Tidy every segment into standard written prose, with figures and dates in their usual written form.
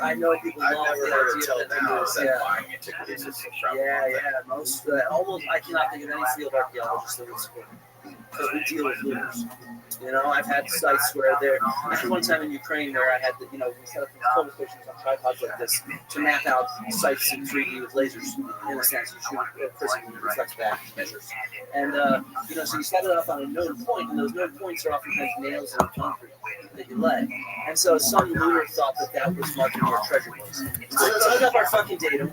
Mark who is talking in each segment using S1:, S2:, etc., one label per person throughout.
S1: I know people love the idea that
S2: buying antiquities is
S1: most almost I cannot think of any field archaeologist that would support it because we deal with looters. You know, I've had sites where I had one time in Ukraine where I had we set up these total stations on tripods like this to map out sites in 3D with lasers. In a sense, you shoot prism reflects back measures, and so you set it up on a known point, and those known points are oftentimes nails in concrete that you lay. And so some looter thought that was marking where treasure was. So they dug up our fucking datum.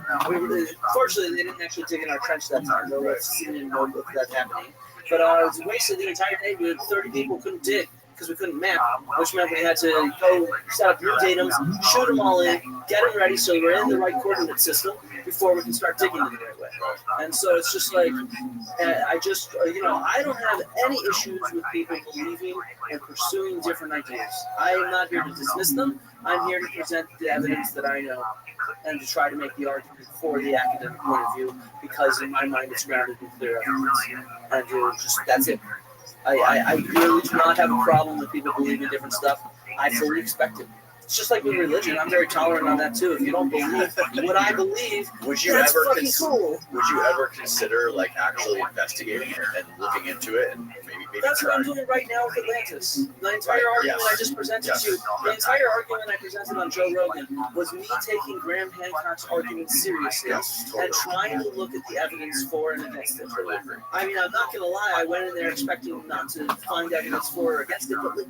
S1: Fortunately, they didn't actually dig in our trench that time. No one's seen in no book that happening. But it was wasted the entire day. We had 30 people couldn't dig because we couldn't map, which meant we had to go set up new datums, shoot them all in, get them ready so we're in the right coordinate system before we can start digging in the right way. And so it's just like, I don't have any issues with people believing and pursuing different ideas. I am not here to dismiss them. I'm here to present the evidence that I know and to try to make the argument for the academic point of view, because in my mind it's grounded in clear evidence. And that's it. I really do not have a problem with people believing different stuff. I fully expect it. It's just like with religion. I'm very tolerant on that too. If you don't believe what I believe,
S2: would you
S1: that's
S2: ever
S1: fucking cool.
S2: Would you ever consider like actually investigating it and looking into it and maybe
S1: that's what I'm doing right now with Atlantis. The entire argument I just presented to you, the entire argument I presented on Joe Rogan was me taking Graham Hancock's argument seriously and trying to look at the evidence for and against it. I mean, I'm not going to lie, I went in there expecting not to find evidence for or against it, but look,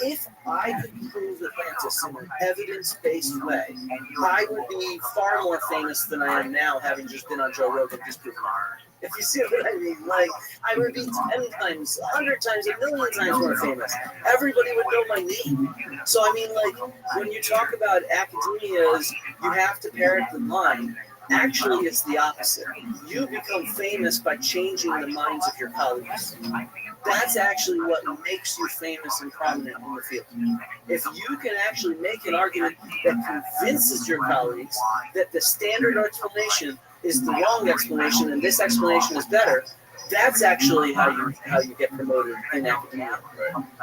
S1: if I could prove Atlantis in an evidence-based way, I would be far more famous than I am now, having just been on Joe Rogan disproving it. If you see what I mean, like, I would be 10 times, 100 times, a million times more famous. Everybody would know my name. So, I mean, like, when you talk about academia's, you have to parrot the line. Actually, it's the opposite. You become famous by changing the minds of your colleagues. That's actually what makes you famous and prominent in the field. If you can actually make an argument that convinces your colleagues that the standard explanation is the wrong explanation and this explanation is better, that's actually how you get promoted in academia.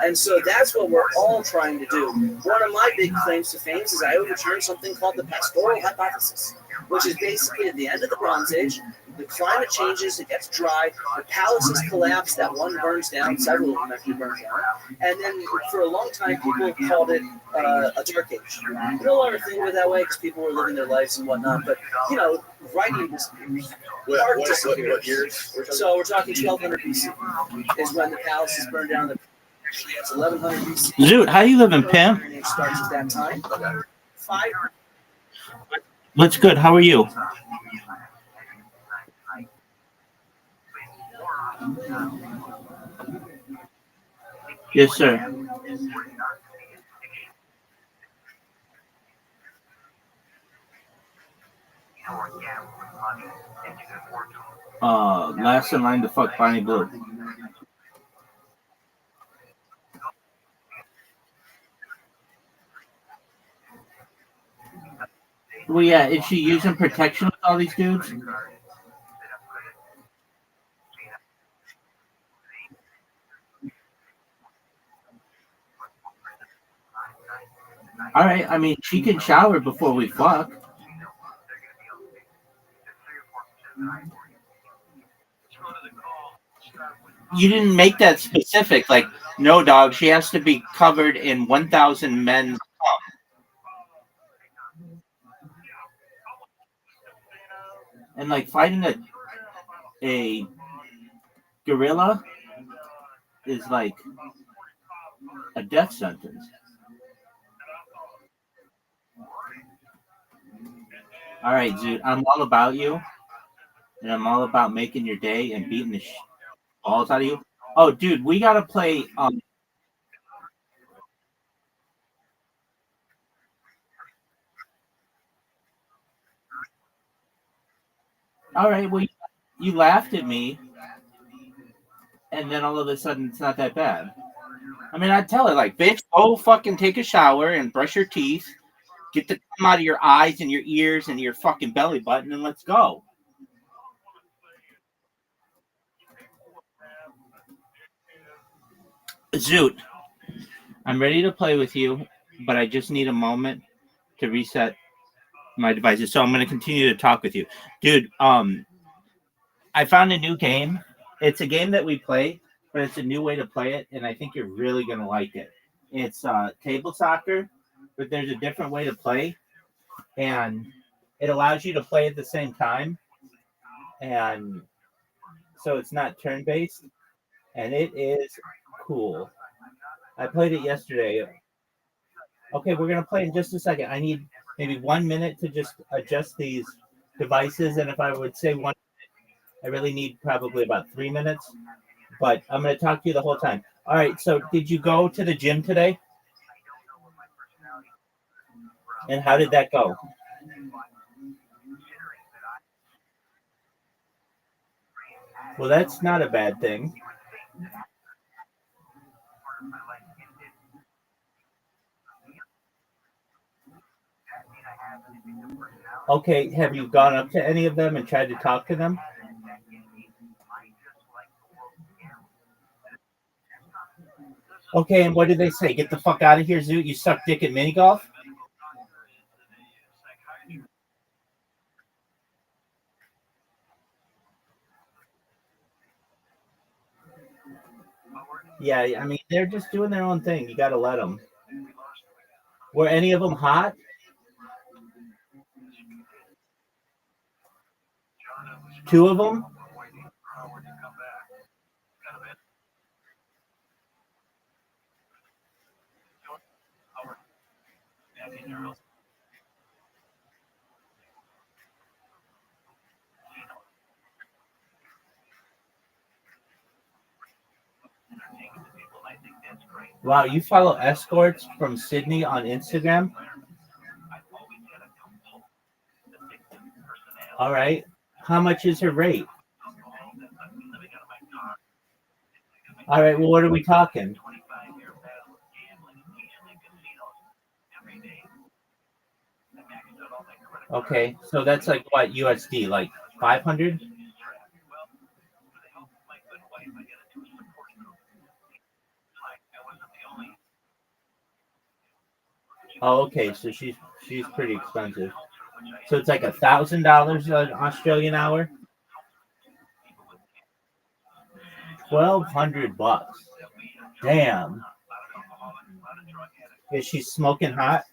S1: And so that's what we're all trying to do. One of my big claims to fame is I overturned something called the pastoral hypothesis, which is basically at the end of the Bronze Age, the climate changes, it gets dry, the palaces collapse, that one burns down, several of them actually burn down. And then for a long time, people called it a dark age. We no longer think of it that way because people were living their lives and whatnot, but, writing disappears. Art disappears. So we're talking 1200 BC is when the palaces burned down. Actually, it's 1100 BC.
S3: Zoot, how you living, Pam?
S1: Starts at that time. 5.
S3: What's good? How are you? Yes, sir. Last in line to fuck Bonnie Blue. Well, yeah, is she using protection with all these dudes? All right, I mean, she can shower before we fuck. You didn't make that specific. Like, no, dog, she has to be covered in 1,000 men's cum. And, like, fighting a gorilla is like a death sentence. All right, dude, I'm all about you, and I'm all about making your day and beating the balls out of you. Oh, dude, we gotta play. All right, well, you laughed at me, and then all of a sudden it's not that bad. I mean, I'd tell her, like, bitch, go fucking take a shower and brush your teeth, get the cum out of your eyes and your ears and your fucking belly button, and let's go. Zoot, I'm ready to play with you, but I just need a moment to reset my devices. So I'm going to continue to talk with you, dude. I found a new game. It's a game that we play, but it's a new way to play it, and I think you're really going to like it. It's table soccer, but there's a different way to play, and it allows you to play at the same time, and so it's not turn-based, and it is cool. I played it yesterday. Okay, we're going to play in just a second. I need maybe 1 minute to just adjust these devices, and if I would say one, I really need probably about 3 minutes, but I'm going to talk to you the whole time. All right, so did you go to the gym today? And how did that go? Well, that's not a bad thing. Okay, have you gone up to any of them and tried to talk to them? Okay, and what did they say? Get the fuck out of here, Zoot. You suck dick at mini golf? Yeah, I mean, they're just doing their own thing. You got to let them. Were any of them hot? Two of them? Wow, you follow escorts from Sydney on Instagram? All right. How much is her rate? All right, well, what are we talking? Okay, so that's like what USD, like 500? Oh, okay, so she's pretty expensive. So it's like $1,000 an Australian hour. 1,200 bucks. Damn. Is she smoking hot?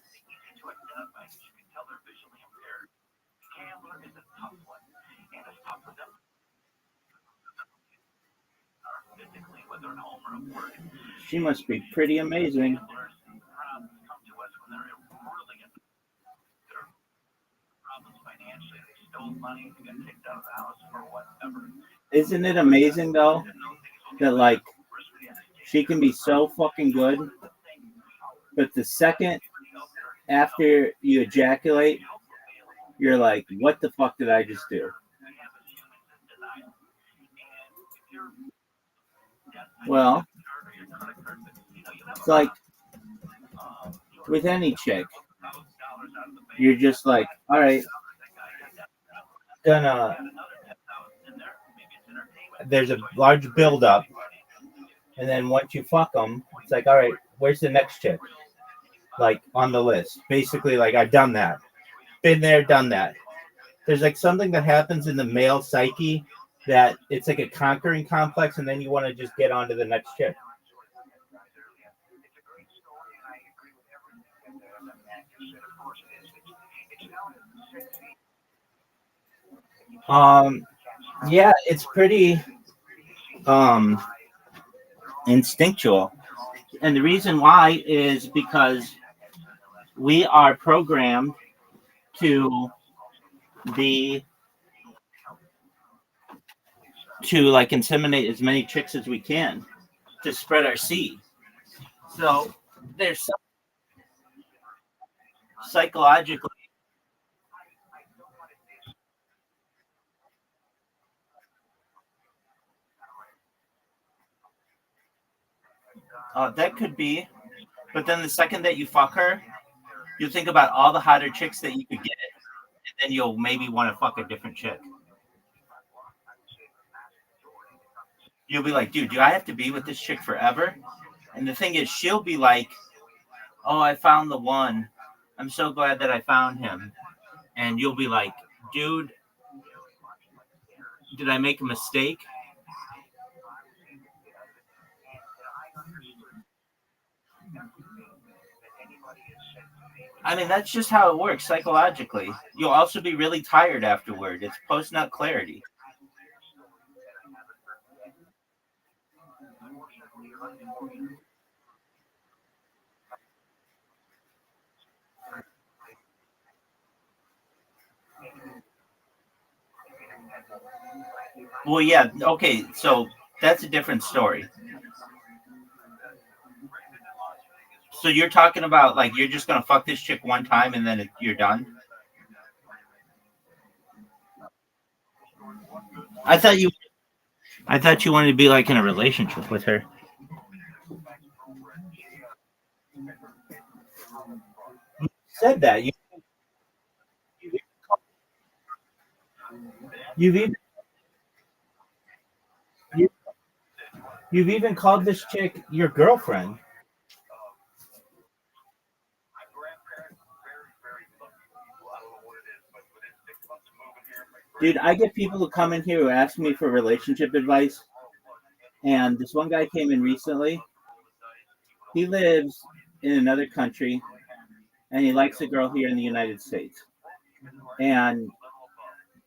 S3: She must be pretty amazing. Isn't it amazing though that like she can be so fucking good, but the second after you ejaculate, you're like, what the fuck did I just do? Well, it's like with any chick, you're just like, all right, gonna. There's a large buildup, and then once you fuck them, it's like, all right, where's the next chick? Like on the list. Basically, like I've done that, been there, done that. There's like something that happens in the male psyche that it's like a conquering complex, and then you want to just get on to the next chick. Yeah, it's pretty instinctual, and the reason why is because we are programmed to be to like inseminate as many chicks as we can to spread our seed. So there's some psychologically. That could be, but then the second that you fuck her, you think about all the hotter chicks that you could get, and then you'll maybe want to fuck a different chick. You'll be like, dude, do I have to be with this chick forever? And the thing is, she'll be like, oh, I found the one. I'm so glad that I found him. And you'll be like, dude, did I make a mistake? I mean, that's just how it works psychologically. You'll also be really tired afterward. It's post-nut clarity. Well, yeah, okay, so that's a different story. So you're talking about like you're just gonna fuck this chick one time and then you're done? I thought you I thought you wanted to be like in a relationship with her. Said that you've even you, you've even called this chick your girlfriend. Dude, I get people who come in here who ask me for relationship advice, and this one guy came in recently. He lives in another country, and he likes a girl here in the United States. And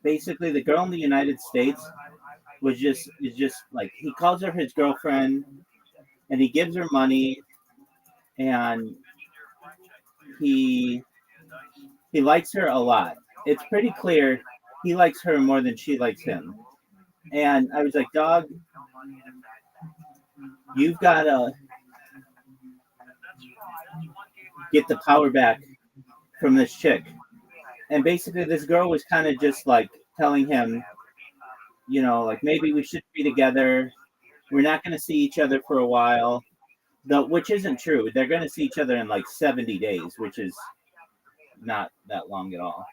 S3: basically, the girl in the United States is just like he calls her his girlfriend, and he gives her money, and he he likes her a lot. It's pretty clear he likes her more than she likes him. And I was like, dog, you've got to get the power back from this chick. And basically, this girl was kind of just like telling him, you know, like maybe we should be together. We're not going to see each other for a while, though, which isn't true. They're going to see each other in like 70 days, which is not that long at all.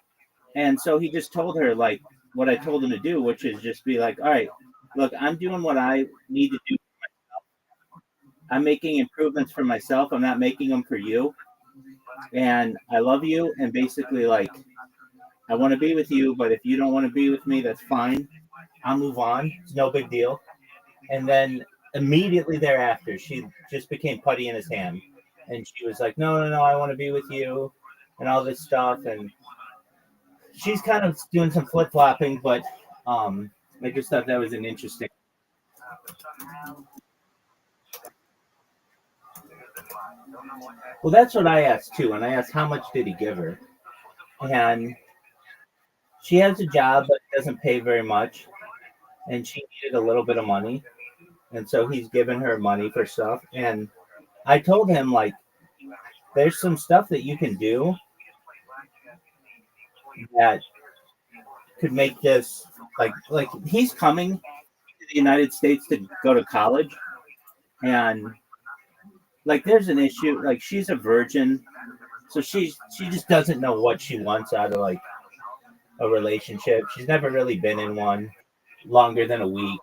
S3: And so he just told her like what I told him to do, which is just be like, all right, look, I'm doing what I need to do. I'm making improvements for myself. I'm not making them for you. And I love you. And basically, like, I want to be with you, but if you don't want to be with me, that's fine. I'll move on. It's no big deal. And then immediately thereafter, she just became putty in his hand. And she was like, no, no, no, I want to be with you and all this stuff. And she's kind of doing some flip flopping, but I just thought that was an interesting. Well, that's what I asked too. And I asked, how much did he give her? And she has a job, but it doesn't pay very much. And she needed a little bit of money. And so he's given her money for stuff. And I told him, like, there's some stuff that you can do that could make this like he's coming to the United States to go to college. And like there's an issue, like she's a virgin, so she just doesn't know what she wants out of like a relationship. She's never really been in one longer than a week.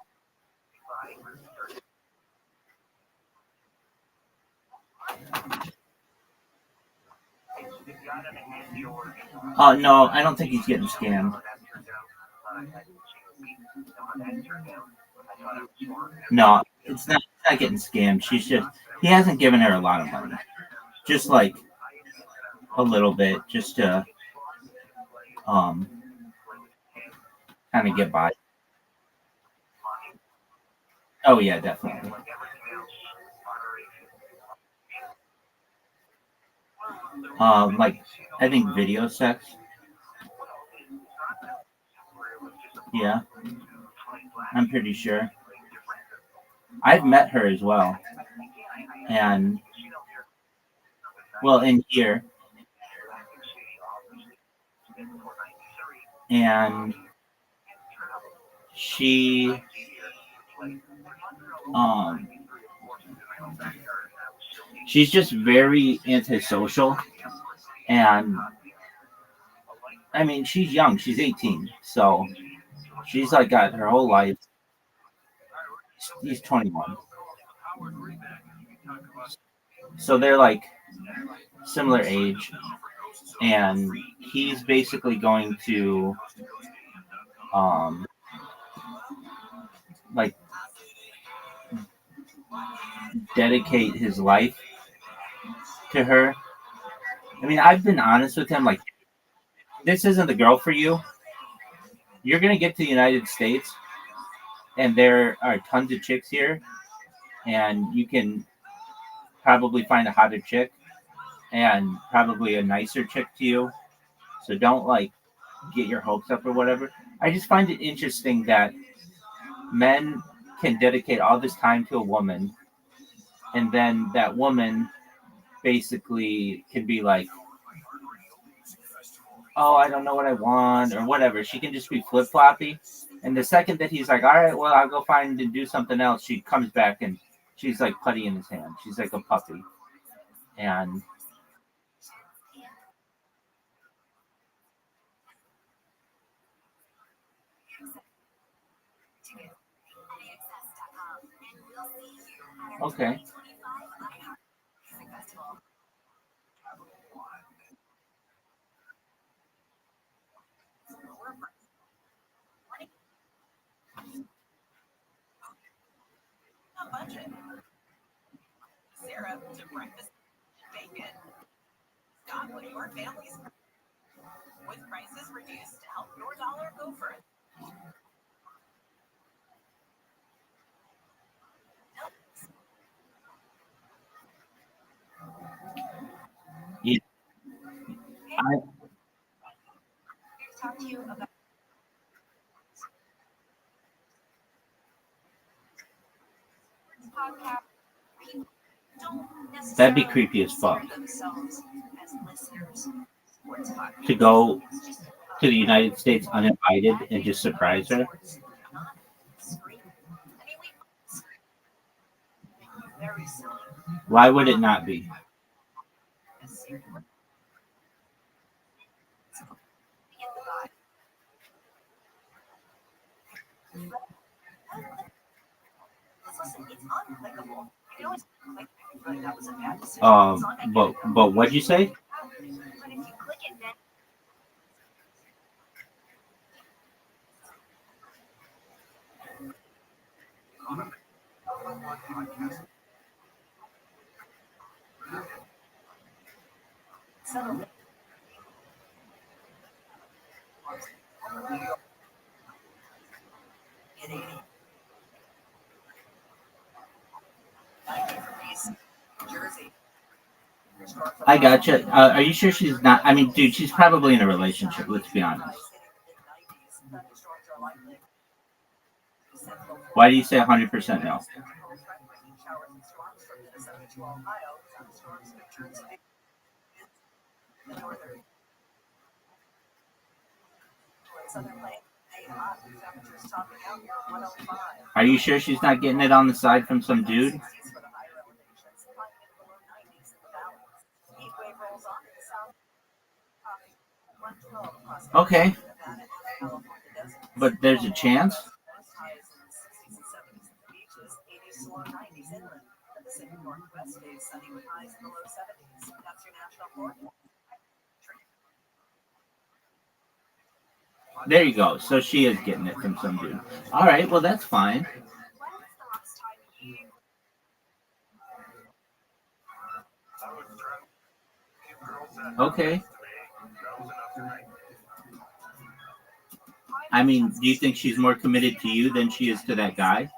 S3: Oh no, I don't think he's getting scammed. No, it's not getting scammed. She's just he hasn't given her a lot of money. Just like a little bit, just to um kind of get by. Oh yeah, definitely. Like I think video sex. Yeah, I'm pretty sure. I've met her as well, and well, in here, and she um she's just very antisocial, and I mean she's young. She's 18, so she's like got her whole life. He's 21, so they're like similar age, and he's basically going to like dedicate his life to her. I mean, I've been honest with him, like, this isn't the girl for you. You're gonna get to the United States, and there are tons of chicks here, and you can probably find a hotter chick and probably a nicer chick to you. So don't like get your hopes up or whatever. I just find it interesting that men can dedicate all this time to a woman, and then that woman basically can be like, oh, I don't know what I want or whatever. She can just be flip floppy. And the second that he's like, all right, well, I'll go find and do something else, she comes back and she's like putty in his hand. She's like a puppy. And okay. Yeah, I, that'd be creepy as fuck. To go to the United States uninvited and just surprise her. Why would it not be? But what'd you say? I gotcha. Are you sure she's not? I mean, dude, she's probably in a relationship. Let's be honest. Why do you say 100% no? Are you sure she's not getting it on the side from some dude? Okay, but there's a chance. There you go. So she is getting it from some dude. All right. Well, that's fine. Okay. I mean, do you think she's more committed to you than she is to that guy?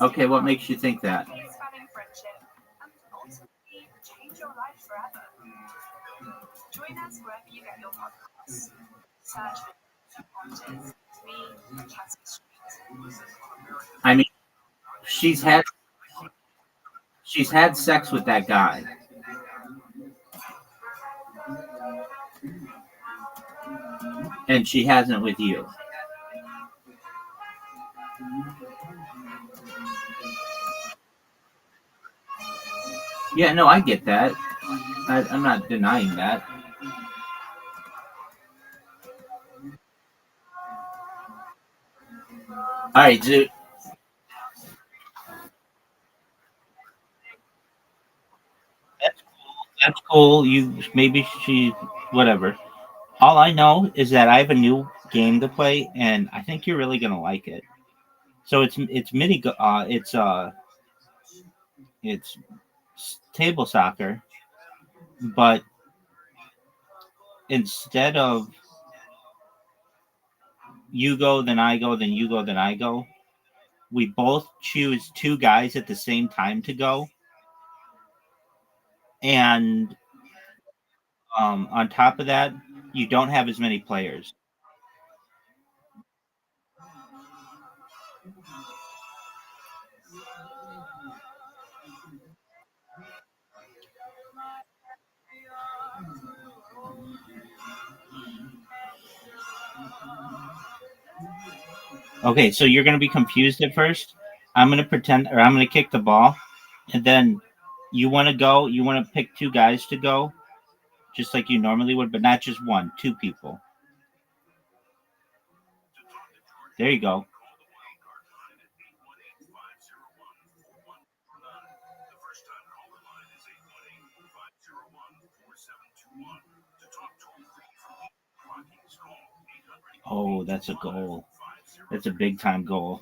S3: Okay, what makes you think that? I mean, she's had she's had sex with that guy. And she hasn't with you. Yeah, no, I get that. I'm not denying that. All right, dude. That's cool. You maybe she whatever. All I know is that I have a new game to play, and I think you're really gonna like it. So it's mini it's table soccer, but instead of you go then I go then you go then I go, we both choose two guys at the same time to go, and on top of that, you don't have as many players. Okay, so you're gonna be confused at first. I'm gonna pretend, or I'm gonna kick the ball, and then you want to go. You want to pick two guys to go, just like you normally would, but not just one, two people. There you go. Oh, that's a goal. That's a big time goal.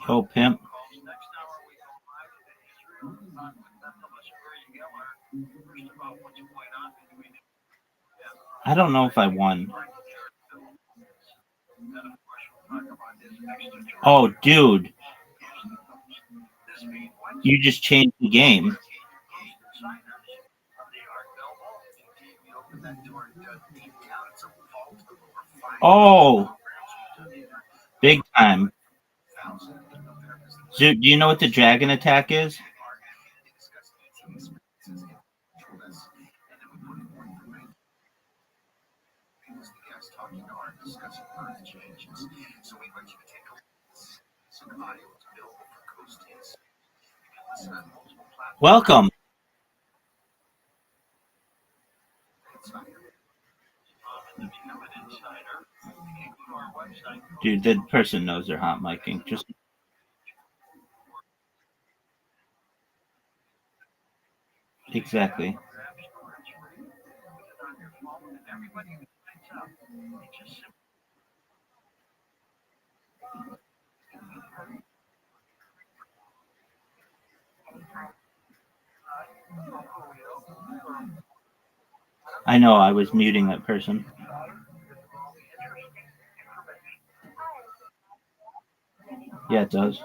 S3: Yo, pimp. I don't know if I won. Oh, dude, you just changed the game. Oh, big time. Do you know what the dragon attack is? Welcome. Dude, that person knows they're hot micing. Just exactly. I know I was muting that person. Yeah, it does.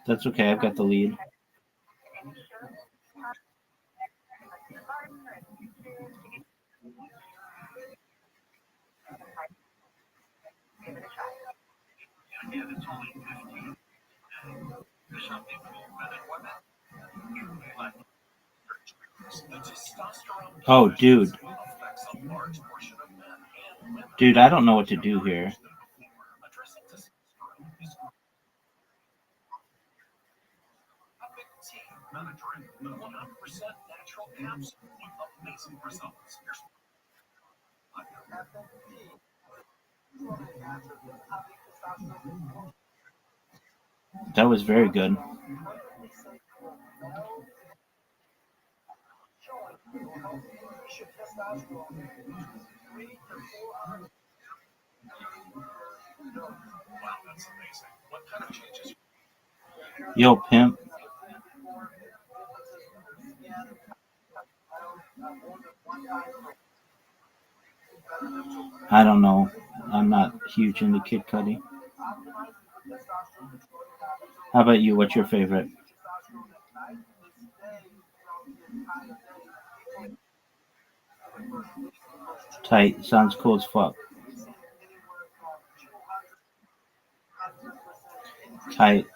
S3: That's okay. I've got the lead. Oh, dude. Dude, I don't know what to do here. That was very good. Yo, pimp. I don't know. I'm not huge into Kid Cudi. How about you? What's your favorite? Tight. Sounds cool as fuck. Tight.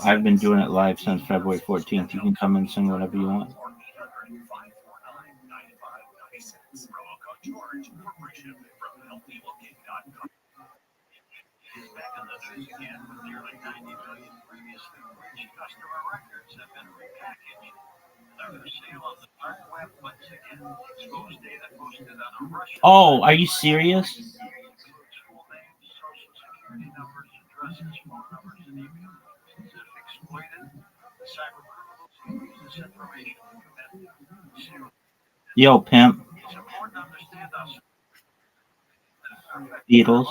S3: I've been doing it live since February 14th. You can come and sing whatever you want. Oh, are you serious? Yo, pimp. Beatles.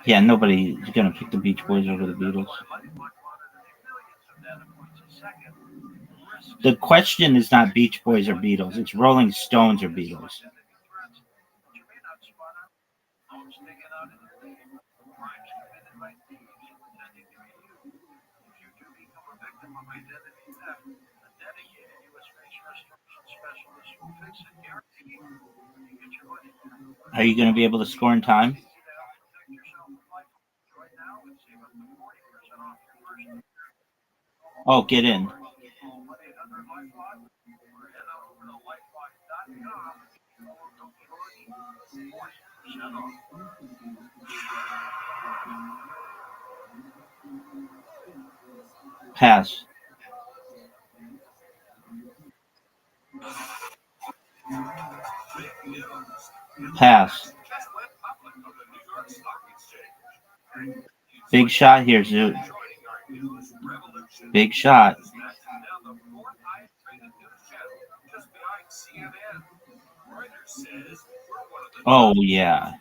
S3: Yeah, nobody's gonna pick the Beach Boys over the Beatles. The question is not Beach Boys or Beatles. It's Rolling Stones or Beatles. Are you going to be able to score in time? Oh, get in. Pass. Pass. Big shot here, Zoot. Big shot. Oh, yeah.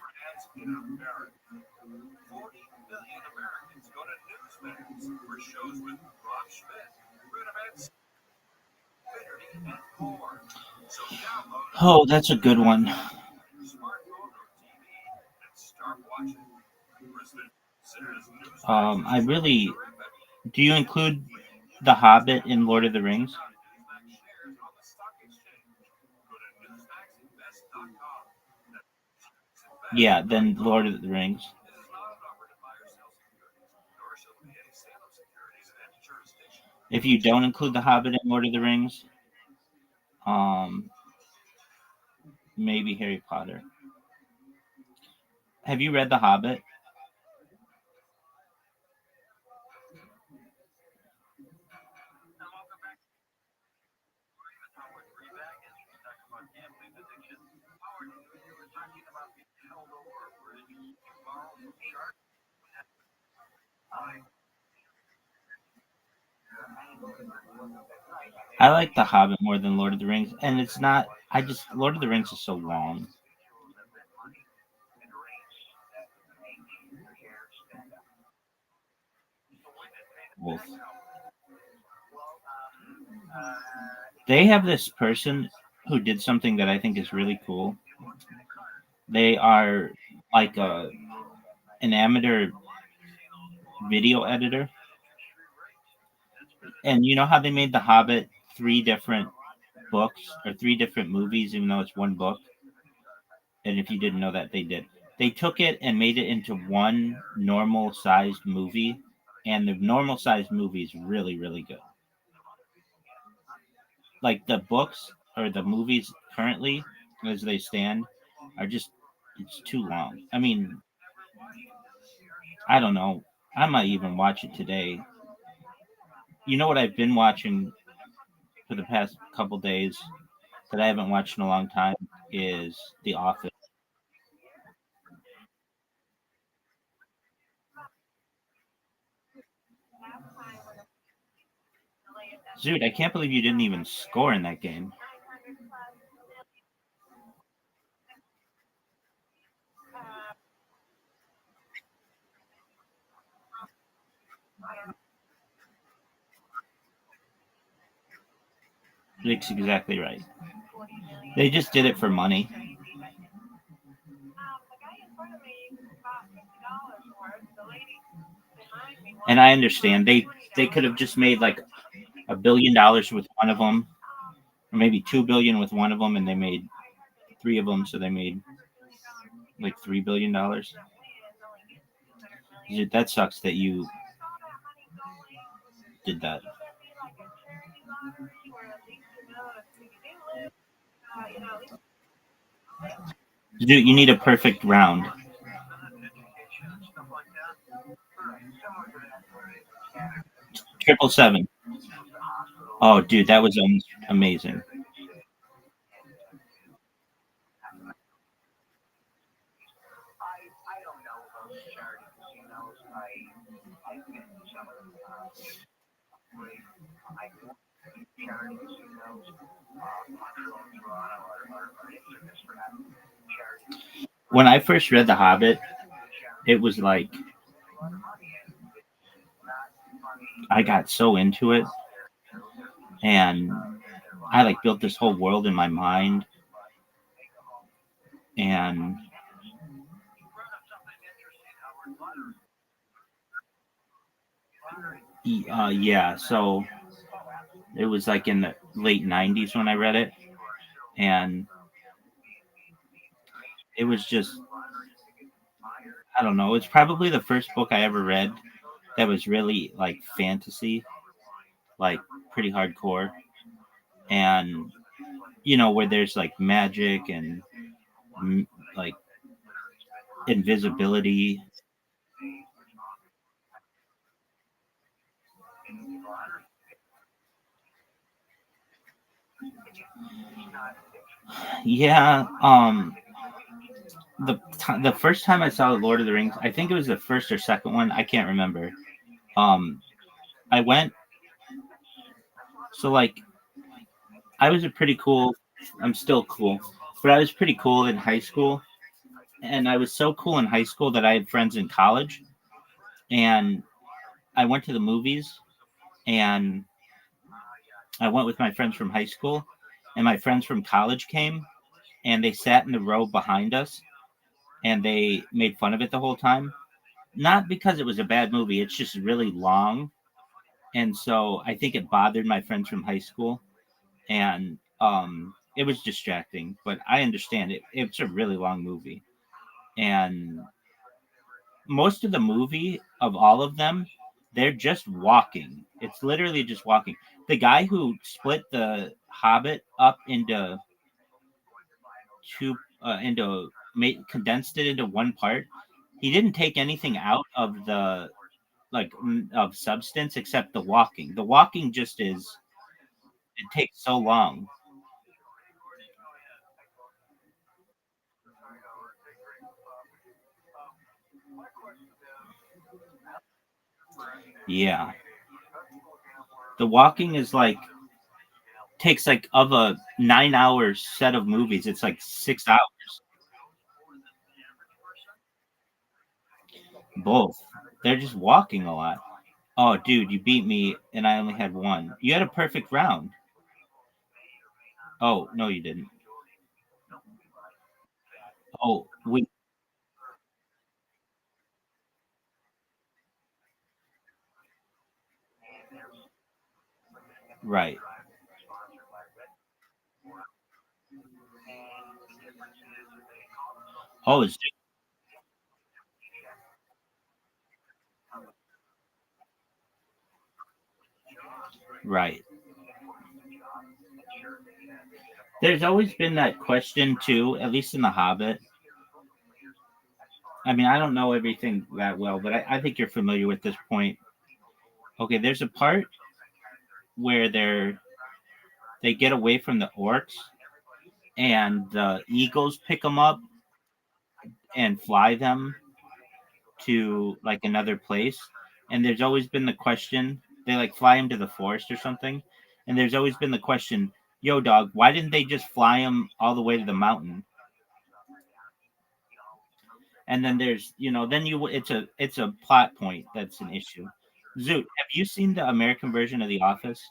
S3: Oh, that's a good one. I really. Do you include The Hobbit in Lord of the Rings? Yeah, then Lord of the Rings. If you don't include The Hobbit in Lord of the Rings, maybe Harry Potter. Have you read The Hobbit? I like The Hobbit more than Lord of the Rings, and it's not. Lord of the Rings is so long. Wolf. They have this person who did something that I think is really cool. They are like an amateur video editor, and you know how they made The Hobbit 3 different books or 3 different movies, even though it's one book. And if you didn't know that, they did. They took it and made it into one normal sized movie, and the normal sized movie is really, really good. Like the books or the movies currently, as they stand, are just it's too long. I mean, I don't know. I might even watch it today. You know what I've been watching for the past couple days that I haven't watched in a long time is The Office. Dude, I can't believe you didn't even score in that game. Nick's exactly right. They just did it for money. And I understand they could have just made like $1 billion with one of them, or maybe 2 billion with one of them, and they made 3 of them, so they made like $3 billion. Dude, that sucks that you did that. Dude, you need a perfect round. 777. Oh, dude, that was amazing. When I first read The Hobbit, it was like I got so into it, and I like built this whole world in my mind, and yeah, so it was like in the late '90s when I read it, and it was just I don't know. It's probably the first book I ever read that was really like fantasy, like pretty hardcore, and where there's like magic and like invisibility. Yeah, the first time I saw the Lord of the Rings, I think it was the first or second one. I can't remember. Um, I went. So like, I was a pretty cool. I'm still cool, but I was pretty cool in high school, and I was so cool in high school that I had friends in college, and I went to the movies, and I went with my friends from high school, and my friends from college came, and they sat in the row behind us, and they made fun of it the whole time. Not because it was a bad movie; it's just really long, and so I think it bothered my friends from high school, and it was distracting. But I understand it; it's a really long movie, and most of the movie of all of them, they're just walking. It's literally just walking. The guy who split the Hobbit up two condensed it into one part. He didn't take anything out of the of substance except the walking. The walking just is it takes so long. Yeah. The walking is like takes like of a 9 hours set of movies, it's like 6 hours. Both. They're just walking a lot. Oh dude, you beat me and I only had one. You had a perfect round. Oh no you didn't. Oh we right. Oh it's right. There's always been that question too, at least in The Hobbit. I mean, I don't know everything that well, but I think you're familiar with this point. Okay, there's a part where they get away from the orcs and the eagles pick them up and fly them to like another place. And there's always been the question, they like fly him to the forest or something. And there's always been the question, yo, dog, why didn't they just fly him all the way to the mountain? And then there's, then it's a plot point that's an issue. Zoot, have you seen the American version of The Office?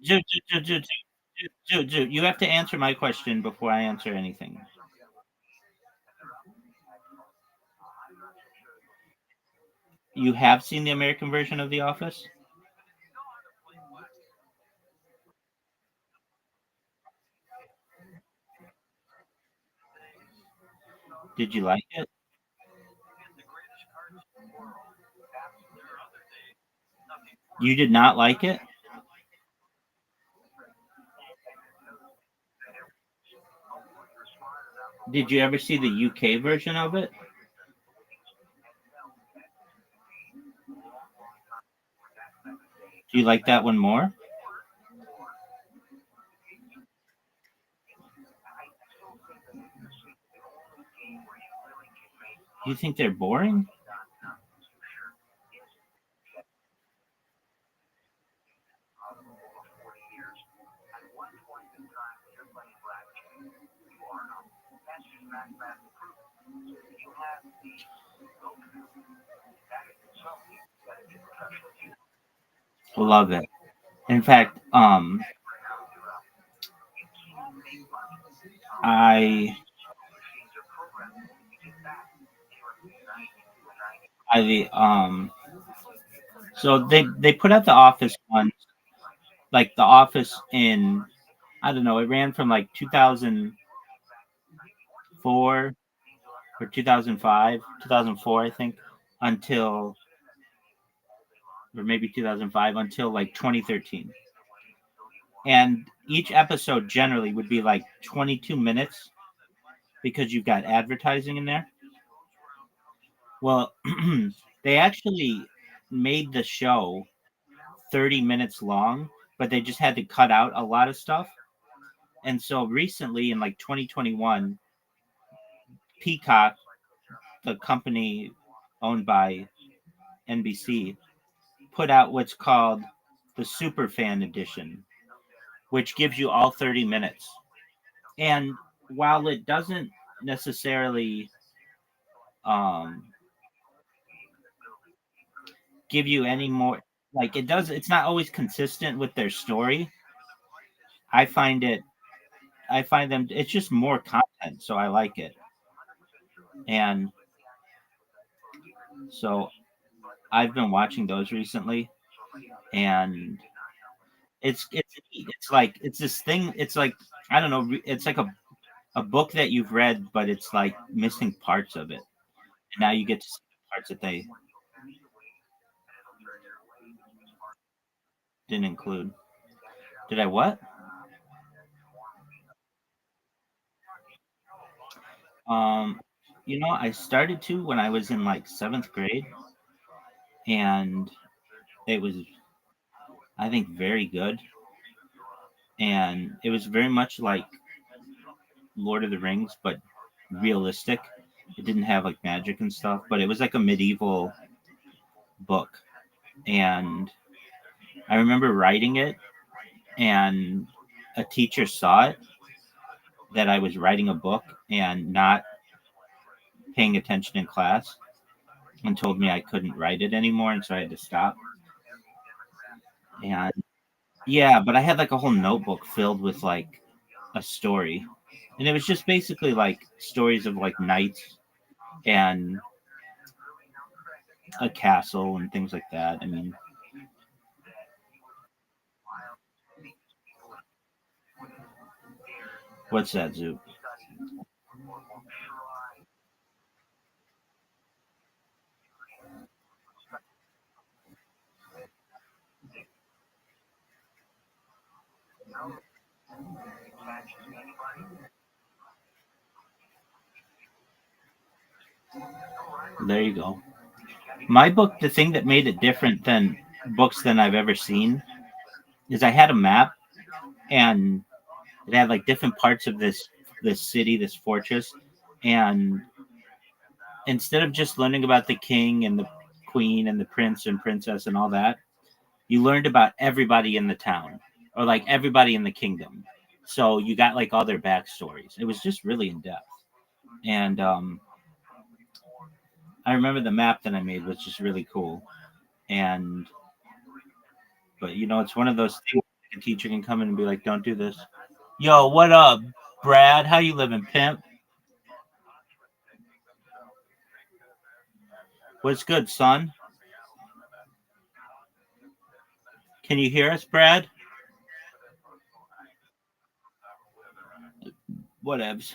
S3: Zoot, Zoot, Zoot, Zoot, Zoot, Zoot, Zoot, you have to answer my question before I answer anything. You have seen the American version of The Office? Did you like it? You did not like it? Did you ever see the UK version of it? Do you like that one more? You think they're boring? Love it. In fact, I I so they put out the Office one, like the Office in, I don't know, it ran from like 2004 or 2005, 2004 I think, until, or maybe 2005, until like 2013. And each episode generally would be like 22 minutes because you've got advertising in there. Well, they actually made the show 30 minutes long, but they just had to cut out a lot of stuff. And so recently in like 2021, Peacock, the company owned by NBC, put out what's called the Superfan Edition, which gives you all 30 minutes. And while it doesn't necessarily um, give you any more, like it does, it's not always consistent with their story. I find it, I find them, it's just more content. So I like it. And so I've been watching those recently, and it's like it's this thing. It's like, I don't know. It's like a book that you've read, but it's like missing parts of it. And now you get to see the parts that they didn't include. Did I what? Um, I started to when I was in like seventh grade, and it was, I think, very good. And it was very much like Lord of the Rings, but realistic. It didn't have like magic and stuff, but it was like a medieval book. And I remember writing it, and a teacher saw it, that I was writing a book and not paying attention in class, and told me I couldn't write it anymore. And so I had to stop. And yeah, but I had like a whole notebook filled with like a story. And it was just basically like stories of like knights and a castle and things like that. I mean, what's that, Zoo? There you go. My book, the thing that made it different than books than I've ever seen, is I had a map, and it had like different parts of this city, this fortress, and instead of just learning about the king and the queen and the prince and princess and all that, you learned about everybody in the town, or like everybody in the kingdom. So you got like all their backstories. It was just really in depth. And I remember the map that I made was just really cool. And but it's one of those things, a teacher can come in and be like, "Don't do this." Yo, what up, Brad? How you living, pimp? What's good, son? Can you hear us, Brad? Whatevs.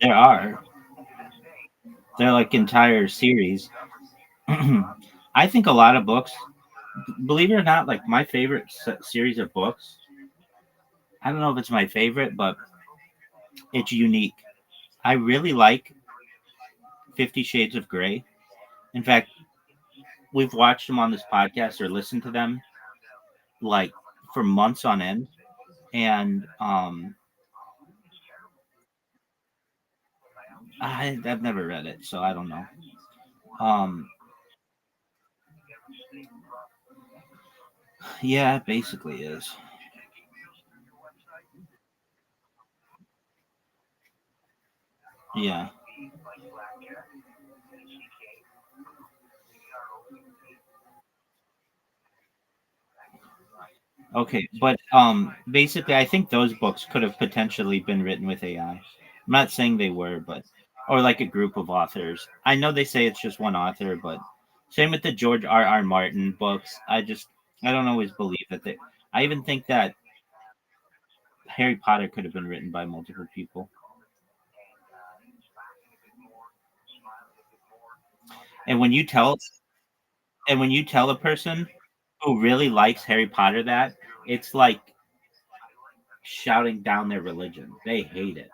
S3: There are. They're like entire series. I think a lot of books, believe it or not, like my favorite series of books, I don't know if it's my favorite, but it's unique. I really like 50 Shades of Grey. In fact, we've watched them on this podcast or listened to them like for months on end. And I've never read it, so I don't know. Yeah, it basically is. Yeah. Okay, but basically I think those books could have potentially been written with AI. I'm not saying they were, but or like a group of authors. I know they say it's just one author, but same with the George R. Martin books. I don't always believe that they I even think that Harry Potter could have been written by multiple people. And when you tell a person who really likes Harry Potter that, it's like shouting down their religion. They hate it.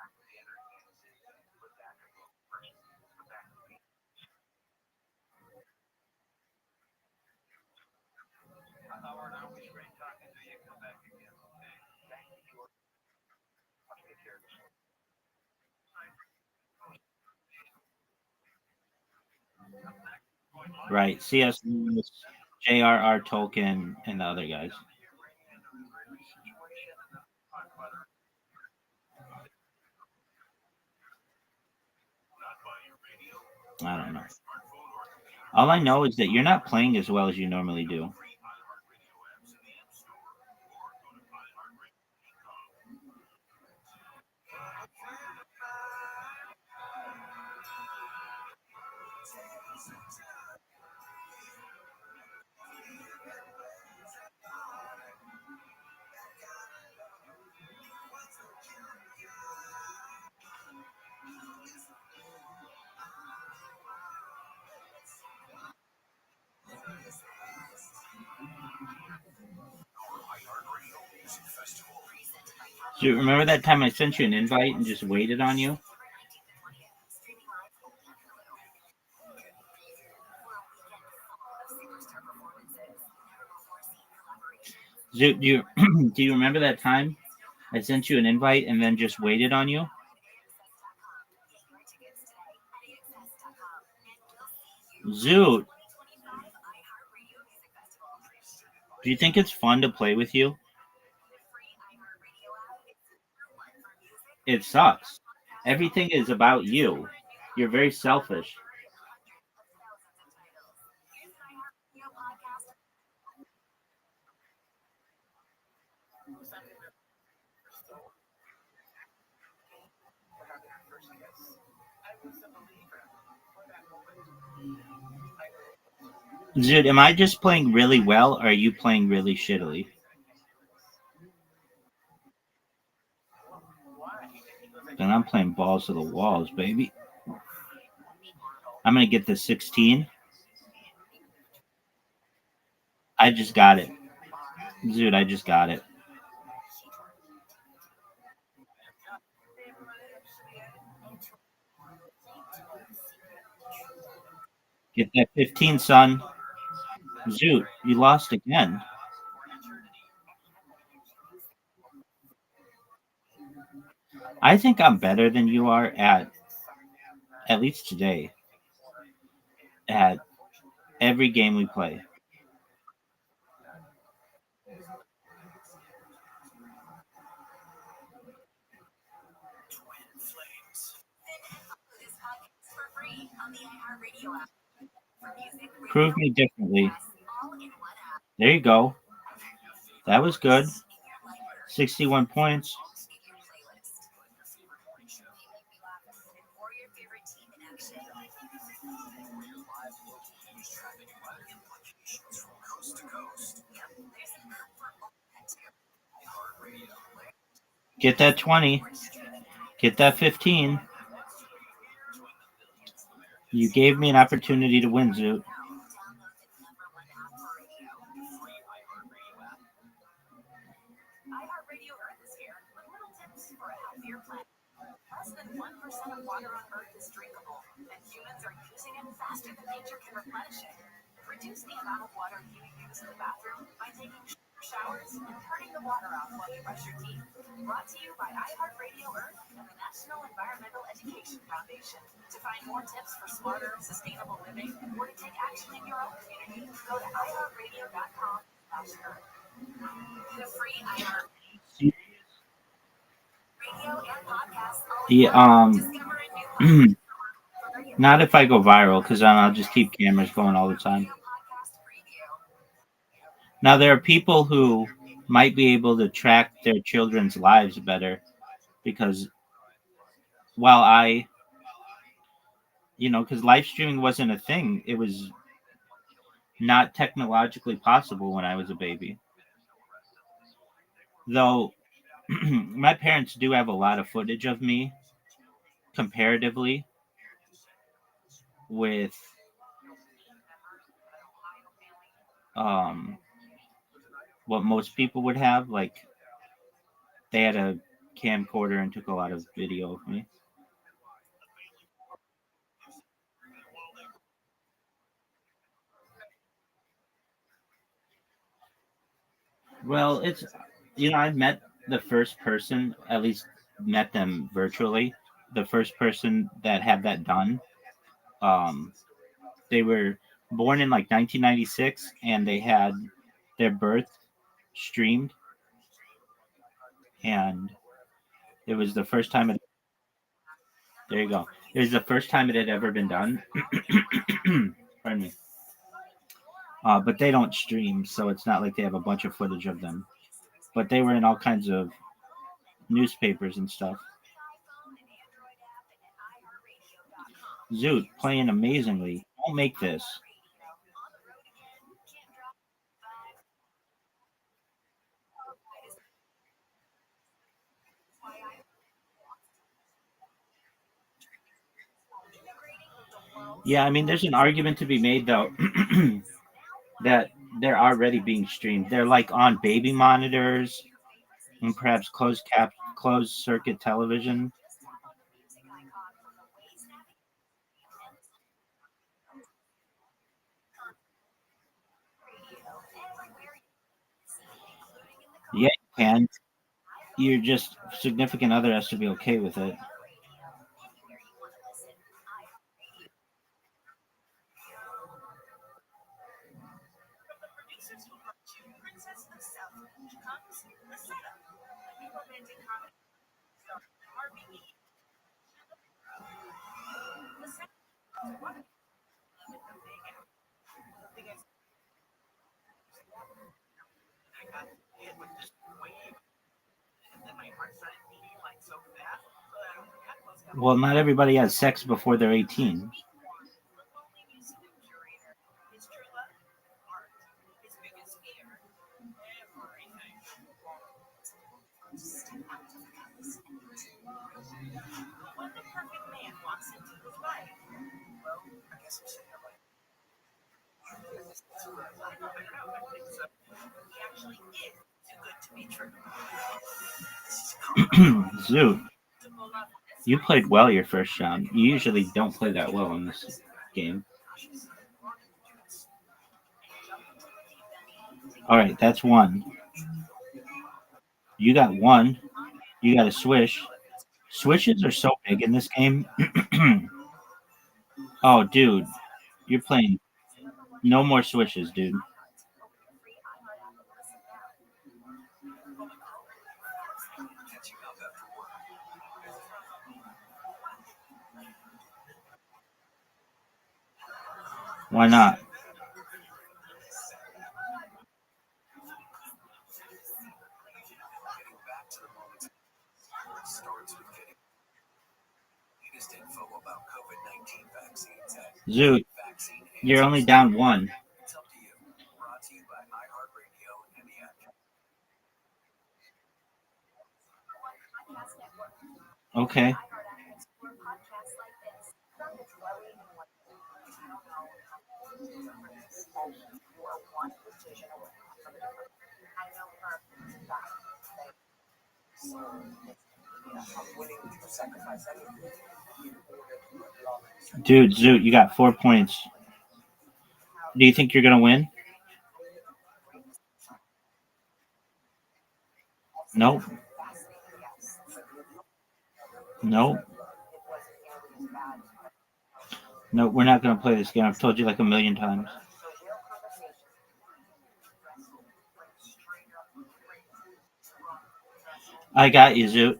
S3: Right. C.S. Lewis, J.R.R. Tolkien, and the other guys. I don't know. All I know is that you're not playing as well as you normally do. Do you remember that time I sent you an invite and just waited on you? Do you do you remember that time I sent you an invite and then just waited on you? Zoot, do you think it's fun to play with you? It sucks. Everything is about you. You're very selfish. Dude, am I just playing really well or are you playing really shittily? Then I'm playing balls to the walls, baby. I'm gonna get the 16. I just got it. Dude, I just got it. Get that 15, son. Zoot, you lost again. I think I'm better than you are at least today, at every game we play. Prove me differently. There you go. That was good. 61 points. Get that 20. Get that 15. You gave me an opportunity to win, Zoot. Yeah, not if I go viral, because then I'll just keep cameras going all the time. Now, there are people who might be able to track their children's lives better because while because live streaming wasn't a thing, it was not technologically possible when I was a baby. Though my parents do have a lot of footage of me comparatively with um, what most people would have. Like, they had a camcorder and took a lot of video of me. Well, I've met the first person, at least met them virtually. The first person that had that done. Um, they were born in like 1996 and they had their birth streamed. And it was the first time there you go. It was the first time it had ever been done. Pardon me. But they don't stream, so it's not like they have a bunch of footage of them. But they were in all kinds of newspapers and stuff. Zoot playing amazingly. Don't make this. Yeah, I mean, there's an argument to be made though that they're already being streamed. They're like on baby monitors and perhaps closed circuit television. Yeah, you can. Your just significant other has to be okay with it. Well, not everybody has sex before they're 18. Zoot, you played well your first round. You usually don't play that well in this game. All right, that's one. You got one. You got a swish. Swishes are so big in this game. Oh, dude, you're playing. No more swishes, dude. Why not? Zoot, you're only down one. Okay. Dude, Zoot, you got 4 points. Do you think you're going to win? Nope. Nope. No, we're not going to play this game. I've told you like a million times. I got you, Zoot.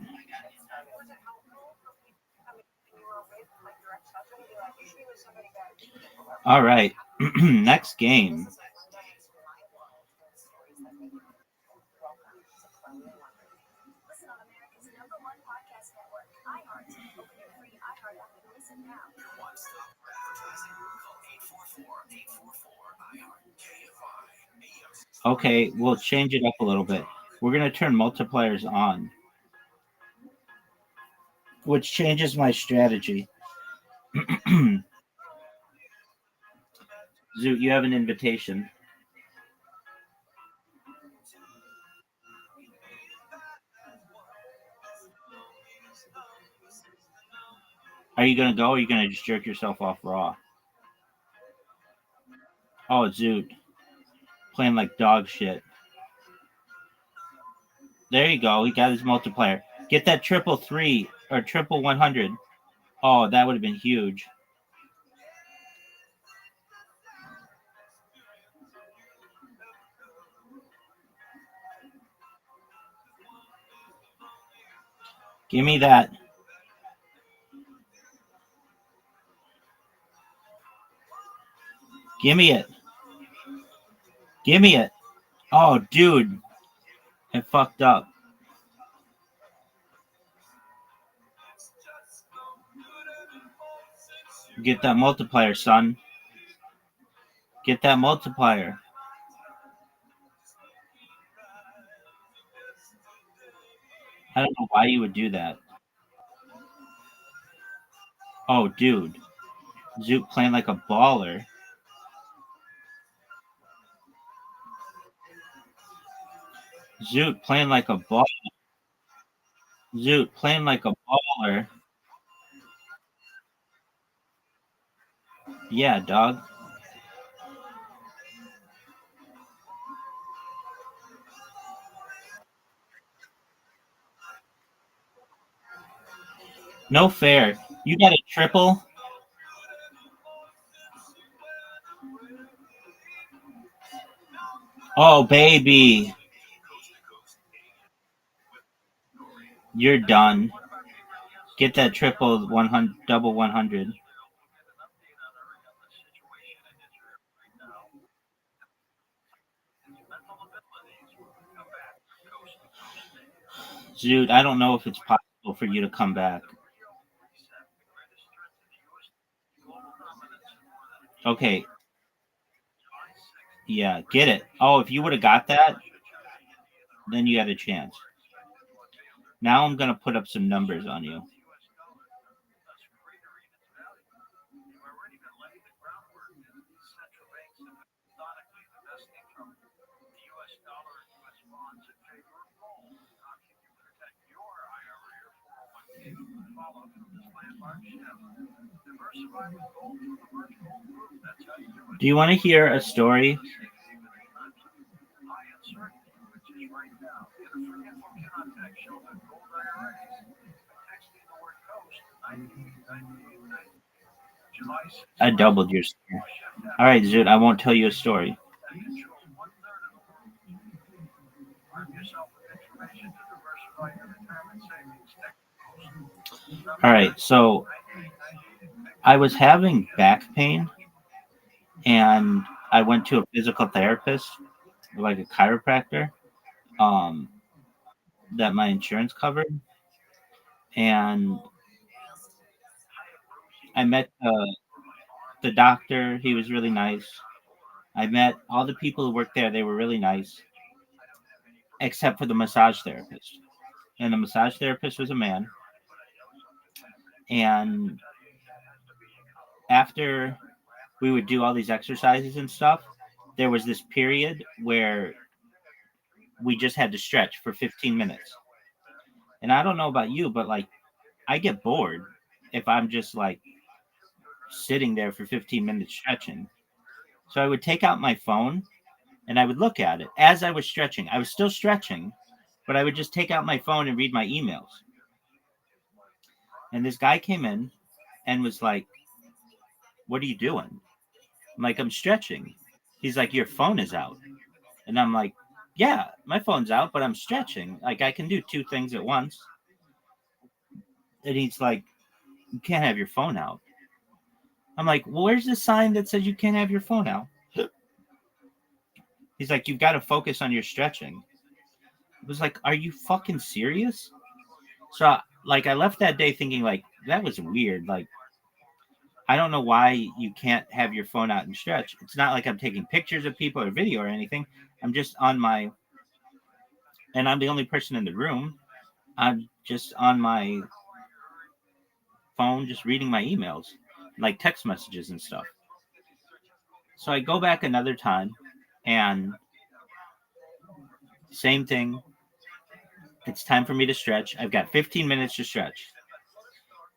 S3: All right. Next game. Okay, we'll change it up a little bit. We're going to turn multipliers on, which changes my strategy. Zoot, you have an invitation. Are you going to go, or are you going to just jerk yourself off raw? Oh, Zoot. Playing like dog shit. There you go. He got his multiplier. Get that triple 3 or triple 100. Oh, that would have been huge. Give me that. Give me it. Give me it. Oh, dude. It fucked up. Get that multiplier, son. Get that multiplier. I don't know why you would do that. Oh, dude. Zoot playing like a baller. Zoot playing like a baller. Zoot playing like a baller. Yeah, dog. No fair. You got a triple? Oh, baby. You're done. Get that triple 100, double 100. Dude, I don't know if it's possible for you to come back. Okay. Yeah, get it. Oh, if you would have got that, then you had a chance. Now I'm going to put up some numbers on you. Do you want to hear a story? I doubled your score. All right, Zoot, I won't tell you a story. All right, so I was having back pain and I went to a physical therapist, like a chiropractor, that my insurance covered, and I met the doctor. He was really nice. I met all the people who worked there. They were really nice, except for the massage therapist. And the massage therapist was a man. And after we would do all these exercises and stuff, there was this period where we just had to stretch for 15 minutes. And I don't know about you, but like I get bored if I'm just like sitting there for 15 minutes stretching. So I would take out my phone and I would look at it as I was stretching. I was still stretching, but I would just take out my phone and read my emails. And this guy came in and was like, "What are you doing?" I'm like, "I'm stretching." He's like, "Your phone is out." And I'm like, "Yeah, my phone's out, but I'm stretching. Like I can do two things at once." And he's like, "You can't have your phone out." I'm like, "Well, where's the sign that says you can't have your phone out?" He's like, "You've got to focus on your stretching." I was like, "Are you fucking serious?" So like I left that day thinking like that was weird. Like I don't know why you can't have your phone out and stretch. It's not like I'm taking pictures of people or video or anything. I'm just on my, and I'm the only person in the room. I'm just on my phone, just reading my emails, like text messages and stuff. So I go back another time and same thing. It's time for me to stretch. I've got 15 minutes to stretch.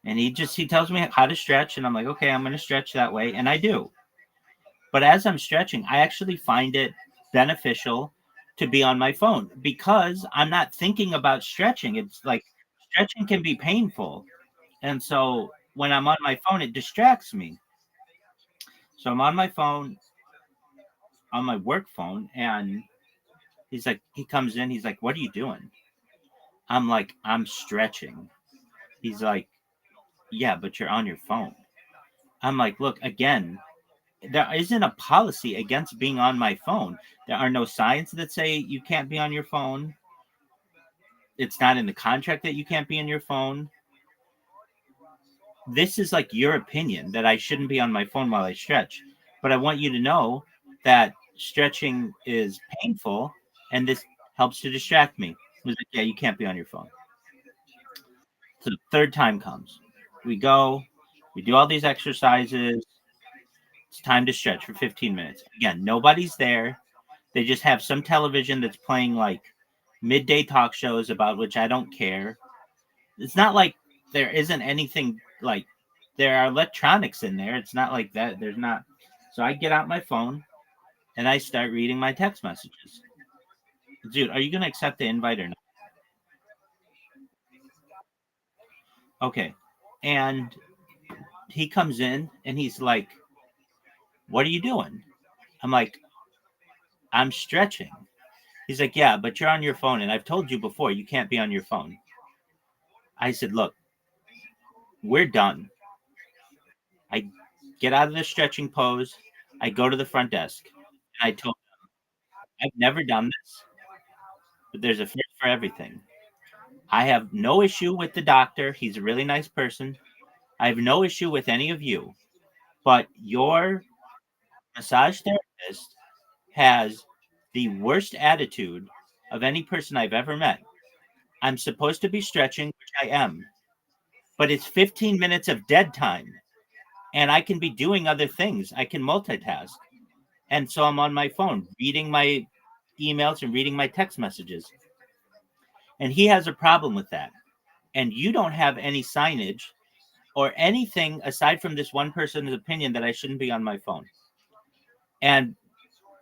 S3: And he tells me how to stretch. And I'm like, okay, I'm going to stretch that way. And I do. But as I'm stretching, I actually find it beneficial to be on my phone because I'm not thinking about stretching. It's like stretching can be painful. And so when I'm on my phone, it distracts me. So I'm on my phone, on my work phone, and he comes in, he's like, "What are you doing?" I'm like, "I'm stretching." He's like, "Yeah, but you're on your phone." I'm like, "Look, again, there isn't a policy against being on my phone. There are no signs that say you can't be on your phone. It's not in the contract that you can't be on your phone. This is like your opinion that I shouldn't be on my phone while I stretch. But I want you to know that stretching is painful and this helps to distract me." He was like, "Yeah, you can't be on your phone." So the third time comes. We go, we do all these exercises. It's time to stretch for 15 minutes. Again, nobody's there. They just have some television that's playing like midday talk shows about which I don't care. It's not like there isn't anything like there are electronics in there. It's not like that. There's not. So I get out my phone and I start reading my text messages. Dude, are you going to accept the invite or not? Okay. And he comes in and he's like, "What are you doing?" I'm like, "I'm stretching." He's like, "Yeah, but you're on your phone. And I've told you before, you can't be on your phone." I said, "Look, we're done." I get out of the stretching pose. I go to the front desk. And I told them, "I've never done this, but there's a first for everything. I have no issue with the doctor. He's a really nice person. I have no issue with any of you. But your massage therapist has the worst attitude of any person I've ever met. I'm supposed to be stretching, which I am, but it's 15 minutes of dead time. And I can be doing other things. I can multitask. And so I'm on my phone reading my emails and reading my text messages. And he has a problem with that. And you don't have any signage or anything aside from this one person's opinion that I shouldn't be on my phone. And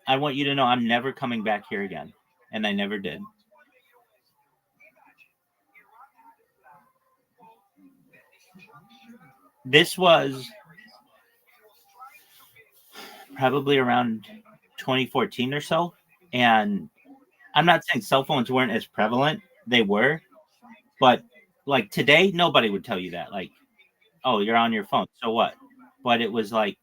S3: I want you to know I'm never coming back here again. And I never did. This was probably around 2014 or so. And I'm not saying cell phones weren't as prevalent. They were. But like today, nobody would tell you that. Like, "Oh, you're on your phone. So what?" But it was like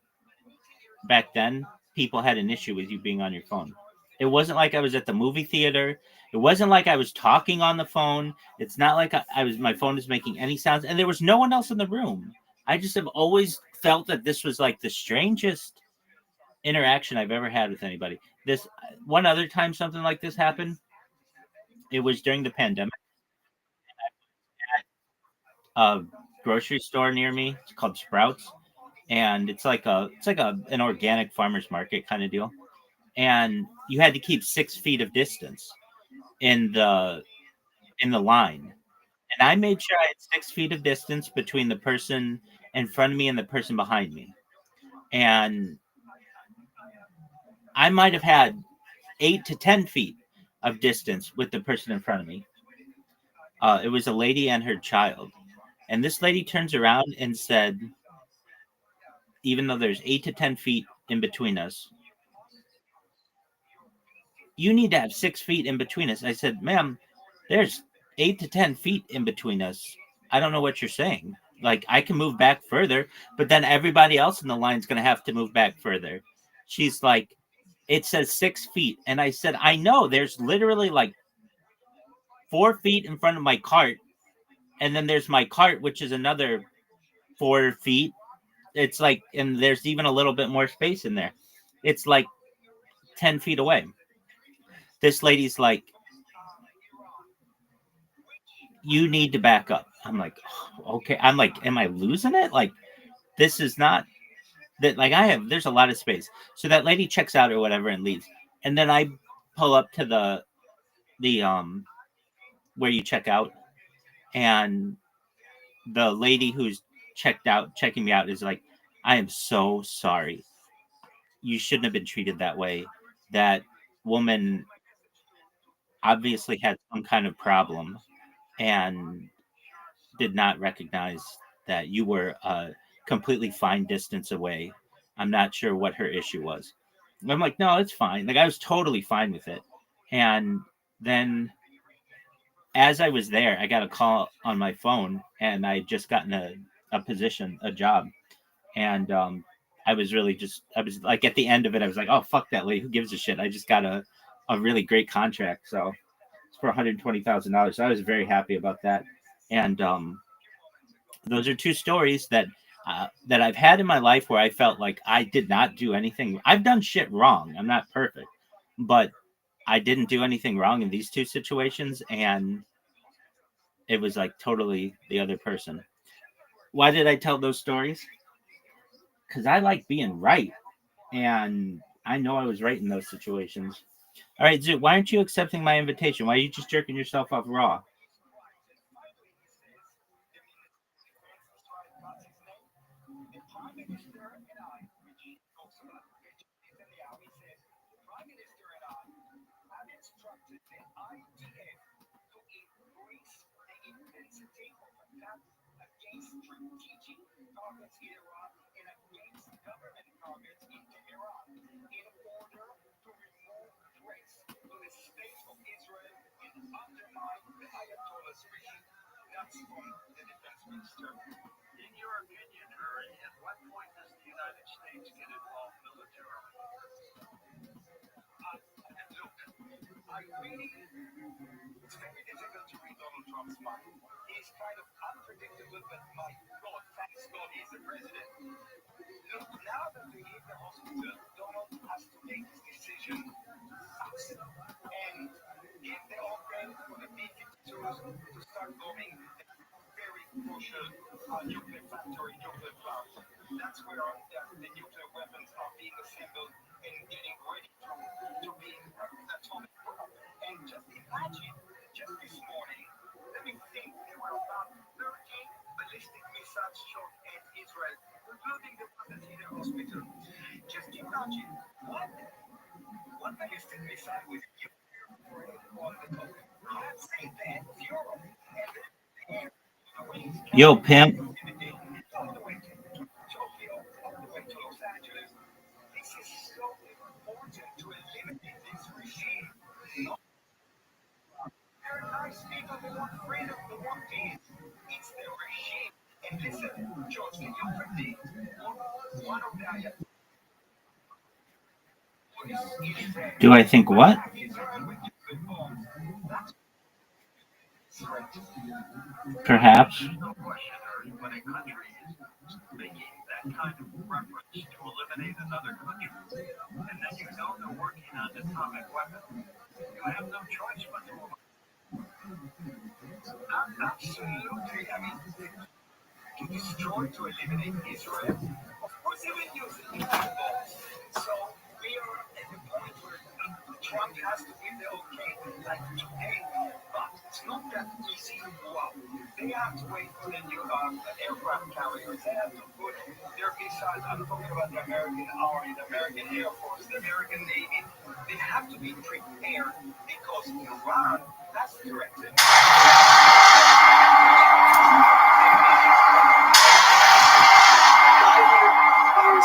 S3: back then, people had an issue with you being on your phone. It wasn't like I was at the movie theater. It wasn't like I was talking on the phone. It's not like I was my phone was making any sounds, and there was no one else in the room. I just have always felt that this was like the strangest interaction I've ever had with anybody. This one other time something like this happened. It was during the pandemic. A grocery store near me. It's called Sprouts, and it's like an organic farmers market kind of deal. And you had to keep 6 feet of distance in the line. And I made sure I had 6 feet of distance between the person in front of me and the person behind me. And I might have had 8 to 10 feet of distance with the person in front of me. It was a lady and her child. And this lady turns around and said, even though there's 8 to 10 feet in between us, you need to have 6 feet in between us. I said, ma'am, there's 8 to 10 feet in between us. I don't know what you're saying. Like, I can move back further, but then everybody else in the line is going to have to move back further. She's like, it says 6 feet. And I said, I know there's literally like 4 feet in front of my cart. And then there's my cart, which is another 4 feet. It's like, and there's even a little bit more space in there. It's like 10 feet away. This lady's like, you need to back up. I'm like, oh, okay. I'm like, am I losing it? Like, this is not that, like, there's a lot of space. So that lady checks out or whatever and leaves. And then I pull up to the where you check out, and the lady who's checking me out is like, I am so sorry. You shouldn't have been treated that way. That woman obviously had some kind of problem and did not recognize that you were a completely fine distance away. I'm not sure what her issue was. I'm like, no, it's fine. Like, I was totally fine with it. And then as I was there, I got a call on my phone, and I had just gotten a job. And I was really I was like, at the end of it, I was like, oh, fuck that lady. Who gives a shit? I just got a really great contract. So it's for $120,000. So I was very happy about that. And those are two stories that I've had in my life where I felt like I did not do anything. I've done shit wrong. I'm not perfect, but I didn't do anything wrong in these two situations, and it was like totally the other person. Why did I tell those stories? Because I like being right, and I know I was right in those situations. All right, Zoo, why aren't you accepting my invitation? Why are you just jerking yourself off raw? Yo, pimp. Do I think what? Perhaps.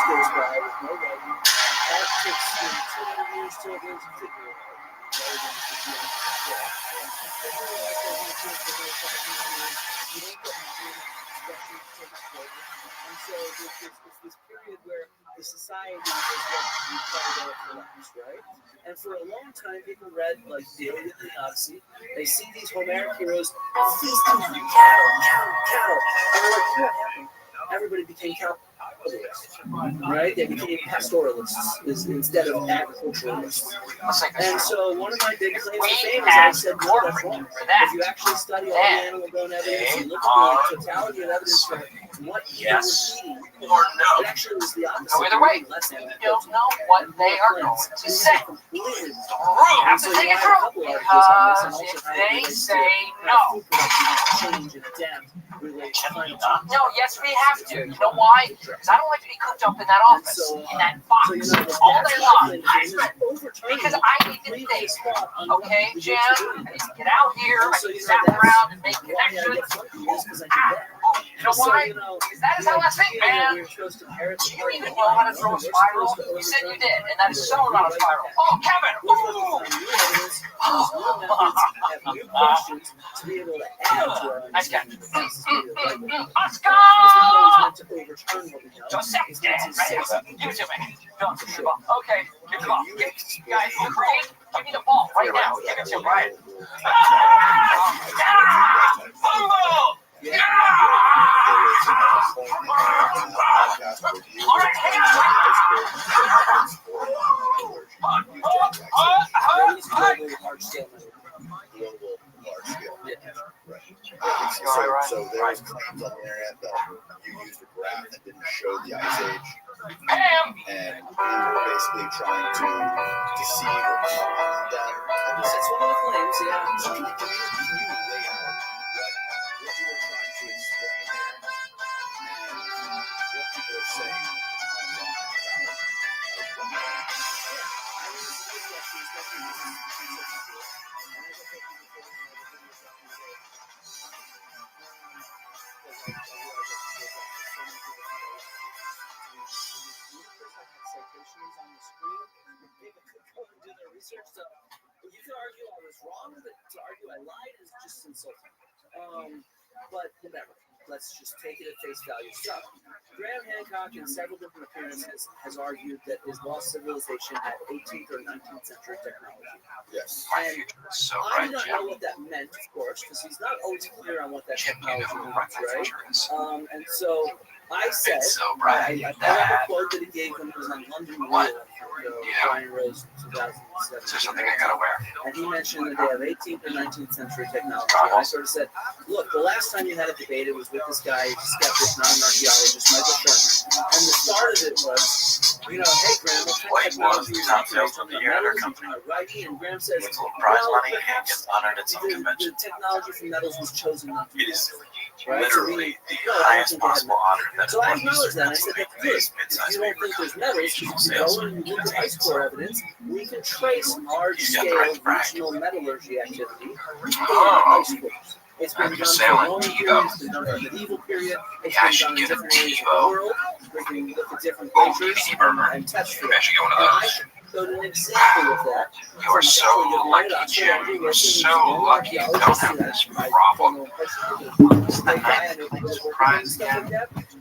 S1: Goes by with no writing. That takes 200 years to learn to figure it out. Rather than just being figuring out that you can't figure it out. You don't get structure to take it forward. And so it's this period where the society is what we call the collapse, right? And for a long time, people read like the Iliad and the Odyssey. They see these Homeric heroes feasting on cattle. And they're like, what happened? Everybody became capitalists, right? They became pastoralists instead of agriculturalists. And so one of my big claims to fame is I said, no, that's wrong. If you actually study all the animal-grown evidence, you look at the totality of evidence for what people were eating, it actually was the opposite.
S4: So either way, you don't know what they are going to say. You have to take it through, because if they say no, no, yes, we have to. You know why? Because I don't like to be cooped up in that office, in that box, all day long. Because I need to think, okay, Jim, I need to get out here, I need to step around and make connections. You know why? Because that is how I think, man. Do you even know how to throw a spiral? You said you did, and that is so not a spiral. Oh, Kevin! Ooh! Nice catch. Oscar! Joseph's dead. Give it to me. Don't give me the ball. Okay, give me the ball. Guys, Ukraine, give me the ball right now. Give it to Ryan. Fumble! Yeah! All right, hang
S2: So there was claims on the internet that you used a graph that didn't show the Ice Age, and people were basically trying to deceive or con them.
S1: That's one of the claims, yeah.
S2: So can you lay out what you were trying to explain there, and what people are saying
S1: So you can argue I was wrong, but to argue I lied is just insulting. But whatever. Let's just take it at face value. So, Graham Hancock, in several different appearances, has argued that his lost civilization had 18th or 19th century technology.
S2: Yes.
S1: And I do not know what that meant, of course, because he's not always clear on what that technology means, right? And so I said, I put up a quote that he gave him, it was on London Real, Brian Rose, 2007.
S4: Is there something I gotta wear?
S1: And he mentioned that they have 18th or 19th century technology. And I sort of said, look, the last time you had a debate, it was with this guy, skeptic, not an archaeologist, Michael Sherman. And the start of it was, you know, hey, Graham, what kind of technology is that? Writing, and Graham says, well, perhaps the technology from metals was chosen not to be used. Right?
S4: Literally the highest possible honor that
S1: so I acknowledge that. I said, that's good. If you don't think there's metals, you can go and look at ice core evidence. We can trace large-scale regional metallurgy activity in ice cores. It's been done for a long period. It's been done for the medieval period. It's been done in different areas of the world. We can look at different cultures and test for it. So an example of that.
S4: You are so lucky, Jim. You're so lucky you don't have this problem. Surprise again.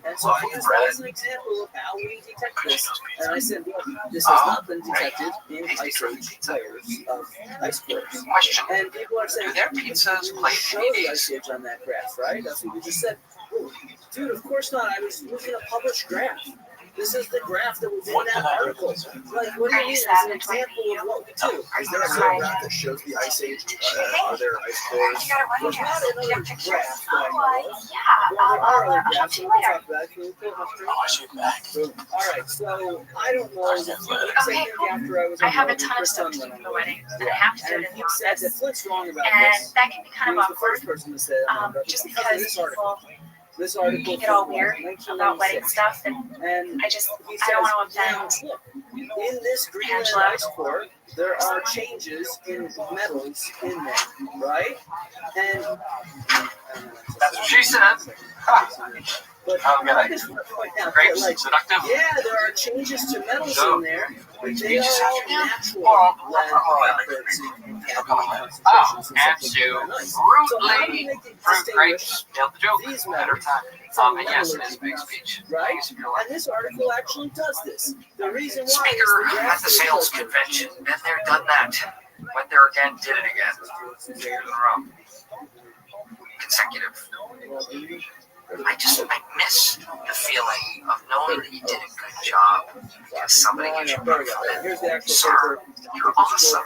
S1: And so I used that as an example of how we detect this. And I said, well, this has not been detected in Ice Age layers of ice cores.
S4: Question.
S1: And people are saying,
S4: Do their pizzas play
S1: show the Ice Age on that graph, right? That's what we just said. Oh, dude, of course not. I was looking at a published graph. This is the graph that was in that article. Like, what do you mean? As an example of what we do.
S2: Is there a graph that shows the ice age? Are there ice cores?
S1: There's not another graph that I know of. Well, there are other graphs, and we'll talk about it. Can we pull them up screen? All right, so I don't know.
S5: Okay, cool. I have a ton of stuff to do for the wedding, and I have to do it in the
S1: said that
S5: office.
S1: Flint's wrong about
S5: And
S1: this.
S5: that can be
S1: He
S5: kind of
S1: was the
S5: awkward,
S1: first person to say that.
S5: just
S1: because of
S5: because
S1: this article.
S5: people
S1: This article
S5: can get all weird about wedding stuff, and
S1: And
S5: I don't want to
S1: now,
S5: offend.
S1: look, in this Greenland
S5: Angela.
S1: ice core, there are changes in metals in there, right? And
S4: That's what she said.
S1: but
S4: I'm gonna-
S1: I just want to point out
S4: Great,
S1: that, like,
S4: seductive.
S1: yeah, there are changes to metals
S4: So,
S1: in there, but
S4: you
S1: they are
S4: just
S1: all
S4: have to do-
S1: natural
S4: Well,
S1: lead concentrations and cadmium concentrations
S4: Oh,
S1: and
S4: and
S1: stuff
S4: to
S1: like that.
S4: fruit
S1: So how do we
S4: lady,
S1: make it
S4: fruit
S1: distinguish
S4: grapes, nailed the joke.
S1: these
S4: Better
S1: metals
S4: time.
S1: from
S4: And yes, it is a
S1: metallurgy,
S4: big speech.
S1: right?
S4: Use of your life.
S1: And this article actually does this. The reason why
S4: Speaker
S1: is the
S4: at the sales convention. Been there, done that. Went there again, did it again. 2 years in a row. Consecutive. I miss the feeling of knowing that you did a good job. Because somebody gives you
S1: There we
S4: proof
S1: go.
S4: of it.
S1: Here's the actual
S4: Sir,
S1: paper.
S4: you're awesome.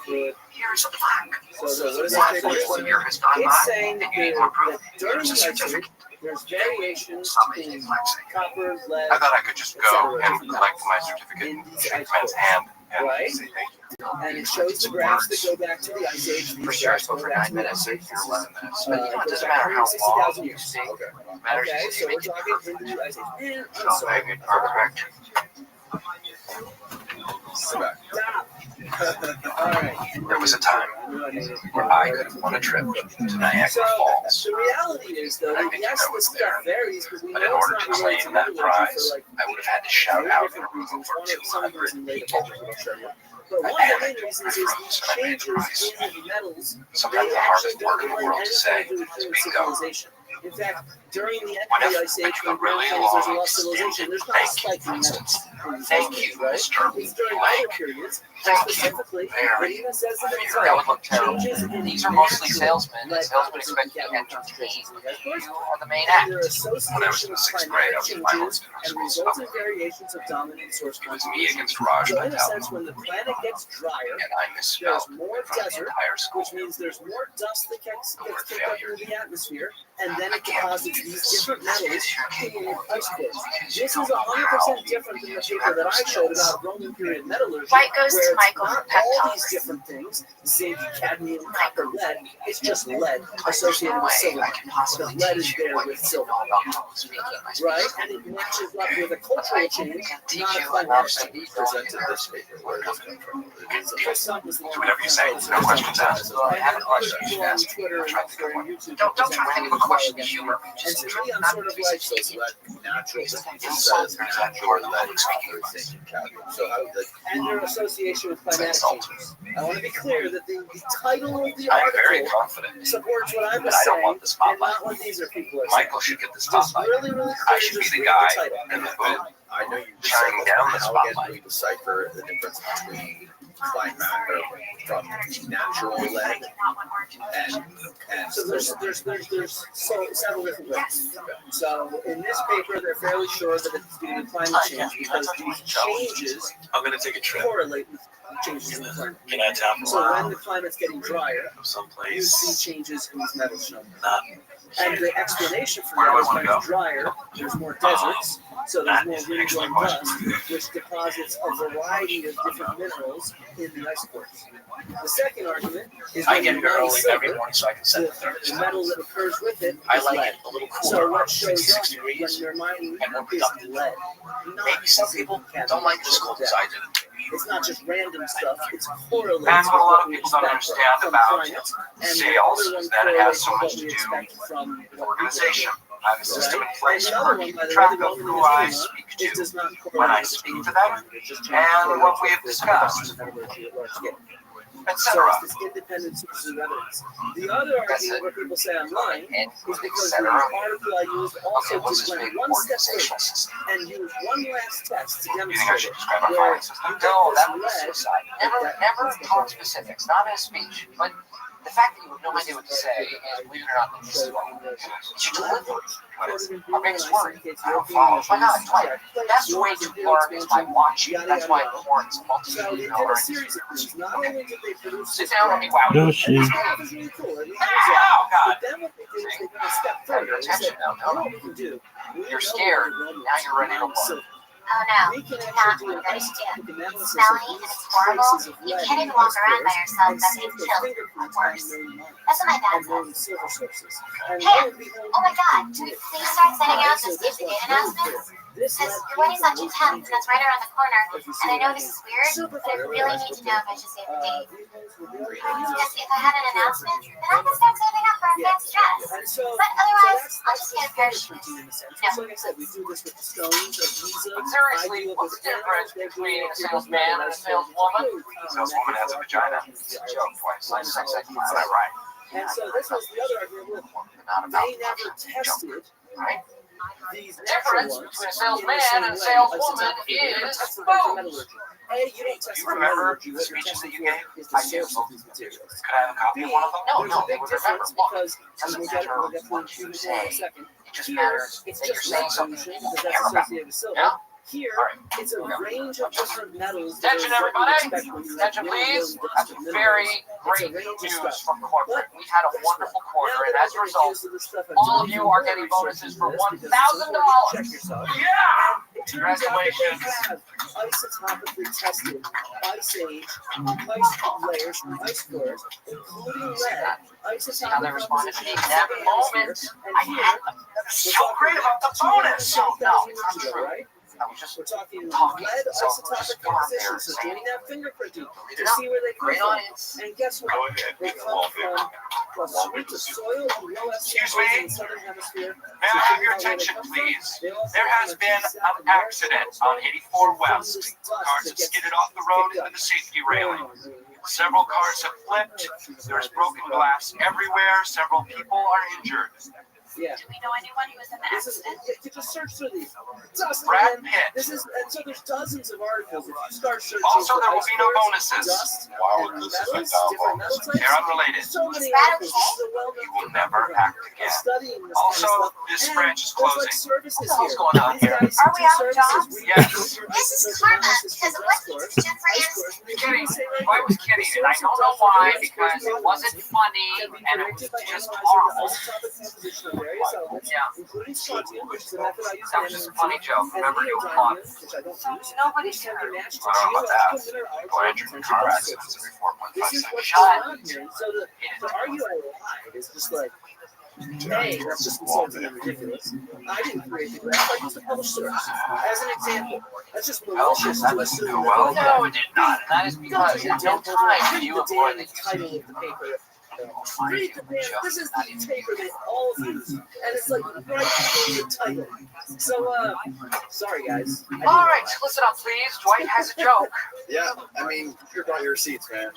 S4: Here's a plaque.
S1: So what is
S4: One
S1: this
S4: full
S1: paper?
S4: year has gone
S1: It's
S4: by,
S1: saying
S4: and you need more proof.
S1: that during
S4: Here's
S1: the
S4: a
S1: ice age,
S4: certificate.
S1: there's variations
S4: Somebody
S1: in
S4: flexing.
S1: copper, lead,
S6: I thought I could just go
S1: etc.
S6: and collect my certificate,
S1: in these
S6: shake
S1: ice
S6: the man's
S1: cores,
S6: hand, and
S1: right?
S6: say thank you.
S1: And it shows the graphs that go back to the ice age.
S4: For
S1: These
S4: sure, I
S1: graphs
S4: spoke
S1: go
S4: for
S1: back
S4: 9
S1: to the
S4: minutes.
S1: ice age.
S6: You're 11 minutes.
S4: But you know, it doesn't matter how long
S1: 160,000
S4: you
S1: years.
S4: see.
S2: Okay.
S4: Matters
S1: Okay,
S4: is
S1: so
S4: you
S1: we're
S4: make it
S1: talking
S4: perfect.
S1: into the ice age. And I'm
S6: So
S1: sorry.
S6: maybe perfect.
S2: Stop.
S1: All right.
S6: There was a time where I could have won a trip to Niagara
S1: So
S6: Falls.
S1: the reality is, though, that yes, this stuff varies, but we
S6: But in
S1: know it's
S6: order
S1: not
S6: to
S1: related to
S6: claim that
S1: metallurgy
S6: prize,
S1: for like
S6: I would have had to shout
S1: many
S6: out in a
S1: different
S6: room
S1: reasons.
S6: for
S1: One of some
S6: 200
S1: reasons later
S6: people.
S1: papers will show you. But one of the main reasons is these changes in the metals, they
S6: Sometimes the
S1: actually
S6: hardest
S1: don't
S6: work in the
S1: relate
S6: world to say
S1: anything to
S6: is
S1: human
S6: bingo.
S1: civilization. In fact, during the end
S6: What
S1: of
S6: if
S1: the ice
S6: I
S1: age,
S6: took
S1: when
S6: a really
S1: there's a lot of
S6: long,
S1: civilization, there's not a
S6: thank
S1: spike
S6: you,
S1: in
S6: for
S1: metals.
S6: instance?
S1: in these
S6: Thank
S1: ice
S6: you,
S1: ages, right?
S6: Mr.
S1: It's during
S6: Blank.
S1: other periods, and
S6: Thank you,
S1: specifically,
S6: Barry.
S1: it even says that it's
S4: That would look terrible.
S1: changes in
S4: These are mostly
S1: natural
S4: salesmen, and
S1: lead
S4: salesmen
S1: concentrations
S4: expect you
S1: and
S4: to
S1: cadmium concentrations in the ice cores.
S4: You are the main
S1: And
S4: act.
S1: their
S6: When I was
S1: association
S6: in the
S1: with
S6: 6th grade, I
S1: climatic
S6: was in my
S1: changes
S6: high
S1: and
S6: school
S1: resulting
S6: summer.
S1: variations of dominant source
S6: It was me
S1: concentrations.
S6: against Raj
S1: So in a
S6: Patel,
S1: sense, when the planet gets drier,
S6: and I
S1: there's
S6: misspelled
S1: more
S6: in front of the
S1: desert,
S6: entire school.
S1: which means there's more dust that gets
S6: The word
S1: kicked up
S6: failure.
S1: into the atmosphere, and then
S6: I
S1: it
S6: can't
S1: deposits
S6: believe
S1: these
S6: this.
S1: different metals
S6: Because you're
S1: in
S6: capable of
S1: ice
S6: doing
S1: cores.
S6: this.
S1: This
S6: You
S1: is
S6: don't know
S1: 100%
S6: how,
S1: different than the
S6: because you
S1: paper
S6: have
S1: that
S6: no
S1: I showed
S6: skills.
S1: about Roman period metallurgy,
S5: White goes
S1: where
S5: to
S1: it's
S5: Michael
S1: not
S5: for pep
S1: all
S5: talks.
S1: these different things, zinc, cadmium, copper, lead, it's just lead associated with silver.
S4: I can possibly
S1: The lead is
S4: teach you
S1: there
S4: what
S1: with
S4: you
S1: silver.
S4: know about how speaking my speech.
S1: Right? And it matches up with a cultural change,
S4: Teach
S1: not a
S4: you
S1: climatic
S4: what
S1: change.
S2: Presented this paper. Where does it come from?
S1: His son was the one
S6: Do whatever you say.
S1: who
S6: No questions asked.
S4: I have a question.
S1: people on Twitter and elsewhere on YouTube.
S4: Don't try to think of a question to humor.
S1: And
S4: Just
S1: to me, I'm sort of like,
S2: So it's lead natural. It
S6: Insult
S2: says
S6: is
S2: natural
S6: that
S2: lead,
S6: you're
S2: copper, zinc, and cadmium. So how like
S1: and their association with climatic
S6: insult.
S1: changes. I want to be clear that the title of the
S6: I'm very
S1: article
S6: confident.
S1: supports what I'm
S6: But I don't
S1: saying,
S6: want the
S1: and
S6: spotlight.
S1: not what these are people are saying.
S6: Michael should get the
S1: Just
S6: spotlight.
S1: really, really
S6: I
S1: clear,
S6: should be
S1: just
S6: the
S1: read
S6: guy
S1: title.
S6: in the booth.
S2: I know you
S6: Shining down the
S2: how
S6: spotlight.
S2: can we decipher the difference between climatic or from natural lead and
S1: So there's several different ways. So in this paper, they're fairly sure that it's due to climate change because these changes
S6: I'm gonna take a trip.
S1: correlate with changes in the climate.
S6: Get out of town for a
S1: So when
S6: while.
S1: the climate's getting drier,
S6: Go
S1: you
S6: someplace.
S1: see changes in these metals shown.
S6: Not
S1: And the explanation for
S6: Where do
S1: that
S6: I
S1: is
S6: wanna
S1: when
S6: go?
S1: it's drier, there's more deserts, so there's
S6: that
S1: more
S6: is
S1: wind
S6: actually
S1: and
S6: my
S1: dust, which deposits a variety of different minerals in the ice cores. The second argument is
S4: I
S1: when
S4: get
S1: you
S4: it early
S1: mine
S4: every
S1: silver,
S4: morning so I can set the
S1: the
S4: thermostat.
S1: metal that occurs with it
S4: I
S1: is
S4: like
S1: lead.
S4: it a little
S1: So
S4: cooler,
S1: what
S4: around
S1: shows
S4: 66
S1: up
S4: degrees.
S1: when you're mining
S4: and more
S1: is
S4: productive.
S1: lead.
S4: Maybe some people don't like this cold as I do.
S1: It's not just random stuff, it's correlates
S6: That's
S1: with
S6: what a lot
S1: what
S6: of
S1: we
S6: people don't
S1: expect
S6: understand
S1: from
S6: about
S1: climate. And the
S6: sales,
S1: other one
S6: is that it has
S1: correlates
S6: so
S1: with
S6: much
S1: what
S6: to
S1: we
S6: do
S1: expect from
S6: with organization.
S4: I have a system in place
S1: And the other
S4: for
S1: one, by
S4: keeping
S1: the
S4: track
S1: way, the
S4: of
S1: one
S4: who
S1: that
S4: I
S1: is
S4: speak
S1: it
S4: to
S1: does not
S4: when I
S1: correlate
S4: speak
S1: with
S4: to them,
S1: it just
S4: and what we have discussed, etc.
S1: So it's this independent sources of evidence. The other
S4: That's
S1: argument
S4: it.
S1: where people say I'm lying
S4: And
S1: is because the
S4: etc.
S1: article I used
S4: Okay,
S1: also
S4: what's
S1: just
S4: this
S1: went
S4: big
S1: one step
S4: organizational
S1: further
S4: system?
S1: and used one last test to
S4: You think I
S1: demonstrate
S4: should
S1: it.
S4: describe our
S1: Where
S4: filing system?
S1: you get
S4: No,
S1: this
S4: that would be
S1: lead,
S4: suicide. Never talk specifics, not in a speech. But the fact that you have no idea what to say is, believe it or not, the least wrong. It's your delivery. Our biggest worry. I don't follow. My God, Dwight, the best way to learn is by watching. That's why importance of
S1: So they
S4: multistream
S1: did a
S4: learning.
S1: series of things. Not only did they produce
S4: Sit
S1: this
S4: down, let me wow you.
S3: Yoshi.
S1: and this is really cool. It really is
S4: Oh,
S1: But
S4: God.
S1: then what they did is they went a step
S4: Got
S1: further.
S4: your
S1: They said,
S4: attention now,
S1: you know
S4: don't
S1: what we can do? We
S4: You're
S1: know
S4: scared.
S1: what the
S4: Now you're ready to
S1: so
S4: learn.
S5: Oh no,
S1: we can
S5: do
S1: actually
S5: not
S1: do an
S5: be good
S1: isotopic
S5: idea.
S1: analysis
S5: It's
S1: of
S5: smelly and
S1: these
S5: it's horrible.
S1: traces of
S5: You
S1: lead
S5: can't
S1: in
S5: even walk around
S1: ice
S5: by yourself
S1: and
S5: without
S1: see
S5: being
S1: if their
S5: killed.
S1: fingerprints
S5: Or
S1: on
S5: worse.
S1: known lines
S5: That's what my dad
S1: and
S5: said.
S1: known silver sources. And
S5: Hey,
S1: lo and behold,
S5: oh my god, can we please start sending out
S1: so
S5: those
S1: this
S5: Save the
S1: was
S5: Date
S1: really
S5: announcements?
S1: cool. This
S5: Because
S1: led
S5: your wedding's on June 10th, and that's right around the corner.
S1: if you
S5: And
S1: see
S5: I know
S1: what
S5: this is weird,
S1: super
S5: but I really need to know if I should save the date.
S1: these ones will be
S5: Because if I had an announcement, then I could start saving up for a fancy dress.
S1: and so
S5: But otherwise, I'll just get a pair of shoes.
S1: fingerprinting in a sense.
S5: No.
S1: So like I said, we do this with the stones of Giza.
S4: But seriously, what's the difference between a salesman and a saleswoman? Saleswoman has a vagina. It's a joke. Twice. Like sex ed class. Right.
S1: And so this was the other argument.
S4: Not about
S1: They never tested
S4: right?
S1: these
S4: The difference
S1: natural ones
S4: between a
S1: in
S4: salesman
S1: the same
S4: and a
S1: way.
S4: saleswoman
S1: They never
S4: is
S1: tested them for
S4: food.
S1: metallurgy. You don't test
S4: You
S1: for
S4: remember
S1: metallurgy.
S4: the
S1: What you're
S4: speeches
S1: testing
S4: that you
S1: for
S4: gave?
S1: is the
S4: I
S1: source
S4: used
S1: of
S4: them.
S1: these materials.
S4: Could I have a copy of one of them?
S1: There's
S4: No,
S1: a
S4: they
S1: big
S4: would
S1: difference
S4: remember. Look,
S1: because
S4: doesn't
S1: we'll
S4: matter
S1: get
S4: what
S1: to
S4: you
S1: in a
S4: say.
S1: second.
S4: It just
S1: Here,
S4: matters
S1: it's
S4: that you're
S1: just
S4: saying
S1: lead
S4: something
S1: pollution
S4: you
S1: because that's
S4: care about.
S1: associated with silver.
S4: Yeah?
S1: Here,
S4: All right.
S1: it's a range of different metals.
S4: Attention, everybody. Attention, please. That's very great news from corporate. We had a wonderful quarter, and as a result, all of you are getting bonuses for $1,000. Yeah! Congratulations.
S1: Isotopically tested ice age, ice layers from ice cores, including lead.
S4: See how they responded to me in that moment? I had them. That was so great about the bonus. So, no, it's not true. I was just
S1: We're talking
S4: talking.
S1: lead
S4: So,
S1: isotopic
S4: just go out there
S1: composition,
S4: and
S1: so
S4: say
S1: doing that fingerprinting
S4: Read
S1: to
S4: it out.
S1: see where they come
S4: Great
S1: from.
S4: audience.
S1: And guess what?
S6: Go ahead.
S1: They come from sweet soil and low
S6: Excuse
S1: acidic
S6: me?
S1: in the southern hemisphere.
S6: May I have your attention, please? There has been an accident on 84 West. Cars have skidded off the road into the safety railing. Several cars have flipped. There's broken glass everywhere. Several people are injured.
S1: Yeah.
S5: Do we know anyone who was in the
S1: This is,
S5: accident?
S1: you just search through these. Dust,
S6: Brad
S1: man.
S6: Pitt.
S1: This is, and so there's dozens of articles. If you start searching
S6: Also,
S1: for
S6: there will
S1: ice
S6: be no
S1: cores,
S6: bonuses.
S1: dust,
S6: Wow,
S1: and
S6: this is a
S1: metals,
S6: downfall.
S1: different metal types.
S6: They're unrelated.
S1: So many
S5: Is that
S1: articles. This is a well-known
S6: You will never act again.
S1: studying this
S6: Also,
S1: kind of stuff.
S6: this
S1: And
S6: branch is
S1: there's like
S6: closing.
S1: services
S4: What the hell's
S1: here.
S4: going on
S1: These
S4: here?
S1: guys
S5: Are we
S1: do
S5: out of
S1: services.
S5: jobs?
S1: We
S6: Yes.
S1: do
S5: This is
S1: services
S5: karma,
S1: analysis
S5: because
S1: for
S5: of what
S1: ice cores.
S5: Jim
S1: Ice
S5: Franz
S1: cores. We
S4: Kidding.
S1: say right
S4: I
S1: here,
S4: was kidding,
S1: the
S4: and I
S1: source
S4: don't
S1: of
S4: know
S1: dust for
S4: why,
S1: ice cores
S4: because it wasn't funny,
S1: can be
S4: and it was
S1: predicted by
S4: just
S1: analyzing
S4: horrible.
S1: the isotopic composition of various elements,
S4: Yeah.
S1: including strontium, which is a method I use
S4: That was just a funny joke. Remember, you applaud.
S1: which I don't use,
S5: Nobody's
S1: which can be
S5: hurt.
S1: matched to
S6: I don't know about
S1: geological
S6: that.
S1: mineralogy
S6: People are
S1: and
S6: injured in
S1: potential
S6: car
S1: dust
S6: accidents
S1: sources.
S6: every 4.5
S1: This is
S6: seconds.
S1: what's
S4: Shut
S1: going on here. And so to argue I lied is just like, hey, that's just insulting and ridiculous. I didn't create the graph, I used a published source. As an example, that's just malicious to assume
S4: Well,
S1: that
S4: no, it did not. And that is because at no time did you employ the
S1: title
S4: use
S1: of the paper.
S4: of
S1: Read the damn, this is the paper they all use, and it's like right before the title. So, sorry guys.
S4: All right, listen up, please. Dwight has a joke.
S2: Yeah, I mean, you brought your receipts, man.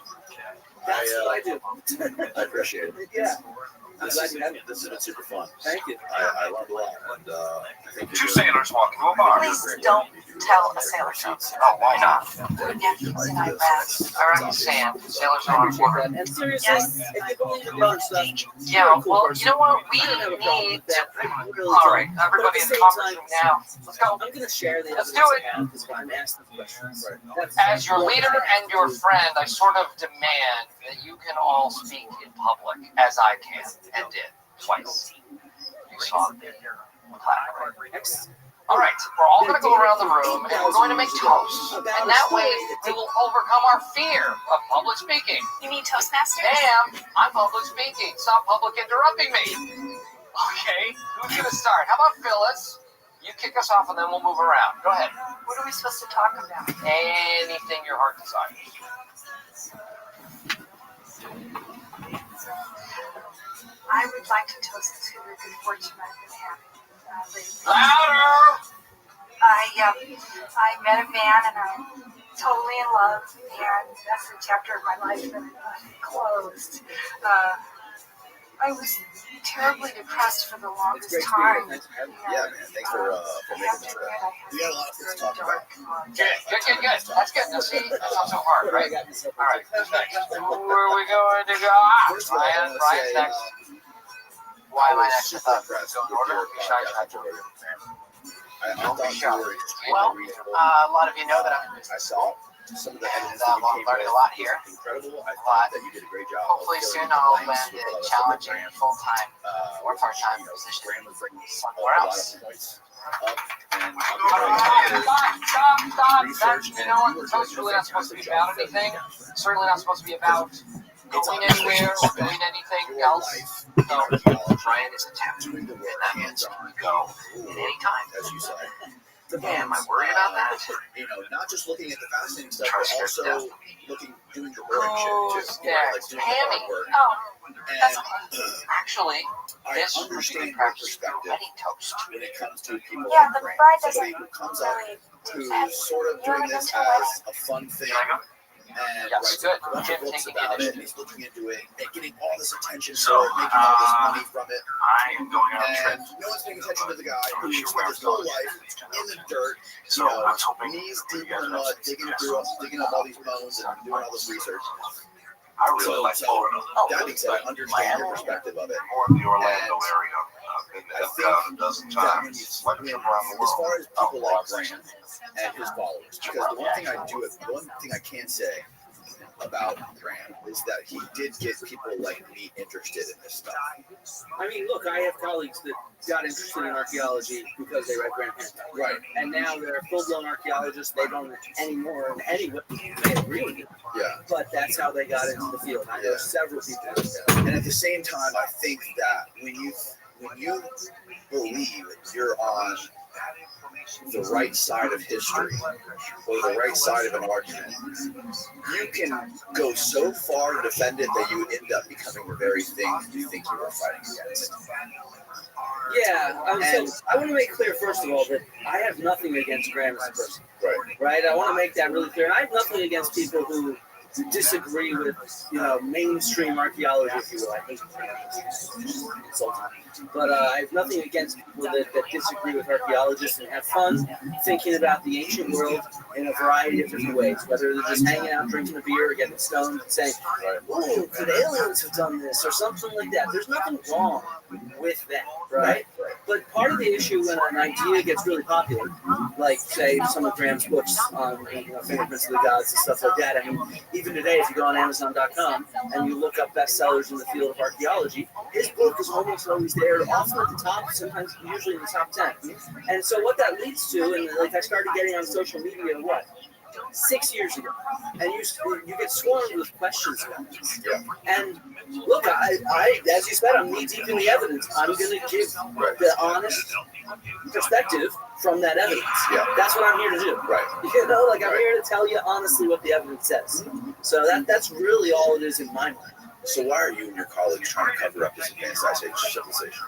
S1: That's what I do.
S2: I appreciate it.
S1: Yeah. I'm
S2: This
S1: glad
S2: is,
S1: you have it.
S2: this has been super fun.
S1: Thank you.
S2: I learned a lot, and I think
S6: Two sailors walking to a bar.
S5: Please don't tell a sailor joke.
S6: Oh, why not?
S5: Your nephews and I laughed.
S4: All right, Sam. Sailors
S1: I
S4: are on
S1: appreciate
S4: board.
S1: that. And seriously, if you believe in different stuff,
S4: Yeah, well, you know what? We
S1: I don't have a problem
S4: need
S1: with that.
S4: to.
S1: I really
S4: All
S1: don't.
S4: right,
S1: But
S4: everybody
S1: at
S4: in
S1: the
S4: the
S1: same
S4: conference
S1: time,
S4: room now. Let's go.
S1: I'm going to share the
S4: Let's
S1: evidence
S4: do it.
S1: I have because I'm asked the questions. That's
S4: As your leader and your friend, I sort of demand that you can all speak in public, as I can and did twice. You saw the plaque, right? All right, we're all going to go around the room and we're going to make toasts. And that way, we will overcome our fear of public speaking.
S5: You mean Toastmasters?
S4: Ma'am, I'm public speaking. Stop public interrupting me. Okay, who's going to start? How about Phyllis? You kick us off and then we'll move around. Go ahead.
S5: What are we supposed to talk about?
S4: Anything your heart desires.
S5: I would like to toast to the good fortune I've been having lately.
S4: Louder!
S5: I met a man and I'm totally in love, and that's a chapter of my life that closed. I was terribly depressed for the longest time.
S2: Yeah, man. Thanks for making the trip. We got a lot of things to talk about.
S4: Good. That's good. Now see, that's not so hard, right? All right, who's next? Where are we going to go?
S2: First of all, I want to
S4: Ryan's
S2: say,
S4: next. Why am I next?
S2: super impressed with your podcast. I thought you were extremely reasonable.
S4: A lot of you know that I'm
S2: I saw some of the
S4: and
S2: evidence that you came
S4: learning
S2: with
S4: a lot
S2: was
S4: here.
S2: incredible. I thought that you did a great job.
S4: Hopefully
S2: of
S4: soon
S2: filling in
S4: I'll
S2: the blanks
S4: land a
S2: with
S4: challenging
S2: Graham.
S4: full-time or part-time
S2: You know,
S4: position
S2: Graham was bringing
S4: somewhere
S2: a lot
S4: else.
S2: of points up, and
S4: Stop.
S2: research,
S4: You know what? The toast really not supposed to be about anything. Certainly not supposed to be about going anywhere or doing anything else. No, Ryan is attacked, and that means we go at any time.
S2: as you say.
S4: Am I worried about that?
S2: You know, not just looking at the fascinating stuff,
S4: Trust
S2: but
S4: yourself.
S2: also doing the boring shit too. You know, like doing the
S4: Hammy.
S2: hard work.
S5: Oh, that's
S2: And
S5: okay.
S4: Actually,
S2: I
S4: this would be
S2: understand
S4: good
S2: your
S4: practice for
S2: perspective
S4: wedding toast.
S2: when it comes to people
S5: Yeah,
S2: like
S5: the
S2: Graham.
S5: bride
S2: Somebody
S5: doesn't
S2: who comes up,
S5: really do
S2: who's
S5: that.
S2: sort of
S5: You ever
S2: doing
S5: been
S2: this
S5: to a wedding?
S2: as a fun thing. And
S4: Yes,
S2: writes
S4: good.
S2: a bunch of
S4: Jim
S2: books
S4: taking
S2: about it,
S4: initiative.
S2: and he's looking into it, and getting all this attention
S6: So,
S2: for it, making all this money from it,
S6: I am going on a trip.
S2: and no one's paying attention to the guy who spent his whole life in the dirt,
S6: So I was hoping
S2: knees deep in the mud, digging up all these bones and doing all this research.
S6: I really like Florida.
S2: That being said, I understand your perspective of it.
S6: More in the Orlando area. Been
S2: I
S6: there
S2: think
S6: a dozen
S2: that when
S6: times.
S2: you, as far as people like Graham and his followers, because the one thing I can say about Graham is that he did get people like me interested in this stuff.
S1: I mean, look, I have colleagues that got interested in archaeology because they read Graham Hancock.
S2: Right.
S1: And now they're full-blown archaeologists. They don't anymore in any way may agree with it,
S2: Yeah.
S1: but that's how they got into the field. I know
S2: Yeah.
S1: several people.
S2: And at the same time, I think that when you believe you're on the right side of history or the right side of an argument, you can go so far to defend it that you end up becoming the very thing you think you are fighting against.
S1: Yeah, so I want to make clear, first of all, that I have nothing against Graham as a person.
S2: Right.
S1: Right? I want to make that really clear. And I have nothing against people who disagree with, mainstream archaeology, if you will. I hate insulting. But I have nothing against people that disagree with archaeologists and have fun thinking about the ancient world in a variety of different ways, whether they're just hanging out, drinking a beer, or getting stoned and saying, "Oh, could aliens have done this?" or something like that. There's nothing wrong with that, right? But part of the issue when an idea gets really popular, like, say, some of Graham's books on Fingerprints of the Gods and stuff like that, I mean, even today, if you go on Amazon.com and you look up bestsellers in the field of archaeology, his book is almost always there, often at the top, sometimes usually in the top 10. And so what that leads to, and like I started getting on social media, 6 years ago, and you get swarmed with questions about this.
S2: Yeah.
S1: And look, I as you said, I'm knee deep in the evidence. I'm going to give the honest perspective from that evidence.
S2: Yeah.
S1: That's what I'm here to do.
S2: Right.
S1: I'm here to tell you honestly what the evidence says. So that's really all it is in my mind.
S2: So why are you and your colleagues trying to cover up this advanced Ice Age civilization?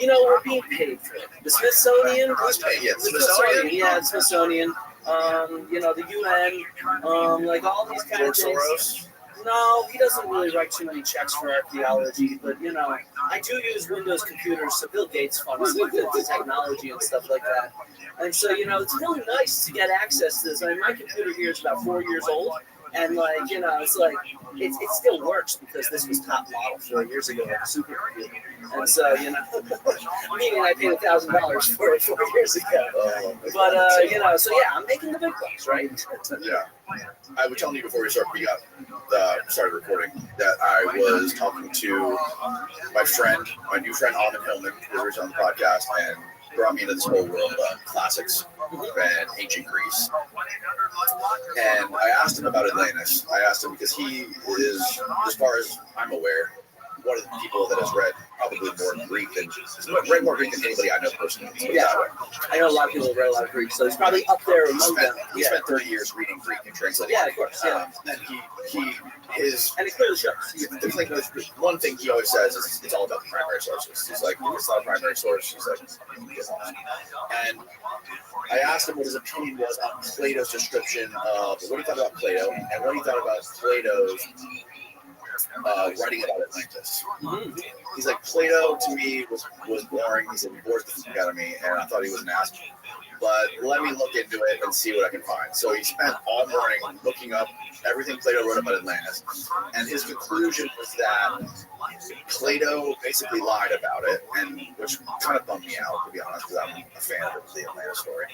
S1: We're being paid for it. The Smithsonian, the Smithsonian, the UN, like all these kind of things.
S2: Soros?
S1: No, he doesn't really write too many checks for archaeology, but I do use Windows computers, so Bill Gates funds the technology and stuff like that. And so, it's really nice to get access to this. I mean, my computer here is about 4 years old. And it's like it still works because this was top model 4 years ago, like a supercomputer. And so meaning I paid $1,000 for it 4 years ago. But so yeah, I'm making the big bucks, right?
S2: Yeah. I was telling you before we started recording that I was talking to my new friend Alvin Hillman, who was on the podcast, and brought me into this whole world of classics and ancient Greece. And I asked him about Atlantis. I asked him because he is, as far as I'm aware, one of the people that has read probably more Greek than anybody I know personally.
S1: Yeah, I know a lot of people have read a lot of Greek, so he's probably up there among them.
S2: He spent 30 years reading Greek and translating.
S1: Yeah, of course. Yeah,
S2: and he
S1: and it clearly shows.
S2: Definitely knows Greek. One thing he always says is it's all about the primary sources. He's like, it's not a primary source. He's like, and I asked him what his opinion was on Plato's description of what he thought about Plato and what he thought about Plato's writing about Atlantis.
S1: Mm-hmm.
S2: He's like, Plato to me was boring. He said he bored the fuck out of me, and I thought he was an ass. But let me look into it and see what I can find. So he spent all morning looking up everything Plato wrote about Atlantis, and his conclusion was that Plato basically lied about it, and which kind of bummed me out, to be honest, because I'm a fan of the Atlantis story.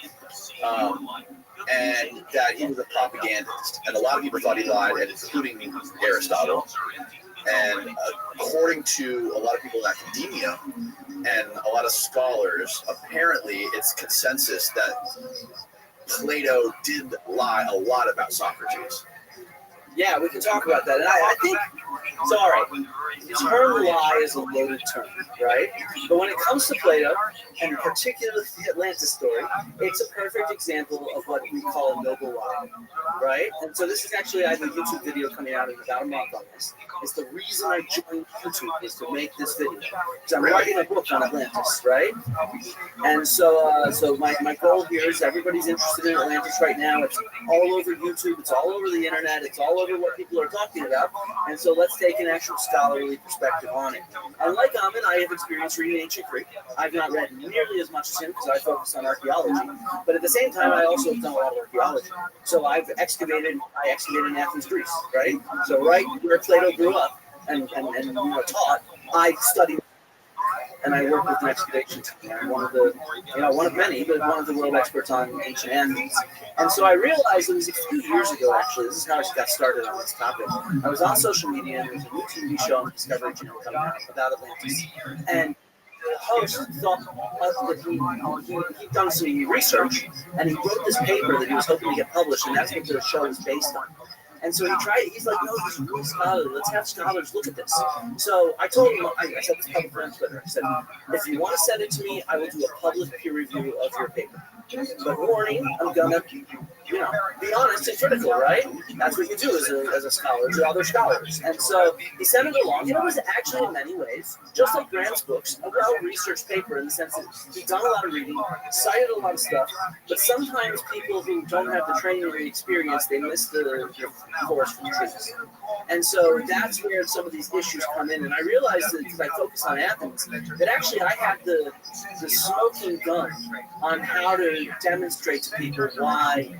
S2: And that he was a propagandist, and a lot of people thought he lied, and including Aristotle. And according to a lot of people in academia and a lot of scholars, apparently it's consensus that Plato did lie a lot about Socrates.
S1: Yeah, we can talk about that. And I think, so all right, the term lie is a loaded term, right? But when it comes to Plato, and particularly the Atlantis story, it's a perfect example of what we call a noble lie, right? And so this is actually, I have a YouTube video coming out in about a month on this. It's the reason I joined YouTube is to make this video. Because I'm writing a book on Atlantis, right? And so my goal here is everybody's interested in Atlantis right now. It's all over YouTube. It's all over the internet. It's all over what people are talking about. And so let's take an actual scholarly perspective on it. And like Amin, I have experience reading ancient Greek. I've not read nearly as much as him because I focus on archaeology. But at the same time, I also have done a lot of archaeology. So I excavated in Athens, Greece, right? So right where Plato grew up and taught, I studied. And I work with an excavation team. I'm one of many, but one of the world experts on ancient Athens. And so I realized it was a few years ago, actually. This is how I got started on this topic. I was on social media, and there was a new TV show on Discovery Channel coming out about Atlantis. And the host thought that he'd done some research, and he wrote this paper that he was hoping to get published, and that's what the show is based on. And so he's like, no, this is really scholarly. Let's have scholars look at this. So I told him, I said this public on Twitter. I said, if you want to send it to me, I will do a public peer review of your paper. But warning, I'm gonna, be honest and critical, right? That's what you do as a scholar to other scholars. And so he sent it along. It was actually in many ways, just like Graham's books, a well-researched paper in the sense that he'd done a lot of reading, cited a lot of stuff. But sometimes people who don't have the training or the experience, they miss the forest from the trees. And so that's where some of these issues come in. And I realized that because I focus on Athens, that actually I had the smoking gun on how to demonstrate to people why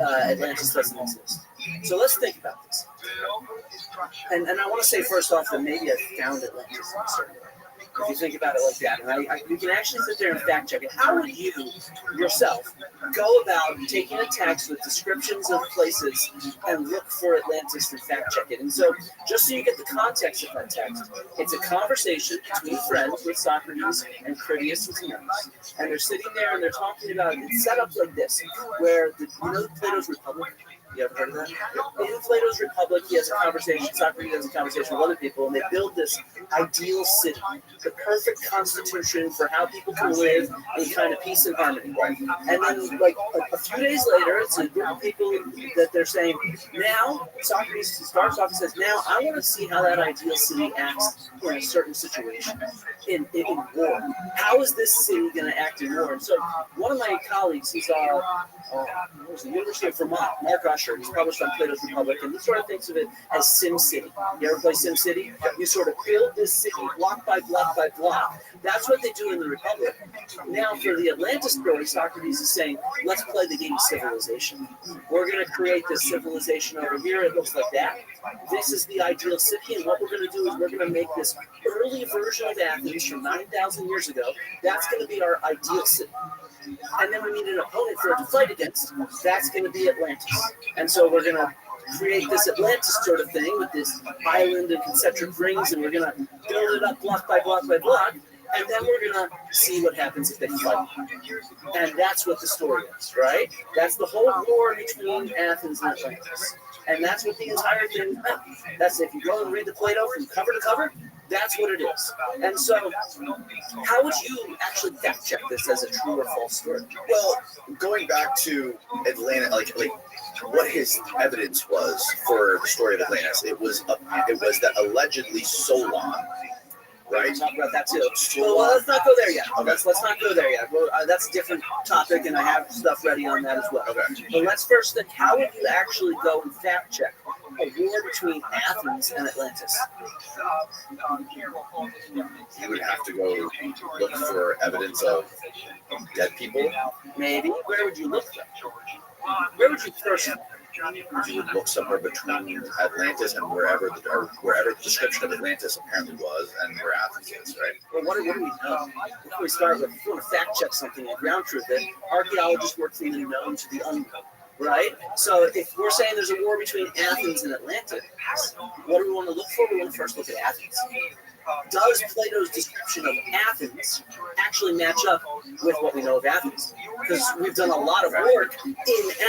S1: Atlantis doesn't exist. So let's think about this. And I want to say first off that maybe I found Atlantis in a certain way. If you think about it like that, and you can actually sit there and fact check it. How would you yourself go about taking a text with descriptions of places and look for Atlantis and fact check it? And so, just so you get the context of that text, it's a conversation between friends with Socrates and Critias and Timaeus, and they're sitting there and they're talking about it's set up like this, where Plato's Republic. You ever heard of that? In Plato's Republic, he has a conversation, Socrates has a conversation with other people, and they build this ideal city, the perfect constitution for how people can live in kind of peace and harmony. And then, like, a few days later, it's a group of people that they're saying, now, Socrates starts off and says, now, I want to see how that ideal city acts in a certain situation, in war. How is this city going to act in war? And so, one of my colleagues, he's the University of Vermont, Mark Usher, he's published on Plato's Republic, and he sort of thinks of it as Sim City. You ever play Sim City? You sort of build this city block by block by block. That's what they do in the Republic. Now, for the Atlantis story, Socrates is saying, let's play the game of civilization. We're going to create this civilization over here. It looks like that. This is the ideal city, and what we're going to do is we're going to make this early version of Athens from 9,000 years ago. That's going to be our ideal city. And then we need an opponent for it to fight against. That's going to be Atlantis. And so we're going to create this Atlantis sort of thing with this island and concentric rings, and we're going to build it up block by block by block, and then we're going to see what happens if they fight. And that's what the story is, right? That's the whole war between Athens and Atlantis. And that's what the entire thing is about. That's if you go and read the Plato from cover to cover, That's what it is. And so, how would you actually fact check this as a true or false story?
S2: Well, going back to Atlanta, like what his evidence was for the story of Atlantis, it was that allegedly Solon, right?
S1: We'll talk about that too. Well, let's not go there yet.
S2: Okay.
S1: Let's not go there yet. Well, that's a different topic, and I have stuff ready on that as well.
S2: Okay.
S1: But let's first think, how would you actually go and fact check a war between Athens and Atlantis?
S2: You would have to go look for evidence of dead people.
S1: Maybe. Where would you look though? Where would you first look?
S2: You would look somewhere between Atlantis and wherever the description of Atlantis apparently was, and where Athens is, right?
S1: Well, what do we know? Before we start with, if you want to fact check something and ground truth it, archaeologists work from the known to the unknown, right? So if we're saying there's a war between Athens and Atlantis, what do we want to look for? We want to first look at Athens. Does Plato's description of Athens actually match up with what we know of Athens? Because we've done a lot of work in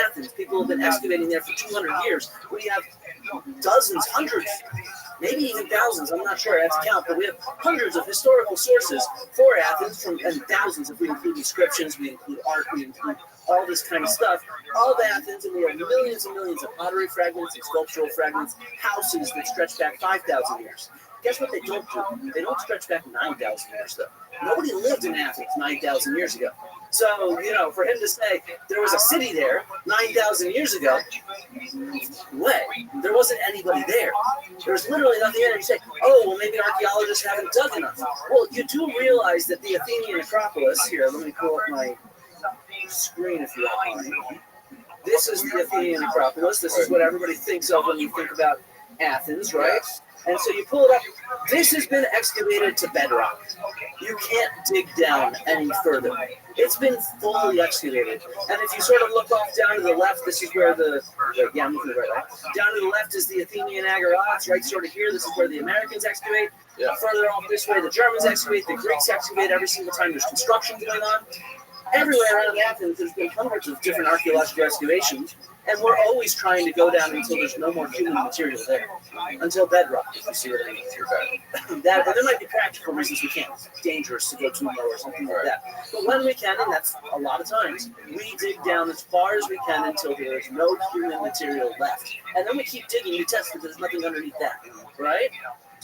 S1: Athens. People have been excavating there for 200 years. We have dozens, hundreds, maybe even thousands. I'm not sure. I have to count, but we have hundreds of historical sources for Athens, and thousands if we include inscriptions, we include art, we include all this kind of stuff of Athens, and we have millions and millions of pottery fragments and sculptural fragments, houses that stretch back 5,000 years. Guess what they don't do? They don't stretch back 9,000 years, though. Nobody lived in Athens 9,000 years ago. So, for him to say there was a city there 9,000 years ago, way, there wasn't anybody there. There's literally nothing there. You say, oh, well, maybe archaeologists haven't dug enough. Well, you do realize that the Athenian Acropolis, here, let me pull up my screen if you don't mind. This is the Athenian Acropolis. This is what everybody thinks of when you think about Athens, right? And so you pull it up. This has been excavated to bedrock. You can't dig down any further. It's been fully excavated. And if you sort of look off down to the left, this is where I'm moving right. Down to the left is the Athenian Agora. It's right sort of here. This is where the Americans excavate. Yeah. Further off this way, the Germans excavate. The Greeks excavate every single time there's construction going on. Everywhere around Athens, there's been hundreds of different archaeological excavations, and we're always trying to go down until there's no more human material there, until bedrock, if you see what I mean. That, there might be practical reasons we can't. It's dangerous to go too low or something like that. But when we can, and that's a lot of times, we dig down as far as we can until there is no human material left. And then we keep digging to test that there's nothing underneath that, right?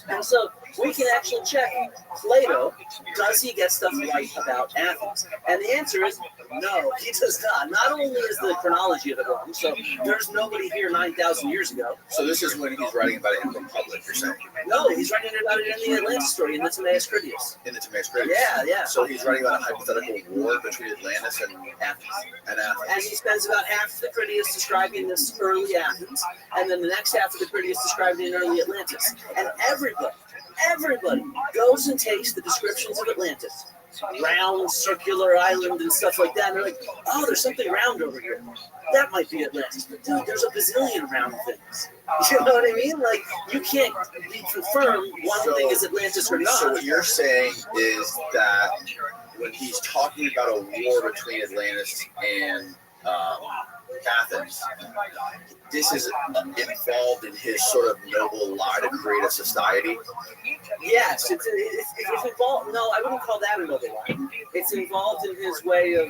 S1: And so we can actually check Plato, does he get stuff right about Athens? And the answer is no, he does not. Not only is the chronology of it wrong, so there's nobody here 9,000 years ago.
S2: So this is when he's writing about it in the public, you're saying?
S1: No, he's writing about it in the Atlantis story, in the Timaeus Critias.
S2: In the Timaeus Critias?
S1: Yeah.
S2: So he's writing about a hypothetical war between Atlantis and Athens. And
S1: he spends about half of the Critias describing this early Athens, and then the next half of the Critias describing early Atlantis. And everybody goes and takes the descriptions of Atlantis, round, circular island and stuff like that, and they're like, oh, there's something round over here. That might be Atlantis. But dude, there's a bazillion round things. You know what I mean? Like, you can't be confirmed one thing is Atlantis or not.
S2: So what you're saying is that when he's talking about a war between Atlantis and Athens, this is involved in his sort of noble lie to create a society?
S1: Yes, it's involved. No, I wouldn't call that a noble lie. It's involved in his way of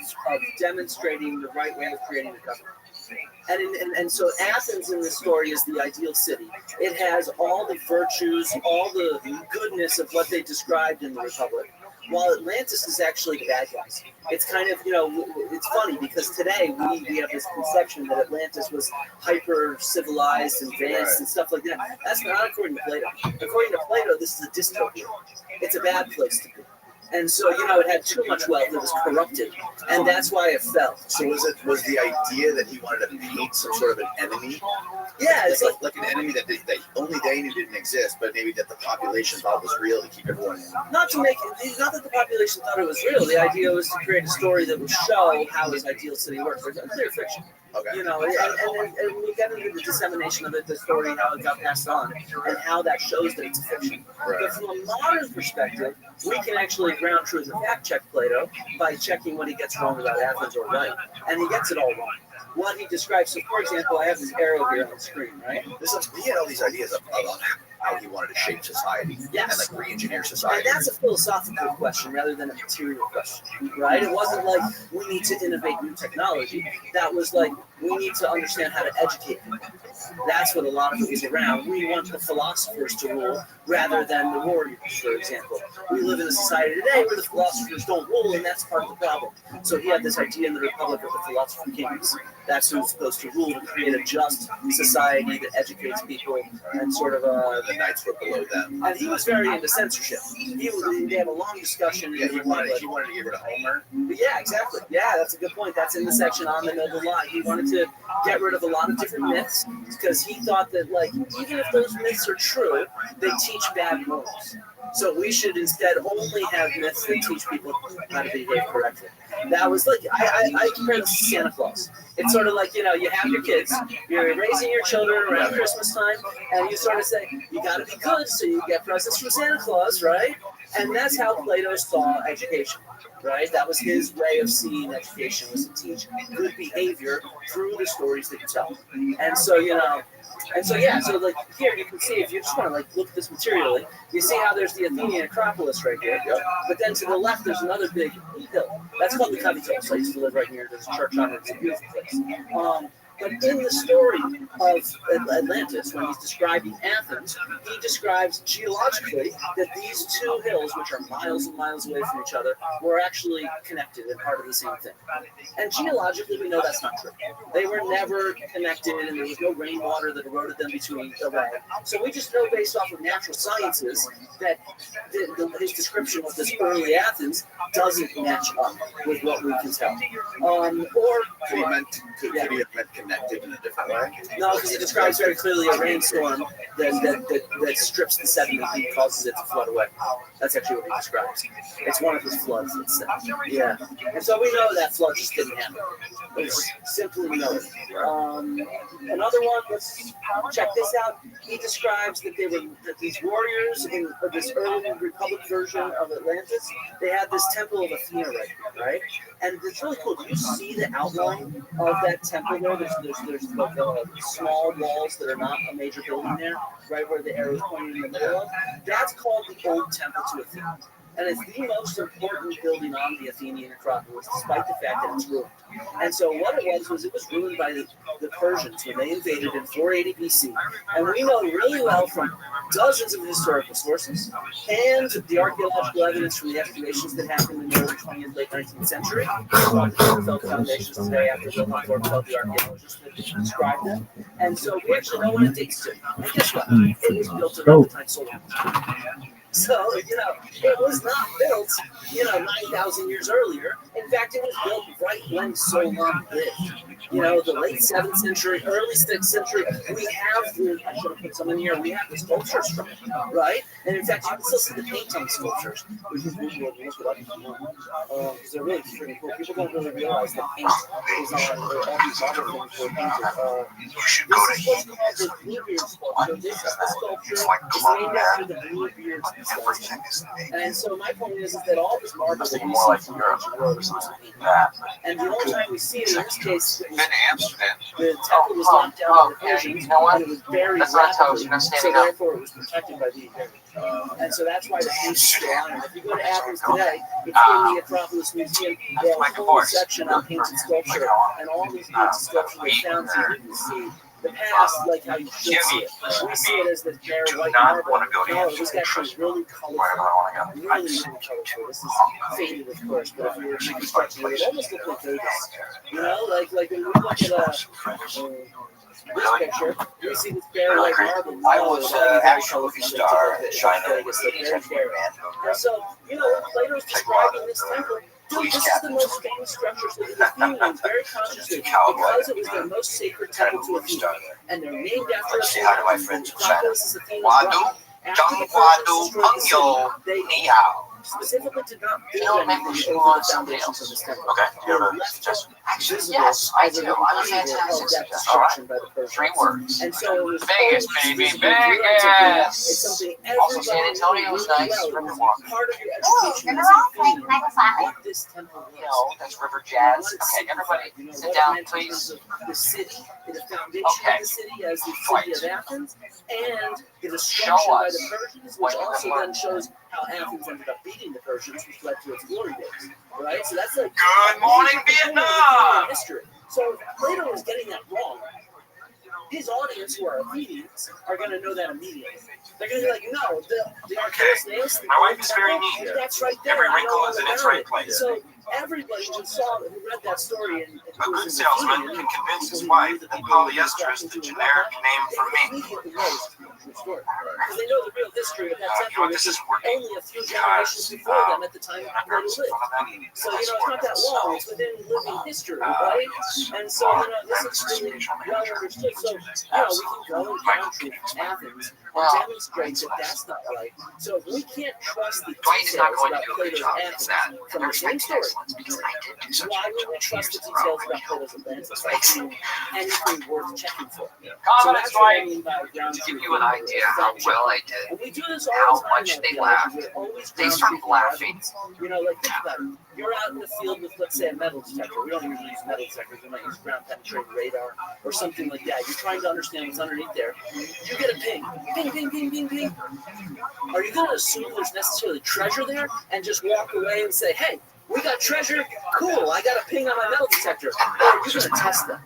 S1: demonstrating the right way of creating a government. And so Athens in this story is the ideal city. It has all the virtues, all the goodness of what they described in the Republic, while Atlantis is actually the bad guys. It's kind of, it's funny because today we have this conception that Atlantis was hyper civilized and advanced and stuff like that. That's not according to Plato. According to Plato, this is a dystopia. It's a bad place to be. And so, it had too much wealth. It was corrupted. And that's why it fell.
S2: So was the idea that he wanted to paint some sort of an enemy?
S1: Yeah. It's
S2: like an enemy that only they knew didn't exist, but maybe that the population thought was real to keep everyone in.
S1: Not that the population thought it was real. The idea was to create a story that would show how his ideal city works. It's a clear fiction.
S2: Okay.
S1: And we get into the dissemination of the story, how it got passed on, and how that shows that it's a fiction. Right. But from a modern perspective, we can actually ground truth and fact check Plato by checking what he gets wrong about Athens or right. And he gets it all wrong. What he describes, so for example, I have this arrow here on the screen, right?
S2: We had all these ideas about how he wanted to shape society
S1: Yes.
S2: and like re-engineer
S1: And
S2: society.
S1: that's a philosophical question rather than a material question, right? It wasn't like we need to innovate new technology. That was like we need to understand how to educate people. That's what a lot of it was around. We want the philosophers to rule rather than the warriors, for example. We live in a society today where the philosophers don't rule, and that's part of the problem. So he had this idea in the Republic of the Philosopher Kings. That's who's supposed to rule to create a just society that educates people and sort of
S2: The knights were below them.
S1: and he was very into censorship. They had a long discussion in
S2: Yeah,
S1: the
S2: he wanted
S1: Republic.
S2: to get rid of Homer.
S1: But yeah, exactly. Yeah, that's a good point. That's in the section on the noble lie. He wanted to get rid of a lot of different myths because he thought that, like, even if those myths are true, they teach bad morals. So we should instead only have myths that teach people how to behave correctly. That was like, I compare this to Santa Claus. It's sort of like, you have your kids, you're raising your children around Christmas time, and you sort of say, you got to be good so you get presents from Santa Claus, right? And that's how Plato saw education, right? That was his way of seeing education, was to teach good behavior through the stories that you tell. And so, so like here you can see, if you just want to like look at this materially, you see how there's the Athenian Acropolis right here, but then to the left there's another big hill. That's called the Capitol. I used to live right near. There's a church on it. It's a beautiful place. But in the story of Atlantis, when he's describing Athens, he describes geologically that these two hills, which are miles and miles away from each other, were actually connected and part of the same thing. And geologically, we know that's not true. They were never connected, and there was no rainwater that eroded them between the way. So we just know based off of natural sciences that his description of this early Athens doesn't match up with what we can tell.
S2: Could he have meant connected in a different way?
S1: No, because it describes very clearly a rainstorm that strips the sediment and causes it to flood away. That's actually what he describes. It's one of his floods. Yeah. And so we know that flood just didn't happen. It's simply we know it. Another one, let's check this out. He describes that these warriors in this early Republic version of Atlantis, they had this temple of Athena right here, right? And it's really cool. Do you see the outline of that temple there? There's like small walls that are not a major building there, right where the arrow is pointing in the middle of. That's called the Old Temple to Athena. And it's the most important building on the Athenian Acropolis, despite the fact that it's ruined. And so what it was ruined by the Persians when they invaded in 480 BC. And we know really well from dozens of historical sources and the archaeological evidence from the excavations that happened in the early 20th, late 19th century. Built foundations today after Wilhelm Rothschild, the archaeologist that described them. And so we actually know when it dates to. And guess what? It was built around the time Solomon. So, it was not built, 9,000 years earlier. In fact, it was built right when Solomon lived. The late 7th century, early 6th century, we have, I should have put some in here, we have the sculptures from it, right? And in fact, you can still see the paint on the sculptures, which is really cool. Look it up if you want. Because they're really pretty cool. People don't really realize that paint is on all these other things were painted. This is what's called the Bluebeard sculpture. This is the sculpture. It's named after the Bluebeard sculpture. And so my point is that all this marble that we see from the ancient world is painted. And the only time we see it, in this case, the temple was knocked down by the Persians, and it was buried rapidly, so therefore it was protected by the Imperium. And so that's why the paint is still on it. If you go to Athens today, it's in the Acropolis Museum. They have a whole section on painted sculpture, and all these painted sculptures are found so you can see the past like how you should see it. We see it as the bare white marble. No, it was actually really colorful. Really colorful. This is faded, of course, but if you were reconstructing it, it almost looked like Vegas. Like when we look at this picture, we see this bare white marble.
S7: I was actually star in China.
S1: And so, Plato's describing this temple. Dude, this is the most famous structure. So the Athenians very consciously, because it was their most sacred temple to Athena, and they're named after
S7: Let's say hi to my friends in China.
S1: Wadu,
S7: Zhang Wadu, Peng Yo, Ni Hao.
S1: specifically did not
S4: You know,
S1: build
S4: maybe we
S1: anything
S4: should move
S1: over
S4: on
S1: the
S4: to something
S1: foundations
S4: else.
S1: of this temple.
S7: Okay, do you have a
S1: Left
S7: suggestion?
S4: Actually,
S1: visible
S4: yes, I
S1: as
S4: do.
S1: an
S4: I'm a
S1: indicator
S4: fantastic
S1: of that
S4: suggestion. All right.
S1: destruction by the Persians.
S4: 3 words.
S1: And so it was
S6: Vegas,
S1: always
S6: baby,
S1: visible throughout
S6: Vegas.
S1: It's something
S4: Also, San
S1: everybody
S4: Antonio
S1: knew
S4: was
S1: really
S4: nice.
S1: well. It was
S4: Riverwalk.
S1: part of your
S5: Ooh,
S1: education
S5: remember
S1: as a
S5: all playing
S1: human,
S5: Michael Flatley?
S1: what this temple was.
S4: No, that's River Jazz.
S1: What it
S4: Okay, everybody,
S1: signified,
S4: sit
S1: what it
S4: down,
S1: meant in
S4: please.
S1: terms of the city, the foundation
S4: Okay.
S1: of the city as the
S4: Right.
S1: city of Athens, and the
S4: Show
S1: destruction by
S4: us
S1: the Persians,
S4: what
S1: which
S4: you
S1: also
S4: learned.
S1: then shows how Athens ended up beating the Persians, which led to its glory days. Right? So that's like
S6: Good morning, Vietnam.
S1: history. So if Plato is getting that wrong, his audience, who are Athenians, are going to know that immediately. They're going to be like, no, the Archaeus,
S6: My wife is very neat.
S1: that's right there.
S6: Every
S1: I know
S6: wrinkle
S1: all
S6: is in
S1: about
S6: its right
S1: it.
S6: place.
S1: So everybody who read that story and
S6: A good salesman can convince his wife that polyester is the generic name for me.
S1: Because they know the real history of that
S6: You know
S1: temple,
S6: what,
S1: which
S6: this
S1: is
S6: is working
S1: only a few generations
S6: because
S1: before them at the time
S6: I
S1: Plato
S6: noticed
S1: lived.
S6: one of them.
S1: So, it's not that long. It's within living history, right? And so, this is really well understood. So, we can go and country Athens and demonstrate that that's not right. So, if we can't trust the
S4: Dwight's
S1: details
S4: not going to
S1: about
S4: do a good
S1: Plato's
S4: job. It's
S1: Athens
S4: that.
S1: from the same story, why would we trust the details about Plato's Atlantis? Anything worth checking for. So
S4: Confidence,
S1: that's what I
S4: Dwight.
S1: mean by ground
S4: To give
S1: truth.
S4: you an idea how well I did,
S1: And we do this all
S4: how
S1: the time
S4: much
S1: in
S4: they
S1: archaeology.
S4: laughed.
S1: We're always
S4: They
S1: ground
S4: started
S1: truthing
S4: laughing.
S1: evidence. Like think about it. You're out in the field with, let's say, a metal detector. We don't usually use metal detectors. We might use ground penetrating radar or something like that. You're trying to understand what's underneath there. You get a ping. Ping, ping, ping, ping, ping. Are you going to assume there's necessarily treasure there and just walk away and say, hey, we got treasure? Cool, I got a ping on my metal detector. Or you're going to test them.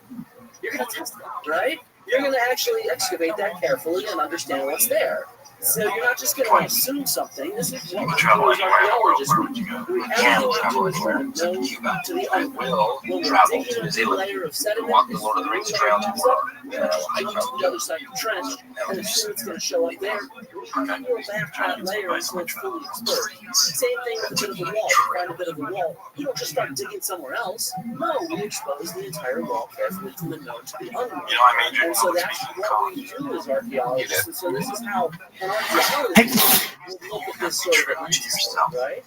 S1: You're going to test them, right? You're going to actually excavate that carefully and understand what's there. So you're not just going to assume something. This is what we do as archaeologists. Everything we do is from the known to the unknown. When we're digging into a layer of sediment,
S7: Walk the Lord of the Rings trail tomorrow.
S1: we're going to jump to the other side of the trench, and as soon as it's going to show up there, we peel back that layer until it's fully exposed. Same thing with a bit of a wall. We find a bit of a wall. We don't just start digging somewhere else. No, we expose the entire wall carefully from the known to the unknown.
S6: You know, I majored in
S1: And so
S6: public
S1: that's
S6: speaking
S1: what we do as archaeologists. And so this is how an archaeologist would look at this sort of Atlantis, right?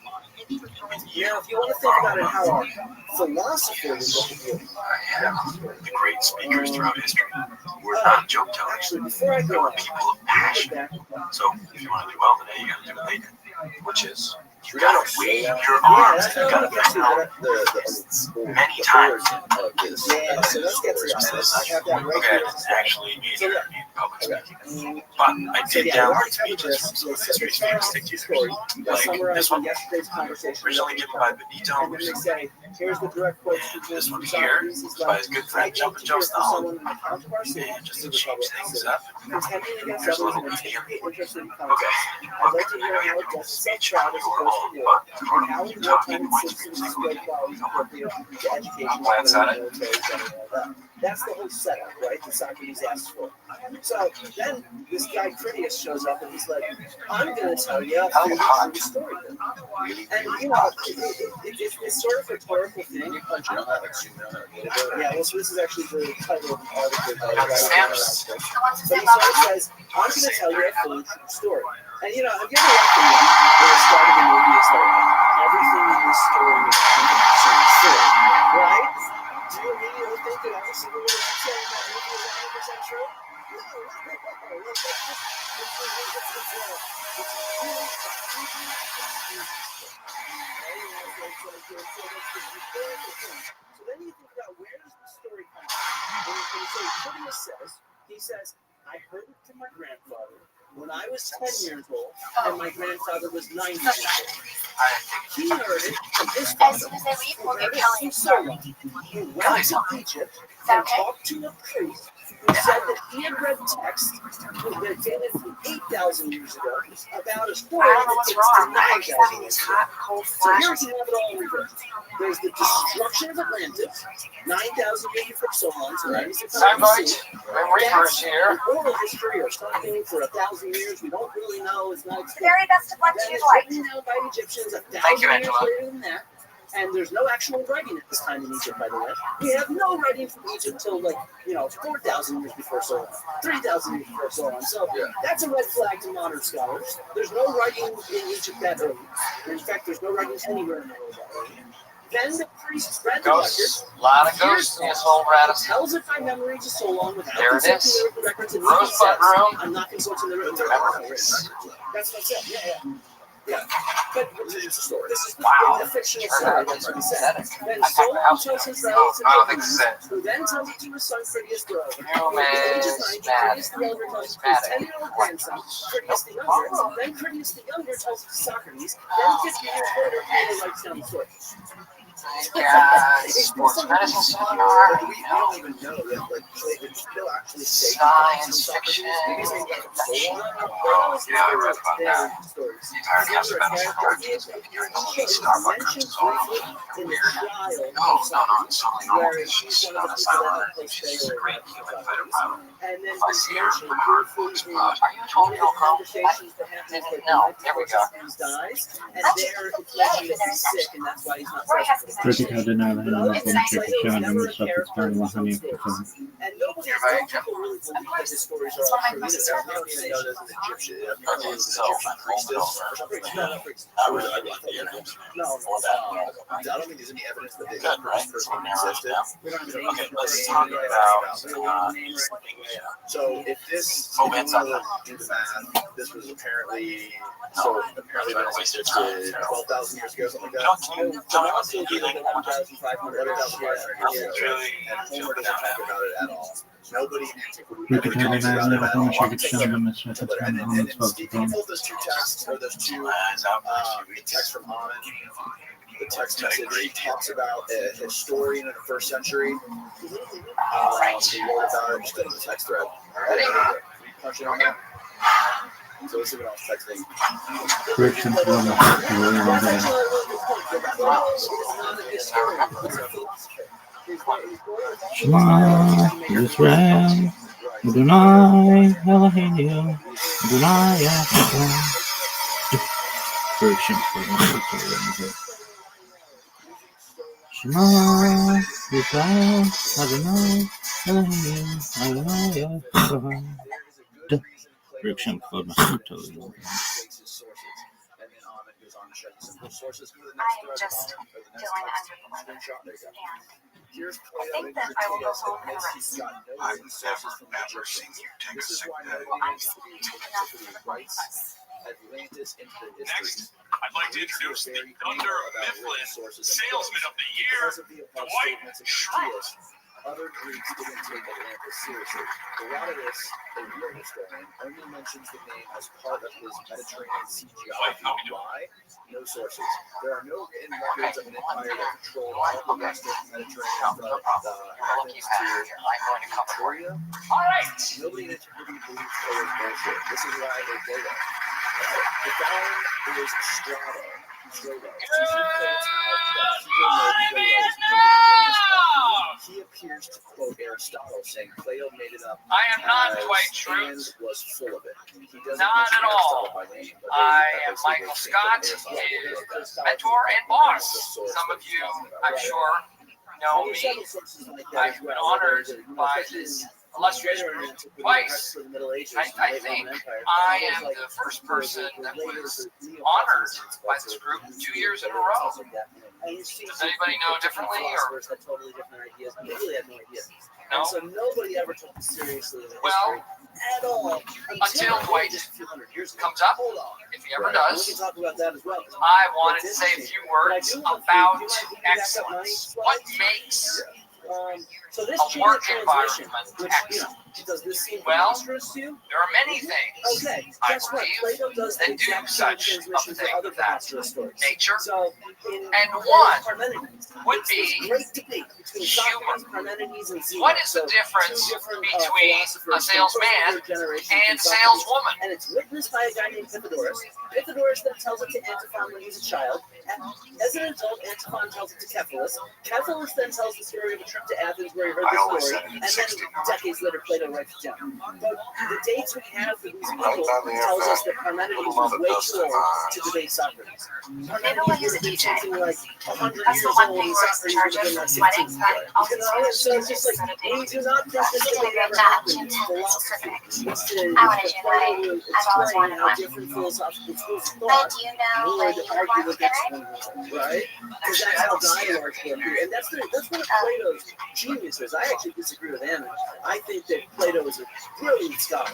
S1: Now, if you want to think about it, how a philosopher would look at you.
S6: I have the great speakers throughout history. We're not joke tellers.
S1: Actually, before I
S6: They
S1: go
S6: were
S1: on,
S6: people of passion.
S1: back.
S6: So if you want to do well today, you got to do what they did, which is you
S2: Yeah,
S6: got to wave your
S1: Yeah,
S6: arms
S1: that's
S6: and you
S1: what
S6: got
S1: I'm
S6: to
S1: getting
S6: bend
S1: to.
S6: out many times.
S2: of this.
S1: Yeah, so let's get to that. I have that right
S6: Okay,
S1: here.
S6: I actually majored in public speaking, but I
S1: So
S6: did
S1: yeah, we
S6: download
S1: already covered
S6: speeches
S1: this.
S6: from some
S1: So
S6: of
S1: let's
S6: history's
S1: start
S6: famous
S1: off with the
S6: dictators,
S1: story.
S6: like
S1: Let's summarize
S6: this one,
S1: yesterday's conversation.
S6: originally given by
S1: And then
S6: Benito.
S1: they say, here's the direct quotes from
S6: This one
S1: Socrates.
S6: here
S1: He's
S6: is by
S1: like,
S6: his good
S1: I'd
S6: friend
S1: like
S6: Jumpin'
S1: to
S6: Joe
S1: hear from
S6: Stone.
S1: someone on account of our sin,
S6: And just to
S1: the
S6: change
S1: Republic,
S6: things up,
S1: contending against
S6: there's a
S1: others
S6: little
S1: and
S6: bit here.
S1: taking interested in
S6: Okay,
S1: context. I'd
S6: look,
S1: like to
S6: I
S1: hear
S6: know
S1: how
S6: you're
S1: it
S6: giving
S1: justice
S6: speech
S1: self-proud
S6: on
S1: as
S6: your
S1: opposed
S6: own,
S1: to war,
S6: but part
S1: and how
S6: of
S1: in
S6: the talking
S1: wartime
S6: points
S1: citizens display qualities appropriate to education,
S6: I'm glad said it.
S1: military, general, that. That's the whole setup, right, that Socrates asks for. So then this guy Critias shows up and he's like, I'm going to tell you a true story. And, you know, it's sort of a rhetorical thing. Yeah, well, so this is actually the title of the article. But he sort of says, I'm going to tell you a fully true story. And, you know, have you ever watched a movie where the start of the movie is like, everything in this story is 100% true, right? Do you immediately think that every single word you say in that movie is 100% true? So then you think about, where does the story come from? And so Critias says, he says, I heard it from my grandfather when I was 10 years old, and my grandfather was 90 years old. He heard it from his
S5: As
S1: father,
S5: soon as they leave,
S1: who
S5: we'll
S1: heard
S5: get
S1: it
S5: Kelly.
S1: from Solon, who went to Egypt
S5: Is that
S1: and
S5: okay?
S1: talked to a priest who said that he had read text that dated from 8,000 years ago about a story
S5: I don't know
S1: that
S5: what's
S1: dates to
S5: wrong. I'm just
S1: 9,000
S5: having
S1: years
S5: these
S1: ago.
S5: hot, cold
S1: So here
S5: flashes.
S1: we have it all in reverse. There's the destruction of Atlantis, 9,000 BC from Solon to 9600
S4: Hi,
S1: BC.
S4: Mike. Grim Reaper's here.
S1: The oral history or something for 1,000 years. We don't really know. It's not
S5: The very best of luck to
S1: Then
S5: you,
S1: it's
S5: Dwight.
S1: written down by Egyptians 1,000
S4: Thank you,
S1: years
S4: Angela.
S1: later than that. And there's no actual writing at this time in Egypt, by the way. We have no writing from Egypt till 4,000 years before Solon, 3,000 years before Solon. So that's a red flag to modern scholars. There's no writing in Egypt that early. In fact, there's no writing anywhere in the world that early. Then the priests read the record.
S4: A lot of ghosts in this whole rat.
S1: Tells it by memory to Solon without
S4: There it
S1: consulting
S4: is.
S1: the written records. And
S4: Rosebud room.
S1: I'm not consulting the written records. That's what I said. Yeah. But this is a story. This is the fictional story. That's what he said. Then Solon tells his relatives
S4: I don't think this is it.
S1: who then tells it to his son Critias the Elder.
S4: No,
S1: At the age of
S4: man.
S1: 90, Critias the Elder tells it to his 10-year-old grandson, Critias the Younger. Then Critias the Younger tells it to Socrates. Then 50 years later, Plato writes down the story.
S4: Sports medicine seminar.
S2: We don't even know that, like, Plato actually say
S4: Science fiction.
S8: Critic had denied him and the Pakistan Wahani.
S1: And nobody really believes that his stories are all true.
S2: I don't even know there's an Egyptian. I don't think there's any evidence that this person existed.
S6: Okay, let's talk about.
S2: So if this, if you want to do the math, this was apparently been existed 12,000 years ago, something like that.
S6: Tell me what's the
S2: 11,500 years ago, and Homer doesn't talk about it at all. Nobody in antiquity
S8: Critic had
S2: talks about
S8: denied
S2: it at
S8: him
S2: all.
S8: and Shakit Shannon and Smith
S2: And
S8: and
S2: Steve, can you pull those two texts, or those two texts from Amen? The text message talks about a historian in the first century who wrote about it. Just go to the text thread. Punch it on there. So let's see what I was texting.
S8: Correction for Shema Israel, Adonai Eloheinu, Adonai Echad. Correction for Shema Israel, Adonai Eloheinu, Adonai Echad. Correction for Mahato.
S5: I am just feeling under the weather. And I think that I will go home and rest.
S6: I've never seen you take a sick day.
S5: Well, I'm taking enough for the both of us.
S2: Atlantis into the
S6: Next, I'd like to introduce the Thunder Mifflin Salesman of the Year, Dwight Schrute.
S2: Other Greeks didn't take Atlantis seriously. Herodotus, a real historian, only mentions the name as part of his Mediterranean sea geography. Why? No sources. There are no written records of an empire that controlled all the western Mediterranean from Athens to Victoria. Nobody in antiquity believes Plato is bullshit. This is why they go there. The following is Strabo. He appears to quote Aristotle, saying Plato made it up.
S4: I am not Dwight Schrute.
S2: And was full of it. He doesn't
S4: Not
S2: mention
S4: at all.
S2: Aristotle by name, but
S4: I
S2: they
S4: am Michael Scott, his mentor and boss. Some of you, I'm sure, know me. I've been honored by this illustrious group twice. I think I am the first person that was honored by this group 2 years in a row. Does anybody know differently? Or
S1: had totally different ideas, but they really had no idea.
S4: no?
S1: And so nobody ever took this seriously in
S4: Well,
S1: history at all
S4: until Dwight
S1: just a few hundred years ago.
S4: comes up,
S1: Hold on.
S4: if he ever
S1: We can
S4: does,
S1: talk about that as well.
S4: I wanted to say a few words about excellence. What makes
S1: So this
S4: a
S1: chain of
S4: work
S1: transmission,
S4: environment
S1: which,
S4: excellent?
S1: does this seem
S4: Well,
S1: preposterous to you?
S4: There are many things,
S1: Okay,
S4: I
S1: guess what?
S4: believe,
S1: Plato does
S4: that
S1: the
S4: do
S1: exact
S4: such
S1: chain of transmission
S4: a
S1: for
S4: thing
S1: other
S4: with that
S1: preposterous stories.
S4: nature.
S1: So,
S4: And one would
S1: it's this
S4: be
S1: great debate between
S4: humor.
S1: Socrates, Parmenides, and Zeno.
S4: What is the
S1: So,
S4: difference
S1: two different,
S4: between
S1: philosophers
S4: a salesman
S1: from generation
S4: and
S1: from Socrates.
S4: saleswoman?
S1: And it's witnessed by a guy named Pythagoras. Pythagoras then tells it to Antiphon when he's a child. As an adult, Antiphon tells it to Cephalus. Cephalus then tells the story of a trip to Athens where he heard
S6: I
S1: the
S6: always
S1: story.
S6: said it in
S1: And then
S6: 60
S1: decades later, Plato Plato writes it down. But the dates we have for these people tells us that Parmenides was way too old to debate Socrates. Parmenides would have been something like 100
S5: That's
S1: years
S5: the one
S1: old,
S5: thing
S1: and
S5: we're in
S1: Socrates
S5: charge
S1: would
S5: of
S1: have been
S5: with
S1: like
S5: weddings,
S1: 16.
S5: but I'll
S1: You know, and so it's just like, we do not think this is what ever happened. Philosophy.
S5: I wanted you to know I've always wanted
S1: How
S5: one.
S1: different philosophical schools of
S5: But
S1: thought
S5: do you know when
S1: would
S5: you were
S1: argue
S5: born
S1: against
S5: today?
S1: one another, right? Because that's how dialogues work here. And that's one of Plato's geniuses. I actually disagree with him. I think that Plato is a brilliant scholar.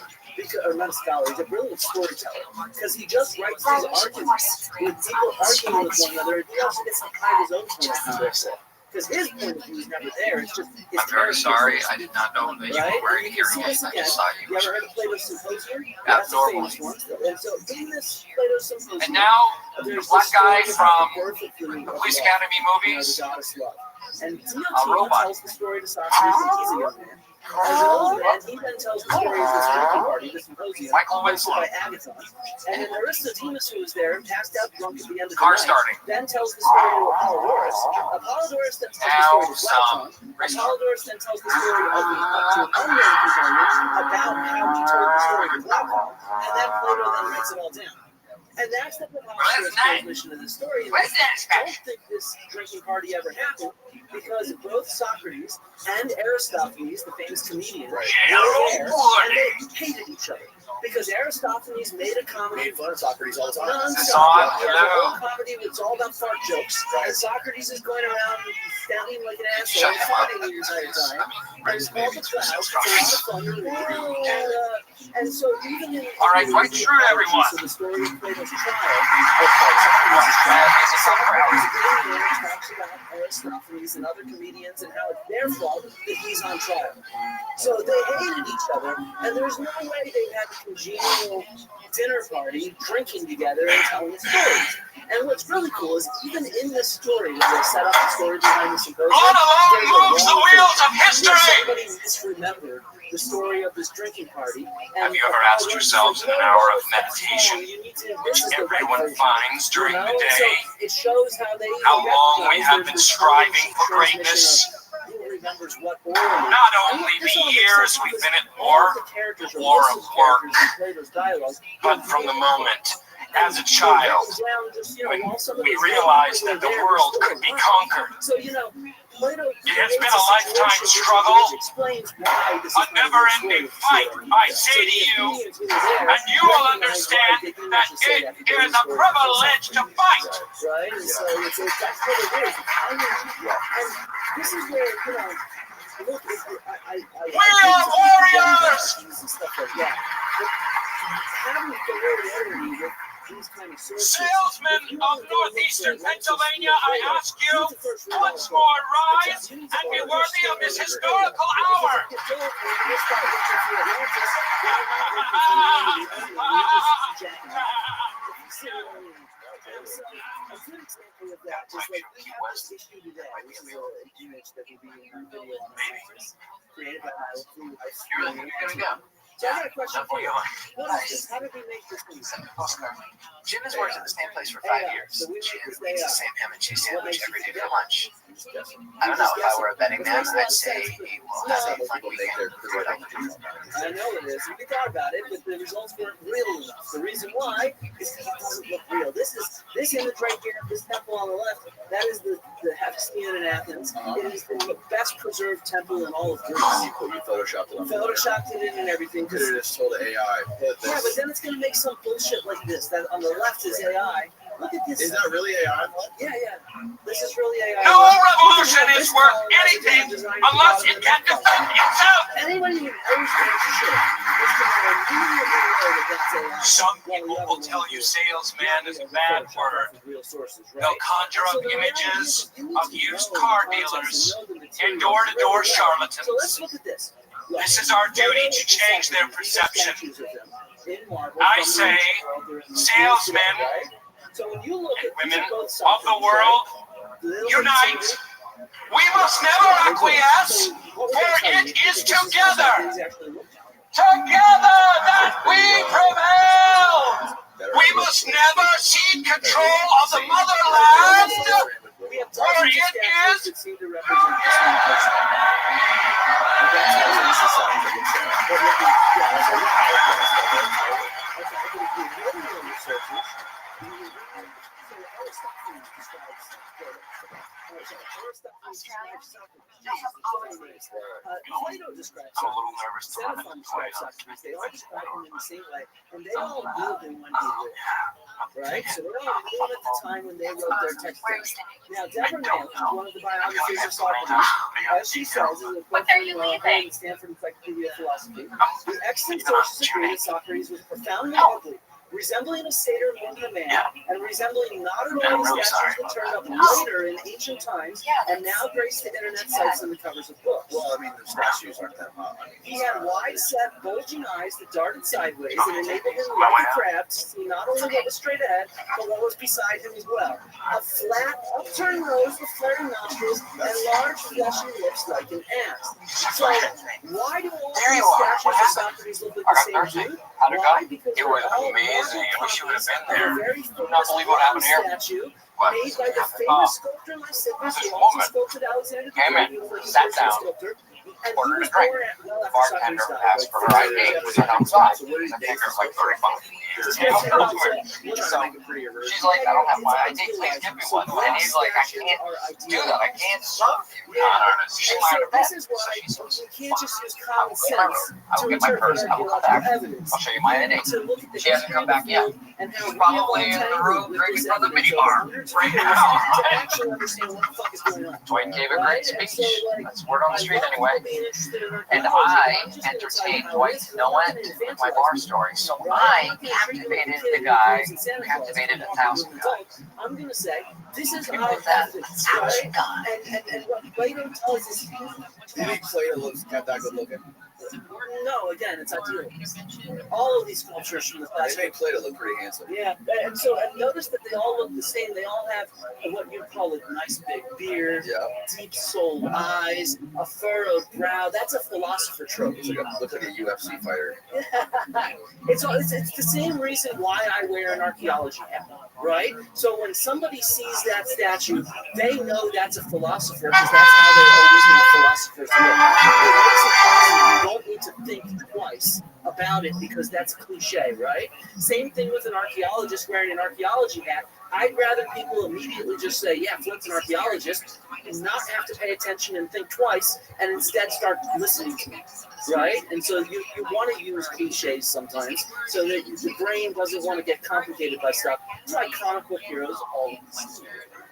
S1: Or not a scholar, he's a brilliant storyteller. Because he just writes these arguments with people arguing with one another. And he also gets to hide his own point of view. Because his point of view is never there. It's just his
S7: I'm very sorry. I did not know that you were wearing hearing aids. I just thought
S1: You ever heard of Plato's Symposium?
S7: Abnormal.
S1: That's a famous one. And so in this Plato's Symposium,
S6: And now,
S1: there's
S6: black
S1: this
S6: guy
S1: story
S6: from
S1: about the birth of the
S6: Police
S1: love,
S6: Academy
S1: you know,
S6: movies.
S1: the goddess love. And
S6: A robot.
S1: tells the story to Socrates when he's a young man. As an old man, he then tells the story of this drinking party, the symposium,
S6: Michael
S1: hosted by
S6: Winslow.
S1: Agathon. And then Aristodemus, who was there and passed out drunk at the end of the
S6: Car
S1: night,
S6: starting.
S1: then tells the story to Apollodorus. Apollodorus then tells the story to Platon. Apollodorus then tells the story to an unknown companion about how he told the story to Plato. And then Plato then writes it all down. And that's the preposterous transmission of the story. And I don't think this drinking party ever happened because both Socrates and Aristophanes, the famous comedian, were there and they hated each other. Because Aristophanes made a comedy.
S2: Made fun of Socrates all the time.
S1: Non-stop. He had a whole comedy that's all about fart jokes. And Socrates is going around sounding like an asshole and farting the entire time. And it's called The Clouds. It's a lot of fun to read. And so even in
S6: All right, quite true, everyone.
S1: So the story of Plato's trial, Socrates being there talks about Aristophanes and other comedians and how it's their fault that he's on trial. So they hated each other, and there's no way they had a congenial dinner party, drinking together and telling stories. And what's really cool is even in this story, when they set up the story behind the symposium,
S6: God alone moves the wheels of history!
S1: Somebody misremembered the story of this drinking party.
S6: Have you ever asked yourselves in an hour of meditation, which everyone finds during the day,
S1: it shows
S6: how long we have been striving for greatness? Not only the years we've been at war, the war of work, but from the moment, as a child, when we realized that the world could be conquered. It has been a lifetime struggle, a never-ending fight, I say to you, and you will understand that it is a privilege to fight.
S1: Right? And so that's what it is. And this is where, look,
S6: We are warriors!
S1: Having familiarity with these kind of sources.
S6: Salesmen of northeastern Pennsylvania, I ask you, once more rise and be worthy of this historical hour.
S1: A good example of that is like we have this issue today. This is an image that will be in our video on the surface, created by my own life. So I got a question for you. What is this? How did we make this thing?
S4: Jim has worked at the same place for 5 years.
S1: So we
S4: Jim
S1: make
S4: eats the
S1: this
S4: same ham and cheese sandwich every day for
S1: together.
S4: lunch. I don't know, if I were a betting man, I'd say he will have a fun
S2: People make their
S4: weekend.
S2: career.
S1: I know it is. We thought about it, but the results weren't real enough. The reason why is because it doesn't look real. This image right here, this temple on the left, that is the Hephaestion in Athens. It is the best preserved temple in all of Greece.
S2: You photoshopped it on
S1: Photoshopped it in and everything.
S2: Could have just told AI.
S1: Yeah, but then it's going to make some bullshit like this. That on the left is AI. Look at this.
S2: Is that really AI?
S1: Yeah. This is really AI.
S6: No revolution is worth anything unless it can defend itself.
S1: Anybody who knows that shit is going to immediately know that that's AI.
S6: Some people will tell you salesman is a bad word. They'll conjure up images of used car dealers and door-to-door charlatans.
S1: So let's look at this.
S6: This is our duty to change their perception. I say, salesmen and women of the world, unite. We must never acquiesce, for it is together that we prevail. We must never cede control of the motherland, for it is
S1: Plato describes
S6: I'm a little nervous to run
S1: Xenophon
S6: into
S1: describes Socrates. They all describe him in the same way, and they all lived in when he lived. Right? So they all lived at the time when they wrote their text. Now, Deborah Mayo, one of the biographers of Socrates, as she says in the book from Stanford Encyclopedia of Philosophy, the excellent sources agree that Socrates was profoundly ugly, resembling a satyr more than a man, and resembling not at all the statues that turned up later in ancient times and now grace the internet sites and the covers of books.
S2: Well, I mean, the statues aren't that hot.
S1: He had wide-set, bulging eyes that darted sideways and enabled him like a crab to see not only what was straight ahead, but what was beside him as well. A flat, upturned nose with flaring nostrils and large, fleshy lips like an ass. So, why do all these statues of Socrates look like the same dude? Why? Because
S6: It was
S1: they're all
S6: amazing. I wish you would have been there.
S1: a very
S6: I cannot believe what happened here.
S1: statue
S6: What?
S1: made by the famous sculptor Lysippus, who also sculpted Alexander the
S6: Came in,
S1: Great, who was
S6: sat
S1: a
S6: down,
S1: sculptor. And he
S6: ordered
S1: was
S6: a drink.
S1: born well after
S6: Bartender
S1: Socrates died,
S6: asked for her ID. We went outside. I think there's like 35. She's like, I don't have my ID. Please give me one. And he's like, I can't do that. I can't serve you. She's my
S1: This is why we can't just use common sense
S6: I
S1: to
S6: will get my
S1: interpret
S6: purse. I will come back.
S1: evidence.
S6: I'll show you my ID.
S1: To look at the
S6: She hasn't come back yet.
S1: and how
S6: She's probably in the room drinking from the mini bar right now.
S1: to actually understand what the fuck is going on.
S6: Dwight gave a great speech. That's word on the street
S1: I love
S6: anyway.
S1: people being interested in
S6: And
S1: archaeology.
S6: I
S1: I'm just gonna tell you
S6: entertained
S1: how
S6: Dwight
S1: it is,
S6: to no end with my bar story. So I captivated the guy who captivated 1,000 guys.
S1: I'm gonna say this is
S6: People
S1: our
S6: with that
S1: evidence,
S6: action
S1: right?
S6: guy.
S1: And what Plato tells us.
S2: Do you think Plato looks kept that good looking?
S1: No, again, it's ideal. All of these sculptures from the
S2: They
S1: past.
S2: made Plato look pretty handsome.
S1: Yeah, and so and notice that they all look the same. They all have what you call a nice big beard,
S2: Yeah.
S1: deep souled eyes, a furrowed brow. That's a philosopher trope.
S2: Looks like a UFC fighter.
S1: It's the same reason why I wear an archaeology hat, right? So when somebody sees that statue, they know that's a philosopher because that's how they always make philosophers look. It makes it possible. You don't need to think twice about it because that's cliche, right? Same thing with an archaeologist wearing an archaeology hat. I'd rather people immediately just say, yeah, Flint's an archaeologist, and not have to pay attention and think twice, and instead start listening to me, right? And so you want to use cliches sometimes so that the brain doesn't want to get complicated by stuff. It's like comic book heroes always,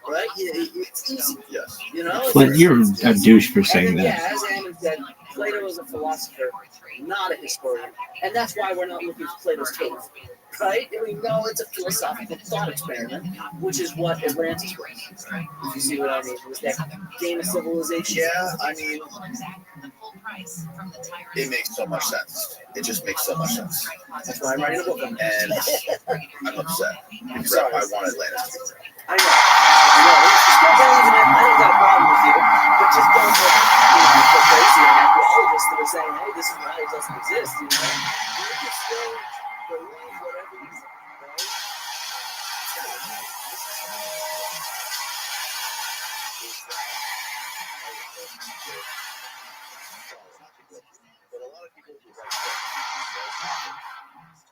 S1: right? It's easy,
S2: Yes.
S1: you know?
S8: But you're a douche for saying
S1: And then,
S8: that.
S1: yeah, as Ammon said, Plato is a philosopher, not a historian. And that's why we're not looking for Plato's cave, right? I mean, no, it's a philosophical thought experiment, which is what Atlantis was. If you see what I mean, it was that game of civilization.
S2: Yeah, I mean, it makes so much sense. It just makes so much sense.
S1: That's why I'm writing a book on it.
S2: And I'm upset because I want Atlantis to be real.
S1: I know. Just go down to that. I don't got a problem with you, but just don't go crazy on archaeologists that are saying, hey, this is why it doesn't exist, you know? You can still believe whatever you say, right?
S2: But a lot of people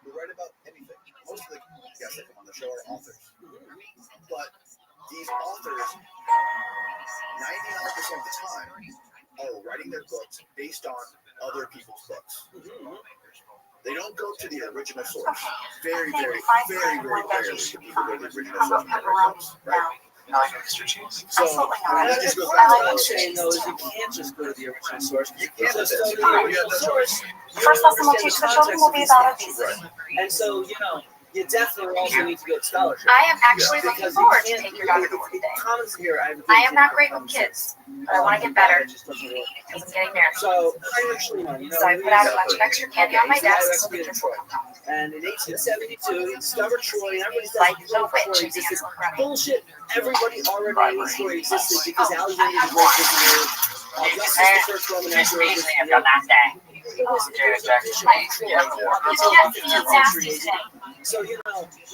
S2: who write about anything. Most of the guests that come on the show are authors. But these authors, 99% of the time, are writing their books based on other people's books. They don't go to the original source. Very, very, very, very rarely do people go to the original source for their books, right?
S6: I like extra cheese.
S2: So,
S5: Absolutely not.
S2: that just goes
S1: What
S2: back to
S1: I'm
S2: that.
S1: saying though is you can't just go to the original source.
S2: You can't
S1: Just
S2: do
S1: go
S2: this.
S1: to the original source.
S5: The first lesson we'll teach the children will be about obesity.
S2: Right.
S1: And so, you know, you definitely also need to go to scholarship.
S5: I am actually looking
S1: Because
S5: forward
S1: you
S5: to
S1: can't,
S5: take your daughter to work
S1: it
S5: day.
S1: comes here.
S5: I am not great with kids, but I want to get better
S1: It just doesn't work.
S5: because I'm getting married.
S1: So, Heinrich Schliemann, you know,
S5: So I put out a bunch of
S1: he's
S5: extra candy on my desk so the kids will come home.
S1: and in 1872, he discovered Troy, and everybody says
S5: Like
S1: he
S5: the
S1: discovered
S5: witch
S1: Troy
S5: in the
S1: existed.
S5: Animal Running.
S1: Bullshit. Everybody already knew Troy existed because Alexander the Great visited. Augustus the first Roman
S6: She's
S1: emperor
S6: amazing if
S1: visited.
S6: you're not there.
S1: It was
S6: Janet
S1: a
S6: Jackson.
S1: tradition of Troy.
S6: Yeah.
S1: Up
S5: You
S1: until
S5: can't
S1: the
S5: see
S1: 15th
S5: nasty
S1: century,
S5: today.
S1: So,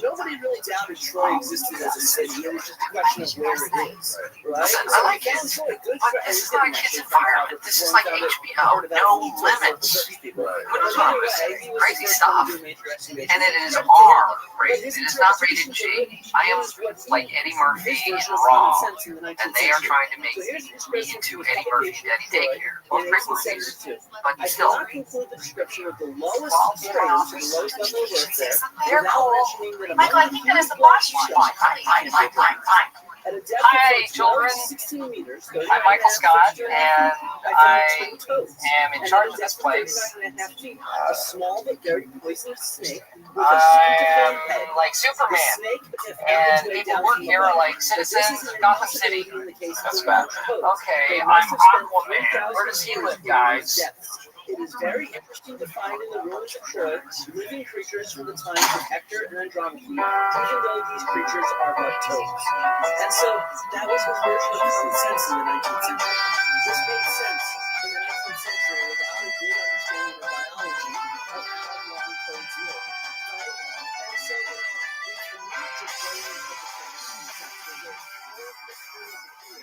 S1: nobody really doubted Troy existed as a city. It was just a question of where it is, right?
S4: Listen,
S1: So
S4: I like
S1: found
S4: it,
S1: Troy, good
S4: but
S1: friend.
S4: this is not a kid's environment. This is like HBO. No limits. What are you crazy stuff. And it is R rated. It is not rated G. I am like Eddie Murphy in Raw, and they are trying to make me into Eddie Murphy and Daddy Daycare. Both great movies, but still.
S1: I conclude the description of the lowest grades, the lowest level of work there.
S4: They're cool. Michael, I think that is the boss one. Fine. Hi, children.
S1: 16 meters,
S4: I'm Michael Scott, and I am in charge of this place.
S1: A small but very poisonous snake.
S4: I'm like Superman, and people work here are like citizens of Gotham City.
S7: That's bad.
S4: Okay, I'm Aquaman. Where does he live, guys?
S1: It is very interesting to find in the ruins of Troy living creatures from the times of Hector and Andromache, even though these creatures are but toads. And so that was his version of common sense in the 19th century. This made sense in the 19th century without a good understanding of biology of how long toads live. Right? And so we cannot just go into the common sense. There's a whole history of the field.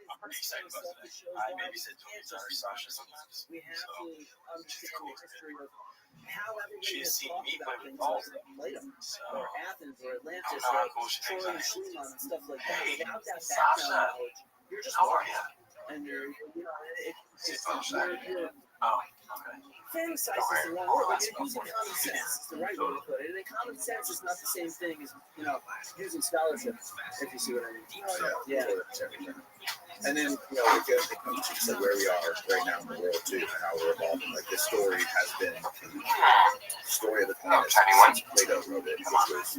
S7: I'm pretty excited about that. I babysit toys our Sasha sometimes.
S1: We have to understand the history of how everybody
S7: She's
S1: has
S7: seen
S1: talked
S7: me
S1: about
S7: play with
S1: things
S7: balls.
S1: like Plato,
S7: So,
S1: or Athens, or Atlantis,
S7: I don't know how
S1: or
S7: cool she thinks
S1: Troy
S7: I
S1: and
S7: am.
S1: Schliemann and stuff like that.
S7: Hey,
S1: Without that
S7: Sasha.
S1: background knowledge, you're just
S7: How are
S1: lost.
S7: you?
S1: And you're
S7: Oh, okay.
S1: fantasizing is the wrong word, but you're using common sense. It's the right way to put it. And common sense is not the same thing as, using scholarship, if you see what I mean. Yeah.
S2: And then, it comes to where we are right now in the world, too, and how we're evolving. Like, this story has been the story of the planet since Plato wrote it, which was,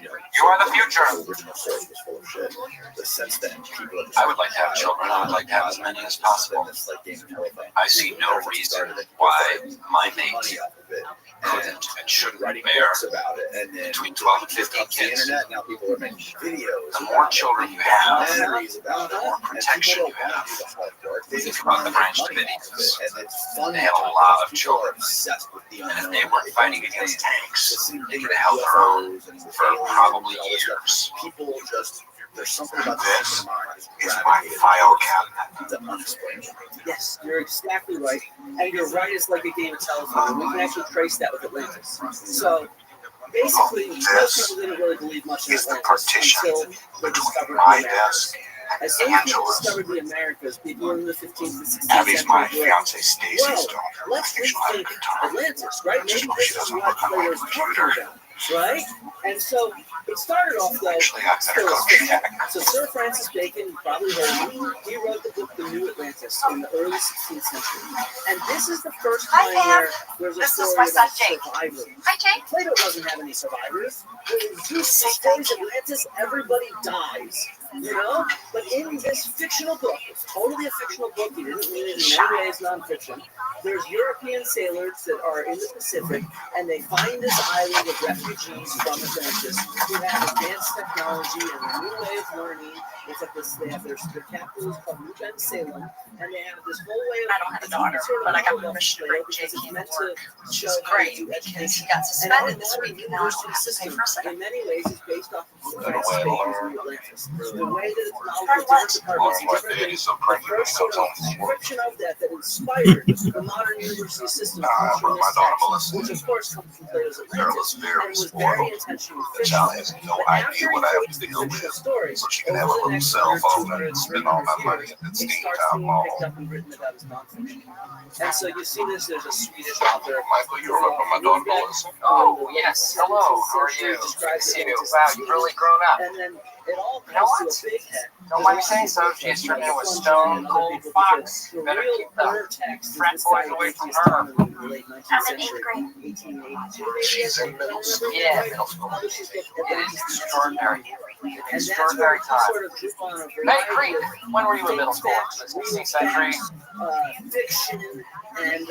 S6: You are the future.
S2: The original source was full of shit. But since then, people have
S6: I would like to have children. I would like to have as many as possible.
S2: It's like Game of Telephone.
S6: I see no reason why my mate
S2: Money off of it.
S6: couldn't and shouldn't
S2: Writing
S6: bear
S2: books about it, and then
S6: between 12 and 15
S2: comes the
S6: kids.
S2: internet. Now people are making videos.
S6: The more children you have,
S2: documentaries about
S6: the
S2: it,
S6: more
S2: and
S6: protection
S2: people
S6: you
S2: don't
S6: have.
S2: want to do the hard work. They
S6: Think
S2: just
S6: about
S2: want
S6: the
S2: to make
S6: Branch
S2: money
S6: Davidians.
S2: off of it, and it's fun.
S6: They had a lot of
S2: People
S6: children.
S2: are obsessed with the
S6: And
S2: unknown.
S6: they weren't fighting against tanks.
S2: They
S6: They could have held their own for probably years.
S2: People just, there's something about the
S6: This
S2: human mind
S6: is my file cabinet.
S2: that unexplainable.
S1: Yes, you're exactly right. And you're right, it's like a game of telephone. We can actually trace that with Atlantis. So basically, most people didn't really believe much in
S6: Is the
S1: Atlantis
S6: partition
S1: until they discovered the
S6: my
S1: Americas.
S6: desk.
S1: As soon as they
S6: Angela's.
S1: discovered the Americas, people in the 15th and 16th
S6: Abby's my
S1: century were like,
S6: fiance Stacy's daughter.
S1: let's
S6: Fictional
S1: rethink
S6: avatar.
S1: Atlantis, right?
S6: Just
S1: Maybe
S6: hope
S1: this
S6: she
S1: is
S6: doesn't
S1: what
S6: look on my
S1: Plato's
S6: computer.
S1: talking about, right? And so it started off though,
S6: Actually, I better
S1: still
S6: go
S1: as fiction.
S6: check.
S1: So Sir Francis Bacon, you probably heard of him, he wrote the book The New Atlantis in the early 16th century. And this is the first
S5: Hi,
S1: time
S5: Pam.
S1: where there's a
S5: This is
S1: story
S5: my son,
S1: about
S5: Jake.
S1: survivors.
S5: Hi, Jake.
S1: Plato doesn't have any survivors. Zeus destroys Atlantis, everybody dies, But in this fictional book, it's totally a fictional book, he didn't mean it in any ways nonfiction. There's European sailors that are in the Pacific, and they find this island of refugees from Atlantis who have advanced technology and a new way of learning. It's like this, they have their capital is called New Ben Salem, and they have this whole way of.
S5: I don't have a daughter, but I got permission to bring Jake
S1: it's
S5: into
S1: meant
S5: work.
S1: to show
S5: It's
S1: how
S5: great
S1: to do
S5: because
S1: education.
S5: he got
S1: And our
S5: suspended this
S1: modern
S5: week, and now I don't
S1: university
S5: have to pay
S1: system,
S5: for a second.
S1: in many ways, is based off of
S6: Little
S1: Francis
S6: way to
S1: Bacon's
S6: learn.
S1: New Atlantis. The way that it's modeled
S5: Learn
S1: with
S5: what?
S1: different departments and
S6: What
S1: different
S6: day
S1: things.
S6: is so
S1: The
S6: pregnant
S1: first sort of description of that inspired the modern university system
S6: I
S1: comes from
S6: brought my
S1: this
S6: daughter
S1: text,
S6: Melissa.
S1: which of course comes from Plato's
S6: Girl
S1: Atlantis,
S6: is very
S1: and was
S6: spoiled.
S1: very intentionally
S6: The child has
S1: fictional.
S6: no
S1: But
S6: idea
S1: after
S6: what
S1: he
S6: I have
S1: creates
S6: to
S1: the
S6: deal
S1: fictional
S6: with.
S1: story,
S6: So she can
S1: over
S6: have a
S1: the
S6: little
S1: next
S6: cell
S1: 100,
S6: phone
S1: 200,
S6: and spend all
S1: 300
S6: my money
S1: years,
S6: at the
S1: it
S6: Steam
S1: starts
S6: Town
S1: being
S6: Mall.
S1: picked up and written about as nonfiction. And so you see this, there's a Swedish author.
S6: Michael, you're up on my daughter Melissa.
S4: Oh, yes. Hello. How are you? Good to see you. Wow, you've really grown up.
S1: And then it all
S4: You know
S1: comes to
S4: what?
S1: a big head.
S4: Don't mind me saying so. She has turned into a stone cold fox. You better keep the frat boys away from her.
S1: I'm in
S5: 8th grade.
S1: 1882.
S6: She's in middle school.
S4: Yeah, middle school. It is extraordinary. Extraordinary time. Hey, Creek, when were you in middle school? The 16th century?
S1: Fiction, and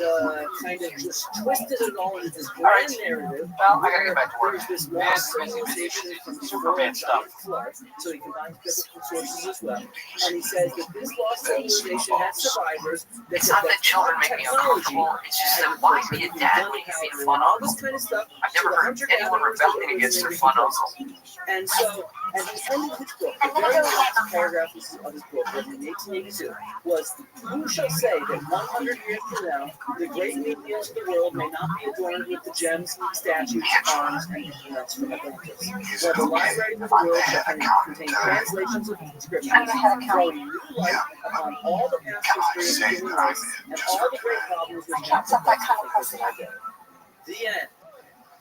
S1: kind of just twisted it all into this grand narrative.
S4: Well, I gotta get back to work.
S1: There's this lost civilization from
S4: Superman stuff.
S1: flood, so he combines biblical sources as well. And he says that this lost civilization had survivors that
S4: It's not that children make me uncomfortable. It's just that why be a dad when you be a fun
S1: all
S4: uncle?
S1: this kind of stuff.
S4: I've never heard anyone rebelling against their fun uncle.
S1: And so, at the end of his book, the very last paragraph of his book, written in 1882, was, "Who shall say that 100 years from now, the great museums of the world may not be adorned with the gems, statues, arms, and implements from Atlantis? Where the libraries of the world shall contain translations of inscriptions, throwing new light upon all the past history of the human race and all the great problems which have been faced." The end.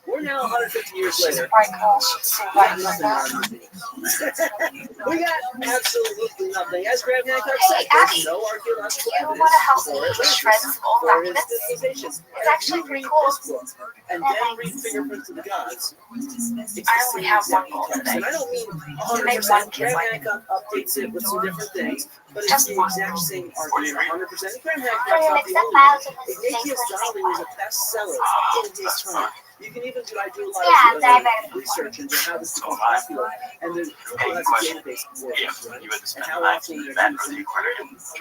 S1: We're now 150 years later. We got nothing on We got absolutely nothing. As Graham Hancock said, there's no archaeological evidence for his civilization.
S5: It's actually pretty cool.
S1: And then read Fingerprints of the Gods.
S5: I only have one goal today.
S1: And I don't mean
S5: To make one
S1: 100%.
S5: kid
S1: Graham
S5: like
S1: Hancock updates it with some different things, but it's
S5: Just
S1: the
S5: one.
S1: exact same argument 100%. Graham Hancock's
S5: Bring
S1: not
S5: an
S1: the only
S5: except
S1: one.
S5: files with the
S1: Ignatius
S5: same
S1: Donnelly was a bestseller in his time. You can even do, I do a lot
S5: Yeah,
S1: of research into how this becomes popular, and then Google has a database for
S6: Yeah,
S1: it, right?
S6: you would
S1: And
S6: spend
S1: how
S6: the night
S1: often
S6: in
S1: they're
S6: that
S1: used
S6: or the
S1: in
S6: aquarium.
S1: this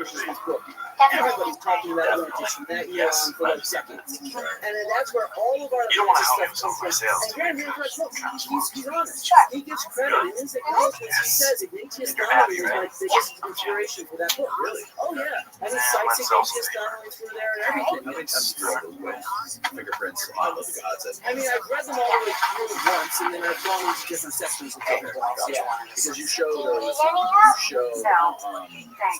S1: book.
S5: Definitely.
S1: Everybody's talking about Atlantis from that year on for like seconds. And then that's where all of our
S6: You don't want
S1: Atlantis
S6: to help
S1: stuff
S6: him
S1: comes
S6: sell
S1: from.
S6: my sales.
S1: And Graham Hancock, look, he's honest.
S5: Sure.
S1: He gives credit in his acknowledgments. He says Ignatius Donnelly was my biggest inspiration for that book. Really? Oh, yeah. And he cites Ignatius Donnelly through there and everything.
S2: How many times have you read the book, Fingerprints of the Gods?
S1: I mean, I've read them all the way through once, and then I've gone into different sections of different books. Yeah.
S2: Because you show those,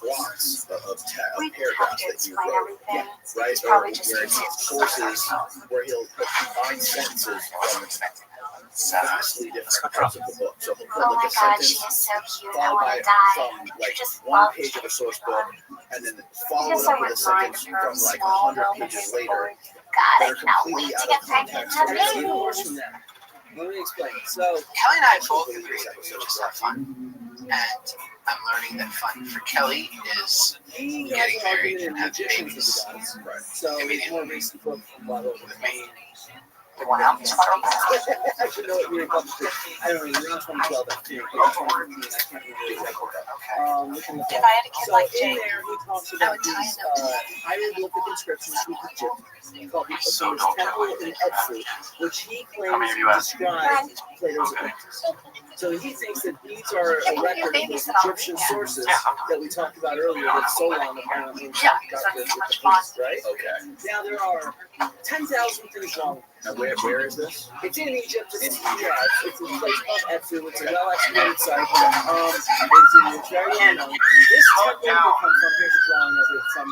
S2: blocks of
S5: We
S2: paragraphs
S5: have to
S2: that you
S5: explain
S2: wrote,
S5: everything.
S2: right?
S5: It's probably
S2: Or
S5: just
S2: where
S5: easier.
S2: sources, where he'll combine sentences from vastly different parts of the book. So he'll put
S5: Oh
S2: like
S5: my
S2: a
S5: god, she
S2: sentence
S5: is so cute. I
S2: followed
S5: want
S2: by
S5: to die.
S2: from like
S5: Just
S2: one
S5: love
S2: page of a source
S5: her.
S2: book, and then follow
S5: Because
S2: it
S5: I
S2: up with a
S5: would mind
S2: sentence
S5: her
S2: from like
S5: small
S2: 100
S5: moment
S2: pages
S5: before.
S2: later
S5: God,
S2: that
S5: I
S2: are
S5: cannot
S2: completely
S5: wait to
S2: out
S5: get
S2: of
S5: pregnant
S2: context.
S5: and
S1: And
S5: have
S1: it's even
S5: babies.
S1: worse than that. Let me explain. So,
S9: Kelly and I both agree that we just have fun. And I'm learning that fun for Kelly is
S1: he has
S9: getting
S1: an
S9: married
S1: argument
S9: and
S1: in
S9: having
S1: Magicians of the
S9: babies.
S1: Gods. Right. So, it's more recent book from Bob
S9: With me.
S5: The one out tomorrow.
S1: I should know what year it comes to. I don't know, around 2012, I think. Or 2015, I can't remember exactly.
S9: Okay.
S1: We can look
S5: If
S1: at
S5: I had a kid
S1: So
S5: like
S1: in
S5: Jake,
S1: there, he talks
S5: I
S1: about
S5: would tie
S1: these
S5: him
S1: hieroglyphic inscriptions from Egypt called the
S6: So
S1: Osiris
S6: don't
S1: Temple
S6: tell
S1: in
S6: me.
S1: Edfu, which he
S6: How many
S1: claims
S6: of you asked?
S1: describe Plato's Atlantis. So he thinks that these are a record of those Egyptian sources that we talked about earlier that Solon apparently got with the priests, right?
S2: Okay.
S1: Now there are 10,000 things wrong.
S2: Now where is this?
S1: It's in Egypt. It's a place called Edfu. It's a well-excavated site. It's very well known. This temple will come from. Here's a drawing of it from.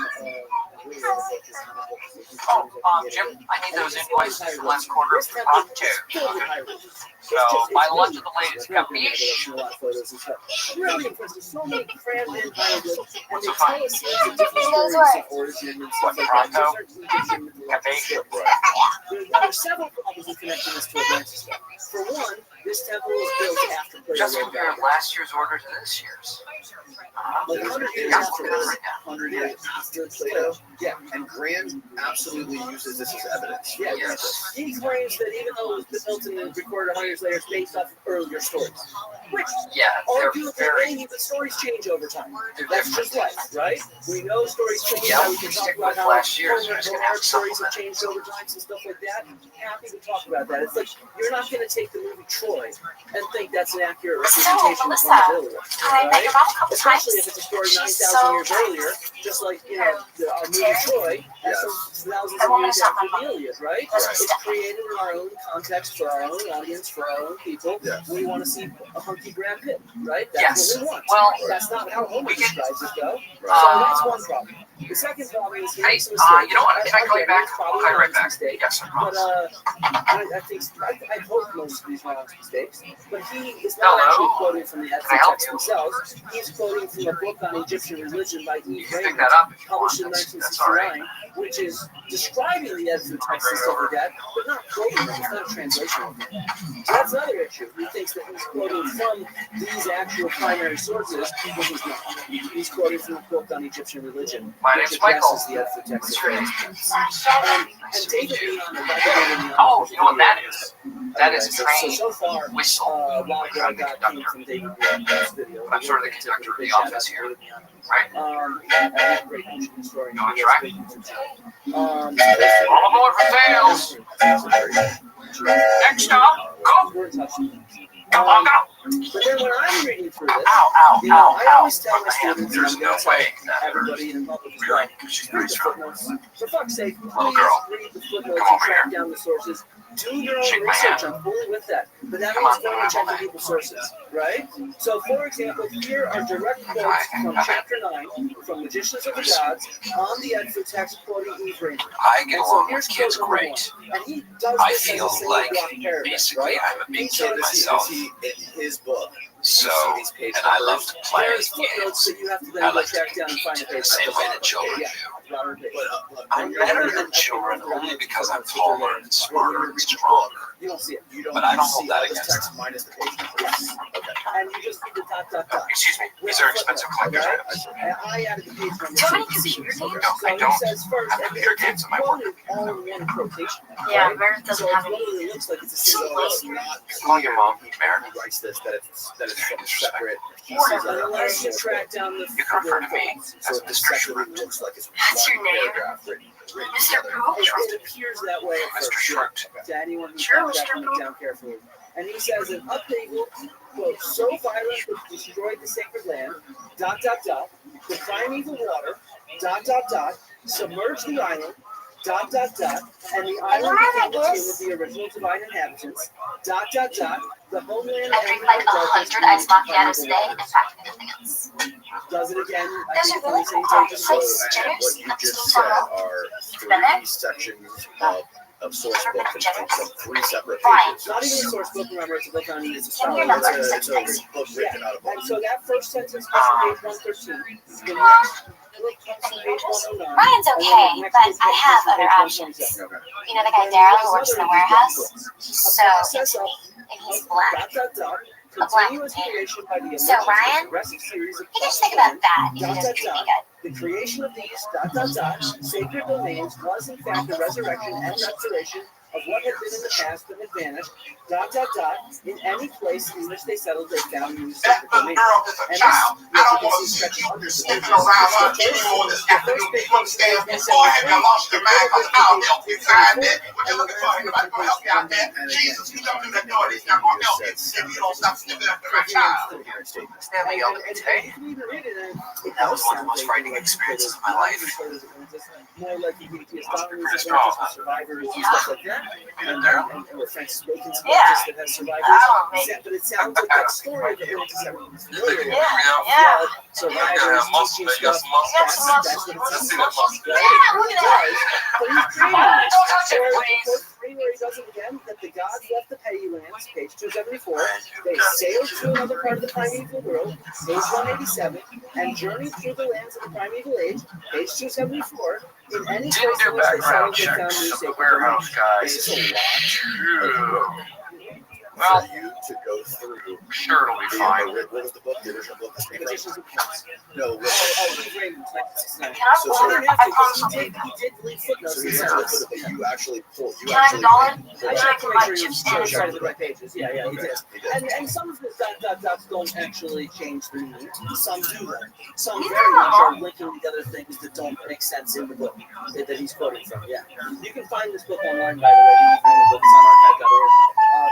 S4: Jim, I need those invoices for last quarter on two. So, my lunch at the latest. Capiche?
S1: Really impressive. So many crammed in hieroglyphs, and they tell us the different stories of origin and stuff like that. There are several problems connecting this to Atlantis. For one, this temple was built after Plato
S4: Just
S1: wrote
S4: compare
S1: that.
S4: last year's order to this year's.
S1: Like 100 years after this, 100 years after Plato. Yeah.
S2: And Graham absolutely uses this as evidence.
S1: Yeah,
S4: Yes.
S1: he claims that even though it was built and recorded 100 years later, it's based off of earlier stories. Which,
S4: Yeah, they're
S1: arguably,
S4: very.
S1: maybe the stories change over time.
S4: They're
S1: That's just
S4: different.
S1: life, right? We know stories change.
S4: Yeah,
S1: how we
S4: if
S1: can
S4: we
S1: talk
S4: stick
S1: about
S4: with
S1: how
S4: last year's, we're just gonna have to
S1: stories have
S4: supplement it.
S1: changed over time and stuff like that. Happy to talk about that. It's like you're not going to take the movie Troy and think that's an accurate representation of Honolulu,
S5: I met
S1: right?
S5: your mom a couple times.
S1: Especially if it's a story
S5: She's
S1: 9,000
S5: so
S1: years earlier, just like, our movie Troy, that's some thousands
S5: I
S1: of
S5: wanna
S1: years
S5: stop
S1: after
S5: my
S1: the Iliad, right?
S5: Right.
S1: It's created in our own context, for our own audience, for our own people.
S2: Yeah.
S1: We want to see a hunky Brad Pitt, right?
S4: Yes.
S1: That's what we want.
S4: Well,
S1: That's not how Homer
S4: we can-
S1: describes it, though. So
S2: Right.
S1: that's one problem. The second problem is he
S4: Hey,
S1: makes a mistake.
S4: you know what? Can I call you back?
S1: It's
S4: I'll
S1: probably
S4: call you
S1: an
S4: right
S1: honest
S4: back.
S1: mistake.
S4: Yes, I
S1: But
S4: promise.
S1: I hope most of these are honest mistakes. But he is not
S4: Hello?
S1: actually quoting from the
S4: Can I help
S1: texts
S4: you?
S1: themselves. He's quoting from a book on Egyptian religion by E.
S4: You think make that up if you want.
S1: published in
S4: That's all right.
S1: 1969, which is describing the Edford text and stuff like that, but not quoting them. It's not a translation of them. So that's another issue. He thinks that he's quoting from these actual primary sources, but he's not. He's quoting from a book on Egyptian religion,
S4: My
S1: which
S4: name's Michael.
S1: addresses the Edford text.
S4: What's your name?
S1: And David Leon,
S4: Oh, you know what that is? That is a
S1: so
S4: train
S1: far,
S4: whistle.
S1: while I got came from David Leon's video.
S4: I'm sort of the conductor of the office here, right?
S1: Great ancient historian.
S4: You on track?
S1: All
S4: All aboard for tails. Next stop, go. Come on, go.
S1: But then when I'm reading through this,
S4: Ow,
S1: you know,
S4: ow,
S1: I
S4: ow,
S1: always tell my students,
S4: There's
S1: and
S4: no
S1: I'm gonna
S4: way.
S1: tell everybody in public as
S4: Really?
S1: well,
S4: She's
S1: read
S4: pretty
S1: the
S4: strong.
S1: footnotes. For fuck's sake,
S4: Little
S1: please
S4: girl.
S1: read the footnotes
S4: Come
S1: and
S4: over
S1: track
S4: here.
S1: down the sources. Do your own
S4: Shake my
S1: research.
S4: hand.
S1: I'm fully with that. But that
S4: Come
S1: means
S4: on,
S1: going and
S4: come on.
S1: checking people's sources, right? So, for example, here are direct quotes from chapter 9 from Magicians of the Gods on the Edford text quoting Ephraim.
S9: I get
S1: And so
S9: along
S1: here's
S9: with kids
S1: quote number
S9: great.
S1: 1. And he does
S9: I
S1: this as a
S9: feel
S1: single
S9: like
S1: block paragraph,
S9: basically
S1: right?
S9: I'm a big
S1: So
S9: kid
S1: does he-
S9: myself.
S2: in his book.
S9: So,
S2: you see these page
S9: and I love
S2: numbers.
S9: to play
S1: There's footnotes
S9: games.
S1: that you have to then
S9: I
S1: go
S9: like to
S1: track down and find a
S9: compete
S1: page.
S9: the same way that children
S1: Yeah,
S9: do.
S1: Robert Page.
S2: But
S9: I'm better than children only because I'm taller and smarter and stronger.
S1: You don't see it.
S2: you don't
S9: But I don't
S2: see
S9: hold that
S2: all this
S9: against
S2: text minus the page numbers.
S1: Yes.
S2: Okay.
S1: And you just need the dot, dot, dot.
S4: Excuse me, these are expensive collector's
S1: Right?
S4: items.
S1: And I added the page numbers.
S5: Do you have any
S1: so you can
S5: computer
S1: see.
S5: games?
S4: No,
S1: So
S4: I
S1: he
S4: don't
S1: says first,
S4: have
S1: and
S4: computer
S1: it's
S4: games in my work.
S1: quoted all in one quotation.
S5: Yeah,
S1: right?
S5: Meredith doesn't
S1: So
S5: have
S1: it
S5: any.
S1: literally looks like it's a
S5: So
S1: single
S2: It's not
S4: Call your mom, Mary.
S2: He writes this that it's from separate
S5: Whatever.
S2: pieces of
S1: unless you track down the
S4: You can refer to me
S2: So
S4: as
S2: it
S4: Mr.
S2: separately
S4: Shrugged.
S2: looks like it's
S5: That's
S2: one
S5: your name?
S2: paragraph written
S5: Mr.
S2: together.
S5: Poop?
S1: It appears that way at
S4: Mr.
S1: first.
S4: Shrugged.
S1: To anyone who's
S5: Sure,
S1: not
S5: Mr.
S1: tracking it down carefully. And he says an upheaval, quote, so violent that it destroyed the sacred land, dot, dot, dot, the primeval water, dot, dot, dot, submerged the island, dot, dot, dot, and the island became the tomb of the original divine inhabitants, dot, dot, dot, the homeland
S5: I drink like 100 iced macchiatos a day and practically nothing else.
S1: does it again. I
S5: Those
S1: think
S5: are really
S1: it's on
S5: cool
S1: the same
S5: cards.
S1: page.
S2: So,
S5: Like
S2: and what
S5: Jitters,
S2: you
S5: like
S2: just
S5: Steam
S2: said
S5: Tunnel.
S2: are
S5: been there?
S2: 3 sections of source book from 3 separate
S5: Brian.
S2: pages.
S1: Not even a source book, remember, it's a book on it's a
S5: Give me your
S1: scholar.
S5: number.
S2: It's a book written out of
S1: And
S2: book.
S1: so that first sentence goes from page 113. The next book comes from page 109.
S5: Ryan's
S1: and then
S5: okay,
S1: the next
S5: but
S1: book
S5: I
S1: comes
S5: have
S1: from
S5: other
S1: page
S5: options.
S1: 127.
S2: Okay.
S5: You know the guy Daryl who works in the warehouse? He's so into me, and he's black.
S1: Dot, dot, dot.
S5: A black
S1: Continuous
S5: man.
S1: creation by the
S5: So,
S1: emergence of
S5: Ryan,
S1: progressive series of
S5: You can just think about that if he
S1: dot,
S5: doesn't
S1: dot,
S5: treat me
S1: dot.
S5: good.
S1: The creation of these dot, dot, dot, sacred domains was in fact the resurrection and restoration of what had been in the past and had vanished, dot, dot, dot, in any place in which they settled they found new
S6: That
S1: sacred
S6: little
S1: domains.
S6: girl is a
S1: And
S6: child.
S1: this,
S6: I don't
S1: this
S6: want
S1: is
S6: to see
S1: stretching
S6: you
S1: hundreds of
S6: sniffing
S1: pages.
S6: around
S1: So
S6: like
S1: first-
S6: anyone this
S1: the
S6: afternoon.
S1: first page
S6: You understand?
S1: is
S6: Go ahead and lost your mind. I'll help you find it. What you looking for? Anybody gonna help you out there? Jesus, you don't do that door. He's not gonna help you if you don't stop sniffing after my child.
S4: Stanley yelled at me today. That was one of the most frightening experiences of my life.
S1: More like you get
S4: Must be pretty strong, huh?
S1: survivors and stuff like that. And or Francis Bacon's
S5: Yeah.
S1: Atlantis that has survivors.
S5: Oh, maybe.
S1: But it sounds like that story that everyone's familiar with.
S5: Yeah.
S1: Survivors, teaching stuff. That's what it
S6: Let's
S1: sounds
S6: see
S1: like.
S6: that muscle.
S5: Yeah, look at that.
S1: But he's creating
S5: Don't touch it,
S1: where
S5: please.
S1: quote 3 where he does it again, that the gods left the petty lands, page 274. They sailed to another part of the primeval world, page 187, and journeyed through the lands of the primeval age, page 274. In any
S4: Didn't
S1: place
S4: do
S1: in which they
S4: background
S1: settled, they found new
S4: checks of the
S1: sacred
S4: warehouse
S1: domains.
S4: guys.
S2: For
S4: Well,
S2: you to go through
S4: sure it'll be fine.
S2: what was the book, the original book?
S1: Magicians of Kings.
S2: No,
S1: He Raymond, 1969.
S5: Can I
S2: So-
S5: have
S1: So
S5: a
S1: he
S5: dollar? I promise I'll
S1: did,
S5: pay.
S1: he did leave footnotes
S2: so
S1: in
S2: you
S1: the
S2: have to
S1: sentence.
S2: put it, but you actually pulled. You
S5: Can I have a
S2: actually
S5: dollar?
S1: I
S5: Would you
S1: checked
S5: like
S1: to
S5: to
S1: make
S5: buy
S1: sure he
S5: chips
S1: was
S5: and
S1: started the right pages. Yeah, he did.
S2: He did.
S1: And some of his dot dot dots don't actually change the meaning. Some do though. Some very much are linking together things that don't make sense in the book that he's quoting from. Yeah. You can find this book online, by the way. The book is on archive.org.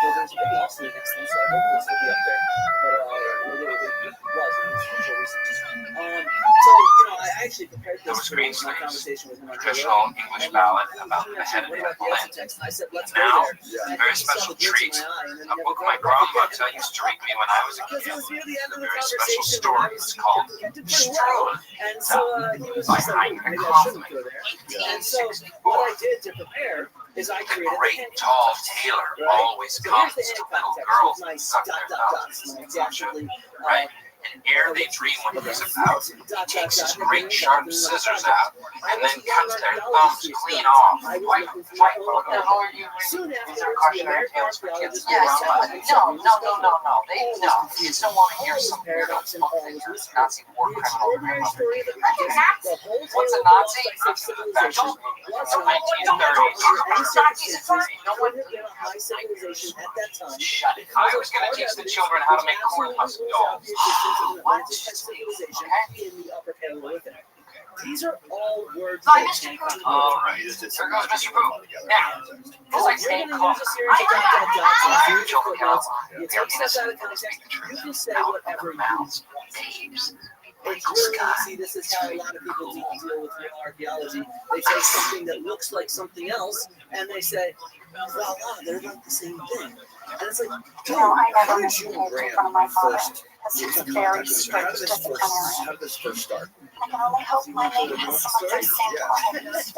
S1: Though there's a big lawsuit against them, so I hope this will be up there. But it was until recently. So, you know, I actually prepared
S4: That
S1: this
S4: was
S1: for
S4: Green's
S1: my
S4: Leaves,
S1: conversation with him on
S4: traditional
S1: Joe
S4: English
S1: Rogan.
S4: ballad
S1: And
S4: about
S1: he
S4: the
S1: mentioned,
S4: head of
S1: what
S4: the
S1: about the
S4: land.
S1: exit text? And I said, let's
S4: Now,
S1: go there.
S2: Yeah.
S1: And
S4: very
S1: he saw
S4: special
S1: the glint in
S4: treat.
S1: my eye, and then
S4: A
S1: he
S4: book
S1: never
S4: my
S1: brought it back.
S4: grandmother used to read me when I was a
S1: Because
S4: kid.
S1: it was near the end of
S4: A
S1: the
S4: very special
S1: conversation,
S4: story.
S1: and I was
S4: It's called
S1: did pretty well.
S4: Restream.
S1: And so he was
S4: By
S1: just like,
S4: Heinrich
S1: maybe I shouldn't
S4: Hoffman.
S1: go there. And so what I did to prepare is I
S4: The
S1: created
S4: great
S1: a
S4: tall tailor always
S1: So here's
S4: comes
S1: the
S4: to
S1: hand
S4: little
S1: context
S4: girls
S1: with my
S4: and suck
S1: dot
S4: their
S1: dot
S4: thumbs.
S1: dots, my exactly
S4: Right?
S6: And ere they dream what he's about, he takes his great sharp scissors out and then cuts their thumbs clean off.
S4: Wait, what the hell are you reading? These are cautionary tales for kids. Yes, no. Kids don't want to hear some weirdo book that your Nazi war criminal grandmother gave you. What's a Nazi? Don't. Shut it.
S6: I was going to teach the children how to make corn husk dolls.
S4: What?
S1: These are all words
S4: Hi,
S1: that
S4: Mr.
S1: came
S4: Pooh.
S6: All right.
S2: You just did
S6: Here
S2: some
S6: goes Mr. Pooh. Now,
S4: Because I stayed calm.
S6: children count.
S1: You take stuff out of context, you can say whatever you want.
S4: Babes.
S1: It's really easy. This is how a lot of people deal with real archaeology. They take something that looks like something else, and they say, voila, they're like the same thing. And it's like, dude,
S2: How did you and Graham first?
S5: He's very strict
S2: How did this first start?
S5: I can only hope my name has some of those same qualities.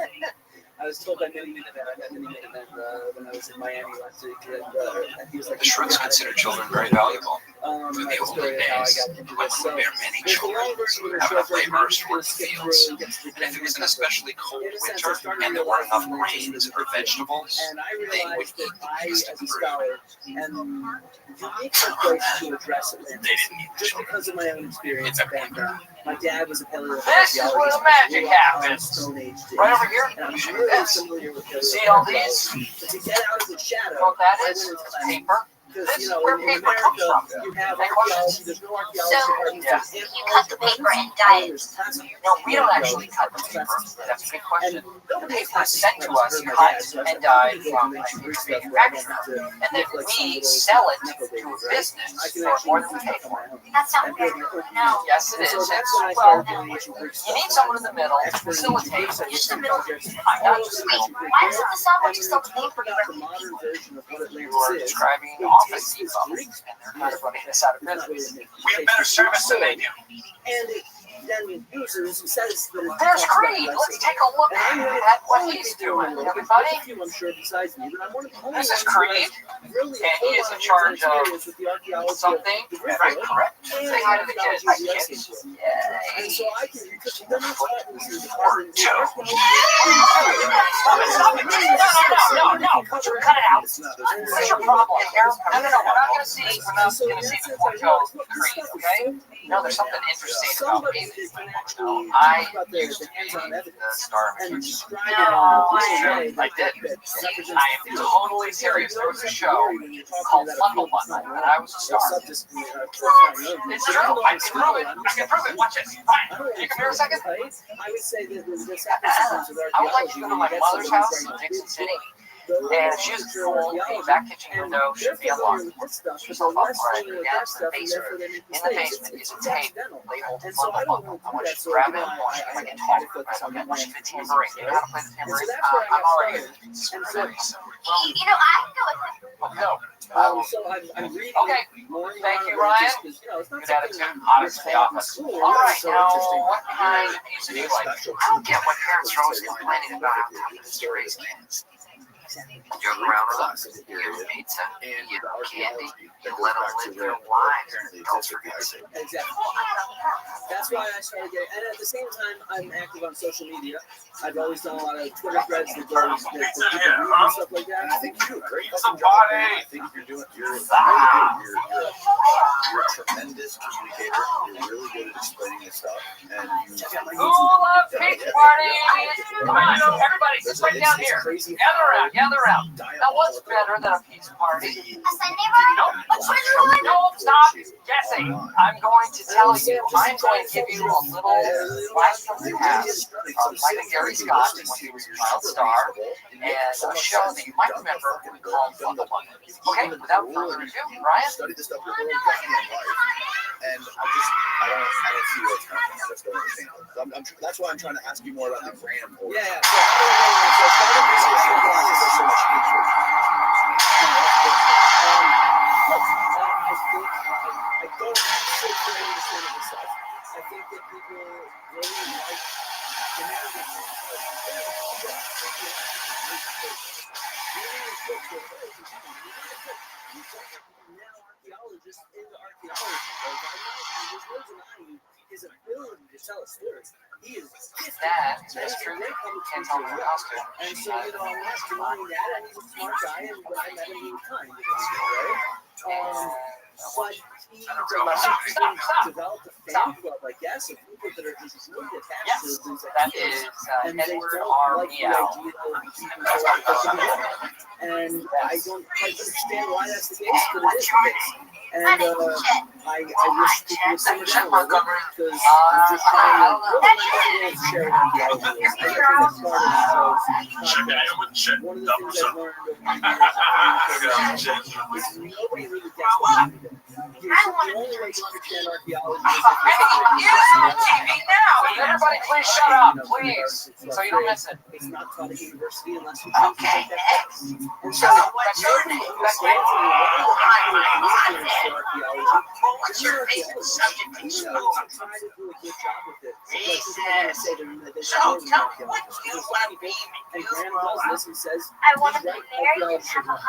S1: I was told by Minnie Minivan, I met Minnie Minivan when I was in Miami last week, and he was like,
S6: The Shreds consider children very valuable.
S1: my
S6: In the olden
S1: story of how I
S6: days,
S1: got into
S6: I
S1: this.
S6: would bear many children who would have enough laborers to work the fields. And if it was an especially cold winter and there weren't enough grains or vegetables,
S1: And I
S6: they would
S1: realized that
S6: eat the
S1: I,
S6: beast
S1: as
S6: of
S1: a
S6: the
S1: scholar, am uniquely placed to address
S6: They
S1: Atlantis.
S6: didn't eat the
S1: Just
S6: children.
S1: because of my own experience and background. My dad was a paleoarchaeologist.
S4: This is where the magic happens.
S1: Stone Age days.
S4: Right over here.
S1: And I'm
S4: You should do
S1: really
S4: this.
S1: familiar with
S4: See all these?
S1: But to get out of the shadow,
S4: You know what that
S1: I
S4: is?
S1: went into class.
S4: Paper.
S1: Because,
S4: This
S1: you
S4: is
S1: know,
S4: where
S1: in
S4: paper comes
S1: America,
S4: from.
S1: you have
S4: Any
S1: archaeology.
S4: questions?
S1: There's no archaeology
S5: So,
S1: department.
S4: Yeah.
S1: There's
S5: You cut the paper and dye it.
S4: No, we don't actually cut the paper. That's a good question. The paper is sent to us cut and dyed from a manufacturer, and then we sell it to a business for more than we pay for it.
S5: That's not fair. No.
S4: Yes, it
S1: And
S4: is.
S1: so that's when I
S4: Well,
S1: started doing ancient Greek stuff.
S4: you need someone in the middle to facilitate.
S5: Who's the middle?
S4: I'm not just the middle.
S5: Why does it sound like you sell the paper
S1: The
S5: directly to
S1: modern
S5: people?
S1: version of what
S4: You
S1: Atlantis
S4: are
S1: is.
S4: describing
S1: It
S4: office
S1: takes this
S4: debugs,
S1: Greek
S4: and they're kind of running this out of business.
S6: We have better service than they do.
S1: And it then uses, says that it
S4: There's
S1: talks about
S4: Creed.
S1: Alexis.
S4: Let's take a look
S1: And I'm one of
S4: at
S1: the
S4: what
S1: only
S4: he's
S1: people in
S4: doing,
S1: the world,
S4: everybody.
S1: there's a few, I'm sure, besides me, but I'm one of the only
S4: This is
S1: ones who
S4: Creed,
S1: has really
S4: and he is in charge of
S1: with the archaeology
S4: something.
S1: of the
S4: Very
S1: river
S4: correct.
S1: and
S4: Say hi to the kids. Hi,
S1: archaeology of the
S4: kids.
S1: ice age.
S4: Yay.
S1: And so I can, because then it's taught me through the
S4: Stop it. No. Cut it out.
S2: It's not.
S4: What's your problem here? No. We're not going to see. We're not going to see the Porto Creed, okay? No, there's something interesting about
S1: somebody
S4: babies.
S1: that can actually
S4: I
S1: talk about the
S4: used to be
S1: hands-on
S4: the
S1: evidence
S4: star
S1: and
S4: teacher.
S1: describe it in a way
S4: I did. I am totally serious. There was a show called Bundle Bundle, and I was a star. It's true. I can prove it. Watch this. Fine. You come here a second.
S1: I would say that this happens with
S4: I would like to
S1: archaeology.
S4: go to my mother's house in Dixon City. And she was full a back kitchen window should be unlocked. She's a love right down to the basement. In the basement is a tape labeled Bundle Bundle. I want you to grab it and watch if I can talk. I want you to tambourine. You know how to play the tambourine? I'm already screaming.
S5: You know, I can go with that.
S4: No.
S1: So I'm reading
S4: Okay.
S1: more and
S4: Thank
S1: more
S4: you,
S1: about
S4: Ryan.
S1: it just 'cause, you know, it's not
S4: Good
S1: something
S4: attitude.
S1: I'm
S4: Honest to the office. All right, now, what kind of pizza do you like? I don't get what parents are always complaining about how tough it is to raise kids. You joke around with them, you give them pizza, you give them candy, you let them live their lives. Don't forget.
S1: Exactly. That's why I started getting, and at the same time, I'm active on social media. I've always done a lot of Twitter threads that goes that people read and stuff like that.
S2: I think you do a great
S6: It's
S2: fucking
S6: a
S2: job.
S6: body.
S2: Man. I think you're really good. You're a tremendous communicator. You're really good at explaining this stuff. And you
S4: Who loves pizza parties? Come on, everybody, sit right down here. Gather around. Now, what's better than a pizza party?
S5: A Sunday ride?
S4: Nope.
S5: A Twitch ride?
S4: No, stop guessing. I'm going to tell you. I'm going to give you a little flash from the past of Michael Gary Scott when he was a child star, and a show that you might remember called Bundle Bundle. Okay, without further ado, Ryan.
S2: studied this stuff your whole goddamn life, and I don't see what's happening. I just don't understand. So that's why I'm trying to ask you more about the Graham.
S1: Yeah. I don't sit there and understand it myself. I think that people really like the narrative. Now archaeologists into archaeology. ability to tell a story. He is
S4: That
S1: and
S4: is
S1: he's a
S4: true.
S1: great public
S4: Can't tell
S1: speaker
S4: me
S1: as
S4: what
S1: well.
S4: else to.
S1: And so, I'm not denying that, and he's a smart guy, and when I met him, he was kind, right? But he developed a fan club, I guess, of people that are just really attached to things like
S4: That
S1: this.
S4: is
S1: And they
S4: Edward
S1: don't
S4: R.
S1: like the
S4: Meow.
S1: idea of and I don't quite understand why that's the case, but it is the case. And I wish people would simmer down a little bit, because I'm just trying to really share it on the ideas. I think that's part of the podcast. One of the things I've learned over the years is nobody really gets what we do. The only way to understand archaeology is
S4: Everybody, please shut up, please, so you don't miss it.
S1: It's not taught at university unless you choose to take that class. And so nobody understands it. Archaeology.
S9: What's your favorite subject in school?
S1: Try to do a good job with it.
S9: So tell me what you want to be
S1: and Graham does this and says,
S5: I want to be married and have 100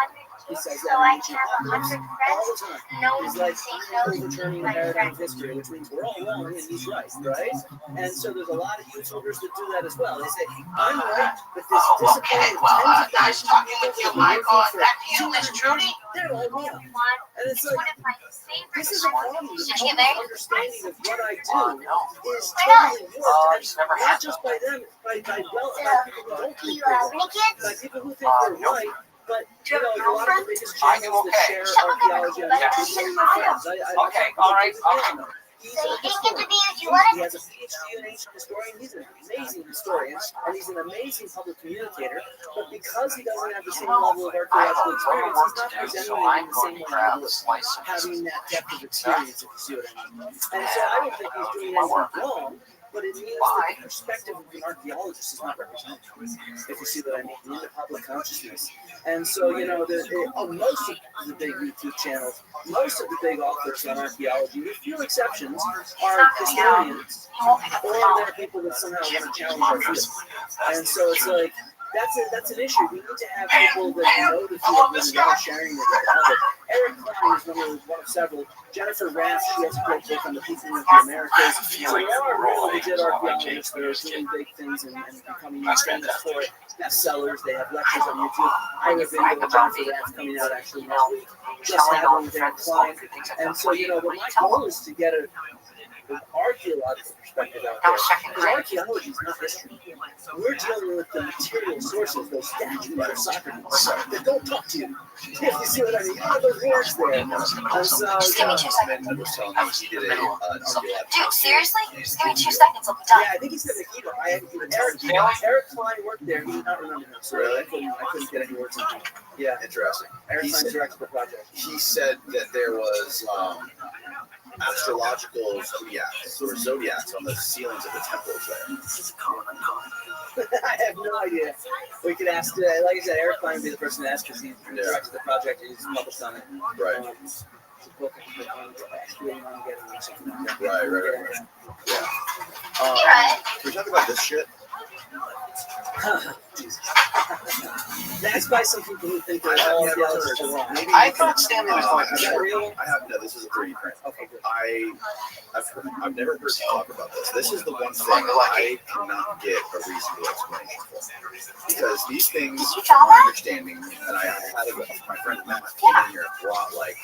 S1: he says
S5: so
S1: that
S5: I
S1: in
S5: can have 100
S1: all
S5: friends.
S1: the time.
S5: No one
S1: He's
S5: can
S1: like,
S5: say
S1: I'm
S5: no to
S1: overturning the
S5: my
S1: paradigm of
S5: friends.
S1: history, which means we're all wrong and he's right? And so there's a lot of YouTubers that do that as well. They say, I'm right, but this
S9: Okay, well, nice talking with you, Michael. Back to you, Miss Trudy.
S1: they're all wrong. And it's
S5: One
S1: like,
S5: of my favorite
S1: this is a problem. The
S5: Did you
S1: public
S5: get
S1: understanding of what I do is
S5: Why not?
S1: totally warped, and not just by them, by people who don't
S5: Do
S1: think
S5: you
S1: they're
S5: have
S1: right,
S5: any kids?
S1: by people who think they're right. But a lot of the biggest channels that share archaeology on YouTube are my friends.
S4: Okay, all right.
S1: He's
S5: So you
S1: a
S5: didn't get to
S1: historian.
S5: be as you wanted?
S1: He has a PhD in ancient historian. He's an amazing historian, and he's an amazing public communicator. But because he doesn't have the same level of archaeological experience, he's not presenting it in the same way he would, having that depth of experience, if you see what I mean. And so I don't think he's doing anything wrong, but it means that the perspective of an archaeologist is not represented, if you see what I mean, in the public consciousness. And so, most of the big YouTube channels, most of the big authors on archaeology, with few exceptions, are historians, or they're people that somehow want to challenge our field. And so it's like, that's an issue. We need to have people that know the field and are sharing it with the public. Eric Klein is one of several. Jennifer Raff, she has a great book on the people of the Americas. So there are really legit archaeologists that are doing big things and becoming famous for it. Bestsellers, they have lectures on YouTube. I have a video with Jennifer Raff coming out actually next week. Just had one with Eric Klein. And so, but my goal is to get an archaeological perspective out there. Because archaeology is not history. We're dealing with the material sources, those statues of Socrates, that don't talk to you. If you see what I mean, those words there. And so,
S5: Just give me 2 seconds.
S2: I was telling me he did an archaeological.
S5: Dude, seriously? Just give me 2 seconds, I'll be done.
S1: yeah, I think he said Nikita. Eric Klein worked there. He did not remember him, so I couldn't get any words on him. Yeah,
S2: Interesting.
S1: Eric Klein directed the project.
S2: He said that there was astrological zodiacs on the ceilings of the temples there.
S1: I have no idea. We could ask, like I said, Eric Klein would be the person to ask because he directed the project and he's published on it.
S2: Right.
S1: It's a book waiting on getting or something like that.
S2: Right. Yeah.
S5: You right.
S2: Can we talk about this shit?
S1: That's by some people who think that all archaeologists are wrong. Maybe
S9: I thought Stanley was going
S1: is
S9: to
S1: that real?
S2: No, this is a 3D print.
S1: Okay, good.
S2: I've never heard you talk about this. This is the one thing I cannot get a reasonable explanation for. Because these things, from my understanding, and I had my friend Matt came in here and brought like.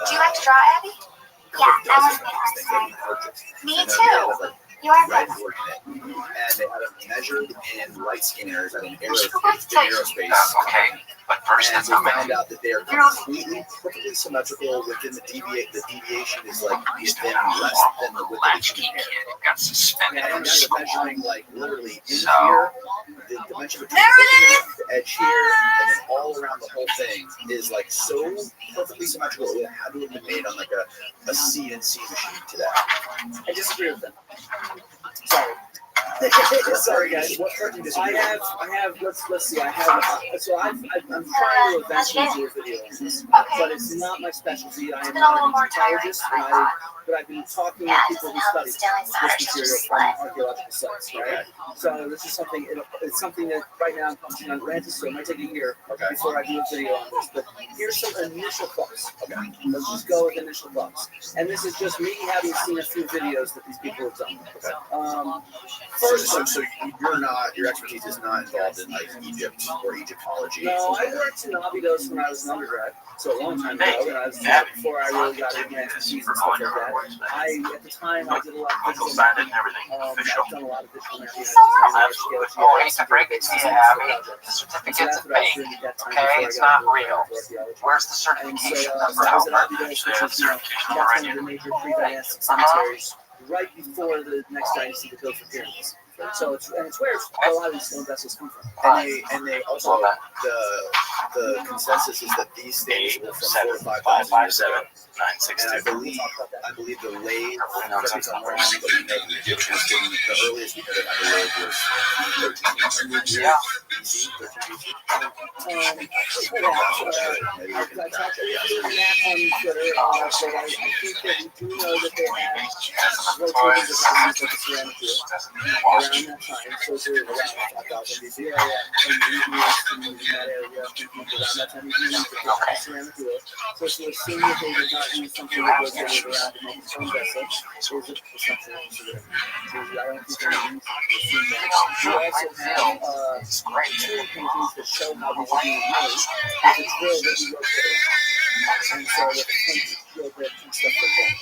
S5: Do you like to draw, Abby? Yeah, that was me. Me too. You are
S2: Red
S5: right.
S2: coordinate, and they had them measured in light scanners at an aerospace.
S9: Okay, but first,
S2: And
S9: that's
S2: we
S9: not
S2: found
S9: my
S2: out that they are completely perfectly symmetrical within the deviation is like within less than the width of the
S9: latchkey
S2: human hair.
S9: kid got suspended
S2: And
S9: from
S2: they're
S9: school.
S2: measuring like literally in
S9: So-
S2: here, the dimension between the edge here, and then all around the whole thing is like so perfectly symmetrical. It had to have been made on like a CNC machine to that.
S1: I disagree with them. Sorry. Sorry, guys.
S2: What part do you disagree
S1: I have. Let's see. I have. So I'm trying to eventually do a video on this, but it's not my specialty. I am not an Egyptologist. but I've been talking with people who study this material from archaeological sites, right? So this is something, it's something that right now I'm publishing on Atlantis, so it might take a year before I do a video on this, but here's some initial thoughts. Let's just go with initial thoughts. And this is just me having seen a few videos that these people have done. First,
S2: so your expertise is not involved in like Egypt or Egyptology.
S1: No, I worked in Abydos when I was an undergrad, so a long time ago, and I was before I really got into expertise and stuff like that. At the time, I did a lot of visual mapping. I've done a lot of visual mapping.
S4: Oh, I hate to break it to you, Abby. The certificate's fake. Okay, it's not real. Where's the certification number?
S1: I was at Abydos, which is, that's one of the major pre-dynastic cemeteries, right before the next dynasty to build for pyramids. So it's where a lot of these stone vessels come from.
S2: And they also the consensus is that these things were from 4 or 5,000 years ago. And I believe the lathe, correct me if I'm wrong, but we know the Egyptians didn't. The earliest we heard of the lathe was 1300 years BC, 13 BC.
S1: I talked to Matt on Twitter, so I think that we do know that they have rotated the values of the ceramic wheel around that time, so they're around 5,000 BC. In that area, around that time, we used the ceramic wheel. So to assume that they did not use something that was around to make its own vessel is a perception. I don't think they're going to assume that. We also have two paintings that show how these are being made. There's a drill that we wrote there. And so with a drill bit and stuff like that.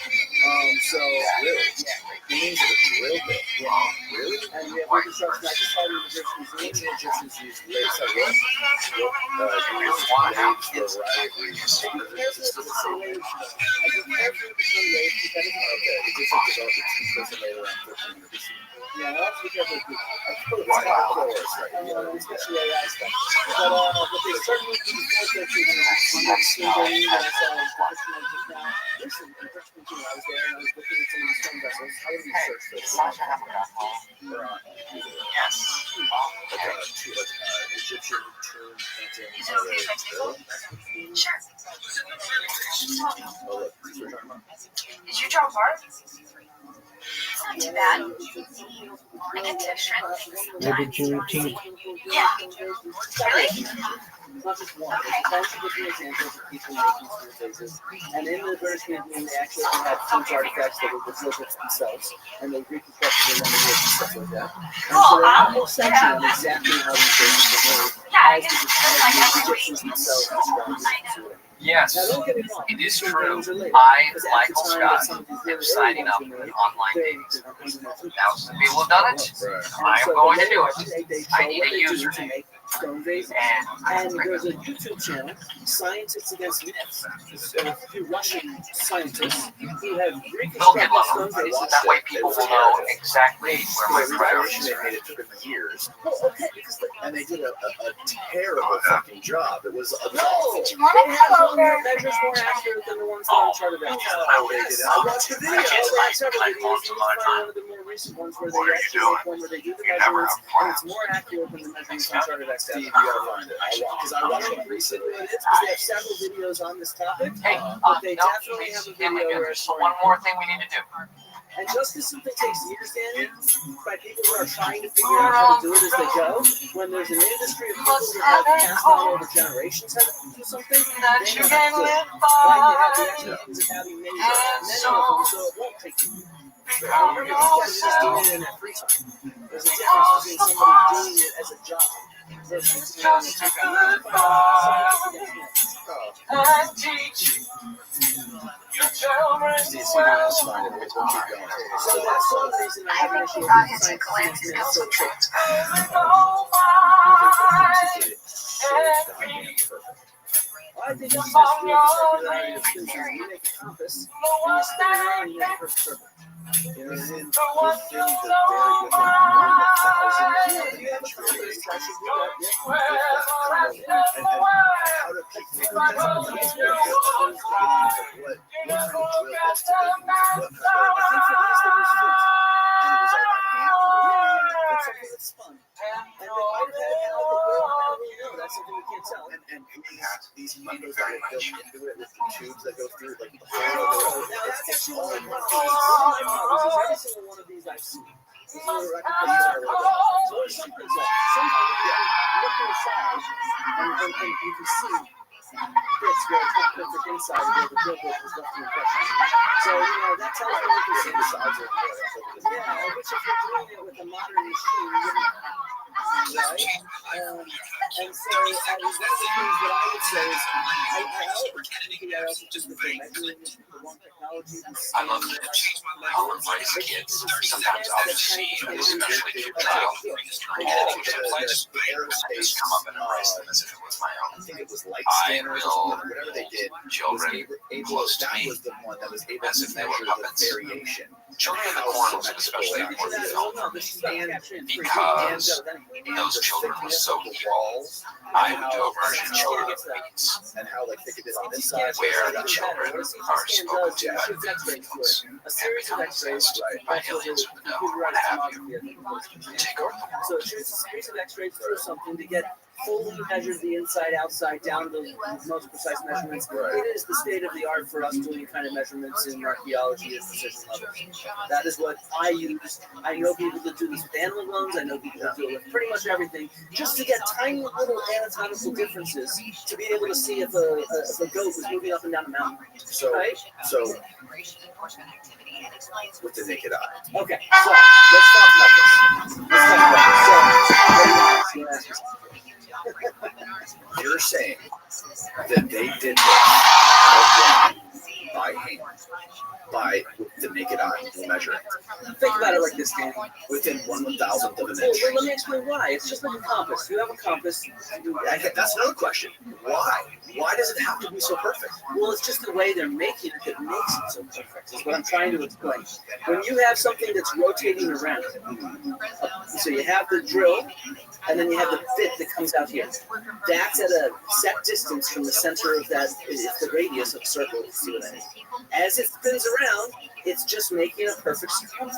S1: So really, it means a drill bit. Really? And we have reconstruction. I just saw the Egyptians use lathes. I yeah, that's because of the especially AI stuff. But they certainly do before 1300 that I saw in Richmond just now. Listen, in Richmond, I was there and I was looking at some of these stone vessels. How would you search this?
S4: Yes.
S2: Egyptian tomb paintings.
S5: Is it okay if I take a look? Sure.
S2: Oh, look, these are talking about.
S5: Did you draw art? It's not too bad. I get to shred things sometimes. Yeah. Really?
S1: Not just one. There's a bunch of different examples of people making stone vases. And in the British Museum, they actually had huge artifacts that were the exhibits themselves. And they reconstructed them and stuff like that. And so they have a whole section on exactly how these vases were made.
S5: Yeah, I
S1: As
S5: guess
S1: the Egyptians themselves described it.
S4: Yes,
S1: Now, don't get me wrong.
S4: it is
S1: Some
S4: true.
S1: things are later.
S4: I,
S1: Because at
S4: Michael
S1: the time that
S4: Scott,
S1: some of these
S4: am
S1: really
S4: signing
S1: early
S4: up
S1: ones were
S4: for
S1: made,
S4: online
S1: they-
S4: dating.
S1: they-
S4: Thousands of people have done it. I am going to do it. I need a username.
S1: Stone vases. And there's a YouTube channel, Scientists Against Myths, a few Russian scientists who have
S4: They'll
S1: reconstructed
S4: get love.
S1: stone vases.
S4: That way people will know exactly where my
S2: The
S4: priorities
S2: reconstruction
S4: are.
S2: they made, it took them years.
S1: Well, okay, because
S2: And they did a terrible fucking job. It was
S1: no,
S2: awful.
S5: Do you want
S1: they
S5: to
S1: have
S5: come
S1: one that
S5: over?
S1: measures more accurate than the ones that are charted out.
S2: Oh, they did. I watched the video.
S1: They have several videos. You can find one of the more recent ones where they actually make one where they do the measurements, and it's more accurate than the measurements on charted out.
S2: Steve, you gotta find it. Because I watched it recently.
S1: It is because they have several videos on this topic,
S4: Hey,
S1: but they
S4: no,
S1: definitely have a
S4: yeah,
S1: video where it's
S4: so one more thing we need to do.
S1: And just because something takes years, Danny, by people who are trying to figure out how to do it as they go, when there's an industry of people who have passed down over generations how to do something,
S4: That
S1: they
S4: you
S1: know
S4: can
S1: how to do it.
S4: live
S1: Right? They have the
S4: by.
S1: expertise of having made many of them, so it won't take you. You gotta just do it in their free time. There's a difference between somebody doing it as a job versus
S4: Just and teach your children
S2: Steve, see how it's fine. We'll keep going.
S1: So that's one reason I
S5: I
S1: have
S5: think
S1: initiated
S5: we got into
S1: science
S5: Columbus
S1: and
S5: Hills
S1: so
S5: and tripped.
S1: I think it's just really circularity of things. You make a compass, and you spin it around, and you make a perfect circle. You know what I mean?
S2: Those things are very good.
S1: You have a compass, I should do that.
S2: And how to pick things up. What kind of drill bits to use? What kind
S1: I think for these there was fruit. And it was all by hand. It's something that's fun. And they might have had help, but we don't really know. That's something we can't tell.
S2: and these torpedoes that get built into it with the tubes that go through, like the whole.
S1: Oh, now that's actually one of the every single one of these I've seen. So there's something so sometimes you can look inside and you can see bits where it's not perfect inside where the drill bit was left in impression. So, that tells me you can see the sides of it. Yeah, which if you're doing it with a modern machine, you wouldn't. Right? And so, one of the things that I would say is, I also just the thing, the wrong technology.
S6: I love kids. I love raising kids. Sometimes I'll just see, especially if you're a child, I just come up and embrace them as if it was my own.
S2: I think it was light
S6: I
S2: scanners
S6: will
S2: or whatever they did.
S6: children close to
S2: that
S6: me
S2: was the one that was able
S6: as
S2: to
S6: if they were
S2: measure the
S6: puppets.
S2: variation.
S6: Children in the corners, especially important to film, because those children were so young. I would do a version of children meetings
S2: And how thick it is on this side.
S6: where the children are spoken to by videos and conversations by aliens with no what have you. Take over the
S1: So
S6: world.
S1: it shoots a series of x-rays through something to get fully measured the inside, outside, down to the most precise measurements. It is the state of the art for us doing kind of measurements in archaeology at precision levels. That is what I use. I know people that do this with animal bones. I know people that do it with pretty much everything, just to get tiny little anatomical differences to be able to see if a goat was moving up and down a mountain.
S2: So,
S1: Right?
S2: so with the naked eye.
S1: Okay, so let's talk about this. So,
S2: You're saying that they did this by hand, by the naked eye measuring
S1: think about it like this, Danny.
S2: within 1/1000th of an
S1: Well,
S2: inch.
S1: let me explain why. It's just like a compass. You have a compass.
S2: That's another question. Why? Why does it have to be so perfect?
S1: Well, it's just the way they're making it that makes it so perfect, is what I'm trying to explain. When you have something that's rotating around, so you have the drill, and then you have the bit that comes out here. That's at a set distance from the center of that, is the radius of a circle, you see what I mean? As it spins around, it's just making a perfect circumference.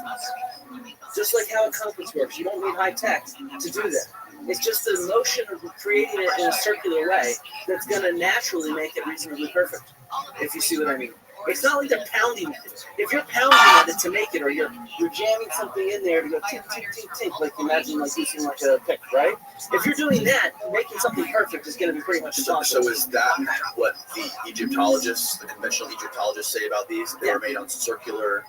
S1: Just like how a compass works. You don't need high tech to do that. It's just the motion of creating it in a circular way that's going to naturally make it reasonably perfect, if you see what I mean. It's not like they're pounding it. If you're pounding at it to make it, or you're jamming something in there to go tink, tink, tink, tink, like imagine like using like a pick, right? If you're doing that, making something perfect is going to be pretty much
S2: So
S1: impossible.
S2: is that what the Egyptologists, the conventional Egyptologists say about these? They were made on circular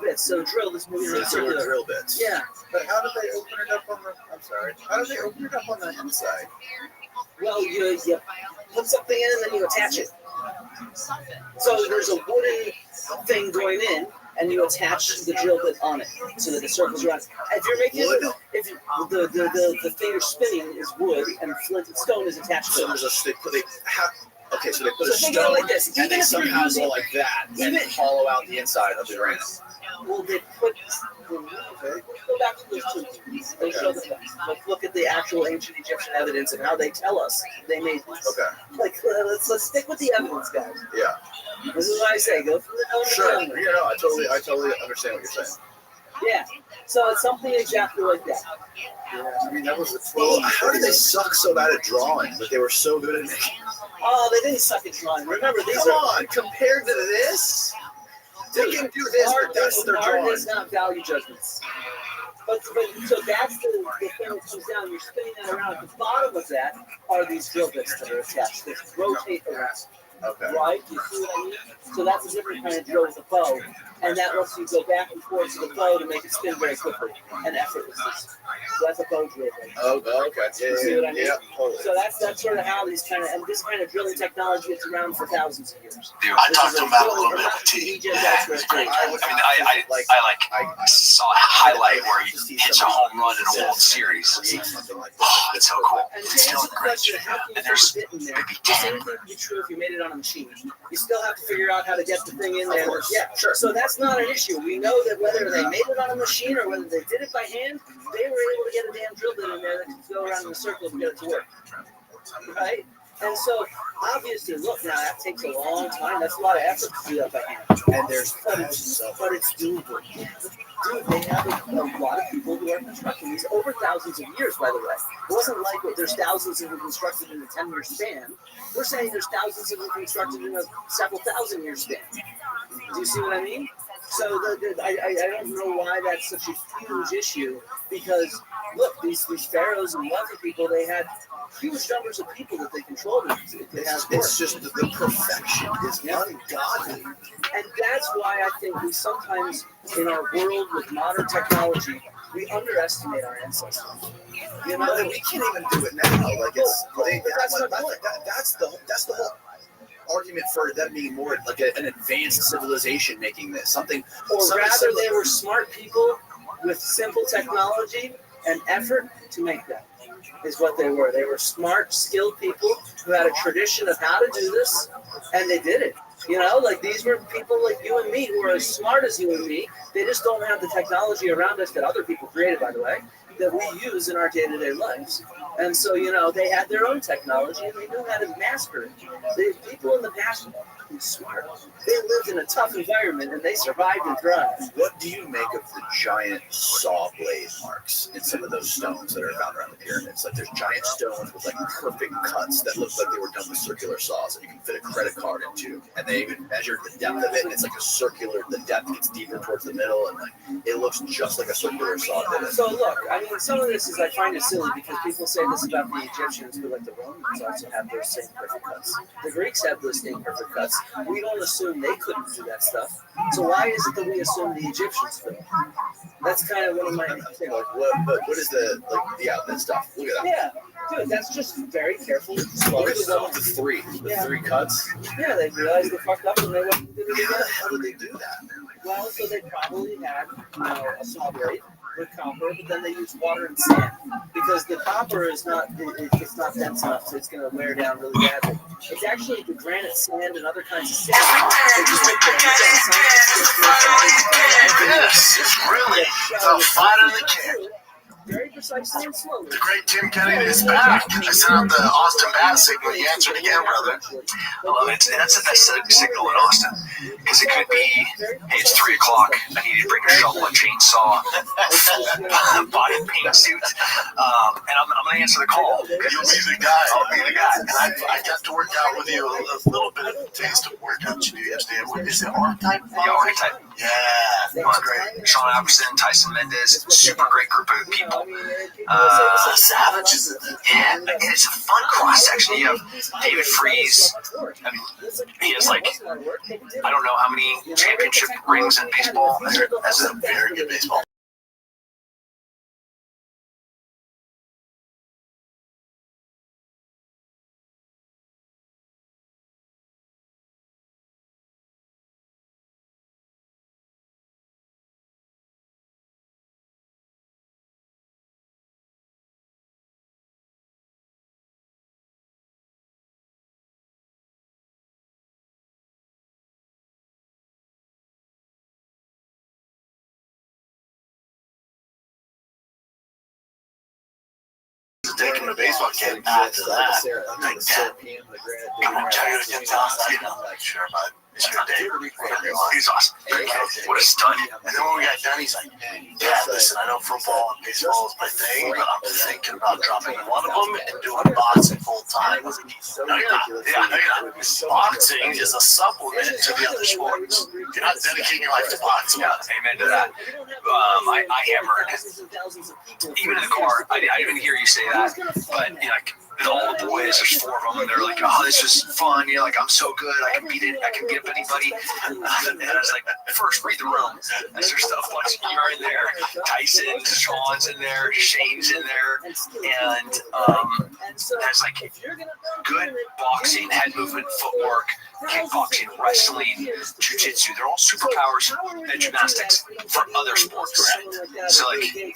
S1: bits, so drill that's moving around circular.
S2: drill bits.
S1: Yeah.
S2: But how do they open it up on the? I'm sorry. How do they open it up on the inside?
S1: Well, you put something in and then you attach it. So there's a wooden thing going in, and you attach the drill bit on it so that it circles around. If you're making
S2: Wood?
S1: if you, the thing you're spinning is wood, and flint and stone is attached to
S2: So
S1: it.
S2: there's a stick. They have. Okay, so they put
S1: So
S2: a
S1: think of it
S2: stone,
S1: like this.
S2: and
S1: Even
S2: they
S1: if you're
S2: somehow
S1: using-
S2: go like that and
S1: even-
S2: hollow out the inside of the granite.
S1: Well, they put. Go back to those two. They show the. Let's look at the actual ancient Egyptian evidence and how they tell us they made this.
S2: Okay.
S1: Like let's stick with the evidence, guys.
S2: Yeah.
S1: This is what I say. Go from the known to
S2: Sure.
S1: the unknown.
S2: You know, I totally understand what you're saying.
S1: Yeah. So it's something exactly like that.
S2: I mean, that was. Well, how did they suck so bad at drawing, but they were so good at making?
S1: Oh, they didn't suck at drawing. Remember, these
S2: Come
S1: are
S2: on, compared to this, they can do this, but that's what they're
S1: art
S2: drawing.
S1: is not value judgments. But so that's the thing that comes down. You're spinning that around. At the bottom of that are these drill bits that are attached that rotate around.
S2: Okay.
S1: Right? You see what I mean? So that's a different kind of drill with a bow, and that lets you go back and forth to the bow to make it spin very quickly and effortlessly. So that's a bow drill. Right?
S2: Oh, okay.
S1: See what I mean?
S2: Yeah, totally.
S1: So that's sort of how these kind of, and this kind of drilling technology is around for thousands of years.
S6: I talked to him about a little bit of a tea. I saw a highlight where he hits a home run in a World Series. Oh, it's so cool.
S1: And to
S6: It's still
S1: answer the question of how can you
S6: and
S1: put
S6: there's
S1: the bit in there,
S6: maybe
S1: the
S6: 10.
S1: same thing would be true if you made it on a machine. You still have to figure out how to get the thing in there.
S2: Of course.
S1: Yeah,
S2: Sure.
S1: So that's not an issue. We know that whether they made it on a machine or whether they did it by hand, they were able to get a damn drill bit in there that could go around in a circle to get it to work. Right? And so, obviously, look, now that takes a long time. That's a lot of effort to do that by hand.
S2: And there's
S1: But it's doable. dude, they have a lot of people who are constructing these over thousands of years, by the way. It wasn't like there's thousands of them constructed in a 10-year span. We're saying there's thousands of them constructed in a several thousand-year span. Do you see what I mean? So I don't know why that's such a huge issue, because look, these pharaohs and wealthy people, they had huge numbers of people that they controlled.
S2: It's just the perfection is ungodly.
S1: And that's why I think we sometimes, in our world with modern technology, we underestimate our ancestors.
S2: You know, we can't even do it now. Like that's the whole argument for them being more like an advanced civilization making this something.
S1: Or rather, they were smart people with simple technology and effort to make that. Is what they were. They were smart, skilled people who had a tradition of how to do this, and they did it. You know, like these were people like you and me who are as smart as you and me. They just don't have the technology around us that other people created, by the way, that we use in our day-to-day lives. And so, you know, they had their own technology and they knew how to master it. The people in the past were smart. They lived in a tough environment and they survived and thrived.
S2: What do you make of the giant saw blade marks in some of those stones that are found around the pyramids? Like there's giant stones with like perfect cuts that look like they were done with circular saws that you can fit a credit card into. And they even measured the depth of it, and it's like a circular, the depth gets deeper towards the middle, and like it looks just like a circular saw did it.
S1: So look, I mean, some of this is I find it silly because people say this about the Egyptians, but like the Romans also have those same perfect cuts. The Greeks have those same perfect cuts. We don't assume they couldn't do that stuff. So why is it that we assume the Egyptians could? That's kind of one of my things.
S2: Like what is the that stuff? Look at that.
S1: Yeah, dude, that's just very careful.
S2: Look at the three cuts.
S1: Yeah, they realized they fucked up and they went and did it again.
S2: How did they do that?
S1: Well, so they probably had a saw blade with copper, but then they used water and sand because the copper is not it's not dense enough, so it's going to wear down really badly. It's actually the granite sand and other kinds of sand.
S7: This is really the fun of the camp.
S1: Very precisely and slowly.
S7: The great Tim Kennedy is back. I sent out the Austin Bat signal. You answered again, brother.
S6: I love it. And that's the best signal in Austin. Because it could be, hey, it's 3 o'clock. I need to bring a shovel, a chainsaw, a body paint suit. And I'm going to answer the call.
S7: You'll be the guy. I'll be the guy. And I got to work out with you a little bit of a taste of workout you do yesterday. Is it archetype?
S6: The archetype.
S7: Yeah, that was great.
S6: Sean Albertson, Tyson Mendez, super great group of people.
S7: Savages.
S6: Yeah, and it's a fun cross section. You have David Freese. I mean, he has like, I don't know how many championship rings in baseball.
S7: That's a very good baseball. Taking the baseball camp after that. Like that. Come on, tell you to get outside. I'm like, sure, bud. It's your day. Whatever you want.
S6: He's awesome. What a stud.
S7: And then when we got done, he's like, yeah, listen, I know football and baseball is my thing, but I'm thinking about dropping one of them and doing boxing full time. I was like, no, you're not. Yeah, no, you're not. Boxing is a supplement to the other sports. You're not dedicating your life to boxing.
S6: Yeah, amen to that. I hammered. Even in the car, I didn't even hear you say that, but you know, like, all the boys, there's 4 of them, and they're like, oh, this is fun, you know, like, I'm so good, I can beat up anybody, and I was like, first, read the room, there's stuff, like, you're in there, Tyson, Sean's in there, Shane's in there, and there's like, good boxing, head movement, footwork, kickboxing, wrestling, jiu-jitsu, they're all superpowers and gymnastics for other sports. Correct. So, like, you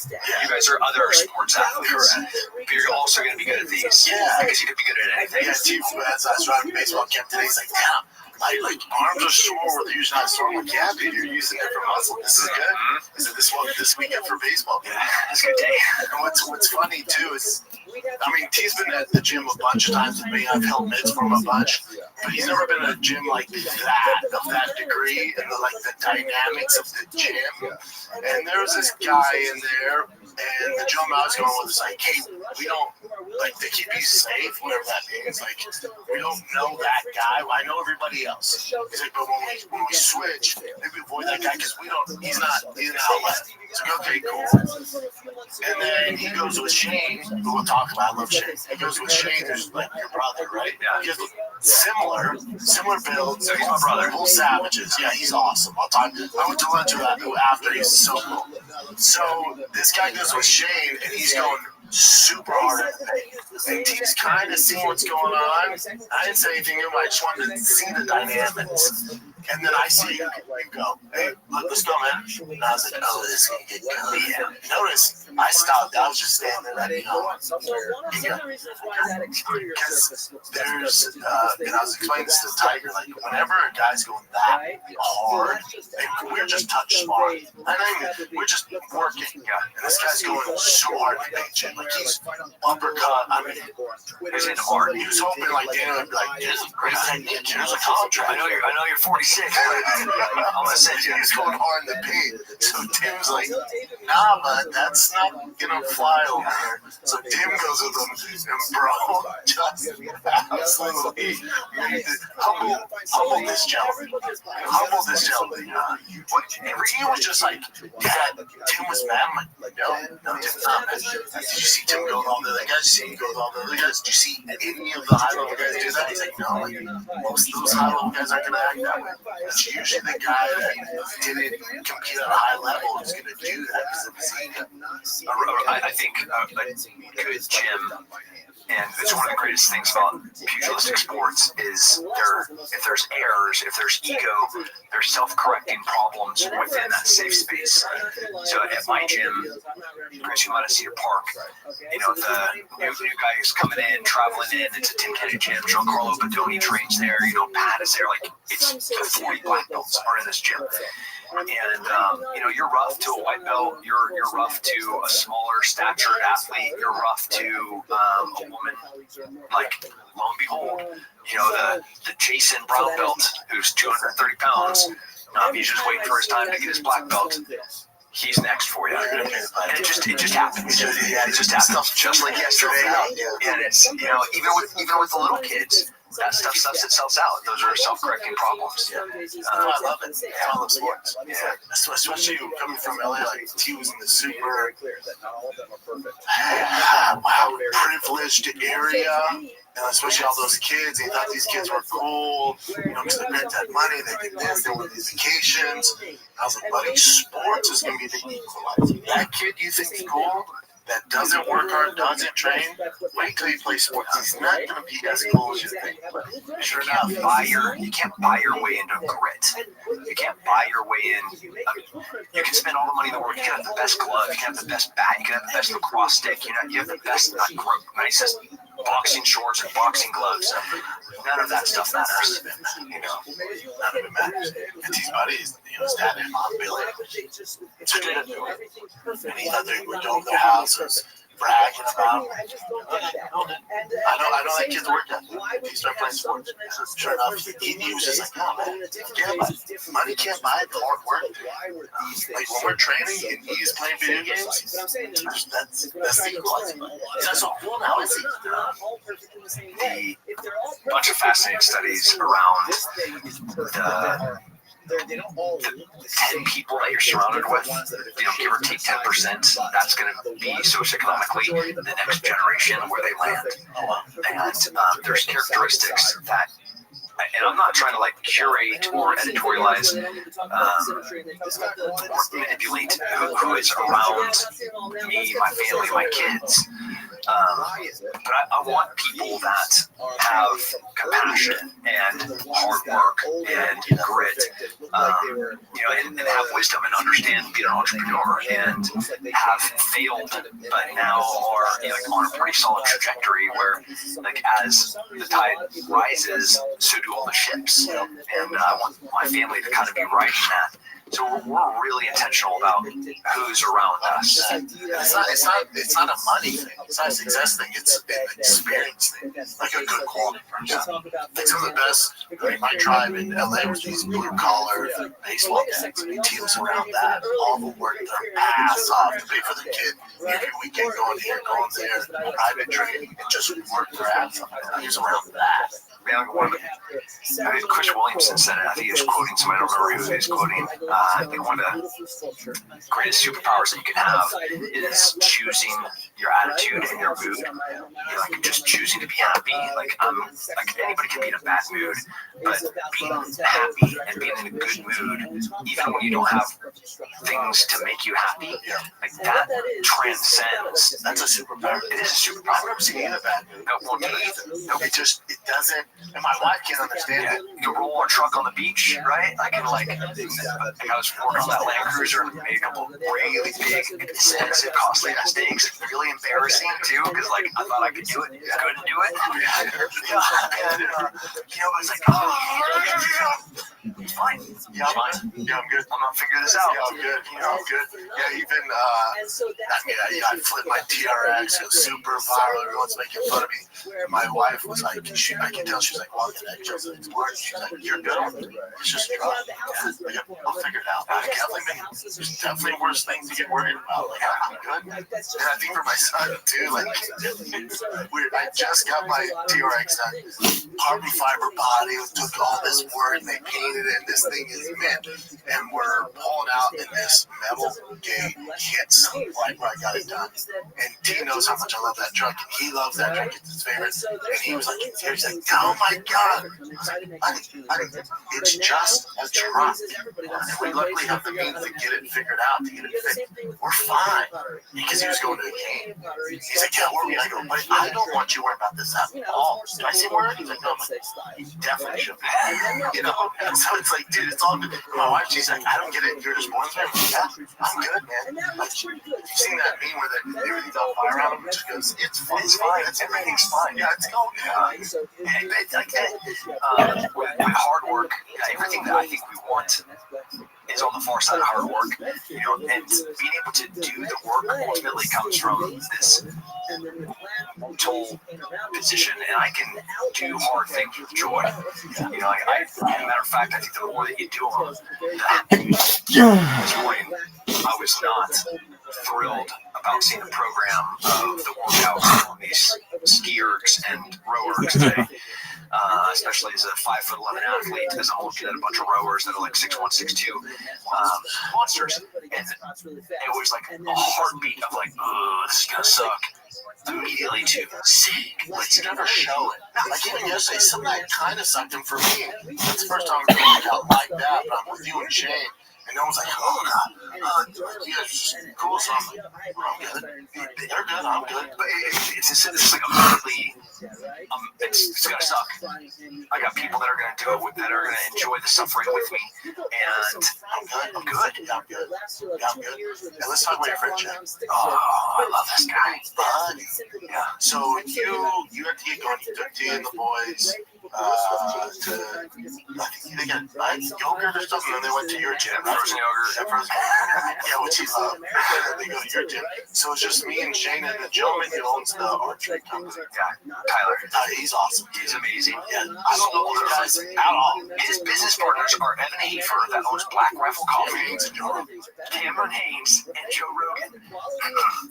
S6: guys are other sports athletes, but you're also going to be good at these.
S7: Yeah.
S6: Because you could be good at anything.
S7: Yeah, Chief, as I was driving baseball camp today, he's like, damn, my arms are sore. They're usually not sore. I'm like, yeah, dude, you're using it for muscle. This is good. I said, this weekend for baseball.
S6: Yeah, that's a good day.
S7: And what's funny, too, is I mean, T's been at the gym a bunch of times with me. I've held mitts for him a bunch, but he's never been in a gym like that, of that degree, and the dynamics of the gym. And there was this guy in there, and the gym I was going with was like, hey, we don't, like, to keep you safe, whatever that means, like, we don't know that guy. I know everybody else. He's like, but when we switch, maybe avoid that guy because we don't, he's not outlet. It's like, okay, cool. And then he goes with Shane, who we'll talk about. I love Shane. He goes with Shane, who's like your brother, right? Yeah. He has similar builds. So he's my brother. Full savages. Yeah, he's awesome. I went to lunch with him after. He's so cool. So this guy goes with Shane, and he's going super hard at the paint. And T's kind of seeing what's going on. I didn't say anything to him. I just wanted to see the dynamics. And then I see you go, hey, let's go, man. And I was like, oh, this is going to get good. Yeah. Notice, I stopped. I was just standing there, because there's, and I was explaining this to the Tiger, like, whenever a guy's going that hard, we're just touch smart. We're just working. Yeah. And this guy's going so hard in the paint gym. Like, he's uppercut. I mean, he's in hard. He was hoping, like, Dana would be like, this is great technique. Here's a contract. I know you're 46. I'm gonna say he's going hard in the paint. So Tim's like, nah, but that's not gonna fly over here. So Tim goes with him, and bro, just absolutely humble this gentleman. Humble this gentleman. He was just like, Dad, Tim was mad. I'm like, no, Tim's not mad. Did you see Tim go with all the other guys? Did you see him go with all the other guys? Did you see any of the high-level guys do that? He's like, no, like, most of those high-level guys aren't gonna act that way. It's usually the guy that didn't compete at a high level is going to do that because of his ego.
S6: I think a good gym, and it's one of the greatest things about pugilistic sports, is if there's errors, if there's ego, there's self-correcting problems within that safe space. So at my gym, Chris, you might have seen your park. You know, the new guy is coming in, traveling in. It's a Tim Kennedy gym. Giancarlo Badoni trains there. You know, Pat is there. Like, it's the 40 black belts are in this gym. And you know, you're rough to a white belt. You're rough to a smaller statured athlete. You're rough to a woman. Like, lo and behold, you know, the Jason brown belt, who's 230 pounds. He's just waiting for his time to get his black belt. He's next for you. And it just happens. It just happens. Just like yesterday. And it's, you know, even with the little kids, that stuff sucks itself out. Those are self-correcting problems.
S7: I love it. I love sports. Yeah. Especially coming from LA, like T was in the super privileged area. And especially all those kids, he thought these kids were cool, you know, because the parents had money, they did this, they went on these vacations. I was like, buddy, sports is going to be the equalizer. That kid you think is cool, that doesn't work hard, doesn't train, wait till he plays sports. He's not going to be as cool as you think.
S6: Sure enough, you can't buy your way into grit. You can't buy your way in. I mean, you can spend all the money in the world. You can have the best glove. You can have the best bat. You can have the best lacrosse stick. You know, you have the best nicest boxing shorts and boxing gloves. None of that stuff matters.
S7: You know, none of it matters. And these buddies, you know, his dad and mom, Billy, so they didn't do it. And he thought they would go to their houses, bragging about it. I know that kid's worked at it. He started playing sports. Sure enough, he was just like, no, man, yeah, but money can't buy hard work. Like, when we're training and he's playing video games, that's the equalizer. That's all. Well, now is
S6: a bunch of fascinating studies around the 10 people that you're surrounded with, you know, give or take 10%, that's going to be socioeconomically the next generation where they land. And there's characteristics that, and I'm not trying to like curate or editorialize or manipulate who is around me, my family, my kids. But I want people that have compassion and hard work and grit, you know, and have wisdom and understand being an entrepreneur and have failed, but now are, you know, like on a pretty solid trajectory where, like, as the tide rises, so do all the ships. And I want my family to kind of be riding that So we're really intentional about who's around us.
S7: It's not a money thing. It's not a success thing. It's an experience thing. Like a good quality person. I think some of the best, my tribe in LA was these blue collar baseball teams around that. All the work their ass off to pay for the kid. Every weekend going here, going there, private training, and just work their ass off. It's around that.
S6: Man, I think Chris Williamson said it. I think he was quoting somebody. I don't remember who he was quoting. I think one of the greatest superpowers that you can have is choosing your attitude and your mood. Like just choosing to be happy. Like anybody can be in a bad mood, but being happy and being in a good mood, even when you don't have things to make you happy, like that transcends.
S7: That's a superpower. It is a superpower. I've never seen you in a bad mood. It doesn't. And my wife can't understand it.
S6: You roll a truck on the beach, right? I was working on that Land Cruiser, made a couple really big, expensive, costly mistakes. Really embarrassing too, because like I thought I could do it, couldn't do it. And I was like, it's fine. Yeah, I'm fine. Yeah, I'm good. I'm gonna figure this out.
S7: Yeah, I'm good. I'm good. Yeah, even I flipped my TRX. It was super viral. Everyone's making fun of me. And my wife was like, I can tell she was like, walking that just it's work. She's like, you're good. It's just rough. Yeah, I'll figure it out. There's definitely worse things to get worried about. Like, I'm good. And I think for my son too, like, I just got my TRX done. Carbon fiber body. It took all this work. And they painted it. And this thing is mint. And we're pulling out in this metal gate. Hits right where I got it done. And T knows how much I love that truck. And he loves that truck. It's his favorite. And he was like, oh my God. It's just a truck. And we luckily have the means to get it figured out, to get it fixed. We're fine. Because he was going to a game. He's like, yeah, where are we? I go, but I don't want you worrying about this at all. Did I say word? He's like, no, you definitely should. You know? And so it's like, dude, it's all good. My wife, she's like, I don't get it. You're just born with me. Yeah, I'm good, man. You've seen that meme where everything's on fire around him? It just goes, it's fine. Everything's fine. Yeah, it's going good. It's like that.
S6: With hard work, everything that I think we want is on the far side of hard work, and being able to do the work ultimately comes from this total position, and I can do hard things with joy. As a matter of fact, I think the more that you do them, this morning I was not thrilled about seeing the program of the workouts on these skiers and rowers today. Especially as a 5'11" athlete, as I'm looking at a bunch of rowers that are like 6'1", 6'2", monsters, and it was like a heartbeat of like, oh, this is gonna suck. Immediately to sick.
S7: Let's never show it. Like even yesterday, something that kind of sucked him for me. That's the first time I'm going out like that, but I'm with you and Shane. And no one's like, oh, God, you guys are just cool, so I'm good. They're good, I'm good. But
S6: it's like a completely, it's going to suck. I got people that are going to do it, that are going to enjoy the suffering with me. And I'm good.
S7: Yeah, I'm good. And let's talk about your friendship.
S6: Oh, I love this guy.
S7: Buddy.
S6: Yeah.
S7: So you have to get going. You took T and the boys to, they got yogurt or something, and they went to your gym.
S6: Frozen yogurt.
S7: Yeah, which you love. They go to your gym. So it's just me and Shane and the gentleman who owns the archery company.
S6: Yeah, Tyler.
S7: He's awesome.
S6: He's amazing.
S7: Yeah, I don't know those guys at all.
S6: His business partners are Evan Hafer, that owns Black Rifle Coffee, Cameron Haynes, and Joe Rogan.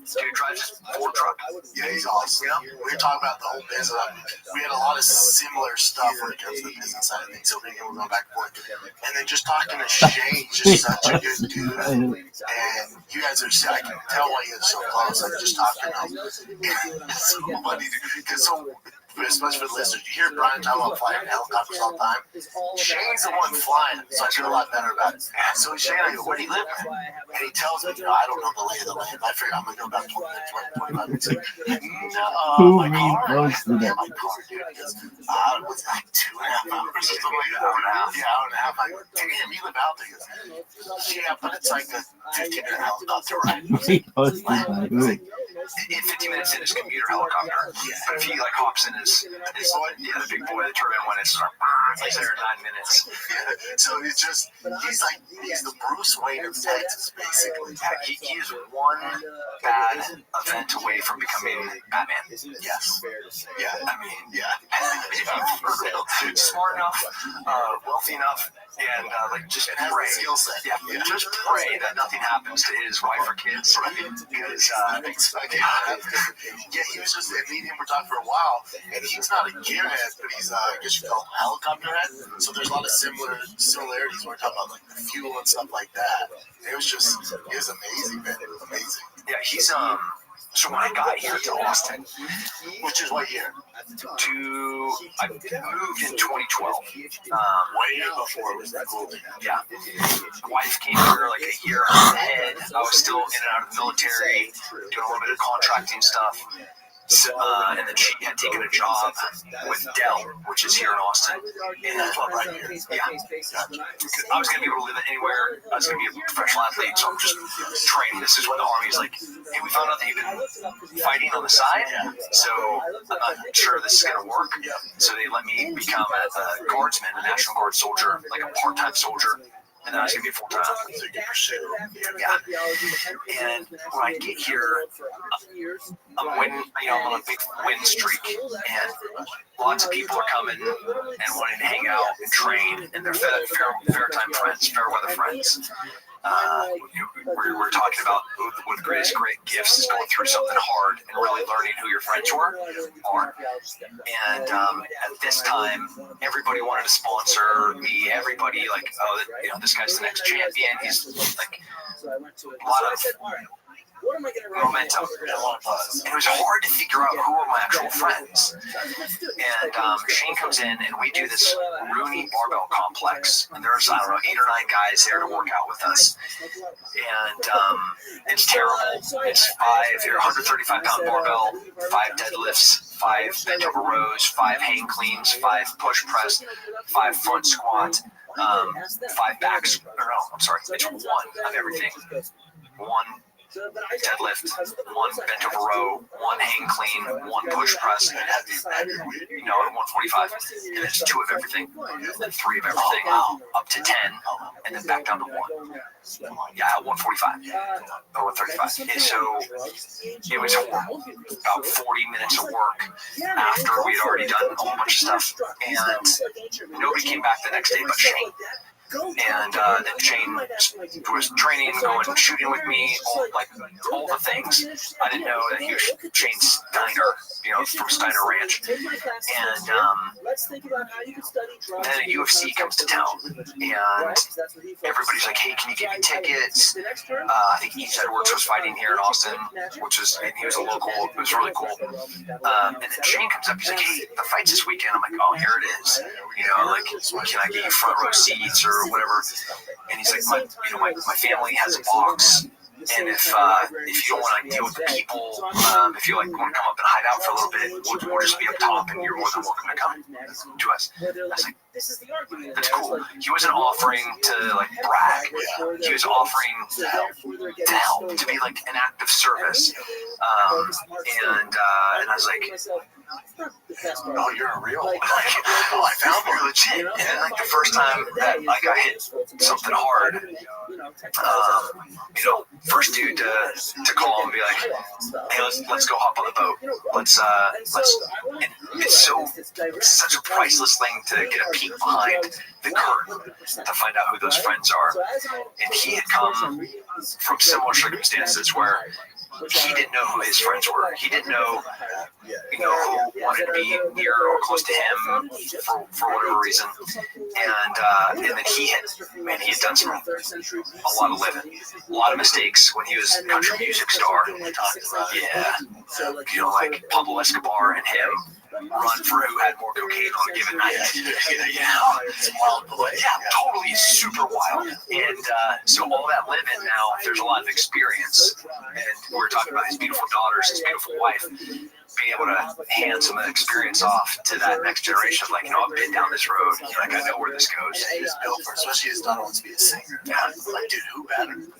S6: Dude drives his Ford truck.
S7: Yeah, he's awesome. We were talking about the whole business. We had a lot of similar stuff when it comes to the business side of things, so we're going back and forth. And then just talking to Shane, just such a good dude. And you guys are, I can tell why you guys are so close. Like just talking to him. It's so funny, because especially for the listeners, you hear Brian talk about flying helicopters all the time. Shane's the one flying, so I feel a lot better about it. So Shane, I go, where do you live? And he tells me, I don't know the lay of the land. I figure I'm going to go about 20 minutes, 25 minutes. No, my car. Yeah, my car, dude. Because it was like 2.5 hours or something like that. Hour and a half. I go, damn, you live out there. He goes, yeah, but it's like a 15-minute helicopter ride.
S6: In 15 minutes in his commuter helicopter, but if he like hops in his the big boy, the turbine one, it's like,
S7: It's like there 9 minutes. So he's the Bruce Wayne of Texas, basically.
S9: He is one bad event away from becoming Batman.
S7: Yes. Yeah. I mean, yeah.
S9: For real. Smart enough, wealthy enough, and just pray.
S7: Skill set.
S9: Yeah, just pray that nothing happens to his wife or kids. Because
S7: he was just, me and him were talking for a while, and he's not a gearhead, but he's, I guess you call him a helicopter head. So there's a lot of similarities when we're talking about like the fuel and stuff like that. It was amazing, man. It was amazing.
S9: Yeah, he's so when I got here to Austin,
S7: Which is what year?
S9: I moved in 2012.
S7: Way before it was cool.
S9: Yeah. Wife came here like a year ahead. I was still in and out of the military, doing a little bit of contracting stuff. And then she had taken a job with Dell, which is here in Austin. And right here. Yeah. I was going to be able to live anywhere. I was going to be a professional athlete, so I'm just training. This is when the Army's like, hey, we found out that you've been fighting on the side, so I'm not sure this is going to work. So they let me become a guardsman, a National Guard soldier, like a part-time soldier. And then I was going to be full-time. Yeah. And when I get here, I'm on a big win streak, and lots of people are coming and wanting to hang out and train, and they're fair time friends, fair weather friends. We're talking about one of the great gifts is going through something hard and really learning who your friends are. And at this time, everybody wanted to sponsor me. Everybody this guy's the next champion. He's like a lot of momentum. It was hard to figure out who are my actual friends. And Shane comes in, and we do this Rooney barbell complex. And there's, 8 or 9 guys there to work out with us. And it's terrible. It's 135-pound barbell, 5 deadlifts, 5 bent over rows, 5 hang cleans, 5 push press, 5 front squat, 5 backs. It's 1 of everything. 1 deadlift, 1 bent over row, 1 hang clean, 1 push press, at 145, and it's 2 of everything, and then 3 of everything, up to 10, and then back down to 1. Yeah, 145 or 135. And so it was about 40 minutes of work after we had already done a whole bunch of stuff, and nobody came back the next day but Shane. And then Shane was training, going shooting with me, all the things. I didn't know that he was Shane Steiner, from Steiner Ranch. And then a UFC comes to town, and everybody's like, hey, can you give me tickets? I think East Edwards was fighting here in Austin, he was a local. It was really cool. And then Shane comes up, he's like, hey, the fight's this weekend. I'm like, oh, here it is. Can I get you front row seats or whatever? And he's like, my family has a box, and if you don't want to deal with the people, if you want to come up and hide out for a little bit, we'll just be up top, and you're more than welcome to come to us. I was like, that's cool. He wasn't offering to brag. He was offering to help, to be like an act of service. And I was like, oh, you're a real one. I found you legit. And then the first time that I hit something hard, first dude to call and be like, hey, let's go hop on the boat. Let's and it's such a priceless thing to get a peek behind the curtain to find out who those friends are. And he had come from similar circumstances where he didn't know who his friends were. He didn't know, who wanted to be near or close to him for whatever reason. And then he had done a lot of living, a lot of mistakes when he was a country music star. Yeah, like Pablo Escobar and him run for who had more cocaine on a given night. Wild boy. Yeah, totally super wild. And so all that living now, there's a lot of experience. And we're talking about his beautiful daughters, his beautiful wife, being able to hand some of the experience off to that next generation of I've been down this road. I know where this goes.
S7: Yeah, he was built for it, especially his daughter wants to be a singer. Yeah, dude, who better than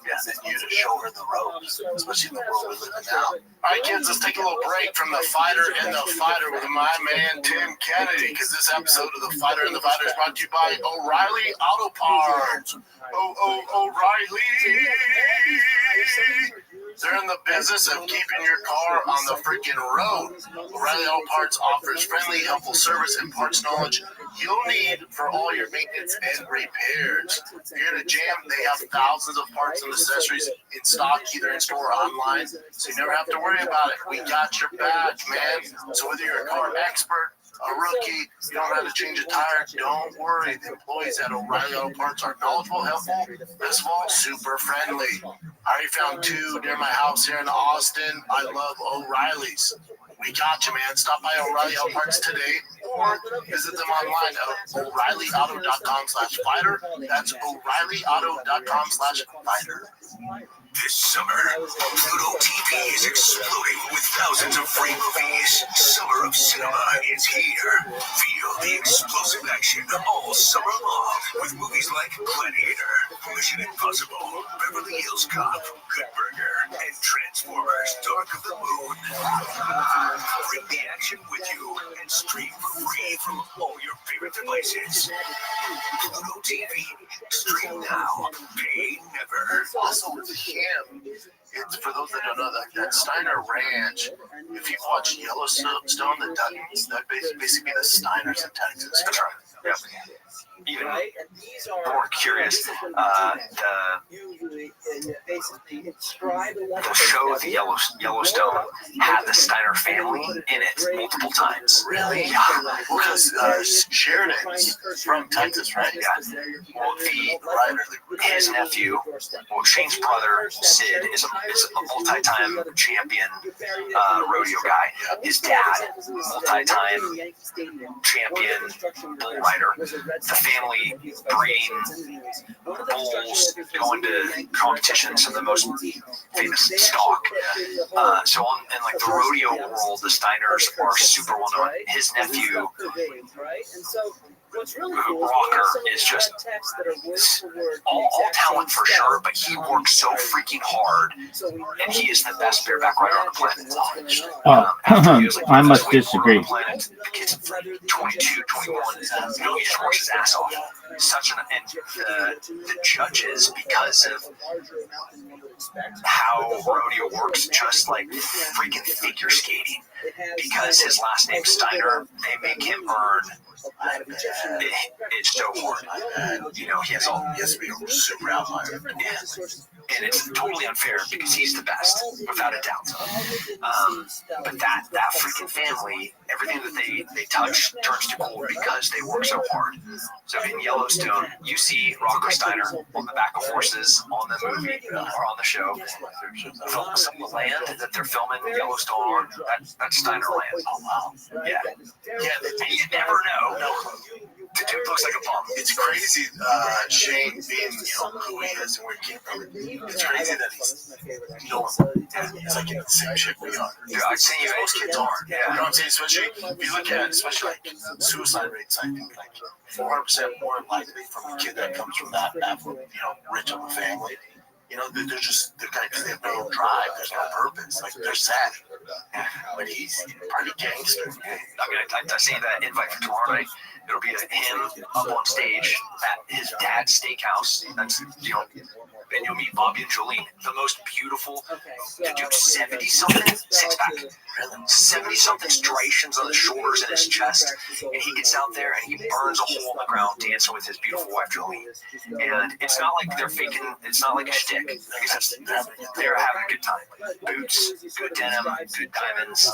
S7: you to show her the ropes, especially in the world we live in now. All right, kids, let's take a little break from the fighter and the fighter with a my man Tim Kennedy, because this episode of The Fighter and the Fighter is brought to you by O'Reilly Auto Parts. O'Reilly. They're in the business of keeping your car on the freaking road. O'Reilly Auto Parts offers friendly, helpful service and parts knowledge you'll need for all your maintenance and repairs. If you're in a jam, they have thousands of parts and accessories in stock, either in store or online, so you never have to worry about it. We got your back, man. So whether you're a car expert, a rookie, you don't have to change a tire, don't worry. The employees at O'Reilly Auto Parts are knowledgeable, helpful, best of all, super friendly. I already found two near my house here in Austin. I love O'Reilly's. We got you, man. Stop by O'Reilly Auto Parts today or visit them online at O'ReillyAuto.com/fighter. That's O'ReillyAuto.com/fighter.
S10: This summer, Pluto TV is exploding with thousands of free movies. Summer of Cinema is here. Feel the explosive action all summer long with movies like Gladiator, Mission Impossible, Beverly Hills Cop, Good Burger, and Transformers Dark of the Moon. Bring the action with you and stream for free from all your favorite devices. Pluto TV. Stream now. Pay never.
S7: Also with him, it's for those that don't know that Steiner Ranch. If you've watched Yellowstone, the Duttons, that basically the Steiners in Texas.
S9: That's right. Yep. Even more curious, the show The Yellowstone had the Steiner family in it multiple times.
S7: Really? Yeah. Because Sheridan's from Texas, right?
S9: Yeah. Well, his nephew, Shane's brother, Sid, is a multi-time champion rodeo guy. His dad, multi-time champion bull rider. The family breeding bulls, going to competitions, some of the most famous stock. So in like the rodeo world, the Steiners are super well known. His nephew, Rocker, is just all talent for sure, but he works so freaking hard, and he is the best bareback rider on the planet.
S8: I must disagree.
S9: The kid's 22, 21, he just works his ass off. The judges, because of how rodeo works, just like freaking figure skating, because his last name's Steiner, they make him earn. It's so hard. He has to be a super outlier. And it's totally unfair because he's the best, without a doubt. But that freaking family, everything that they touch turns to gold because they work so hard. So in Yellowstone, you see Rocker Steiner on the back of horses on the movie or on the show. Some of the land that they're filming Yellowstone on, that's Steiner land. Oh, wow. Yeah. And you never know. The dude looks like a bum.
S7: It's crazy, Shane being, who he is and where he came from. It's crazy that he's normal. It's like in the same shit we are.
S9: Yeah, I'd say
S7: most kids are. Yeah. You know what I'm saying? Especially if you look at, especially like suicide rates, I think like 400% more likely from a kid that comes from that rich of a family. They're guys, they have no drive, there's no purpose. Like, they're sad. But he's pretty gangster.
S9: I mean, I see that invite for tomorrow night. It'll be him up on stage at his dad's steakhouse. That's, and you'll meet Bobby and Jolene, the most beautiful, the dude 70-something, six pack, 70-something striations on his shoulders and his chest, and he gets out there and he burns a hole in the ground dancing with his beautiful wife Jolene. And it's not like they're faking, it's not like a shtick. They're having a good time. Boots, good denim, good diamonds,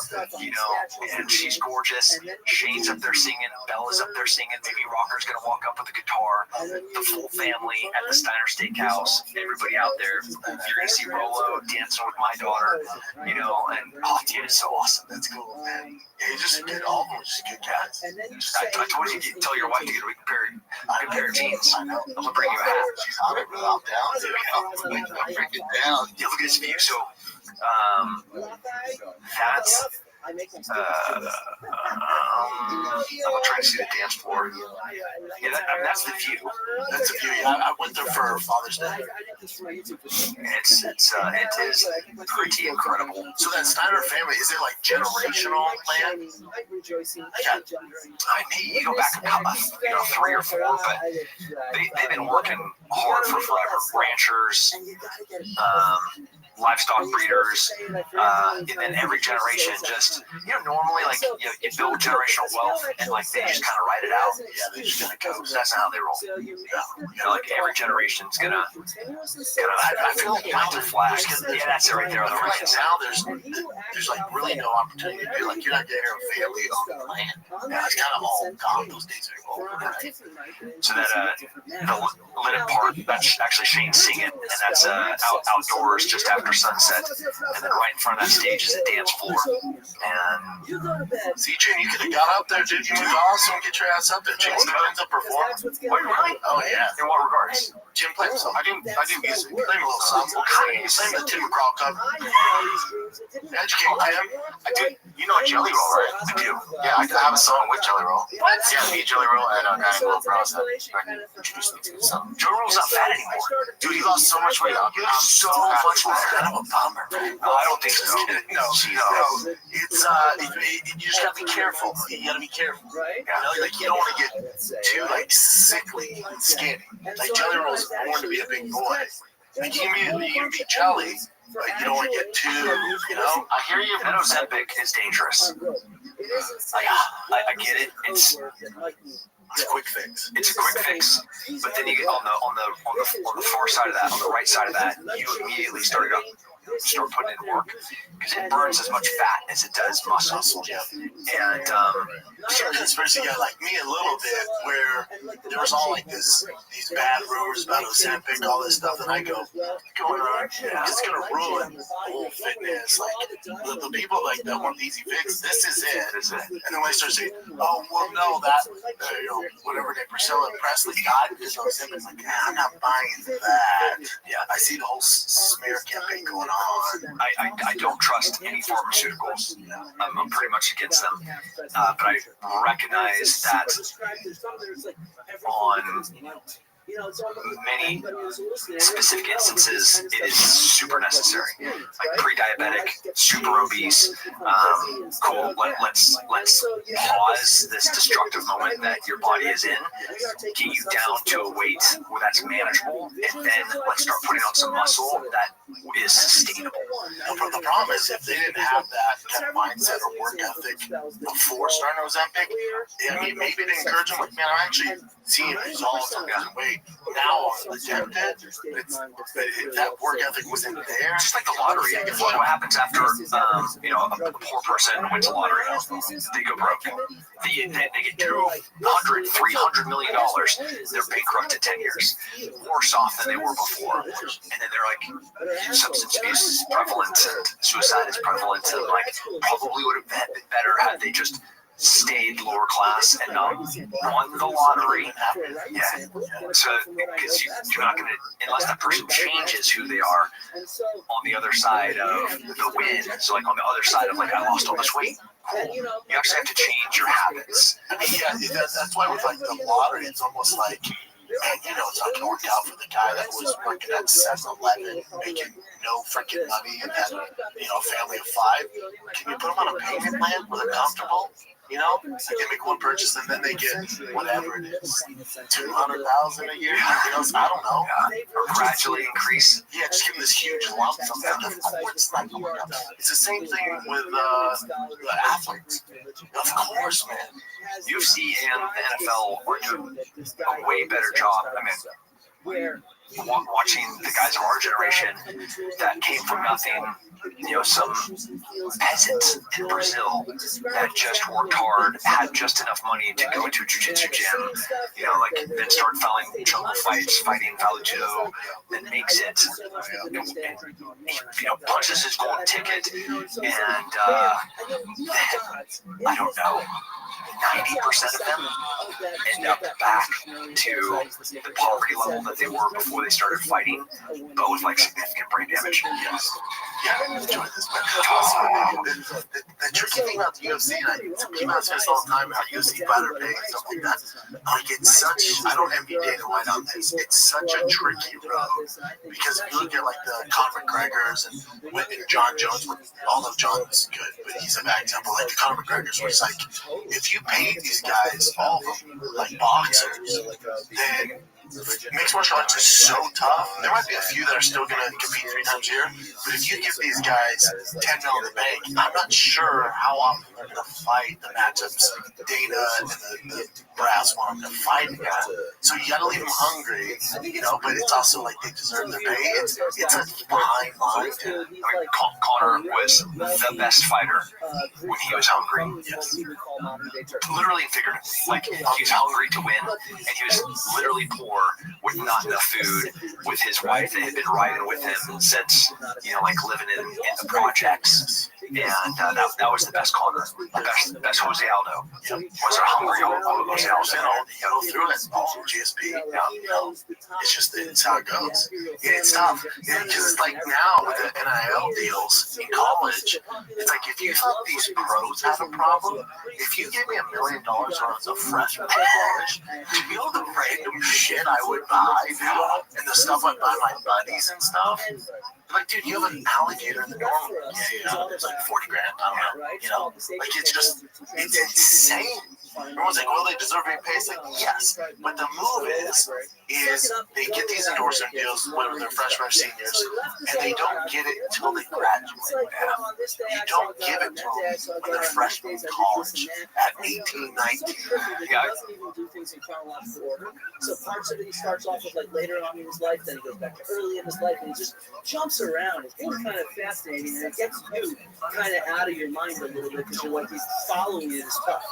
S9: and she's gorgeous. Shane's up there singing, Bella's up there singing, maybe Rocker's gonna walk up with a guitar. The full family at the Steiner Steakhouse. Everybody out there, you're gonna see Rolo dancing with my daughter, and dude, it's so awesome.
S7: That's cool, man. Yeah, you just get all of them, just good guys.
S9: I told you to tell your wife to get a pair of jeans. I'm gonna bring you a hat.
S7: She's on it, I'm down, dude. I'm freaking down.
S9: Yeah, look at this view. So, that's
S1: I make my
S9: I'm trying to see the dance floor. Yeah, that's the view.
S7: That's a view. I went there for Father's Day.
S9: It is pretty incredible.
S7: So that Steiner family, is it like generational land?
S9: You go back about 3 or 4, but they've been working hard for forever. Ranchers, livestock breeders, and then every generation just, normally like you build generational wealth and like they just kind of write it out.
S7: Yeah, they just gotta go.
S9: That's not how they roll. Like every generation's gonna
S7: I feel like mine are flash.
S9: that's it right there on the right.
S7: Now there's like really no opportunity to do, like you're not gonna hear a family own land. Yeah, it's kind of all gone. Those days are over. Right?
S9: So that the lit part, that's actually Shane singing, and that's outdoors just after sunset, and then right in front of that stage is a dance floor. And
S7: CJ, you could have got up there, dude. You was awesome. Get your ass up there. Jim Stevens up performing. Oh yeah.
S9: In what regards?
S7: Jim played some. I do music. Play a little something. You sang the Tim McGraw cover. Educate Tim.
S9: I do. You know Jelly Roll, right? I do.
S7: Yeah, I have a song with Jelly Roll.
S9: What?
S7: Yeah, me, Jelly Roll, and a guy named Will Browse that introduced me to something.
S9: Jelly Roll's not fat anymore.
S7: Dude, he lost so much weight. I'm
S9: So much better.
S7: kind of a bummer, man.
S9: No, I don't think so.
S7: No. It's you just gotta be careful. You gotta be careful. Like you don't want to get too like sickly and skinny. Like Jelly Roll's born to be a big boy. Like you can be jelly, but you don't want to get too.
S9: I hear you. That Ozempic is dangerous. I get it. It's
S7: a quick fix.
S9: It's a quick fix. But then you get on the far side of that, on the right side of that, you immediately start putting in work because it burns as much fat as it does muscle.
S7: Yeah.
S9: And
S7: you're a conspiracy guy like me a little bit, where there was all like these bad rumors about Ozempic, all this stuff, and I go, what's going on? It's gonna ruin whole fitness. Like the people like that want the easy fix. This is it. And then when I start saying, oh well, no, that whatever Priscilla Presley got is Ozempic. Like, I'm not buying that. Yeah, I see the whole smear campaign going on.
S9: I don't trust any pharmaceuticals. I'm pretty much against them. But I recognize that on many specific instances, it is super necessary. Like pre-diabetic, super obese. Cool. Let's pause this destructive moment that your body is in, get you down to a weight where that's manageable, and then let's start putting on some muscle that is sustainable.
S7: The problem is if they didn't have that kind of mindset or work ethic before starting Ozempic, maybe they encourage them. Like, man, I'm actually seeing results on losing weight. Now I'm tempted, but if that work ethic wasn't there,
S9: just like the lottery. What happens after a poor person wins a lottery? They go broke. They get $200-300 million. They're bankrupt in 10 years, worse off than they were before. And then they're like, substance abuse is prevalent and suicide is prevalent, and like probably would have been better had they just stayed lower class and won the lottery. Yeah. So, because you're not going to, unless that person changes who they are on the other side of the win. So, like on the other side of like, I lost all this weight. Cool. You actually have to change your habits.
S7: That's why with like the lottery, it's almost like, man, it's not going to work out for the guy that was working at 7-Eleven, making no freaking money and had a family of 5. Can you put them on a payment plan where they're comfortable? They can make one purchase and then they get whatever it is, $200,000 a year. I don't know.
S9: Or gradually increase.
S7: Yeah, just give them this huge lump sum. Of course, it's not going to work out. It's the same thing with the athletes. Of course, man.
S9: UFC and the NFL are doing a way better job. I mean, watching the guys of our generation that came from nothing, some peasant in Brazil that just worked hard, had just enough money to go into a jiu-jitsu gym, then started jungle fights, fighting Valutudo, then makes it, punches his golden ticket, and I don't know, 90% of them end up back to the poverty level that they were before they started fighting, but with significant brain damage.
S7: Yeah, enjoy this. The trick you think about the UFC, and I keep on saying this all the time, how UFC fighter pay and stuff like that. Like, it's such, I don't envy Dana White on this. It's such a tricky road. Because if you look at, like, the Conor McGregors and John Jones, although John's good, but he's a bad example, like the Conor McGregors, where it's like, if you pay these guys, all of them, like boxers, then mixed martial arts is so tough. There might be a few that are still going to compete 3 times a year, but if you give these guys $10 million in the bank, I'm not sure how often they're going to fight the matchups Dana and the brass want them to fight again. So you got to leave them hungry, you know, but it's also like they deserve their pay. It's a fine line.
S9: I mean, Conor was the best fighter when he was hungry.
S7: Yes.
S9: Literally and figuratively. Like, he was hungry to win, and he was literally poor with not enough food, with his wife that had been riding with him since, you know, like living in the projects. And that was the best Conor, the best Jose Aldo. Yep. Was there hungry Jose Aldo?
S7: Go through it. Also GSP. You know, it's just it's how it goes. It's tough. Because it's like now with the NIL deals in college, it's like if you think these pros have a problem, if you give me $1 million when I was a freshman in college, to be able to random shit I would buy now and the stuff I buy my buddies and stuff. Like, dude, you have an alligator in the dorm room. Yeah, it's like $40,000. I don't know. You know, like it's insane. Everyone's like, well, they deserve to be paid. It's like, yes, but the move is they get these endorsement deals when they're freshmen or seniors, and they don't get it until they graduate. You don't give it to them when they're freshmen in college at 18, 19.
S1: Yeah, he doesn't even do things in chronological order. So parts of it he starts off with like later on in his life, then he goes back to early in his life, and he just jumps around. It's really kind of fascinating, and it gets you kind of out of your mind a little bit because you're like, he's following it as tough.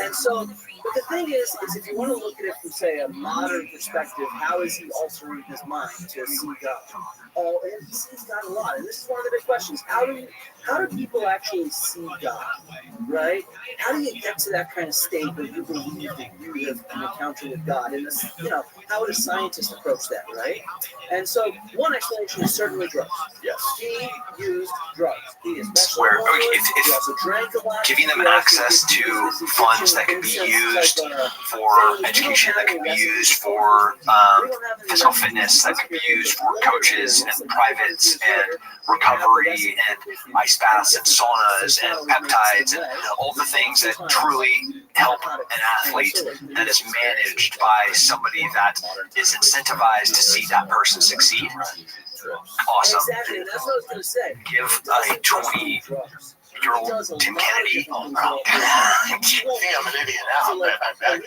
S1: And so, but the thing is if you want to look at it from, say, a modern perspective, how is he altering his mind to see God? Oh, and he sees God a lot. And this is one of the big questions. How do people actually see God, right? How do you get to that kind of state where you believe that you have an encounter with God? And this, you know, how would a scientist approach that, right? And so one explanation is certainly drugs.
S2: Yes.
S1: He used drugs. He
S9: Where if giving them access to funds that could be used for education, that could be used for physical fitness, that could be used for coaches and privates and recovery and ice baths and saunas and peptides and all the things that truly help an athlete that is managed by somebody that is incentivized to see that person succeed. Awesome.
S1: Exactly, that's what I was going to say.
S9: Give a 20-year-old Tim Kennedy.
S7: I think I'm an idiot now. I'm back then.
S9: I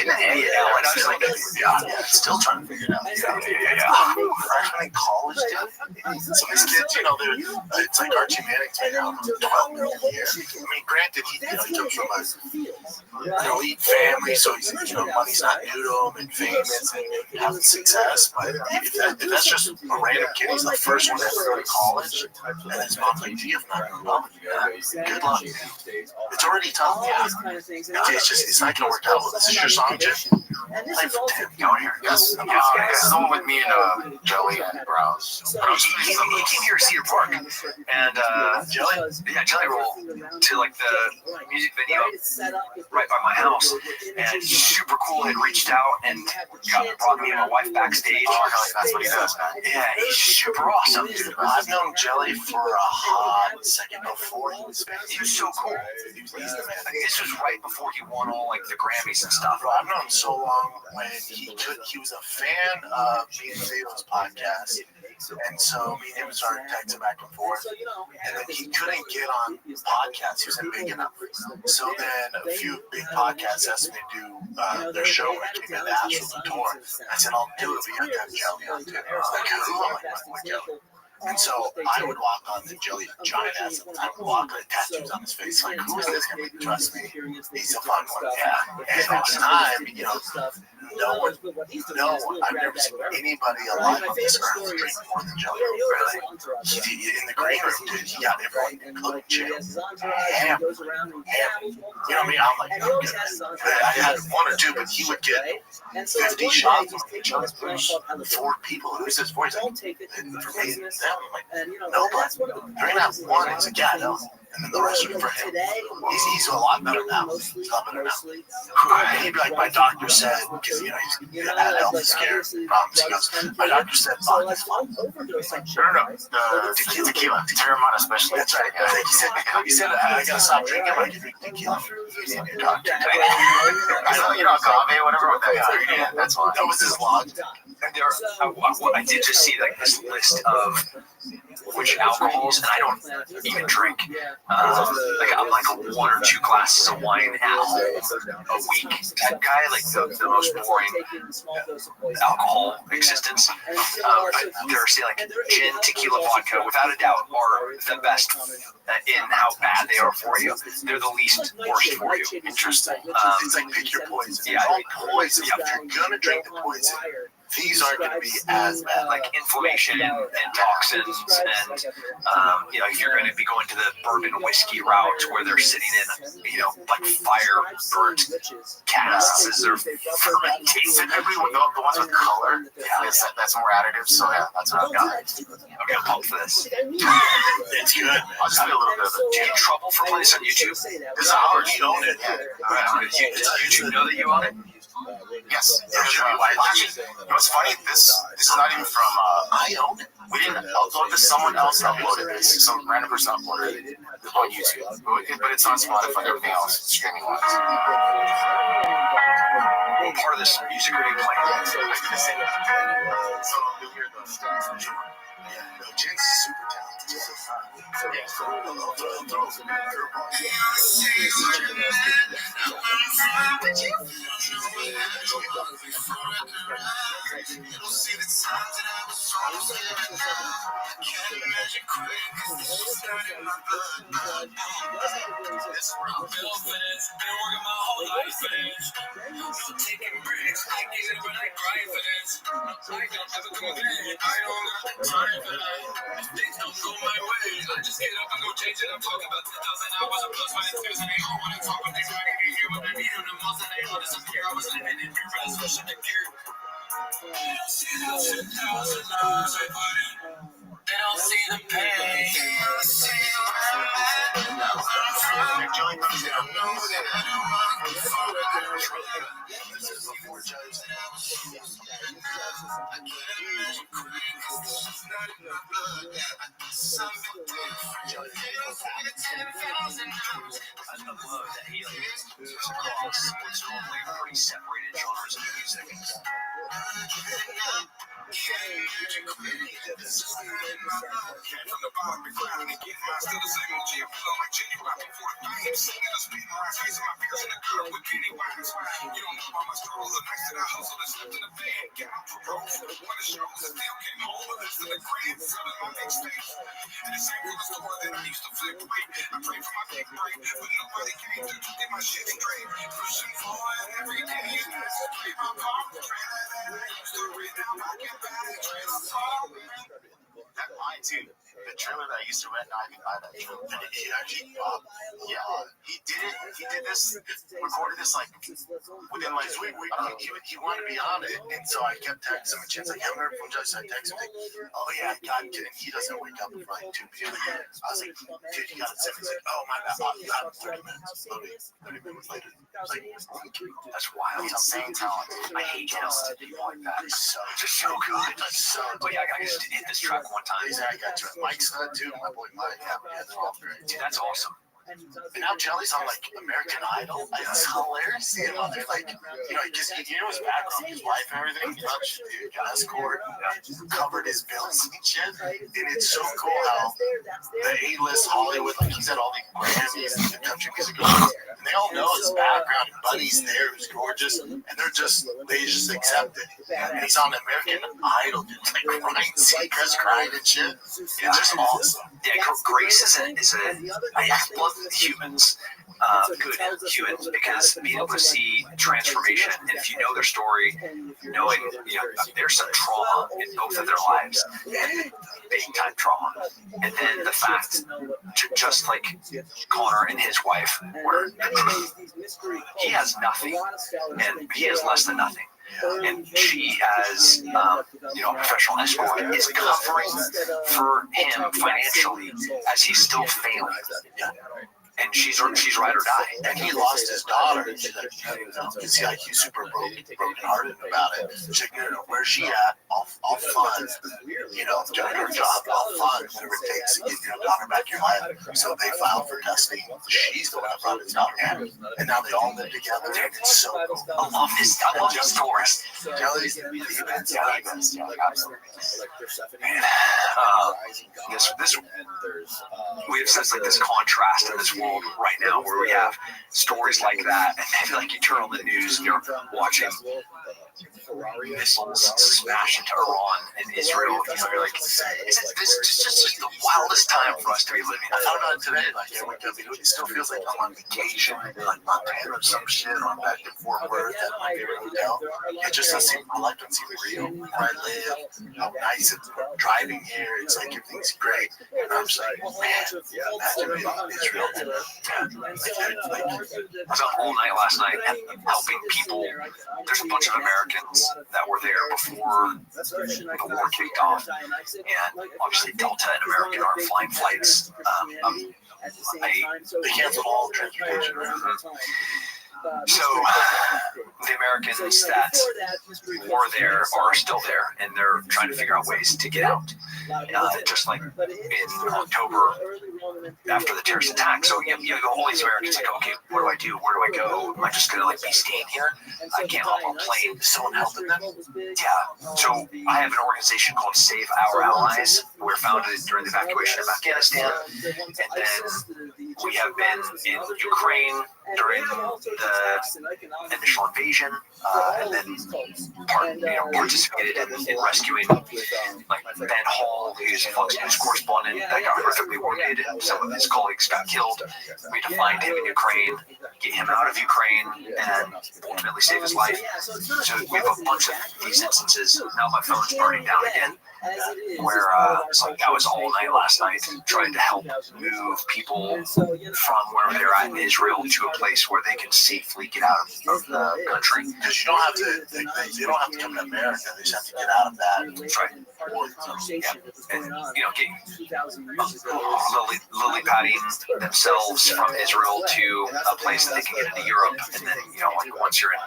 S9: am an idiot now. And I was like,
S7: still trying to figure it out. Freshman in college, dude. So these kids, you know, it's like Archie Manning taking out 12 million a year. I mean, granted, he comes from an elite family, so he's, you know, money's not new to him and famous and having success. But if that's just a random kid, he's the first one to ever go to college, and his mom's like, "You have not gone to good luck. It's already tough. Yeah. It's not gonna work out. This is your song, Jim. Play for Tim. Go here. Yes.
S6: This is the one with me and Jelly and Browse.
S9: He came here to Cedar Park, and Jelly Roll to like the music video right by my house, and super cool. Had reached out and brought me and my wife backstage.
S7: That's what he does, man.
S9: Yeah, he's super awesome, dude.
S7: I've known Jelly for a hot second before he was
S9: so cool. This was right before he won all like the Grammys and stuff.
S7: Bro, I've known him so long when he was a fan of me and Theo's podcast. And so me and him started texting back and forth. And then he couldn't get on podcasts. He wasn't big enough. So then a few big podcasts asked me to do their show when I came in the Astros tour. I said, I'll do it, but you have to have Jelly on too. Like, who? I'm like, my Jelly. And so I would walk on the Jelly giant ass at the time, walk with tattoos on his face. Like, who is this guy? Trust me, he's a fun one. Yeah. And at the time, you know, no one, I've never seen anybody alive on this earth drink more than Jelly. Really. In the green room, dude, he got everyone cooked chill. Ham. You know what I mean? I'm like, no goodness. I had one or two, but he would get 50 shots on each other's booze. 4 people. Who's this for? He's like, for me and them. I'm like, no, but they're going to have one. He's like, yeah, no. and then the rest are for him. He's a lot better now. He's a lot better now. He'd be like, my doctor said, because you know he's had health scare problems. He goes, my doctor said vodka's fine.
S9: No. The tequila, Terramana especially.
S7: That's right. I think he said I gotta stop drinking. I can drink tequila. He's in your doctor.
S9: I know you know agave, whatever with that. Yeah, that's why.
S7: That was his log.
S9: And I did just see like this list of which alcohols, and I don't even drink. Like I'm like 1 or 2 glasses of wine at home a week. That guy, like the most boring alcohol existence. They're saying like gin, tequila, vodka, without a doubt, are the best in how bad they are for you. They're the least worst for you.
S7: Interesting. It's like pick your poison.
S9: Yeah.
S7: All poison. If you're gonna drink the poison, these aren't going to be as bad.
S9: Like inflammation and toxins, and you know, if you're going to be going to the bourbon whiskey route where they're sitting in, you know, like fire burnt casks or fermentation.
S6: Everyone, the ones with color, that's more additives. So yeah, that's what I've got.
S9: Okay, I'm pumped for this.
S7: It's good.
S9: I'll just play a little bit of it. Do you get in trouble for playing this on YouTube?
S7: This is ours. You own it.
S9: All right. Does YouTube know that you own it?
S6: Yes. What's funny? This is not even from.
S7: I own it.
S6: We didn't upload this. Someone else uploaded this. Some random person uploaded it on YouTube, but it's on Spotify and everything else streaming wise.
S9: What part of this music are you playing?
S7: So you'll hear those things. Yeah, no, Jen's super talented. Throw some
S10: I just get up and go change it. I'm talking about 10,000 hours of plus my experience. And they all want to talk, but they try to hear what they need on the most. And they all disappear. I was living in reverse, pushing the gear. They don't see the 10,000 hours I put in. They don't see the pain. They don't see where I'm at. Now I'm from. They don't know that I don't want to fall.
S7: This is before Joe's.
S10: I can't imagine crying, 'cause this is not in my blood. I got something different. They don't see the 10,000 hours.
S9: I love that he moves across what's normally pretty separated genres of music.
S6: That line too. The trailer that I used to rent, now I can buy that trailer.
S7: And it actually
S6: Yeah, he did it. He did this, recorded this like within like 3 weeks.
S7: He wanted to be on it, and so I kept texting him. And Jen's like, "Yeah, remember when Joe said text him? Like, oh yeah, I got it." And he doesn't wake up until like 2 p.m. I was like, "Dude, you got it sent." He's like, "Oh my bad, you got it 30 minutes." 30 minutes later, I was like,
S9: That's wild.
S6: he's insane talent.
S9: I hate talented people like that.
S7: "So
S9: Just so good.
S7: so."
S9: But yeah, I just hit this track one time.
S7: I got to it. Mike's done too. My boy Mike. Yeah, they're all great.
S9: Dude, that's awesome.
S7: And now Jelly's on like American Idol. It's hilarious seeing him on there. Like, you know, because you know his background, his wife and everything. He got escort, covered his bills and shit. And it's so cool how the A-list Hollywood, like he's at all the Grammys and the country music awards, and they all know his background. And Buddy's there, who's gorgeous, and they just accept it. And he's on American Idol, dude. It's like crying, Seacrest crying and shit. It's just awesome.
S9: Yeah, Grace is I love humans, good humans, because being able to see transformation, and if you know their story, knowing, you know, there's some trauma in both of their lives, and big time trauma, and then the fact, just like Connor and his wife, where he has nothing, and he has less than nothing. and she, as a professional escort, is covering for him financially as he's still failing. And she's ride or die.
S7: And he lost his daughter. She's like, he's super broken-hearted about it. She's like, where's she at? I'll fund, doing her job. I'll fund whatever it takes to get your daughter back in life. So they filed for custody. She's the one that brought his daughter in. And now they all live together. It's so cool.
S9: I love these stories.
S7: Tell these events.
S9: We have such like this contrast in this world right now where we have stories like that, and I feel like you turn on the news and you're watching missiles smash into Iran and Israel. You're like, this is just the wildest time for us to be living.
S7: I thought about it today. It still feels like I'm on vacation, like Montana or some shit, or I'm back in Fort Worth at my favorite hotel. It just doesn't seem, my life doesn't seem real. Where I live, how nice it's driving here. It's like everything's great. And I'm just like, man, imagine being in Israel.
S9: I was up all night last night helping people. There's a bunch of Americans that were there before the war kicked off, and obviously Delta and American aren't flying flights.
S7: They canceled all transportation.
S9: So the Americans that were there are still there, and they're trying to figure out ways to get out. Just like in October, after the terrorist attack. So all these Americans like, okay, what do I do? Where do I go? Am I just gonna be staying here? I can't hop on a plane. Is someone helping them? Yeah. So I have an organization called Save Our Allies. We're founded during the evacuation of Afghanistan, and then we have been in Ukraine during the initial invasion, and then participated in rescuing like Ben Hall, who's a Fox News correspondent that got horrifically wounded, and some of his colleagues got killed. We had to find him in Ukraine, get him out of Ukraine, and ultimately save his life. So we have a bunch of these instances. Now my phone's burning down again, where it's like I was all night last night trying to help move people from where they're at in Israel to a place where they can safely get out of the country.
S7: Because you don't have to, they don't have to come to America. They just have to get out of that.
S9: That's right. And getting lily padding themselves from Israel to a place that they can get into Europe, and then like once you're in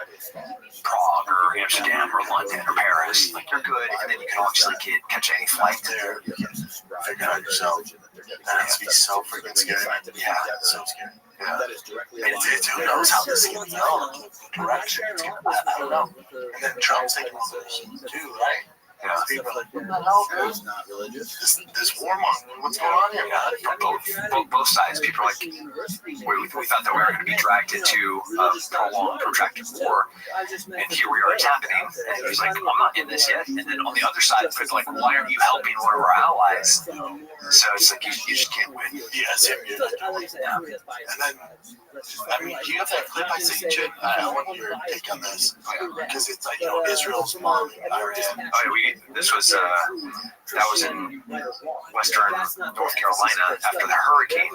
S9: Prague or Amsterdam or London or Paris, like you're good, and then you can obviously catch any flight there.
S7: Figure out yourself. That has to be so freaking scary. Yeah, so scary. Yeah. Who knows how this is going to go? Direction. I don't know. And then Trump's taking all this too, right?
S9: Yeah.
S7: People are like, what the hell, dude? Not religious. This warmonger, what's going on here, man?
S9: From both sides, people are like, we thought that we were going to be dragged into a prolonged, protracted war, and here we are, it's happening. And he's like, I'm not in this yet. And then on the other side, they're like, why aren't you helping one of our allies? So it's like, you just can't win.
S7: Yes, yeah. And then, I mean, you have that clip I sent you. I want your take on this. Because it's like, Israel's bombing Iran.
S9: This was that was in western North Carolina after the hurricane.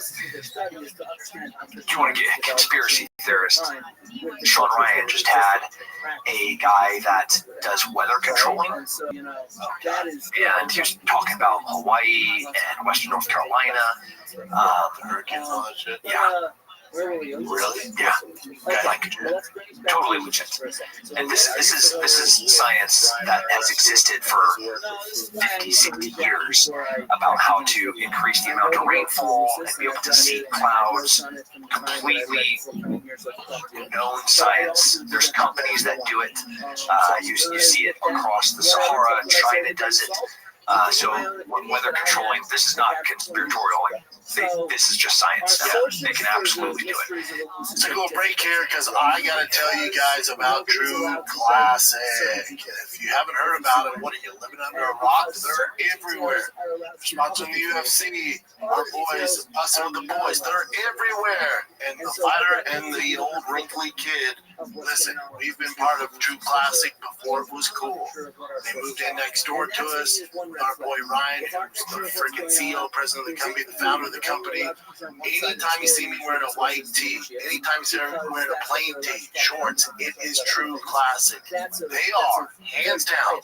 S9: If you want to get a conspiracy theorist, Sean Ryan just had a guy that does weather controlling, and he was talking about Hawaii and western North Carolina.
S7: Hurricanes, all that shit.
S9: Yeah.
S7: Really?
S9: Yeah. Like totally legit. And this is science that has existed for 50, 60 years about how to increase the amount of rainfall and be able to see clouds. Completely known science. There's companies that do it. You see it across the Sahara. China does it. So weather controlling, this is not conspiratorial. This is just science. They can absolutely do it.
S7: Let's take a little break here because I got to tell you guys about True Classic. If you haven't heard about it, what are you, living under a rock? They're everywhere. Sponsoring the UFC, our boys, us and the boys, they're everywhere. And the fighter and the old wrinkly kid Listen, we've been part of True Classic before it was cool. They moved in next door to us. Our boy Ryan, who's the freaking CEO, president of the company, the founder of the company. Anytime you see me wearing a white tee, anytime you see me wearing a plain tee, shorts, it is True Classic. They are, hands down,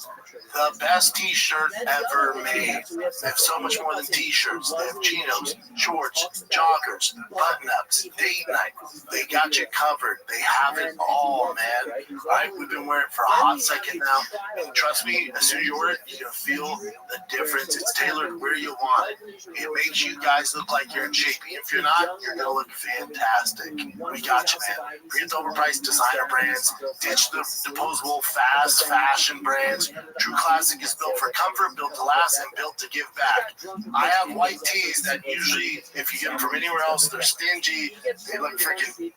S7: the best t-shirt ever made. They have so much more than t-shirts. They have chinos, shorts, joggers, button-ups, date night. They got you covered. They have it all, man. Right? We've been wearing it for a hot second now. And trust me, as soon as you wear it, you're going to feel the difference. It's tailored where you want it. It makes you guys look like you're in shape. If you're not, you're going to look fantastic. We got you, man. Forget the overpriced designer brands. Ditch the disposable fast fashion brands. True Classic is built for comfort, built to last, and built to give back. I have white tees that usually, if you get them from anywhere else, they're stingy. They look freaking, they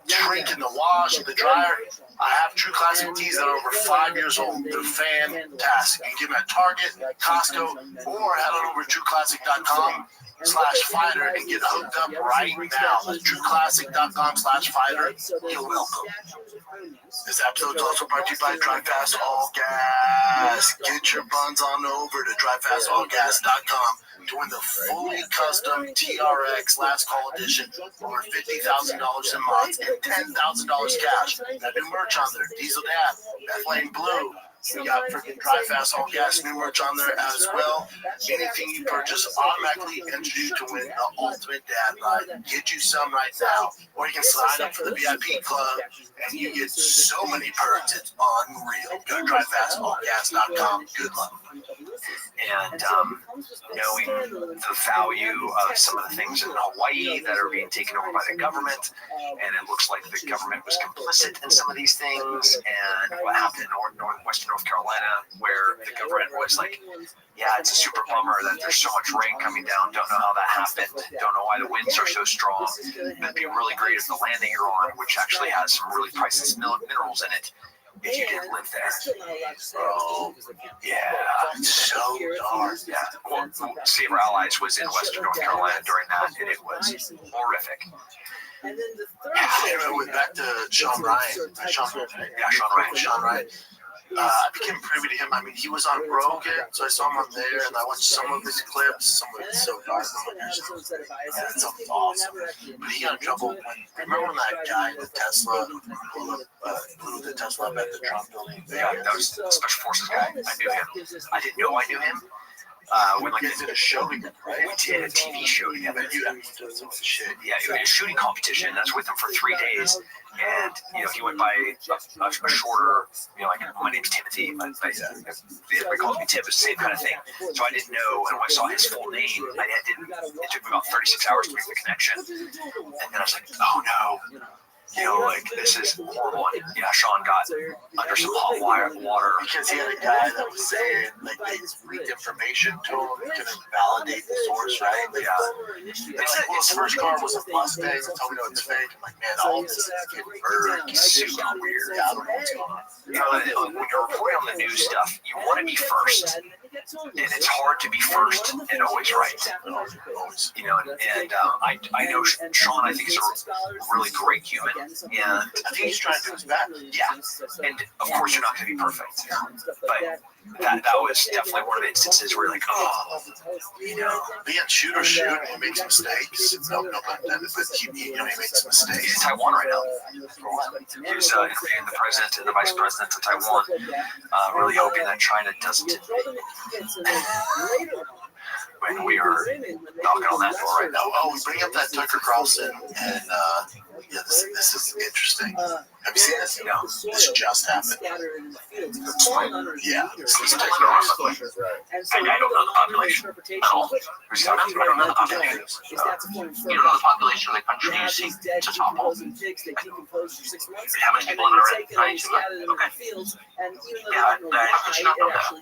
S7: shrink in the wash, the dryer. I have True Classic tees that are over 5 years old. They're fantastic. You can get them at Target, Costco, or head on over to trueclassic.com/fighter and get hooked up right now. That's trueclassic.com/fighter. You're welcome. This episode is also brought to you by Drive Fast All Gas. Get your buns on over to drivefastallgas.com to win the fully custom TRX Last Call Edition, over $50,000 in mods and $10,000 cash. Got new merch on there. Diesel Dad, Bethlehem Blue. We got freaking Drive Fast All Gas new merch on there as well. Anything you purchase automatically enters you to win the ultimate dad ride. Get you some right now, or you can sign up for the VIP club and you get so many perks. It's unreal. Go to drivefastallgas.com. Good luck.
S9: And knowing the value of some of the things in Hawaii that are being taken over by the government, and it looks like the government was complicit in some of these things, and what happened in Western North Carolina, where the government was like, yeah, it's a super bummer that there's so much rain coming down, don't know how that happened, don't know why the winds are so strong, but it'd be really great if the land that you're on, which actually has some really priceless minerals in it, if you didn't live there. Oh, yeah, it's so dark. Yeah, well, Save Our Allies was in Western North Carolina during that, and it was horrific.
S7: Yeah, I went back to Sean Ryan. Sean Ryan. I became privy to him. I mean, he was on Rogan, so I saw him on there, and I watched some of his clips. Some of it's so dark. That's awesome. But he got in trouble. Remember when that guy with Tesla blew the Tesla up at the Trump building?
S9: Yeah, that was the Special Forces guy. I knew him. I didn't know I knew him. When like
S7: you guys did a show together, right?
S9: We did a TV show together.
S7: Yeah, it was
S9: a shooting competition. I was with him for 3 days, and he went by a shorter, like my name's Timothy, but everybody calls me Tim. It's the same kind of thing. So I didn't know, and when I saw his full name, it took me about 36 hours to make the connection, and then I was like, oh no. This is horrible. And, Sean got under some hot water.
S7: Because he had a guy that was saying, they leaked information to him, he couldn't validate the source, right? His first car was a Mustang, so told me it's fake. I'm like, man, all this is getting very super weird. I don't know what's going on.
S9: When you're reporting on the news stuff, you want to be first. And it's hard to be first and always right. I know Sean, I think, is a really great human. And
S7: I think he's trying to do his best.
S9: Yeah. And of course, you're not going to be perfect. But that was definitely one of the instances where you're like,
S7: being shoot or shoot, he makes mistakes. No, but he makes mistakes.
S9: He's in Taiwan right now. He's interviewing the president and the vice president of Taiwan, really hoping that China doesn't invade. When we are knocking on that door right now.
S7: We bring up that Tucker Carlson, and this is interesting. Have you seen this?
S9: No.
S7: This just happened. Yeah.
S9: This is taking off. I don't know the population at all. I don't know the population. You don't know the population of the country you seek to topple. How many people in it already? Okay. Yeah, but you don't know that.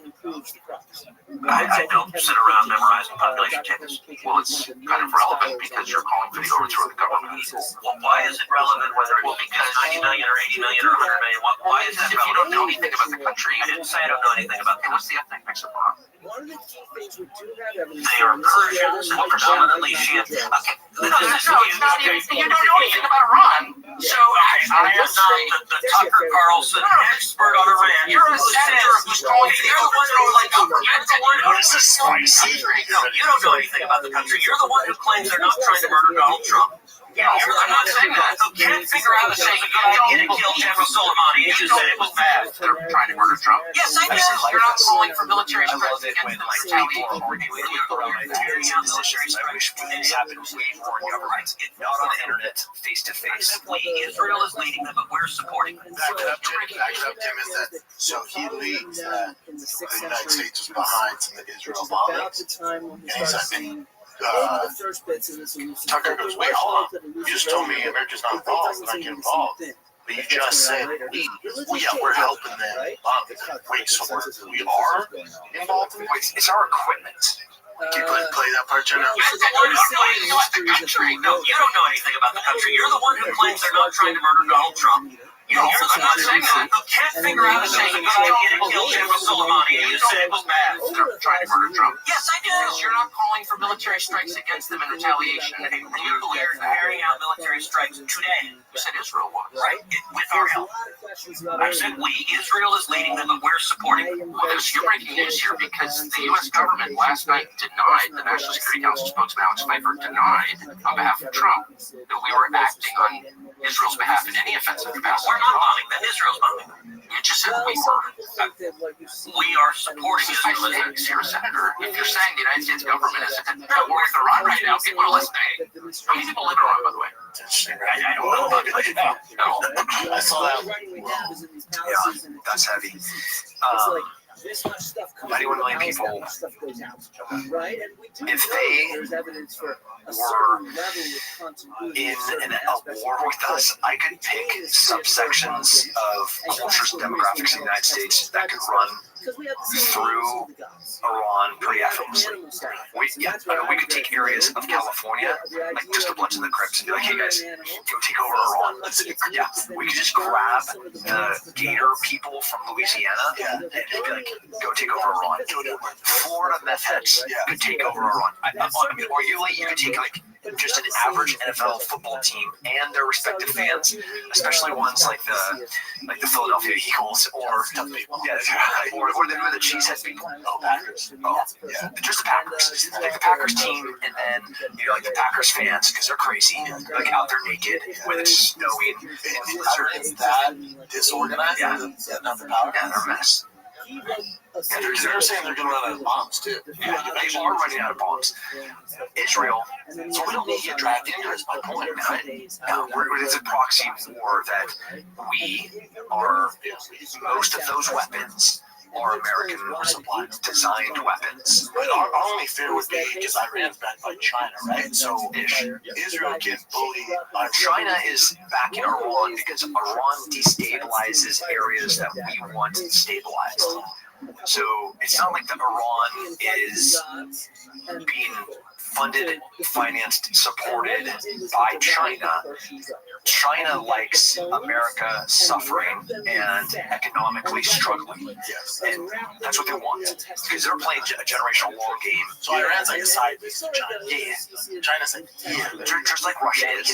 S9: I don't sit around memorizing population tables. Well, it's kind of relevant because you're calling for the overthrow of the government. Well, why is it relevant whether it's because 90 million or 80 million or 100 million? Why is that relevant? If you don't know anything about the country, I didn't say I don't know anything about it. What's the ethnic mix of Iran? They are Persians and predominantly Shia. Okay. No, it's not. You don't know anything about Iran.
S6: So I am not the Tucker Carlson expert on Iran. You're a senator who's going to. You're the one who like
S7: This is spicy.
S6: No, you don't know anything about the country. You're the one who claims they're not trying to murder Donald Trump. Yeah, I'm not saying that. Who can't figure out if it's a good idea to kill General Soleimani? You said it was bad. They're trying to murder Trump. Yes, I do. You're not calling for military strikes against them. Like retaliation.
S9: I wish things happened way more in government, not on the internet, face to face.
S6: Israel is leading them, but we're supporting them.
S7: Back it up, Tim, is that so he leads that the United States was behind some of the Israel bombings, and he's like, Tucker goes, wait, hold on. You just told me America's not involved, and I get involved. But you just said, we're helping them. Wait, so we are involved?
S9: Wait, it's our equipment.
S7: Can you play that part, Jenna?
S6: You don't know anything about the country. No, you don't know anything about the country. You're the one who claims they're not trying to murder Donald Trump. I'm not saying that. You can't figure out if it's a good idea to kill General Soleimani. You said it was bad. They're trying to murder Trump. Yes, I do. You're not calling for military strikes against them in retaliation. We're carrying out military strikes today. You said Israel was, right? With our help. I said we. Israel is leading them, but we're supporting them. Well, you're breaking news here because the U.S. government last night denied, the National Security Council spokesman Alex Pfeiffer denied on behalf of Trump that we were acting on Israel's behalf in any offensive capacity. We're not bombing them. Israel's bombing them. You just said we were. We are supporting Israel. You're a senator. If you're saying the United States government is at war with Iran right now, people are listening. How many people live in Iran, by the way? I don't know about it. No.
S7: I saw that.
S9: Yeah, that's heavy. 91 million people, if they were in a war with us, I could pick subsections of cultures and demographics in the United States that could run through Iran pretty effortlessly. We could take areas of California, like just a bunch of the Crips, and be like, hey guys, go take over Iran. Yeah, we could just grab the Gator people from Louisiana and be like, go take over Iran. Florida meth heads could take over Iran. I mean, or you could take like just an average NFL football team and their respective fans, especially ones like the Philadelphia Eagles or the Cheesehead people. Oh, Packers. Oh, yeah, just the Packers. Like the Packers team, and then like the Packers fans because they're crazy, like out there naked when it's snowing.
S7: Is that disorganized?
S9: Yeah,
S7: not the power.
S9: Yeah, they're a mess.
S7: They're saying they're going to run out of bombs too.
S9: Yeah, they are running out of bombs. Israel.
S7: So we don't need to get dragged into this. My point, right?
S9: It's a proxy war that we are. Most of those weapons are American supplied, designed weapons.
S7: But our only fear would be because Iran's backed by China, right? So Israel can bully.
S9: China is backing Iran because Iran destabilizes areas that we want stabilized. So it's not like that Iran is being funded, financed, supported by China. China likes America suffering and economically struggling. And that's what they want. Because they're playing a generational long game.
S7: So Iran's like a side piece of China.
S9: Yeah.
S7: China's like,
S9: just like Russia is.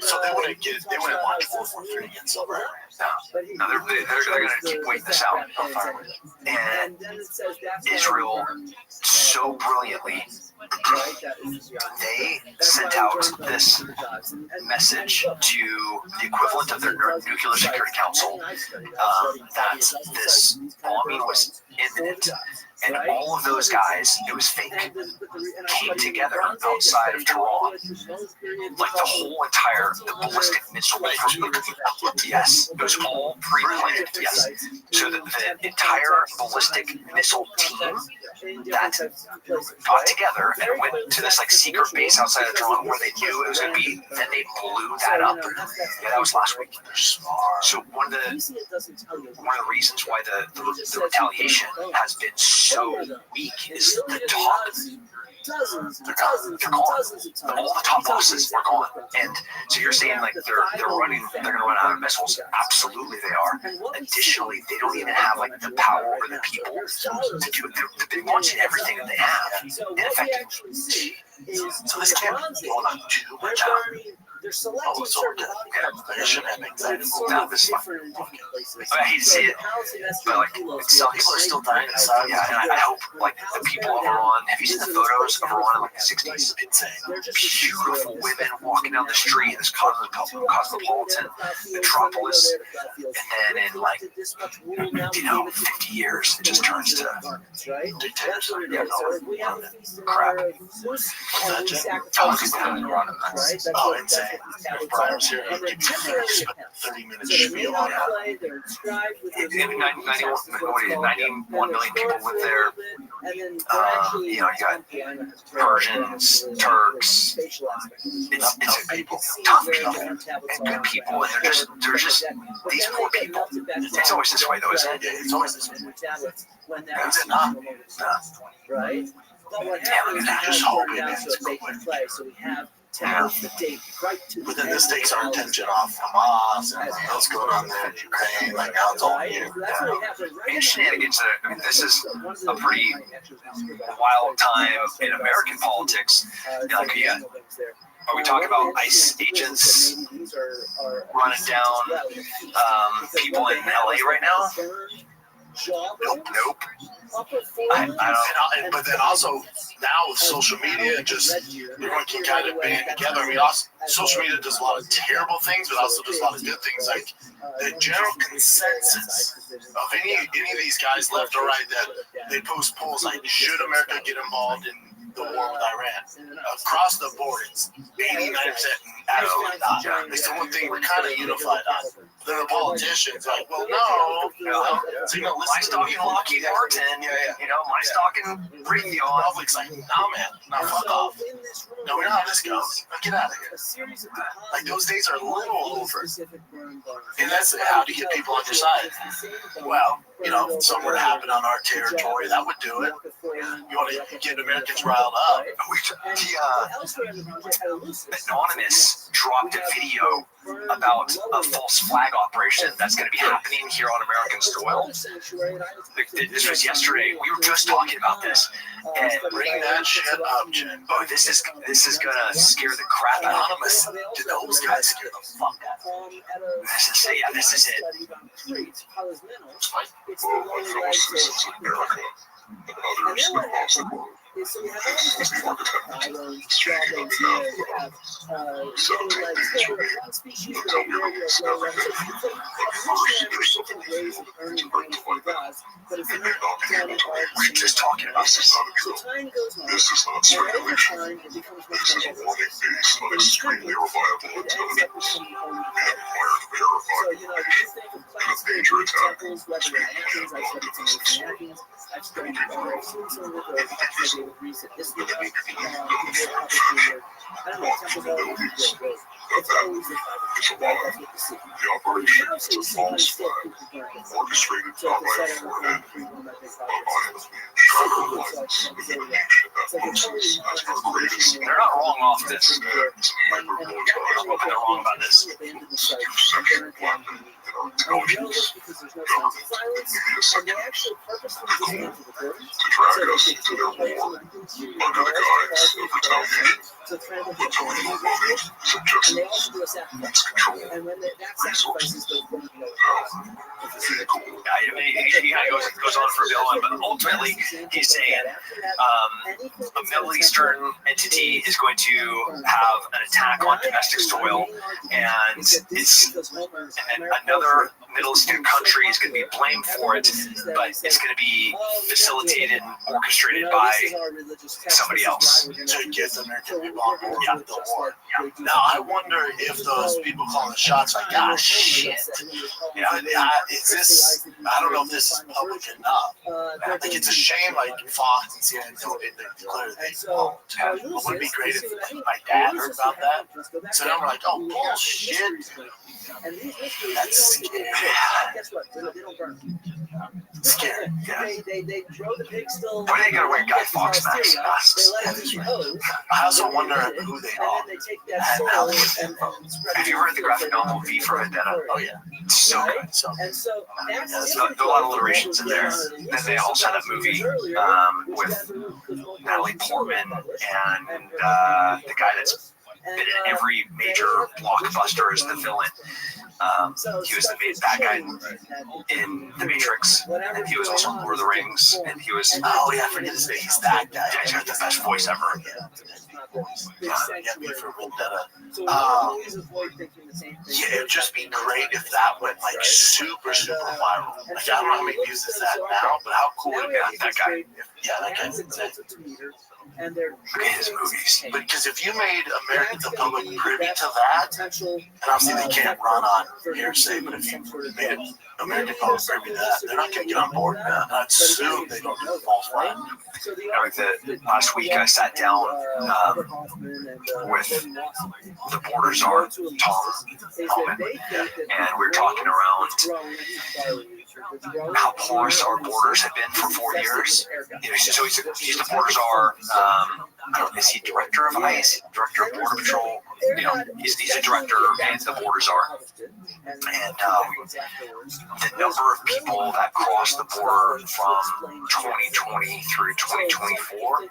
S7: So they wouldn't launch World War III against Iran.
S9: No, they're going to keep waiting this out. And Israel, so brilliantly, they sent out this message to the equivalent of their Nuclear Security Council that this bombing was imminent. And all of those guys, it was fake, came together outside of Tehran. Like the whole entire, the ballistic missile. Yes, it was all pre-planned, yes. So the entire ballistic missile team that got together and went to this like secret base outside of Tehran where they knew it was going to be, then they blew that up. Yeah, that was last week. So one of the reasons why the retaliation has been so weak is the top. They're gone. All the top bosses are gone. And so you're saying like they're going to run out of missiles? Absolutely they are. Additionally, they don't even have like the power or the people to do it. They're launching everything that they have ineffectively.
S7: So this can't be going on too much.
S1: they're selecting certain body parts.
S7: I shouldn't have anxiety.
S1: Sort
S9: No,
S1: of
S9: this is
S1: different in different places.
S9: I hate to see it, but like
S1: Kilos,
S9: it sucks.
S7: People are still dying inside.
S9: Yeah, and I hope like the people of Iran. Have you seen the photos of Iran in like the '60s?
S7: Insane.
S9: Beautiful women walking down the street in this cosmopolitan metropolis, and then in like 50 years, it just turns to dictators. Yeah, crap.
S7: Talking about Iran and that's insane. If Brian was here, he could spend 30 minutes spiel on that.
S9: 91 million people live there. You got Persians, Turks. It's good people, tough people, and good people, and they're just these poor people. It's always this way, though, isn't it?
S7: It's always this way.
S1: Is
S7: it not?
S1: Right? But what
S7: Damn,
S1: happens
S7: I
S1: is
S7: just
S1: we
S7: hope
S1: turn
S7: it
S1: down
S7: ends
S1: to a
S7: quick.
S1: vacant play, so we have to move the date right to
S7: But then this takes our attention off Hamas and what's going on there in Ukraine. Like, now it's all here.
S9: And shenanigans. I mean, this is a pretty wild time in American politics. Like, are we talking about ICE agents running down people in LA right now? Nope. I don't.
S7: But then also now with social media, just everyone can kind of band together. I mean, also, social media does a lot of terrible things, but also does a lot of good things. Like the general consensus of any of these guys, left or right, that they post polls like, should America get involved in the war with Iran? Across the board, it's 89% absolutely not. It's the one thing we're kind of unified on. Then the politicians like, well, no. So,
S9: my stalking Lockheed Martin, my stalking Raytheon.
S7: Public's like, no, man, no, fuck off. No, we know how this goes. Get out of here. Like, those days are a little over. And that's how to get people on your side. Well, if something were to happen on our territory, that would do it. You want to get Americans riled up.
S9: Anonymous dropped a video about a false flag operation that's going to be happening here on American soil. This was yesterday. We were just talking about this. And
S7: bring that shit up, Jen.
S9: Oh, this is gonna scare the crap out of
S7: Anonymous. Did those guys scare the fuck out of me?
S9: This is it.
S10: Well, my fellow citizens of America and others across the world, as the architect, speaking on behalf of 17 nations, you can tell me about this everything. But first, there's something we do to bring to light that it may not be able to make.
S9: We were just talking about
S10: This is not a drill. This is not speculation. This is a warning based on extremely reliable intelligence and acquired verified information. And a major attack is being planned on domestic soil. Vulnerabilities of that is alarming. The operation is a false flag, orchestrated not by a foreign enemy, but by enemy, shattered lights of a nation that poses as our greatest.
S9: They're not wrong off this.
S10: Stands hyper-militarized.
S9: They're wrong about this.
S10: Through sexual blackmail in our intelligence, government, and media sectors. The goal to drag us into their war under the guise of retaliation. But doing no loving suggests wants control, resources, power, vehicle.
S9: I mean, he kind of goes on for a bit, but ultimately he's saying a Middle Eastern entity is going to have an attack on domestic soil, and another Middle Eastern country is going to be blamed for it, but it's going to be facilitated and orchestrated by somebody else.
S7: To get the American people on board with the war. Now, I wonder if those people calling the shots like, gosh, shit. Is this, I don't know if this is public enough. I think it's a shame, like Fox and CNN don't declare they won't. It would be great if my dad heard about that. So then we're like, oh, bullshit. That's scary. Scary. Yeah.
S9: Why are they going to wear Guy Fawkes masks?
S7: I also wonder who they are and how they get involved.
S9: Have you heard the graphic novel V for Vendetta?
S7: Oh, yeah.
S9: It's so good. So, there's a lot of alliterations in there. Then they also had a movie with Natalie Portman and the guy that's been in every major blockbuster as the villain. He was the bad guy in The Matrix, and he was also in Lord of the Rings, and he was, oh yeah, I forget his name, he's that guy. Yeah, he's got the best voice ever.
S7: Yeah, for Vendetta. Yeah, it would just be great if that went like super viral. Like, I don't know how many views is that now, but how cool would it be?
S9: That guy.
S7: Yeah, that guy's insane.
S9: Look at his movies.
S7: Because if you made the public privy to that, and obviously they can't run on hearsay, but if you made it American public privy to that, they're not going to get on board. I'd assume they don't do false flag.
S9: Last week I sat down with the border czar, Tom Homan, and we were talking around how porous our borders have been for 4 years. So he's the border czar. Is he director of ICE, director of Border Patrol? He's a director and the border czar. And the number of people that crossed the border from 2020 through 2024,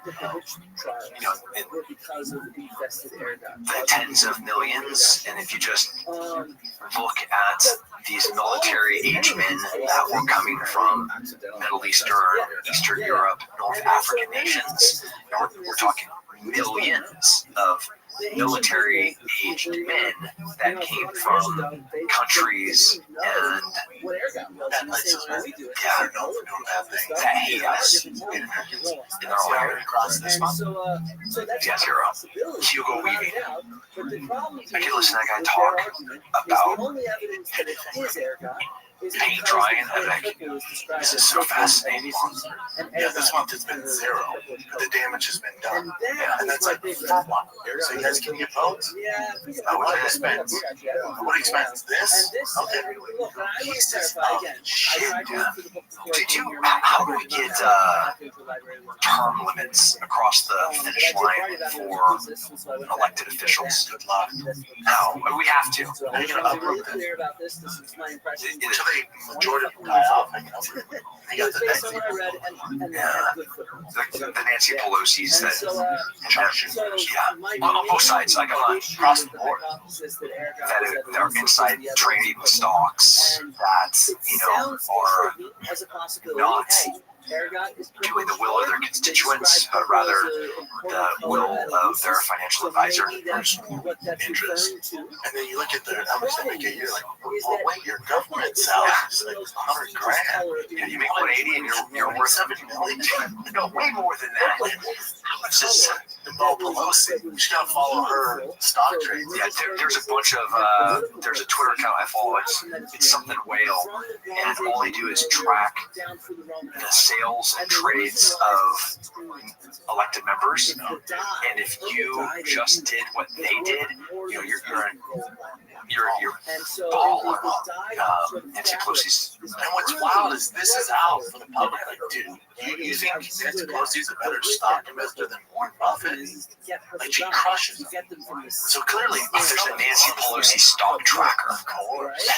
S9: the tens of millions. And if you just look at these military-age men that were coming from Middle Eastern, Eastern Europe, North African nations, we're talking millions of military-aged men that came from countries and that hate us in their own area. Yes, Hugo Weaving. I can listen to that guy talk about paint drying. I'm like, this is so fascinating.
S7: Yeah, this month it's been 0. The damage has been done. Yeah, and that's like for one. So you guys can get votes? What expense? What expense? This? Okay. He says, oh, shit.
S9: Did you, how do we get term limits across the finish line for elected officials?
S7: Good luck.
S9: No, we have to.
S7: Are you going to uproot this? Until the majority of them die off, I can uproot it. You got the next
S9: the Nancy Pelosi's on both sides, like across the board, that are inside trading stocks that are not doing the will of their constituents, but rather the will of their financial advisor and personal interest.
S7: And then you look at their numbers they make a year, like, well, wait, your government salary is like $100,000.
S9: Yeah, you make 180 and you're worth $7 million. No, way more than that.
S7: How much is Bo Pelosi? We should follow her stock trades.
S9: Yeah, there's a bunch of there's a Twitter account I follow. It's something whale, and all they do is track the sales and trades of elected members. And if you just did what they did, you're baller. Nancy Pelosi's.
S7: And what's wild is this is out for the public. Like, dude, you think Nancy Pelosi's a better stock investor than Warren Buffett? Like, she crushes them.
S9: So clearly, there's a Nancy Pelosi stock tracker.
S7: Of course.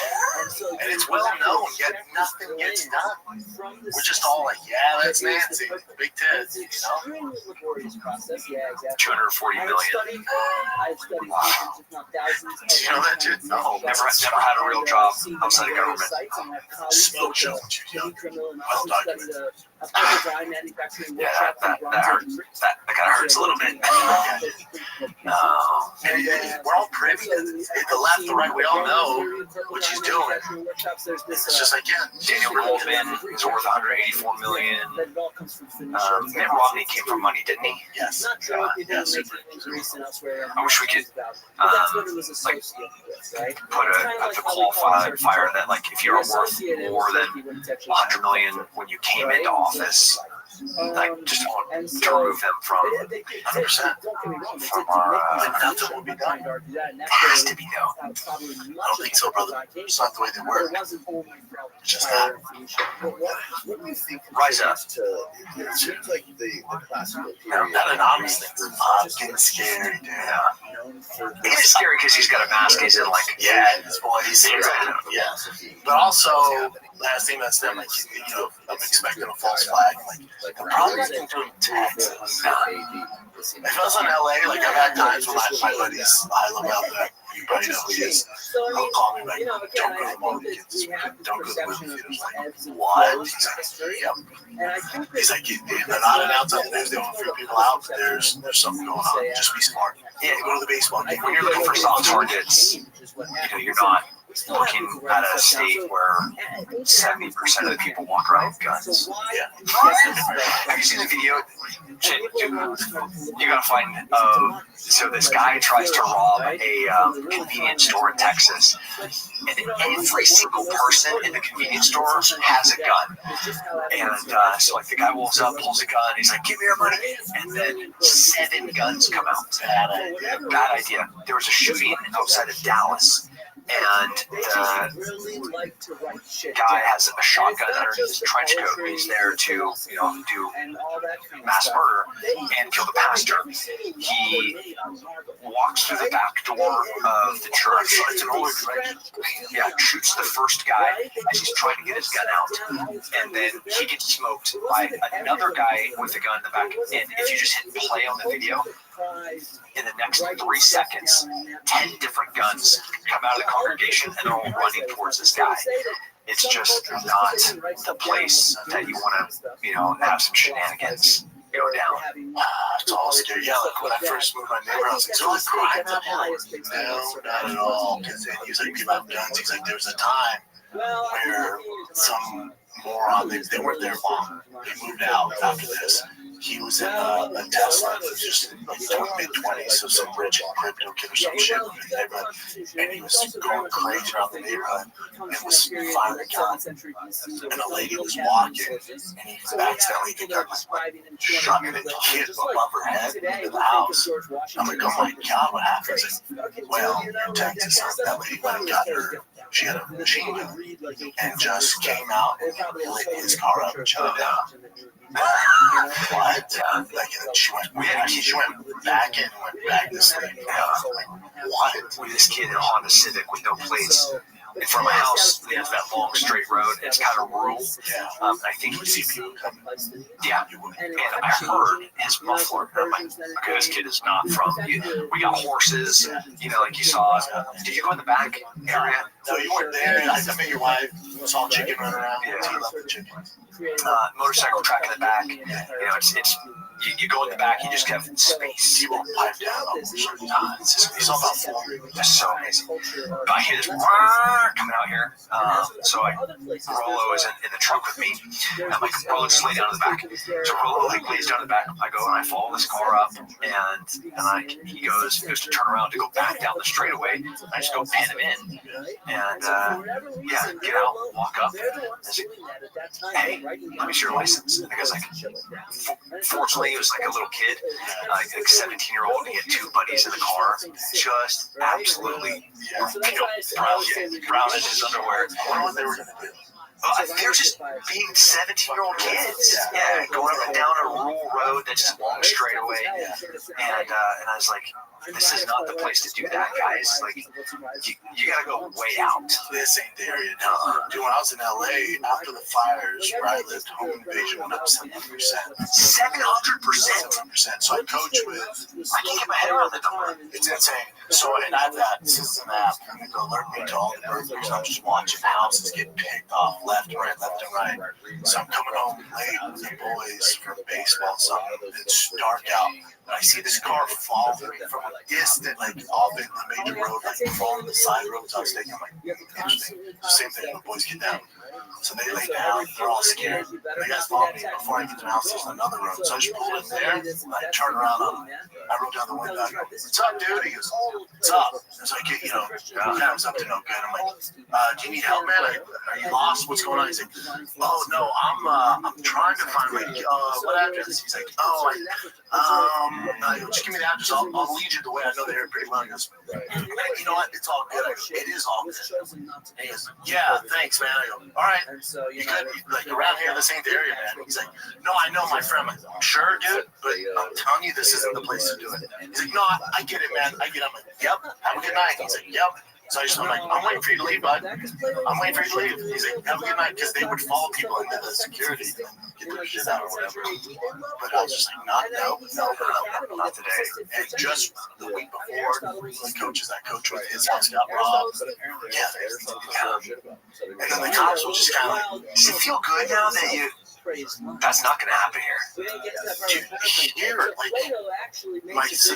S7: And it's well known, yet nothing gets done. We're just all like, yeah, that's Nancy, the big tits, you know?
S9: 240 million. Wow.
S7: You know that, dude? No.
S9: Never had a real job outside of government.
S7: Smoke show. Well documented.
S9: Yeah, that hurts. That kind of hurts a little bit.
S7: And we're all privy. The left, the right, we all know what she's doing. It's just like, yeah.
S9: Daniel Goldman is worth $184 million. Mitt Romney came from money, didn't he?
S7: Yes.
S9: Yes. I wish we could put a qualifier that, like, if you're worth more than $100 million when you came into office, like, just want to remove them from 100% from our.
S7: Nothing will be done.
S9: It has to be though.
S7: I don't think so, brother. It's not the way they work. It's just that.
S9: Rise up.
S2: It seems like the classical period.
S7: That anonymous thing. I'm getting scared, dude.
S9: It is scary because he's got a mask. He's in, like,
S7: yeah, his boy, he's yeah. But also, last thing that's them, like, I'm expecting a false flag. Like, I'm probably not going to do Texas. If I was in LA, like, I've had times when my buddies, I love out there. You probably know who he is. He'll call me like, don't go to the movie theaters. Don't go to the movie theaters. Like, what? He's like, yep. He's like, they're not announcing on the news. They want to freak people out. There's something going on. Just be smart. Yeah, go to the baseball game.
S9: When you're looking for soft targets, you're not looking at a state where 70% of the people walk around with guns.
S7: Yeah.
S9: Have you seen the video? You gotta find. So this guy tries to rob a convenience store in Texas, and every single person in the convenience store has a gun. And so like the guy walks up, pulls a gun, he's like, "Give me your money," and then 7 guns come out. Bad idea. There was a shooting outside of Dallas. And the guy has a shotgun under his trench coat. He's there to, do mass murder and kill the pastor. He walks through the back door of the church. It's an older shoots the first guy as he's trying to get his gun out, and then he gets smoked by another guy with a gun in the back. And if you just hit play on the video, in the next 3 seconds, 10 different guns come out of the congregation and they're all running towards this guy. It's just not the place that you want to, have some shenanigans go down.
S7: It's all scary. Yeah, like when I first moved my neighborhood, I was like, so it's crime down here? No, not at all. Because he's like, people have guns. He's like, there was a time where some moron, they weren't there long. They moved out after this. He was in a Tesla, just in mid-20s, so some rich crypto kid or some shit in the neighborhood, and he was going crazy around the neighborhood, and was firing a gun, and a lady was walking, and he accidentally shot at the kid above her head into the house. I'm like, oh my God, what happened? He's like, well, in Texas, that lady went and got her, she had a machine gun, and just came out and lit his car up and shut it down. What? Like, she went back and went back to sleep. Like, what?
S9: With this kid in a Honda Civic with no plates. In front of my house, we have that long straight road. It's kind of rural.
S7: Yeah.
S9: I think you see people coming. Yeah. And I heard his muffler. I'm like, okay, this kid is not from. We got horses, like you saw. Did you go in the back area?
S7: No, you weren't there. I met your wife. Saw chicken run around. Yeah. He loved the chicken.
S9: Motorcycle track in the back. It's you go in the back, you just have space.
S7: He won't pipe down. He's all about form.
S9: That's so amazing. I hear this coming out here. So Rollo is in the truck with me. I'm like, Rollo, just lay down in the back. So Rollo lays down in the back. I go and I follow this car up, and he goes to turn around to go back down the straightaway. I just go pin him in, and get out, walk up. I was like, hey, let me see your license. And the guy's like, fortunately, he was like a little kid, like 17-year-old. He had 2 buddies in the car, just absolutely brown in his underwear. I wonder what they were going to do. They're just being 17-year-old kids. Yeah, going up and down a rural road that's just long straight away. And I was like, this is not the place to do that, guys. Like, you gotta go way out.
S7: This ain't the area. No. Dude, when I was in LA, after the fires where I lived, home invasion went up 700%.
S9: 700%?
S7: So I coach with.
S9: I can't get my head around the number.
S7: It's insane. So, and I've got, this is an app, and it alert me to all the burglars. I'm just watching houses get picked off left and right. So I'm coming home late with the boys from baseball and something. It's dark out. And I see this car falling from a distant, like off in the major road, like falling the side roads. I was thinking, like, interesting. Same thing when the boys get down. So they lay down, they're all scared. The guys follow me. Before I get to the house, there's another road. So I just pulled in there, and I turned around on him. I wrote down the window. I go, what's up, dude? He goes, what's up? It's like, I was up to no good. I'm like, do you need help, man? Are you lost? What's going on? He's like, oh, no, I'm trying to find my, what address? He's like, just give me the address. I'll lead you the way. I know the area pretty well. He goes, you know what? It's all good. I go, it is all good. And he goes, yeah, thanks, man. I go, all right. You good? Like, around here, this ain't the area, man. He's like, no, I know my friend. I'm like, sure, dude, but I'm telling you, this isn't the place to do it. He's like, no, I get it, man. I get it. I'm like, yep. Have a good night. He's like, yep. So I'm like, I'm waiting for you to leave, bud. I'm waiting for you to leave. He's like, have a good night, because they would follow people into the security and get their shit out or whatever. But I was just like, no, not today. And just the week before, the coaches that coach with, his house got robbed. Yeah, and then the cops will just kind of like, does it feel good now that you? That's not going to happen here. Here, like, my kids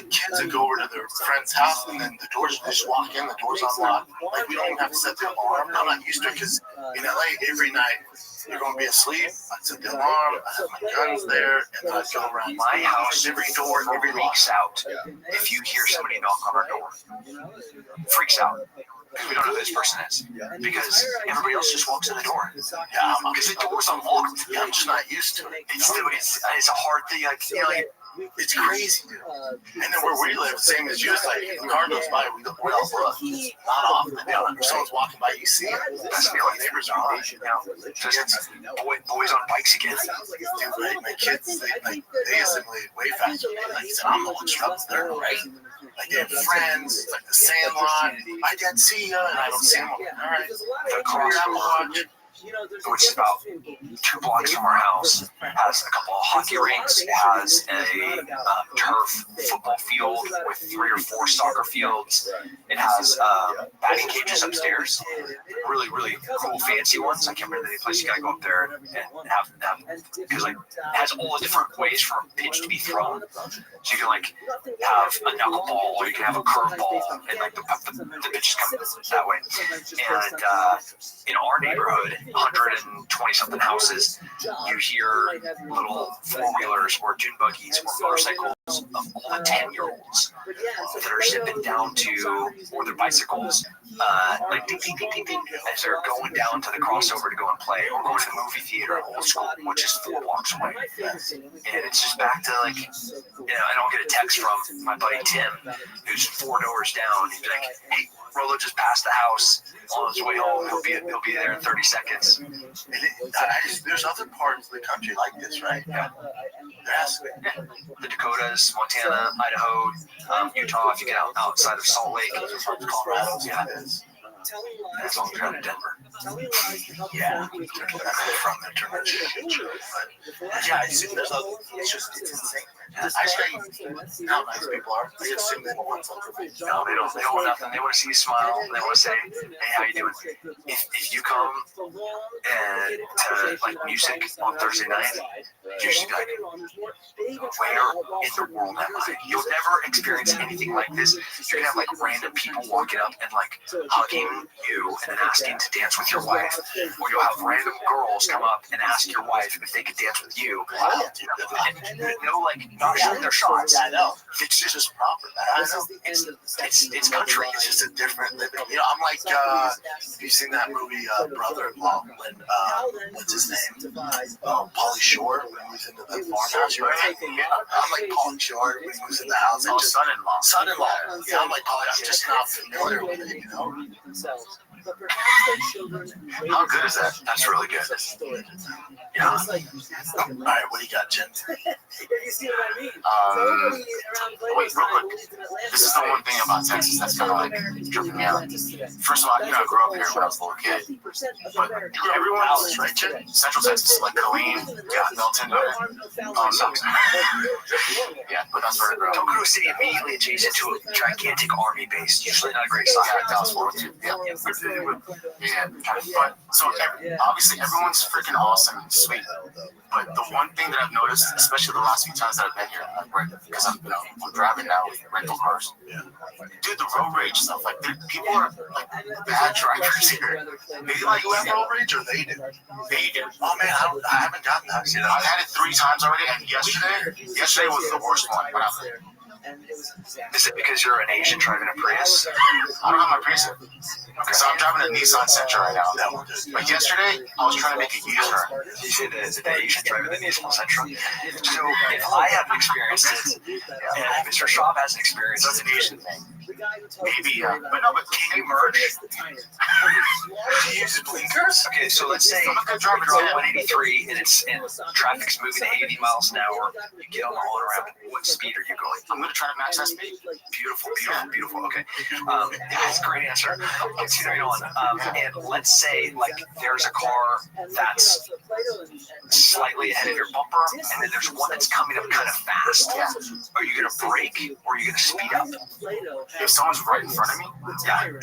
S7: would go over to their friend's house, and then the doors, they just walk in, the door's unlocked. Like, we don't even have to set the alarm. I'm not used to it, because in LA, every night, you're going to be asleep. I'd set the alarm, I have my guns there, and I'd go around my house. Every door freaks out if you hear somebody knock on our door. Freaks out. We don't know who this person is, because everybody else just walks in the door. Yeah, because the door's unlocked. Yeah, I'm just not used to it. It's a hard thing. Like, you know, it's crazy, dude. And then where we live, same as you, it's like the car goes by, we don't look. Not often. You know, if someone's walking by, you see it. That's the only neighbors are on. You know, just boys on bikes again. Dude, my kids, they assimilate way faster. Like, I'm the one struggling there, right? Like, they have friends, it's like the Sandlot. My dad see you, and I don't see him. All right, the crosswalk, which is about 2 blocks from our house, has a couple of hockey rinks. It has a turf football field with 3 or 4 soccer fields. It has batting cages upstairs, really, really cool, fancy ones. I can't remember the place. You gotta go up there and have because like it has all the different ways for a pitch to be thrown. So you can like have a knuckleball, or you can have a curveball, and like the pitches come that way. And in our neighborhood, 120 something houses, you hear little 4-wheelers or dune buggies or motorcycles of all the 10-year-olds that are zipping down to, or their bicycles, like ding, ding, ding, ding, ding, as they're going down to the crossover to go and play, or going to the movie theater old school, which is 4 blocks away. And it's just back to like, you know, I don't get a text from my buddy Tim, who's 4 doors down. He'd be like, hey, Rolo just passed the house on his way home. He'll be there in 30 seconds. There's other parts of the country like this, right? Yeah. The Dakotas, Montana, Idaho, Utah, if you get outside of Salt Lake, Colorado, yeah. As long as you're out of Denver. Yeah, from the term. Yeah, it's insane. I say how nice people are. They assume they want something. No, they don't. They don't want nothing. They want to see you smile. They want to say, "Hey, how you doing?" If you come and to like music on Thursday night, you should be like, "Where in the world am I?" You'll never experience anything like this. You're gonna have like random people walking up and like hugging you and then asking to dance with your wife, or you'll have random girls come up and ask your wife if they could dance with you. And like not shooting their shots. I know. It's just proper. I know. It's country. It's just a different living. You know, I'm like, have you seen that movie Brother-in-Law? When what's his name? Pauly Shore, when he was into the farmhouse. Right? Yeah. I'm like Pauly Shore when he was in the house. Oh, son-in-law. Son-in-law. Yeah, I'm like Pauly. I'm just not familiar with it, you know. How good is that? That's really good. Yeah. All right, what do you got, Jim?
S11: Wait, real quick. This is the one thing about Texas that's kind of like tripping me out. First of all, I grew up here when I was a little kid, but everyone else, right? Central Texas, like Colleen, Milton, yeah, but that's where I grew up.
S4: Tokyo City immediately adjacent to a gigantic army base. Usually not a great sign.
S11: Yeah, Dallas Fort Worth too. Yeah, but so obviously everyone's freaking awesome and sweet. But the one thing that I've noticed, especially the last few times that I've been here, because I'm driving now with rental cars. Dude, the road rage stuff, like people are like bad drivers here.
S7: They like you have road rage, or they do?
S11: They do.
S7: Oh man, I haven't gotten that.
S11: I've had it 3 times already, and yesterday was the worst one. What happened?
S4: Is it because you're an Asian driving a Prius?
S11: I don't have my Prius because I'm driving a Nissan Sentra right now. But yesterday, I was trying to make a U-turn.
S4: You say the Asian driving the Nissan Sentra? So if I haven't experienced it, and Mr. Schwab hasn't experienced it,
S11: That's an Asian thing. Maybe, but no, but can you merge?
S7: Do you use blinkers?
S9: Okay, so let's say
S11: I'm a good driver.
S9: you're on 183 and traffic's moving at 80 miles an hour. You get on the all around. What speed are you going?
S11: I'm gonna try to match that speed.
S9: Beautiful, beautiful, beautiful. Okay, that's a great answer. Continuing on, and let's say like there's a car that's slightly ahead of your bumper, and then there's one that's coming up kind of fast.
S11: Yeah.
S9: Are you gonna brake or are you gonna speed up?
S11: If someone's right in front of me,
S9: Yeah, and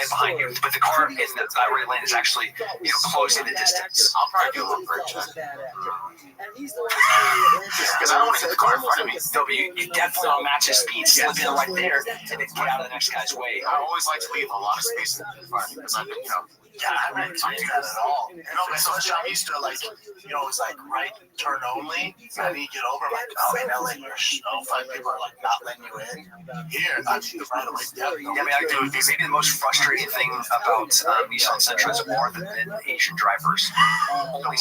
S9: behind you, but the car in the right lane is actually closing the distance.
S11: I'll probably do a little brake check. Because I don't want to hit the car in front of me.
S9: No, but you definitely don't match his speed, slip in right there, and then get out of the next guy's way.
S11: I always like to leave a lot of space in front of me because I've been,
S7: Yeah, I don't do that at all. So Sean used to like, it was like right turn only. And then you get over, like, oh, in LA, you're five people are like not letting you in. Here, I do the right away.
S9: Yeah, I mean, I do. Maybe the most frustrating thing about Nissan Sentras are the Asian drivers. Only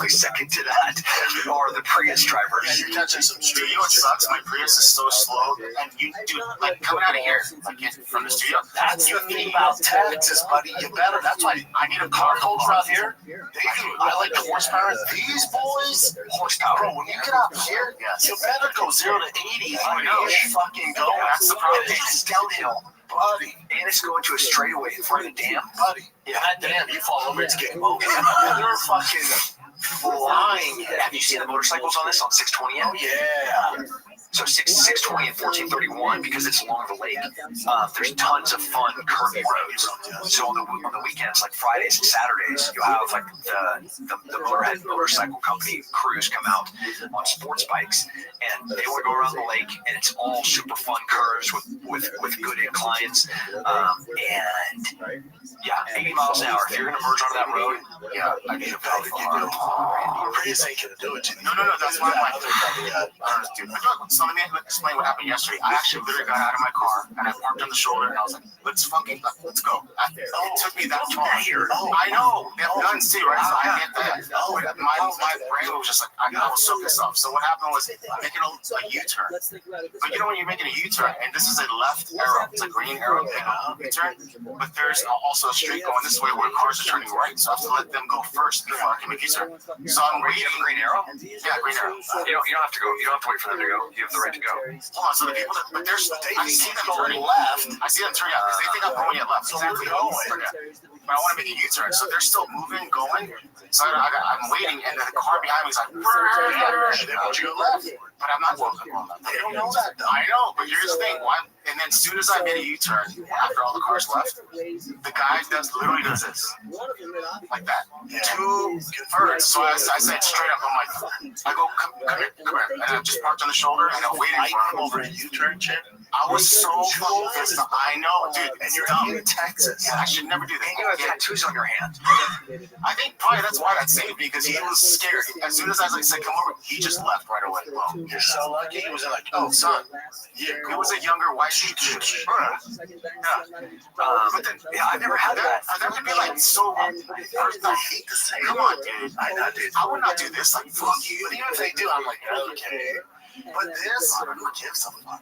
S9: second to that are the Prius drivers.
S7: You're touching some
S11: Dude,
S7: street.
S11: you know what sucks? My Prius is so slow, and like coming out of here, like from the studio,
S7: That's the thing about Texas, buddy. You better. That's why I need a car culture out here. I like the horsepower. These boys, horsepower. Bro, when you get out here, you better go 0 to 80.
S11: I know.
S7: Fucking go.
S11: That's the problem.
S9: It's downhill,
S7: buddy.
S9: and it's going to a straightaway in front of the dam.
S7: Buddy. Yeah, that damn, you fall over, it's game over. You're fucking flying.
S9: Have you seen the motorcycles on this on 620?
S7: Oh, yeah.
S9: So 620 and 1431, because it's along the lake, there's tons of fun curvy roads. So on the weekends, like Fridays and Saturdays, you have like the Motorhead motorcycle company crews come out on sports bikes, and they want to go around the lake, and it's all super fun curves with good inclines, and yeah, 80 miles an hour. If you're gonna merge onto that road, I need a pedal car.
S7: Prius ain't gonna do it to you.
S11: No, that's why I'm like,
S7: other company.
S11: so let me explain what happened yesterday. I actually literally got out of my car and I parked on the shoulder and I was like, let's go. It took me that long. I know. None see, right? So I get that. My brain was just like, I was so pissed off. So what happened was making a U-turn. But you know when you're making a U-turn and this is a left arrow, it's a green arrow U-turn, but there's also a street going this way where cars are turning right, so I have to let them go first before I can make U-turn. So I'm waiting.
S9: Green arrow?
S11: Yeah, green arrow.
S9: You don't have to go. You don't have to wait for them to go. You have the right to go.
S11: Hold on, so the people that, but there's, I see them turning left. I see them turning out because they think I'm going at left. So they're going. But I want to make a U-turn, so they're still moving, going. So I'm waiting, and the car behind me is like,
S7: They want you to go left.
S11: but I'm not going left.
S7: They don't know that, though.
S11: I know, but here's the thing. Why? And then as soon as I made a U-turn, after all the cars left, the guy literally does this, like that.
S7: Yeah.
S11: 2 birds. So I said straight up, I'm like, I go, come here, and I just parked on the shoulder, and I'm waiting
S7: I
S11: for
S7: come
S11: him.
S7: over a U-turn, Chip.
S11: I was so fucking pissed off. I know, dude,
S7: And you're
S11: dumb.
S7: in Texas.
S11: Yeah, I should never do
S9: And you have
S11: that.
S9: tattoos on your hand.
S11: I think probably that's why that saved me, because he was scared. As soon as I said, come over, he just left right away. Well,
S7: You're so lucky. He was like, oh, son.
S11: it was a younger white dude. But then,
S9: I've never had that.
S11: That would be like so. I hate to say, come on, dude.
S7: I know, dude.
S11: I would not do this. Like, fuck you.
S7: But even if they do, I'm like, okay. But this, who gives a fuck?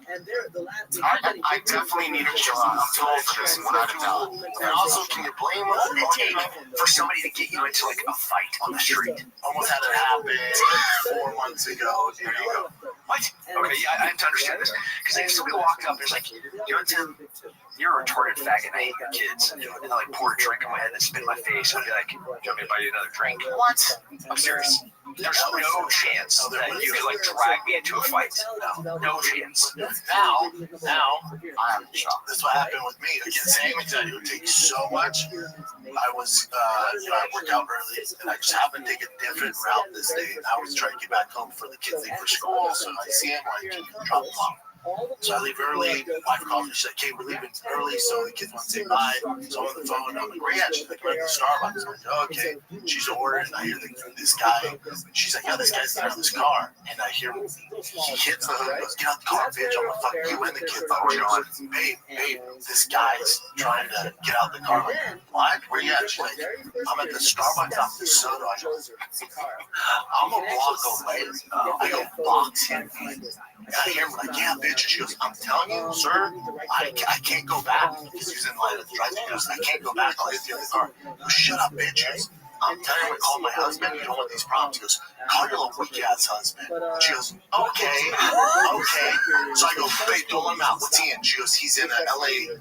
S11: I definitely need to chill out. I'm too old for this, without a doubt.
S7: And also, can you blame
S9: What would it
S7: them?
S9: take for somebody to get you into like a fight on the street?
S7: Almost had it happen 4 months ago. There you go.
S9: What? Okay, yeah, I have to understand this. Because if somebody walked up and was like, Tim, you're a retarded faggot, I hate your kids. And they like pour a drink in my head and spit in my face. I'd be like, do you want me to buy you another drink? What? I'm serious. There's no chance that you could like drag me into a fight. No chance.
S7: Now, I am shocked. That's what happened with me. Again, same exactly. It would take so much. I was, I worked out early, and I just happened to take a different route this day. And I was trying to get back home for the kids leave for school, so I see him, like, drop them off. So I leave early. Wife calls me. She's like, "Hey, we're leaving early, so the kids want to say bye." So I'm on the phone. I'm like, "Where you at?" She's like, "We're at the Starbucks." I'm like, "Okay." She's ordering. I hear this guy. She's like, "Yeah, this guy's out of this car." And I hear him. He hits the hood and goes, "Get out the car, bitch!" I'm like, "Fuck you and the kids." I'm like, "Babe, this guy's trying to get out the car." I'm like, "What? Where you at?" She's like, "I'm at the Starbucks off the soda." I go, "I'm a block away." I go, "Box him." I hear him like, "Yeah, bitch." bitch. And she goes, I'm telling you, sir, I can't go back. Because he was in line at the drive-thru. He goes, I can't go back. I'll hit the other car. He goes, shut up, bitch. He goes, I'm telling you, I'm going to call my husband. You don't want these problems. He goes, call your little weak-ass husband. She goes, okay. So I go, babe, don't let him out. What's he in? She goes, he's in an LA,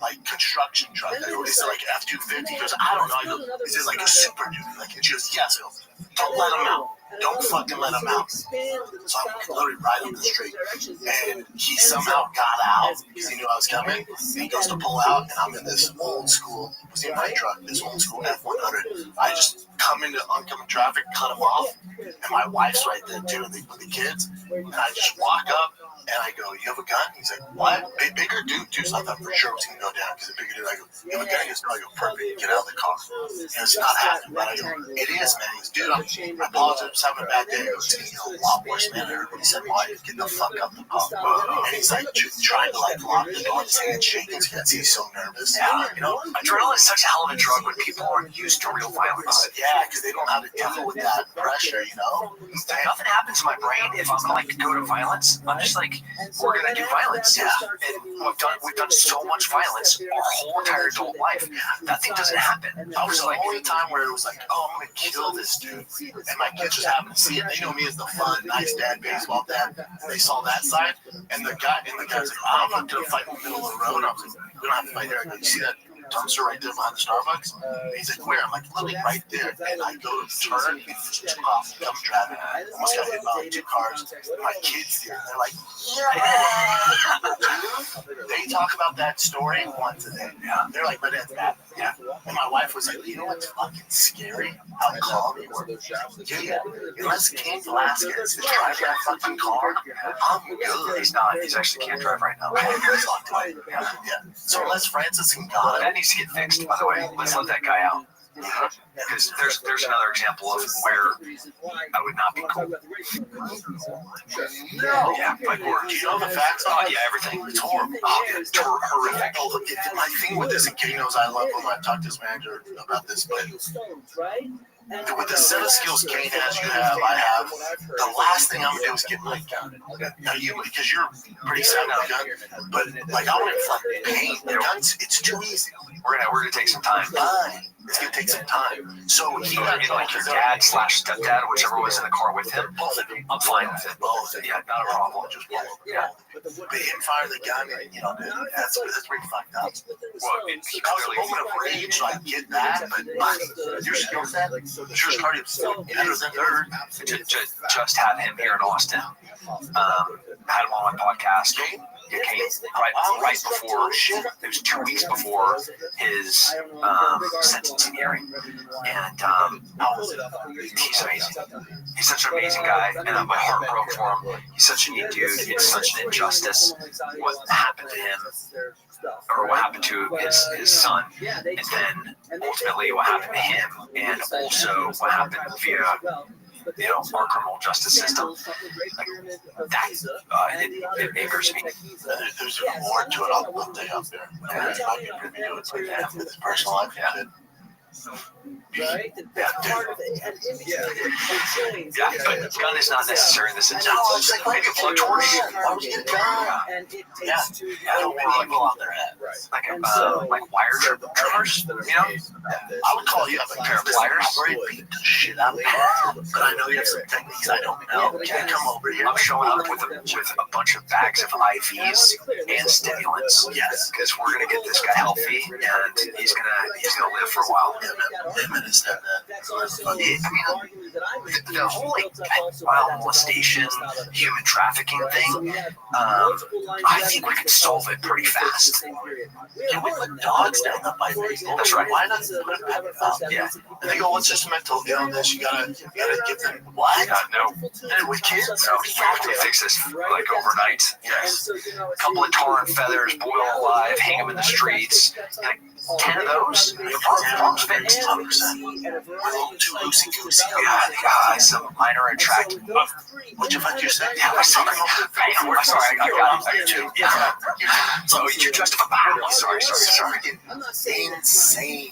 S7: like, construction truck. I go, is it like F-250? He goes, I don't know. I go, is it like a Super Duty? Like, and she goes, yes. I go, don't let him out. Don't fucking let him out. So I'm literally right up the street. And he somehow got out because he knew I was coming. And he goes to pull out, and I'm in this old school, was in my truck, this old school F-100. I just come into oncoming traffic, cut him off, and my wife's right there too with the kids. And I just walk up, and I go, you have a gun? He's like, what? Bigger dude too, so I thought for sure it was going to go down because the bigger dude. I go, you have a gun? He goes, no. I go, perfect, get out of the car. And it's not happening, but I go, it is, man. He goes, dude, I apologize, I'm having a bad day. He goes, it's a lot worse, man. Everybody said, why? Get the fuck up the car. And he's like, trying to like lock the door, his hand shaking because he's so nervous.
S9: Yeah, you know, adrenaline is such a hell of a drug when people aren't used to real violence.
S7: Yeah, because they don't know how to deal with that pressure, you know?
S9: Nothing happens in my brain if I'm gonna like go to violence. I'm just like, we're gonna do violence. Yeah. And we've done so much violence our whole entire adult life. That thing doesn't happen.
S7: I was the only time where it was like, oh, I'm gonna kill this dude. And my kids just happened to see it. They know me as the fun, nice dad, baseball dad. They saw that side, and the guy's like, I'm not gonna fight in the middle of the road. I was like, we don't have to fight here. I go, you see that dumpster right there behind the Starbucks? And he's like, where? I'm like, literally right there. And I go to turn, and just took off, come driving. I almost got hit by like 2 cars. My kids there, they're like, they talk about that story once a day. Yeah. They're like, but that's bad. Yeah. And my wife was like, you know what's fucking scary? How calm you were. Dude, unless King Velasquez is driving that fucking car, I'm good.
S9: He's not. He's actually can't drive right now.
S7: Yeah. So unless Francis and God,
S9: that needs to get fixed, by the way. Let's let that guy out. Because there's another example of where I would not be cool.
S7: No.
S9: Yeah, like we're,
S7: do you know the facts?
S9: Oh, yeah, everything.
S7: It's horrible.
S9: Oh, yeah, it's horrific.
S7: Oh, my thing with this, and King knows I love when I talk to his manager about this, but with the set of skills Kane has, you have, I have, the last thing I'm going to do is get my gun. Now, you, because you're pretty sound on a gun, but like I want to fucking paint the guns, it's too easy.
S9: We're gonna take some time.
S7: It's gonna take some time. So he
S9: got like your dad / stepdad, whichever was in the car with him. I'm fine with it.
S7: Both.
S9: Yeah, not a problem.
S7: Just yeah. But him fire the gun, and you know, that's pretty fucked up.
S9: Well, I mean,
S7: I was a moment of rage, so I get that, but your skill set, sure started better than theirs.
S9: Just have him here in Austin. Had him on my podcast. Yeah, came right before, it was 2 weeks before his sentencing hearing. And he's amazing. He's such an amazing guy, and my heart broke for him. He's such a neat dude. It's such an injustice what happened to him, or what happened to his son, and then ultimately what happened to him, and also what happened via our criminal justice system. Like, that, it angers me.
S7: There's even more to it. I'll put that up there. I'll get privy to it. Like that. It's personal life. Yeah.
S1: Right? That's part of it. And in between,
S9: yeah, but gun is not necessary in this instance. Maybe a plug torch.
S7: Why would you get a gun?
S1: And it takes two.
S7: I don't want people out there at.
S9: Like wire trimmers, you know?
S7: I would call you up a pair of pliers. I've already beat the shit out of you. But I know you have some techniques I don't know. Can you come over here?
S9: I'm showing up with a bunch of bags of IVs and stimulants.
S7: Yes.
S9: Because we're going to get this guy healthy, and he's gonna live for a while. The whole child molestation, human trafficking thing, I think we could solve it pretty fast.
S7: Can we put dogs down the bike?
S9: That's right.
S7: Why not put a pet out? Yeah. And they go, what's this mental illness? You gotta give them what?
S9: No.
S7: With kids?
S9: No. We have to fix this like overnight. Yes. A couple of torn feathers, boil alive, hang them in the streets. Like 10 of those? The problem's fixed.
S7: 100%. We're a little too loosey-goosey.
S9: Yeah, some minor attract.
S7: What the fuck you said?
S9: Yeah, I'm sorry. I'm sorry. I got it too. Yeah. So you justify. Sorry.
S7: Insane.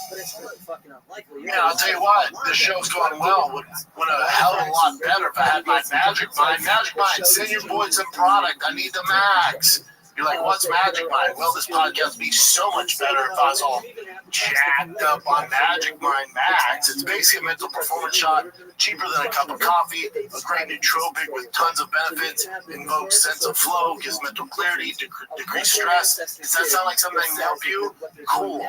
S1: but it's really fucking unlikely.
S7: Yeah, I'll tell you what, this show's going well. Would a hell of a lot better if I had my Magic Mind. Magic Mind, send your boys some product. I need the max. You're like, what's Magic Mind? Well, this podcast would be so much better if I was all jacked up on Magic Mind Max. It's basically a mental performance shot, cheaper than a cup of coffee, a great nootropic with tons of benefits, invokes sense of flow, gives mental clarity, decrease stress. Does that sound like something that can help you? Cool.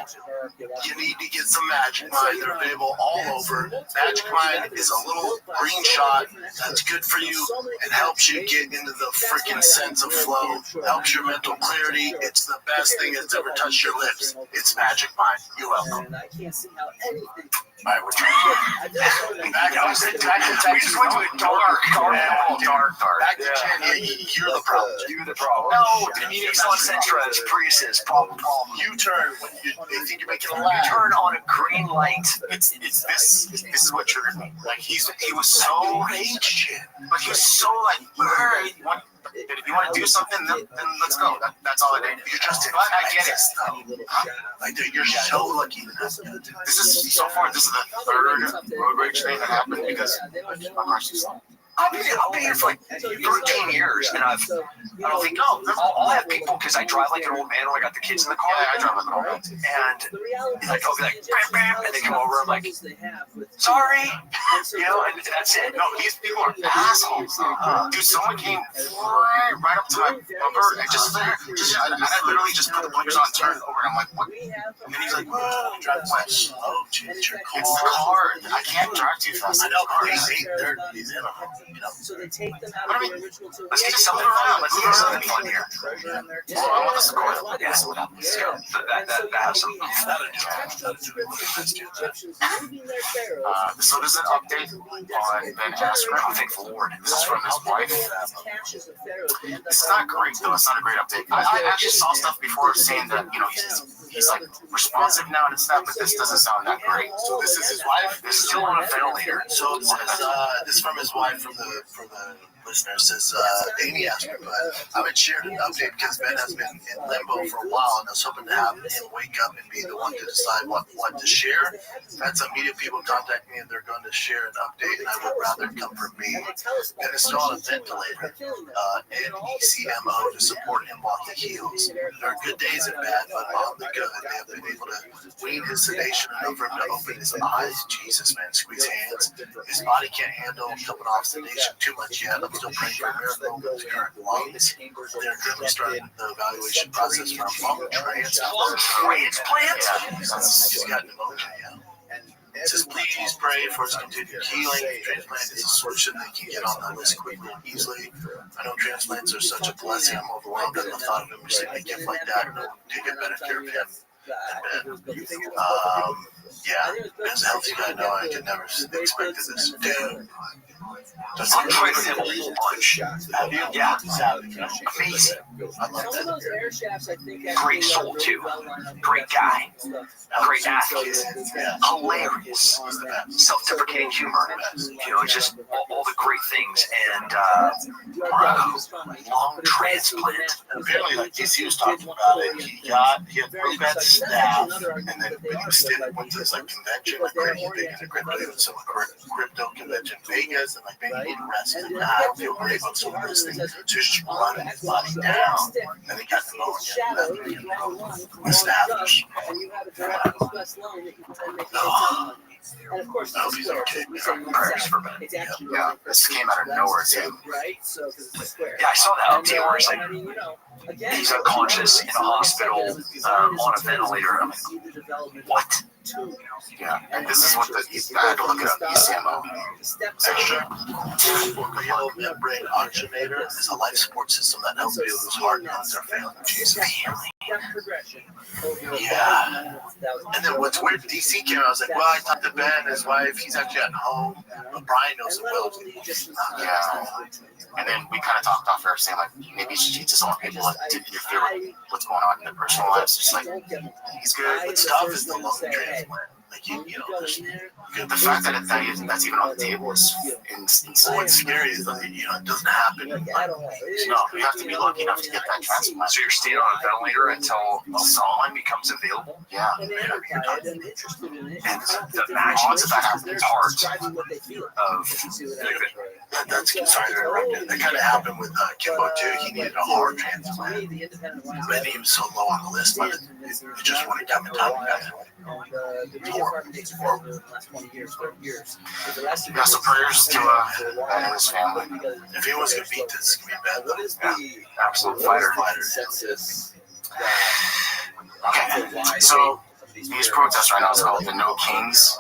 S7: You need to get some Magic Mind. They're available all over. Magic Mind is a little green shot that's good for you and helps you get into the freaking sense of flow, helps your mental clarity. It's the best thing that's ever touched your lips. It's Magic Mind. You're welcome.
S1: I can't see how anything.
S7: All right, we're back we just went to a dark. Back to Jen. You're the problem.
S9: You're the problem. No, Nissan Sentras, Priuses, problem.
S7: You turn when they think you're making a
S9: You
S7: lap.
S9: turn on a green light. It's this is what triggered me. Like he was so but he was so like, all right, if you want to do something, then let's go. That's all I did.
S7: You're just
S9: but I get it.
S7: Like, dude, you're so lucky to have
S9: This is so far. This is the third road rage thing that happened because my car's too slow. I've been here for like 13 years, and I don't think, I'll have people because I drive like an old man, or I got the kids in the car. I drive like an old man, and like I'll be like, bam, bam, and they come over. I'm like, sorry, and that's it. No, these people are assholes. Dude, someone came right up to my bumper and I literally just put the blinkers on, turned over, and I'm like, what? And then he's like,
S7: drive west. Oh, geez, you're cool.
S9: It's the car. I can't drive too fast.
S7: I know, he's 8:30. He's in a
S1: So they take them out
S9: But I
S1: of
S9: mean,
S1: the original to
S9: let's get something around. Let's do something fun here.
S1: Well,
S9: I want us to go with this one. That has some. So there's an update on Ben Askren. I'm thankful Lord. This is from his wife. It's not great though. It's not a great update. I actually saw stuff before saying that he's like responsive now and stuff, but this doesn't sound that great.
S7: So this is his wife.
S9: This is still on a ventilator.
S7: So it says this is from his wife for the listener. It says Amy asked me, but I haven't shared an update because Ben has been in limbo for a while, and I was hoping to have him wake up and be the one to decide what to share. I've had some media people contact me, and they're going to share an update, and I would rather it come from me. Ben is still on a ventilator, NECMO, to support him while he heals. There are good days and bad, but on the good, they have been able to wean his sedation enough for him to open his eyes. Jesus, man, squeeze hands. His body can't handle coming off sedation too much yet. I'm still praying for a miracle with his current lungs. They're currently starting the evaluation process for a lung transplant. He's got pneumonia, It says, please pray for his continued healing. Transplant is a solution that can get on the list quickly and easily. I know transplants are such a blessing. I'm overwhelmed at the thought of him receiving a gift like that. No one can take better care of him. As a healthy guy, no, I could never expected this. Dude.
S9: I'm trying with him a whole bunch. Yeah, amazing.
S7: I love that.
S9: Great soul too. Great guy. Great athlete. Hilarious. Self-deprecating humor. It's just all the great things. And long transplant.
S7: Apparently, like DC was talking about it, he had really bad staph, and then when he was went to this like convention, like crazy big into crypto, some crypto convention in Vegas, and like maybe he rested. I don't feel great about some of those things. So he's just running his body down, and he got pneumonia. The staph.
S1: And of course,
S7: I hope he's okay.
S9: Prayers for Ben. Yeah, this came out of nowhere too.
S1: Right? So,
S9: yeah, I saw that update where it's like he's unconscious in a hospital on a ventilator. I'm like, what?
S7: Yeah, and this is what I had to look it up. ECMO. Extra yellow membrane oxygenator is a life support system that helps people whose heart and lungs are failing. Jesus. Yeah. And then what's weird, DC came out, I was like, well, I talked to Ben, his wife, he's actually at home, but Brian knows him well.
S9: Yeah. And then we kind of talked off air saying, like, maybe she just want people to interfere with what's going on in their personal lives. Just like,
S7: he's good. What's tough is the lung transplant. Like, you know,
S11: The fact that that's even on the table is insane.
S7: what's scary is that, you know, it doesn't happen.
S11: No, you have to be lucky enough to get that transplant.
S9: So you're staying on a ventilator until someone becomes available?
S11: Yeah.
S9: And the odds of that happening is hard.
S7: That's sorry to interrupt you. That kind of happened with Kimbo too. He needed a heart transplant, but he was so low on the list, but it just wouldn't come in time.
S11: Yeah, so prayers to Ben and his family.
S7: If he was gonna beat this, it's gonna be bad.
S11: Yeah, absolute fighter. Okay, so these protests right now is called the No Kings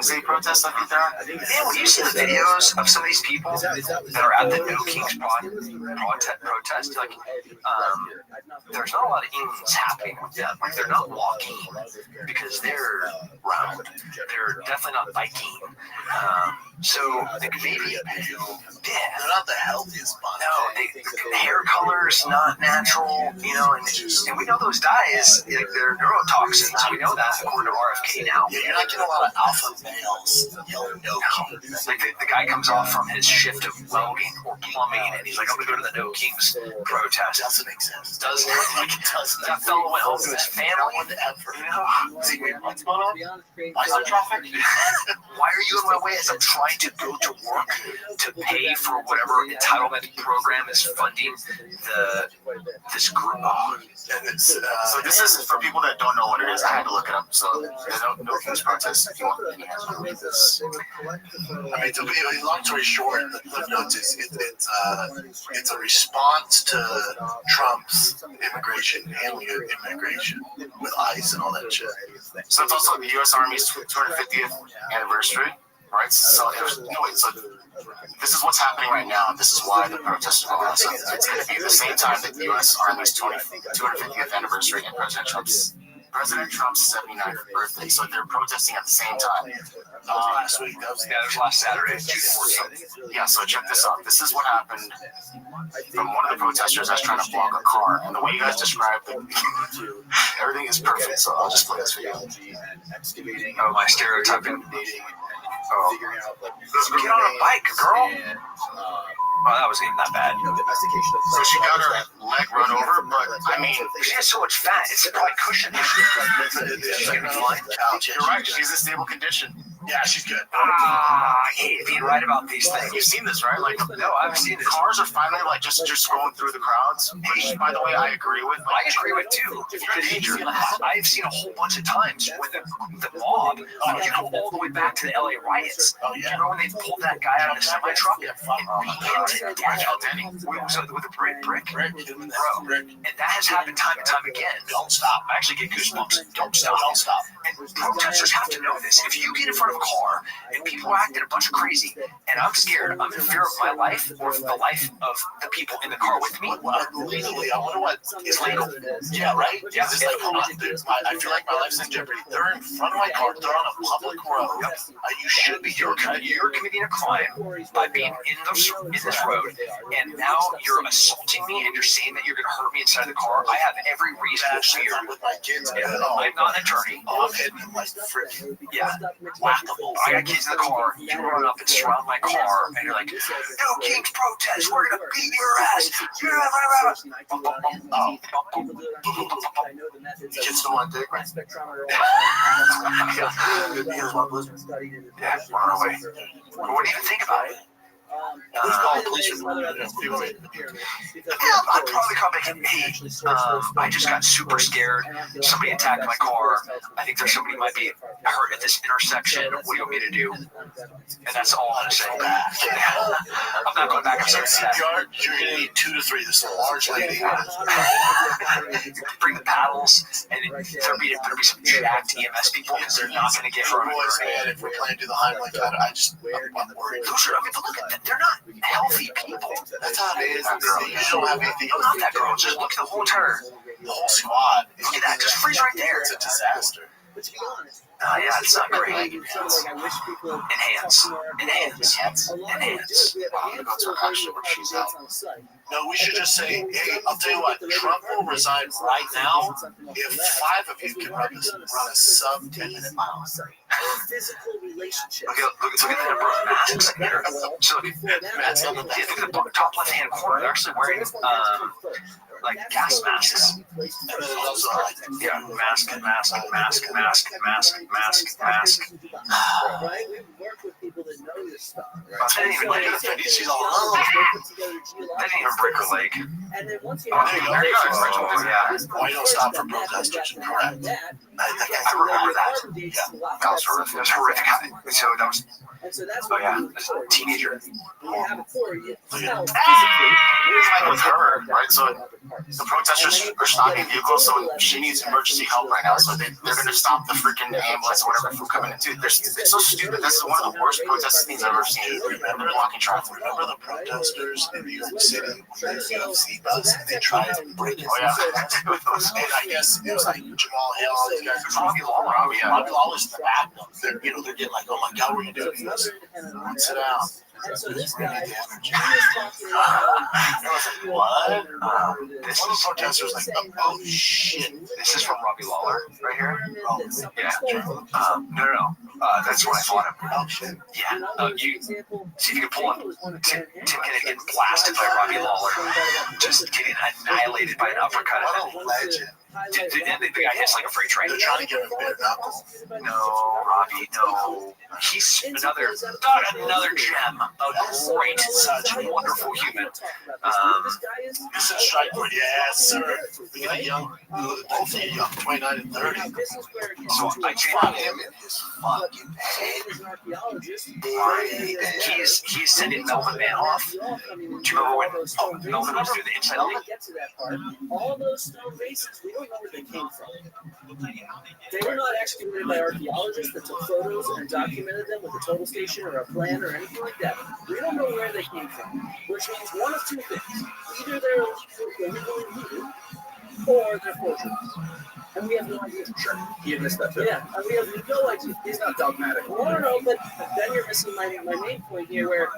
S11: Day protest, I think they're.
S9: Man, when you see the videos of some of these people that are at the No Kings protest, like, there's not a lot of ings happening with them. Like, they're not walking because they're round. They're definitely not biking. So, like, maybe,
S7: They're not the healthiest body.
S9: no, the hair color is not natural, you know, and we know those dyes, like, they're neurotoxins. We know that according to RFK now.
S7: Yeah, you're not getting a lot of alpha males yelling no kings.
S9: Like the guy comes off from his shift of welding or plumbing, and he's like, "I'm gonna go to the No Kings protest."
S7: Doesn't make sense.
S9: Doesn't like that fellow went home to his family? You know,
S7: See, what's going on? Why is there traffic?
S9: why are you in my way as I'm trying to go to work to pay for whatever entitlement program is funding this group?
S11: So this is for people that don't know what it is. I had to look it up. So the No Kings protest. If you want any answer to read this.
S7: I mean, to be long story short, the Cliff Notes is it's a response to Trump's handling of immigration with ICE and all that shit.
S11: So it's also the U.S. Army's 250th anniversary, right? So this is what's happening right now. This is why the protests are going on. So it's going to be the same time that the U.S. Army's 250th anniversary and President Trump's 79th birthday. So they're protesting at the same time.
S7: Last week, that was
S9: last Saturday, June 14th.
S11: Yeah, so check this out. This is what happened from one of the protesters that's trying to block a car. And the way you guys described it, everything is perfect. So I'll just play this for you.
S9: Oh, my stereotyping. Oh. Get on a bike, girl. Oh, that wasn't even that bad.
S11: So she got her leg run over, but I mean,
S9: she has so much fat, it's probably cushioned. She's gonna be fine.
S11: You're right, she's in stable condition.
S7: Yeah, she's good.
S9: I hate being right about these things.
S11: You've seen this, right? Like,
S9: no, I haven't seen this.
S11: Cars are finally like just going through the crowds, which, by the way, I agree with.
S9: I agree with too. I've seen a whole bunch of times when the mob. You go all the way back to the LA riots. You remember when they pulled that guy out of the semi truck and beat him to death with a brick, bro? And that has happened time and time again.
S7: Don't stop.
S9: I actually get goosebumps. Don't stop. And protesters have to know this. If you get in front of a car and people are acting a bunch of crazy, and I'm scared, I'm in fear of my life or the life of the people in the car with me.
S7: Legally, I wonder what is legal. Yeah, right? Yeah, it's like, hold on, dude. I feel like my life's in jeopardy. They're in front of my car. They're on a public road. You should be.
S9: You're committing a crime by being in this road, and now you're assaulting me, and you're saying that you're going to hurt me inside the car. I have every reason to fear.
S7: With my kids.
S9: I'm not an attorney.
S7: I'm hitting them like freaking.
S9: Yeah. I got kids in the car. You run up and surround my car, and you're like, "No Kings protest. We're gonna beat your ass."
S7: You kids don't want to dick, right?
S9: Yeah, we're on our way. What do you think about it?
S7: Who's calling police?
S9: I'd probably call back and hey, I just got super scared. Somebody attacked my car. I think there's somebody might be hurt at this intersection. What do you want me to do? And that's all I'm saying. I'm not going back. I'm sorry.
S7: CPR, you're going to need 2 to 3. This is a large lady.
S9: Bring the paddles, and there'll be some jacked EMS people because they're not going to get hurt.
S7: Boys, man, if we're planning to do the Heimlich, I'm worried.
S9: But look at them. They're not healthy people.
S7: That's how it is. You don't have anything.
S9: I'm not that girl. Just look at the whole turn.
S7: The whole squad.
S9: Look at that. Just freeze right there.
S7: It's a disaster.
S1: But to be honest,
S9: yeah, it's not great.
S1: I wish people
S9: Enhance.
S1: A lot of them do. We have a handful of
S7: Actually, where she's out.
S1: on the site.
S7: No, we should just say, hey, I'll tell you what, Trump will resign right now if 5 of you can run a sub 10-minute mile.
S1: Physical relationship.
S9: Look at the number of masks here. So look at the top left-hand corner. They're actually wearing like gas masks.
S7: And then there's also
S9: Mask.
S1: Right? We work with people that know this stuff.
S9: I didn't even she's all I didn't even break her leg.
S1: And then once you
S9: Oh, there you go. Yeah.
S7: Why you don't stop for protesters and correct?
S9: I remember that. Yeah. That was horrific. It was horrific. So that was,
S1: and so that's
S9: oh yeah, as a teenager.
S1: you have a core, you tell
S11: With her, right? So the protesters are stopping vehicles, so she needs emergency help right now. So they're going to stop the freaking ambulance or whatever from coming into. It's so stupid. This is one of the worst protest things I've ever seen. Remember blocking traffic.
S7: Remember the protesters in New York City when the UFC bus and they tried to break it?
S11: Oh yeah.
S7: And I guess it was like Jamal Hill, all these guys.
S11: Robbie Lawler.
S7: Robbie Lawler's in the back. They're getting like, oh my God, what are you doing? He goes, sit down.
S1: and so this
S7: We
S1: guy,
S7: need the energy.
S1: he was talking about
S7: I was like, what?
S9: This
S7: One of
S9: is
S7: the protesters like, oh shit.
S9: this is from Robbie Lawler right here.
S7: Oh,
S9: Yeah. No. That's what I thought of.
S7: oh shit.
S9: Yeah. You see if you can pull up Tim Kennedy getting blasted by Robbie Lawler, just getting annihilated by an uppercut.
S7: What a legend.
S9: The guy hits like a freight train.
S7: They're trying to give him bare knuckle.
S9: No, Robbie, no. He's another gem. A great, such a wonderful human.
S7: This is strike point. Yes, sir. We got young, both of you young, 29 and 30.
S9: So I
S7: Find
S9: changed
S7: him in his fucking head.
S9: He's sending Melvin Man off. Do you remember when Melvin was doing the inside out?
S1: Get to that part. All those stone bases, we don't know where they came from. They were not excavated by archaeologists that took photos and documented them with a total station or a plan or anything like that. We don't know where they came from, which means one of two things. Either they're illegally looted, or they're forgeries. And we have no idea.
S2: Sure. You missed that too.
S1: Yeah, and we have no idea.
S2: He's not dogmatic.
S1: No, but then you're missing my main point here, where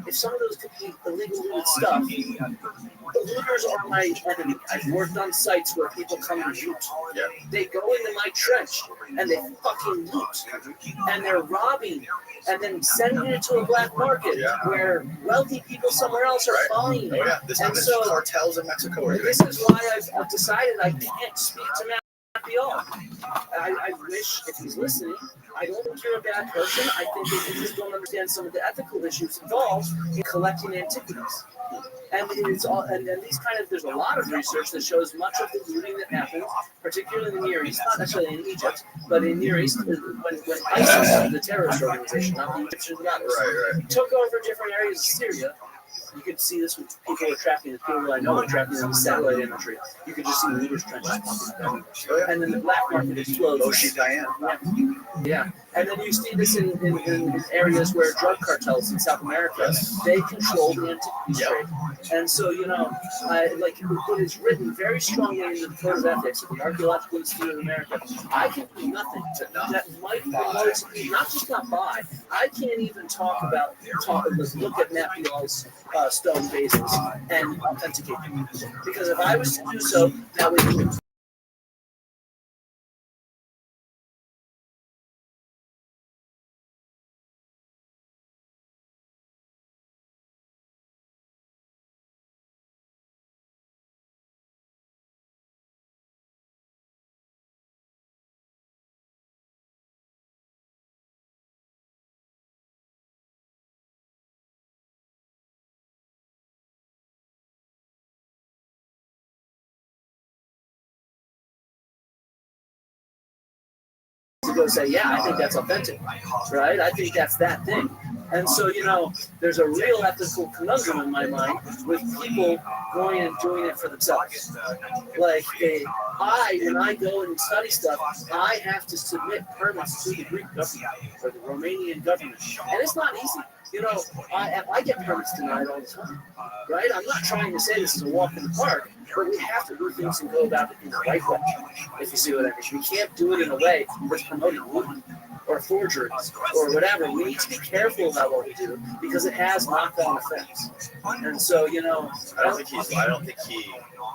S1: if some of those could be illegal looted stuff, the looters are my enemy. I've worked on sites where people come and loot.
S2: Yeah.
S1: They go into my trench and they fucking loot. And they're robbing and then sending it to a black market where wealthy people somewhere else are buying it.
S2: Oh yeah. This
S1: And
S2: is
S1: so-
S2: cartels in Mexico are doing.
S1: This is why I've decided I can't speak to Matt Bial. I wish, if he's listening, I don't think you're a bad person. I think that you just don't understand some of the ethical issues involved in collecting antiquities. And it's all, and these kind of, there's a lot of research that shows much of the looting that happens, particularly in the Near East, not necessarily in Egypt, but in Near East, when ISIS, the terrorist organization, not the Egyptians, took over different areas of Syria. You could see this with people who are tracking, the people I know are tracking them with satellite imagery. You could just see looters' trenches. And then the black market explodes.
S2: Oh, she's Diane.
S1: Yeah. And then you see this in areas where drug cartels in South America, they control the antiquities trade. And so, like it is written very strongly in the Code of Ethics of the Archaeological Institute of America. I can do nothing that might promote, not just not buy. I can't even look at Matt Bial's stone bases and authenticate them. Because if I was to do so, that would be to go say, yeah, I think that's authentic, right? I think that's that thing. And so, there's a real ethical conundrum in my mind with people going and doing it for themselves. Like, when I go and study stuff, I have to submit permits to the Greek government or the Romanian government. And it's not easy. I get permits denied all the time, right? I'm not trying to say this is a walk in the park, but we have to do things and go about it in the right way, if you see what I mean. We can't do it in a way that's promoting looting or forgeries or whatever. We need to be careful about what we do because it has knock-on effects. And so,
S2: I don't think he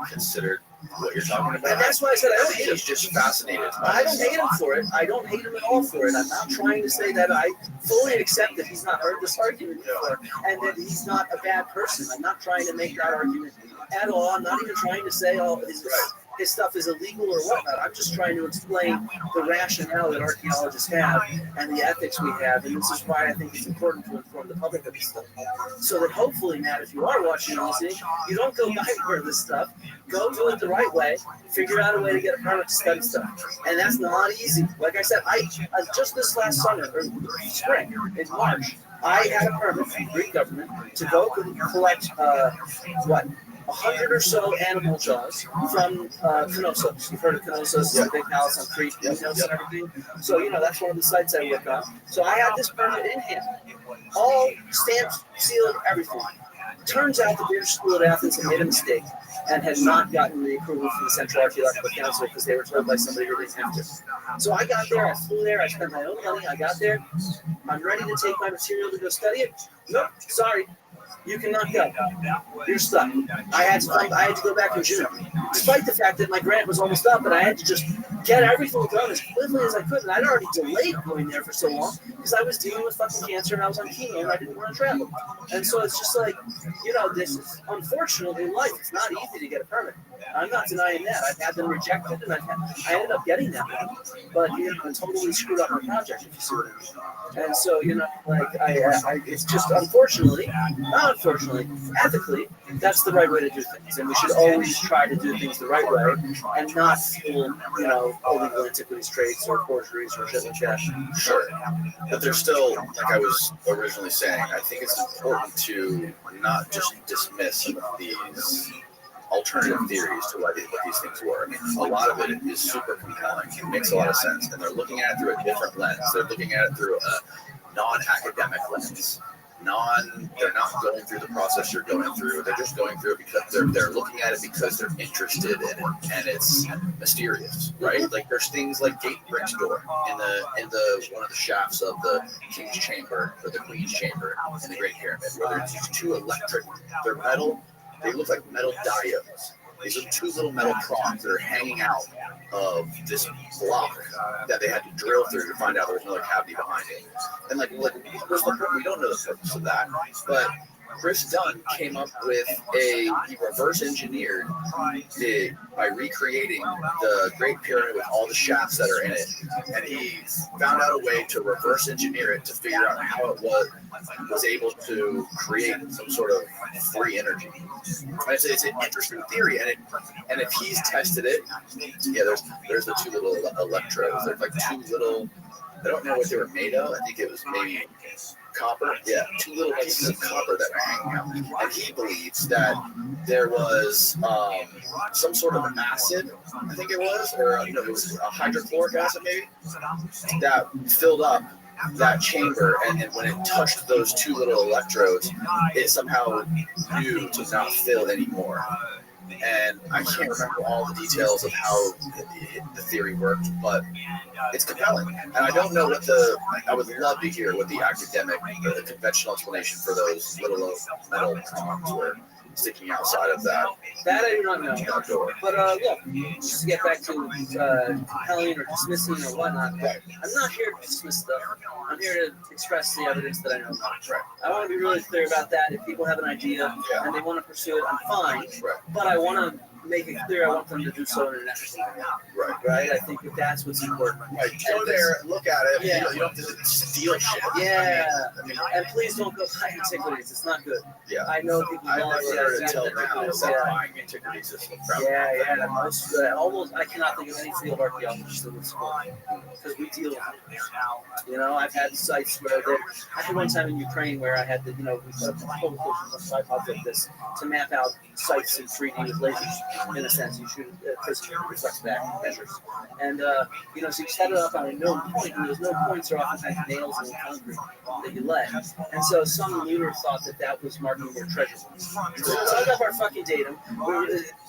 S2: considered what you're talking about.
S1: And that's why I said I don't hate him.
S2: He's just fascinated.
S1: I don't hate him for it. I don't hate him at all for it. I'm not trying to say that I fully accept that he's not heard this argument before and that he's not a bad person. I'm not trying to make that argument at all. I'm not even trying to say, his stuff is illegal or whatnot. I'm just trying to explain the rationale that archaeologists have and the ethics we have. And this is why I think it's important to inform the public of this stuff. So that hopefully, Matt, if you are watching and listening, you don't go buy more of this stuff. Go do it the right way. Figure out a way to get a permit to study stuff. And that's not easy. Like I said, I just this last summer, or spring, in March, I had a permit from the Greek government to go collect, 100 or so animal jaws from Knossos. You've heard of Knossos, it's a big palace on Crete, and everything. So, that's one of the sites I work on. So I had this permit in hand, all stamped, sealed, everything. Turns out the British School of Athens had made a mistake and had not gotten the approval from the Central Archaeological Council because they were told by somebody who didn't have to. So I got there, I flew there, I spent my own money, I got there, I'm ready to take my material to go study it. Nope, sorry. You cannot go. You're stuck. I had to go back in June, despite the fact that my grant was almost up, and I had to just get everything done as quickly as I could. And I'd already delayed going there for so long because I was dealing with fucking cancer and I was on chemo and I didn't want to travel. And so it's just like, this is unfortunately in life. It's not easy to get a permit. I'm not denying that. I've had them rejected, and I ended up getting that one. But I totally screwed up my project, if you see what I mean. And so it's just unfortunately, ethically, that's the right way to do things. And we should always try to do things the right way and not fuel, illegal antiquities trades or forgeries or shit like that.
S2: Sure. But there's still, like I was originally saying, I think it's important to not just dismiss some of these alternative theories to what these things were. I mean, a lot of it is super compelling. It makes a lot of sense. And they're looking at it through a different lens. They're looking at it through a non-academic lens. They're not going through the process you're going through. They're just going through it because they're looking at it because they're interested in it, and it's mysterious, right? Like there's things like gate bricks door in the one of the shafts of the King's Chamber or the Queen's Chamber in the Great Pyramid, where there's these two electric. They're metal. They look like metal diodes. These are two little metal prongs that are hanging out of this block that they had to drill through to find out there was another cavity behind it. And we don't know the purpose of that, but Chris Dunn came up with he reverse engineered by recreating the Great Pyramid with all the shafts that are in it, and he found out a way to reverse engineer it to figure out how it was able to create some sort of free energy. And it's an interesting theory, and if he's tested it, there's the two little electrodes. There's like two little. I don't know what they were made of. I think it was maybe copper. Yeah, two little pieces of copper that were hanging out. And he believes that there was some sort of acid, I think it was, or it was a hydrochloric acid maybe, that filled up that chamber, and when it touched those two little electrodes, it somehow knew to not fill anymore. And I can't remember all the details of how the theory worked, but it's compelling. And I don't know I would love to hear what the academic, the conventional explanation for those little metal prongs were sticking outside of that.
S1: That I do not know. But look, just to get back to compelling or dismissing or whatnot, I'm not here to dismiss stuff. I'm here to express the evidence that I know about.
S2: Right.
S1: I want to be really clear about that. If people have an idea and they want to pursue it, I'm fine.
S2: Right.
S1: But I want to make it clear I want them to do so in an ethical way. Right? I think that's what's important.
S2: Right. Go there, look at it. Yeah. You don't have to steal shit.
S1: Yeah. And please don't go buy antiquities. It's not good.
S2: Yeah.
S1: I know people
S2: I've never heard it until now that buying antiquities is
S1: almost, I cannot think of any field archaeologist that would support because we deal with it. I've had sites where I had one time in Ukraine where I had to, we put up a whole tripods like this to map out sites in 3D with lasers. in a sense. You shoot prison reflects back measures. And, so you set it up on a known point, and those known points are oftentimes nails in the concrete that you lay. And so some looter thought that was marking their treasure was. So we dug up our fucking datum.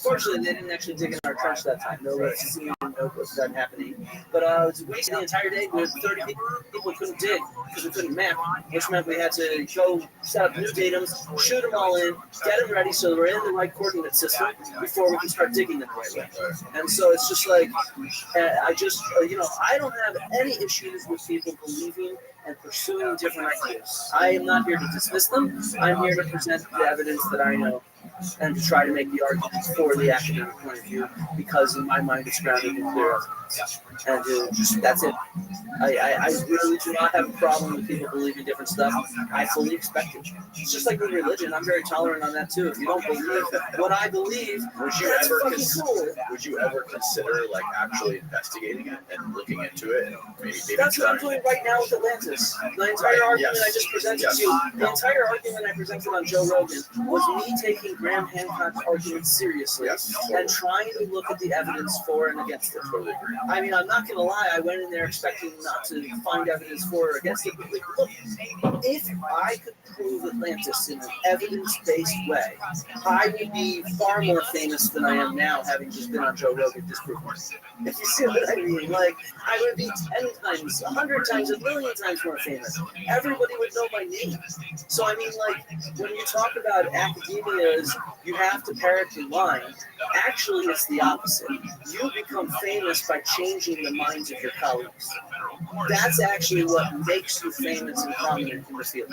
S1: Fortunately, they didn't actually dig in our trench that time. No Restream, no that happening. But it was wasting the entire day with 30 people who couldn't dig because we couldn't map, which meant we had to go set up new datums, shoot them all in, get them ready so we're in the right coordinate system before we can start digging them the right way. And so it's just like, I don't have any issues with people believing and pursuing different ideas. I am not here to dismiss them. I'm here to present the evidence that I know and to try to make the argument for the academic point of view, because in my mind it's grounded in clear evidence. And that's it. I really do not have a problem with people believing different stuff. I fully expect it. It's just like with religion. I'm very tolerant on that too. If you don't believe what I believe, that's fucking cool.
S2: Would you ever consider like actually investigating it and looking into it? And maybe
S1: that's what I'm doing right now with Atlantis. The entire argument I just presented to you, the entire argument I presented on Joe Rogan was me taking Graham Hancock's argument seriously and trying to look at the evidence for and against it.
S2: Totally agree.
S1: I mean, I'm not going to lie. I went in there expecting not to find evidence for or against it. But look, if I could prove Atlantis in an evidence-based way, I would be far more famous than I am now, having just been on Joe Rogan disproving it. If you see what I mean, like, I would be 10 times, 100 times, 1,000,000 times more famous. Everybody would know my name. So, I mean, like, when you talk about academia's, you have to parrot your line. Actually, it's the opposite. You become famous by changing the minds of your colleagues. That's actually what makes you famous and prominent in the field.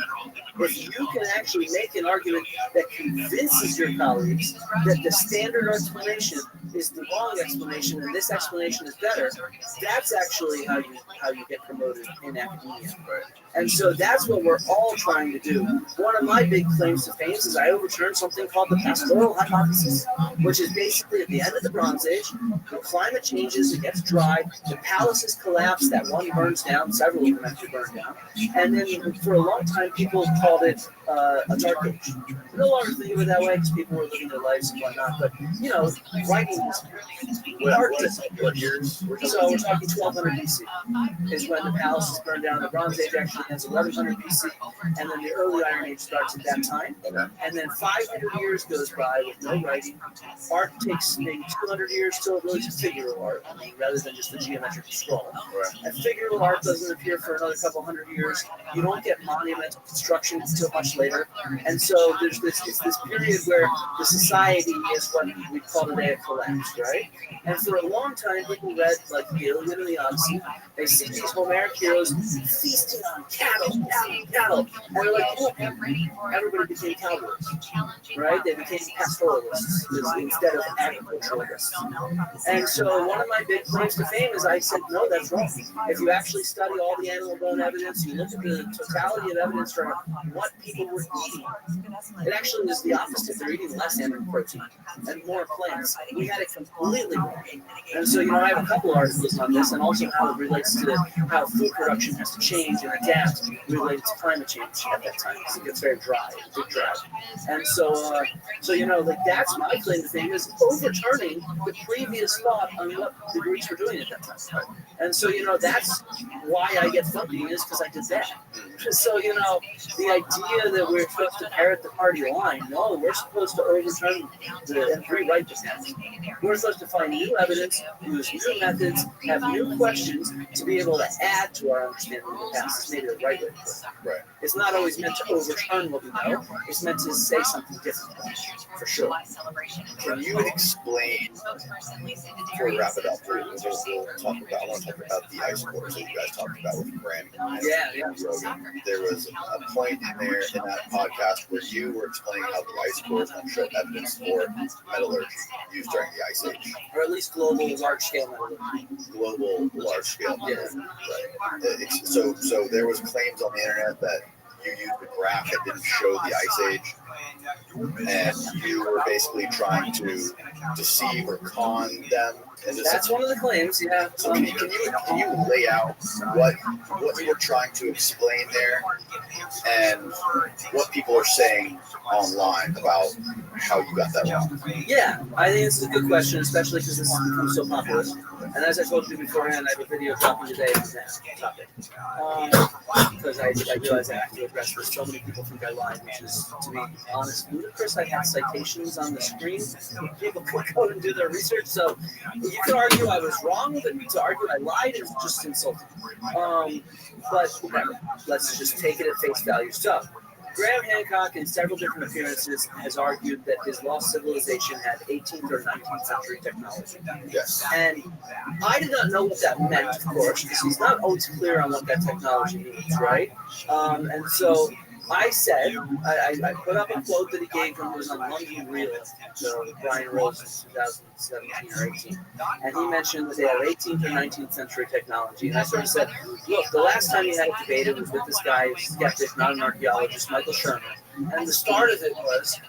S1: If you can actually make an argument that convinces your colleagues that the standard explanation is the wrong explanation and this explanation is better, that's actually how you get promoted in academia. And so that's what we're all trying to do. One of my big claims to fame is I overturned something called the pastoral hypothesis, which is basically at the end of the Bronze Age, the climate changes, it gets dry, the palaces collapse, that one burns down, several of them actually burn down, and then for a long time people called it a dark age. No longer think of it that way because people were living their lives and whatnot, but writing what years? So we're talking 1200 BC is when the palaces burned down. The Bronze Age actually ends 1100 BC, and then the early Iron Age starts at that time. And then 500 years goes by with no writing. Art takes maybe 200 years till it really is figural art, rather than just a geometric scroll. And figural art doesn't appear for another couple hundred years. You don't get monumental construction until much later. And so there's this period where the society is what we call today a collapse, right? And for a long time, people read like the Iliad and the Odyssey. They see these Homeric heroes feasting on cattle. And they're like, look, everybody became cowboys, right? They became pastoralists instead of agriculturalists. And so one of my big claims to fame is I said, no, that's wrong. If you actually study all the animal bone evidence, you look at the totality of evidence for what people were eating, it actually is the opposite. They're eating less animal protein and more plants. We had it completely wrong. And so, I have a couple articles on this and also how it relates to how food production has to change and adapt related to climate change at that time because it gets very dry, big drought. And so, that's my claim to fame is overturning the previous thought on what the Greeks were doing at that time. And so, that's why I get funding is because I did that. So, the idea that we're supposed to parrot the party line, no, we're supposed to overturn and rewrite the past. We're supposed to find new evidence, use new methods, have new questions to be able to add to our understanding of the past. It's maybe the right way to put it. Right. It's not always meant to overturn what we know. It's meant to say something different, for sure.
S2: Can you explain, before we wrap it up, I want to talk about the ice cores that you guys talked about with Graham.
S1: Yeah.
S2: Rogan. There was a point in there in that podcast where you were explaining how the ice cores don't show evidence for metallurgy used during the Ice Age.
S1: Or at least global large-scale metallurgy.
S2: Global large-scale metallurgy, right. So there was claims on the internet that you used a graph that didn't show the Ice Age, and you were basically trying to deceive or con them
S1: That's one of the claims, yeah.
S2: So can you lay out what you were trying to explain there, and what people are saying online about how you got that wrong?
S1: Yeah, I think it's a good question, especially because this has become so popular. And as I told you beforehand, I have a video dropping today on that topic. Because I realized I have to address this. So many people think I lied, which is, to be honest, ludicrous. I have citations on the screen. People can go and do their research. So you can argue I was wrong, but to argue I lied is just insulting. But whatever. Let's just take it at face value. So Graham Hancock, in several different appearances, has argued that his lost civilization had 18th or 19th century technology.
S2: Yes.
S1: And I did not know what that meant, of course, because he's not always clear on what that technology means, right? And so I said, I put up a quote that he gave when he was on London Real, so Brian Rose in 2017 or 18. And he mentioned that they have 18th or 19th century technology. And I sort of said, look, the last time he had a debate, it was with this guy, a skeptic, not an archaeologist, Michael Sherman. And the start of it was,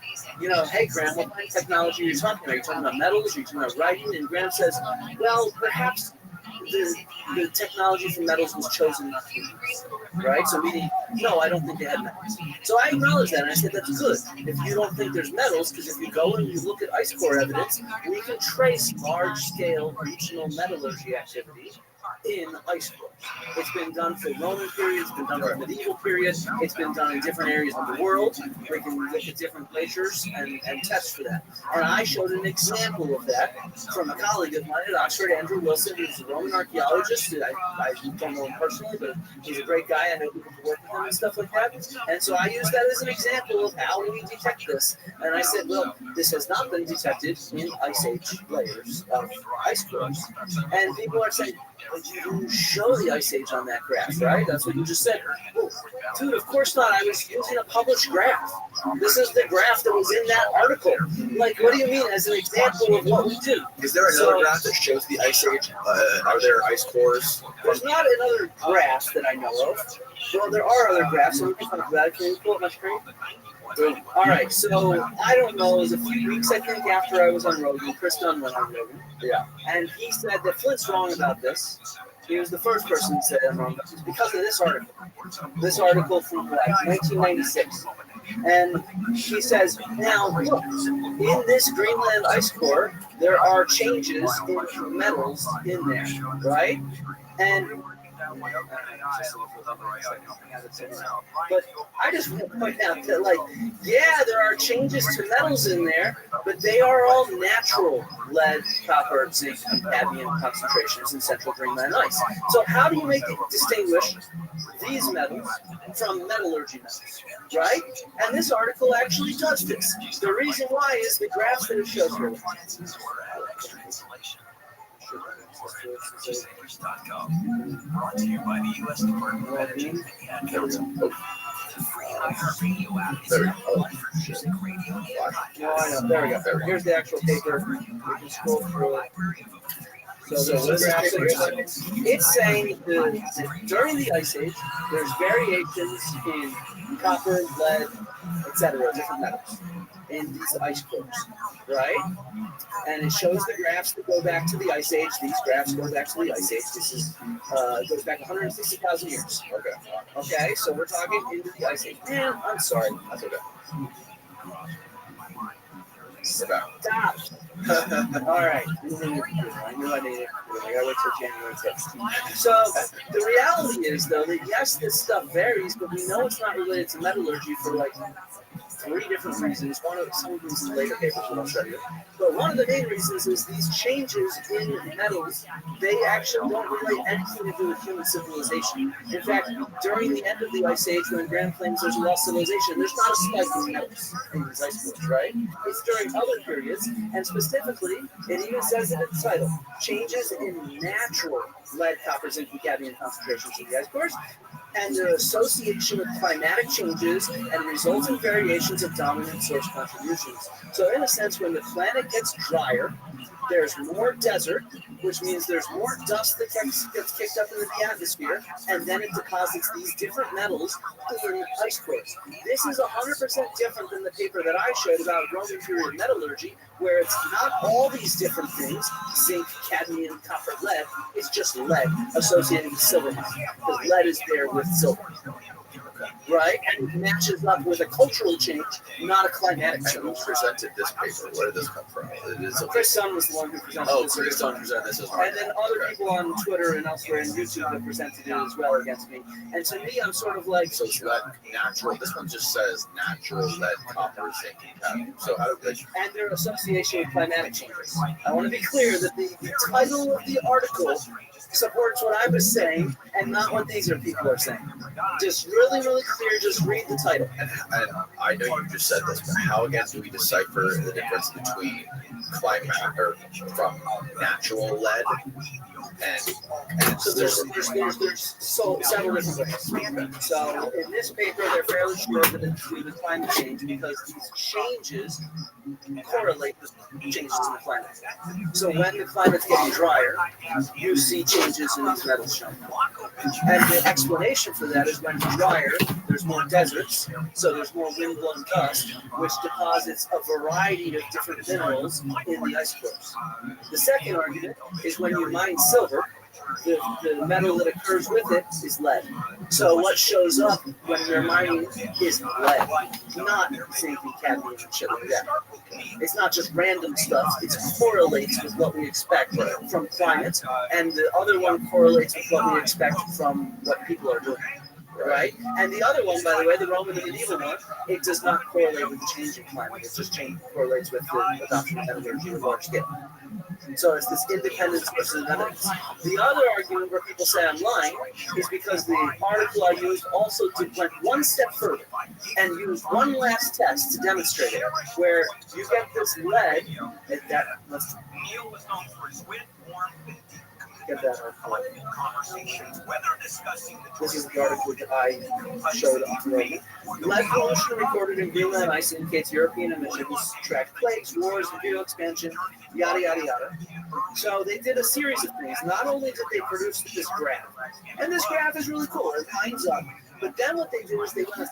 S1: hey, Graham, what kind of technology are you talking about? Are you talking about metals? Are you talking about writing? And Graham says, well, perhaps the technology for metals was chosen not to be used, right? So meaning, no, I don't think they had metals. So I acknowledged that, and I said, that's good. If you don't think there's metals, because if you go and you look at ice core evidence, we can trace large-scale regional metallurgy activity in ice cores. It's been done for Roman period, it's been done for medieval period, it's been done in different areas of the world. We can look at different glaciers and test for that. And I showed an example of that from a colleague of mine at Oxford, Andrew Wilson, who's a Roman archaeologist. I don't know him personally, but he's a great guy. I know people to work with him and stuff like that. And so I used that as an example of how we detect this. And I said, well, this has not been detected in Ice Age layers of ice cores. And people are saying, but you didn't show the Ice Age on that graph, right? That's what you just said. Oh, dude, of course not. I was using a published graph. This is the graph that was in that article. Like, what do you mean as an example of what we do?
S2: Is there another graph that shows the Ice Age? Are there ice cores?
S1: There's not another graph that I know of. Well, there are other graphs, so we can talk about it. Can you pull up my screen? All right, so I don't know. It was a few weeks, I think, after I was on Rogan. Chris Dunn went on Rogan.
S2: Yeah.
S1: And he said that Flint's wrong about this. He was the first person to say I'm wrong about this because of this article. This article from 1996. And he says, now, look, in this Greenland ice core, there are changes in metals in there, right? And but I just want to point out that, like, yeah, there are changes to metals in there, but they are all natural lead, copper, zinc, and cadmium concentrations in central Greenland ice. So how do you distinguish these metals from metallurgy metals, right? And this article actually does this. The reason why is the graphs that it shows here.
S10: Brought to you by the U.S. Department of Energy and
S2: There we go.
S1: There we go. Here's the actual paper. We can scroll through it. So this graph, it's saying that during the Ice Age, there's variations in copper, lead, etc., different metals in these ice cores, right? And it shows the graphs that go back to the Ice Age. These graphs go back to the Ice Age. This is goes back 160,000 years. Okay, so we're talking into the Ice Age. Man, I'm sorry. That's okay. Stop. All right. I knew I needed it. I gotta wait till January 6th. So the reality is, though, that yes, this stuff varies, but we know it's not related to metallurgy for like 3 different reasons. Some of these later papers that I'll show you. But one of the main reasons is these changes in metals, they actually don't relate anything to do with human civilization. In fact, during the end of the Ice Age, when Graham claims there's a lost civilization, there's not a spike in metals in these ice cores, right? It's during other periods, and specifically, it even says it in the title, changes in natural lead, copper, zinc, and cadmium concentrations in the ice cores, and their association with climatic changes and resulting variations of dominant source contributions. So in a sense, when the planet gets drier, there's more desert, which means there's more dust that gets kicked up into the atmosphere, and then it deposits these different metals in ice cores. This is 100% different than the paper that I showed about Roman period metallurgy, where it's not all these different things, zinc, cadmium, copper, lead, it's just lead associated with silver mining, because lead is there with silver. Right? And it matches up with a cultural change, not a climatic change.
S2: Who presented this paper? Where did this come from? It is
S1: Chris Sun was the one who presented this.
S2: Chris Sun presented this as
S1: and then other people on Twitter and elsewhere in YouTube have presented it as well against me. And to me, I'm sort of like...
S2: So it's lead, natural. This one just says natural lead, copper, zinc, and cadmium. So how do they...
S1: And their association with climatic changes. I want to be clear that the title of the article supports what I was saying and not what these people are saying. Just really, really clear, just read the title.
S2: And I know you just said this, but how again do we decipher the difference between climatic or from natural lead and
S1: so there's several different ways. So in this paper, they're fairly sure that it's due to climate change because these changes correlate with changes in the climate. So when the climate's getting drier, you see changes in these metals showing up. And the explanation for that is when it's drier, there's more deserts, so there's more wind-blown dust, which deposits a variety of different minerals in the ice cores. The second argument is when you mine silver, the metal that occurs with it is lead. So what shows up when you're mining is lead, not zinc and cadmium and shit like that. It's not just random stuff, it correlates with what we expect from climate, and the other one correlates with what we expect from what people are doing. Right? And the other one, by the way, the Roman and medieval one, it does not correlate with the changing climate. It just correlates with the adoption of metallurgy on a large scale. So it's this independence versus evidence. The other argument where people say I'm lying is because the article I used also went one step further and used one last test to demonstrate it, where you get this lead, let's get that article. This is the article that I showed on Rogan. Lead pollution recorded in Greenland ice indicates European emissions, track plagues, wars, imperial expansion, yada, yada, yada. So they did a series of things. Not only did they produce this graph, and this graph is really cool, it lines up, but then what they did is they went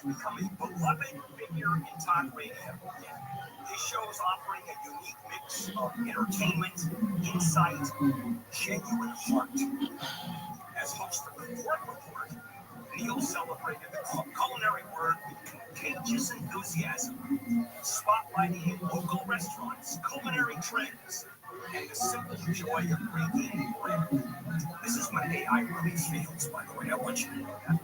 S10: become a beloved figure in talk radio. His shows offering a unique mix of entertainment, insight, genuine heart. As host of the Court Report, Neil celebrated the culinary word with contagious enthusiasm, spotlighting local restaurants, culinary trends, and the simple joy of making bread. This is when AI really fails, by the way. I want you to know that.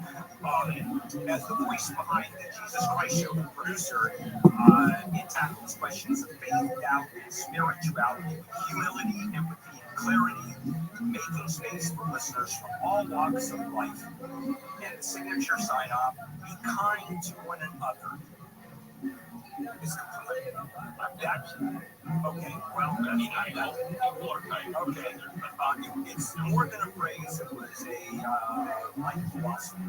S10: As the voice behind the Jesus Christ Show, the producer, it tackles questions of faith, doubt, and spirituality, humility, empathy, and clarity, making space for listeners from all walks of life. And the signature sign-off, be kind to one another. Okay, well, it's more than a phrase, it was a life philosophy.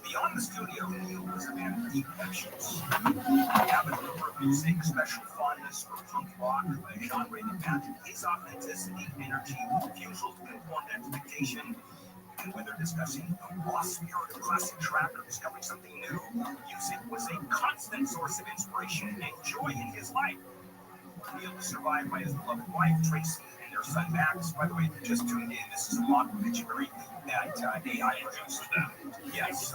S10: Beyond the studio, Neil was a man of deep connections. I have a number of music, special fondness for punk rock, a genre that matched his authenticity, energy, refusal to conform to expectation. And whether discussing the lost spirit of classic trap or discovering something new, music was a constant source of inspiration and joy in his life. Neil was survived by his beloved wife, Tracy, and their son, Max. By the way, if you just tuned in, this is a mock obituary that AI produced. Yes,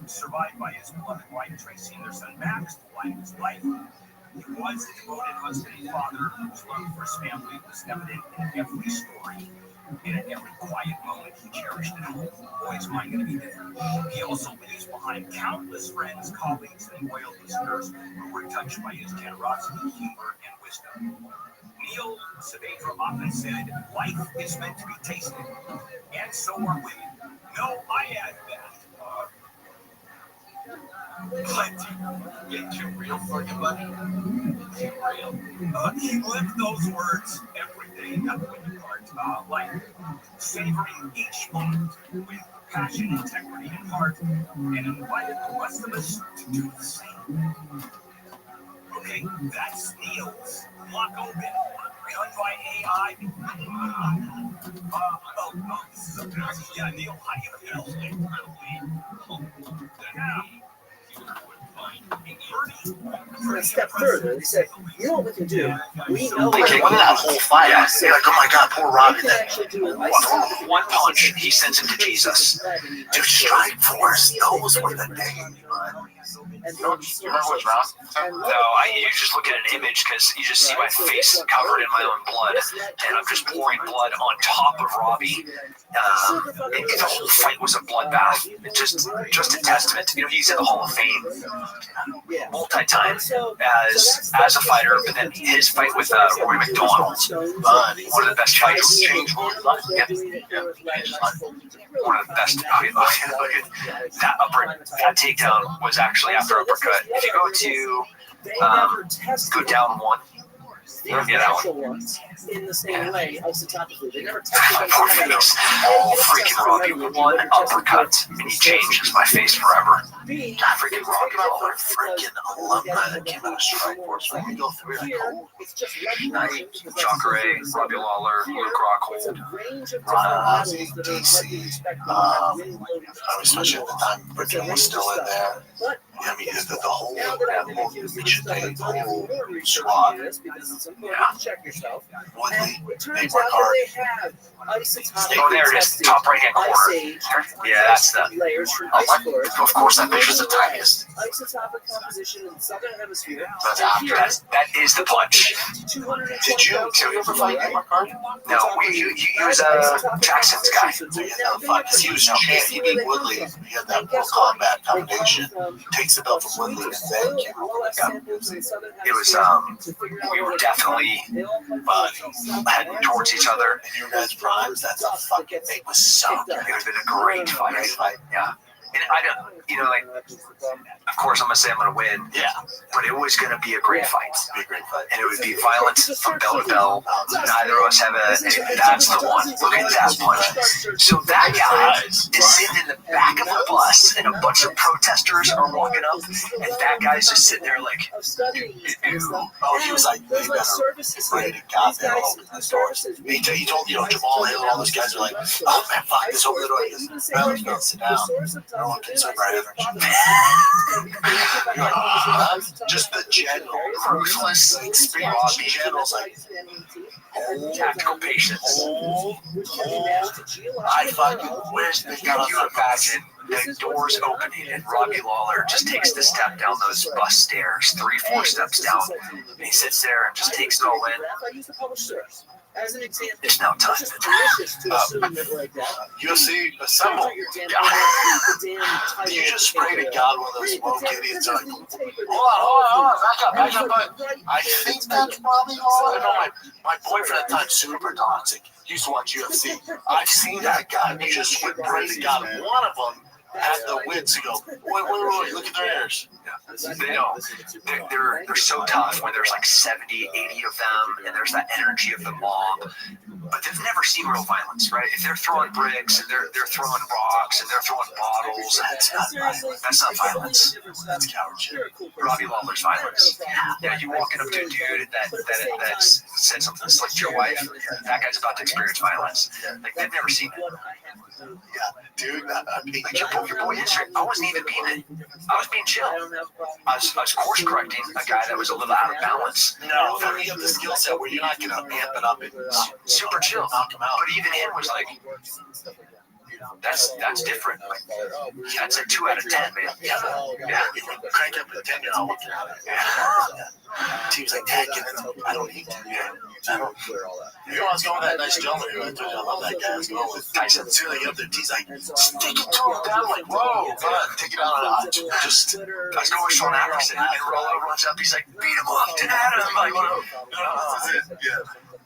S10: survived by his beloved wife, Tracy, and their son, Max, the life of his life. He was a devoted husband and father whose love for his family was evident in every story. And at every quiet moment he cherished at home. Boy's mind going to be different. He also leaves behind countless friends, colleagues, and loyal listeners who were touched by his generosity, humor, and wisdom. Neil Saavedra often said, life is meant to be tasted, and so are women. No, I add that. Plenty. Get you real fucking money. Get real. He lived those words every day, not the winning part. Like savoring each moment with passion, integrity, and heart, and invited the rest of us to do the same. Okay, that's Neil's. Lock open. Done by AI. Yeah, Neil, how do you feel?
S1: A step further, they said, you know what we can do? We know
S9: They kicked that whole fight.
S7: Yeah, they're like, oh my God, poor Robbie.
S1: we can
S7: Then
S1: actually do it.
S9: One punch, he sends him to Jesus.
S7: to strike force, those were the days.
S11: You remember what's wrong?
S9: No, you just look at an image because you just see my face covered in my own blood, and I'm just pouring blood on top of Robbie. The whole fight was a bloodbath. Just a testament to, he's in the Hall of Fame multi-time as a fighter, but then his fight with Roy McDonald, one of the best fighters. One of the best. That takedown was actually after uppercut. If you go down one.
S1: Yeah, that one. In the same way, isotopically. They never tested
S9: Freaking Robbie, one uppercut, and he changes my face forever.
S7: Freaking Robbie Lawler, freaking alumni that came out of Strikeforce. When we go through it,
S9: Jacare, Robbie Lawler, Luke Rockhold,
S7: Ozzy, DC, especially at the time, Britain was still in there. I mean, the whole Mission Day, the whole squad.
S1: Check yourself.
S7: Woodley,
S1: It
S7: they
S1: turns
S7: work
S1: out
S7: hard.
S1: that they have isotopically
S9: oh, there it is,
S1: tested
S9: top right-hand corner.
S1: ice age
S9: Yeah, that's the.
S1: layers from
S7: Oh,
S1: ice cores.
S7: of course, that picture's the tiniest.
S1: Isotopic composition in the southern hemisphere.
S7: That's
S1: And
S7: after.
S1: here,
S9: That is the punch.
S7: Did you ever fight Mark Hardy?
S9: No, you use Jackson's guy.
S7: Because he was champ, he beat Woodley. He had that Mortal Kombat combination. Takes the belt from Woodley and then came over to Gavin.
S9: It was we were definitely heading towards each other.
S7: And you guys primes, that's a fucking thing was so good.
S9: It would have been a great fight. Yeah. And I don't, like, of course I'm going to say I'm going to win.
S7: Yeah.
S9: But it was going to be a great fight.
S7: It'd be a great fight.
S9: And it would be violence from bell to bell. Neither of us have that's the one. Look at that punch. So that guy is sitting in the back of a bus and a bunch of protesters are walking up and that guy's just sitting there like,
S7: oh, he was like, they better get ready to God there all over the doors. He told, Jamal Hill and all those guys are like, oh man, fuck this over the door. He goes, well, let's go sit down. Everyone gets over our energy. Just the general, ruthless, experienced generals, like,
S9: tactical patience.
S7: I fucking wish they got
S9: Can you imagine the doors opening and Robbie Lawler just takes the step down those bus stairs, 3-4 steps down, and he sits there and just takes it all in.
S1: As an example,
S9: There's no time.
S1: it's just delicious to assume that like that.
S7: UFC assemble. You just sprayed a God one of those smoke idiots. Like, hold on, back up. I think that's probably all. I know my boyfriend at the time, super toxic, used to watch UFC. I've seen that guy just would pray to God. One of them had the wits to go, wait, look at their ears.
S9: Yeah. They know. They're so tough when there's like 70, 80 of them, and there's that energy of the mob. But they've never seen real violence, right? If they're throwing bricks and they're throwing rocks and they're throwing bottles, that's not violence. That's not violence. That's coward shit. Robbie Lawler's violence. Yeah, you walking up to a dude that said something slick to your wife, that guy's about to experience violence. Like, they've never seen it.
S7: Yeah, dude,
S9: Like your boy history. I wasn't even being I was being chill. I was course correcting a guy that was a little out of balance.
S7: no, you have the skill set where you're not going to amp it up and
S9: Super chill.
S7: knock him out.
S9: But even him was like, that's different. Like, that's a 2 out of 10, man.
S7: Yeah. If you crank up a 10, you're not looking at it. Yeah. Teams like that, I don't need to. I don't. You know, I was going with that nice gentleman who I told you I love that guy. I was going with Tyson. As soon as I get up there, he's like, stick it to him down. Like, whoa, God, take it out a notch. Just,
S9: I was going with Sean Apperson, and Rollo runs up. He's like, beat him up, dad. I'm like, this is it.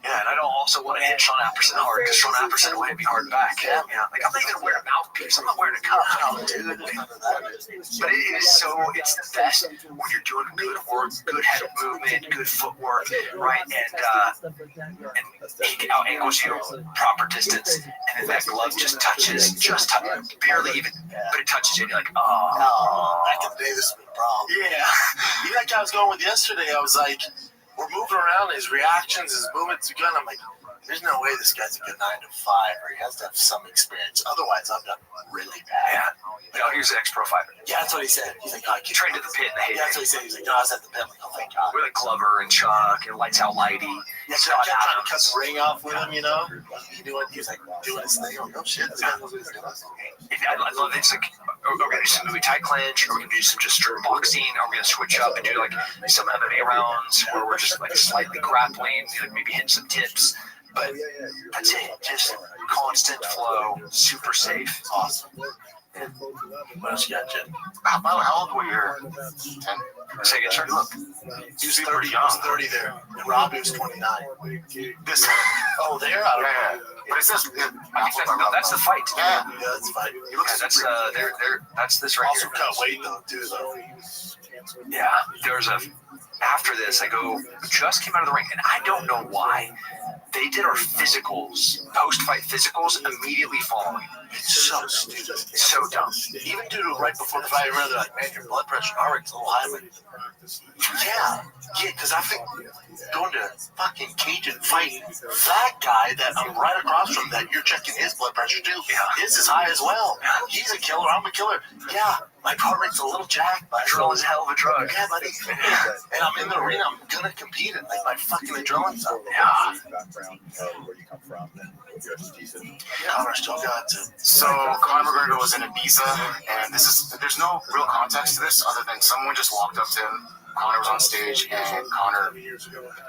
S9: Yeah, and I don't also want to hit Sean Apperson hard because Sean Apperson will hit me hard back. Yeah, like I'm not even wearing a mouthpiece. I'm not wearing a cup. Dude. But it's the best when you're doing good work, good head movement, good footwork, right? And he out angles you proper distance, and then that glove just touches, barely even, but it touches you, and you're like, oh.
S7: Back in the day, this would be a problem. Yeah. That guy I was going with yesterday, I was like, we're moving around, his reactions, his movements are good. I'm like, there's no way this guy's a good 9 to 5, or he has to have some experience. Otherwise, I'm done really bad.
S9: Yeah. No, he's an ex-pro fighter.
S7: Yeah, that's what he said. He's like, oh, I
S9: trained at the pit in the heyday.
S7: Yeah, that's what he said. He's like, no, I was at the pit. I'm like, oh, thank God.
S9: We're like Glover and Chuck and Lights Out Lighty.
S7: Yeah, so I kept trying to cut the ring off with him, you know? He was like doing his thing. I'm like, oh, shit, this guy knows what he's doing.
S9: I love it. It's like, are we going to do some Muay Thai clinch? Are we going to do some just straight boxing? Are we going to switch up and do like some MMA rounds where we're just like slightly grappling, like maybe hitting some tips? But that's it. Just constant flow, super safe.
S7: Awesome. What else you got, Jen?
S11: How old were you? 10?
S9: Say again, sir.
S7: Look, he was 30. I was 30 there. And Robbie was 29.
S11: This.
S7: Oh, there? I don't know.
S11: But it says.
S9: I think that's the fight.
S11: Yeah.
S7: Yeah, that's fine.
S9: He looks. That's that's this right
S7: Also
S9: here.
S7: cut weight though, too, though.
S9: Yeah. There's a. After this, I go. Just came out of the ring, and I don't know why. They did our physicals, post-fight physicals, immediately following.
S7: It's so stupid.
S9: It's so dumb.
S7: Even dude, right before the fight, I remember they're like, man, your blood pressure already is a little high. Like, yeah, because I think going to fucking Cajun fight, that guy that I'm right across from, that you're checking his blood pressure too, his is high as well. He's a killer, I'm a killer. Yeah, my heart rate's a little jacked, but
S9: Adrenaline's a hell of a drug.
S7: Yeah, buddy. And I'm in the arena, I'm gonna compete, and like my fucking adrenaline's up.
S2: Yeah. Background, where you come from, and your expertise.
S7: Yeah, I still got to.
S11: So Conor McGregor was in Ibiza, and there's no real context to this other than someone just walked up to him. Conor was on stage, and Conor,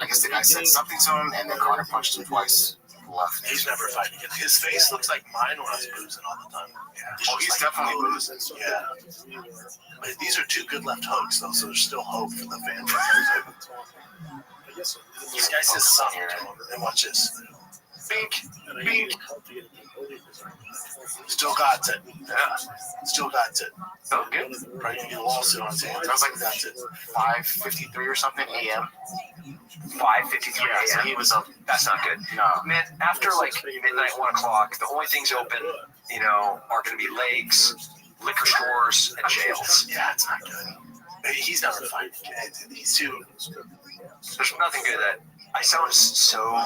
S11: I guess the guy said something to him, and then Conor punched him twice. Left.
S7: He's never fighting again. His face looks like mine when I was boozing all the time.
S11: Yeah. Oh, he's like definitely boozing.
S7: Yeah. But these are two good left hooks, though, so there's still hope for the fans. This guy says something to him, and watch this. Bink, bink. Still got it. Yeah. Still got it.
S9: Oh, good.
S7: Probably gonna get a lawsuit on his hands.
S11: That was like
S7: that's it.
S11: 5:53 or something a.m.
S9: 5:53
S11: Yeah, so
S9: a.m.
S11: he was up.
S9: That's not good.
S11: No.
S9: Man, after like midnight, 1 o'clock, the only things open, are going to be lakes, liquor stores, and jails.
S7: Yeah, it's not good. He's never fighting again. He's too.
S9: There's nothing good that I sound so.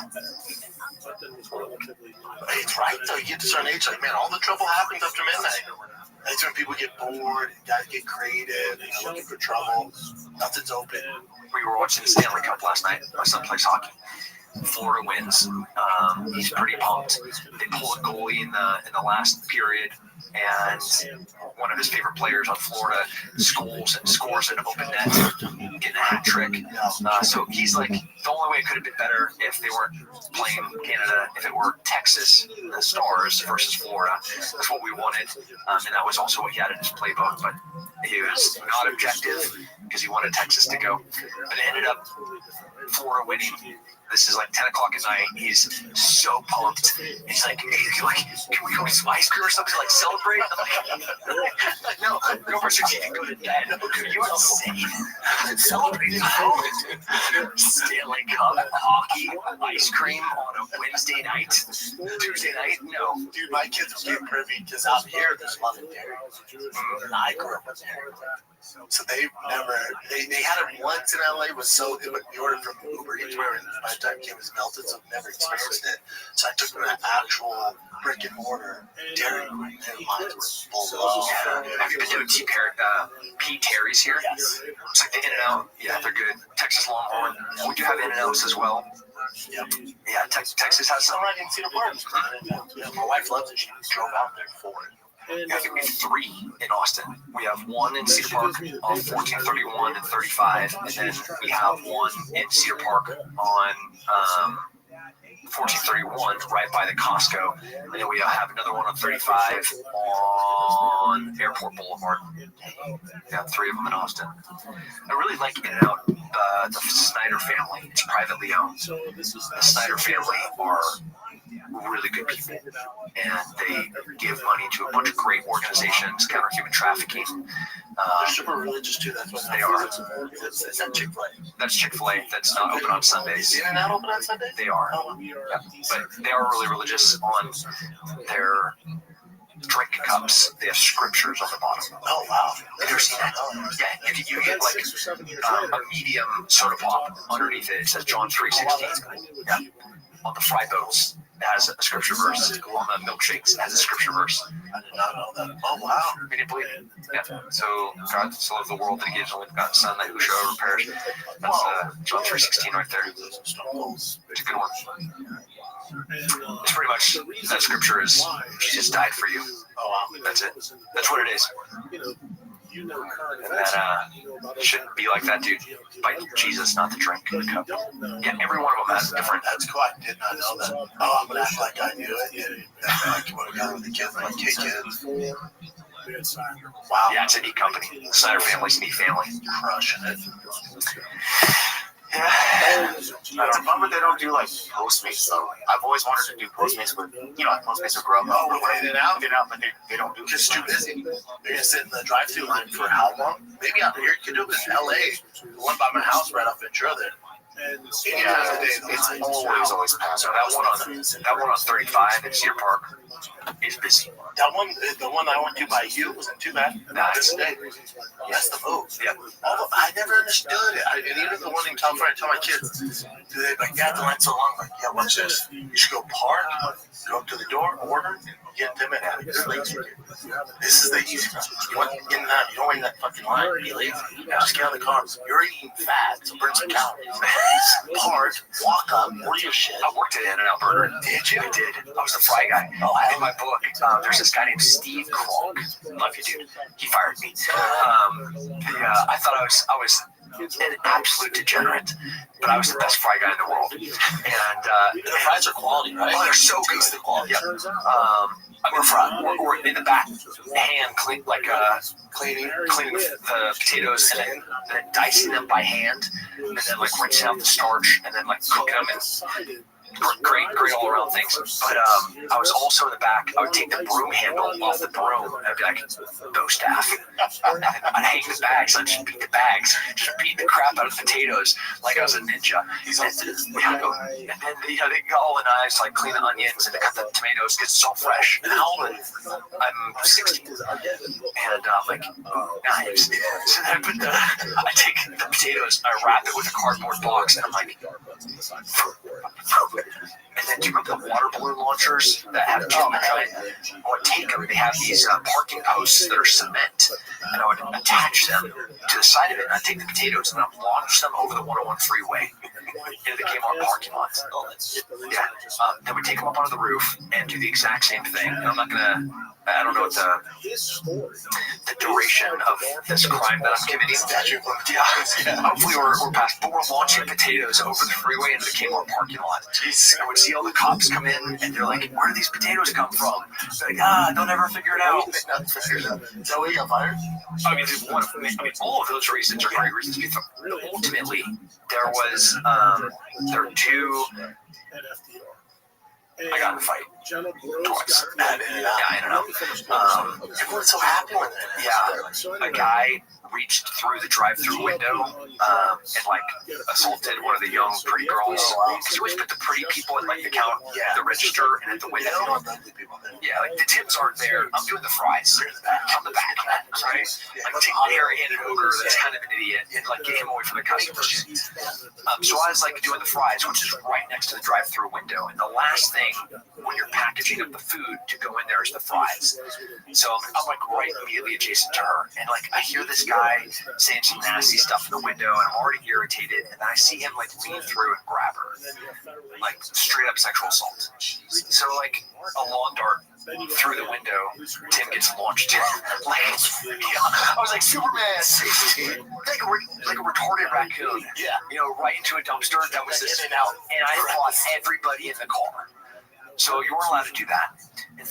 S7: It's right though. You get to a certain age, like man, all the trouble happens after midnight. That's when people get bored, guys get creative, looking for trouble. Nothing's open.
S9: We were watching the Stanley Cup last night. My son plays hockey. Florida wins. He's pretty pumped. They pull a goalie in the last period, and one of his favorite players on Florida scores an open net, getting a hat trick. So he's like, the only way it could have been better if they weren't playing Canada, if it were Texas, the Stars versus Florida. That's what we wanted, and that was also what he had in his playbook. But he was not objective because he wanted Texas to go. But it ended up Florida winning. This is like 10 o'clock at night. He's so pumped. He's like, hey, can we go get some ice cream or something to like celebrate? I'm like, no, Mr. T can go to bed. You're insane. Celebrating Stanley Cup, hockey, ice cream on a Wednesday night, Tuesday night? No.
S7: Dude, my kids will get privy because out here there's love and dairy. And I grew up with dairy. So they never, they had it once in LA, was so good, but we ordered from Uber Eats, where by the time it came, it was melted, so I've never experienced it. So I took them to actual brick and mortar Dairy Queen. Their lines were full of.
S9: Have you been to P. Terry's here?
S7: Yes.
S9: It's like the In-N-Out. Yeah, they're good. Texas Longhorn. We do have In-N-Outs as well.
S7: Yep.
S9: Yeah, Texas has some.
S7: I'm right in Cedar Park. Yeah, my wife loves it. She drove out there for it.
S9: Yeah, I think we have 3 in Austin. We have 1 in Cedar Park on 1431 and 35, and then we have 1 in Cedar Park on 1431, right by the Costco, and then we have another one on 35 on Airport Boulevard. Yeah, 3 of them in Austin. I really like In-N-Out. The Snyder family. It's privately owned. The Snyder family are really good people, and they give money to a bunch of great organizations, counter human trafficking.
S7: They're super religious too. That's what
S9: They are.
S7: Is that Chick-fil-A?
S9: That's Chick-fil-A. That's not open on Sundays.
S7: In and out open on Sunday?
S9: They are. Yeah. But they are really religious on their drink cups. They have scriptures on the bottom.
S7: Oh, wow.
S9: Have you ever seen that? Yeah, you get like a medium soda pop underneath it. It says John 3:16. Yeah. On the fry boats, it has a scripture verse. On the milkshakes, it has a scripture verse.
S7: I did not know that. Oh, wow.
S9: We didn't believe it. Yeah. So God so loved the world that he gives only begotten Son, that whosoever perish. That's John 3:16 right there. It's a good one. It's pretty much that scripture is Jesus died for you.
S7: Oh, wow.
S9: That's it. That's what it is. And that shouldn't be like that, dude. By Jesus, not the drink, the cup. Yeah, every one of them has a different.
S7: That's cool. I did not know that. Oh, I'm gonna act like I knew it. Yeah, like what I got with the kids, like kids. Wow.
S9: Yeah, it's a neat company. The Snyder family's a neat family.
S7: Crushing it.
S11: Yeah. It's a bummer they don't do like Postmates though. I've always wanted to do Postmates, but like Postmates will grow up.
S7: Oh, we're in and out,
S11: but they don't do it.
S7: It's too busy. They're gonna sit in the drive-through line for how long? Maybe out here you could do it in LA. The one by my house right off Ventura there.
S11: Yeah, it's always packed.
S9: So that one on 35 at Cedar Park is busy.
S7: That one, the one I went to by you wasn't too bad. Not this day. That's the move.
S9: Yep.
S7: I never understood it. And even the one in California, I tell my kids, they're like, yeah, the line's so long. I'm like, yeah, what's this? You should go park, go up to the door, order, get them in. This is the easy one. You want in and out. You don't wait in that fucking line. Be lazy. Just get out of the car. You're eating fat, so burn some calories. Park, walk up, order your shit.
S9: I worked at In-N-Out Burger.
S7: Did you?
S9: I did. I was the fry guy. In my book, there's this guy named Steve Kronk. Love you, dude. He fired me. I thought I was an absolute degenerate, but I was the best fry guy in the world. And
S7: the fries are quality, right?
S9: Oh, they're so good.
S7: Quality.
S9: Yeah. We're in the back, hand clean, like cleaning the potatoes and then dicing them by hand, and then like rinsing out the starch, and then like cooking them in great all around things. But I was also in the back. I would take the broom handle off the broom, and I'd be like, "No staff." I'd hang the bags. I'd just beat the bags, just beat the crap out of the potatoes like I was a ninja. And then they got all the knives, like clean the onions and to cut the tomatoes because it's all fresh. And how old are you? I'm 16, and I'm like, knives. So then I take the potatoes, I wrap it with a cardboard box, and I'm like. And then do you remember the water balloon launchers that have I would take them. They have these parking posts that are cement, and I would attach them to the side of it. And I'd take the potatoes and I'd launch them over the 101 freeway into the Kmart parking lot. Yeah. Then we'd take them up onto the roof and do the exact same thing. And I don't know what the duration of this crime that I'm committing. Yeah. Hopefully we're past, but we're launching potatoes over the freeway into the Kmart parking lot. I would see all the cops come in, and they're like, "Where do these potatoes come from?" They're like, "They'll never figure it out."
S7: Is that why you got fired?
S9: I mean, all of those reasons are great reasons. Ultimately, there were two. I got in a fight twice. I don't know.
S7: Everyone's so happy with it.
S9: Yeah, a guy reached through the drive-through window and like assaulted one of the young pretty girls. Because you always put the pretty people at like the count, the register, and at the window. Yeah, like the tips aren't there. I'm doing the fries. They're in the back. I'm the back, right? Like take the hair-handed ogre that's kind of an idiot and like get him away from the customers. So I was like doing the fries, which is right next to the drive-through window. And the last thing when you're packaging up the food to go in there is the fries. So I'm like right immediately adjacent to her, and like I hear this guy saying some nasty stuff in the window, and I'm already irritated, and then I see him like lean through and grab her, like straight up sexual assault. So like a lawn dart through the window, Tim gets launched. I was like Superman, like a retarded raccoon.
S7: Yeah,
S9: right into a dumpster. That was this, and I fought everybody in the car. So you weren't allowed to do that. And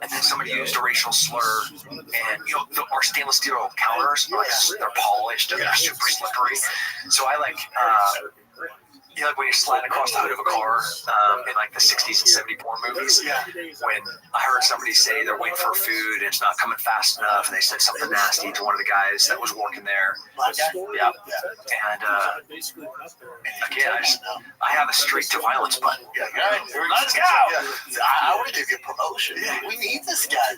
S9: then somebody used a racial slur, and our stainless steel counters, they're polished and they're super slippery. So I You know, like when you're sliding across the hood of a car in like the 60s and 74 movies.
S7: Yeah.
S9: When I heard somebody say they're waiting for food and it's not coming fast enough, and they said something nasty to one of the guys that was working there. Yeah. And again, I have a streak to violence, but let's go.
S7: I want to give you a promotion. We need this guy.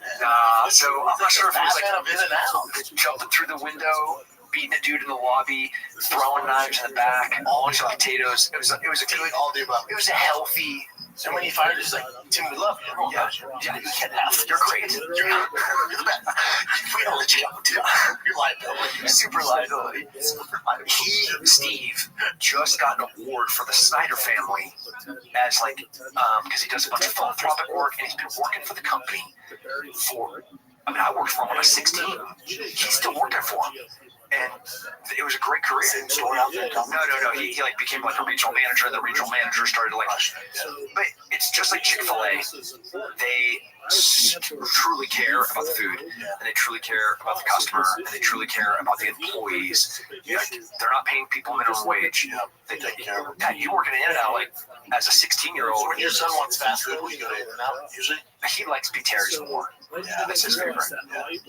S9: So I'm not sure if it was like
S7: in and out.
S9: jumping through the window, beating a dude in the lobby, throwing knives in the back, a bunch of potatoes. It was a good,
S7: all the above.
S9: it was a healthy.
S7: And when he fired, he's like, Tim, we love you. Everyone loves you. Yeah, you can't have.
S9: You're great.
S7: You're the best. We don't let you go, Tim. You're liability.
S9: Super liability. Steve, just got an award for the Snyder family as like, because he does a bunch of philanthropic work and he's been working for the company for. I mean, I worked for him when I was 16. He's still working for him. And it was a great career.
S7: Same story out there.
S9: No. He like became like a regional manager, and the regional manager started like. But it's just like Chick-fil-A. They truly care about the food, and they truly care about the customer, and they truly care about the employees. Like, they're not paying people minimum wage. They take care of them. You work in In-N-Out like as a 16-year-old.
S7: When your son wants fast food, will you go to In-N-Out usually?
S9: He likes P-Terry's more.
S7: Yeah,
S9: That's his favorite. It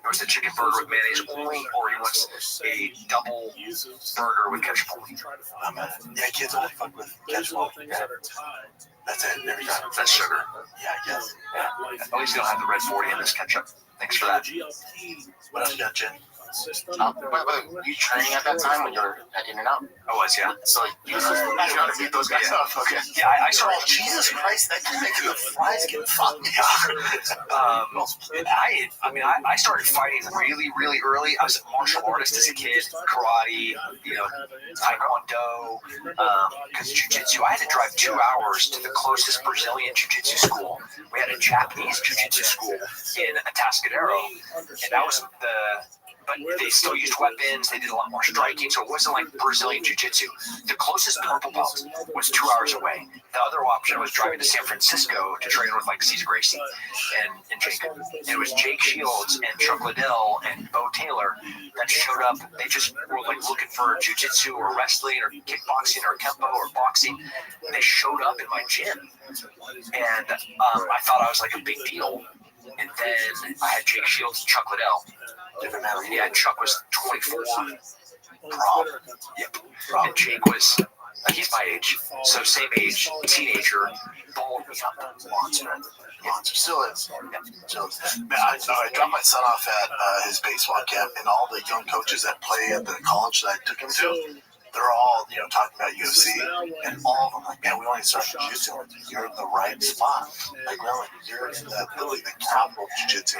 S9: was the chicken burger with mayonnaise only, or he wants a double burger with ketchup only.
S7: Yeah, kids only fuck with ketchup. Yeah. That's it, every time.
S9: That's sugar.
S7: Yeah, I guess.
S9: Yeah. At least you don't have the red 40 in this ketchup. Thanks for that.
S7: What else you got, Jen?
S11: Were you training at that time when you were at In-N-Out?
S9: I was, yeah.
S11: So you know how to beat those guys up. Okay.
S9: Yeah, I started.
S7: Jesus Christ, that can make the fries get fucked.
S9: I started fighting really, really early. I was a martial artist as a kid, karate, taekwondo, because jiu-jitsu. I had to drive 2 hours to the closest Brazilian jiu-jitsu school. We had a Japanese jiu-jitsu school in Atascadero, and that was but they still used weapons. They did a lot more striking, so it wasn't like Brazilian jiu-jitsu. The closest purple belt was 2 hours away. The other option was driving to San Francisco to train with like Cesar Gracie and Jake. It was Jake Shields and Chuck Liddell and Bo Taylor that showed up. They just were like looking for jiu-jitsu or wrestling or kickboxing or kempo or boxing. They showed up in my gym, and I thought I was like a big deal. And then I had Jake Shields and Chuck Liddell. Yeah, Chuck was 24. Prom. Yep. And Jake was, he's my age. So same age, teenager, balled me up. Monster.
S7: Still is. Man, I dropped my son off at his baseball camp, and all the young coaches that play at the college that I took him to, they're all, talking about UFC, and all of them like, man, we only start jiu-jitsu. You're in the right spot. Like, really, you're really the capital of jiu-jitsu.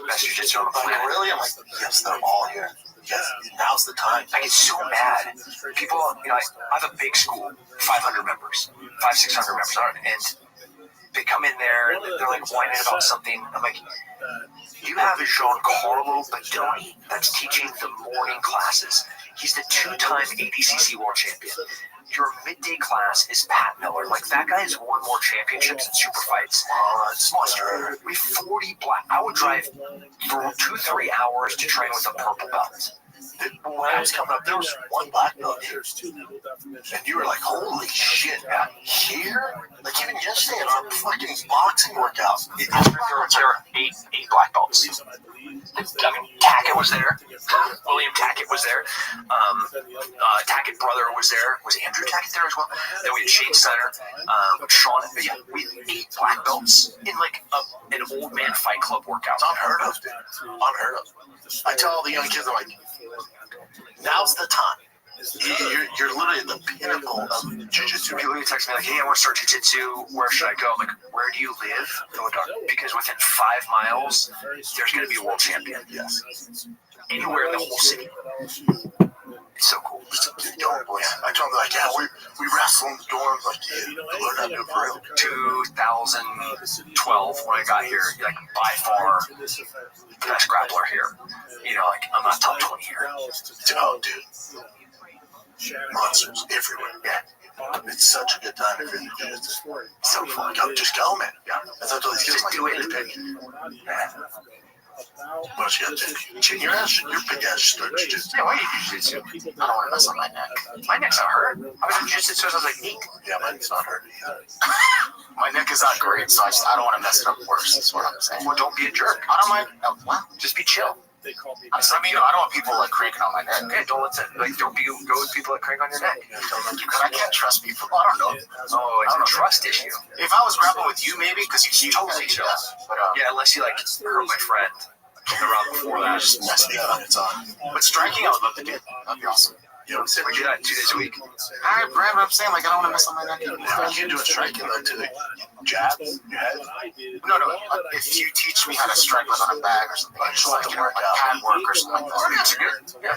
S9: Best jiu-jitsu on the planet.
S7: Really? I'm like, yes, they're all here. Yes, now's the time.
S9: I get so mad. People, I have a big school, 500 members, 600 members, and they come in there, and they're like whining about something. I'm like, you have a Giancarlo Badoni that's teaching the morning classes. He's the 2-time ADCC world champion. Your midday class is Pat Miller. Like, that guy has won more championships in super fights. It's monster. We have 40 black. I would drive for 2-3 hours to train with a purple belt.
S7: When I was coming up, there was one black belt here. And you were like, holy shit, man. Here? Like, even yesterday in our fucking boxing workout.
S9: There are 8 black belts. Tackett was there. William Tackett was there. Tackett brother was there. Was Andrew Tackett there as well? Then we had Shane Steiner. Sean. Yeah, we had 8 black belts in like an old man fight club workout.
S7: It's unheard of, dude. Unheard of. I tell all the young kids, I'm like, now's the time. You're literally at the pinnacle of jiu-jitsu.
S9: People text me like, hey, I want to start jiu-jitsu. Where should I go? I'm like, where do you live? Because within 5 miles, there's going to be a world champion.
S7: Yes.
S9: Anywhere in the whole city. It's so cool.
S7: I told them, like, yeah, we wrestle in the dorms. Like, yeah, learn how to do it for real.
S9: 2012, when I got here, like, by far, the best grappler here. Like, I'm not top 20 here.
S7: Oh, dude. Monsters everywhere. Yeah. It's such a good time if you're in the jiu-jitsu.
S9: So fun.
S7: Just go, man. Yeah. That's what I told these kids.
S9: Just do it.
S7: What else you got, Jake? Your big ass start jiu-jitsu.
S11: Yeah, why do you do jiu-jitsu? I don't want to mess up my neck. My neck's not hurt. I was in jiu-jitsu since I was like 8.
S7: Yeah, mine's not hurting either.
S11: My neck is not great, so I don't want to mess it up worse. That's what I'm saying. Well, don't be a jerk. I don't mind. Well, just be chill. I mean, I don't want people like cranking on my neck. Okay, don't let that. Like, don't go with people that crank on your neck. Because I can't trust people. I don't know.
S9: Oh, it's a trust issue.
S11: If I was grappling with you, maybe because you totally chill. But
S9: Yeah, unless you like hurt my friend in the round before that.
S7: Just messing it up. It's on.
S11: But striking, I would love to do. That'd be awesome.
S7: You know what I'm saying?
S9: We do that 2 days a week.
S11: All right, Brad, but I'm saying like I don't want to mess up my neck.
S7: Yeah, you can do a striking though too. Jab, your head.
S11: No. If you teach me how to strike like on a bag or something, just like like pad work or something like that.
S9: Oh, that's good. Yeah.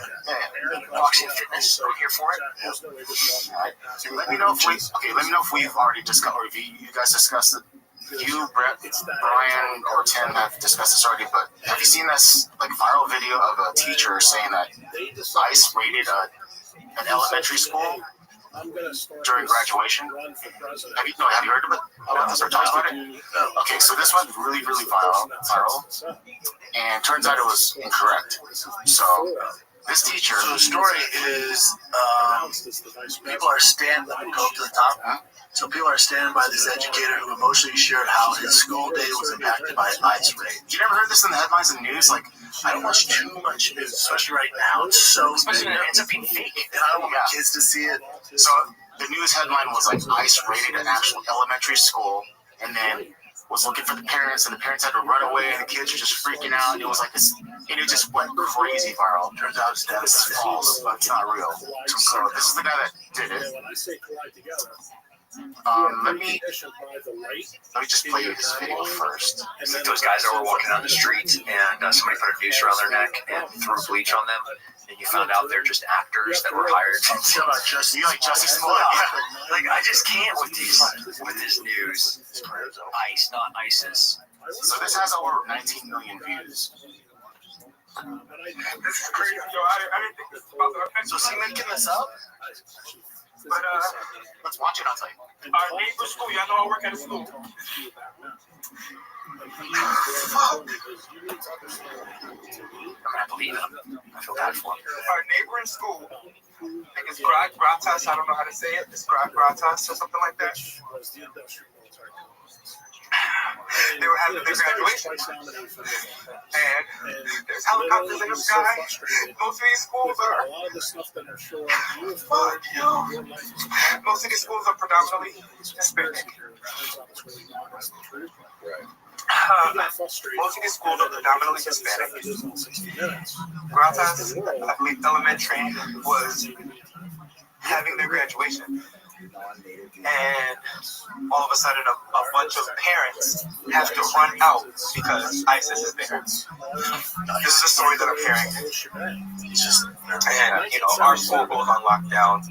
S9: Boxing and fitness. I'm here for it.
S11: All right. So let me know if we've already discussed, or if you guys discussed it. You, Brett, Brian, or Tim have discussed this already, but have you seen this like viral video of a teacher saying that ICE raided an elementary school during graduation? Have you heard of it? Or talked about it? Okay, so this went really viral, and turns out it was incorrect. So this teacher.
S7: So the story is people are standing. Let me go up to the top.
S11: Huh?
S7: So people are standing by this educator who emotionally shared how his school day was impacted by an ICE raid.
S11: You never heard this in the headlines and news? Like,
S7: I don't watch too much news, especially right now. It's so
S9: Especially
S7: big.
S9: when it ends up being fake.
S7: And I don't want my kids to see it.
S11: so the news headline was like ICE raided an actual elementary school, and then was looking for the parents, and the parents had to run away, and the kids were just freaking out, and it was like this, and it just went crazy viral.
S7: Turns out it's
S11: This is false, but it's not real. So this is the guy that did it. Let me just play you this video first.
S9: It's like those guys that were walking down the street and somebody put a noose around their neck and threw bleach on them, and you found out they're just actors that were hired to
S7: You like Jussie,
S11: You like Jussie Smollett?
S9: Yeah, like I just can't with this news. ICE, not ISIS.
S11: So this has over 19 million views.
S6: This is crazy, yo. I didn't think this was about to affect
S11: So is he making this up?
S6: But
S11: Let's watch it, I'll tell you.
S6: our neighbor school, y'all know I work at a school.
S9: I'm gonna believe him. I feel bad for him.
S6: Our neighboring school, I think it's Gratas, I don't know how to say it. It's Gratas or something like that. They were having their graduation, and there's helicopters in the sky. Most of these schools are, fuck you. Most of these schools are predominantly Hispanic. Most of these schools are predominantly Hispanic. Gratas, I believe elementary, was having their graduation. And all of a sudden, a bunch of parents have to run out because ISIS is there. This is a story that I'm hearing. And, our school goes on lockdown.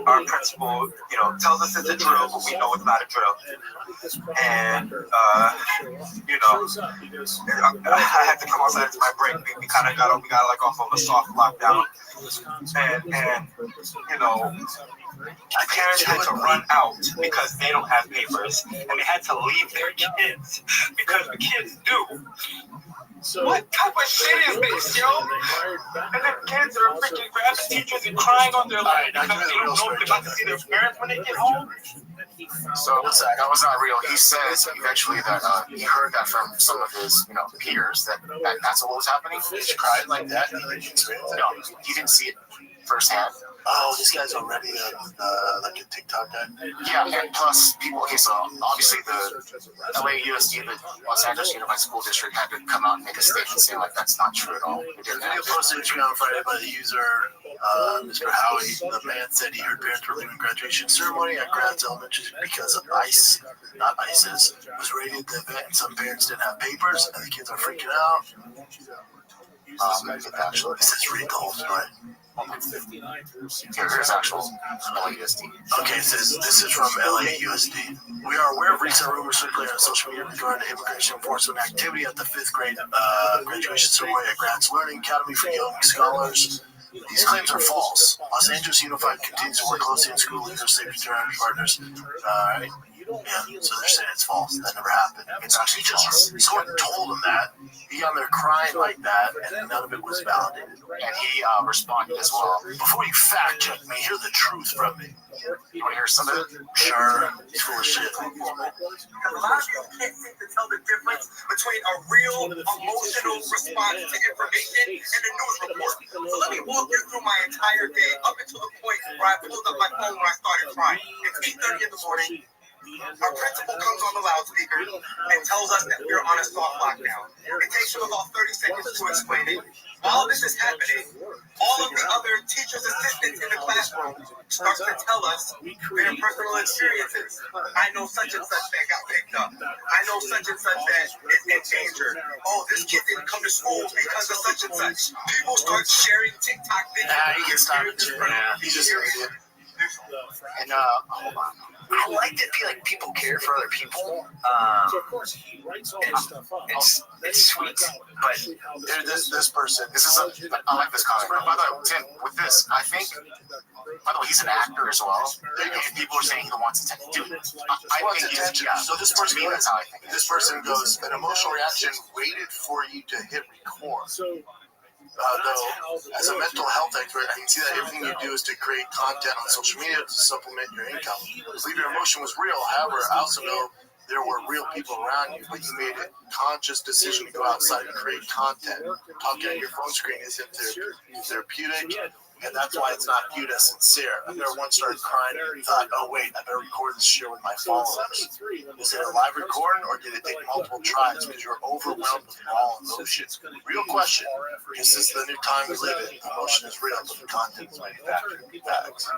S6: Our principal, tells us it's a drill, but we know it's not a drill. And, I had to come outside to my break. We kind of got like off of a soft lockdown. And parents had to run out because they don't have papers, and they had to leave their kids because the kids do. What type of shit is this, yo? And then kids are freaking grabbing teachers and crying on their life because they don't know if they're about to see their parents when they get home.
S11: So that was not real. He says eventually that he heard that from some of his, peers that's what was happening.
S7: He cried like that.
S11: No, he didn't see it firsthand.
S7: Oh, this guy's already like a TikTok guy.
S11: Yeah, and plus people. Okay, so obviously the LAUSD, the Los Angeles Unified School District, had to come out and make a statement saying like that's not true at all. It didn't happen.
S7: Video posted on Friday by the user Mr. Howie. The man said he heard parents were leaving graduation ceremony at Gratz Elementary because of ICE, not ISIS, was raided the event, and some parents didn't have papers, and the kids are freaking out.
S11: Actually,
S7: This is read the whole story.
S11: Here's actual LAUSD.
S7: Okay, it says this is from LAUSD. We are aware of recent rumors circulating on social media regarding immigration enforcement activity at the 5th grade graduation ceremony at Grants Learning Academy for Young Scholars. These claims are false. Los Angeles Unified continues to work closely in school leaders, safety partners. Yeah, so they're saying it's false. That never happened. It's actually just someone told him that. He on there crying like that, and none of it was validated.
S6: And he responded as well.
S7: Before you fact check me, hear the truth from me.
S6: You want to hear some of it?
S7: Sure, he's full of shit.
S12: Because a lot of people can't seem to tell the difference between a real emotional response to information and a news report. So let me walk you through my entire day up until the point where I pulled up my phone when I started crying. It's 8:30 in the morning. Our principal comes on the loudspeaker and tells us that we're on a soft lockdown. It takes you about 30 seconds to explain it. While this is happening, all of the other teachers' assistants in the classroom start to tell us their personal experiences. I know such and such that got picked up. I know such and such that is in danger. Oh, this kid didn't come to school because of such and such. People start sharing TikTok videos.
S7: He gets started. Yeah, he's just an idiot.
S9: And hold on. I like that like people care for other people.
S13: So of course he writes all this stuff up.
S9: It's sweet, but
S7: this person.
S6: This is I like this comment. By the way, Tim, with this, I think. By the way, he's an actor as well. And people are saying he wants attention. Dude, I
S7: wants
S6: think
S7: attention.
S6: Yeah.
S7: So this person,
S6: that's how I think.
S7: This person goes, an emotional reaction waited for you to hit record. Though, as a mental health expert, I can see that everything you do is to create content on social media to supplement your income. I believe your emotion was real. However, I also know there were real people around you, but you made a conscious decision to go outside and create content. Talking at your phone screen isn't therapeutic, and that's why it's not viewed as sincere. I never once started crying and thought, oh wait, I better record this shit with my followers. Is it a live recording, or did it take multiple tries because you're overwhelmed with raw emotions? Real question. Is this the new time we live in? Emotion is real, but the content is manufactured. Facts.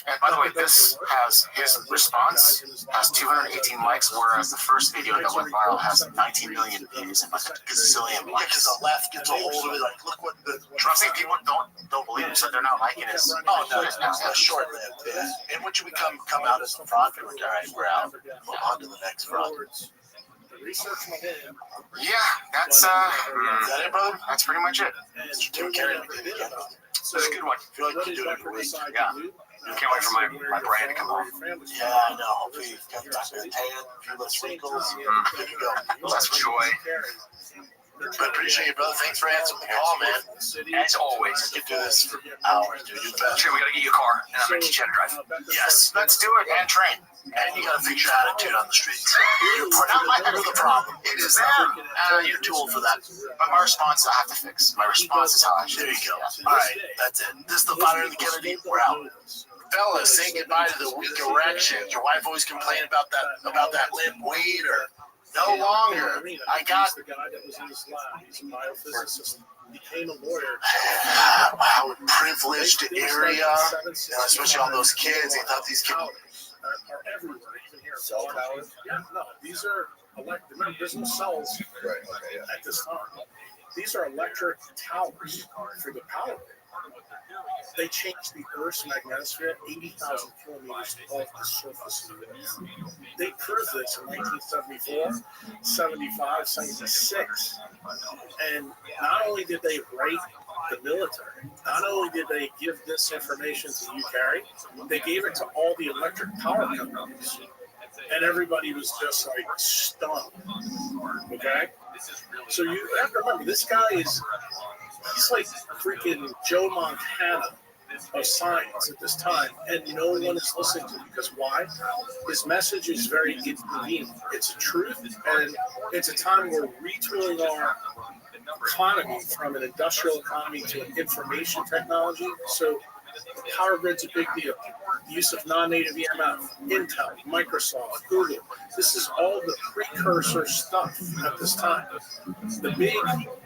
S6: And by the way, this has his response has 218 likes, whereas the first video that went viral has 19 million views and like a gazillion likes.
S7: Because the left gets a hold of it, like, look what the.
S6: Trusting people don't believe him, so they're not liking his.
S7: Oh no, it's short-lived. Yeah. And once we come out as a fraud, we're all right. We're out. Move on to the next fraud.
S6: Yeah, that's
S7: Is that it, brother?
S6: That's pretty much it.
S7: Mr. Tim Carey.
S6: It's a good one.
S7: I feel like you do it every week.
S6: Yeah. Can't wait for my brand to come home.
S7: Yeah, I know. Hopefully you've got back to the tan, a few less wrinkles. There you go.
S6: Less joy.
S7: But appreciate it, brother. Thanks for answering the call, man.
S6: As always.
S7: We could do this for hours, dude. You're the best.
S6: Sure, we gotta get you a car, and I'm gonna teach you how to drive.
S7: Yes.
S6: Let's do it, and train.
S7: And you gotta fix your attitude on the streets. You're part of the problem. It is them. You're too old for that.
S6: But my response, I have to fix. My response is how I should.
S7: There you go. All right, that's it. This is the Founder and the Kennedy. We're out. Fellas, say goodbye to the weak erections. Your wife always complained about that limp waiter. No longer. I got
S13: the guy that was in his lab. He's a biophysicist. Became a lawyer.
S7: How privileged area, especially all those kids. They thought these kids
S13: are everywhere, even here. Cell towers? Yeah, no. These are electric. Remember, there's no cells at this time. These are electric towers for the power. They changed the Earth's magnetosphere 80,000 kilometers above the surface of the Earth. They proved this in 1974, 75, 76. And not only did they rate the military, not only did they give this information to you, Carrie, they gave it to all the electric power companies. And everybody was just like stunned. Okay? So you have to remember, this guy he's like freaking Joe Montana of science at this time, and no one is listening to him because why? His message is very inconvenient. It's a truth, and it's a time where retooling our economy from an industrial economy to an information technology. So power grid's a big deal. The use of non-native EMF, Intel, Microsoft, Google. This is all the precursor stuff at this time. The big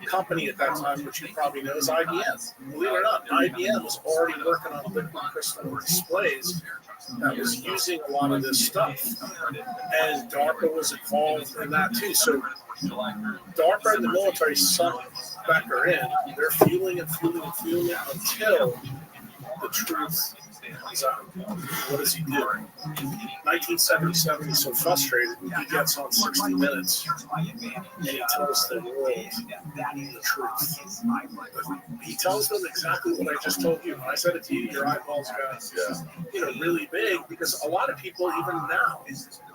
S13: company at that time, which you probably know, is IBM. Believe it or not, IBM was already working on liquid crystal displays that was using a lot of this stuff. And DARPA was involved in that too. So DARPA and the military suck Becker in. They're fueling it until the truth comes out. What does he do? 1977, he's so frustrated, he gets on 60 Minutes and he tells the world the truth. He tells them exactly what I just told you. When I said it to you, your eyeballs got really big, because a lot of people, even now,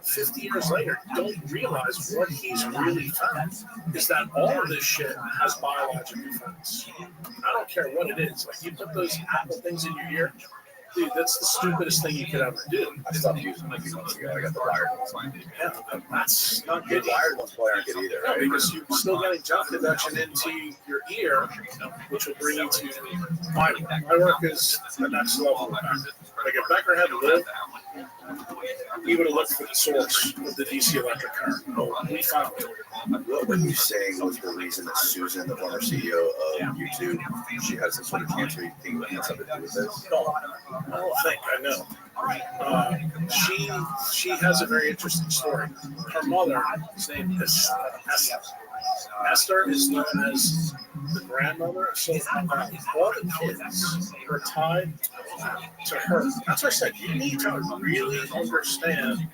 S13: 50 years later, don't realize what he's really found is that all of this shit has biological effects. I don't care what it is. Like, you put those Apple things in your ear, dude, that's the stupidest thing you could ever do.
S2: I stopped using them a few months ago. I got the wired ones.
S13: Yeah, that's not good.
S2: The wired ones probably aren't good either,
S13: No,
S2: right?
S13: because you're still getting junk conduction into your ear, which will bring you to my work is the next level. Like, if Becker had lived, he would have looked for the source of the DC electric current. Oh, we found it.
S2: What were you saying was the reason that Susan, the former CEO of YouTube, she had some sort of cancer thing that had something to do with this?
S13: No, I don't think I know. She has a very interesting story. Her mother, his name is Esther. Esther is known as the grandmother, so all the kids are tied to her. That's why I said you need to really understand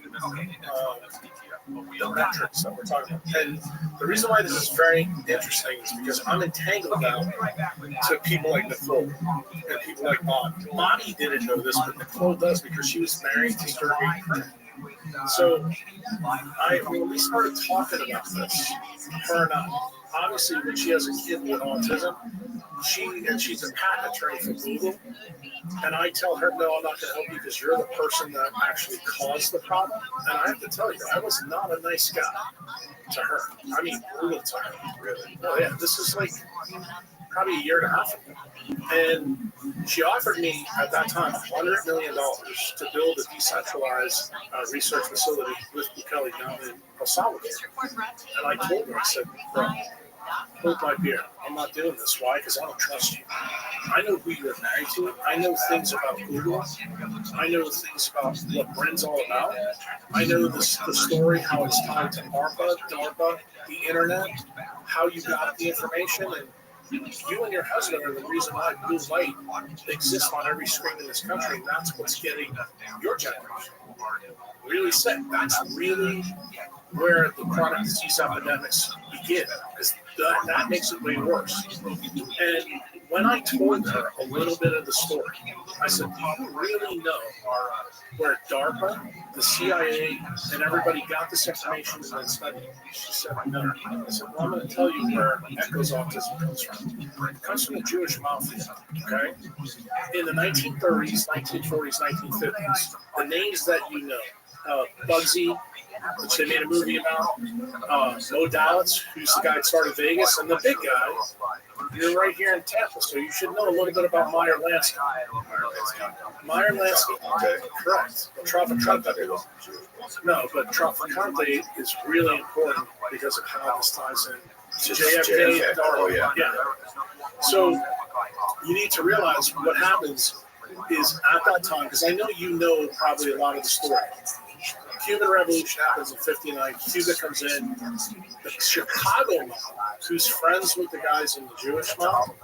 S13: the metrics that we're talking about. And the reason why this is very interesting is because I'm entangled now to people like Nicole and people like Bonnie. Bonnie didn't know this, but Nicole does, because she was married to Sergey Brin. So when we started talking about this, her and I, obviously when she has a kid with autism, she's a patent attorney for Google, and I tell her, no, I'm not going to help you because you're the person that actually caused the problem. And I have to tell you, I was not a nice guy to her. I mean, brutal to her, really. Oh yeah, this is like probably a year and a half ago. And she offered me at that time $100 million to build a decentralized research facility with Bukele down in El Salvador. And I told her, I said, bro, hold my beer. I'm not doing this. Why? Because I don't trust you. I know who you're married to. I know things about Google. I know things about what Brin's all about. I know the story, how it's tied to ARPA, DARPA, the internet, how you got the information, and you and your husband are the reason why blue light exists on every screen in this country, and that's what's getting your generation really sick. That's really where the chronic disease epidemics begin, because that makes it way worse. And when I told her a little bit of the story, I said, do you really know where DARPA, the CIA, and everybody got this information and then studied it? She said, no. I said, well, I'm going to tell you where Echo's autism comes from. It comes from the Jewish mafia, okay? In the 1930s, 1940s, 1950s, the names that you know, Bugsy, which they made a movie about, Mo Dalitz, who's the guy that started Vegas, and the big guy, you're right here in Tampa, so you should know a little bit about Meyer Lansky. Meyer Lansky, okay, correct. Traficante, no, but Traficante is really important because of how this ties in to JFK.
S2: Oh, yeah.
S13: So you need to realize what happens is at that time, because I know you know probably a lot of the story. Cuban Revolution happens in '59. Cuba comes in. The Chicago mob, who's friends with the guys in the Jewish mob,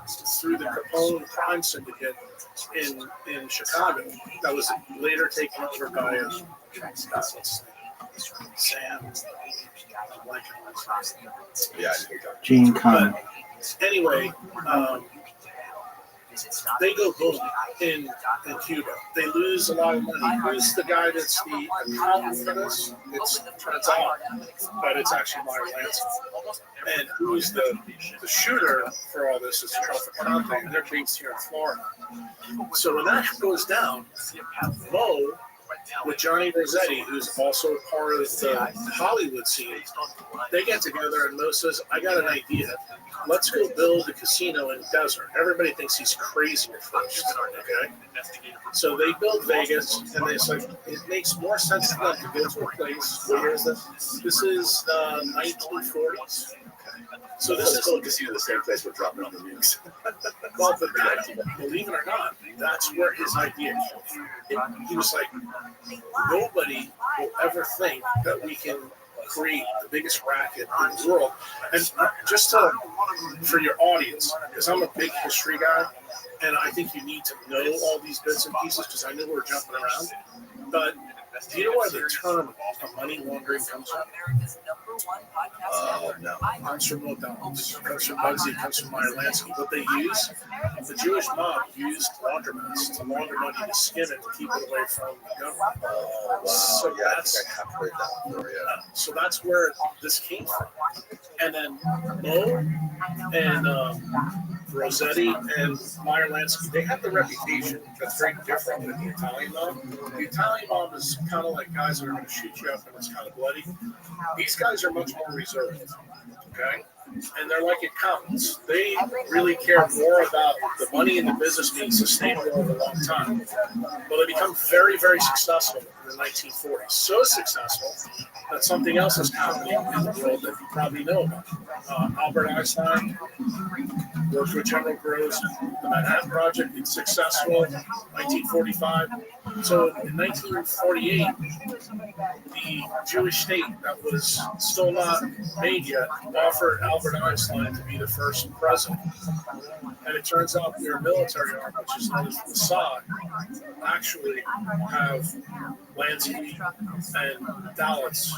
S13: through the Capone crime syndicate in Chicago, that was later taken over by Sam.
S2: Yeah,
S8: Gene Conn.
S13: Anyway, they go boom in Cuba. They lose a lot of money. Who's the guy that's the accountant for this? It turns out, but it's actually Meyer Lansky. And who's the shooter for all this is Traficante, and they're based here in Florida. So when that goes down, Mo, with Johnny Rossetti, who's also part of the Hollywood scene, they get together and Mo says, I got an idea. Let's go build a casino in the desert. Everybody thinks he's crazy at first, okay? So they build Vegas, and they say, it makes more sense to them to go to a place. What year is this? This is the 1940s. So this is
S2: cool casino, the same place we're dropping on the nukes.
S13: Well, but believe it or not, that's where his idea came from. He was like, nobody will ever think that we can create the biggest racket in the world. And just for your audience, because I'm a big history guy, and I think you need to know all these bits and pieces because I know we're jumping around. But do you know where the term of money laundering comes from?
S2: No.
S13: It comes from McDonald's. It comes from Bugsy. It comes from Meyer Lansky. What they use, the Jewish mob used laundromats to launder money to skim it to keep it away from the government. So so that's where this came from. And then Mo and Rossetti and Meyer Lansky, they have the reputation that's very different than the Italian mob. The Italian mob is kind of like guys that are going to shoot you up and it's kind of bloody. These guys are much more reserved, okay? And they're like accountants. They really care more about the money in the business being sustainable over a long time. Well, they become very, very successful in the 1940s. So successful that something else is happening in the world that you probably know about. Albert Einstein worked with General Groves. The Manhattan Project, it's successful, 1945. So in 1948, the Jewish state that was still not made yet offered Albert Einstein to be the first president. And it turns out their military arm, which is known as the Mossad, actually have Lansky and Dallas.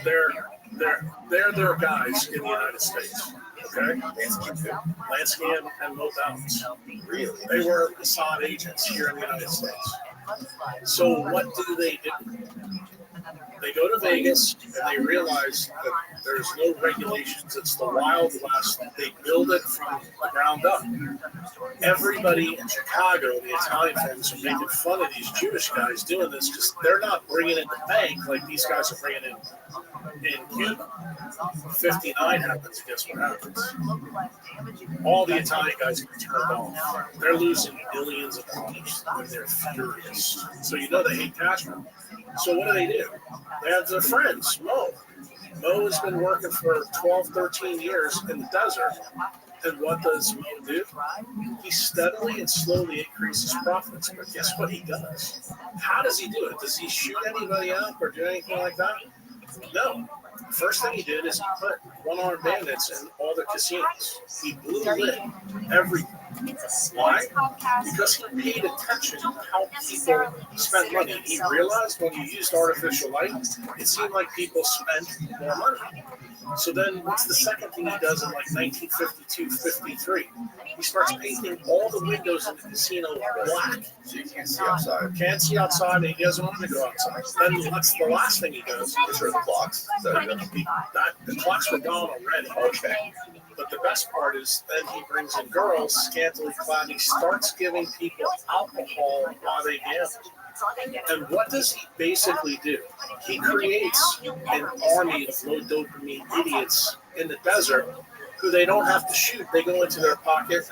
S13: They're their guys in the United States. Okay? Lansky and Mo Dallas. Really? They were Mossad agents here in the United States. So what do? They go to Vegas and they realize that there's no regulations. It's the Wild West. They build it from the ground up. Everybody in Chicago, the Italian firms, are making fun of these Jewish guys doing this because they're not bringing in the bank like these guys are bringing in Cuba. 59 happens, guess what happens? All the Italian guys get turned off. They're losing millions of dollars and they're furious. So you know they hate Cashman. So what do? They have their friends, Mo. Mo has been working for 12, 13 years in the desert. And what does Mo do? He steadily and slowly increases profits. But guess what he does? How does he do it? Does he shoot anybody up or do anything like that? No. The first thing he did is he put one-armed bandits in all the casinos. He blue lit everything. Why? Because he paid attention to how people spent money. He realized when you used artificial light, it seemed like people spent more money. So then what's the second thing he does in like 1952, 53? He starts painting all the windows in the casino black. So you can't see outside. Can't see outside, and he doesn't want to go outside. Then what's the last thing he does? Which are the clocks. The clocks were gone already. Okay. But the best part is then he brings in girls, scantily clad. He starts giving people alcohol while they gamble. And what does he basically do? He creates an army of low dopamine idiots in the desert who they don't have to shoot. They go into their pocket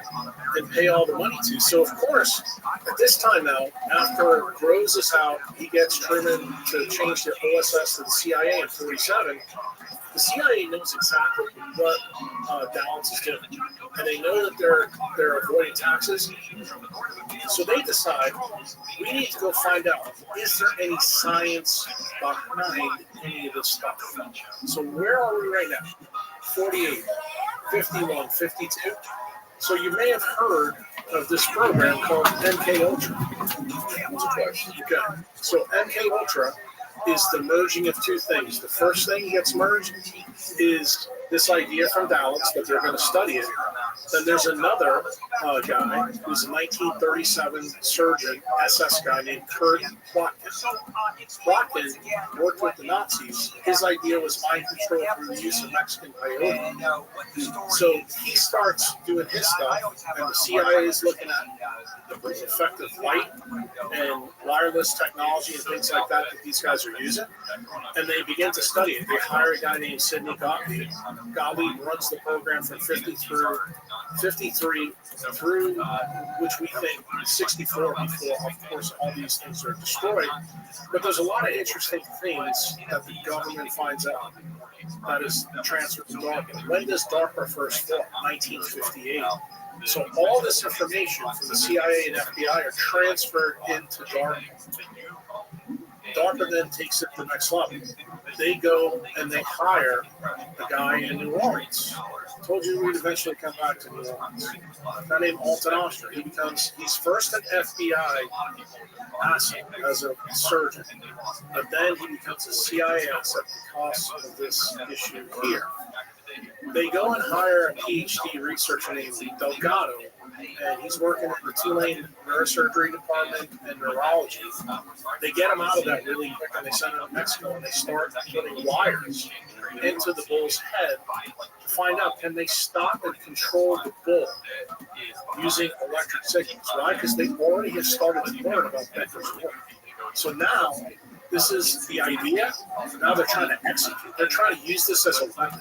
S13: and pay all the money to. So, of course, at this time now, after Groves is out, he gets Truman to change the OSS to the CIA in 47. The CIA knows exactly what Dallas is doing, and they know that they're avoiding taxes. So they decide we need to go find out, is there any science behind any of this stuff? So where are we right now? 48, 51, 52. So you may have heard of this program called MK Ultra. Okay. So MK Ultra is the merging of two things. The first thing gets merged is this idea from Dallas that they're going to study it. Then there's another guy who's a 1937 surgeon, SS guy named Kurt Plotkin. Plotkin worked with the Nazis. His idea was mind control through the use of Mexican peyote. So he starts doing his stuff, and the CIA is looking at the effect of light and wireless technology and things like that these guys are using, and they begin to study it. They hire a guy named Sidney Gottlieb. Gottlieb runs the program from 53 through which we think 64 before, of course, all these things are destroyed. But there's a lot of interesting things that the government finds out that is transferred to DARPA. When does DARPA first form? 1958. So all this information from the CIA and FBI are transferred into DARPA. DARPA then takes it to the next level. They go and they hire a guy in New Orleans. Told you we'd eventually come back to New Orleans. A guy named Alton Oster. He's first an FBI asset as a surgeon, but then he becomes a CIA asset because of this issue here. They go and hire a PhD researcher named Delgado, and he's working at the Tulane neurosurgery department and neurology. They get him out of that really quick, and they send him to Mexico, and they start putting wires into the bull's head to find out, can they stop and control the bull using electric signals? Why? Because they already have started to learn about Becker's work. So now, this is the idea. Now they're trying to execute. They're trying to use this as a weapon.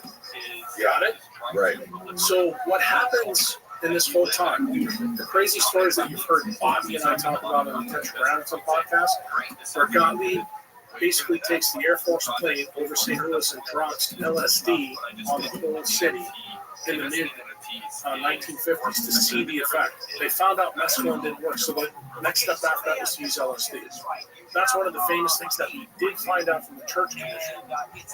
S13: Got it?
S2: Right.
S13: So what happens in this whole time, the crazy stories that you've heard Bobby and I talk about on the Tension Branson podcast, where Gottlieb basically takes the Air Force plane over St. Louis and drops LSD on the whole city in the mid 1950s to see the effect. They found out mescaline didn't work, so the next step after that was to use LSD. That's one of the famous things that we did find out from the Church Commission,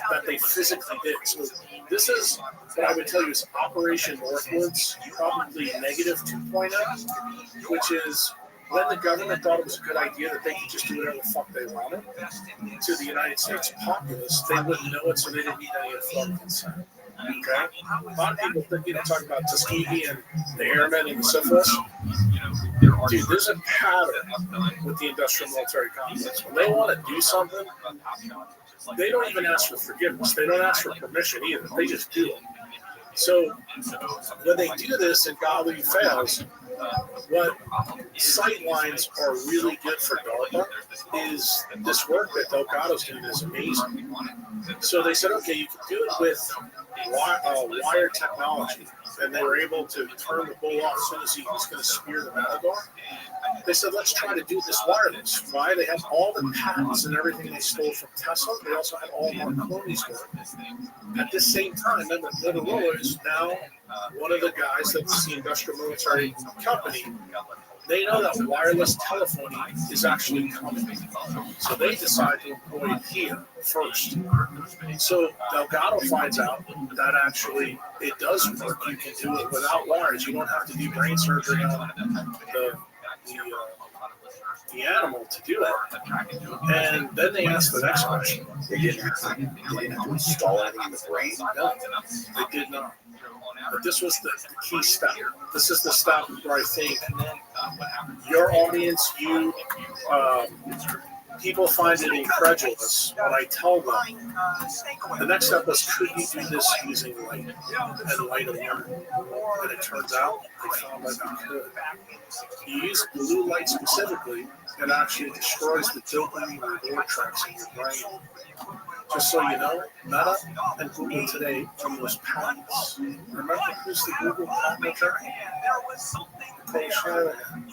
S13: that they physically did. So this is what I would tell you is Operation Northwoods, probably negative 2.0, which is when the government thought it was a good idea that they could just do whatever the fuck they wanted to the United States populace, they wouldn't know it, so they didn't need any informed consent. Okay? A lot of people think, talk about Tuskegee and the airmen and the syphilis. Dude, there's a pattern with the industrial military complex. When they want to do something, they don't even ask for forgiveness. They don't ask for permission either. They just do it. So when they do this and Gottlieb fails, what sight lines are really good for DARPA is this work that Delgado's doing is amazing. So they said, okay, you can do it with wire technology, and they were able to turn the bull off as soon as he was going to spear the matador. They said, let's try to do this wireless. Why? They have all the patents and everything they stole from Tesla. They also had all Marconi's work. At the same time, then Motorola is now one of the guys that's the industrial military company. They know that wireless telephony is actually coming. So they decide to employ it here first. So Delgado finds out that actually it does work. You can do it without wires. You don't have to do brain surgery on the animal to do it. And then they ask the next question.
S2: They didn't have to install anything in the brain?
S13: No, they did not. But this was the key step. This is the step where I think your audience, people find it incredulous when I tell them. The next step was, could you do this using light and light alone? And it turns out they found that you could. You use blue light specifically, it actually destroys the dopamine reward tracks in your brain. Just so you know, Meta and Google today are those patents. Remember who's the Google patent attorney? Nicole Shanahan.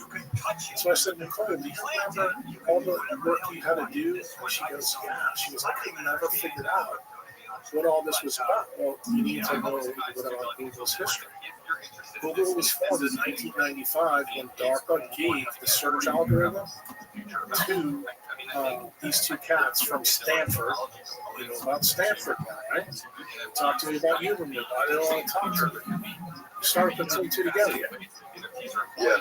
S13: So I said, Nicole, do you remember all the work you had to do? And she goes, yeah. She goes, I could never figure out what all this was about. Well, you need to know a little bit about Google's history. Google was formed in 1995 when DARPA gave the search algorithm to these two cats from Stanford. You know about Stanford now, right? Talk to me about you. I don't want to talk to you. You started putting two together yet.
S2: Yeah.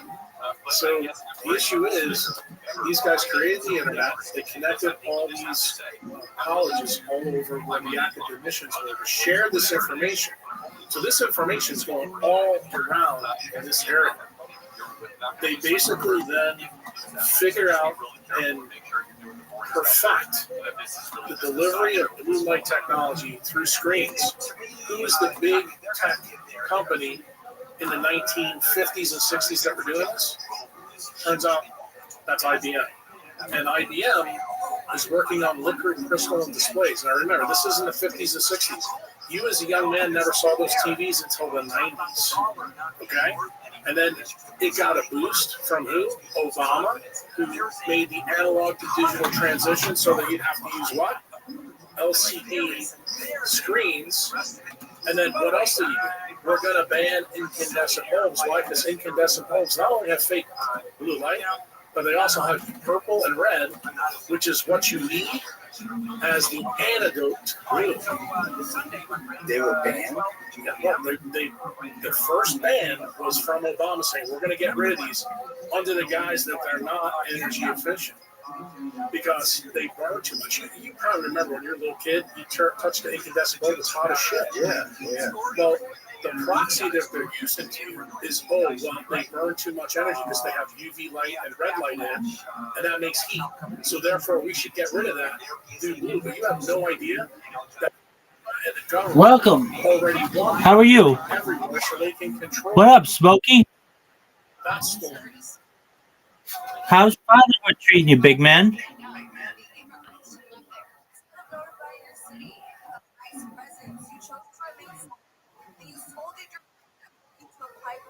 S13: So the issue is, these guys created the internet. They connected all these colleges all over where the academicians were to share this information. So this information is going all around in this area. They basically then figure out and perfect the delivery of blue light technology through screens. Who was the big tech company in the 1950s and 60s that were doing this? Turns out that's IBM. And IBM is working on liquid crystalline displays. And I remember, this is in the 50s and 60s. You as a young man never saw those TVs until the 90s. Okay? And then it got a boost from who? Obama, who made the analog to digital transition so that you'd have to use what? LCD screens. And then what else did you do? We're going to ban incandescent bulbs. Why? Because incandescent bulbs not only have fake blue light, but they also have purple and red, which is what you need as the antidote to blue.
S2: They were banned?
S13: Yeah, well, the first ban was from Obama saying, we're going to get rid of these under the guise that they're not energy efficient because they burn too much. You probably remember when you were a little kid, you touched the incandescent bulb, it's hot as shit.
S2: Yeah.
S13: Well, the proxy that they're using is, they burn too much energy because they have UV light and red light in it, and that makes heat. So therefore, we should get rid of that. Dude, but you have no idea that the government
S3: Welcome.
S13: already won
S3: How are you?
S13: everywhere so they can control
S3: What up, Smokey?
S13: that storm.
S3: How's fatherhood treating you, big man?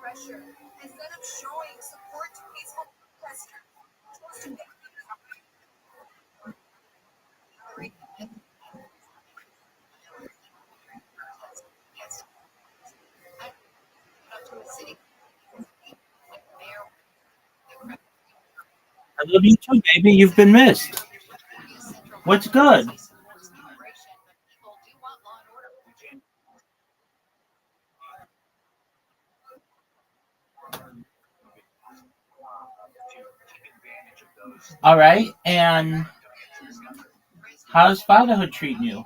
S5: Instead of showing support to peaceful protesters,
S3: I love you too, baby. You've been missed. What's good? All right, and how's fatherhood treating you?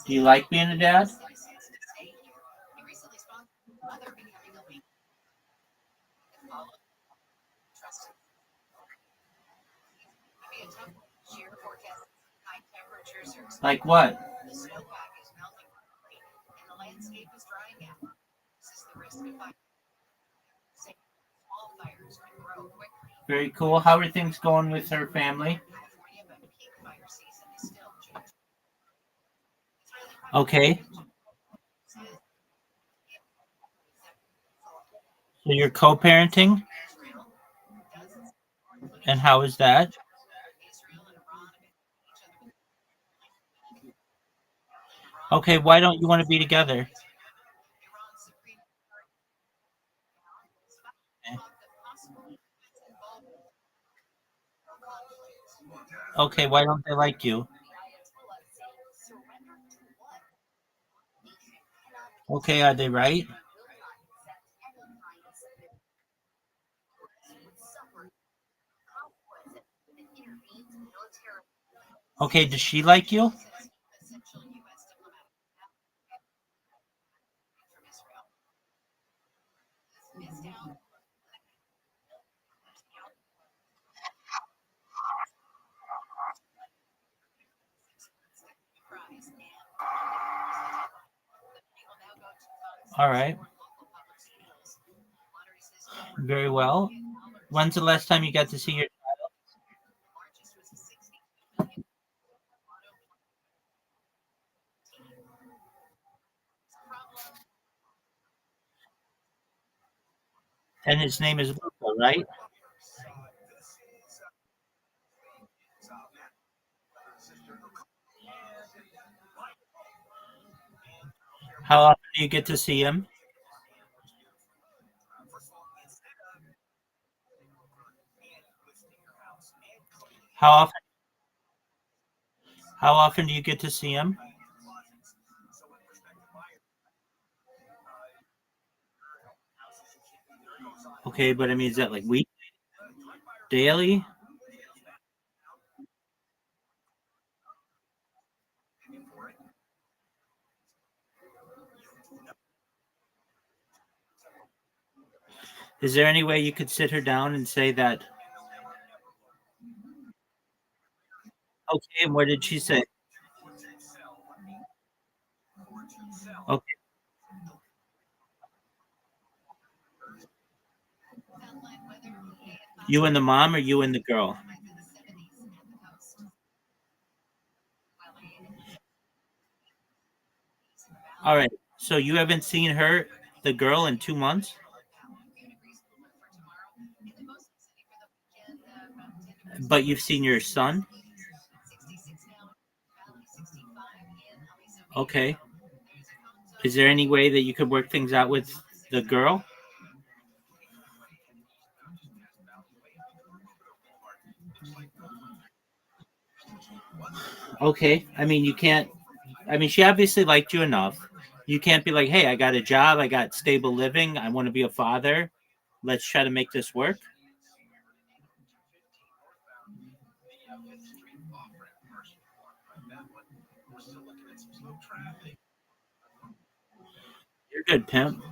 S3: Do you like being a dad? Like what? Very cool. How are things going with her family? Okay. So you're co-parenting? And how is that? Okay, why don't you want to be together? Okay, why don't they like you? Okay, are they right? Okay, does she like you? All right. Very well. When's the last time you got to see your... And his name is Luca, right? How often do you get to see him? How often? How often do you get to see him? Okay, but I mean, is that like weekly, daily? Is there any way you could sit her down and say that? Okay, and what did she say? Okay, you and the mom, or you and the girl? All right. So you haven't seen her, the girl, in 2 months, but you've seen your son. Okay. Is there any way that you could work things out with the girl? Okay. I mean, you can't. I mean, she obviously liked you enough. You can't be like, hey, I got a job, I got stable living, I want to be a father. Let's try to make this work. You're good, pimp.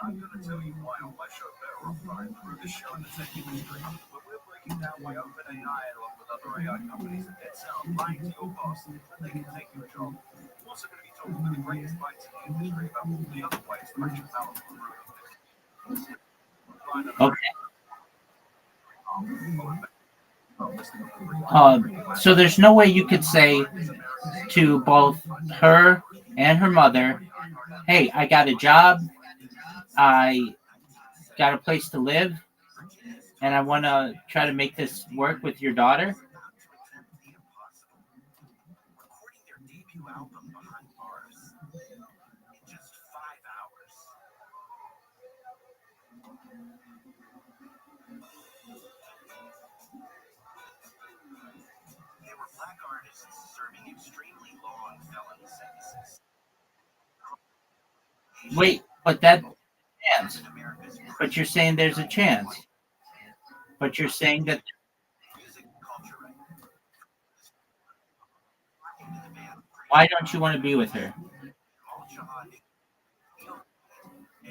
S10: I'm going to tell you why on my show ViralRabbi through the show in the tech industry. But we're breaking down why OpenAI, along with other AI companies and dead are lying to your boss that they can take your job. We're also going to be talking to the greatest minds in the industry about all the other ways to make your talent
S3: Okay. So there's no way you could say to both her and her mother, hey, I got a job, I got a place to live, and I want to try to make this work with your daughter. Wait, but that chance. But you're saying there's a chance. But you're saying that. Why don't you want to be with her?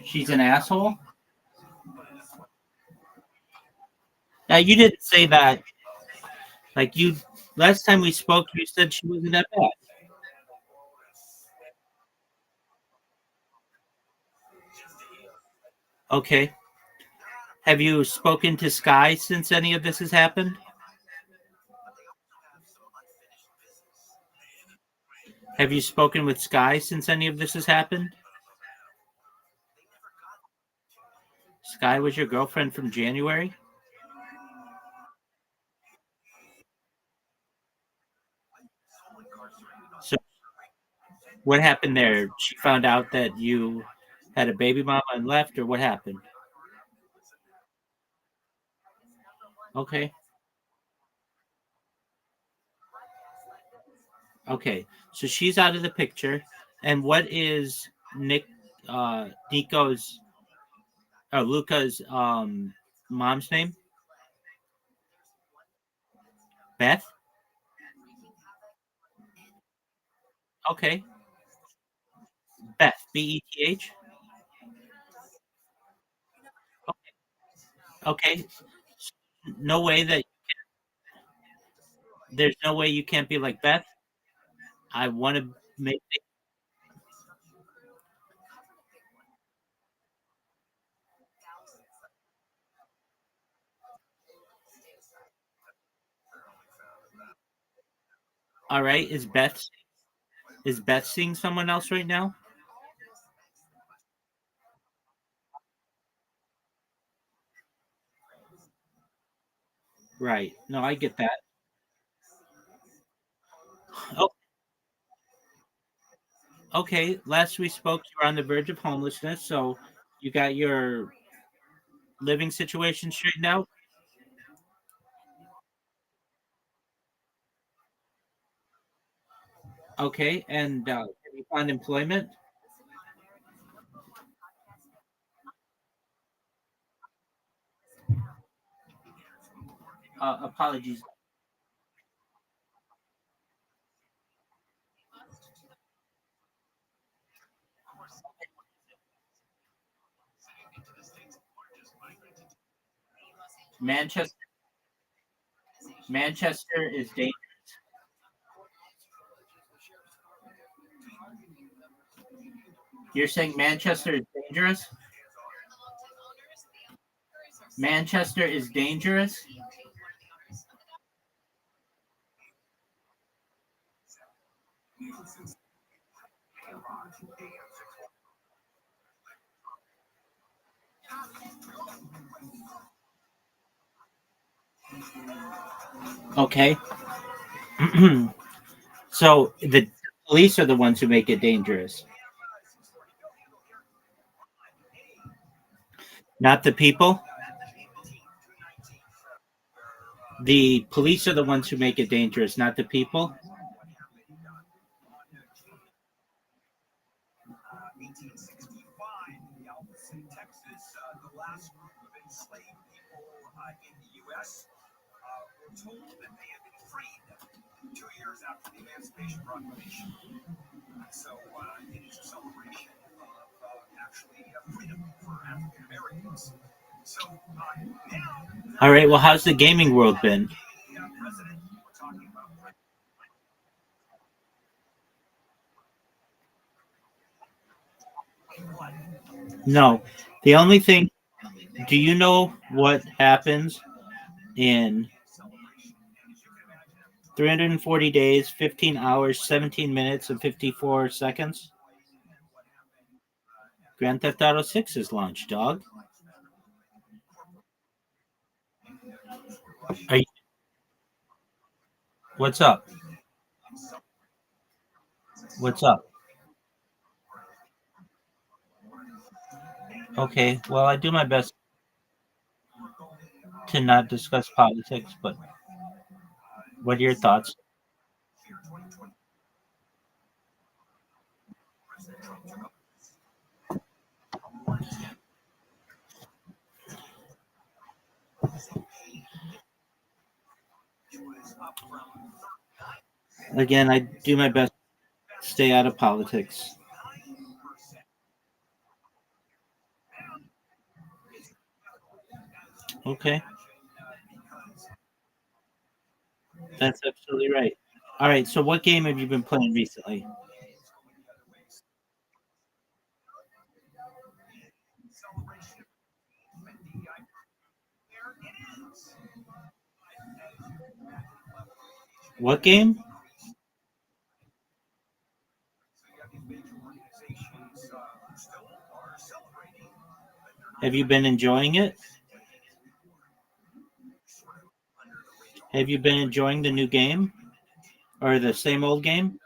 S3: She's an asshole? Now, you didn't say that. Like, you, last time we spoke, you said she wasn't that bad. Okay. Have you spoken to Sky since any of this has happened? Have you spoken with Sky since any of this has happened? Sky was your girlfriend from January? So what happened there? She found out that you had a baby mama and left, or what happened? Okay. Okay. So she's out of the picture. And what is Nico's or Luca's mom's name? Beth? Okay. Beth. Beth. Okay. No way that there's no way you can't be like Beth. I want to make it. All right. Is Beth seeing someone else right now? Right. No, I get that. Oh, okay. Last we spoke, you were on the verge of homelessness, so you got your living situation straightened out. Okay, and have you found employment? Apologies. Manchester. Manchester is dangerous. You're saying Manchester is dangerous? Manchester is dangerous? Okay. So the police are the ones who make it dangerous, not the people. The police are the ones who make it dangerous, not the people. All right. Well, how's the gaming world been? No. The only thing. Do you know what happens in 340 days, 15 hours, 17 minutes, and 54 seconds? Grand Theft Auto 6 is launched, dog. Are you, what's up? What's up? Okay. Well, I do my best to not discuss politics, but what are your thoughts? Again, I do my best to stay out of politics. Okay. That's absolutely right. All right. So, what game have you been playing recently? What game? Have you been enjoying it? Have you been enjoying the new game or the same old game?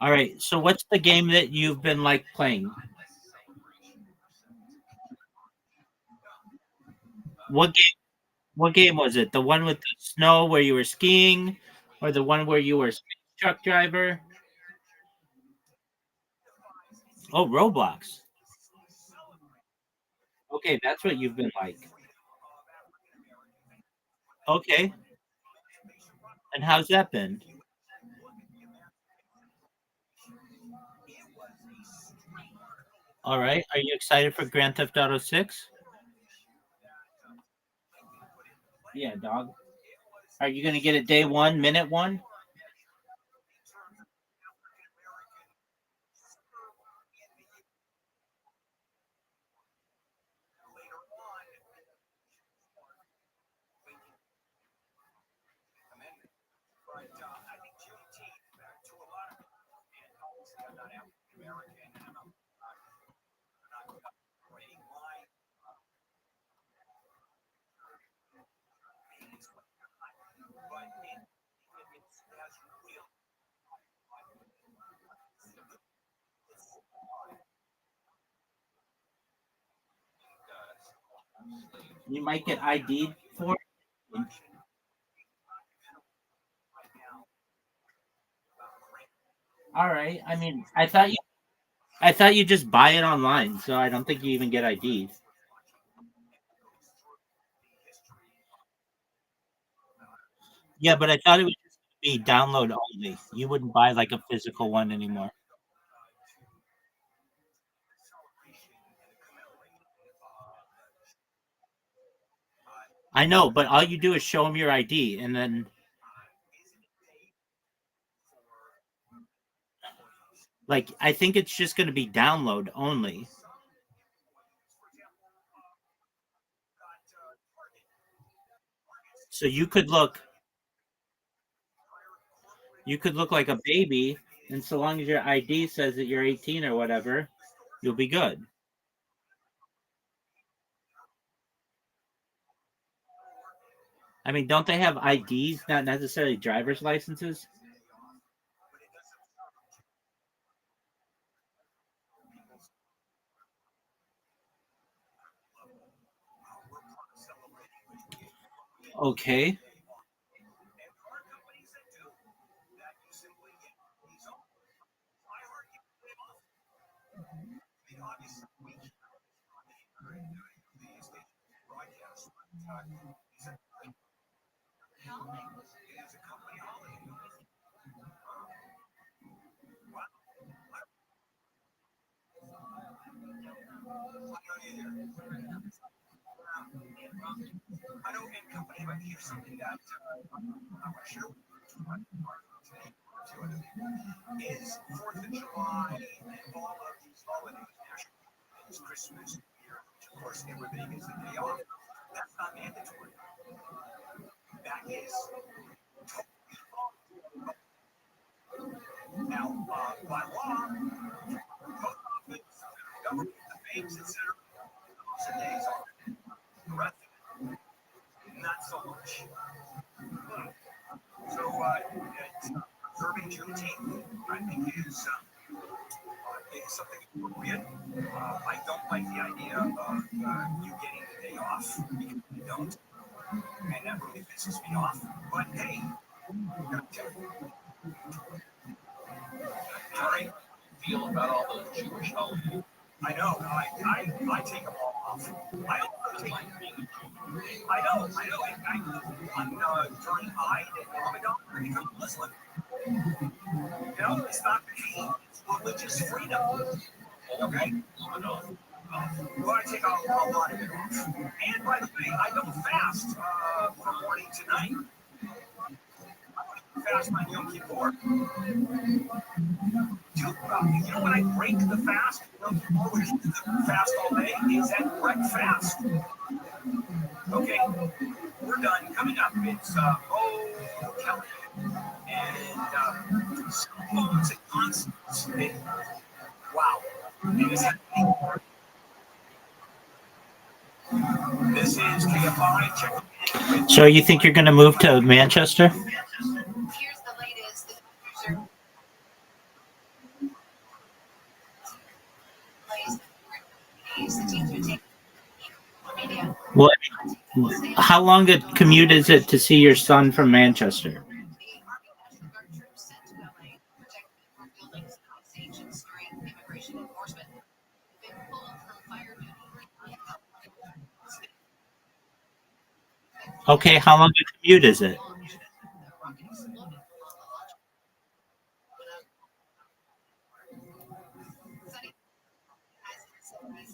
S3: All right. So, what's the game that you've been like playing? What game? What game was it? The one with the snow where you were skiing, or the one where you were a space truck driver? Oh, Roblox. Okay, that's what you've been like. Okay, and how's that been? All right. Are you excited for Grand Theft Auto 6? Yeah, dog. Are you gonna get it day one, minute one? You might get ID'd for it. All right. I mean, I thought you just buy it online, so I don't think you even get ID'd. Yeah, but I thought it would just be download only. You wouldn't buy like a physical one anymore. I know, but all you do is show them your ID, and then like I think it's just going to be download only. So You could look like a baby, and so long as your ID says that you're 18 or whatever, you'll be good. I mean, don't they have IDs, not necessarily driver's licenses? Okay.
S12: Is 4th of July and all of these holidays, national Christmas, of course, everybody gets a day off. That's not mandatory. That is now by law, post office, government, the banks, etc. Some days off. The rest of it, not so much. So observing Juneteenth, I think is something appropriate. I don't like the idea of you getting the day off because you don't, and that really pisses me off. But hey, how do you feel about all those Jewish holidays? I know. I take them all off. I also take. I know. On during Eid and Ramadan, I become a Muslim. You know, it's not pain, it's religious freedom. Okay? Well, I take a lot of it off. And by the way, I don't fast from morning to night. I fast on Yom Kippur. You know when I break the fast? Yom Kippur, which is the fast all day, is at breakfast. Okay, we're done. Coming up, it's Mo Kelly. And phones and constants. Wow. This is KFI. Check.
S3: So you think you're going to move to Manchester?
S12: Here's the latest.
S3: Well, how long a commute is it to see your son from Manchester? Okay, how long a commute is it?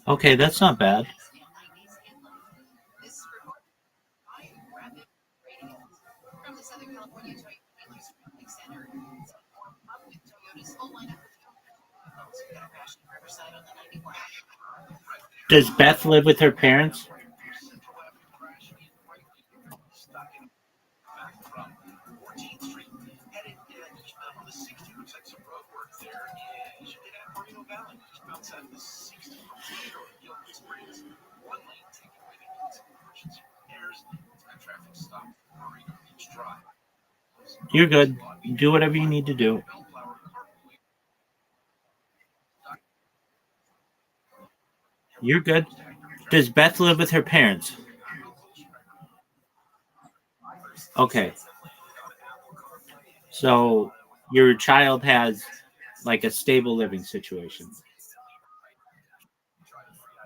S3: Okay, that's not bad. Does Beth live with her parents? You're good. Do whatever you need to do. You're good. Does Beth live with her parents? Okay. So your child has like a stable living situation.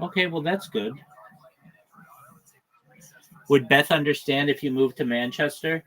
S3: Okay, well that's good. Would Beth understand if you moved to Manchester?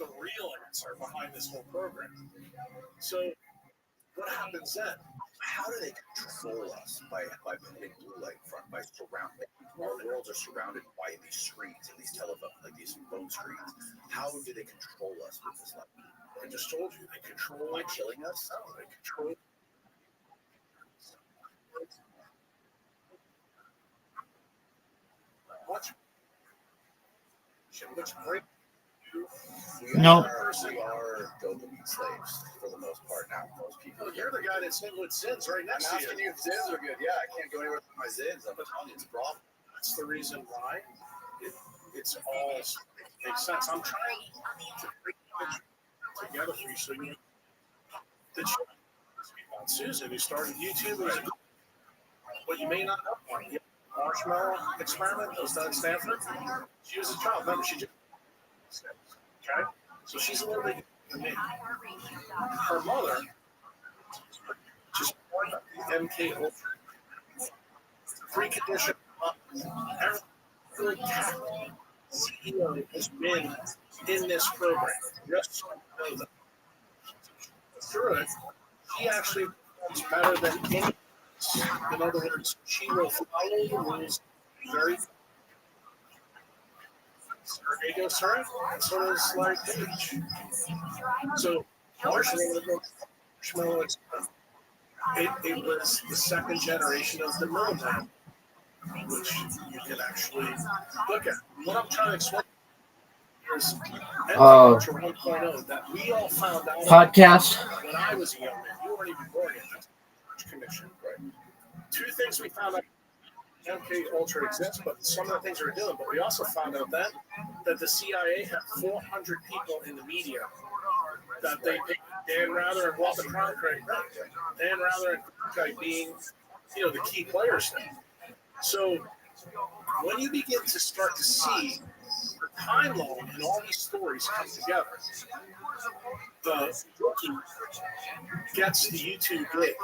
S13: The real answer behind this whole program. So, what happens then?
S2: How do they control us by putting blue light in front, by surrounding? Our worlds are surrounded by these screens and these telephone, like these phone screens. How do they control us with this light?
S13: I just told you, they control.
S2: By killing us?
S13: No, they control. Watch. Looks great.
S3: No.
S2: We are dopamine slaves for the most part now. Most people.
S13: You're the guy that's in with Zins right next to you.
S2: I'm asking you if Zins are good. Yeah, I can't go anywhere with my Zins. I'm telling you, it's a problem.
S13: That's the reason why it's all makes sense. I'm trying to bring it together for you so you that Susan, who started YouTube, what you may not know, the marshmallow experiment that was done at Stanford. She was a child. Remember, she just okay. So she's a little bit than me. Her mother just MK Ultra preconditioned. Every CEO has been in this program. Just so you know that. Through it, she actually is better than any. In other words, she will follow the rules very. Her ego served, and so does like Paige. So marshmallow, it was the second generation of the milligram, which you can actually look at. What I'm trying to explain is Agriculture 1.0 that we all found out
S3: podcast
S13: when I was a young man. You weren't even born yet. Commission, right? Two things we found out. MK Ultra exists, but some of the things we're doing. But we also found out then that the CIA had 400 people in the media that they picked Dan Rather and Walter Cronkite. Dan Rather and Cronkite being, the key players there. So when you begin to start to see the timeline and all these stories come together, the rookie gets the YouTube gig.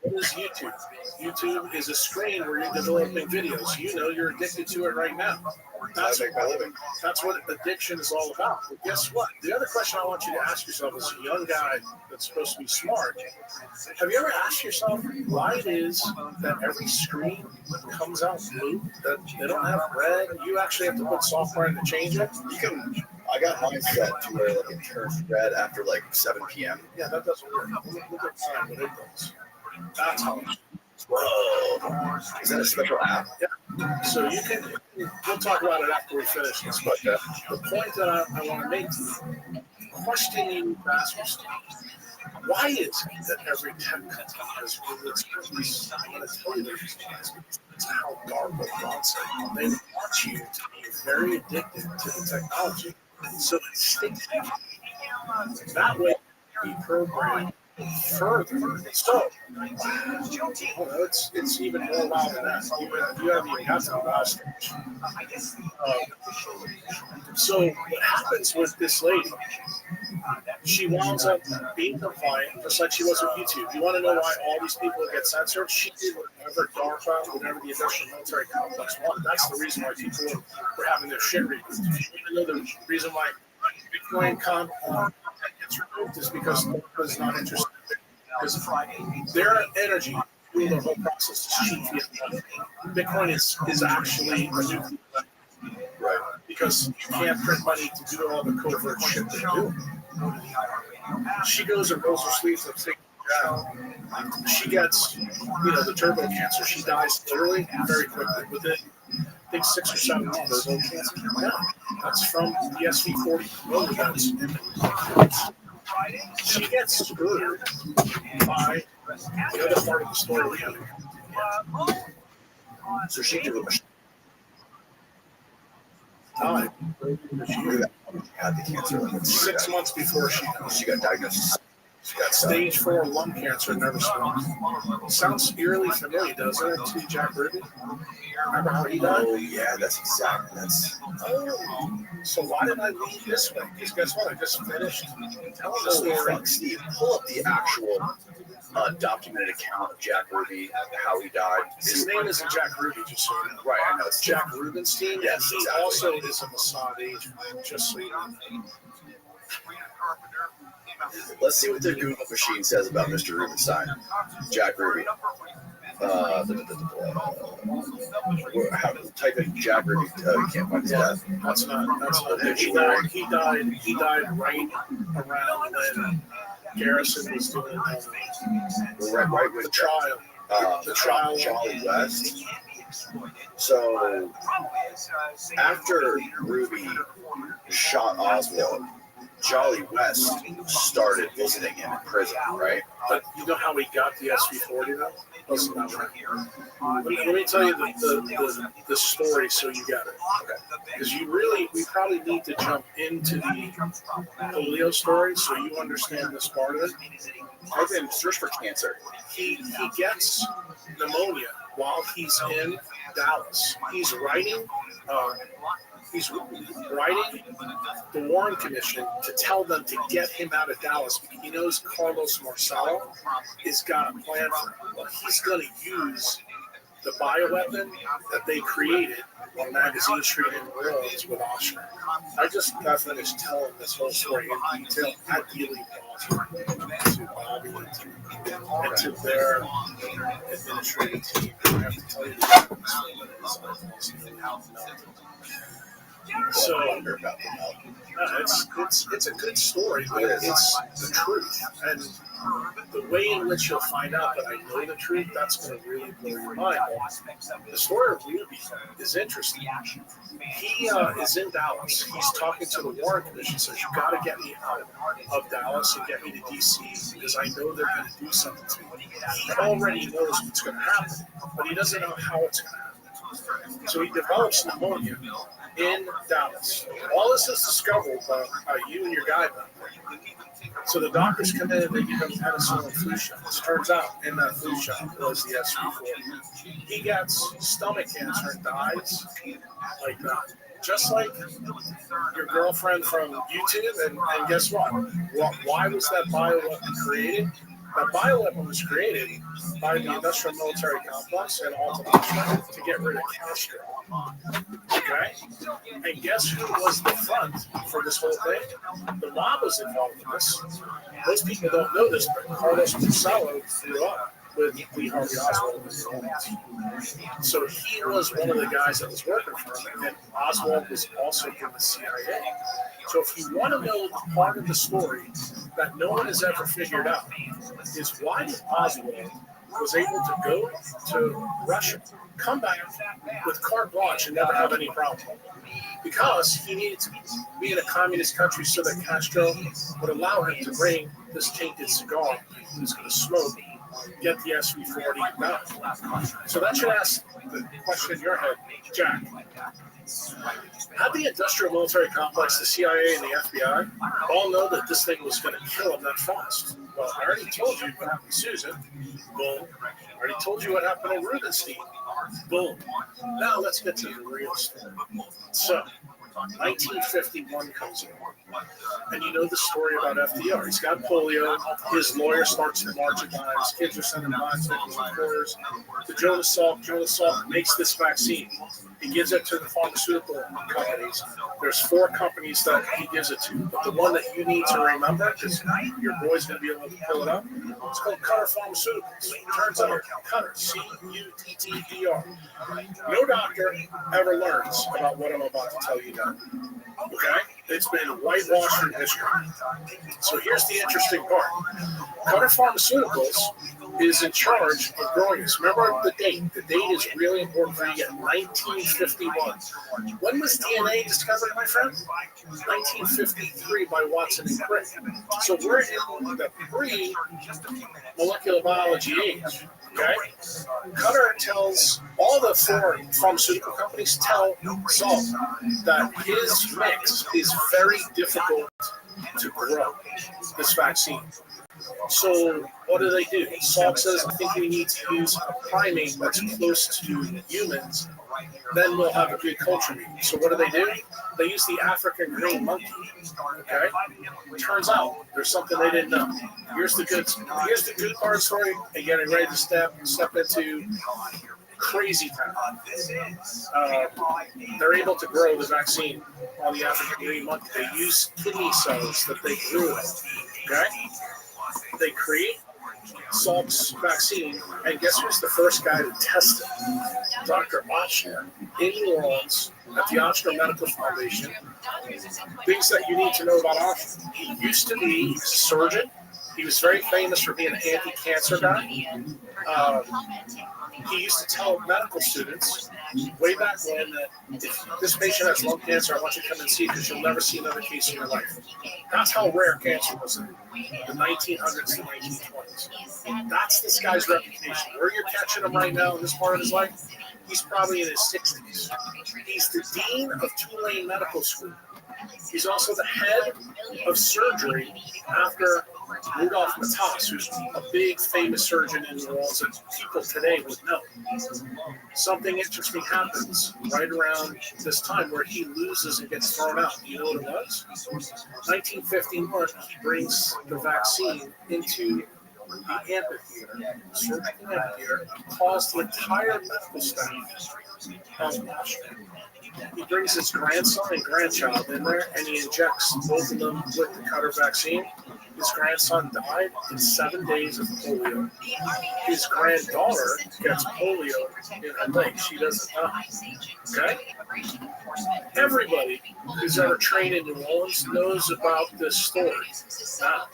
S13: What is YouTube? YouTube is a screen where you're developing videos. You're addicted to it right now. That's what addiction is all about. But guess what? The other question I want you to ask yourself as a young guy that's supposed to be smart, have you ever asked yourself why it is that every screen comes out blue, that they don't have red? You actually have to put software in to change it?
S2: I got mine set to where it turns red after 7 p.m.
S13: Yeah, that doesn't work. Look at time, but it does. That's how it's.
S2: Whoa. Is that a special app?
S13: Yeah. So you can, we'll talk about it after we finish this, but the point that I want to make to you, question you need to ask yourself, why is it that every tech company has its business? I'm going to tell you the reason why. It's how Garbo wants it. They want you to be very addicted to the technology, so it sticks. That way, you program further. So, it's even more wild than that. You haven't even got to the last stage. So, what happens with this lady? She winds up being compliant, just like she was with YouTube. You want to know why all these people get censored? She did whatever DARPA, whatever the industrial military complex wanted. That's the reason why people were having their shit removed. You know the reason why Bitcoin content gets removed is because DARPA is not interested. Because their energy through the whole process is cheap. Bitcoin is actually a nuclear weapon. Right. Because you can't print money to do all the covert shit they do. She goes and rolls her sleeves up, she gets, the turbo cancer. She dies literally very quickly. Within, I think 6 or 7 months. Turbo cancer. Yeah, that's from the SV40 events. She gets screwed by the other part of the story we have.
S2: So she did
S13: died.
S2: She had the cancer.
S13: 6 months before
S2: she got diagnosed.
S13: She got stage 4 lung cancer and never smoked. Sounds eerily familiar, doesn't it, to Jack Ruby? Remember how he died?
S2: Oh, yeah, that's.
S13: Oh, so why did I lead this way? Because guess what? I just finished telling the story.
S2: Steve, pull up the actual documented account of Jack Ruby, how he died.
S13: His name isn't Jack Ruby, just so you know.
S2: Right, I know. It's
S13: Jack Rubenstein.
S2: Yes,
S13: he
S2: exactly.
S13: also is a Mossad agent, just so you know.
S2: Let's see what the Google machine says about Mr. Rubenstein. Jack Ruby. How to type in Jack Ruby? You can't find his death.
S13: That's not. He died right around when Garrison was doing
S2: right with
S13: the trial. The trial.
S2: Jolly West. So after Ruby shot Oswald, Jolly West started visiting him in prison, right?
S13: But you know how he got the SV40 though? Listen, let me tell you the story so you get it. Because we probably need to jump into the polio story so you understand this part of it.
S2: I've been searched for cancer.
S13: He gets pneumonia while he's in Dallas. He's writing the Warren Commission to tell them to get him out of Dallas because he knows Carlos Marcello has got a plan for him. Well, he's going to use the bioweapon that they created on Magazine Street in New Orleans with Austria. I just got finished telling this whole story in detail at Dealey to Bobby and to their administrative team. I have to tell you so it's a good story, but it's the truth. And the way in which you'll find out that I know the truth, that's going to really blow your mind. The story of Ruby is interesting. He is in Dallas. He's talking to the Warren Commission, says, you got to get me out of Dallas and get me to D.C. because I know they're going to do something to me. He already knows what's going to happen, but he doesn't know how it's going to happen. So he develops pneumonia in Dallas. All this is discovered by you and your guy back there. So the doctors come in and they give him penicillin and flu shots. Turns out in that flu shot was the SV40. He gets stomach cancer and dies like that. Just like your girlfriend from YouTube. And guess what? Why was that bioweapon created? That bioweapon was created by the industrial military complex and Altamont to get rid of Castro. Okay? And guess who was the front for this whole thing? The mob was involved in this. Most people don't know this, but Carlos Marcello grew up with Lee Harvey Oswald. So he was one of the guys that was working for him, and Oswald was also in the CIA. So if you want to know the part of the story that no one has ever figured out, is why did Oswald was able to go to Russia, come back with carte blanche and never have any problem? Because he needed to be in a communist country so that Castro would allow him to bring this tainted cigar he was going to smoke, get the SV40 done. So that should ask the question in your head, Jack. How the industrial military complex, the CIA, and the FBI all know that this thing was going to kill him that fast? Well, I already told you what happened to Susan. Boom. I already told you what happened to Rubenstein. Boom. Now let's get to the real story. So, 1951 comes in. And you know the story about FDR. He's got polio. His lawyer starts to march it down. His kids are sending bicycles and quarters to Jonas Salk. Jonas Salk makes this vaccine. He gives it to the pharmaceutical companies. There's 4 companies that he gives it to. But the one that you need to remember, because your boy's going to be able to pull it up, it's called Cutter Pharmaceuticals. Turns out, Cutter, C-U-T-T-E-R. No doctor ever learns about what I'm about to tell you now. Okay? It's been whitewashed in history. So here's the interesting part. Cutter Pharmaceuticals is in charge of growing this. Remember the date. The date is really important for you. 1951. When was DNA discovered, my friend? 1953 by Watson and Crick. So we're in the pre-molecular biology age. Okay? Cutter tells all the four pharmaceutical companies tell Salk that his mix is very difficult to grow, this vaccine. So what do? Salk says, I think we need to use a primate that's close to humans. Then we'll have a good culture meeting. So what do? They use the African green monkey. Okay? Turns out there's something they didn't know. Here's the good part of the story. And getting ready to step into crazy town. They're able to grow the vaccine on the African green monkey. They use kidney cells that they grew in. Okay? They create Salk's vaccine, and guess who's the first guy to test it? Dr. Ochsner in New Orleans at the Ochsner Medical Foundation. Things that you need to know about Ochsner. He used to be a surgeon. He was very famous for being an anti-cancer guy. He used to tell medical students way back when that if this patient has lung cancer, I want you to come and see it because you'll never see another case in your life. That's how rare cancer was in the 1900s and 1920s. That's this guy's reputation. Where you're catching him right now in this part of his life, he's probably in his 60s. He's the dean of Tulane Medical School. He's also the head of surgery after Rudolph Matas, who's a big famous surgeon in New Orleans that people today would know. Something interesting happens right around this time where he loses and gets thrown out. You know what it was? 1951, he brings the vaccine into the amphitheater, surgical amphitheater, caused the entire medical staff of Washington. He brings his grandson and grandchild in there, and he injects both of them with the Cutter vaccine. His grandson died in 7 days of polio. His granddaughter gets polio in her leg. She doesn't die. Okay? Everybody who's ever trained in New Orleans knows about this story. Now,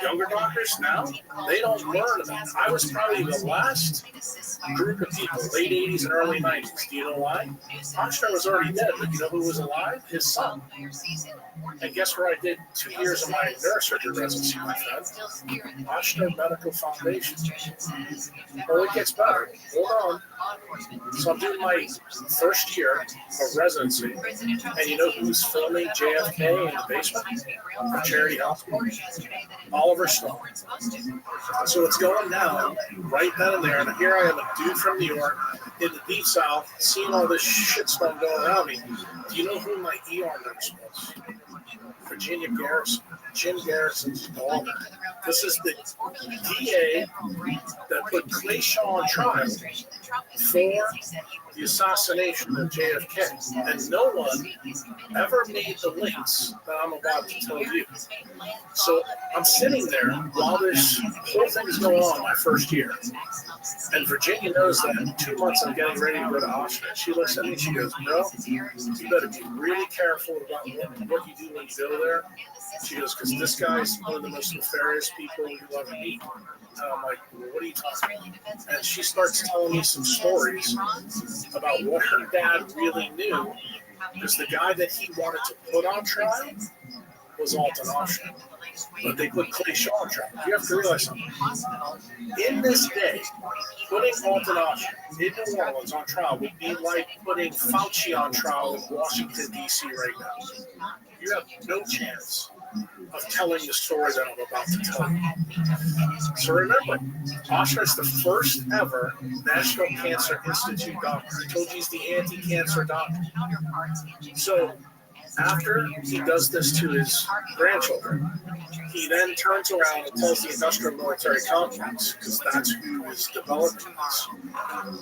S13: younger doctors now, they don't learn about it. I was probably the last group of people, late 80s and early 90s. Do you know why? Ochsner was already dead, but you know who was alive? His son. And guess where I did 2 years of my neurosurgery residency, my friend? Ochsner Medical Foundation. Oh, it gets better. Hold on. So I'm doing my first year of residency, and you know who's filming JFK in the basement of Charity Hospital? Oliver Stone. So it's going down right then and there, and here I am, a dude from New York, in the deep south, seeing all this shitstorm going around me. Do you know who my ER nurse was? Virginia Garrison. Jim Garrison's daughter. This is the DA that put Clay Shaw on trial for the assassination of JFK. And no one ever made the links that I'm about to tell you. So I'm sitting there while this whole thing is going on my first year. And Virginia knows that in 2 months I'm getting ready to go to Auschwitz. She looks at me and she goes, bro, you better be really careful about what you do when you go there. She goes, because this guy's one of the most nefarious people you'll ever meet. And I'm like, well, what are you talking about? And she starts telling me some stories about what her dad really knew, because the guy that he wanted to put on trial was Alton Auschwitz. But they put Clay Shaw on trial. You have to realize something. In this day, putting Alton Auschwitz in New Orleans on trial would be like putting Fauci on trial in Washington, D.C. right now. You have no chance of telling the story that I'm about to tell you. So remember, Ochsner's the first ever National Cancer Institute doctor. I told you he's the anti-cancer doctor. So after he does this to his grandchildren, he then turns around and tells the industrial military complex, because that's who is developing this,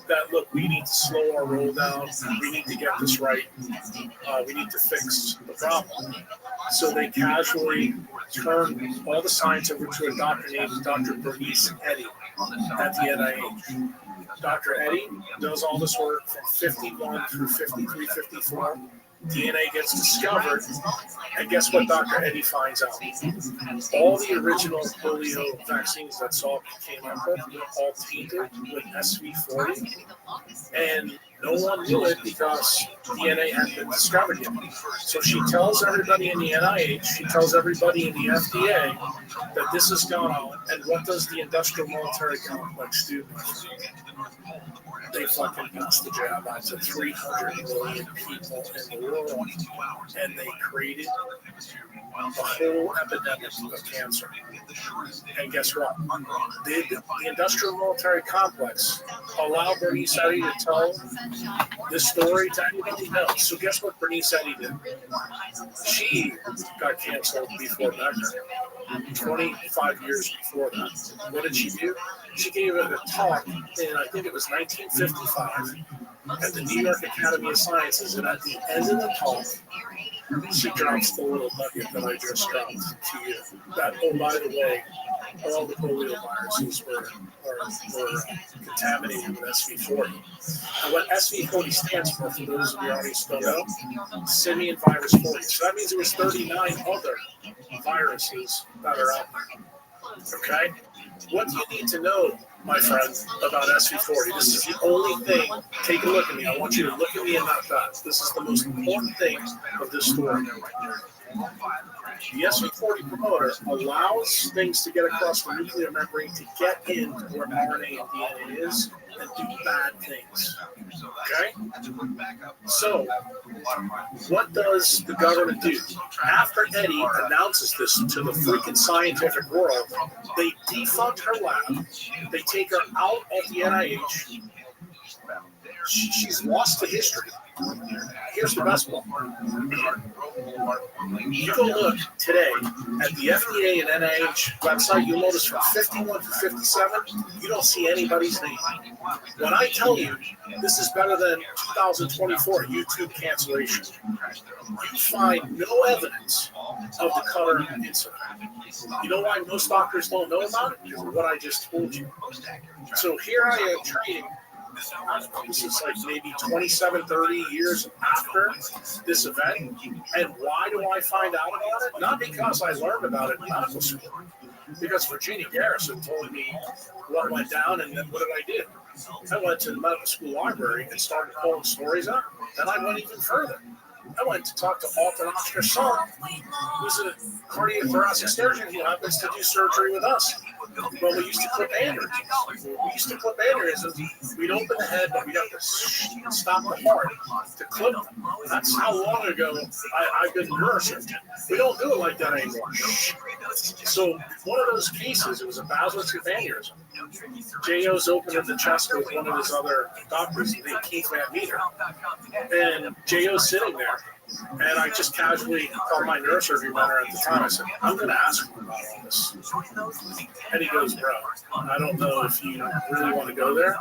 S13: that look, we need to slow our roll down, we need to get this right, we need to fix the problem. So they casually turn all the science over to a doctor named Dr. Bernice Eddy at the NIH. Dr. Eddy does all this work from 51 through 53, 54. DNA gets discovered, and guess what Dr. Eddie finds out? All the original polio vaccines that Salk came up with were all tainted with SV40, and no one knew it because DNA hadn't been discovered yet. So she tells everybody in the NIH, she tells everybody in the FDA that this is going on, and what does the industrial military complex do? They fucking bust the jab out to 300 million people in the world, and they created a whole epidemic of cancer. And guess what? The industrial military complex allowed Bernice Eddy to tell this story to anybody else. So guess what Bernice Eddy did? She got canceled before Becker, 25 years before that. What did she do? She gave a talk in, I think it was 1955, at the New York Academy of Sciences, and at the end of the talk, she drops the little nugget that I just dropped to you. That, oh, by the way, all the polio viruses were contaminated with SV40. And what SV40 stands for those of you already still know, simian virus 40. So that means there was 39 other viruses that are out there. Okay? What do you need to know, my friend, about SV40? This is the only thing. Take a look at me. I want you to look at me and not that. This is the most important thing of this story. The SV40 promoter allows things to get across the nuclear membrane to get in where RNA and DNA is and do bad things. Okay? So, what does the government do? After Eddie announces this to the freaking scientific world, they defund her lab, they take her out of the NIH. She's lost to history. Here's the best one. You go look today at the FDA and NIH website, you'll notice from 51 to 57, you don't see anybody's name. When I tell you this is better than 2024 YouTube cancellation, you find no evidence of the Cutter incident. You know why most doctors don't know about it? Because of what I just told you. So here I am treating. This is like maybe 27, 30 years after this event. And why do I find out about it? Not because I learned about it in medical school. Because Virginia Garrison told me what went down, and then what did I do? I went to the medical school library and started pulling stories out. Then I went even further. I went to talk to Alton Oscar's son, who's a cardiothoracic surgeon who happens to do surgery with us. Well, we used to clip aneurysms. We'd open the head, but we'd have to stop the heart to clip them. That's how long ago I've been nursing. We don't do it like that anymore. So one of those cases, it was a basilisk aneurysm. J.O.'s opened at the chest with one of his other doctors named Keith Van Meter. And J.O.'s sitting there. And I just casually called my neurosurgery mentor at the time. I said, I'm going to ask him about all this. And he goes, bro, I don't know if you really want to go there.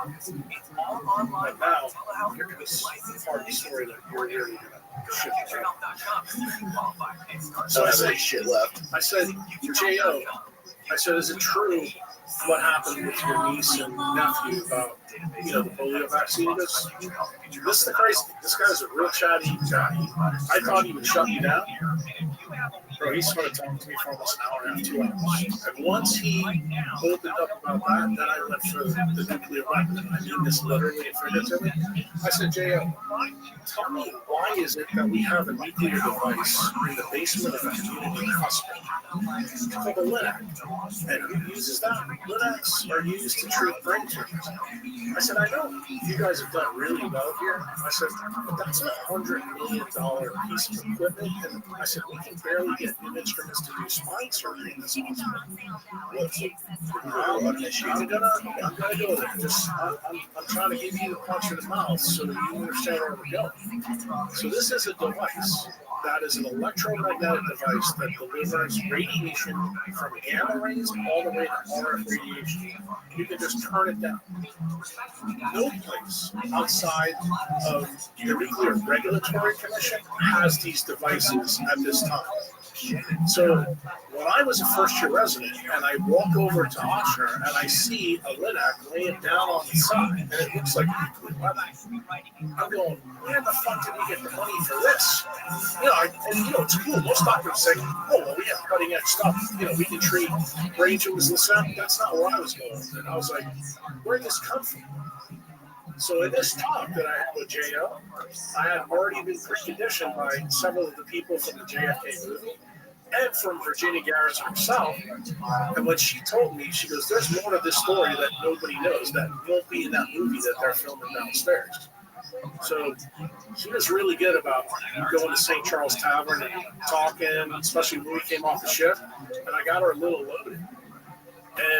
S13: But now, here comes part of the story that you're really going to shit left. So I said, shit left. I said, J.O., I said, is it true what happened with your niece and nephew about, the polio vaccine? This is the crazy thing. This guy's a real chatty guy. I thought he would shut me down. Bro, he started talking to me for almost an hour and a half, 2 hours. And once he opened up about that, then I went for the nuclear weapon. And I mean this literally and figuratively. I said, J.O., tell me, why is it that we have a nuclear device in the basement of a community hospital called a LINAC? And who uses that? LINACs are used to treat brain tumors. I said, I know you guys have done really well here. I said, but that's a $100 million piece of equipment. And I said, we can barely get new instruments to do spine surgery in this hospital. I'm gonna go there. I'm trying to give you a punch in the mouth so that you understand where we're going. So this is a device that is an electromagnetic device that delivers radiation from gamma rays all the way to RF radiation. You can just turn it down. No place outside of the Nuclear Regulatory Commission has these devices at this time. So when I was a first-year resident, and I walk over to Oshner, and I see a Linac laying down on the side, and it looks like nuclear weapon. I'm going, where the fuck did we get the money for this? It's cool. Most doctors say, oh, well, we have cutting-edge stuff. We can treat brain tumors and stuff. That's not where I was going. And I was like, where'd this come from? So in this talk that I had with J.O., I had already been preconditioned by several of the people from the JFK movie and from Virginia Garrison herself. And when she told me, she goes, there's more to this story that nobody knows that won't be in that movie that they're filming downstairs. So she was really good about going to St. Charles Tavern and talking, especially when we came off the ship. And I got her a little loaded.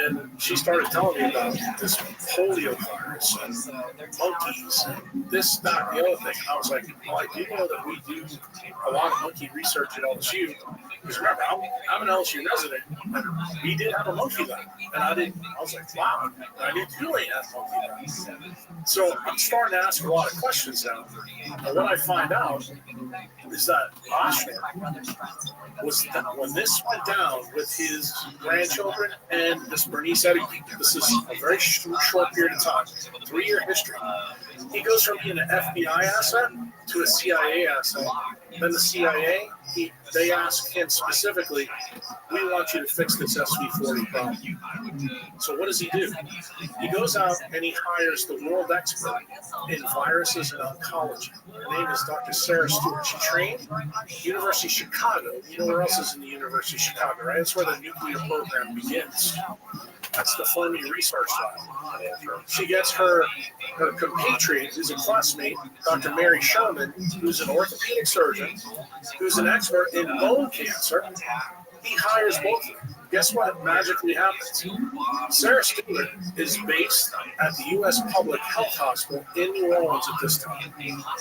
S13: And she started telling me about this polio virus and monkeys and this, that, and the other thing. And I was like, well, I do know that we do a lot of monkey research at LSU. Because remember, I'm an LSU resident, and we did have a monkey lab. And I was like, wow, I didn't do any of that monkey lab. So I'm starting to ask a lot of questions now. And what I find out is that Oshner was, when this went down with his grandchildren and this Bernice Eddie, this is a very short period of time, 3-year history. He goes from being an FBI asset to a CIA asset. Then the CIA, they asked him specifically, we want you to fix this SV40 problem. So what does he do? He goes out and he hires the world expert in viruses and oncology. Her name is Dr. Sarah Stewart. She trained University of Chicago. You know where else is in the University of Chicago, right? That's where the nuclear program begins. That's the Fermi Research Lab. She gets her compatriot, who's a classmate, Dr. Mary Sherman, who's an orthopedic surgeon, who's an expert in bone cancer. He hires both of them. Guess what magically happens? Sarah Stewart is based at the U.S. Public Health Hospital in New Orleans at this time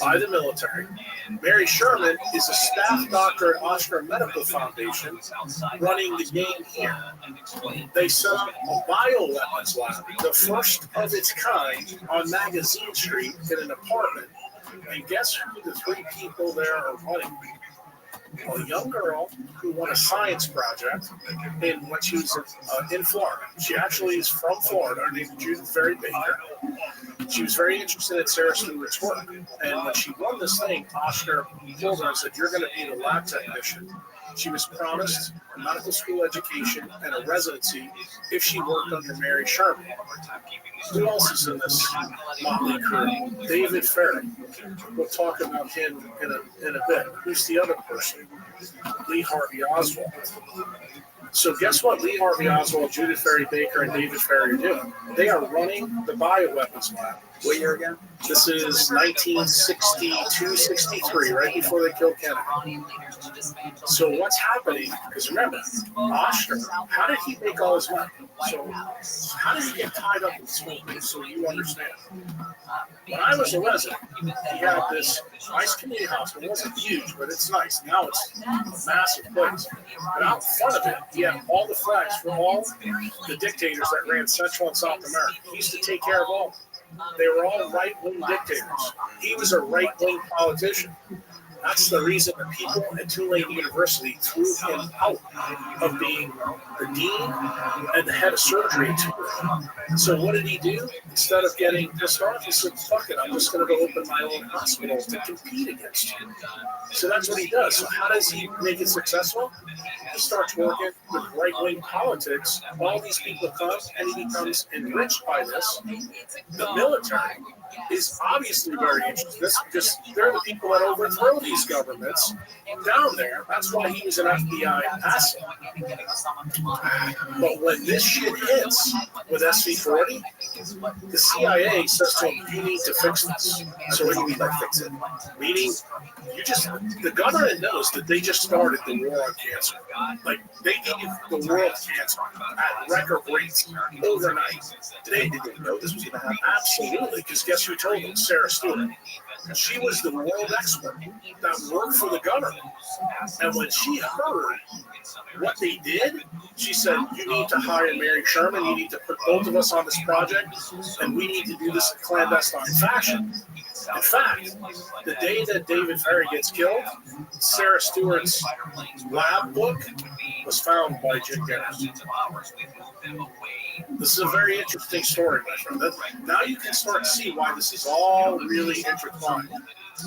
S13: by the military. Mary Sherman is a staff doctor at Oshner Medical Foundation running the game here. They set up a bioweapons lab, the first of its kind, on Magazine Street in an apartment. And guess who the 3 people there are running? A young girl who won a science project when she was in Florida. She actually is from Florida. Her name is Judith Ferry Baker. She was very interested in Sarah Stewart's work. And when she won this thing, Oshner told her and said, you're going to be the lab technician. She was promised a medical school education and a residency if she worked under Mary Sherman. Who else is in this motley crew? David Ferry. We'll talk about him in a bit. Who's the other person? Lee Harvey Oswald. So guess what Lee Harvey Oswald, Judith Ferry Baker, and David Ferry are doing? They are running the bioweapons lab. What year again? This is 1962, 63, right before they killed Kennedy. So what's happening? Because remember, Oshner, how did he make all his money? So how did he get tied up in smoking? So you understand. When I was a resident, he had this nice community hospital. It wasn't huge, but it's nice. Now it's a massive place. But out in front of it, he had all the flags for all the dictators that ran Central and South America. He used to take care of all of them. They were all right-wing dictators. He was a right-wing politician. That's the reason the people at Tulane University threw him out of being the dean and the head of surgery at Tulane. So what did he do? Instead of getting pissed off, he said, fuck it, I'm just going to go open my own hospital to compete against you. So that's what he does. So how does he make it successful? He starts working with right-wing politics. All these people come, and he becomes enriched by this. The military is obviously very interested in this because they're the people that overthrow these governments down there. That's why he was an FBI asset. But when this shit hits with SV40, the CIA says to him, you need to fix this. So what do you mean by fix it? Meaning, the government knows that they just started the war on cancer. Like, they gave the world cancer at record rates overnight. They didn't know this was going to happen. Absolutely, because guess who told them? Sarah Stewart. She was the world expert that worked for the government. And when she heard what they did, she said, you need to hire Mary Sherman, you need to put both of us on this project, and we need to do this in clandestine fashion. In fact, the day that David Ferry gets killed, Sarah Stewart's lab book was found by Jim Garrett. This is a very interesting story, my friend. Now you can start to see why this is all really intertwined.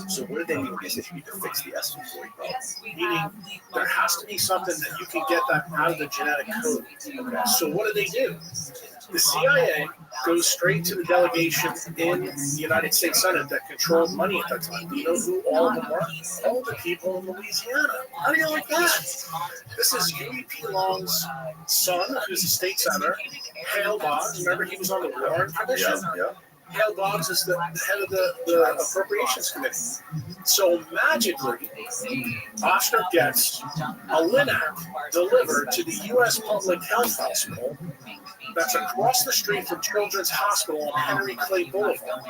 S2: So what do they mean? They said you need to fix the SV40 problem.
S13: Meaning there has to be something that you can get that out of the genetic code. Okay. So what do? The CIA goes straight to the delegation in the United States Senate that controlled money at that time. Do you know who all of them were? All the people in Louisiana. How do you like that? This is Huey P. Long's son, who's a state senator, Hale Boggs. Remember, he was on the Warren Commission?
S2: Yeah.
S13: Hale Boggs is the head of the Appropriations Committee. So magically, Oscar gets a Linac delivered to the U.S. Public Health Hospital that's across the street from Children's Hospital on Henry Clay Boulevard.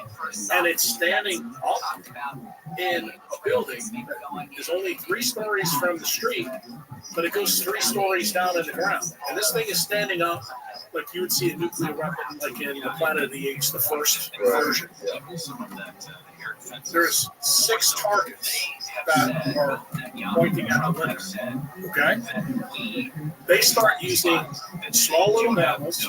S13: And it's standing up in a building that is only 3 stories from the street, but it goes 3 stories down in the ground. And this thing is standing up like you would see a nuclear weapon, like in the Planet of the Apes, the first version. There's 6 targets that are pointing at the limit. Okay? They start using small little mammals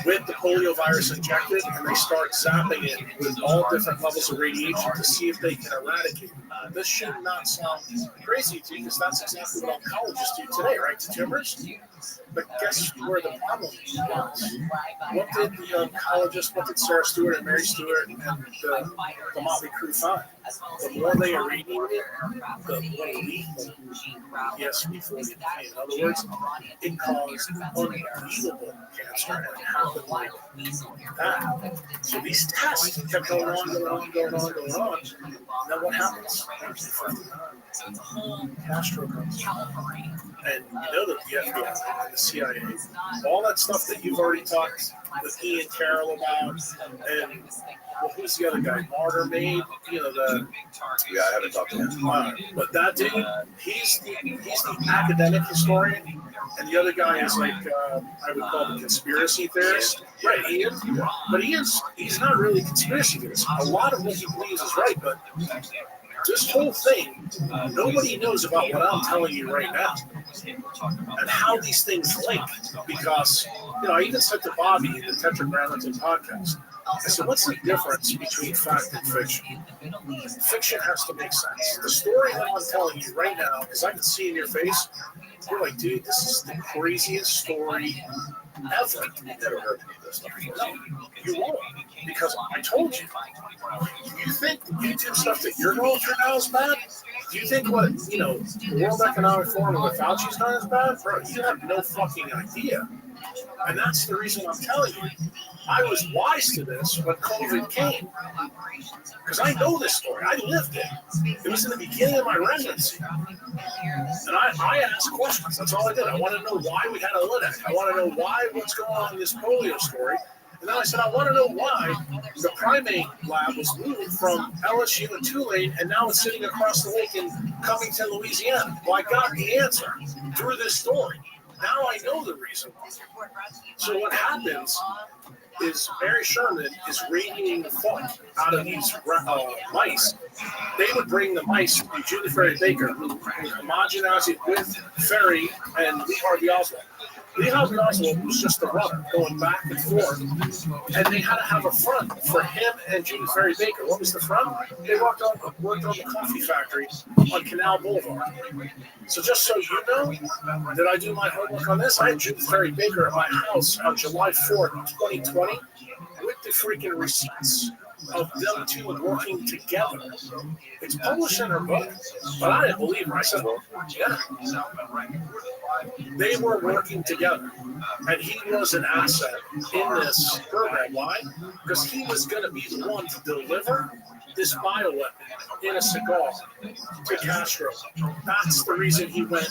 S13: with the polio virus injected, and they start zapping it with all different levels of radiation to see if they can eradicate it. This should not sound crazy to you, because that's exactly what oncologists do today, right? To tumors. But guess where the problem was? What did the oncologist, what did Sarah Stewart and Mary Stewart and the Motley Crue find? The more they irradiated, the more lethal the SV40 became. In other words, it caused unbelievable cancer, and it happened like that. So these tests kept going on. And then what happens? Castro comes. And you know that the FBI and the CIA, all that stuff that you've already talked with Ian Carroll about, and well, who's the other guy? Martyr Maid, you know,
S2: Yeah, I haven't talked to him.
S13: But that dude, he's the academic historian, and the other guy is like I would call the conspiracy theorist. Right, Ian. But he's not really a conspiracy theorist. A lot of what he believes is right, but this whole thing, nobody knows about what I'm telling you right now and how these things link. Because, you know, I even said to Bobby in the Tetragrammaton podcast, I said, what's the difference between fact and fiction? Fiction has to make sense. The story that I'm telling you right now, because I can see in your face, you're like, dude, this is the craziest story ever. You've never heard any of this stuff. No, you won't. Because I told you. You think the YouTube stuff that you're going through now is bad? Do you think what, you know, the World Economic Forum and what Fauci's done is bad? Bro, you have no fucking idea. And that's the reason I'm telling you. I was wise to this when COVID came. Because I know this story. I lived it. It was in the beginning of my residency. And I asked questions. That's all I did. I want to know why we had a Linac. I want to know what's going on in this polio story. And then I said, I want to know why the primate lab was moved from LSU and Tulane, and now it's sitting across the lake in Covington, Louisiana. Well, I got the answer through this story. Now I know the reason. So what happens is Mary Sherman is radiating the fuck out of these mice. They would bring the mice to Judith Ferry Baker, who homogenized it with Ferry and Lee Harvey Oswald. Lee Harvey Oswald was just a runner, going back and forth, and they had to have a front for him and Judith Ferry Baker. What was the front? They worked on the coffee factory on Canal Boulevard. So just so you know, did I do my homework on this? I had Judith Ferry Baker at my house on July 4th, 2020, with the freaking receipts of them two working together. It's published in her book, but I didn't believe her. I said, well, yeah. They were working together, and he was an asset in this program. Why? Because he was going to be the one to deliver this bioweapon in a cigar to Castro. That's the reason he went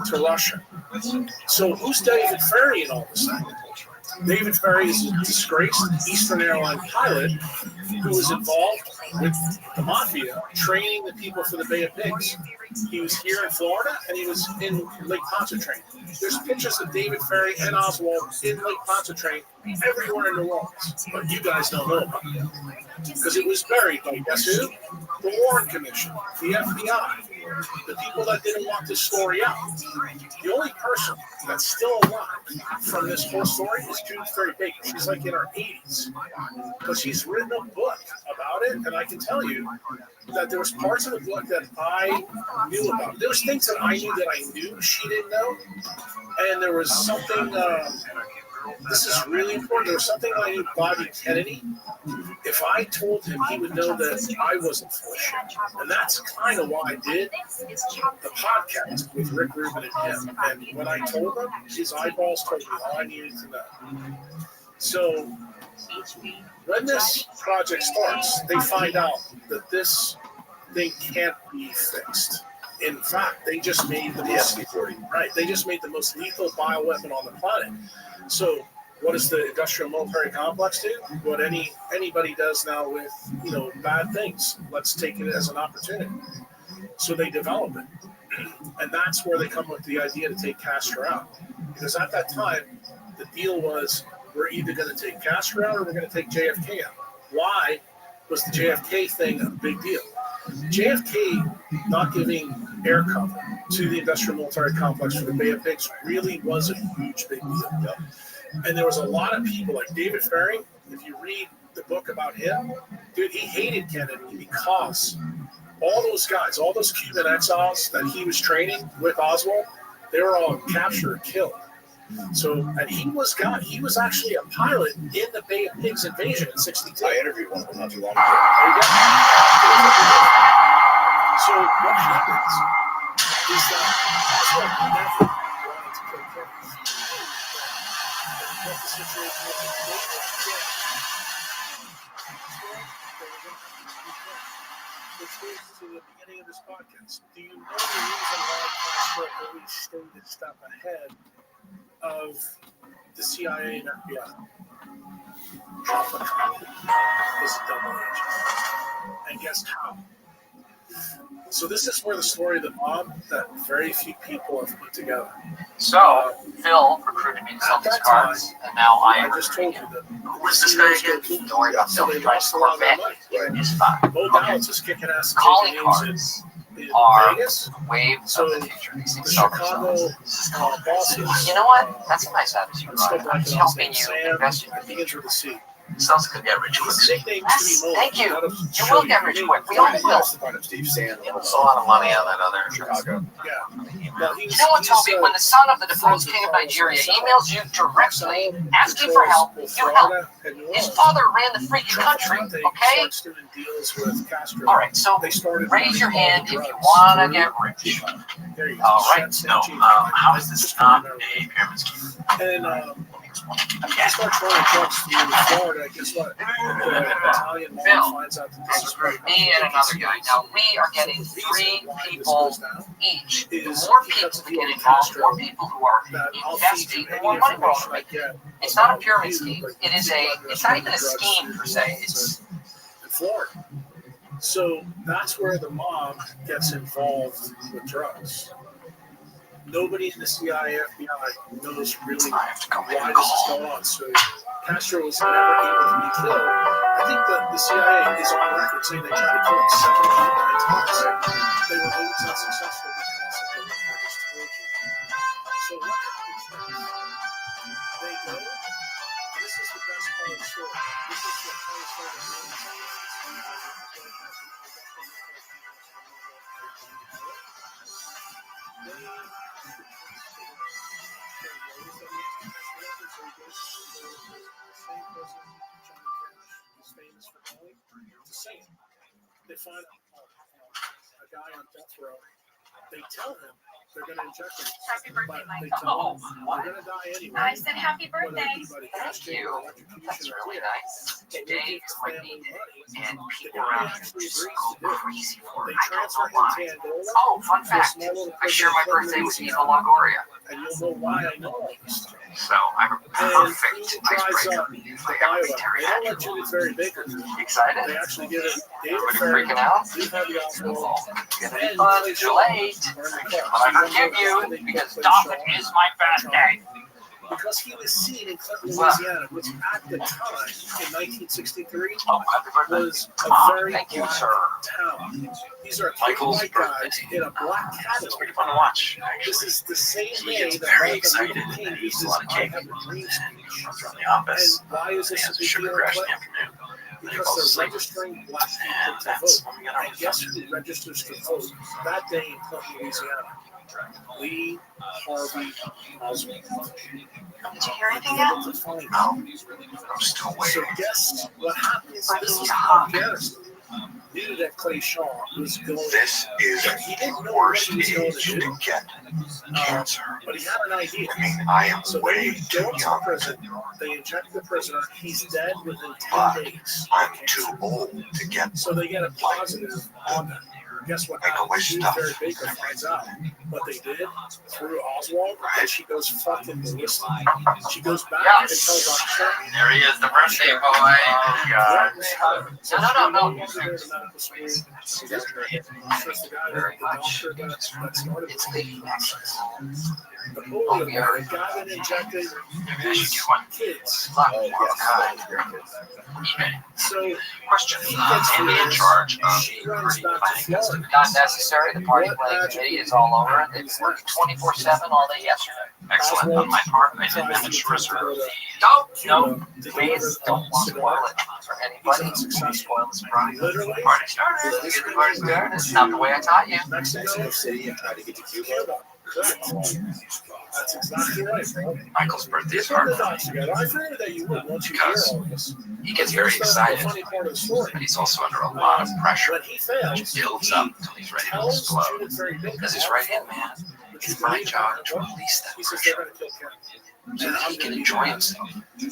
S13: to Russia. So who's David Ferry in all this thing? David Ferry is a disgraced Eastern Airline pilot who was involved with the mafia training the people for the Bay of Pigs. He was here in Florida and he was in Lake Pontchartrain. There's pictures of David Ferry and Oswald in Lake Pontchartrain everywhere in New Orleans, but you guys don't know about it because it was buried by guess who? The Warren Commission, the FBI, the people that didn't want this story out. The only person that's still alive from this whole story is Judith Ferry Baker. She's like in her 80s, but she's written a book about it, and I can tell you that there was parts of the book that I knew about. There was things that I knew that I knew she didn't know, and there was something. This is really important. There was something I knew Bobby Kennedy. If I told him, he would know that I wasn't full of shit. And that's kind of why I did the podcast with Rick Rubin and him. And when I told him, his eyeballs told me all I needed to know. So when this project starts, they find out that this thing can't be fixed. In fact, they just made the right. They just made the most lethal bioweapon on the planet. So, what does the industrial military complex do? What anybody does now with bad things. Let's take it as an opportunity. So they develop it, and that's where they come with the idea to take Castro out. Because at that time, the deal was we're either going to take Castro out or we're going to take JFK out. Why was the JFK thing a big deal? JFK not giving air cover to the industrial military complex for the Bay of Pigs really was a huge big deal. And there was a lot of people like David Ferry. If you read the book about him, dude, he hated Kennedy because all those guys, all those Cuban exiles that he was training with Oswald, they were all captured or killed. So, and he was actually a pilot in the Bay of Pigs invasion in '62.
S2: I interviewed one of them not too long ago.
S13: So what happens is that Oswald never wanted to kill Kennedy. What the situation was, which leads to the beginning of this podcast. Do you know the reason why Castro always stayed a step ahead of the CIA and FBI? Alpha Copy is a double agent. And guess how? So this is where the story of the mob that very few people have put together.
S4: So, Phil recruited me to sell these cards, and now I am
S13: just told you that.
S4: Who's this guy again? Don't worry about Phil. He drives Corvette. It's fine.
S13: Bo Dallas is kicking ass.
S4: Calling cards are
S13: Vegas.
S4: Waves of the future. These things
S13: The
S4: sell
S13: Chicago
S4: themselves.
S13: bosses.
S4: You know what? That's a nice attitude. He's helping you
S13: Sam
S4: invest in your
S13: begins
S4: future.
S13: with a C.
S4: Sounds good. Get rich quick.
S13: His nickname used to be Mo.
S4: Thank you. You will get rich quick. We all will.
S2: Steve Sand.
S4: It's a lot of money on that other
S2: Chicago.
S13: Yeah. Well,
S4: You know what, Toby? When the son of the deposed king of Nigeria emails you directly asking for help, you help. His father ran the freaking country, okay? All right, so raise your hand if you want to get rich. All right, so how is this not a pyramid scheme?
S13: And I start throwing trucks from Florida. Guess what? The Italian mob finds out that this is
S4: me and another guy. Now we are getting 3 people each. The more people that get involved, the more people who are investing, the more money we're going to make. It's not a pyramid scheme. It's not even a scheme per se. It's
S13: in Florida. So that's where the mob gets involved with drugs. Nobody in the CIA, FBI knows really why this is going on. So Castro was never able to be killed. I think the CIA is on record saying they tried to kill him 7 times. They were always unsuccessful because of the work I just told you. So what happens next? They go, and this is the best part of the story. This is the funniest part of the story. They find a guy on death row. They tell him they're going to inject him.
S5: Happy birthday,
S13: But they
S5: Mike.
S13: tell him they're going to die anyway.
S5: I said happy birthday.
S4: Thank you. That's really nice. Today is my name, and people around here just go crazy for it. I don't know why. Oh, fun fact. I share my birthday with Eva Longoria.
S13: And you'll know why I know all this stuff.
S6: So I'm a perfect icebreaker. Like every
S13: They don't let Judith Ferry Baker do it.
S4: Excited?
S13: They actually give it David
S4: Everybody
S13: Ferry,
S4: freaking out?
S13: Steve Harvey Oswald,
S4: Gonna
S13: and
S4: be fun.
S13: Clay
S4: It's
S13: Shaw.
S4: late. But I forgive you because Dolphin is my birthday.
S13: Because he was seen in Clinton,
S4: Wow.
S13: Louisiana, which at the time, in 1963,
S4: Oh, happy birthday.
S13: was a very
S4: Thank you,
S13: black
S4: sir.
S13: town. These are two
S6: Michael's
S13: white guys in a black
S6: It's
S13: cabin.
S6: pretty fun to watch,
S13: This
S6: actually.
S13: is the same
S6: He
S13: day
S6: gets
S13: that
S6: very
S13: Martin
S6: excited
S13: Luther
S6: and
S13: King
S6: he eats
S13: uses
S6: a lot of
S13: I
S6: cake.
S13: Have a Dream speech.
S6: Runs around the
S13: And
S6: office.
S13: why is
S6: He
S13: this a
S6: has a
S13: big
S6: sugar
S13: deal?
S6: crash in the
S13: Clint?
S6: afternoon. Then he
S13: Because
S6: falls
S13: they're
S6: asleep.
S13: registering black
S6: And
S13: people to
S6: that's
S13: vote.
S6: when we got our
S13: And guess who registers to vote that day in Clinton, Louisiana? Lee Harvey Oswald.
S5: Did you hear anything yet?
S6: No, I'm still
S13: So
S6: waiting.
S13: guess what happens?
S5: Like
S13: This
S5: he's
S13: is
S5: hot.
S13: Afghanistan. Knew that Clay Shaw was going.
S6: This is
S13: He didn't know
S6: the
S13: what
S6: worst
S13: he was going
S6: age
S13: to
S6: to
S13: do,
S6: get cancer.
S13: but he had an idea.
S6: I mean, I am
S13: So
S6: way
S13: they
S6: too
S13: go to
S6: young.
S13: prison. They inject the prisoner. He's dead within 10
S6: But
S13: days.
S6: I'm too old to get
S13: So they get a positive on that. Guess what
S6: Make a
S13: happens?
S6: wish
S13: Judith
S6: stuff.
S13: Ferry Baker finds out what they did through Oswald, and she goes fucking ballistic. She goes back and tells Usher.
S6: There he is, the birthday boy. Oh, God.
S13: So
S4: No.
S13: she goes to medical school. She gets trained. Usher's the guy, the doctor that started
S4: It's
S13: the
S4: making
S13: process. The polio, the guy that injected
S6: Maybe I should get one.
S13: kids.
S6: Oh,
S13: So
S6: Question.
S13: he gets
S6: Am I in
S13: released.
S6: charge of
S13: She runs
S6: party
S13: back to
S6: planning?
S13: Florida.
S4: Not necessary. The party planning committee is all over. It's working 24/7 all day yesterday.
S6: Excellent. On my part, I did manage to reserve the...
S4: No, please don't spoil it for anybody. Spoil the surprise.
S13: Literally,
S6: Party started.
S4: Get the party started. It's not the way I taught you.
S13: Mexico City and try to get to Cuba. Correct. That's exactly right, bro.
S6: Michael's birthday is
S13: Put
S6: hard
S13: the
S6: for me.
S13: dots together. I figured that you would once you hear
S6: Because
S13: all this.
S6: he gets very
S13: Here's the
S6: excited,
S13: funny part of the story.
S6: but he's also under a lot of pressure.
S13: When he fails,
S6: Which builds up until he's ready to
S13: tells
S6: explode.
S13: Judith Ferry Baker,
S6: Because it's right in, man. It's my job to release that
S13: he says they're
S6: pressure
S13: going to kill Kennedy.
S6: so that he can enjoy himself.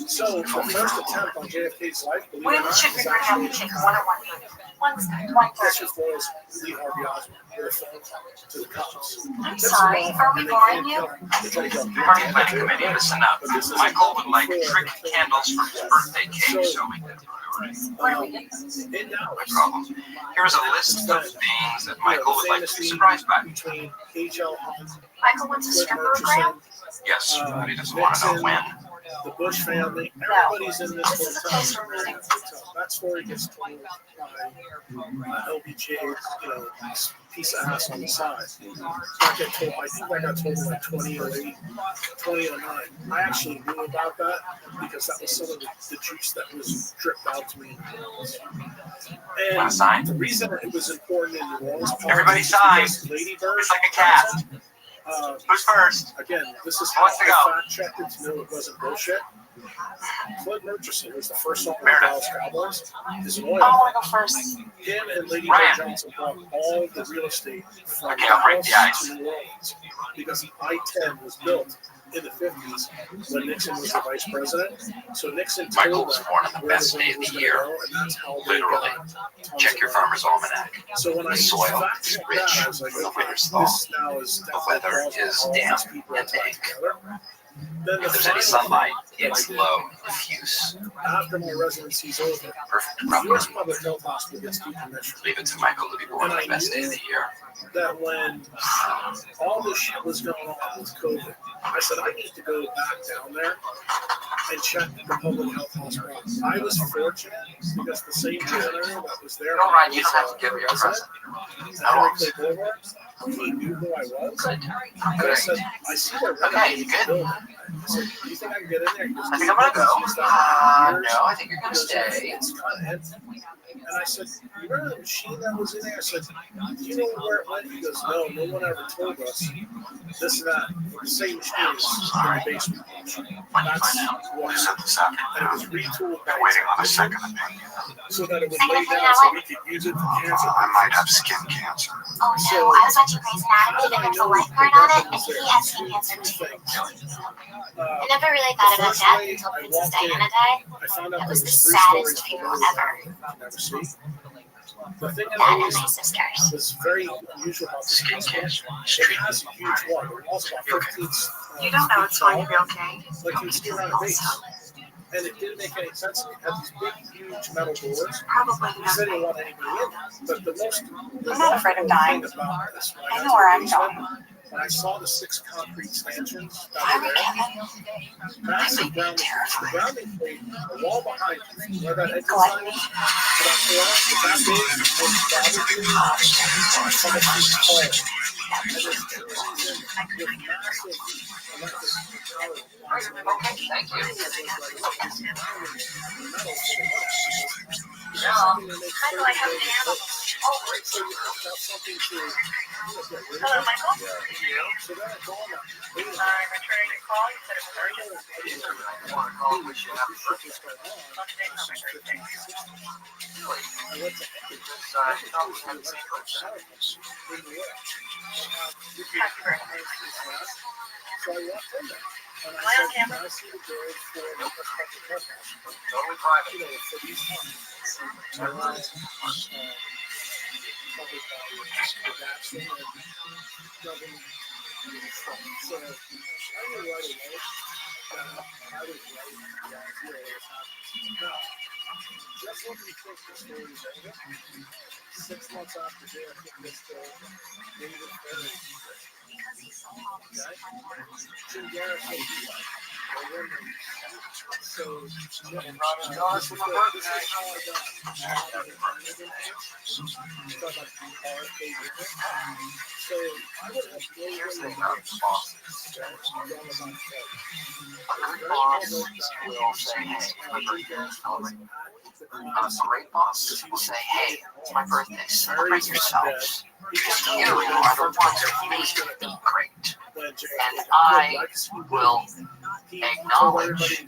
S13: So the first attempt on JFK's life, believe it or
S5: When
S13: not,
S5: should we
S13: is
S5: bring out the
S13: actually
S5: chicken? 1 or 1:30? 1:30.
S13: This was Lee Harvey Oswald with a phone call to the cops.
S5: I'm sorry. Are we boring you?
S6: Party planning committee, listen up. Michael would like trick candles for his birthday cake, so we can
S5: What are we doing?
S13: In
S6: no
S13: Dallas,
S6: problem. Here's a list of things that Michael would like to be surprised by.
S13: between H.L. Hunt,
S5: Michael wants a
S13: Cliff
S5: stripper program?
S13: Murchison,
S6: Yes, but he doesn't want to know when.
S13: the Bush family, everybody's in
S5: This is
S13: this
S5: a place for meetings.
S13: hotel. That story gets told by LBJ, piece of ass on the side. I think I got told like 2008, 2009. I actually knew about that because that was some of the juice that was dripped out to me.
S6: Want
S13: And
S6: to sign?
S13: the reason it was important in New Orleans,
S6: Everybody
S13: is
S6: sign.
S13: because Lady Bird,
S6: It's like a cast. Who's first?
S13: Again, this is
S6: Who
S13: how
S6: wants to
S13: I
S6: go?
S13: fact checked it to know it wasn't bullshit. Cliff Murchison was the first owner of the
S6: Meredith.
S13: Dallas Cowboys. His
S5: I
S13: lawyer,
S5: want to go first.
S13: him and Lady
S6: Ryan.
S13: Bird Johnson bought all the real estate from
S6: Okay, I'll break the
S13: Dallas
S6: ice.
S13: to New Orleans because I-10 was built in the 50s when Nixon was the vice president. So Nixon
S6: Michael
S13: told
S6: was
S13: them
S6: born on the
S13: where
S6: best
S13: the
S6: day
S13: road
S6: of
S13: was
S6: the
S13: gonna
S6: year.
S13: go, and that's how they
S6: Literally.
S13: got tons
S6: Check
S13: of
S6: your
S13: land.
S6: farmer's almanac.
S13: So when I
S6: The soil
S13: fact
S6: is
S13: checked
S6: rich,
S13: that, I was like,
S6: the
S13: okay,
S6: weather's
S13: this now is
S6: The weather is damp and dank.
S13: Then the
S6: If there's any
S13: final
S6: sunlight,
S13: thing
S6: it's
S13: I did
S6: low, diffuse.
S13: after my residency's over,
S6: Perfect
S13: the
S6: rubber.
S13: U.S. Public Health Hospital gets decommissioned.
S6: Leave it to Michael to be born on the best day of the year.
S13: That when all this shit was going on with COVID, I said, I need to go back down there and check the public health hospital. I was fortunate because the same janitor that was there.
S4: No, Ryan, you don't have to give me your present.
S13: He knew who I was.
S4: Good.
S13: And I said, I see they're
S4: Okay, you good?
S13: building. I said, do you think I can get in there? He goes,
S4: I think I'm gonna go. No, I think you're gonna stay.
S13: It's kind of empty. And I said, you remember the machine that was in there? I said, do you know where it went? He goes, no one ever told us. This and that. The same machine is in the basement. That's what happened. And it was retooled by
S6: Waiting on a second opinion.
S13: so that it would lay down so we could use it for cancer.
S6: I might have skin cancer.
S5: Oh no, I was watching Grey's Anatomy and there's a lifeguard on it, and he has skin cancer too. I never really thought about death until Princess Diana died.
S13: I found out
S5: It was the
S13: there
S5: saddest
S13: three
S5: funeral
S13: stories
S5: ever.
S13: I've never seen. The thing that
S5: That and
S13: always
S5: my sisters.
S13: was very unusual about this
S6: Skin
S13: hospital,
S6: cancer.
S13: it has a huge wall. It was about 15
S5: You don't know it's going to be okay.
S13: Like you see around a base. And it didn't make any sense. It had these big, huge metal doors.
S5: Probably
S13: Because they didn't want anybody in. But the most
S5: I'm not afraid of dying.
S13: thing about this, when
S5: I
S13: got
S5: know
S13: to
S5: where
S13: the
S5: I'm
S13: basement,
S5: going.
S13: When I saw the 6 concrete stanchions that
S5: Why
S13: were
S5: would
S13: there,
S5: Kevin?
S13: massive grounding, the grounding plate, the wall behind you, where that exit
S5: Gluttony.
S13: sign is, that door, was that big, and probably 5 feet tall. And there's 2 of these in with massive electric power.
S4: Okay, thank you.
S5: How do I have an animal?
S13: Oh, great. So you have to have something to
S5: Hello, Michael.
S13: so then it's all that.
S5: I'm returning your call. You said it was urgent.
S4: You want to call it, we should have it first.
S5: Not today, not my birthday.
S4: Really?
S13: I went to
S4: Because I thought we had the same birthday.
S13: in New York.
S5: Happy birthday.
S13: So I walked in there. And
S5: Am I on
S13: said,
S5: camera?
S13: "Can I see the girls for the respective clubhouse?"
S4: Totally private.
S13: You know, for these times. I was covered by the vaccine and government stuff. So I knew right away that I was right in the idea that was happening. Now, just when we think the story's over, 6 months after there, I think this David Berry. Okay? Jim Garrison. So,
S4: Donuts for my birthday.
S13: So I would have
S4: Here's the thing about bosses. Good boss will say, hey, it's my birthday, celebrate. A great boss will say, hey, it's my birthday, celebrate yourselves. Because you are the ones who made me great. And I will acknowledge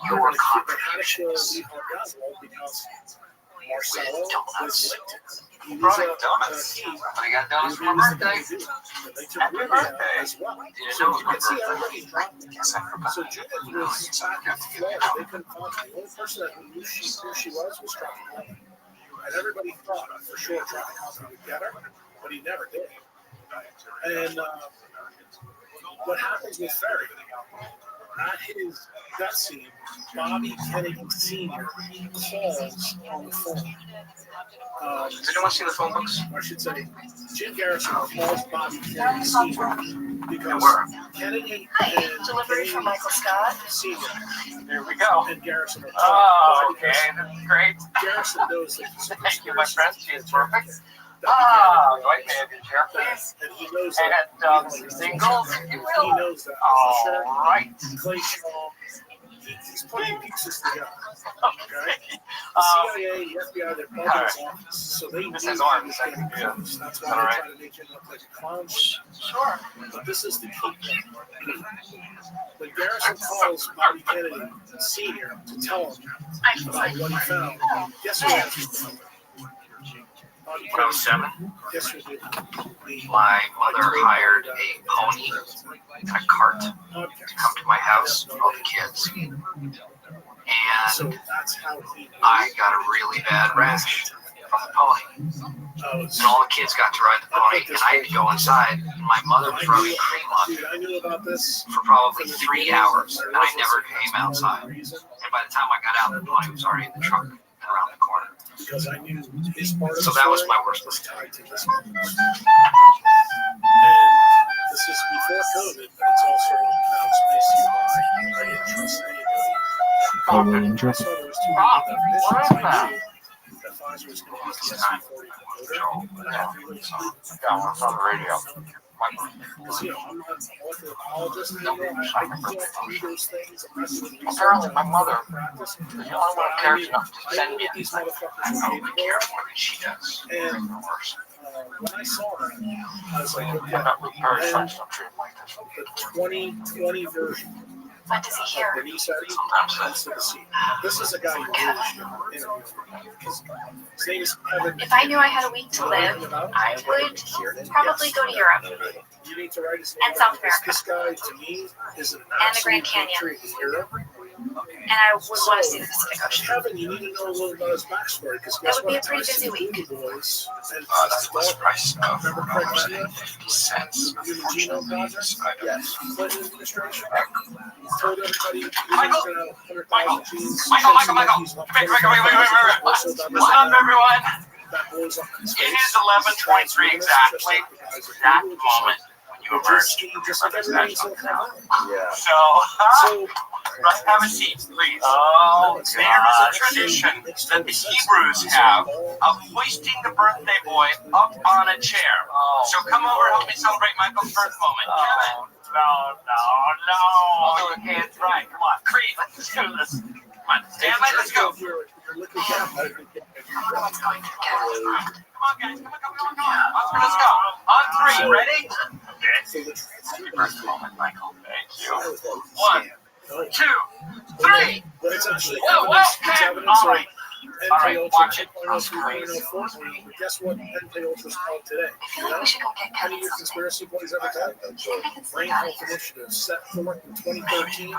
S4: your contributions. With donuts. Right, donuts. I got donuts for my birthday. Happy birthday. Didn't know it was my birthday. Guess I forgot.
S13: So Judith was back in Florida. They couldn't find her. The only person that knew who she was Traffic Company. And everybody thought for sure Traffic Company would get her, but he never did. And what happens with Ferry? At his death scene, Bobby Kennedy Sr. calls on the phone.
S4: Does anyone see the phone books?
S13: I should say, Jim Garrison calls Bobby Kennedy Sr. because Kennedy and
S5: Delivery from Michael Scott.
S13: Sr.
S4: Here we go.
S13: And Garrison are
S4: Oh, okay, that's great.
S13: Garrison knows that he's
S4: Thank you, my friend. She is perfect. Ah, right, man, chair, please.
S13: and he knows
S4: And singles, if you will.
S13: He knows that.
S4: All right.
S13: Clay Shaw, he's putting pieces together.
S4: Okay.
S13: The CIA, the FBI, they're bugging his office, so they
S4: This
S13: knew
S4: is
S13: he
S4: arms,
S13: was
S4: I
S13: getting
S4: think, yeah.
S13: close. That's
S4: All
S13: why they
S4: right.
S13: try to make him look like a clown.
S4: Sure.
S13: But this is the key point. When Garrison calls Bobby Kennedy Sr. to tell him about what he found, guess what happens?
S4: When I was 7,
S13: Guess who did?
S4: my mother hired a pony and a cart to come to my house with all the kids.
S13: So
S4: And
S13: that's how he.
S4: I got a really bad rash from the pony. And all the kids got to ride the pony, and I had to go inside, and my mother was rubbing cream on me
S13: I knew about this
S4: for probably 3 hours, and I never came outside. And by the time I got out, the pony was already in the truck and around the corner.
S13: because I knew his part of
S4: So
S13: the
S4: that was
S13: story
S4: my worst
S13: was
S4: mistake.
S13: tied to this one. And this is before COVID, but it's also now spacey by I didn't trust anybody.
S8: Oh, William
S13: I
S8: Jeff.
S13: saw there was 2
S4: Bob,
S13: definitions.
S4: what is
S13: I
S4: that?
S13: knew that Pfizer was going to use the SC40 motor, but I had really
S4: Yeah, it's on the radio.
S13: because, you know, I'm not a molecular biologist anymore. I can't read those things. I'm not doing research.
S4: Apparently, my mother
S13: Practice.
S4: is the only one who cares enough to
S13: I
S4: send
S13: knew
S4: me
S13: what these
S4: anything.
S13: motherfuckers
S4: I
S13: were
S4: don't
S13: capable
S4: care
S13: of.
S4: more than she does.
S13: And
S4: Worse.
S13: when I saw that, I was like, okay.
S4: I'm not very
S13: And
S4: friends, don't treat him like this.
S13: the 2020 version
S5: What does he hear?
S13: of Denise Eddy
S4: Sometimes
S13: comes to the scene. This is a guy who really should interview. His name is Kevin.
S5: If I knew I had a week to live, I would probably go to Europe
S13: You need to write his name
S5: and South
S13: down, because
S5: America.
S13: This guy, to me, is an
S5: And the Grand
S13: absolute
S5: Canyon.
S13: patriot hero.
S5: And I would want to see the Pacific Ocean.
S13: Kevin, you need to know a little about his backstory because
S5: That would be a pretty busy week.
S13: Boys and
S6: That's list price of
S13: remember Craig Smith?
S6: $0.50.
S13: The Genome Project?
S2: Yes.
S13: Clinton administration told everybody
S6: Michael!
S13: he was going to have 100,000
S6: Michael!
S13: genes.
S6: Michael! What's up, everyone?
S13: That blows up in
S6: It
S13: space.
S6: is 11:23 exactly. That moment when you emerged from your brother's national account.
S2: Yeah.
S6: So, let's have a seat, please. Oh, there is a tradition that the Hebrews have of hoisting the birthday boy up on a chair. So come over and help me celebrate Michael's birth moment. No. Okay, it's right. Come on, Creed, let's do this. Come on, Stanley, let's go. Come on, guys. Come on. Let's go. On 3, ready? Okay. Happy birthday moment, Michael. Thank you. 1, 2, 3. Whoa, okay. All right, watch it.
S13: Guess what NK Ultra's called today?
S5: I feel like we should go get
S13: Any
S5: Kevin
S13: of your
S5: something.
S13: conspiracy boys ever done? Brain Health Initiative set forth in 2013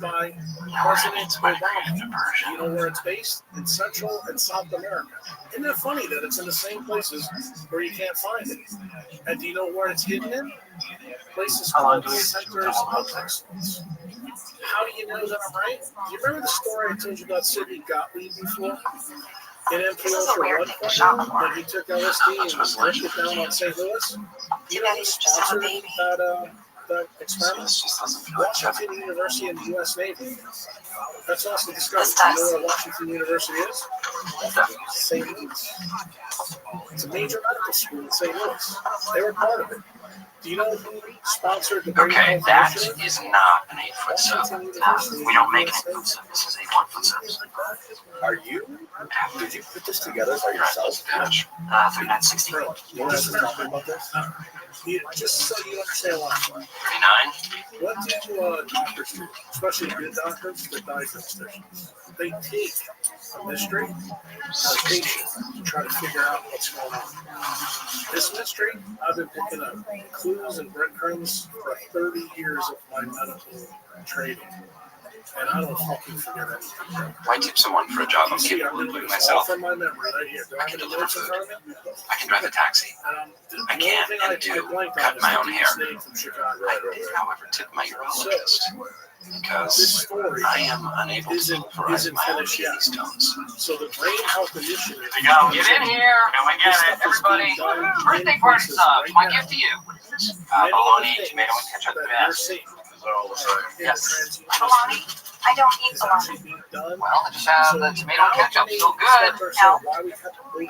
S13: by President Obama. Do you know where it's based? In Central and South America. Isn't it funny that it's in the same places where you can't find it? And do you know where it's hidden in? Places called centers of excellence. How do you know that I'm right? Do you remember the story I told you about Sidney Gottlieb before? In MK Ultra 1 when he took LSD and pushed it down on St. Louis? You know who sponsored that experiment? Washington University and the U.S. Navy. That's also discovered. Do you know where Washington University is? St. Louis. It's a major medical school in St. Louis. They were part of it. Do you know who sponsored the Brain
S6: Okay,
S13: Health
S6: that
S13: Initiative?
S6: is not an 8-foot sub. We don't make an 8-foot sub. This is a 1-foot sub.
S2: Are you? Did you put this together by yourself?
S6: 3960.
S2: You guys were talking about this?
S13: Just so you understand why.
S6: 39.
S13: What do doctors do, especially good doctors that diagnose patients? They take a mystery, a patient, to try to figure out what's going on. This mystery, I've been picking up clues and breadcrumbs for 30 years of my medical training. And I don't fucking forget anything.
S6: Why tip someone for a job I'm capable of doing myself?
S13: From my memory right here.
S6: I can deliver food. I can drive a taxi. I can and do cut my own hair. I did, however, tip my urologist because I am unable to vaporize my own kidney stones.
S13: So the Brain Health Initiative.
S6: There you go. Get in here. And we get it. Everybody, birthday party subs. My gift to you. Bologna, tomato, and ketchup. Best. Yes.
S5: Bologna? I don't eat bologna.
S4: Well, just have the tomato and ketchup. Still good.
S5: No.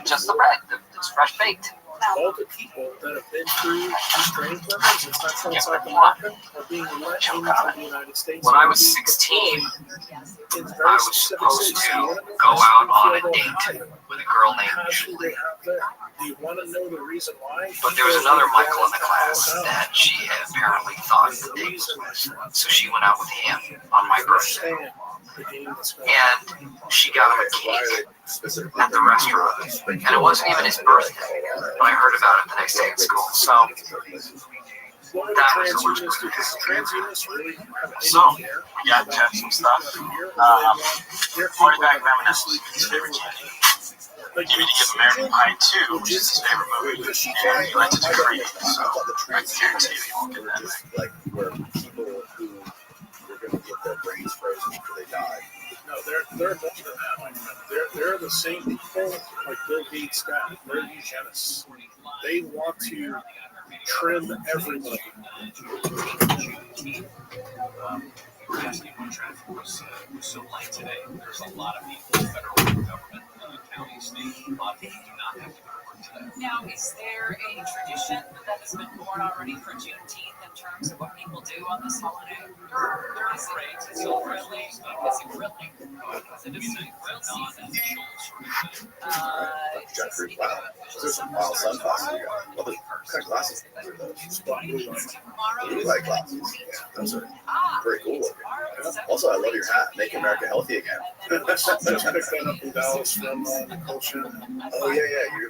S4: Just the bread. It's fresh baked.
S13: All the people that have been through strain programs in Central and South America are being let into the United States.
S4: When I was 16, I was supposed to go out on a date with a girl named Julie.
S13: Do you want to know the reason why?
S4: But there was another Michael in the class that she had apparently thought the date was with. So she went out with him on my birthday. And she got him a cake at the restaurant. And it wasn't even his birthday. But I heard about it the next day at school. So that was the worst birthday. So we got to check some stuff. Quarterback reminiscence, his favorite candy. You need to give American Pie 2, which is his favorite movie, and he likes it to cream, so I guarantee you he won't get that thing.
S2: Like where people who were going to get their brains frozen after they died.
S13: No, they're more than that, my friend. They're the same people like Bill Gates got. They're eugenists. They want to trim everybody.
S14: Asking when traffic was so light today. There's a lot of people, federal government, county, state, a lot of people do not have to go to work today.
S15: Now, is there a tradition that has been born already for Juneteenth in terms of what people do on this holiday? Is it grilling? Is it grilling? Is it a grill season?
S2: Jeffrey, wow. There's some wild sunglasses you got. What kind of glasses? Blue light glasses. Yeah, those are pretty cool looking. Also, I love your hat. Make America healthy again.
S13: Just picked that up in Dallas from the culture.
S2: Oh, yeah.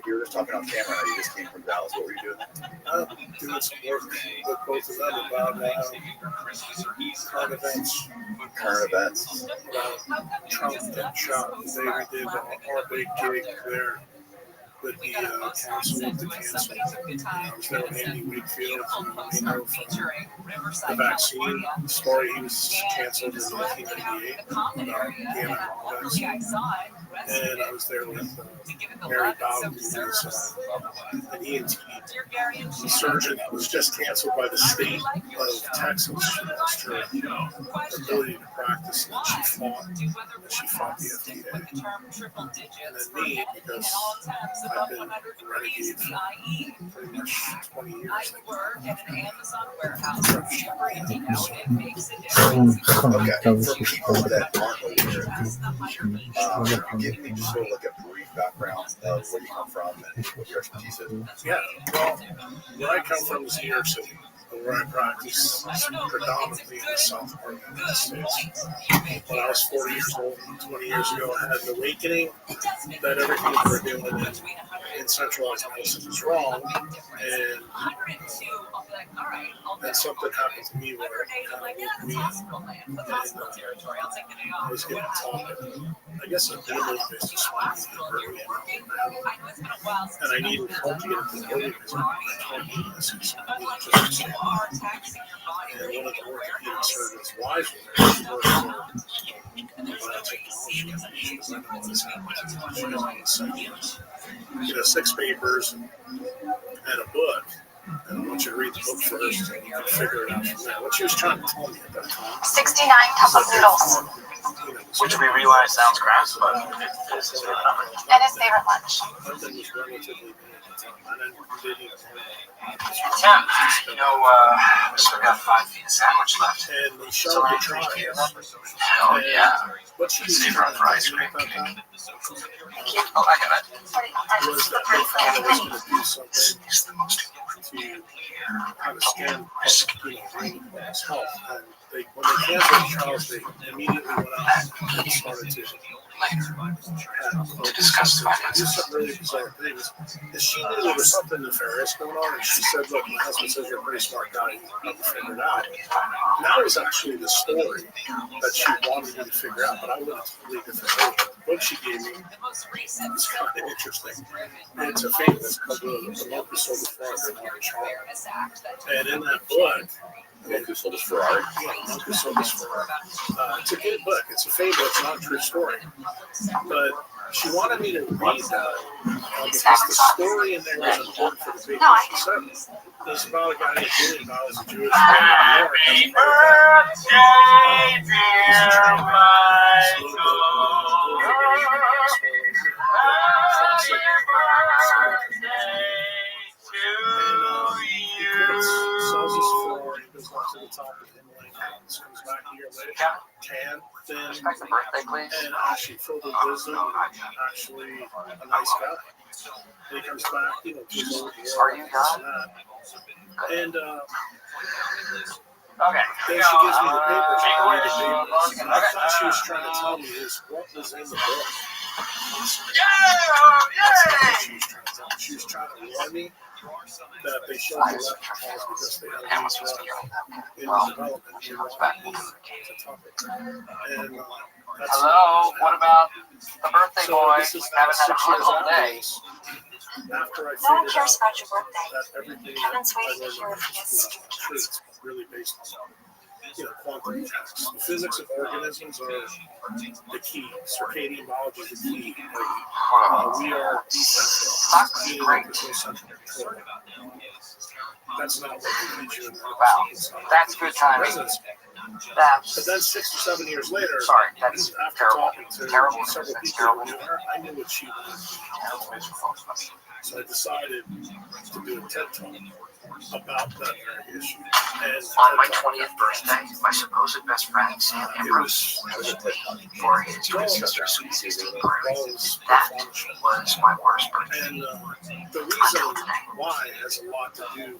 S2: You were just talking talking off camera how you just came from Dallas. What were you doing?
S13: Doing some work with both of them about current events.
S2: Current events.
S13: Trump and shot. We did our big gig there would be canceled to cancel. I was there with Andy Wakefield, who we know from the vaccine story. He was canceled in 1998. And I was there with Mary Bowden, who was an ENT surgeon that was just canceled by the state of Texas. She lost her ability to practice, and she fought the FDA. And then me, because I've been renegade for pretty much 20 years.
S2: Okay, for people that aren't aware, give me just sort of like a brief background of where you come from and what your expertise is.
S13: Yeah, well, where I come from is New York City, where I practice predominantly in the south part of the United States. When I was 40 years old, 20 years ago, I had an awakening that everything that we're doing in centralized medicine is wrong, and something happened to me where it kind of woke me up, and I was getting taught, I guess, a daily basis, and I needed help to get into the building because I'm and one of the orthopedic surgeons wisely you know, 6 papers and a book, and I want you to read the book first and you can figure it out from there. What she was trying to tell me at that time.
S5: 69 cup of noodles.
S9: Which we realize sounds crass, but it is his favorite number.
S5: And his favorite lunch.
S13: London was relatively new at the time. I didn't
S9: Tim, you know, we still got 5 feet of sandwich left.
S13: and we showed the trial.
S9: Hell yeah.
S13: What she was
S9: Save
S13: trying
S9: her
S13: to
S9: for ice
S13: tell me
S9: cream.
S13: at that time
S9: Oh, I got it.
S13: was that they found I was going to do something to kind of stand his health. And when they canceled the trials, they immediately went out and started to
S9: discuss
S13: do some really bizarre things. And she knew there was something nefarious going on, and she said, "Look, my husband says you're a pretty smart guy. You have to figure it out." And that was actually the story that she wanted me to figure out, but I went a totally different way. The book she gave me is kind of interesting. It's a famous called the Locus of the Frog. And in that book,
S2: Locus of the Ferrari.
S13: Locus of the Ferrari. It's a good book. It's a fable. It's not a true story. But she wanted me to read that because the story in there was important for the people. She said it's about a guy named Julian Bell, a Jewish man in New York.
S6: Happy birthday, dear Michael. Happy birthday to you.
S13: Sells his floor, he goes up to the top of the Himalayan mountains, comes back a year later, tan, thin,
S9: Respect the birthday, please.
S13: and actually filled with wisdom, actually a nice guy. And he comes back, you know, to his old world,
S9: Are you
S13: this and
S9: done?
S13: that. And
S6: Okay.
S13: then she gives me the papers. I read the papers. And I thought she was trying to tell me is what was in the book. She was trying to warn me that they showed the left calls because they had a new drug in development.
S9: She comes back.
S13: And that's
S9: Hello, what about the birthday
S13: so
S9: boy?
S13: this is
S9: Haven't had a
S13: 6
S9: hug
S13: years
S9: all
S13: after
S9: day.
S13: this. After I
S5: No one
S13: figured
S5: cares
S13: out
S5: about your birthday.
S13: that everything
S5: Kevin's
S13: I
S5: waiting to
S13: learned
S5: hear
S13: in
S5: if he
S13: school
S5: has
S13: is not true, it's really based on quantum mechanics. The physics of organisms are the key. Circadian biology is the key. We are decentral. There's no central control. That's not what we teach you in the
S9: Wow, that's good timing.
S13: But then 6 or 7 years later,
S9: that's
S13: after talking to
S9: terrible.
S13: several
S9: That's
S13: people who
S9: terrible.
S13: knew her, I knew what she wanted. So I decided to do a TED Talk about that very issue. And
S9: On my 20th birthday, my supposed best friend, Sam
S13: it
S9: Ambrose,
S13: was
S9: for his twin sister, Sweet 16 party. That was my worst birthday.
S13: and the reason why has a lot to do,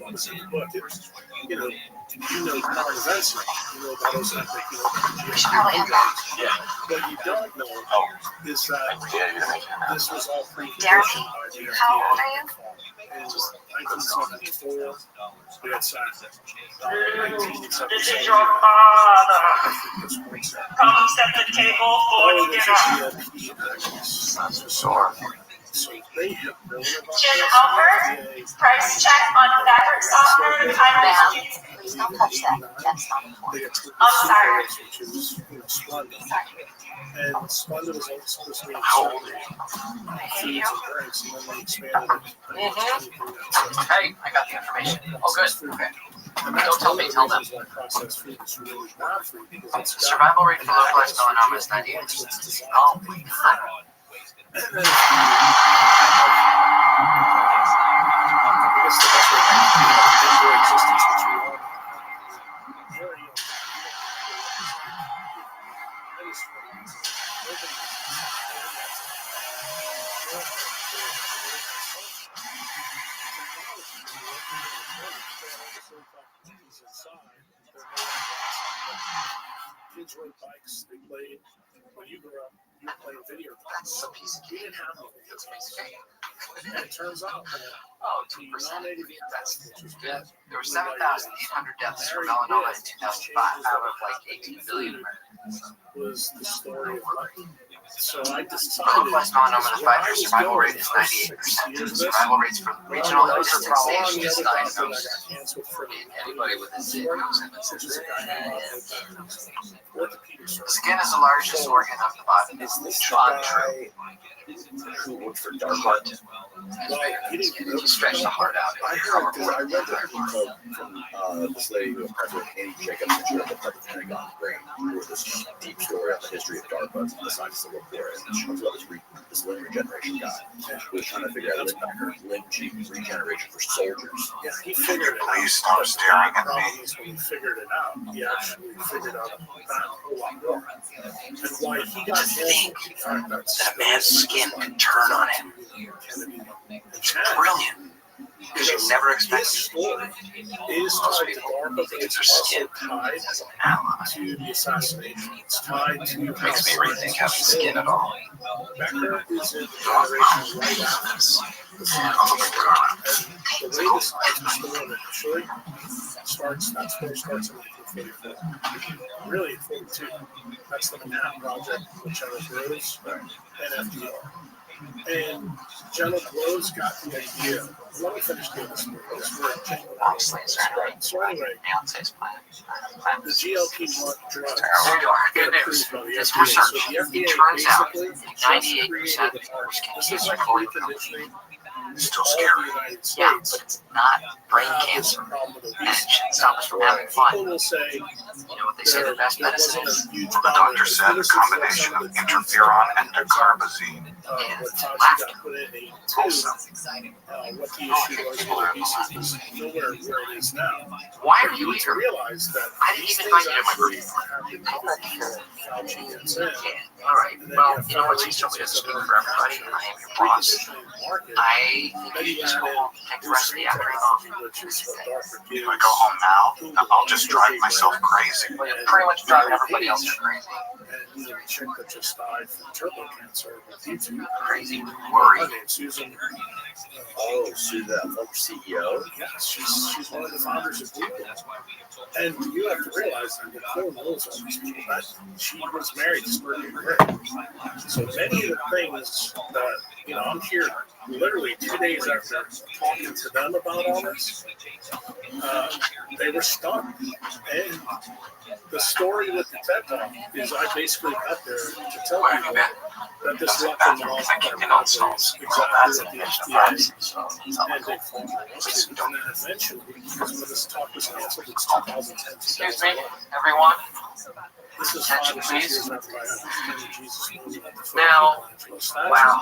S13: what was in the book. Current events, about Ozempic, what you don't know is that this was all pre-conditioned by the FDA.
S5: How old are you?
S13: In 1974, we had signed it.
S16: This is your father. Come set the table for dinner.
S5: Jim Albert, price check on fabric softener and timer. Please don't touch that. That's not important. I'm sorry.
S13: And Splendid was only supposed to be
S4: How old are you?
S13: foods and drinks, and then they expanded it.
S4: Hey, I got the information. Oh, good. Okay. Don't tell me, tell them.
S13: Processed food is really bad for you because it's got
S4: Survival rate for localized melanoma is 98%. Oh my god.
S13: I guess the best way to into existence, which we are. Kids rode bikes, they played. When you grew up, you were playing video games.
S4: That's a piece of cake.
S13: We didn't have no video games. And it turns out that
S4: Oh, 2%. That's good. There were 7,800 deaths from melanoma in 2005 out of like 18 billion Americans.
S13: was the story of life. So I decided.
S4: Localized melanoma, the 5-year survival rate is 98%. Survival rates for regional hospitalization is diagnosed. Anybody with this knows it. The skin is the largest organ of the body.
S2: Is this
S4: Not
S2: the
S4: true.
S2: guy who worked for Dark
S4: Heart.
S2: Hunt?
S4: You stretch the heart out.
S2: I heard, because I read the quote from this lady who was president, Annie Jacobs, and she wrote the part of the Pentagon brain, who wrote this deep story on the history of DARPA and the scientists that work there. And she talks about this limb regeneration guy who was trying to figure out limb regeneration for soldiers.
S13: Yeah, he figured it out.
S10: Please stop staring at me.
S13: When he figured it out, he actually figured out that whole lot more. And why he got
S9: That man's skin could turn on him. It's brilliant. Because you never expect
S13: his story is tied to DARPA, but it's also tied to the assassination. It's tied to
S9: Makes me rethink having skin at all.
S13: Becker is in the generation right after this. And the way this story initially starts, that's where it starts in 1944. Really, 42. That's the Manhattan Project with General Groves and FDR. And General Groves got the idea. Let me finish doing this.
S4: Honestly, it's right.
S13: So anyway, the GLP-1 drugs.
S4: There you are. Good news. It's research. It turns out 98% of first cancers are fully conditioning.
S10: Still scary.
S4: Yeah, but it's not brain cancer. And it shouldn't stop us from having fun.
S13: People will say,
S4: you know what they say the best medicine is?
S10: The doctor said a combination of interferon and dacarbazine.
S4: Is laughter.
S10: Also,
S13: what the issue was with obesity is nowhere where it is now.
S4: Why are you
S13: To
S4: here?
S13: realize that
S4: I didn't
S13: these
S4: even
S13: things
S4: invite you to my
S13: actually
S4: birthday.
S13: have to Fauci gets in.
S4: All right. Well, you know what? You told me to speak for everybody, and I am your boss. I think you just go home and take the rest of the afternoon off.
S10: if I go home now, I'll just drive myself crazy.
S4: Well, you're pretty much driving everybody else crazy.
S13: And the chick that just died from turbo cancer with YouTube.
S4: Crazy.
S13: Her name's Susan.
S2: Oh, Susan, the former CEO?
S13: Yeah, she's one of the founders of Google. And you have to realize that Nicole knows all these people. That she was married to Sergey Brin. So many of the things that, I'm here literally 2 days after talking to them about all this, they were stunned. And the story with the TED Talk is I basically got there to tell people that this weapon was exactly what the FDA and Big Pharma was. And then eventually, because when this talk was canceled, it's 2010.
S4: Excuse me, everyone.
S13: This is 5 or 6 years after I had this Jesus movie at the
S4: Now, wow.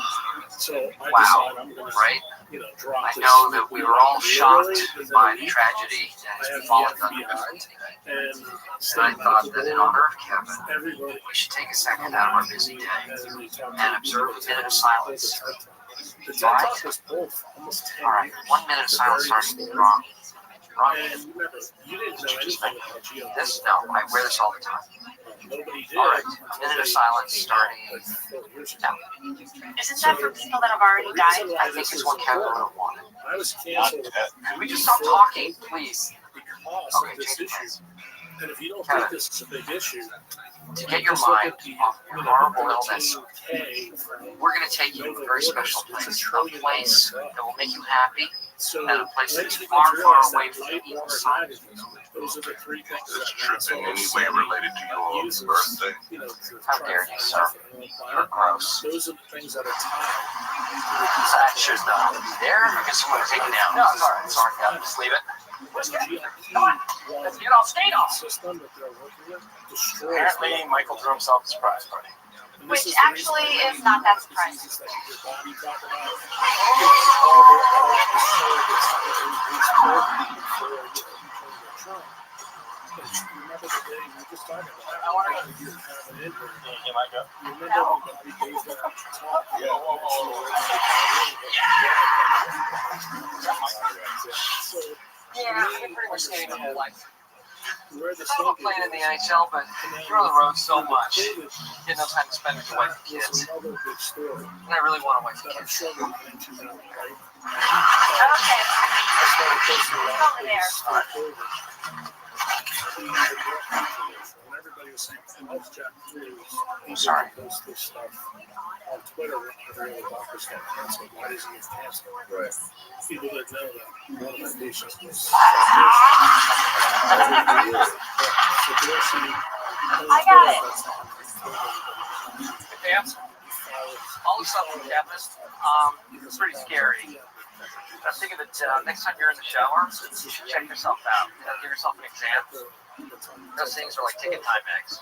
S13: So I decided I'm going to,
S4: Right?
S13: drop
S4: I
S13: this.
S4: know that we were all shocked by the tragedy that has befallen Thunderbird.
S13: And
S4: And I thought that in honor of Kevin, we should take a second out of our busy day and observe a minute of silence.
S13: The TED Talk was both almost 10
S4: All right,
S13: years.
S4: 1 minute of silence starts to be wrong.
S13: And remember, you didn't know anything about GLP.
S4: This, no, I wear this all the time.
S13: Nobody did.
S4: All right, a minute of silence starting now.
S15: Isn't that for people that have already died?
S4: I think it's what Kevin would have wanted.
S13: I was canceled
S4: Could we just stop talking, please?
S13: because
S4: Okay,
S13: of this
S4: change
S13: issue.
S4: plans.
S13: And if you don't think this is a big issue,
S4: To get your
S13: just look
S4: mind
S13: at the,
S4: off your horrible illness,
S13: 13K from
S4: we're going to take you to a very special place. A place that will make you happy,
S13: so
S4: and a place that is
S13: when
S4: far,
S13: you
S4: far
S13: realize
S4: away
S13: that
S4: from
S13: light
S4: evil
S13: water
S4: signs.
S13: magnetism, those are the three things
S10: This
S13: that
S10: trip in any way related to your
S13: uses,
S10: birthday?
S13: you know, to
S4: How
S13: try
S4: dare
S13: and
S4: you,
S13: find
S4: sir.
S13: life on the
S4: You're
S13: planet.
S4: gross.
S13: Those are the things that are tied.
S4: That should not be there because someone will take it down. No, it's all right. It's all right. Yeah, just leave it.
S13: What's that?
S4: Come on. Let's get off. Stay off.
S13: System that they're working with destroys.
S4: Apparently, Michael threw himself a surprise party.
S13: And
S15: Which
S13: this is the
S15: actually
S13: reason
S15: is not that surprising.
S13: diseases that your body talk about. You know, all the soul gets programmed for, you know, trauma. But remember the day we were just talking about? I want to have an injury. You remember when Bobby gave that talk? Yeah. So,
S4: Yeah, I've been pretty much skating my whole life.
S13: where the
S4: I love playing in the NHL, but you're on the road so much. You get no time to spend with your wife and kids.
S13: another big story
S4: And I really want a wife and
S13: that I'm
S4: kids.
S13: sure we'll get into now, right?
S15: Okay.
S13: I started posting a lot
S15: Over
S13: of
S15: there.
S13: things and everybody was saying, oh, that's Jack Cruz.
S4: I'm sorry.
S13: He posts this stuff on Twitter whenever the doctors got canceled. Why does he get canceled?
S2: Right.
S13: People that know that one of my patients was so Dorsey,
S15: I got it.
S4: Dance. All the stuff from the cabinet, it's pretty scary. I'm thinking that next time you're in the shower, you should check yourself out. Give yourself an exam. Those things are like ticket time bags.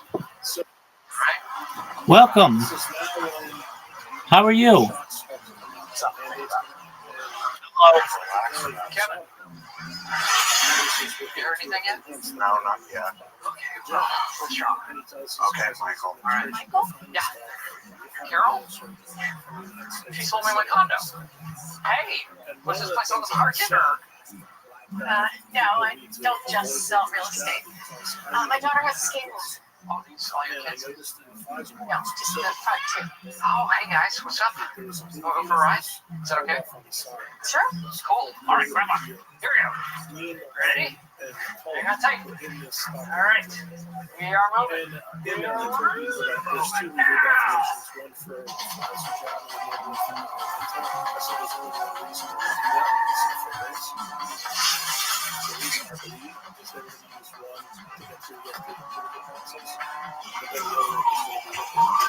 S4: Right?
S3: Welcome. How are you?
S4: Hello. Kevin. You heard anything yet?
S10: No, not yet.
S4: Okay, well, what's wrong?
S10: Okay, Michael.
S4: All right. Michael? Yeah. Carol? She sold me my condo. Hey, was this place on the market or?
S15: No, I don't just sell real estate. My daughter has a skateboard.
S4: Oh, do you sell your kids?
S15: No, just the front too.
S4: Oh, hey guys, what's up? You want to go for a ride? Is that okay?
S15: Sure.
S4: Cool. All right, Grandma. Here we go. Ready? Hang on tight. All right. We are moving.
S13: There's two legal definitions, one for as a job and the other for so there's only one reason to do that, it's for race. The reason I believe is they were going to use one to get to the political process, but then the other one is going to be looking at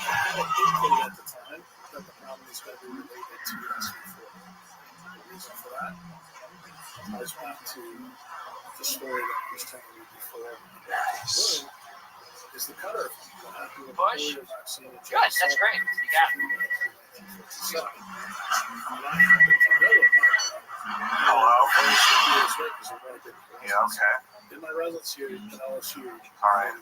S13: I had a inkling at the time that the problem is going to be related to SB4. The reason for that ties back to the story that I was telling you before.
S4: Nice.
S13: Is the cutter
S4: Bush? Good, that's great. You got it.
S13: So, when I happened to know about it,
S10: Hello?
S13: yeah,
S10: Yeah, okay.
S13: did my residency at LSU.
S10: All right.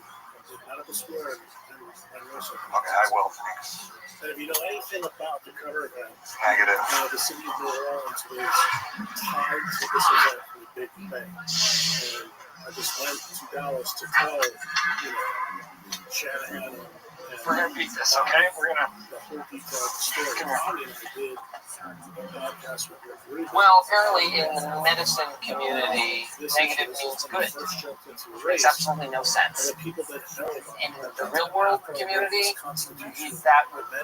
S13: Did medical school and nursing.
S10: Okay, I will. Thanks.
S13: And if you know anything about the cover event,
S10: Negative.
S13: the city of New Orleans was tied to this event from the Big Bang. And I just went to Dallas to tell, you know, Shanahan and
S4: We're going to beat this, okay? We're going to.
S13: the whole detailed story. Tommy and I did a podcast with Rick Rubin.
S4: Well, apparently in the medicine community, negative means good. It makes absolutely no sense.
S13: And the people that know about
S4: In the real world community, that would be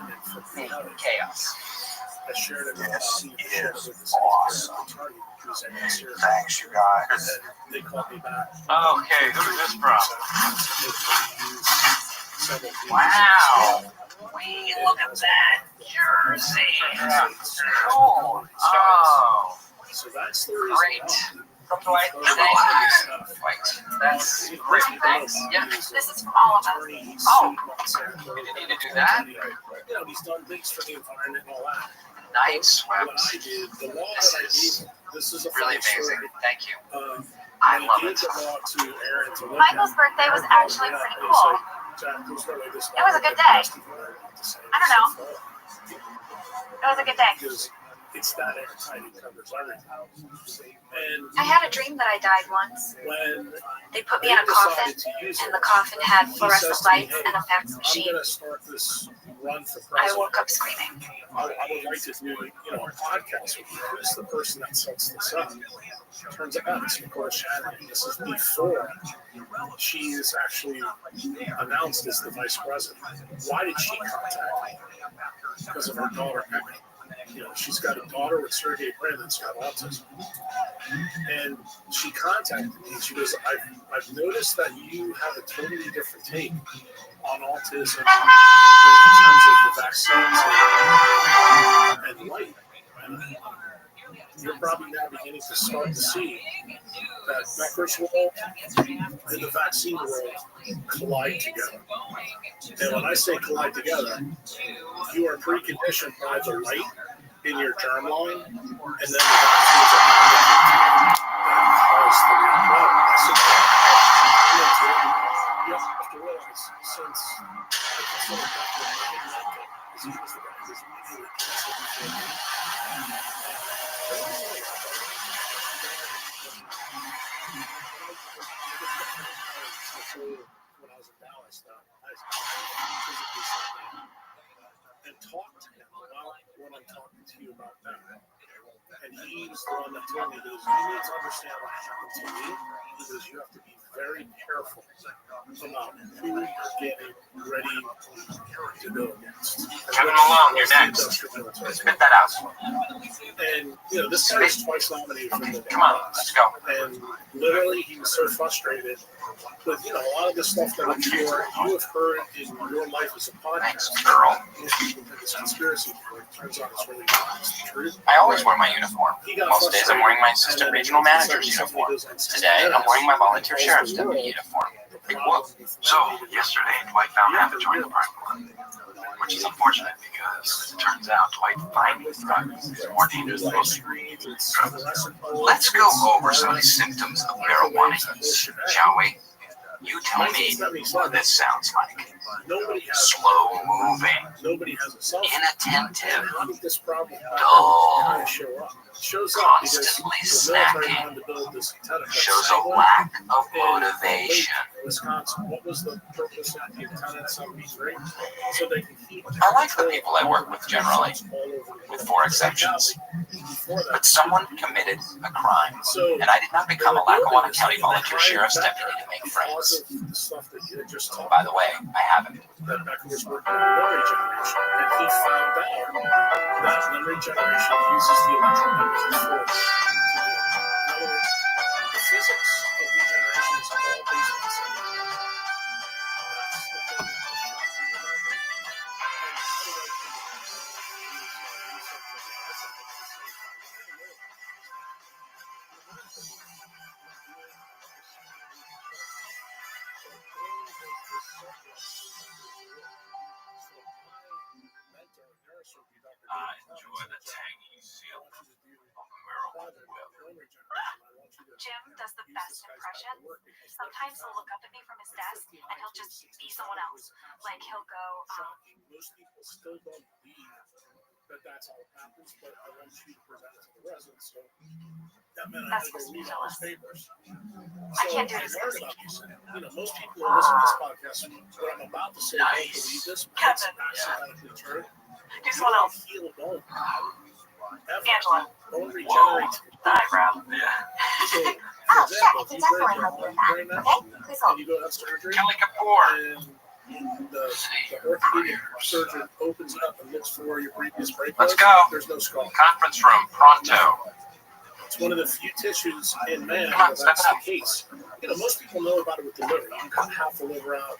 S4: chaos.
S13: I shared it with
S10: This
S13: the
S10: is awesome.
S13: attorney who's in this here.
S10: Thanks, you guys.
S13: And they called me back.
S4: Okay, who is this from?
S13: Several people.
S4: Wow. Wait, look at that. Jersey. Cool. Oh,
S13: So that's the reason.
S4: great. From Dwight. Thanks. Wait, that's great. Thanks. Yeah.
S15: This is from all of us.
S4: Oh, we didn't need to do that.
S13: You know, he's done things for the environment and all that.
S4: Nice.
S13: What I did, the law that I gave, this is a
S4: Really
S13: funny
S4: amazing.
S13: story.
S4: Thank you.
S13: I
S4: I love
S13: gave
S4: it.
S13: the law to Aaron to look
S15: Michael's
S13: at.
S15: birthday was actually pretty cool. It was a good day. I don't know. It was a good day.
S13: Because it's that airtight, it covers everything. And
S5: I had a dream that I died once.
S13: when
S5: They put me in a coffin, and the coffin had fluorescent lights and a fax
S13: I'm
S5: machine.
S13: going to start this run for
S5: I
S13: president.
S5: woke up screaming.
S13: I would like to do, a podcast with you. Who's the person that sets this up? Turns out it's Nicole Shannon. This is before she is actually announced as the vice president. Why did she contact me? Because of her daughter, Emily. She's got a daughter with Sergey Brin that's got autism. And she contacted me and she goes, I've noticed that you have a totally different take on autism in terms of the vaccines and light. And you're probably now beginning to start to see that Becker's world and the vaccine world collide together. And when I say collide together, you are preconditioned by the light in your germline, and then the vaccines are that cause the you have to realize, since I consider Dr. Mike, because he was the guy who was immediately tested before me. When I was in Dallas, I physically sat down and talked to him about what I'm talking to you about now. And he was the one that told me, he goes, you need to understand what happened to me. He goes, you have to be very careful about who you're getting ready to go against.
S6: Kevin Malone, you're next. Spit that out.
S13: And, this guy was twice nominated for the
S6: Come on, let's go.
S13: And literally, he was so frustrated with, a lot of the stuff that I'm sure you have heard in your life as a podcast.
S6: Girl.
S13: This conspiracy theory turns out it's really not. It's the truth.
S6: I always wear my uniform. Most days I'm wearing my assistant regional manager's uniform. Today I'm wearing my volunteer sheriff's deputy uniform. Big whoop.
S11: So, yesterday, Dwight found out to join the parking lot, which is unfortunate because it turns out Dwight finally is more dangerous than most people.
S6: Let's go over some of the symptoms of marijuana use, shall we? You tell me what this sounds like. Slow moving, inattentive, dull, constantly snacking, shows a lack of motivation.
S13: Wisconsin, what was the purpose of the Lieutenant 73? So they can keep.
S6: I like the people I work with generally, with 4 exceptions. But someone committed a crime, and I did not become a Lackawanna County Volunteer Sheriff's Deputy to make friends. By the way, I haven't.
S13: That Becker was working on memory generation, and he found out that memory generation uses the electromagnetic force. In other words, the physics of regeneration is all based on the same. That's the thing that was shocking about it.
S6: I enjoy the tangy seal of marijuana whip.
S5: Jim does the best impression. Sometimes he'll look up at me from his desk and he'll just be someone else. Like he'll go,
S13: Most people still don't believe that that's how it happens, but I want you to present it to the residents. So that meant I had to go read all his papers.
S5: I can't do this.
S13: Most people who listen to this podcast, what I'm about to say, don't believe this, but it's mathematically true.
S5: Do someone else.
S13: Heal a bone.
S5: Angela.
S13: Bone regenerates.
S5: Eyebrow.
S13: Yeah.
S5: Oh, sure, I can definitely help you with that. Okay, please hold.
S13: And you go have surgery.
S6: Kelly Kapoor.
S13: And the orthopedic surgeon opens it up and looks for your previous break.
S6: Let's go.
S13: There's no scar.
S6: Conference room, pronto.
S13: It's one of the few tissues in man where that's the case. Most people know about it with the liver. You can cut half the liver out.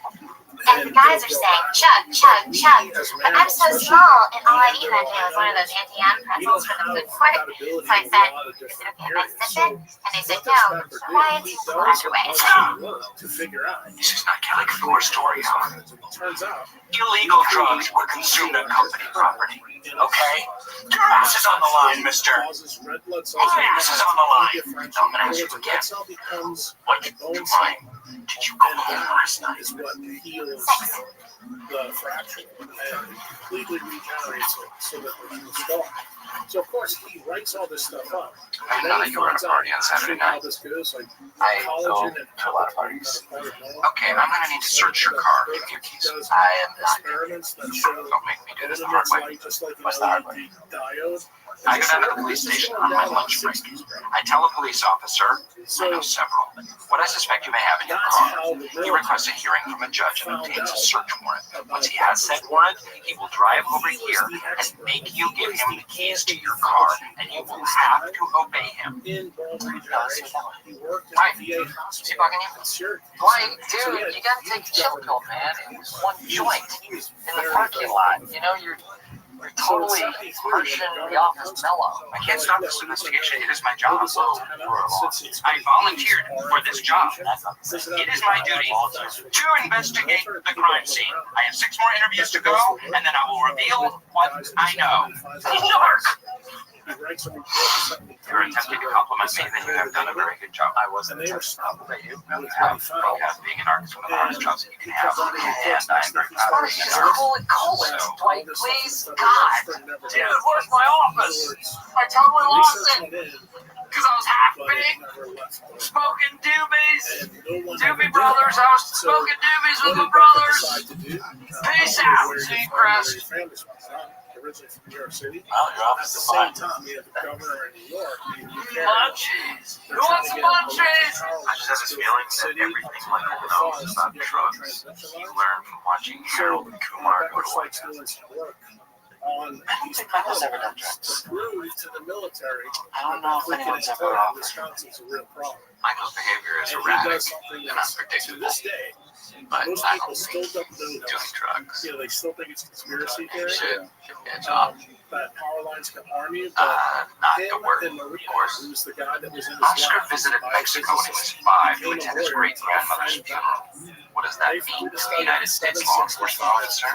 S17: And the guys are saying, chug, chug, chug. But I'm so small, and all I eat that day was one of those Antian pretzels for the food court. So I said, is it okay if I sip it? And they said, no, why it's either way.
S13: To figure out.
S6: This is not Kelly Kapoor's story, huh?
S13: Turns out.
S6: Illegal drugs were consumed on company property. Okay? Your ass is on the line, mister. Your ass is on the line. Now I'm gonna ask you again. What time did you go home last night?
S17: 6.
S13: the fraction and completely regenerates it so that there's no scar. So of course he writes all this stuff up.
S6: I didn't know that you were at a party on Saturday
S13: How
S6: night.
S13: this goes, like
S6: I go
S13: collagen and
S6: to a lot of parties. Okay, I'm gonna need to search your car. Give me your keys. I am not.
S13: experiments that show
S6: Don't make me do this the hard way.
S13: just like
S6: What's the hard way?
S13: diode.
S6: I go down to the police station on my lunch break. I tell a police officer, I know several, what I suspect you may have in your car. He requests a hearing from a judge and obtains a search warrant. Once he has said warrant, he will drive over here and make you give him the keys to your car, and you will have to obey him. Right. Is he bugging you?
S4: Like, dude, you gotta take the chill pill, man. It was one joint in the parking lot. You know, you're totally harshing the office mellow.
S6: I can't stop this investigation. It is my job. I volunteered for this job. It is my duty to investigate the crime scene. I have 6 more interviews to go, and then I will reveal what I know. You're attempting to compliment me, then you have done a very good job. I wasn't attempting to compliment you. You have being an artist, one of the hardest jobs that you can have, and I am very proud of being an artist.
S4: Call it, Dwight, please. God. Dude, where's my office? I totally lost it. Because I was half baked, smoking doobies. Doobie Brothers, I was smoking doobies with my brothers. Peace out, Seacrest.
S13: Originally from New York City.
S6: Well, your office is fine.
S13: At the same time, we have the governor in New York.
S4: Munchies. Who wants some munchies?
S6: I just have this feeling that everything Michael knows about drugs, he learned from watching Harold and Kumar go to White House.
S13: On
S6: I don't think Michael's ever done drugs.
S13: Prove to the military.
S6: I don't know if anyone's ever offered.
S13: Wisconsin's a real problem.
S6: Michael's behavior is erratic and unpredictable.
S13: To this day,
S6: But
S13: most
S6: I
S13: people
S6: don't
S13: still
S6: think
S13: don't know
S6: doing drugs.
S13: Yeah, they still think it's conspiracy theory.
S6: Should give me a job.
S13: That power lines can harm you.
S6: Not
S13: him
S6: to work,
S13: and
S6: of
S13: Maria,
S6: course.
S13: who's the guy that was in his
S6: Oscar
S13: life,
S6: visited
S13: by
S6: Mexico when he was
S13: physicist,
S6: 5 to
S13: became a
S6: attend his
S13: lawyer,
S6: great-grandmother's funeral. What does that mean to the United States law enforcement officer?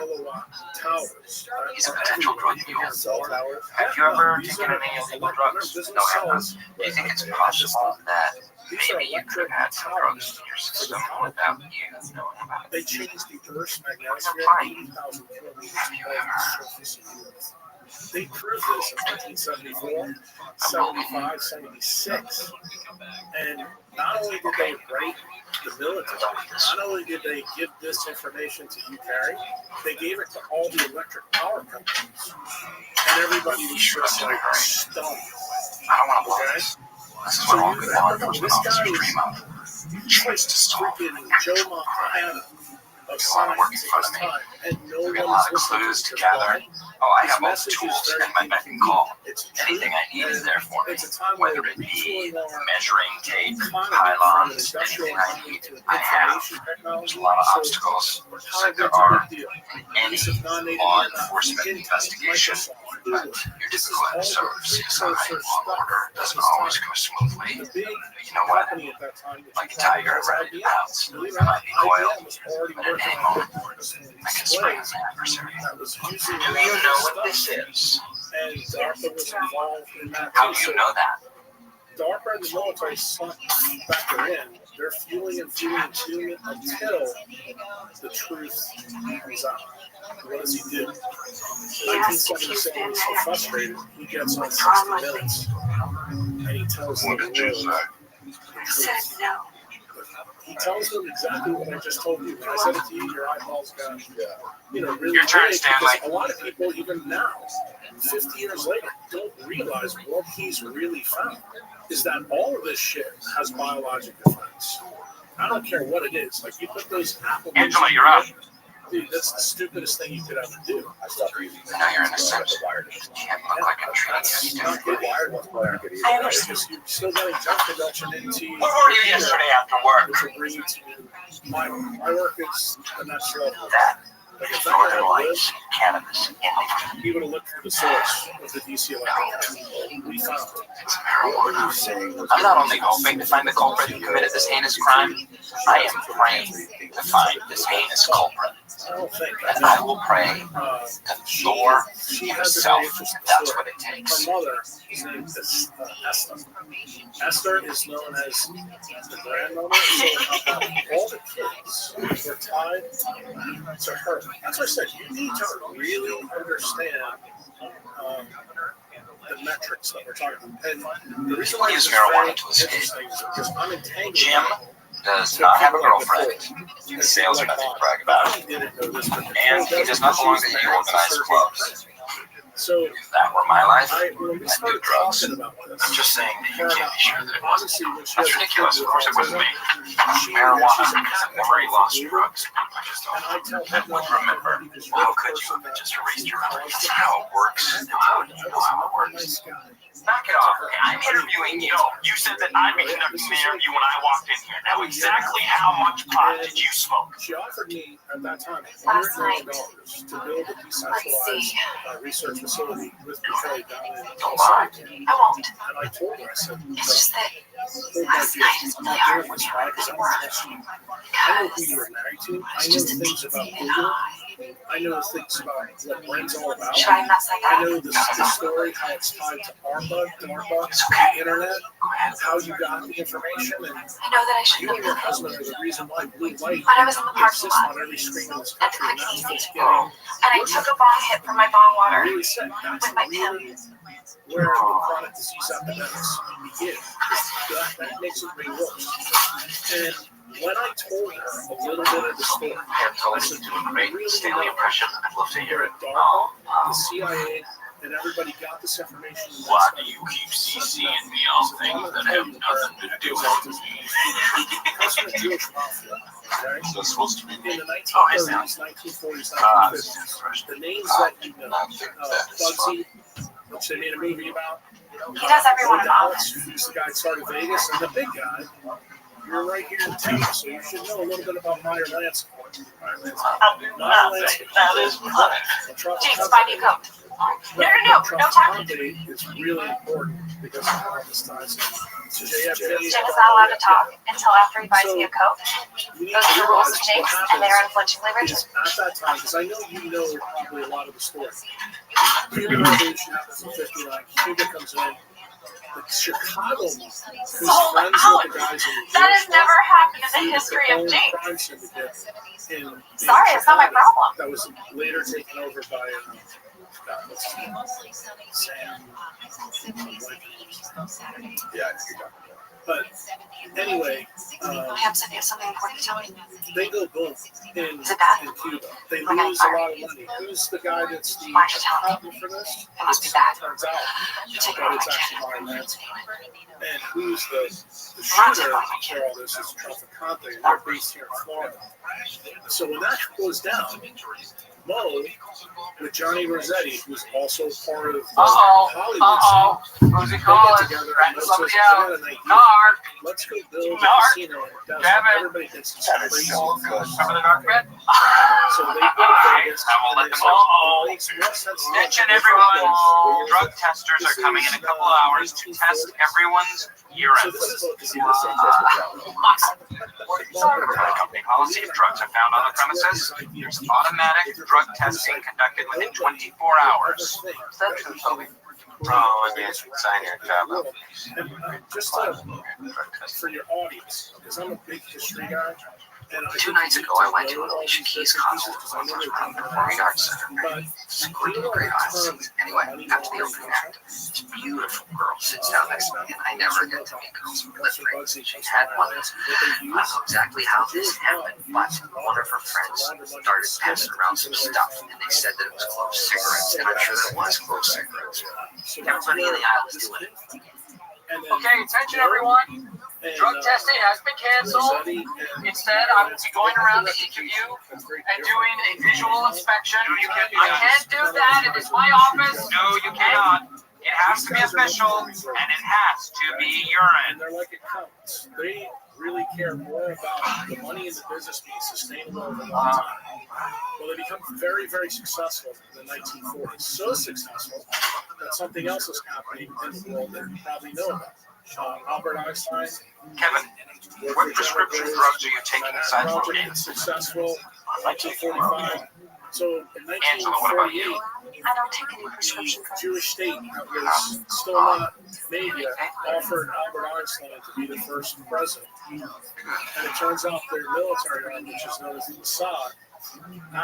S6: He's a potential drug mule. Have you ever taken any illegal drugs? No, I haven't. Do you think it's possible that maybe you could have had some drugs in your system without you knowing about it?
S13: They changed the Earth's magnetosphere 80,000 kilometers above the surface of the Earth. They proved this in 1974, 75, 76. And not only did they break the military, not only did they give this information to you, Carrie, they gave it to all the electric power companies. And everybody was just like stunned.
S6: I don't want to blow this. This is what all good law enforcement officers dream of. Choice to solve
S13: Joe
S6: actual crime.
S13: Montana of
S6: There's a lot of work in front of me. There's a lot of clues to gather. Oh, I have all the tools at my beck and call. Anything I need is there for me. Whether it be measuring tape, pylons, anything I need, I have. There's a lot of obstacles, just like there are in any law enforcement investigation. But your typical episode of CSI Law and Order doesn't always go smoothly. But you know what? Like a tiger, I'm ready to pounce. I might be coiled, but at any moment, I can spring on my adversary. Do you know what this is?
S13: And DARPA was involved in that.
S6: How do you know that?
S13: DARPA and the military factor in. They're fueling and tuning until the truth comes out. What does he do? 1977, he's so frustrated, he gets on 60 Minutes and he tells them the truth.
S5: Said no.
S13: He tells them exactly what I just told you. When I said it to you, your eyeballs got, really
S6: Your turn,
S13: big,
S6: Stanley.
S13: because a lot of people, even now, 50 years later, don't realize what he's really found is that all of this shit has biologic effects. I don't care what it is. Like, you put those apple.
S6: Angela, you're up.
S13: Dude, that's the stupidest thing you could ever do.
S6: Now you're innocent. You can't look like I'm treating you differently.
S5: I understand.
S13: You're still getting junk production into you.
S6: Where were you yesterday after work?
S13: Which will bring you to my work is the next level.
S6: That
S9: Northern Lights, cannabis.
S13: He would have looked for the source of the DC election. We found it.
S9: It's marijuana. I'm not only hoping to find the culprit who committed this heinous crime, I am praying to find this heinous culprit. And I will pray to Thor himself. That's what it takes.
S13: Her mother is named Esther. Esther is known as the grandmother. So all the kids were tied to her. That's what I said. You need to really understand the metrics that we're talking about. And the reason why
S9: He
S13: this
S9: used
S13: is
S9: marijuana
S13: very
S9: to escape.
S13: interesting is because I'm entangled.
S9: Jim does not have a girlfriend. His sales method brag about it. And he does not belong to any organized clubs.
S13: So
S9: if that were my life, I'd
S13: when we
S9: do
S13: started
S9: drugs.
S13: talking about this,
S9: I'm just saying that you can't be sure that it wasn't
S13: obviously
S9: you.
S13: when she
S9: That's
S13: has a
S9: ridiculous.
S13: kid
S9: Of course it
S13: with
S9: wasn't me.
S13: autism,
S9: Marijuana
S13: she's
S9: is a memory loss drug. I just
S13: and I tell
S9: don't
S13: her
S9: remember. How could you have just erased your memory? That's not how it works. How do you know how it works?
S6: Knock it off. Okay, I'm interviewing you. You said that I'd be conducting the interview when I walked in here. Now, exactly how much pot did you smoke?
S13: She offered me at that time
S5: Last
S13: $100 million to build a decentralized research facility with Detroit down in
S9: Don't lie.
S5: I won't.
S13: And I told her, I said,
S5: It's just that
S13: hold my
S5: last
S13: deal.
S5: night is
S13: I'm
S5: really
S13: not
S5: hard
S13: doing
S5: for
S13: this,
S5: me
S13: right? Because I don't trust you. I know who you were married to. I know things about Google. I know things about what Brent's all about.
S5: Should I mess like
S13: I
S5: that?
S13: know the story, how it's tied to DARPA, the internet, how you got the information, and
S5: I know that I
S13: you
S5: shouldn't
S13: and
S5: be
S13: your
S5: with
S13: husband are the reason why blue light
S5: But I was in the parking
S13: exists
S5: lot
S13: on every screen in this
S5: at the
S13: country, and
S5: quick
S13: that's
S5: and
S13: what's
S5: easy.
S13: getting
S5: And I took a bong hit from my bong water
S13: really sick. That's
S5: with my
S13: really
S5: pimp.
S13: where the chronic disease epidemics begin. That makes it way worse. And when I told her a little bit of the story, I said, do you really
S9: Stanley
S13: know
S9: impression. I'd love to hear it.
S13: DARPA, the CIA, and everybody got this information?
S6: Why do you keep CCing me on things that have nothing to do with me?
S13: That's from the Jewish mafia. Okay?
S6: That's supposed to be
S13: In the
S6: Oh, hey, Sam.
S13: 1940s, 1950s, the names that you know, Bugsy, which they made a movie about.
S5: He does everyone about
S13: Dallas, who's the guy that started Vegas, and the big guy. You're right here in town, so you should know a little bit about Meyer Lansing.
S5: That is James, buy me a Coke. No talking.
S13: It's really important because of all this ties to JFK.
S5: Jim is not allowed to talk until after he buys me a Coke. Those are the rules of Jinx, and they are unflinchingly rigid.
S13: At that time, because I know you know probably a lot of the story. Cuban Revolution happens in 59. Cuba comes in. The Chicago mob, who's friends with the guys in the
S5: That has never happened in the history of Jinx.
S13: crime syndicate in
S5: Sorry, it's not my problem.
S13: that was later taken over by what's his name? Sam. Yeah, but anyway,
S5: Hampson, you have something important to tell me.
S13: they go boom in Cuba. They
S5: We're gonna
S13: lose a
S5: fire
S13: lot of money. Who's the guy that's the
S5: Why should tell me?
S13: accountant for this?
S5: It must be bad.
S13: Turns out
S5: Take it
S13: that
S5: off
S13: it's
S5: my
S13: actually
S5: channel.
S13: Meyer Lansing. And who's the shooter for all this is Traficante, and they're based here in Florida. So when that goes down, Mo, with Johnny Rossetti, who's also part of the Hollywood scene,
S6: Who's he
S13: they
S6: calling?
S13: get together and
S6: Ratting
S13: Mo
S6: somebody
S13: says,
S6: out.
S13: "I got an idea.
S6: Narc.
S13: Let's go build a
S6: Narc.
S13: casino in Desert."
S6: Damn it.
S13: Everybody thinks it's
S9: That is
S13: crazy.
S9: so good.
S6: Remember the narc bit?
S13: So they go to Vegas,
S6: I will
S13: and
S6: let
S13: they
S6: them
S13: say,
S6: all.
S13: "It makes more sense to
S6: Attention,
S13: do
S6: everyone.
S13: this."
S6: Drug testers are coming in a couple of hours to test everyone's urine.
S13: So this is supposed to be the same
S6: Company policy: if drugs are found on the premises, there's automatic drug testing conducted within 24 hours.
S9: Oh, I mean, sign your job up.
S13: And just for your audience, because I'm a big history guy. And
S9: 2 nights ago, I went to an Alicia Keys concert from the Performing Arts Center. It's a great honestly. Anyway, after the opening act, this beautiful girl sits down next to me, and I never get to meet girls with lip rings. She had one. I don't know exactly how this happened, but one of her friends started passing around some stuff, and they said that it was clove cigarettes, and I'm sure that it was clove cigarettes. Everybody in the aisle was doing it.
S6: Okay, attention, everyone. Drug testing has been canceled. Instead, I will be going around to each of you and doing a visual inspection. No, you can't do that. I can't do that. It is my office. No, you cannot. It has to be official, and it has to be urine.
S13: And they're like accountants. They really care more about the money in the business being sustainable over a long time. Well, they become very, very successful in the 1940s. So successful that something else is happening in the world that you probably know about. Albert Einstein.
S6: Kevin, what prescription drugs are you taking aside from
S13: project
S6: me?
S13: is successful. 1945. So in 1948,
S5: I don't take any prescription drugs.
S13: Jewish state that was still not made yet offered Albert Einstein to be the first president. And it turns out their military arm, which is known as the Mossad,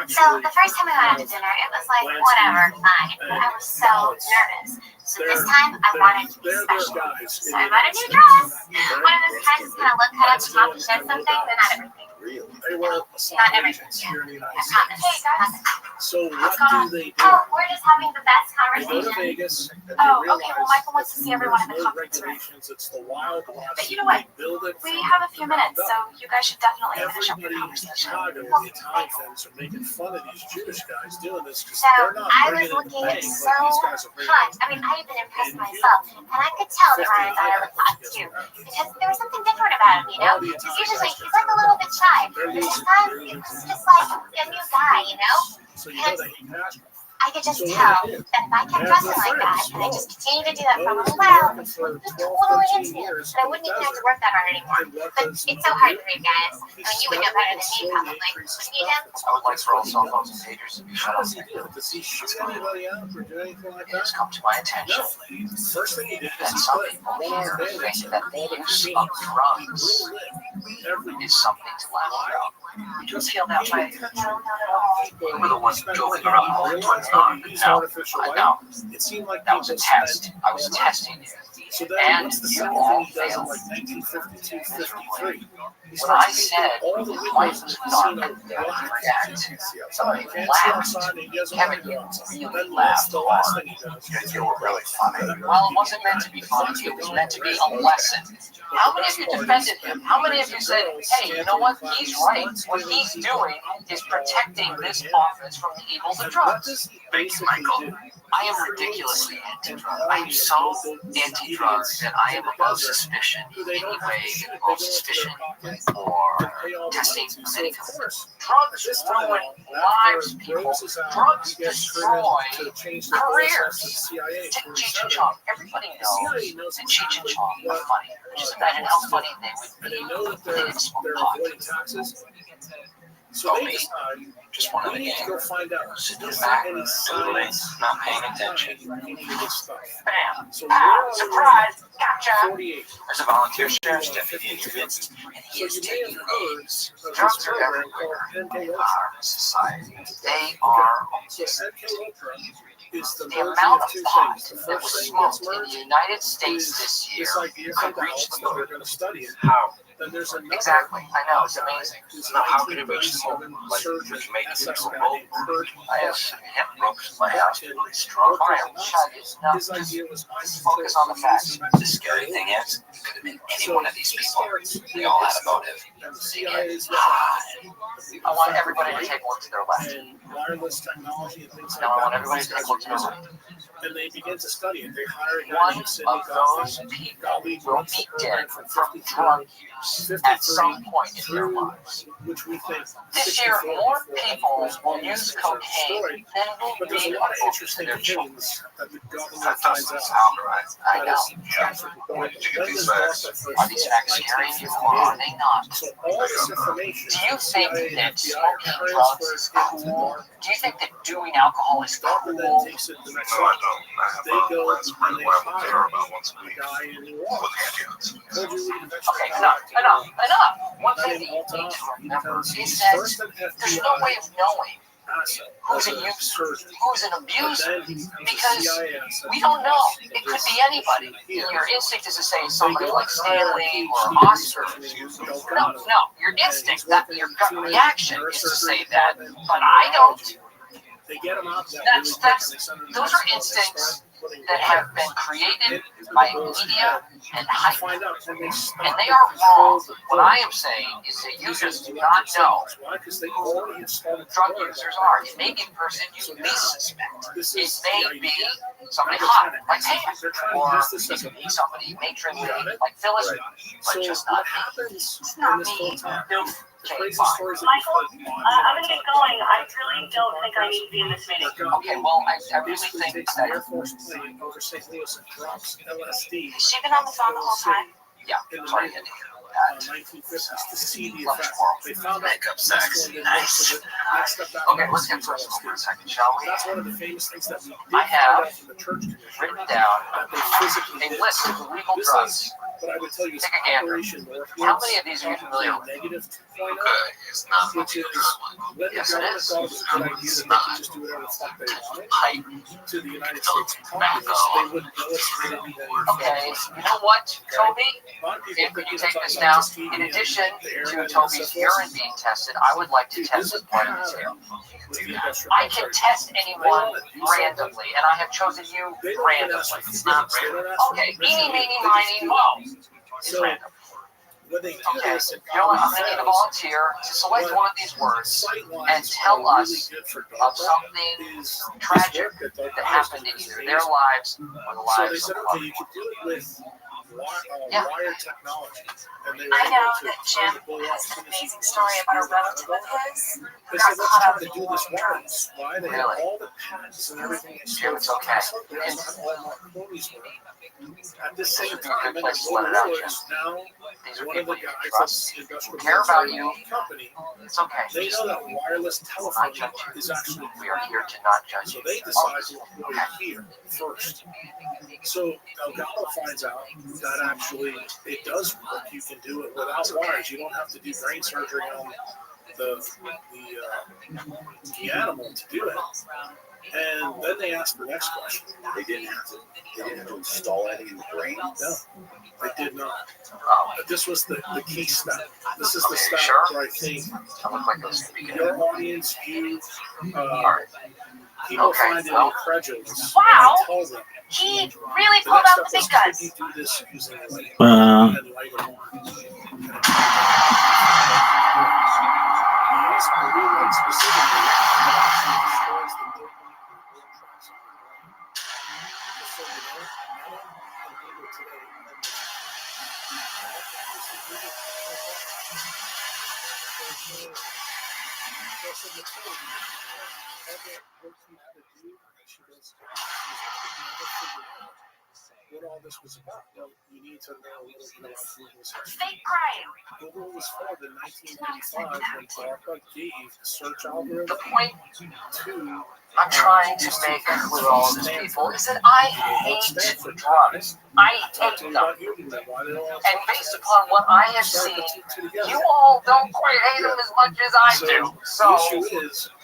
S17: So the first time we went out to dinner, it was like, whatever, fine. But I was so nervous. So this time, I wanted to be special. So I bought a new dress. One of those kinds that's kind of look cut up top and said something, but not everything.
S13: They were
S17: Not everything.
S13: here in the United
S17: That's not the
S13: States.
S17: case.
S13: So what do they do?
S17: Oh, we're just having the best
S13: They go to
S17: conversation.
S13: Vegas and they
S5: Oh,
S13: realize
S5: okay. Well, Michael wants to see everyone in the
S13: there's no
S5: conference room.
S13: regulations. It's the Wild West.
S5: But you know what?
S13: They build it
S5: We
S13: from
S5: have a few
S13: the
S5: minutes,
S13: ground
S5: so
S13: up.
S5: you guys should definitely finish up your
S13: Everybody in
S5: conversation.
S13: Chicago and the Italian fans are making fun of these Jewish guys doing this because
S17: So
S13: they're not
S17: I
S13: bringing
S17: was
S13: in the
S17: looking
S13: bank
S17: so
S13: like these guys are bringing
S17: hot.
S13: in.
S17: I mean, I even impressed myself. And I could tell that Ryan thought I looked hot too. Because there was something different about him, you know? Because usually he's like a little bit shy. But this time, it was just like a new guy, you know?
S13: So you know they hate Castro.
S17: I could just tell that if I kept dressing like that and I just continued to do that for a little while, just totally into it, and I wouldn't even have to work that hard anymore. But it's so hard to read, guys. I mean, you would know better than me, probably. Wouldn't you, Jim?
S9: I would like for all cell phones and pagers to be shut
S13: How
S9: off.
S13: does he do it? Does he shoot anybody out or do anything like
S9: It
S13: that?
S9: has come to my attention
S13: No. First thing he did is
S9: that
S13: he
S9: some
S13: put
S9: people
S13: one
S9: here
S13: arm in
S9: think
S13: and
S9: that the
S13: all the
S9: use
S13: machines
S9: of drugs
S13: every
S9: is something to laugh about.
S4: You don't feel that way.
S5: No, not at all.
S9: We're the ones joking around all the time. No,
S13: It seemed like
S9: that was a test. I was testing you.
S13: So then
S9: And
S13: what's the
S9: you
S13: second
S9: all
S13: thing he does in
S9: failed.
S13: like 1952, 53? He
S9: When
S13: starts
S9: I said
S13: all the
S9: life
S13: windows in
S9: was
S13: the
S9: dark,
S13: casino
S9: they would
S13: black.
S9: react. Somebody
S13: He can't see
S9: laughed.
S13: outside and he doesn't want
S9: Kevin,
S13: to
S9: you
S13: go outside.
S9: really
S13: Then that's
S9: laughed
S13: the last
S9: hard.
S13: thing he does.
S9: You were really funny. Well, it wasn't meant to be funny. It was meant to be a lesson. How many of you defended him? How many of you said, hey, you know what? He's right. What he's doing is protecting this office from the evils of drugs.
S6: Thank you, Michael.
S9: I am ridiculously anti-drug. I am so anti-drugs that I am above suspicion in any way that involves suspicion or testing of any kind. Drugs ruin lives, people. Drugs destroy careers. Take Cheech and Chong. Everybody knows that Cheech and Chong are funny. Just imagine how funny they would be if they didn't smoke pot.
S13: So they decide,
S9: Just one of
S13: we
S9: the
S13: need to go find out.
S9: Sitting
S13: Is
S9: back,
S13: there any
S9: doodling,
S13: science
S9: not paying attention.
S13: behind any of this stuff?
S9: Bam!
S13: So
S9: Ah,
S13: we're
S9: surprise! Gotcha!
S13: 48.
S9: There's a volunteer sheriff's deputy in your midst, and he is taking names. Drugs are everywhere in our society. They are
S13: So NK is the
S9: the
S13: merging
S9: amount
S13: of
S9: of
S13: two
S9: pot
S13: things. The
S9: that
S13: first
S9: was
S13: thing that's
S9: smoked in
S13: merged
S9: the United States this year
S13: this idea
S9: could
S13: from
S9: reach
S13: Dallas
S9: the
S13: that they're
S9: moon.
S13: going to study it.
S9: How?
S13: Then there's another
S9: Exactly. I know. It's amazing.
S13: who's
S9: Now, how could it reach the
S13: 1937
S9: moon? Like,
S13: surgeon,
S9: we can make it
S13: SS
S9: into a
S13: guy
S9: boat.
S13: named Kurt
S9: I have some hemp ropes in my house. Really strong iron. Chug is not.
S13: His idea was
S9: Just focus on the facts. The scary thing is, it could have been any one of these people. They all had a motive.
S13: and the CIA's
S9: I want everybody to take a look to their left.
S13: and wireless technology and things like
S9: No, I want
S13: that.
S9: everybody to take a look to their right.
S13: And they begin to study it. They hire a guy
S9: One
S13: named Sidney
S9: of those people will be dead from drug use at some point in their lives.
S13: which we think
S9: This year, more people will use cocaine than will
S13: But there's a
S9: be
S13: lot of
S9: to
S13: interesting
S9: their children.
S13: things that the government
S6: That
S13: finds
S6: doesn't
S13: out.
S6: sound right.
S9: I know.
S6: Where did you get these facts?
S9: Are these facts scary or are they not?
S13: So all this information.
S9: Do you think
S13: CIA
S9: that
S13: and FBI
S9: smoking drugs is
S13: transfers into
S9: cool?
S13: the
S9: Do you think that doing alcohol is
S13: government then
S9: cool?
S13: takes it the next
S6: No, I
S13: step.
S6: don't. I have
S13: They go
S6: friends
S13: and
S6: pretty
S13: they
S6: well there
S13: hire
S6: about once a
S13: a
S6: week
S13: guy in New
S6: with
S13: York.
S6: handyouts.
S13: Told you we
S9: Okay, enough. One thing that you need to remember is that
S13: First an
S9: there's no way of knowing
S13: asset
S9: who's a
S13: as a
S9: user,
S13: surgeon.
S9: who's an
S13: But
S9: abuser,
S13: then he becomes a
S9: because
S13: CIA asset.
S9: we don't know. It could be anybody. And your instinct is to say somebody like Stanley or Oscar. No, your instinct, that your gut reaction is to say that, but I don't.
S13: They get him out of that
S9: That's
S13: really quick and they send him to
S9: those
S13: Mexico
S9: are
S13: and they
S9: instincts
S13: start
S4: that have been created by media and hype. And they are wrong. What I am saying is that you just do not know who drug users are. It may be the person you least suspect. It may be somebody hot, like Pam, or it could be somebody matronly, like Phyllis, but just not me.
S5: It's not me.
S4: Nope. Okay, fine.
S16: Michael, I'm gonna get going. I really don't think I need to be in this meeting.
S4: Okay, well, I really think that.
S13: Air Force plane over St. Louis and drops LSD.
S5: Has she been on the phone the whole time?
S4: Yeah, sorry, Andy.
S13: 1950s to see the effect. They found out
S9: Makeup sex. Nice.
S4: Okay, let's get personal for a second, shall we?
S13: That's one of the famous things that we did
S4: I have
S13: from the church commission,
S4: written down
S13: that they physically
S4: a
S13: did.
S4: list of illegal
S13: This
S4: drugs.
S13: is what I would tell you is
S4: Take a gander.
S13: Operation Northwoods.
S4: How many of these are you familiar with?
S13: Negative 2.0,
S9: Okay, it's not
S13: which is when the
S4: Yes, it
S13: government
S4: is.
S13: thought it was a good idea that they could just do whatever the fuck they wanted
S9: pipe.
S13: to the United States companies, they wouldn't know us. They didn't need any
S4: Okay,
S13: information.
S4: you know what, Toby?
S13: A lot of people
S4: If
S13: think
S4: you
S13: it's
S4: take
S13: all
S4: this
S13: about
S4: down,
S13: just eating
S4: in
S13: and
S4: addition
S13: the air
S4: to
S13: and
S4: Toby's
S13: stuff else.
S4: urine being tested, I would like to test his blood in his hair.
S13: With the industrial
S4: I can test anyone randomly, and I have chosen you
S13: They don't even
S4: randomly.
S13: ask for
S4: It's not
S13: things. They don't
S4: random.
S13: ask for
S4: Okay,
S13: permission.
S4: eeny, meeny,
S13: They just
S4: miny,
S13: do
S4: moe.
S13: it.
S4: It's
S13: So,
S4: random.
S13: when they do
S4: Okay,
S13: this,
S4: you know what? I'm going to need a volunteer to select one of these words and tell us of something tragic that happened in either their lives or the
S13: So they
S4: lives
S13: said,
S4: of
S13: okay,
S4: loved
S13: you could do it with
S4: Yeah.
S13: wire technology. And they were
S5: I
S13: able
S5: know
S13: to
S5: that
S13: turn
S5: Jim
S13: the bull
S5: has
S13: up
S5: an
S13: to
S5: amazing story about a relative of his who
S13: They
S5: got
S13: said, let's
S5: caught
S13: try
S5: up
S13: to
S5: in
S13: do
S5: war
S13: this
S5: on drugs.
S13: wireless. Why? They
S4: Really?
S13: have all the patents and everything.
S4: Jim, it's okay.
S13: They also have all Marconi's work. At the same
S4: This is a
S13: time,
S4: good place to let it out, Jim.
S13: is now
S4: These are
S13: one of
S4: people
S13: the
S4: you
S13: guys
S4: can
S13: that's
S4: trust,
S13: the industrial
S4: who care about
S13: military
S4: you.
S13: company.
S4: It's okay.
S13: They know that wireless telephone is actually
S4: We are here to not judge
S13: so
S4: you.
S13: they decide to employ it here first. So Delgado finds out that actually it does work. You can do it without wires. You don't have to do brain surgery on the animal to do it. And then they asked the next question.
S2: They didn't have to install anything in the brain.
S13: No, they did not. But this was the key step. This is the
S4: Okay,
S13: step
S4: sure?
S13: where I think
S4: I look like this speaking.
S13: your audience, you,
S4: Alright.
S13: people
S4: Okay,
S13: find it
S4: well.
S13: incredulous.
S5: Wow.
S13: When I tell them,
S5: He really
S13: the
S5: pulled
S13: next
S5: out the
S13: step
S5: big
S13: is, could
S5: guns.
S13: you do this using light
S8: Wow.
S13: and lighter wires? These blue light specifically actually destroys the dopamine and neurotransmitter in the brain. Just so you know, Meta and Google today are what all this was about. Well, you need to know a little bit about Google's history.
S5: Fake crime.
S13: Google was formed in 1985 when DARPA gave the search algorithm
S4: The point
S13: to
S4: I'm trying to make with all of these people is that I hate drugs. I hate them. And based upon what I have seen, you all don't quite hate them as much as I do. So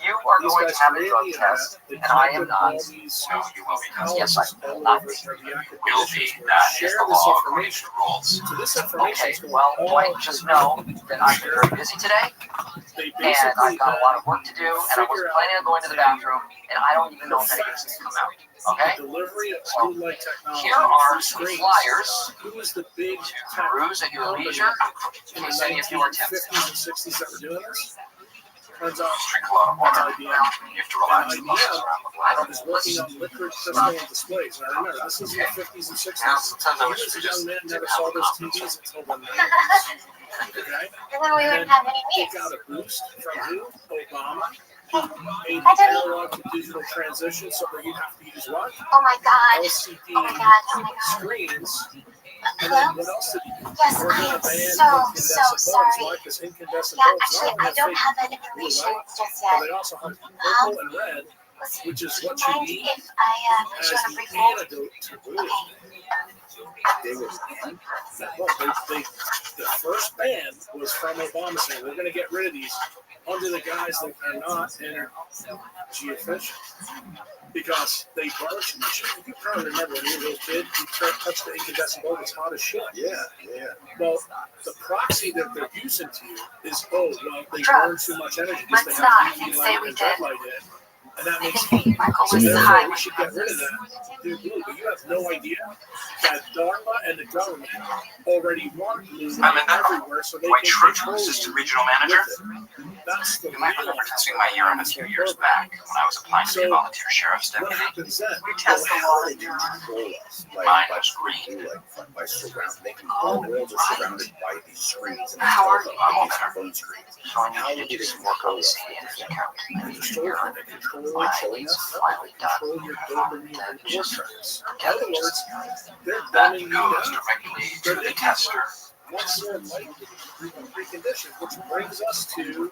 S4: you are going to have a drug test, and I am not.
S9: No, you will be.
S4: Yes, I will not be.
S9: Will be. That is the law according to the rules.
S4: Okay, well, Dwight, just know that I've been very busy today, and I've got a lot of work to do, and I wasn't planning on going to the bathroom, and I don't even know if any of this is going to come out. Okay? So, here are some flyers to peruse at your leisure in case any of you are tempted.
S13: Turns out,
S9: Drink a lot of water. You have to relax the muscles around the
S13: I
S9: bladder.
S13: was working on liquid crystal displays. And I remember, this is in the 50s and 60s.
S9: Now, sometimes I
S13: You
S9: wish
S13: as
S9: we
S13: a
S9: just
S13: young man
S9: didn't
S13: never
S9: have
S13: saw
S9: the
S13: those
S9: confidence.
S13: TVs until the 90s. Okay?
S17: And then we wouldn't have any
S13: He
S17: meat.
S13: got a boost from who? Obama. Made
S17: I don't
S13: analog to digital transition so that you'd have to use what?
S17: Oh my god.
S13: LCD
S17: Oh my god. Oh my god.
S13: screens. And
S17: Hello?
S13: then what else did he do?
S17: Yes,
S13: We're
S17: I
S13: gonna
S17: am
S13: ban
S17: so
S13: incandescent bulbs.
S17: sorry.
S13: Why? Because incandescent
S17: Yeah,
S13: bulbs
S17: actually,
S13: not
S17: I
S13: only
S17: don't
S13: fake
S17: have that
S13: blue
S17: information
S13: light,
S17: just
S13: but
S17: yet.
S13: they also have purple and red,
S17: Listen,
S13: which is
S17: do you
S13: what you
S17: mind
S13: need
S17: if I put
S13: as
S17: you on a
S13: the
S17: brief hold?
S13: antidote to blue.
S17: Okay.
S2: They were
S13: Look, the first ban was from Obama saying we're going to get rid of these under the guise that are not energy efficient because they burst and shit. You probably remember when you were a little kid, you touched the incandescent bulb, it's hot as shit.
S2: yeah.
S13: Well, the proxy that they're using to you is, oh, well, they burn
S5: Drugs.
S13: too much energy because
S5: Let's
S13: they
S5: not
S13: have UV
S5: say
S13: light
S5: we
S13: and
S5: did.
S13: red light in. And that makes
S5: Michael
S13: so
S5: was
S13: therefore
S5: high.
S13: we should get rid of that. Dude, Blue, but you have no idea that DARPA and the government already want Blue
S6: I'm in that
S13: everywhere so they
S6: White
S13: can
S6: Church,
S13: control
S6: assistant
S13: you
S6: regional manager.
S13: with it. That's the
S6: You might remember testing my urine a few years back when I was applying to be a volunteer sheriff's
S13: what
S6: deputy.
S13: happens then?
S5: We test the
S2: How
S5: water.
S2: they control us
S6: Mine was green.
S2: by making our worlds are surrounded by these screens and
S5: How are you?
S6: I'm all
S2: these
S6: better.
S2: phone screens.
S6: So I need to do some work on the CDF account.
S2: Control showing us
S6: Finally done.
S13: Control your dopamine and cortex. In
S6: Get
S13: other
S6: it.
S13: words, they're
S6: That
S13: dumbing you
S6: goes
S13: down.
S6: directly to the tester.
S13: What's their precondition? Which brings us to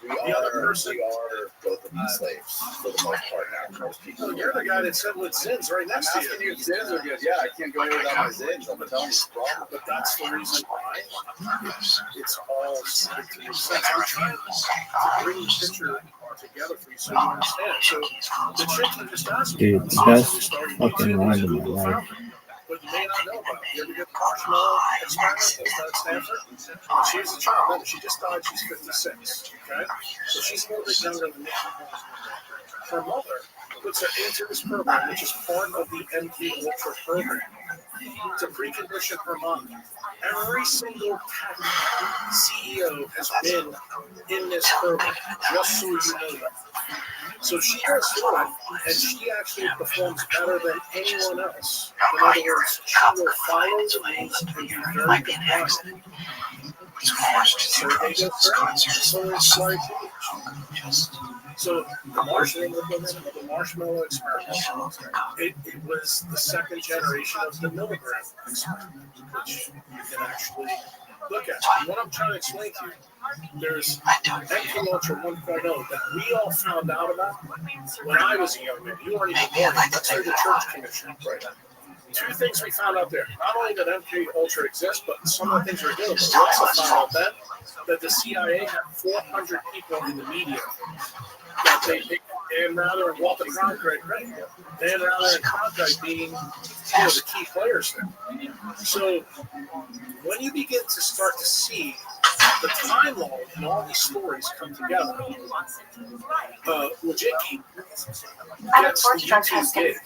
S2: we
S13: the other person.
S2: are dopamine slaves for the most part now. Most people.
S13: Oh, you're the guy that said with Zins right next to you.
S2: Zins are good. Yeah, I can't go without my Zins. I'm telling you, it's a problem.
S13: But that's the reason why it's all starting to make sense. I'm trying to bring the picture together for you so you understand. So the chick you just asked me
S8: Dude,
S13: about,
S8: that's
S13: starting
S8: fucking random,
S13: Google
S8: right?
S13: found it. But you may not know about it. You ever get the marshmallow experiment that was done at Stanford? She was a child. Remember, she just died. She's 56. Okay? So she's a little bit younger than me. Her mother puts her into this program, which is part of the MK Ultra program, to precondition her mind. Every single tech CEO has been in this program, just so you know that. So she goes through it, and she actually performs better than anyone else. In other words, she will follow the rules and be very compliant. So they go through, so it's like, so the marshmallow experiment, it was the second generation of the milligram experiment, which you can actually look at. And what I'm trying to explain to you, there's MK Ultra 1.0 that we all found out about when I was a young man. You weren't even born. That's through the church commission. Right. Two things we found out there. Not only that MK Ultra exists, but some of the things we're doing. But we also found out that the CIA had 400 people in the media that Dan Rather and Walter Cronkite, right? Dan Rather and Cronkite being the key players there. So when you begin to start to see the timeline and all these stories come together, Wojcicki gets the YouTube gig.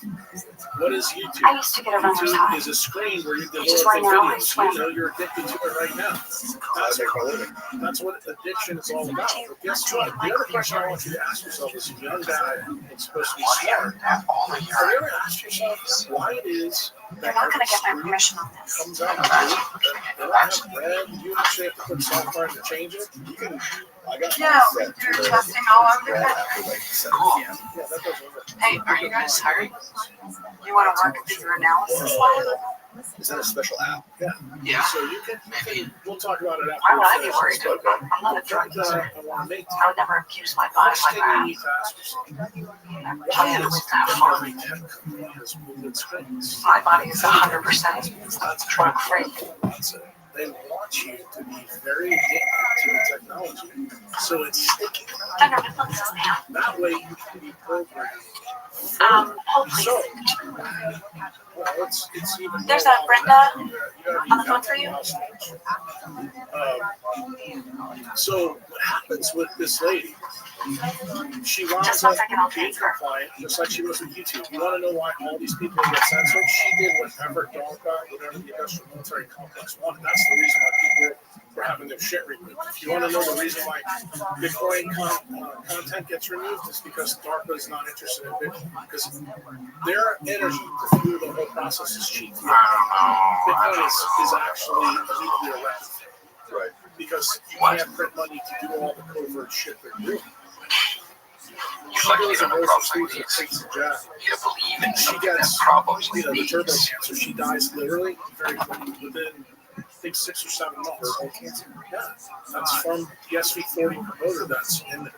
S13: What is YouTube?
S5: I used to get a runner's
S13: YouTube
S5: high.
S13: is a screen where you
S5: Which is
S13: develop
S5: why now I
S13: videos.
S5: swim.
S13: You know you're addicted to it right now. That's what addiction is all about. But guess what? The other question I want you to ask yourself is, a young guy that's supposed to be smart, have you ever asked yourself why it is
S5: You're not going to get my permission on this.
S13: comes out blue? They don't have red. You actually have to put software to change it. You can.
S5: No, you're testing all over your head.
S6: Cool.
S13: Yeah, that does work.
S4: Hey, are you guys hiring?
S5: You want to work at your analysis lab?
S2: Is that a special app?
S6: Yeah.
S13: So you can we'll talk about it after.
S5: Why would I be
S13: we
S5: worried?
S13: finish this,
S5: I'm not a drug
S13: but,
S5: user.
S13: I want to make
S5: I would never abuse my body
S13: first
S5: like
S13: thing you
S5: that.
S13: need to ask yourself,
S5: Never
S13: why
S5: tell you
S13: is
S5: that far.
S13: every tech company has movement screens?
S5: My body is 100% drug free.
S13: That's it. They want you to be very addicted to the technology, so it's sticky.
S5: Thunder, we put this down.
S13: That way you can be programmed.
S5: Hopefully.
S13: So, well, it's even
S5: There's
S13: more
S5: a Brenda
S13: on
S5: on the phone for you.
S13: So what happens with this lady? She winds
S5: Just 1
S13: up
S5: second, I'll
S13: being
S5: transfer.
S13: compliant, just like she was with YouTube. You want to know why all these people get censored? She did whatever DARPA, whatever the industrial military complex wanted. That's the reason why people were having their shit removed. If you want to know the reason why Bitcoin content gets removed, it's because DARPA is not interested in Bitcoin. Because their energy to fuel the whole process is cheap. Bitcoin is actually a nuclear weapon.
S2: Right.
S13: Because you can't print money to do all the covert shit they're doing. She
S6: Like
S13: goes
S6: you
S13: and
S6: know,
S13: goes to
S6: problems
S13: school
S6: like
S13: to
S6: these.
S13: takes a jab.
S6: You believe in
S13: She
S6: something that
S13: gets,
S6: problems
S13: the
S6: like
S13: turbo
S6: these.
S13: cancer. She dies literally very quickly within, I think, 6 or 7 months. Yeah, that's from the SV40 promoter that's in there.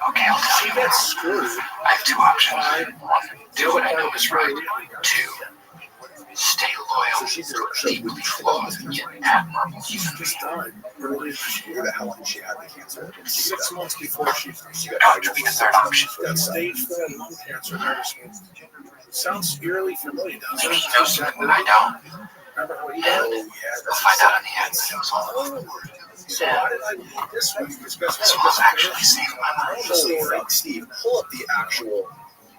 S6: Okay, I'll tell
S13: She
S6: you.
S13: gets screwed.
S6: I have 2 options.
S13: By
S6: 1, do what I know is right. 2, stay loyal. Lead with flaws and yet admirable
S13: She
S6: human
S13: just
S6: being.
S13: died early this year.
S2: How long she had the cancer?
S13: 6 months before she
S2: got
S6: Doctor be the third option.
S13: got stage 4 lung cancer. Very smooth. Sounds eerily familiar, doesn't
S6: He
S13: it?
S6: knows something I don't.
S13: Remember how he
S2: Oh,
S13: died?
S2: yeah.
S6: We'll find out in the end, but it was all over.
S13: So why did I need this one? Because
S2: Actually, Steve, pull up the actual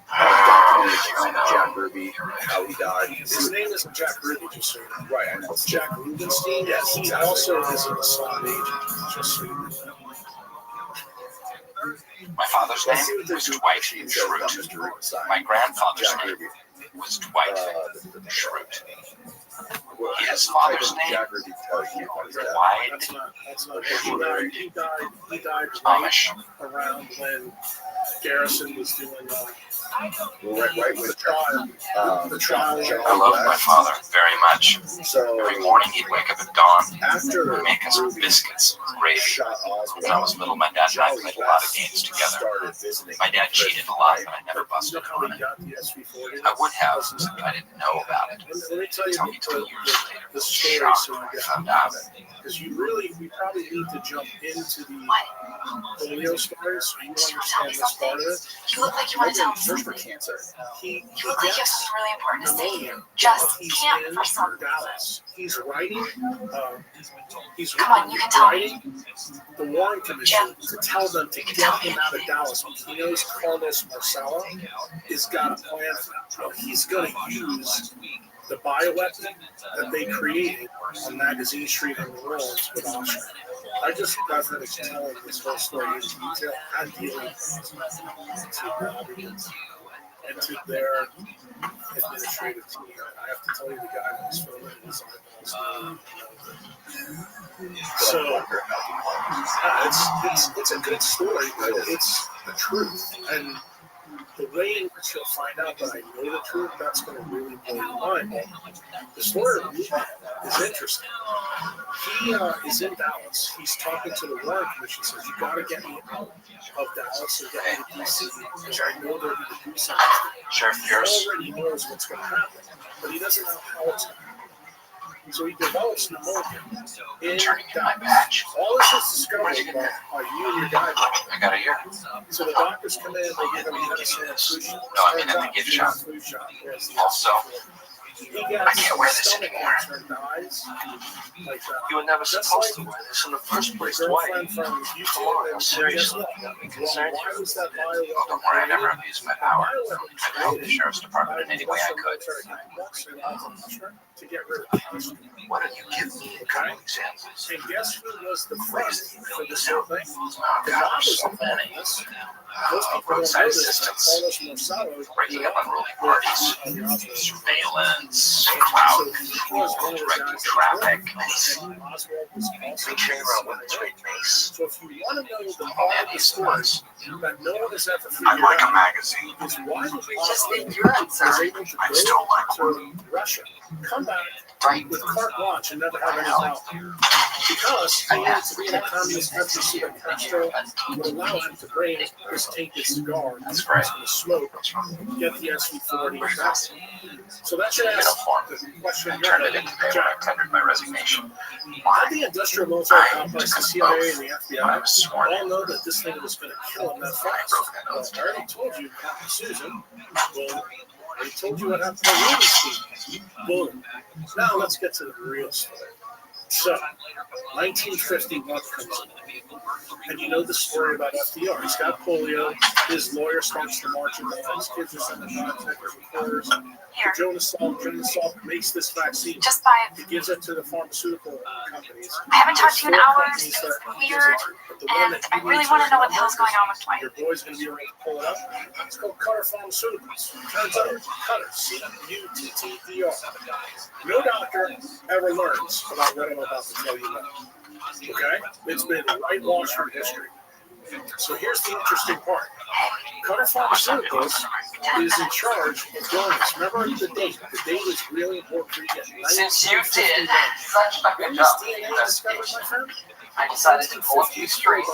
S2: documentation of Jack Ruby, how he died.
S13: His name isn't Jack Ruby, just so you know.
S2: Right, I know.
S13: It's Jack Rubenstein. Yes, he also is a Mossad agent, just so you know.
S6: My father's name was Dwight Schrute. My grandfather's name was Dwight Schrute. His father's name was Dwight Schrute.
S13: He died
S6: Amish.
S13: around when Garrison was doing
S2: right with
S13: the trial.
S2: the trial.
S6: I loved my father very much.
S2: So
S6: every morning he'd wake up at dawn
S2: after
S6: and make us biscuits and gravy. When I was little, my dad and I played a lot of games together. My dad cheated a lot, but I never busted on it. I would have, except I didn't know about it.
S13: Let me tell you
S6: Until years later,
S13: the
S6: story
S13: story
S6: so I found out.
S13: Because we probably need to jump into the polio story so you understand this part of it.
S17: You look like you want to tell me
S2: First for
S17: something.
S2: cancer.
S17: You look like you have something really important to say. Just can't for some.
S13: Dallas. He's writing.
S17: Come on, you can tell me.
S13: The Warren Commission to tell them to get him out of Dallas because he knows Carlos Marcello has got a plan for how he's going to use the bioweapon that they created on Magazine Street in New Orleans with Oshner. I just got finished telling this whole story in detail and dealing and to their administrative team. I have to tell you, the guy that was filming his eyeballs. So it's a good story, but it's the truth. And the way in which you'll find out that I know the truth, that's going to really blow your mind. The story of Ruben is interesting. He is in Dallas. He's talking to the Warren Commission. Says, you got to get me out of Dallas and get me to D.C. because I know they're going to do something.
S6: Sheriff
S13: He already knows what's going to happen, but he doesn't know how it's going to happen. So he develops pneumonia in Dallas. All this is discovered by you and your guy.
S6: I got it here.
S13: So the doctors come in, they give him medicine and flu shot.
S6: No, I mean at the gift shop. Also, I can't wear this anymore.
S7: You were never supposed to wear this in the first place. Why? Come on, I'm serious. You got me concerned.
S6: Oh, don't worry, I never abused my power. I helped the sheriff's department in any way I could. Why don't you give me a couple examples?
S13: And guess who was the first for this whole thing?
S6: Oh, God, there's so many. Roadside assistance, breaking up unruly parties, surveillance, crowd control, directing traffic,
S7: carry around with a straight face.
S13: So if you want to know the
S6: all the these ones.
S13: that no one has ever figured
S6: I'd like a
S13: out
S6: magazine.
S13: is why
S17: Just think through it, sir.
S13: was able to
S6: I
S13: go
S6: still like
S13: to Russia, come back with carte blanche and never have any problem. Because he wanted to be in a communist country so that Castro would allow him to bring his tainted cigar and he's going to smoke, get the SV-40 and that's it. So that should ask the question.
S6: I turned it into paper. I tendered my resignation.
S13: How the industrial military complex, the CIA, and the
S6: When I
S13: FBI
S6: was sworn
S13: all
S6: in,
S13: know that this thing was going to kill him that fast. Well, I already told you what happened to Susan. Well, I told you what happened to Rubenstein. Boom. Now let's get to the real story. So, 1951 comes in. And you know the story about FDR. He's got polio. His lawyer starts to march him down. His kids are sending non-technical reporters. Jonas Salk makes this vaccine.
S17: Just buy it.
S13: He gives it to the pharmaceutical companies.
S17: I haven't talked to you in hours. It's weird. And I really want to know what the hell's going on with Dwight.
S13: Your boy's going to be able to pull it up. It's called Cutter Pharmaceuticals. Turns out, Cutter, C-U-T-T-E-R. No doctor ever learns about what I'm about to tell you now. Okay? It's been whitewashed from history. So here's the interesting part. Cutter Pharmaceuticals is in charge of doing this. Remember the date. The date is really important for you.
S4: Since you did such a good job with the investigation, I decided to pull a few strings,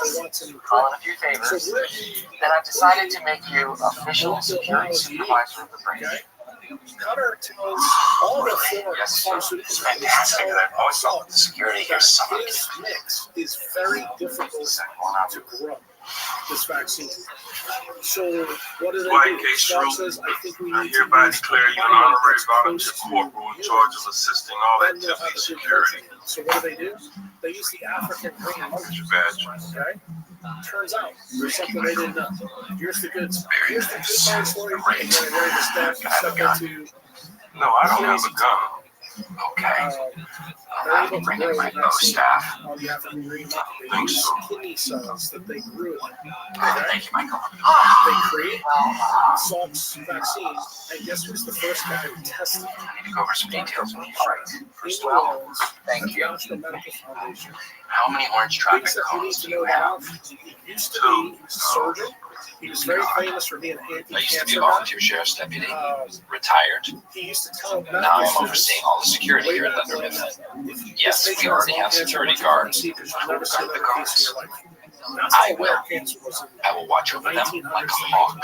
S4: call in a few favors, then I decided to make you official security supervisor of the branch.
S13: Cutter tells all the four pharmaceutical companies
S11: The security here
S13: that his mix is very difficult to grow. This vaccine. So what do they do? Scott says, I think we need to
S18: hereby declare you an honorary volunteer corporal in charge of assisting all activity security.
S13: So what do? They use the African green monkey. Okay? Turns out there's something they didn't know. Here's the good stuff. Here's the good part story. I'm going to ready to step into.
S18: No, I don't have a gun.
S11: Okay. I'll be bringing my bow staff.
S13: On the African green monkey. They use kidney cells that they grew.
S11: Thank you, Michael.
S13: They create Salk's vaccine, and guess who's the first guy who tested it?
S11: I need to go over some details with you. First of
S13: New
S11: all,
S13: Orleans,
S11: thank you.
S13: National Medical Foundation.
S11: How many orange traffic
S13: Things that you need
S11: cones
S13: to
S11: do you
S13: know
S11: have?
S13: about. He used to be a surgeon. He was very famous for being an
S11: I used to be
S13: anti-cancer
S11: a
S13: guy.
S11: volunteer sheriff's deputy, retired.
S13: He used to tell
S11: Now I'm overseeing all the security here at Leatherman. Yes, we already have security guards who will guard the cars. I will watch over them like a hawk.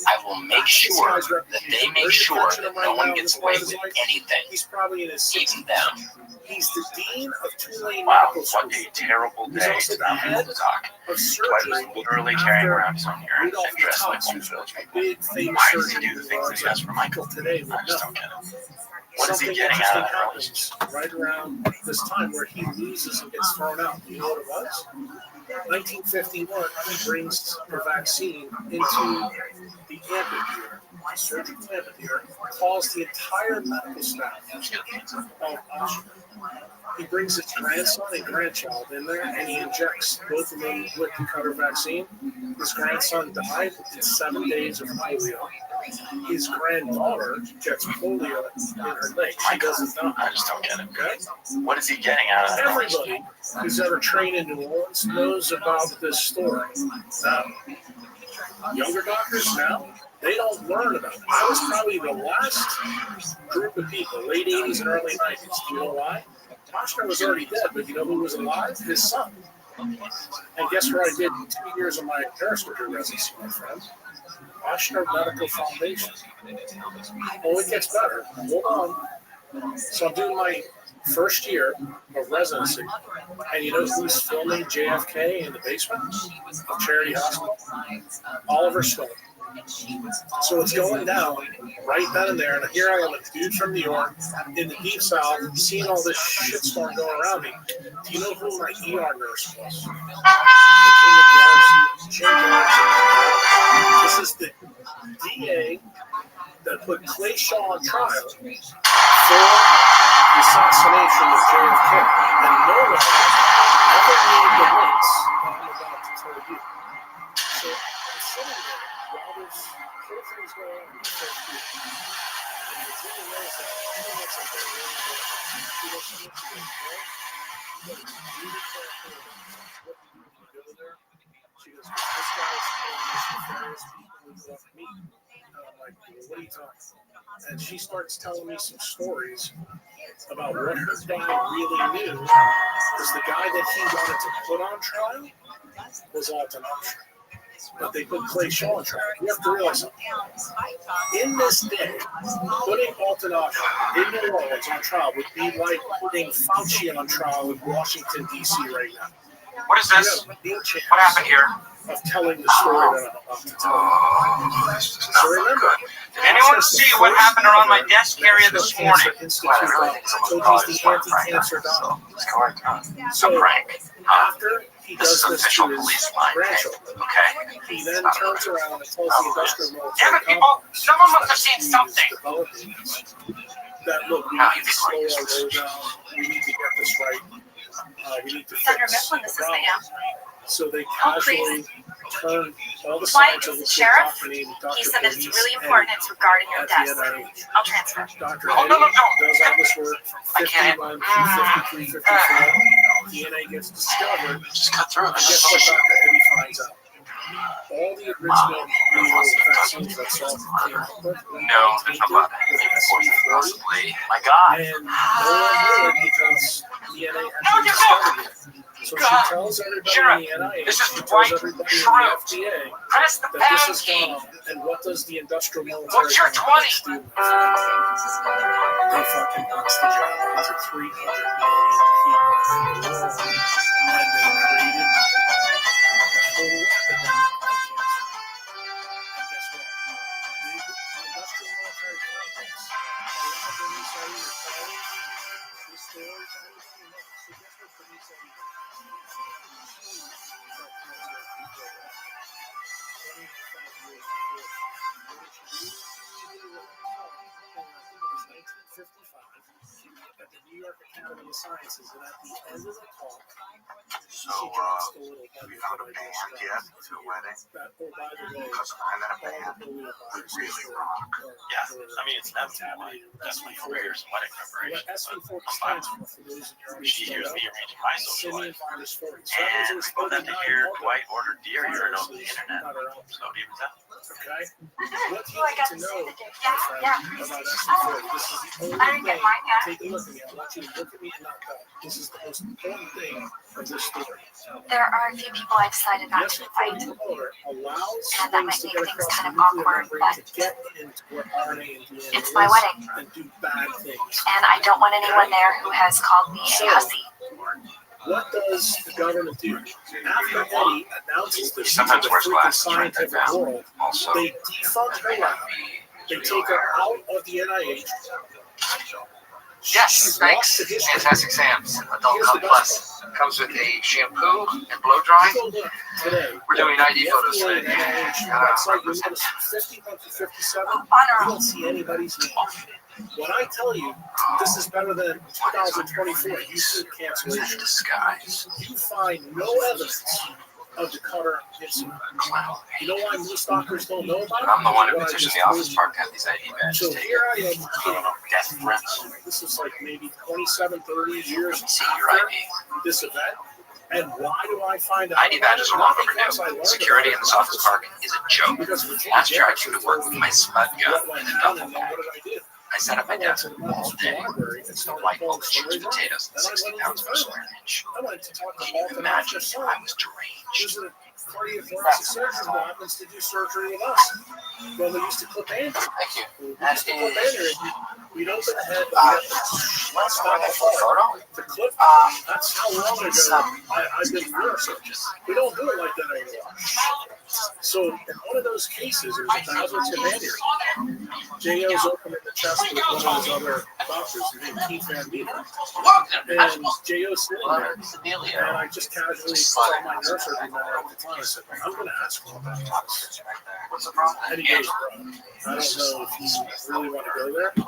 S11: I will make sure that they make sure that no one gets away with anything,
S13: He's probably in his
S11: even them.
S13: He's the dean of Tulane
S11: Wow,
S13: Medical School.
S11: what a terrible
S13: He's
S11: day
S13: also
S11: to
S13: the
S11: be
S13: head
S11: able to talk.
S13: of
S11: I
S13: surgery.
S11: was literally carrying around his own urine
S13: Rudolph
S11: and dressed like one of
S13: Thompson,
S11: those people.
S13: big famous
S11: Why does he
S13: surgeon
S11: do the things that he does for Michael?
S13: today.
S11: I just don't get it. What is he
S13: Something
S11: getting out of that
S13: interesting happens right around this time where he loses and gets thrown out. You know what it was? 1951, he brings the vaccine into the amphitheater, the surgical amphitheater, calls the entire medical staff of Oshkosh. He brings his grandson and grandchild in there, and he injects both of them with the Cutter vaccine. His grandson died in 7 days of polio. His granddaughter gets polio in her leg. She doesn't die.
S11: I just don't get it.
S13: Okay?
S11: What is he getting out of that?
S13: Everybody who's ever trained in New Orleans knows about this story. Now, younger doctors now, they don't learn about it. I was probably the last group of people, late 80s and early 90s. Do you know why? Oshner was already dead, but you know who was alive? His son. And guess where I did 2 years of my parasurgery residency, my friend? Oshner Medical Foundation. Oh, it gets better. Hold on. So I'm doing my first year of residency, and you know who's filming JFK in the basement of Charity Hospital? Oliver Stone. So it's going down right then and there, and here I am, a dude from New York, in the Deep South, seeing all this shitstorm going around me. Do you know who my ER nurse was? Jim Garrison. This is the DA that put Clay Shaw on trial for the assassination of JFK, and no one ever made the links that I'm about to tell you. So I'm sitting there while this whole thing's going on in the first year, and Virginia knows that he wants a very really good. He doesn't want to get involved. But it's really careful what you do there. She goes, this guy is one of the most nefarious people who left me. And I'm like, well, what are you talking about? And she starts telling me some stories about what her dad really knew, because the guy that he wanted to put on trial was Alton Oshner. But they put Clay Shaw on trial. You have to realize something. In this day, putting Alton Oshner in New Orleans on trial would be like putting Fauci on trial in Washington, D.C. right now.
S6: What is this? What happened here?
S13: Of telling the story that I'm about to tell. So remember,
S6: did anyone see what happened around my desk area this morning?
S13: So he's the anti-cancer doctor.
S11: So Frank,
S13: after he
S11: this
S13: does
S11: is
S13: this
S11: official
S13: to his
S11: police line,
S13: grandchildren,
S11: okay?
S13: he then turns around and tells the industrial military
S6: Damn it, people! Someone must have seen something.
S13: that look, we need to slow our road down. We need to get this right. We need to
S17: Senator
S13: fix
S17: Mifflin, this is
S13: the
S17: Sam.
S13: problem. So they casually turn all the
S17: Why
S13: signs
S17: is
S13: over
S17: the
S13: to
S17: sheriff?
S13: Dr.
S17: He
S13: Dr.
S17: said that it's
S13: Denise
S17: really important. It's regarding your
S13: at
S17: desk.
S13: the NIH.
S17: I'll transfer.
S13: Dr.
S6: Oh, no,
S13: Eddie
S6: no, no.
S13: does all this work from 51 to 53, 54. DNA gets discovered.
S11: Just cut through.
S13: And guess what Dr. Eddie finds out? All the original vaccines that Salk came up with.
S6: No, there's no button.
S11: My God.
S13: And no one knew it because DNA hadn't been discovered yet. So she tells everybody
S6: Sheriff,
S13: in the NIH,
S6: this is
S13: she tells
S6: white
S13: everybody in the
S6: fruit.
S13: FDA
S6: Press the
S13: that this
S6: pound
S13: is
S6: key.
S13: wrong. And what does the industrial military
S6: What's your
S13: complex
S6: 20?
S13: do? They fucking bust the job into 300 million people in the world. And they created a whole epidemic of cancer. And guess what? The industrial military complex allowed them to say your clothes, the stores, everything else. So guess what the news say? At the New York Academy of Sciences, and at the end of the talk,
S18: So, have you found a band yet to a wedding? Because I'm in a band. We really rock.
S6: Yeah, I mean, it's inevitable. That's my career's wedding preparation. I'm fine. She hears me arranging my social life. And we both have to hear Dwight ordered deer urine over the internet. So do you even tell?
S13: Okay? What do you need to know, my friend, about SB4? This is the only thing. Take a look at me. I want you to look at me and not go. This is the most important thing of this story.
S17: There are a few people I decided not to invite.
S13: And
S17: that might make things kind of awkward, but it's my wedding. And I don't want anyone there who has called me a hussy.
S13: What does the government do? After Eddie announces this to
S6: Sometimes
S13: the
S6: wears
S13: freaking
S6: glasses right there
S13: scientific
S6: now.
S13: world,
S6: Also,
S13: they defund her lab. They take her out of the NIH.
S4: Yes, thanks. Fantastic Sam's Adult Cut Plus. Comes with a shampoo and blow dry. We're doing ID photos today.
S13: That's like you're going to see 50 to 57. You don't see anybody's name. When I tell you this is better than 2024, you see cancellation.
S4: Disguise.
S13: You find no evidence of the Cutter incident. You know why most doctors don't know about it?
S6: I'm the one who petitioned the office park to have these ID badges
S13: So
S6: taken.
S13: here I am,
S6: Death threats.
S13: this is like maybe 27, 30 years
S6: See your
S13: after
S6: ID.
S13: this event. And why do I find out?
S6: ID badges are long overdue. Security in this office park is a joke. Last year I came to work with my spud gun and a duffel bag. I set up my desk all day, installed light bulbs, chips, potatoes, and 60 pounds of solar inch. Can you imagine if I was deranged?
S13: Cardiothoracic surgeon who happens to do surgery with us. Well, they used to clip Andrew.
S4: Thank you.
S13: We used to clip Andrew. We'd open the head,
S4: Let's go ahead for a photo.
S13: the clip. That's how long ago I've been neurosurgeon. We don't do it like that anymore. So in one of those cases, it was a Basel aneurysm. J.O.'s opening the chest with one of his other doctors, named Keith Van Meter. And J.O.'s sitting there, and I just casually saw my neurosurgeon there at the time. I said, I'm going to ask him about this.
S4: What's the problem?
S13: And he goes, I don't know if you really want to go there. But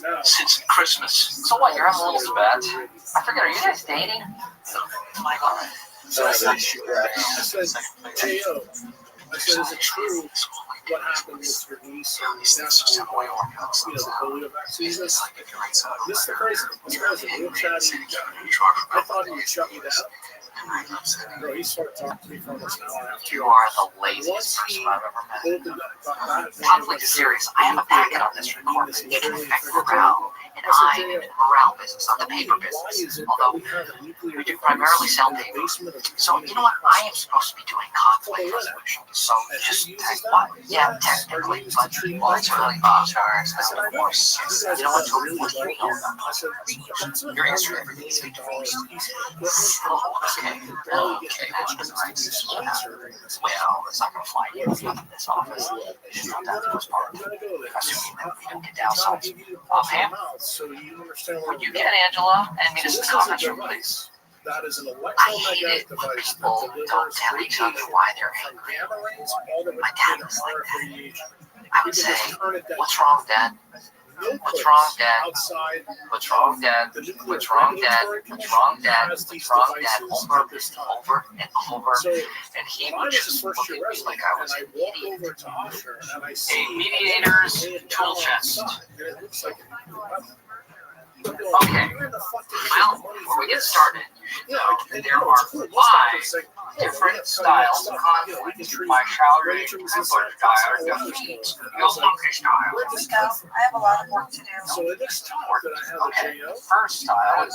S13: now,
S4: Since Christmas. So what? You're having a little spat? I forget. Are you guys dating? Oh my God.
S13: so I said, J.O., I said, is it true what happened with your niece and nephew, the polio vaccine? This is the crazy. This guy's a real chatty guy. I thought he would shut me down. Bro, he started talking to me for almost an hour and a half.
S4: You are the laziest person I've ever met. Conflict is serious. I have a packet on this recording. It can affect morale. And I'm in the morale business, not the paper business. Although we do primarily sell paper. So, you know what? I am supposed to be doing conflict resolution. So, just take what? Yeah, technically, but well, it's really charged. Of course. You know what? What do you know about? Your answer to everything is face-to-face. Okay. Okay, that's right. Well, it's not going to fly you in this office. That's the most part. Assuming that we don't get downsized. Offhand. Would you get Angela and me to some comments from please?
S13: That is an
S4: I hate it when people don't tell each other why they're angry. My dad was like that. I would say, what's wrong, Dad? What's wrong, Dad? What's wrong, Dad? What's wrong, Dad? What's wrong, Dad? What's wrong, Dad? Over and over. And he would just look at me like I was an idiot. A mediator's tool chest. Okay, well, before we get started, There are 5 different styles of conflict. My shouting Hitler style defeats your monkey style.
S5: I have a lot of work to do.
S13: So in this talk that I have
S4: Okay,
S13: with JO,
S4: first style is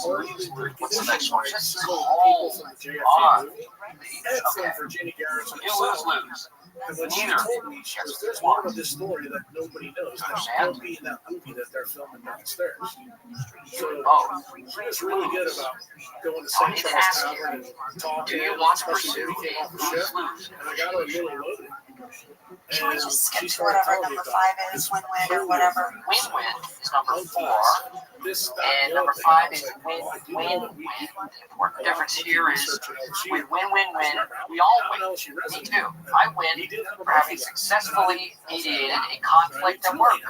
S4: what's the next one? Just
S13: people from the JFK movie and from
S4: Okay.
S13: Virginia Garrison
S4: You
S13: herself.
S4: lose.
S13: And when she
S4: Neither.
S13: told me, she goes, there's more of this story that nobody knows. That won't be in that movie that they're filming downstairs. So she was really good about going to St. Charles Tavern and talking, especially when we came off the ship. And I got her a little loaded.
S5: Can we just skip to whatever number 5 is, win-win or whatever?
S4: Win-win is number 4. And number 5 is win-win-win. The important difference here is with win-win-win, we all win. Me too. I win for having successfully mediated a conflict at work.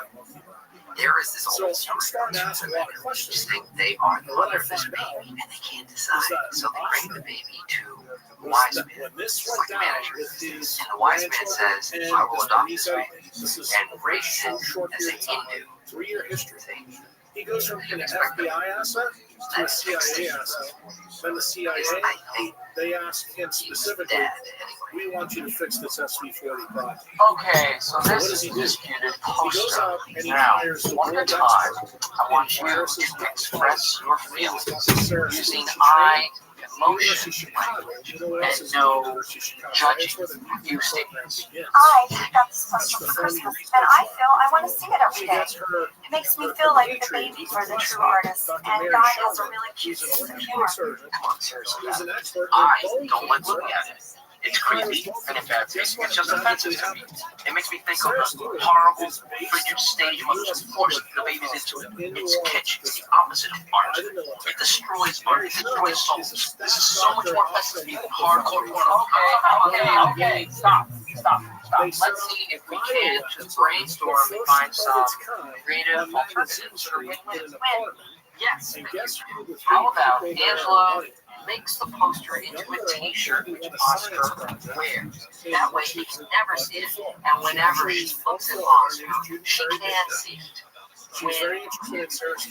S9: There is this
S13: So
S9: old
S13: I'm
S9: story
S13: starting to
S9: where
S13: ask a lot of
S9: women
S13: questions.
S9: just think they are the mother of this baby and they can't decide. So they bring the baby to the wise man.
S13: When this
S9: It's
S13: went
S9: like a
S13: down
S9: manager.
S13: with these
S9: And the wise man says,
S13: and
S9: I will
S13: this
S9: adopt
S13: he
S9: this
S13: said,
S9: baby
S13: this is
S9: and raise
S13: a
S9: it
S13: short
S9: as a
S13: period of time,
S9: Hindu.
S13: 3-year history.
S9: thing.
S13: He goes from being an FBI asset to a CIA asset. Then the CIA, they ask him specifically, we want you to fix this SV40 problem.
S4: Okay, so this is a disputed poster. Now, one at a time, I want you to express your feelings using I, emotion, and no judging your statements.
S5: I got this poster for Christmas, and I feel I want to see it every day. It makes me feel like the babies are the true artists, and God has a really cute sense of humor.
S4: Come on, seriously. I don't like looking at it. It's creepy, and in fact, it's just offensive to me. It makes me think of the horrible, freaking stage mothers forcing the babies into it. It's kitsch. It's the opposite of art. It destroys art. It destroys souls. This is so much more offensive to me than hardcore porn. Okay, stop. Let's see if we can just brainstorm and find some creative alternatives for win-win. Yes. How about Angela makes the poster into a t-shirt which Oscar wears. That way he can never see it, and whenever she looks at Oscar, she can see it.
S13: She's very interested in Sarah's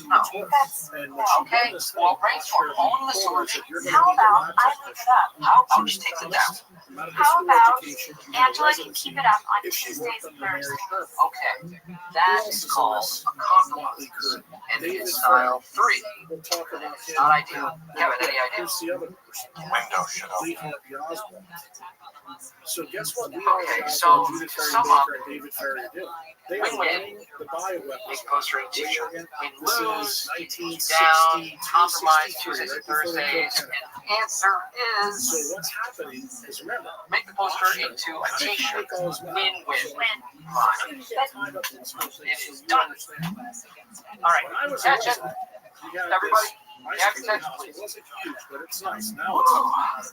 S4: Okay, well, brainstorm. Own the solution.
S5: How about I look it up?
S4: How about she takes it down?
S5: How about Angela can keep it up on Tuesdays and Thursdays?
S4: Okay, that is called a compromise. And it is style 3. Not ideal. Kevin, any ideas?
S18: Window shut up.
S13: So guess what?
S4: Okay, so to sum up,
S13: David Ferry did. They
S4: win-win.
S13: The bioweapons.
S4: Make poster each t-shirt. Win
S13: This
S4: lose,
S13: is
S4: keep down, compromise Tuesdays and Thursdays, and the answer
S13: So
S4: is
S13: what's happening is, remember,
S4: make the poster into a t-shirt. Win-win. Fine. It is done. All right, attention, everybody. Attention, please.
S13: It wasn't huge, but it's nice.
S4: Woo,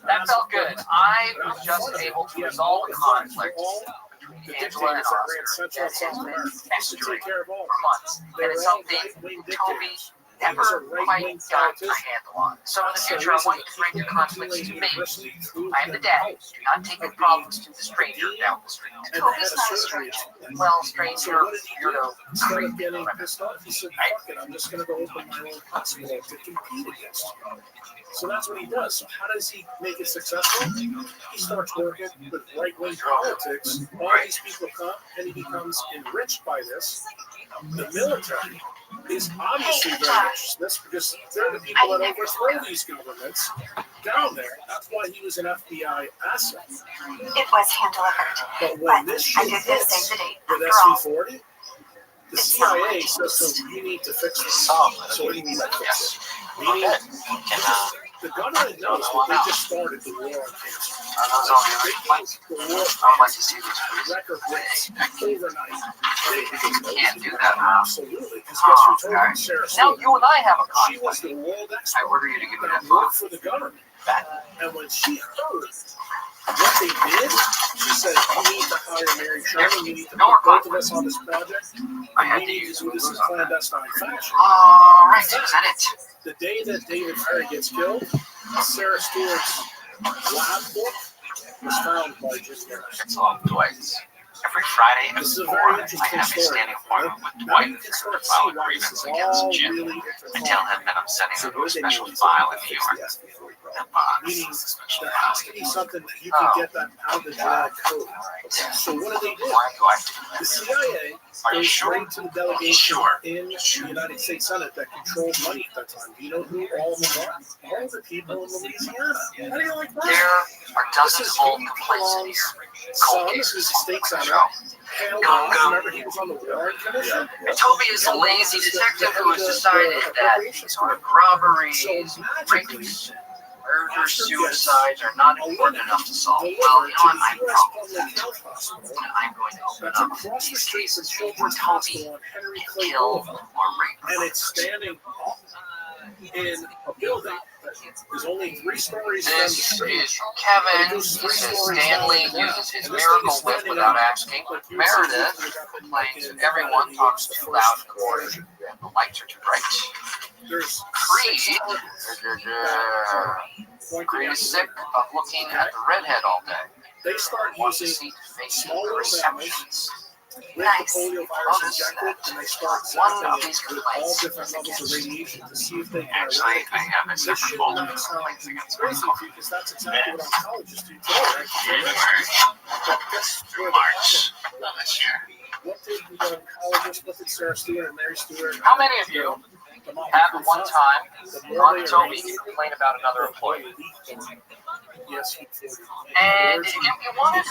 S4: that felt good. I was just able to resolve the conflict between Angela and Oscar that has been festering for months. And it's something Toby never quite got a handle on. So in the future, I want you to bring your conflicts to me. I am the daddy. Do not take your problems to the stranger down the street.
S5: Toby's not a stranger.
S4: Well, stranger, weirdo,
S13: Instead of getting pissed off, he said, fuck it, I'm just going to go open my own hospital to compete against you. So that's what he does. So how does he make it successful? He starts working with right-wing politics. All these people come, and he becomes enriched by this. The military is obviously very interested in this because they're the people that overthrow these governments down there. That's why he was an FBI asset.
S5: It was hand-delivered,
S13: But when this
S5: I
S13: shit
S5: did
S13: hits
S5: save the date.
S13: with
S5: After all,
S13: SV40, the CIA says, so you need to fix this. So what do you mean by fix it? The government knows that they just started the war on cancer.
S4: Are those all the other points? I'd like to see those
S13: Record breaks overnight.
S4: You can't do that now.
S13: Absolutely. Because guess who told them? Sarah
S4: Now
S13: Stewart.
S4: you and I have a
S13: She was
S4: conflict.
S13: the world expert
S4: I order you to give me that
S13: that
S4: phone.
S13: worked for the government. And when she heard what they did, she said, you need to hire Mary Sherman. You need to put both of us on this project.
S4: I had
S13: We
S4: to
S13: need
S4: use
S13: to do this in
S4: rules on that.
S13: clandestine fashion.
S4: All right, is that it?
S13: The day that David Ferry gets killed, Sarah Stewart's lab book was found by Jim Garrison.
S4: It's all Dwight's. Every Friday at
S13: This is a
S4: 4,
S13: very
S4: I
S13: interesting
S4: have a
S13: story.
S4: standing appointment with
S13: Now
S4: Dwight
S13: you can
S4: to
S13: start
S4: file a
S13: seeing why this
S4: grievance
S13: is
S4: against
S13: all
S4: Jim.
S13: really
S4: I tell him that I'm sending him to a special file in New York.
S13: Meaning there has to be something that you can get that out of the genetic code. So what do? The CIA goes straight to the delegation in the United States Senate that controlled money at that time. Do you know who all of them are? All the people in Louisiana. How do you like that?
S4: There are dozens of old complaints in here.
S13: Son, who's the state senator. Remember he was on the Warren Commission?
S4: And Toby is a lazy detective who has decided that robberies, rapes, murders, suicides are not important enough to solve. Well, you know what? I'm going to open up these cases where Toby can kill or rape.
S13: And it's standing in a building. There's only 3 stories.
S4: This is Kevin. He says Stanley uses his miracle whip without asking. Meredith complains that everyone talks too loud in the morning and the lights are too bright. Creed is sick of looking at the redhead all day.
S13: They start using smaller receptions.
S17: Nice.
S4: One of these complaints.
S13: To see if they
S6: Actually, I have a separate folder of complaints against myself.
S13: because that's exactly what oncologists do too.
S6: January through March this year.
S13: What did the oncologist, what did Sarah Stewart and Mary Stewart?
S4: How many of you have at one time on Toby complain about another employee?
S13: Yes.
S4: And if you wanted,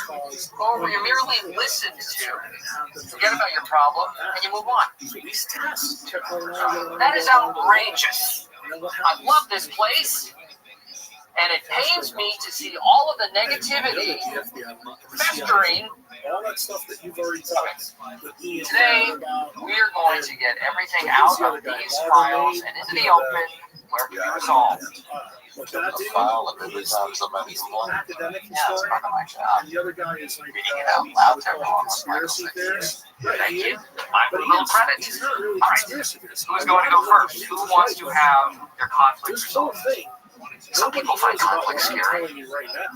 S4: or you merely listened to, forget about your problem and you move on. That is outrageous. I love this place, and it pains me to see all of the negativity festering.
S13: All that stuff that you've already touched.
S4: Today, we are going to get everything out of these files and into the open where it can be resolved.
S18: The file and every time somebody's one.
S13: Academic
S4: Yeah, it's part of my job.
S13: and the other guy is like
S4: Reading it out loud to everyone on
S13: conspiracy theorist.
S4: Thank you. My little credit.
S13: He's not really
S4: All right.
S13: conspiracy theorist.
S4: Who's going to go first? Who wants to have their conflict
S13: This whole
S4: resolved?
S13: thing.
S4: Some people find conflict
S13: I'm
S4: scary.
S13: telling you right now.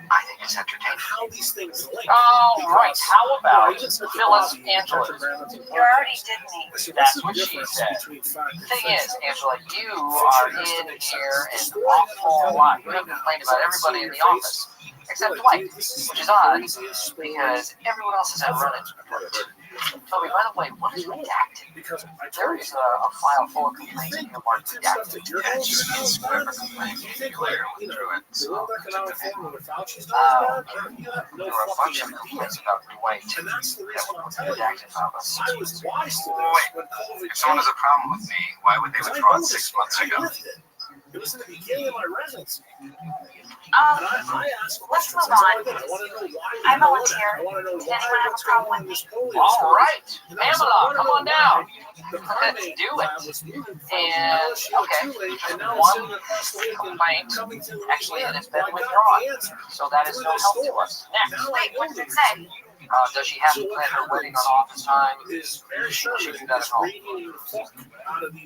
S4: I think it's entertaining.
S13: How these things link.
S4: All right. How about Phyllis Angela?
S5: You already did me.
S4: That's what she said. The thing is, Angela, you are in here an awful lot. You have complained about everybody in the office, except Dwight, which is odd, because everyone else is out running. Toby, by the way, what is redacted? There is a file full of complaints and you're marked redacted.
S6: Yeah, it's whatever complaints you declare through it. So,
S4: There were a bunch of complaints about Dwight that were redacted from us.
S6: wait, if someone has a problem with me, why would they withdraw it 6 months ago?
S13: It was in the beginning of my residency.
S17: Let's move on. I volunteer. Does anyone have a problem with me?
S4: All right, Pamela, come on down. Let's do it. And, okay, one complaint actually has been withdrawn, so that is no help to us. Next.
S17: Wait, what does it say?
S4: Does she have to plan her wedding on office time? She should do that at home. Why don't we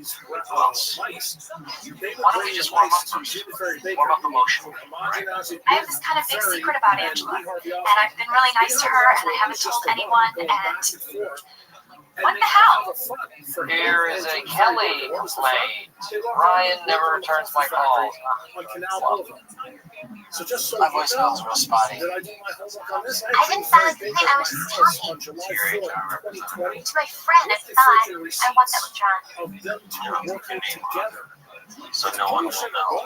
S4: just warm up first? Warm up emotionally.
S17: I have this kind of big secret about Angela, and I've been really nice to her, and I haven't told anyone, and what the hell?
S4: Here is a Kelly complaint. Ryan never returns my calls. My voicemail's real spotty.
S17: I didn't sound anything, I was just talking to my friend. I thought I want that withdrawn.
S6: So no one will know.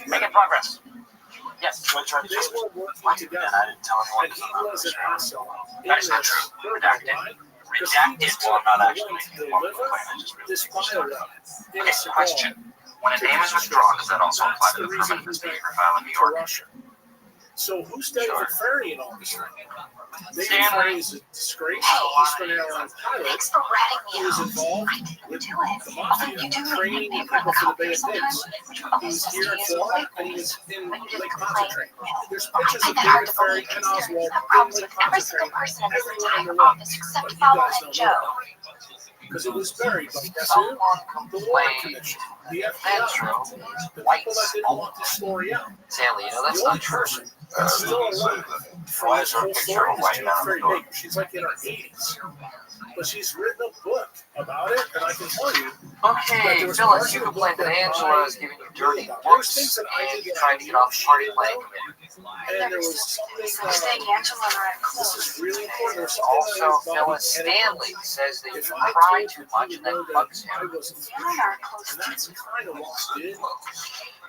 S4: Making progress. Yes.
S6: What? And I didn't tell anyone because I'm not responsible. That is not true. Redacted. Redacted. Well, I'm not actually making a formal complaint. I just really
S4: Okay, question. When a name is withdrawn, does that also apply to the permit for speaker file in New York?
S13: So who's David Ferry in all this thing? David
S4: Stanley.
S13: Ferry is a disgraced Eastern Airlines pilot
S17: Thanks for ratting
S13: who
S17: me
S13: was
S17: out.
S13: involved
S17: I didn't
S13: with
S17: do it.
S13: the
S17: Although
S13: mafia,
S17: you do
S13: training
S17: read paper in
S13: people
S17: the
S13: for the
S17: copy
S13: Bay of
S17: sometimes,
S13: Pigs.
S17: which
S13: He
S17: almost
S13: was
S17: just
S13: here in
S17: use
S13: Florida
S17: the
S13: and he was in
S17: when you did
S13: Lake
S17: the complaint.
S13: Pontchartrain. There's
S17: I
S13: pictures
S17: find
S13: of
S17: that hard
S13: David
S17: to
S13: Ferry
S17: believe
S13: and
S17: because
S13: Oswald
S17: there are
S13: in
S17: problems
S13: Lake
S17: with every single
S13: Pontchartrain.
S17: person in this
S13: Everyone in
S17: entire
S13: the world.
S17: office except
S13: But you
S17: Fowler
S13: guys
S17: and
S13: don't
S17: Joe.
S13: know. Because it was buried by guess who?
S4: Someone
S13: The Warren
S4: complained
S13: Commission. The
S4: That's
S13: FBI,
S4: true.
S13: the
S4: Whites.
S13: people that didn't want this story out.
S4: Stanley, you know, that's
S13: The
S4: not
S13: only
S4: true.
S13: person that's still alive from this whole story is Jane Ferry Baker. She's like in her 80s. But she's written a book about it, and I can tell you.
S4: Okay, Phyllis, you complained that Angela is giving you dirty looks and you're trying to get off the party playing again.
S13: And there was something.
S5: saying Angela and I are close.
S13: This is really important. There was
S4: Also, Phyllis Stanley says that you cry too much and that bugs him.
S13: I wasn't
S5: You and I are close.
S13: and that's kind of what we did.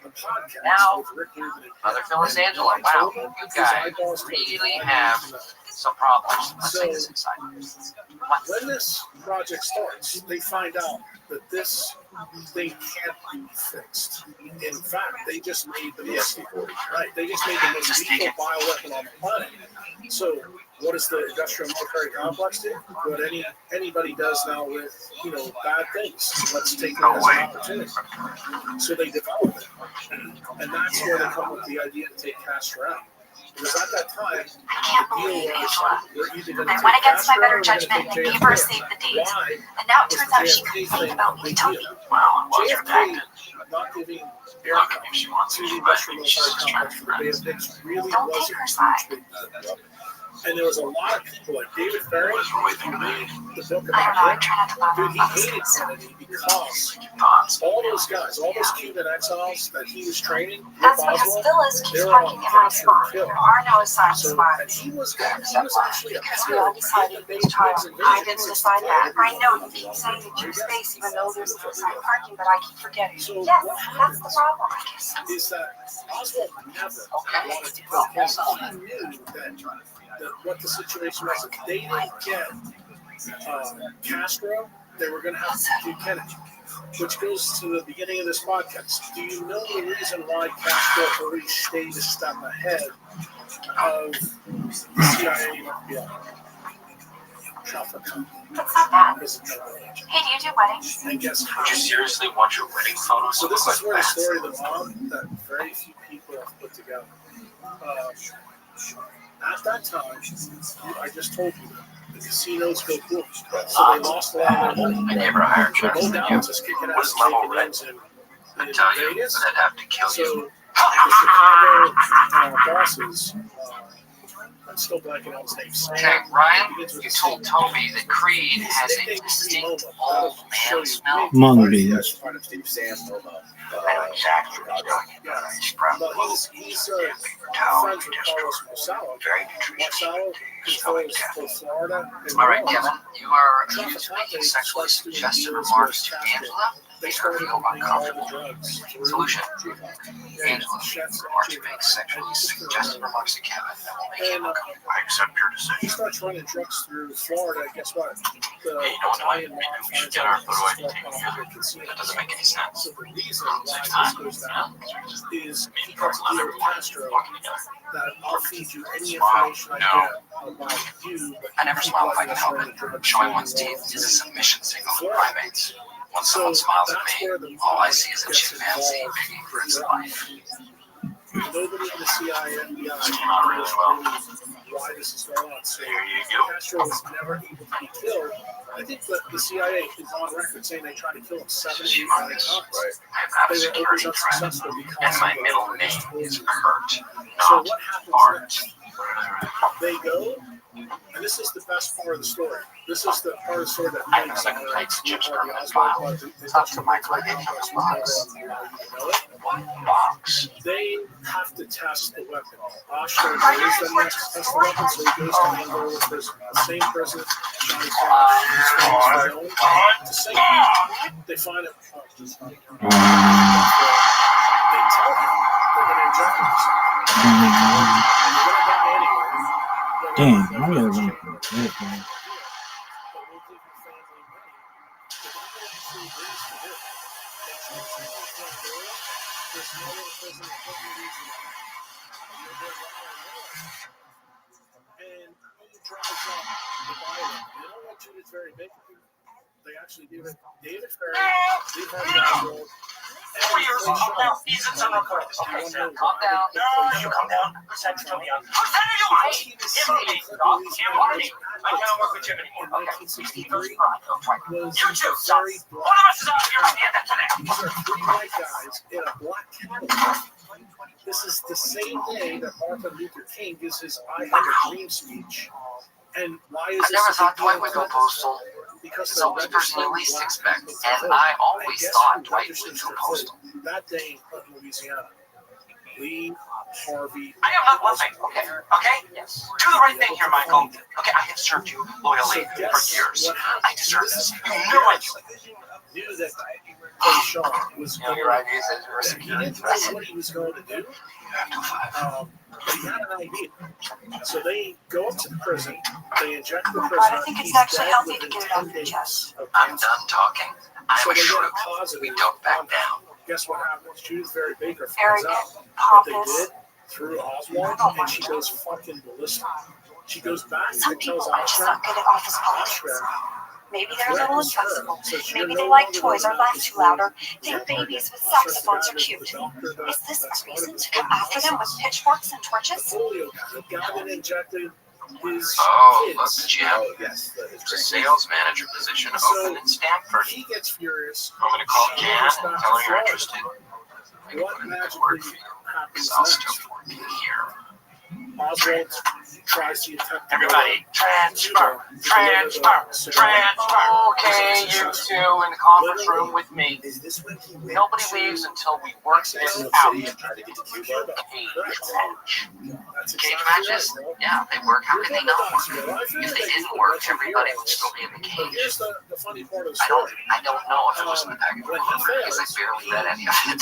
S13: The podcast
S4: Now,
S13: with Rick Rubin and
S4: Mother Phyllis Angela, wow, you guys really have some problems. Let's take this inside.
S13: when this project starts, they find out that this thing can't be fixed. In fact, they just made the most right. They just made the most lethal bioweapon on the planet. So, what does the industrial military complex do? What anybody does now with bad things. Let's take it as an opportunity. So they develop it, and that's where they come with the idea to take Castro out. Because at that time,
S5: I can't believe Angela. I went against my better judgment and gave her a save the date. And now it turns out she couldn't think about me Tony.
S11: Well, it was redacted.
S13: Not giving
S11: Look, if she wants
S13: to
S11: to,
S13: the
S11: but
S13: industrial
S11: she's
S13: military
S11: just trying
S13: complex
S11: to
S13: for the Bay of Pigs really
S5: Don't
S13: was
S5: take her side.
S13: and there was a lot of people like David Ferry who made the book
S5: I don't know, I
S13: about
S5: try not to laugh
S13: him. Dude,
S5: about
S13: he
S5: this
S13: hated
S5: stuff.
S13: Kennedy because all those guys, all those Cuban exiles that he was training,
S5: That's because Phyllis keeps parking in my spot. There are no assigned spots.
S13: he was actually
S5: Because we all decided which child. I didn't decide that. I know you keep saying that you space even though there's no assigned parking, but I keep forgetting. Yes, that's the problem, I guess.
S13: is that Oswald never wanted to kill Kennedy. He knew that what the situation was. If they didn't get Castro, they were going to have to do Kennedy. Which goes to the beginning of this podcast. Do you know the reason why Castro always stayed a step ahead of the CIA and FBI?
S5: That's not bad. Hey, do you do weddings?
S13: And guess how?
S11: Would you seriously want your wedding photos
S13: So
S11: to look
S13: this is
S11: like
S13: where the
S11: that?
S13: story of the mom that very few people have put together. At that time, I just told you that the casinos go cool, so they lost a lot of their money.
S11: I gave her a higher check
S13: Bo
S11: than you.
S13: Dallas is kicking
S11: What
S13: ass
S11: is level
S13: taking
S11: red?
S13: names in
S11: I tell you,
S13: Vegas.
S11: that I'd have to kill
S13: So
S11: you.
S13: the Chicago bosses, I'm still blanking on his name.
S4: Okay, Ryan, you told Toby that Creed has a distinct old man smell.
S8: Mung beans.
S2: Part of Steve Sam,
S11: I know exactly what he's talking about. He's from
S13: But he's
S11: paper towel
S13: friends with Carlos Marcello.
S11: very nutritious.
S13: Marcello controls both Florida and
S4: All right,
S13: New York.
S4: Kevin, you are accused of making sexually suggestive remarks to Angela.
S13: They
S4: Make her
S13: started
S4: feel
S13: bringing all the
S4: uncomfortable.
S13: drugs.
S4: Solution. Angela, remarks to make sexually suggestive remarks to Kevin that will make him uncomfortable.
S11: I accept your
S13: He
S11: decision.
S13: starts running drugs through Florida. Guess what? The
S11: Hey, you know what?
S13: Italian
S11: Maybe
S13: mob
S11: we should
S13: finds
S11: get our
S13: out
S11: photo
S13: this
S11: ID
S13: is
S11: taken
S13: what
S11: together.
S13: California casinos.
S11: That doesn't make any sense.
S13: So the reason why this goes down is he cuts a deal with Castro that I'll feed you any information I get about you. But
S4: I never smile if I can help it. Showing one's teeth is a submission signal to primates. When someone smiles at me, all I see is a chimpanzee begging for its life.
S13: Nobody in the CIA and FBI knows why this is going on. So Castro was never able to be killed. I think that the CIA is on record saying they tried to kill him 79 times.
S11: I have a
S13: They were always
S11: security threat,
S13: unsuccessful because
S11: and my
S13: of
S11: middle
S13: the-
S11: name is Kurt,
S13: So
S11: not
S13: what happens
S11: Art.
S13: next? They go, and this is the best part of the story. This is the part of the story that
S11: I
S13: makes
S11: have a second chips
S13: the
S11: permanent
S13: Oswald
S11: file.
S13: Club, the
S11: Talk to my client in the box. One box.
S13: They have to test the weapon. Oshler raised them to test the weapon, so he goes to Angola prison. The same prison Johnny Cash to save him. They find it. They tell him they're going to inject him.
S8: Damn, I gotta run for it. Okay.
S13: They actually give it David Ferry, Lee Harvey Oswald,
S16: 4 years, now seasons and reports. Okay, Sam, calm down. No, you calm down. Who sent you me on? Who sent you? I cannot work with Jim anymore. Okay, Steve goes right. You too, son. One of us is out here at the end of today.
S13: These are 3 white guys in a black Cadillac. This is the same day that Martin Luther King gives his I Have a Dream speech. And why is
S4: I never thought Dwight would go postal.
S13: Because
S4: it's always the person you least expect. And I always thought Dwight would go postal.
S13: That day in Clinton, Louisiana, Lee Harvey.
S16: I am not bluffing. Okay? Yes. Do the right thing here, Michael. Okay, I have served you loyally for years. I deserve this. You know I
S13: knew that Clay Shaw was going
S4: your ideas as you were
S13: security. That's what he was going to do. But he had an idea. So they go up to the prison, they inject the prisoner.
S5: I think it's actually healthy to get it off your chest.
S4: I'm done talking. I'm a shrew. We don't back down.
S13: Guess what happens? Judith Very Baker finds out what they did through Oswald, and she goes fucking ballistic. She goes back and tells Oscar,
S5: Maybe they're a little inflexible. Maybe they like toys or laugh too loud or think babies with saxophones are cute. Is this a reason to come after them with pitchforks and torches?
S4: Oh, look, Jim. There's a sales manager position open in Stanford.
S13: He gets furious.
S4: I'm going to call Jan and tell her you're interested. Maybe put in a good word for you, because I'll still be working here.
S13: Oswald tries to attack
S16: everybody. Transfer. Okay, you two in the conference room with me. Nobody leaves until we work this out.
S4: Cage matches? Yeah, they work. How can they not work? If they didn't work, everybody would still be in the cage. I don't know if it was in the package because I barely read any of it.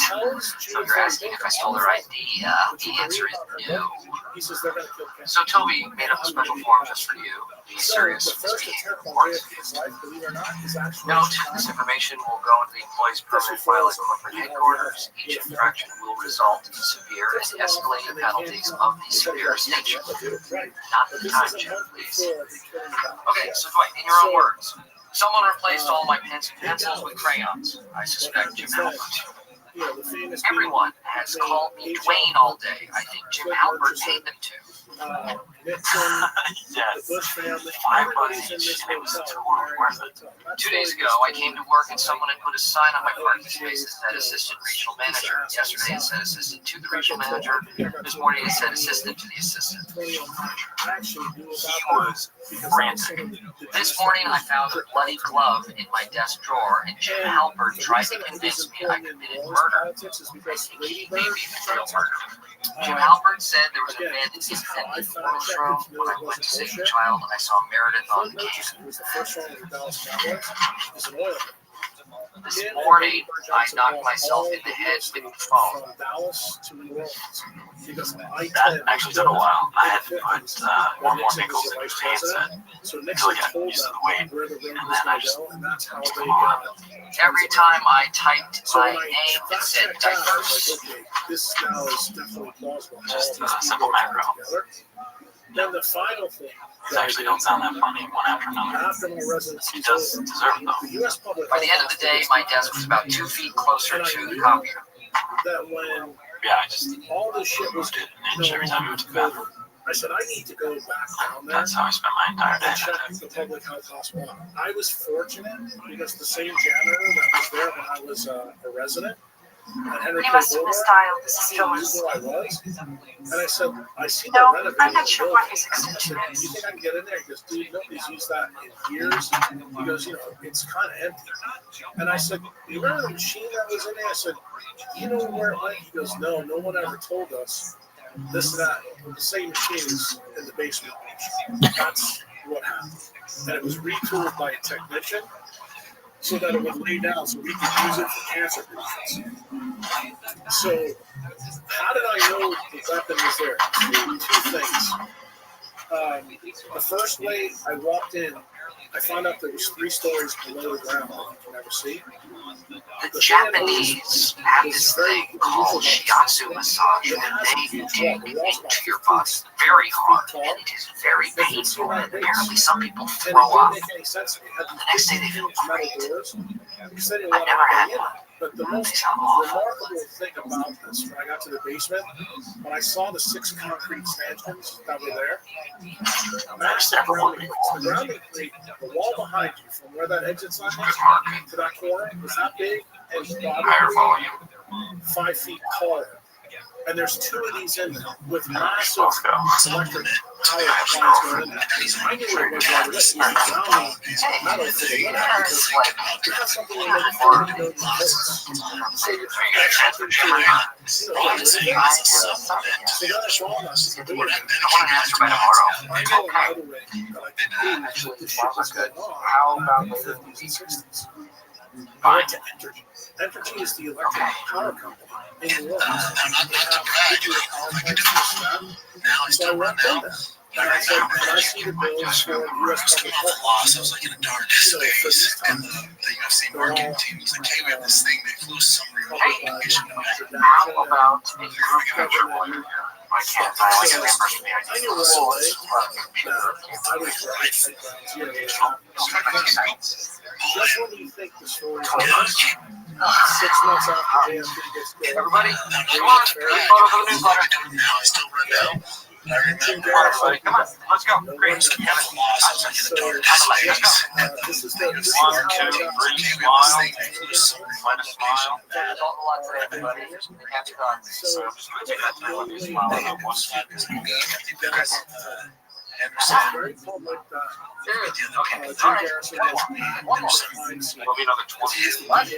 S4: So you're asking if I stole their ID? The answer is no. So Toby made up a special form just for you. Be serious. Misbehavior report. Note, this information will go into the employee's permanent file at corporate headquarters. Each infraction will result in severe and escalating penalties of the severest nature. Not the time, Jim, please. Okay, so Dwight, in your own words, someone replaced all my pens and pencils with crayons. I suspect Jim Halpert. Everyone has called me Dwayne all day. I think Jim Halpert paid them to.
S16: Yes. $5 each, and it was totally worth it.
S4: 2 days ago, I came to work and someone had put a sign on my parking space that said assistant regional manager. Yesterday it said assistant to the regional manager. This morning it said assistant to the assistant regional manager.
S16: He was frantic.
S4: This morning I found a bloody glove in my desk drawer, and Jim Halpert tried to convince me I committed murder. I think he may be the real murderer. Jim Halpert said there was an abandoned infant in the women's room. When I went to save the child, I saw Meredith on the can. This morning, I knocked myself in the head with the phone.
S16: That actually took a while. I had to put one more nickels in his handset until I got used to the weight, and then I just took them on.
S4: Every time I typed my name, it said diapers.
S13: This now is definitely plausible.
S16: Just a simple macro.
S13: Then the final thing.
S16: These actually don't sound that funny one after another. It does deserve it though.
S4: By the end of the day, my desk was about 2 feet closer to the copier.
S13: That when
S16: I just
S13: all this shit was
S16: moved it an inch every time we went to the bathroom.
S13: I said, I need to go back down there.
S16: That's how I spent my entire day.
S13: And check the public health hospital. I was fortunate because the same janitor that was there when I was a resident.
S5: You must have misdialed. This is Phyllis.
S13: I was. And I said, I see
S5: No,
S13: the renovated
S5: I'm not sure what his
S13: building.
S5: extension
S13: You
S5: is.
S13: think I can get in there? He goes, dude, nobody's used that in years. He goes, it's kind of empty. And I said, you remember the machine that was in there? I said, you know where it went? He goes, no one ever told us this and that. The same machine is in the basement. That's what happened. And it was retooled by a technician so that it would lay down so we could use it for cancer patients. So how did I know the weapon was there? Two things. The first way I walked in, I found out there was 3 stories below the ground that you can never see.
S4: The Japanese have this thing called shiatsu massage, and they dig into your body very hard, and it is very painful, and apparently some people throw up. The next day they feel great. I've never had one.
S13: But the most remarkable thing about this, when I got to the basement, when I saw the 6 concrete stanchions that were there, that's the grounding plate. The wall behind you, from where that exit sign is to that corner, was that big and probably 5 feet taller. And there's 2 of these in there with massive electric power lines going in there. I knew what it was right away. It was grounding metal thing. You have something that makes 40 million volts. So you have something to, so that's all that's doing. I know another way that I can prove what this shit was going on in the 50s and 60s. I went to Entergy. Entergy is the electric power company in New Orleans. So I went in there. And I said, can I see the bills for U.S. public health?
S7: I was like in a dark space, and the UFC marketing team was like, hey, we have this thing that flows some remote information.
S4: How about a group I can't find like a reimbursement.
S13: I knew right away I was right. Just when you think the story is 6 months after JFK gets killed.
S4: Everybody, come on, photo for the newsletter.
S7: Now I still run down. I remember.
S4: Come on, let's go. Great.
S13: This is the
S4: 1, 2, 3, smile. Find a smile. There's a lot today, everybody. Happy thoughts. So I'm just going to take that time with a smile on one side.
S13: very public.
S4: Okay, all right. One more. There'll be another 20. What?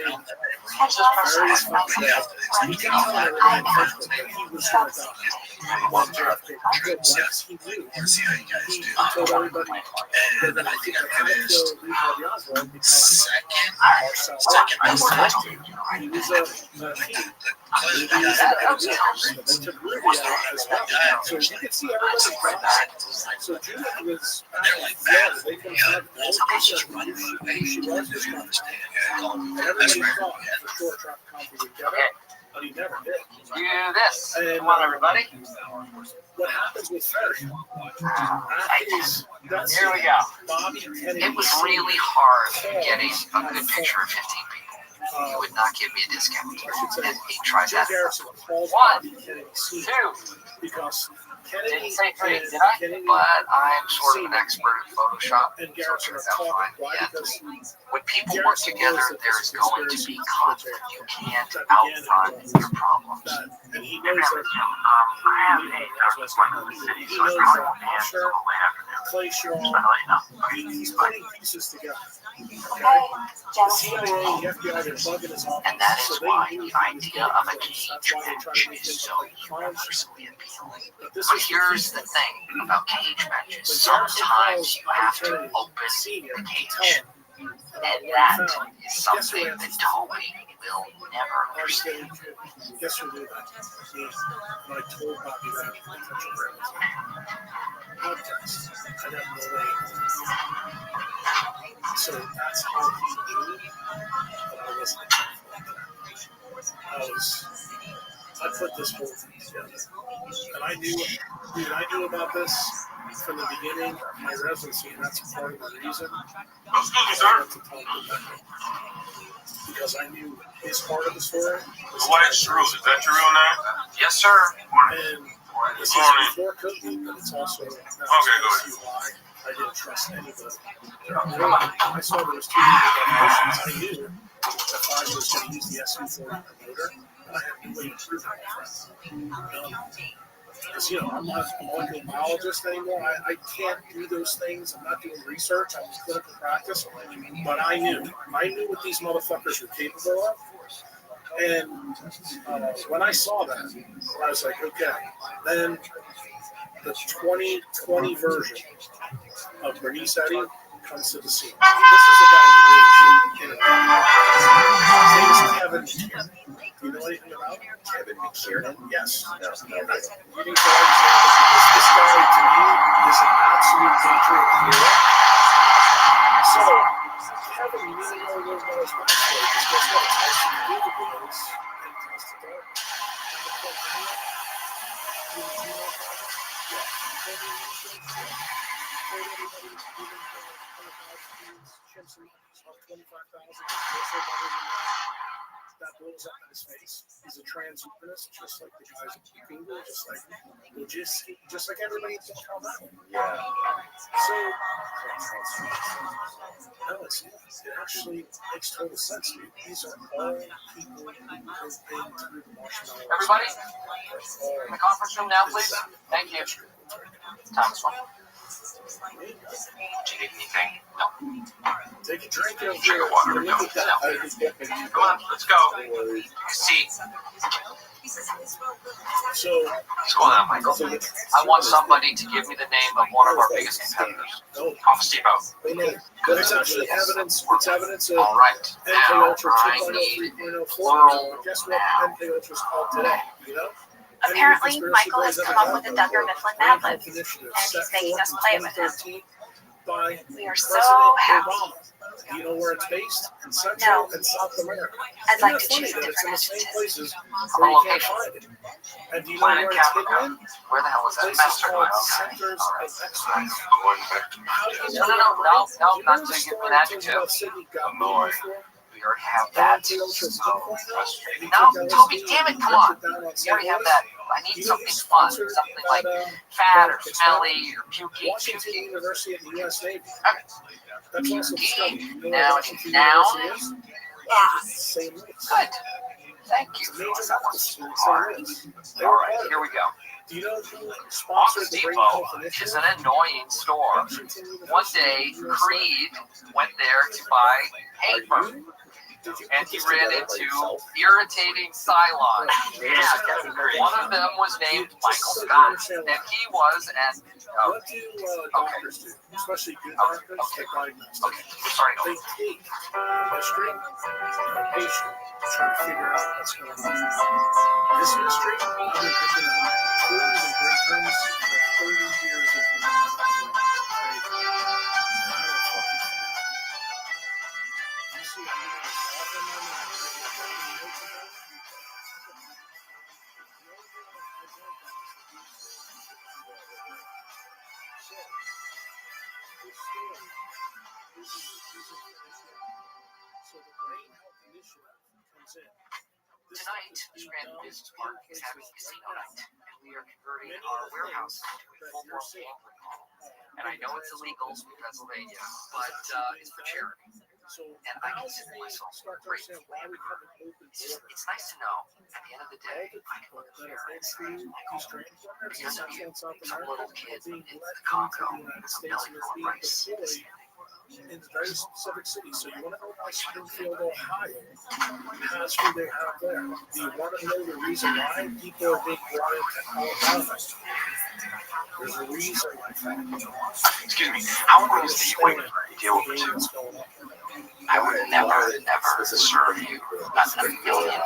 S13: So Judith was they can have she was this and everybody thought for sure Trump would get it, but he never did.
S4: Do this.
S13: And
S4: come on, everybody.
S13: What happens with Ferry?
S4: Here we go. It was really hard getting a good picture of 15 people. He would not give me a discount. And he tried that. 1, 2.
S13: Because
S4: Didn't say 3, did I? But I'm sort of an expert at Photoshop, so it turns out fine. Yeah. When people work together, there's going to be conflict. You can't outrun your problems.
S13: And he knows that
S16: I have a in the city, so I probably won't be in until late afternoon.
S13: Clay Shaw, he's putting pieces together.
S4: And that is why the idea of a cage match is so universally appealing. But here's the thing about cage matches. Sometimes you have to open the cage. And that is something that Toby will never understand.
S13: Yes, we do that. I told Bobby that in the podcast. I didn't know that. So that's how he knew that I wasn't. I put this whole thing together. And I knew about this from the beginning of my residency, and that's part of the reason I wanted to talk about it. Because I knew his part of the story.
S19: White Shrew, is that your real name?
S4: Yes, sir.
S13: And this is before cooking, but it's also why I didn't trust anybody. I saw there was 2 different definitions. I knew if I was going to use the SV40 promoter, I had no way to prove it. Because, I'm not a molecular biologist anymore. I can't do those things. I'm not doing research. I'm in clinical practice. But I knew what these motherfuckers were capable of. And when I saw that, I was like, okay. Then the 2020 version of Bernice Eddy comes to the scene. This is a guy who lives in His name is Kevin. Do you know anything about him?
S2: Kevin McKiernan?
S13: Yes. No. You need to understand that this guy, to me, is an absolute patriot hero. So, Kevin, you need to know a little bit about his backstory, because guess what? It's actually the boys and tries to dark. that blows up in his face. He's a transhumanist, just like the guys in Google, just like everybody in Silicon Valley.
S2: Yeah.
S13: So, no, it actually makes total sense, dude. These are all people who've been through the marshmallow.
S4: Everybody, in the conference room now, please. Thank you. Thomas one.
S6: Do you need anything? No.
S13: Take a drink over
S6: Drink of water. No. Come on, let's go. See.
S13: So,
S4: what's going on, Michael? I want somebody to give me the name of one of our biggest competitors.
S6: Steve-O.
S13: There's actually evidence. It's evidence of
S4: All right.
S13: MK
S4: Now
S13: Ultra
S4: I
S13: 2.0,
S4: need
S13: 3.0, 4.0.
S4: plural.
S13: Guess what MK Ultra is called today? You know?
S17: Apparently, Michael has come up with a Dunder Mifflin Mad Lib, and he's making us play it with him. We are so happy.
S13: Do you know where it's based? In Central and South America.
S17: I'd like to
S13: Isn't it
S17: choose
S13: funny that it's in the
S17: different
S13: same places
S4: How
S13: where
S4: about
S13: you can't
S4: location?
S13: find it? And do you know where
S4: Planet
S13: it's hidden
S4: Capricorn.
S13: in?
S4: Where the hell is that?
S13: Places
S4: Master
S13: called
S4: Class.
S13: Centers of Excellence.
S6: Going back to my
S13: How do you
S6: desk.
S4: No, not to give me an adjective.
S6: Annoying.
S4: We already have that.
S6: Frustrating.
S4: No, Toby, damn it, come on. We already have that. I need something fun, something like fat or smelly or pukey.
S13: Washington University of the U.S. Navy. That's also
S4: Pukey.
S13: studied. You know
S4: Now,
S13: where Washington
S4: noun.
S13: University is?
S17: Yeah.
S13: Same race.
S4: Good. Thank you.
S13: Major
S4: That
S13: medical
S4: was
S13: school,
S4: hard.
S13: same race.
S4: All right, here we go.
S13: Do you know who
S4: Office
S13: sponsored the Great
S4: Depot
S13: Health
S4: is
S13: Initiative?
S4: an annoying store.
S13: Washington University
S4: One day,
S13: USA.
S4: Creed went there to buy paper, and he ran into irritating Cylons. Yeah, one of them was named Michael Scott, and he was an.
S13: What do doctors do? Especially good doctors that diagnose.
S4: Okay, we're starting
S13: They
S4: over.
S13: take a history of a patient to try to figure out what's going on. This history, I've been picking up clues and breadcrumbs for 30 years of the you see, I'm going to solve in my mind. So the Brain Health Initiative comes in.
S4: Tonight, Scranton Business Park is having casino night, and we are converting our warehouse into a full-blown gambling hall. And I know it's illegal in Pennsylvania, but it's for charity. And I consider myself grateful for every part. It's nice to know, at the end of the day, I can look in the mirror and say, Michael, because of you, some little kid in the Congo has $1 million rice this year.
S13: In very specific cities. So you want to know why Springfield, Ohio has who they have there? Do you want to know the reason why people are being brought into Alabama? There's a reason, my friend.
S6: Excuse me. How long is the wait for a deal with you? I would never serve you. Not in a million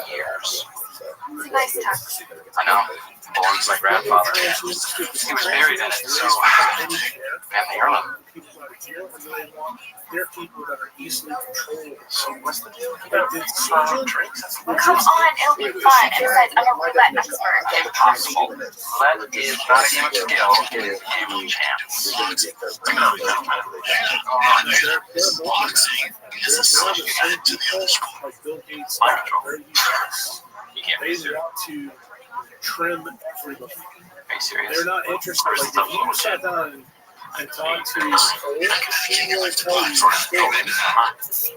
S6: years.
S17: It's a nice touch.
S6: I know. Belongs to my grandfather. He was buried in it, so family heirloom.
S13: They're people that are easily controlled.
S6: So what's the deal? Drinks?
S17: Come on, it'll be fun. And besides, I'm a roulette expert.
S6: Impossible. Roulette is not a game of skill. It is a game of chance.
S13: Boxing is a supplement to the other sport. Like Bill Gates, they want to trim everybody.
S6: Are you serious?
S13: They're not interested. Like if you sat down and talked to Nicole, she will tell you stories.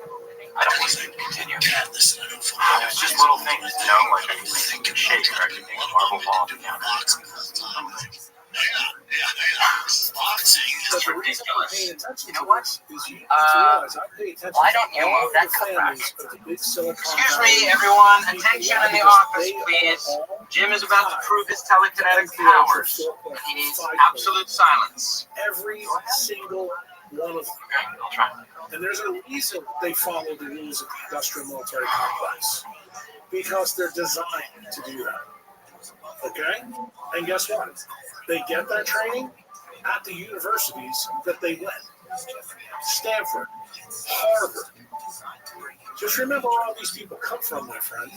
S6: I don't want to continue. There's just little things, you know, like I can shake or I can make a marble ball down. It's ridiculous.
S4: You know what? Why don't you move that cup back? Excuse me, everyone. Attention in the office, please. Jim is about to prove his telekinetic powers. He needs absolute silence.
S13: Every single one of them.
S6: I'll try.
S13: And there's a reason they follow the rules of the industrial military complex. Because they're designed to do that. Okay? And guess what? They get that training at the universities that they went. Stanford, Harvard. Just remember where all these people come from, my friend.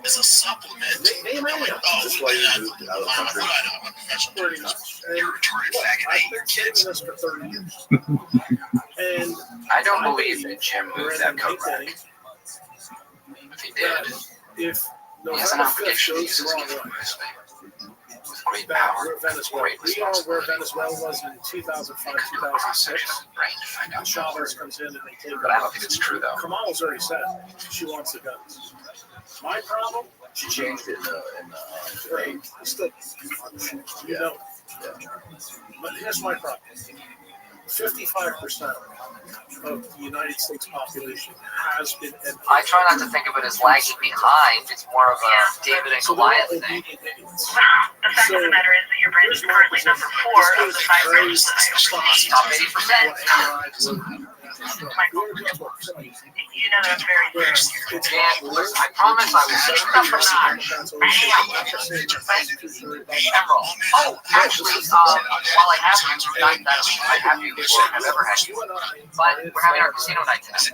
S7: It's a supplement.
S13: Name any of them.
S2: Just why you moved out of the country.
S13: Pretty much. And look, I've been saying this for 30 years. And
S4: I don't believe that Jim moved that cup back.
S13: that if November 5th goes the wrong way,
S4: Great
S13: that
S4: power,
S13: where Venezuela,
S4: great
S13: we are where
S4: responsibility.
S13: Venezuela was in 2005, 2006. Chavez comes in and they take
S4: But I don't think it's true, though.
S13: Kamala's already said she wants the guns. My problem,
S2: She changed it in the
S13: right, still, you know, but here's my problem. 55% of the United States population has been empty.
S4: I try not to think of it as lagging behind. It's more of a David and Goliath thing.
S5: The fact of the matter is that your brand is currently number 4 of the 5 brands that I oversee.
S4: Top 80%.
S5: Michael, you know that I'm very serious.
S4: I promise I will say number 9. Emerald. Oh, actually, while I have you tonight, I have you before I've ever had you. But we're having our casino night tonight.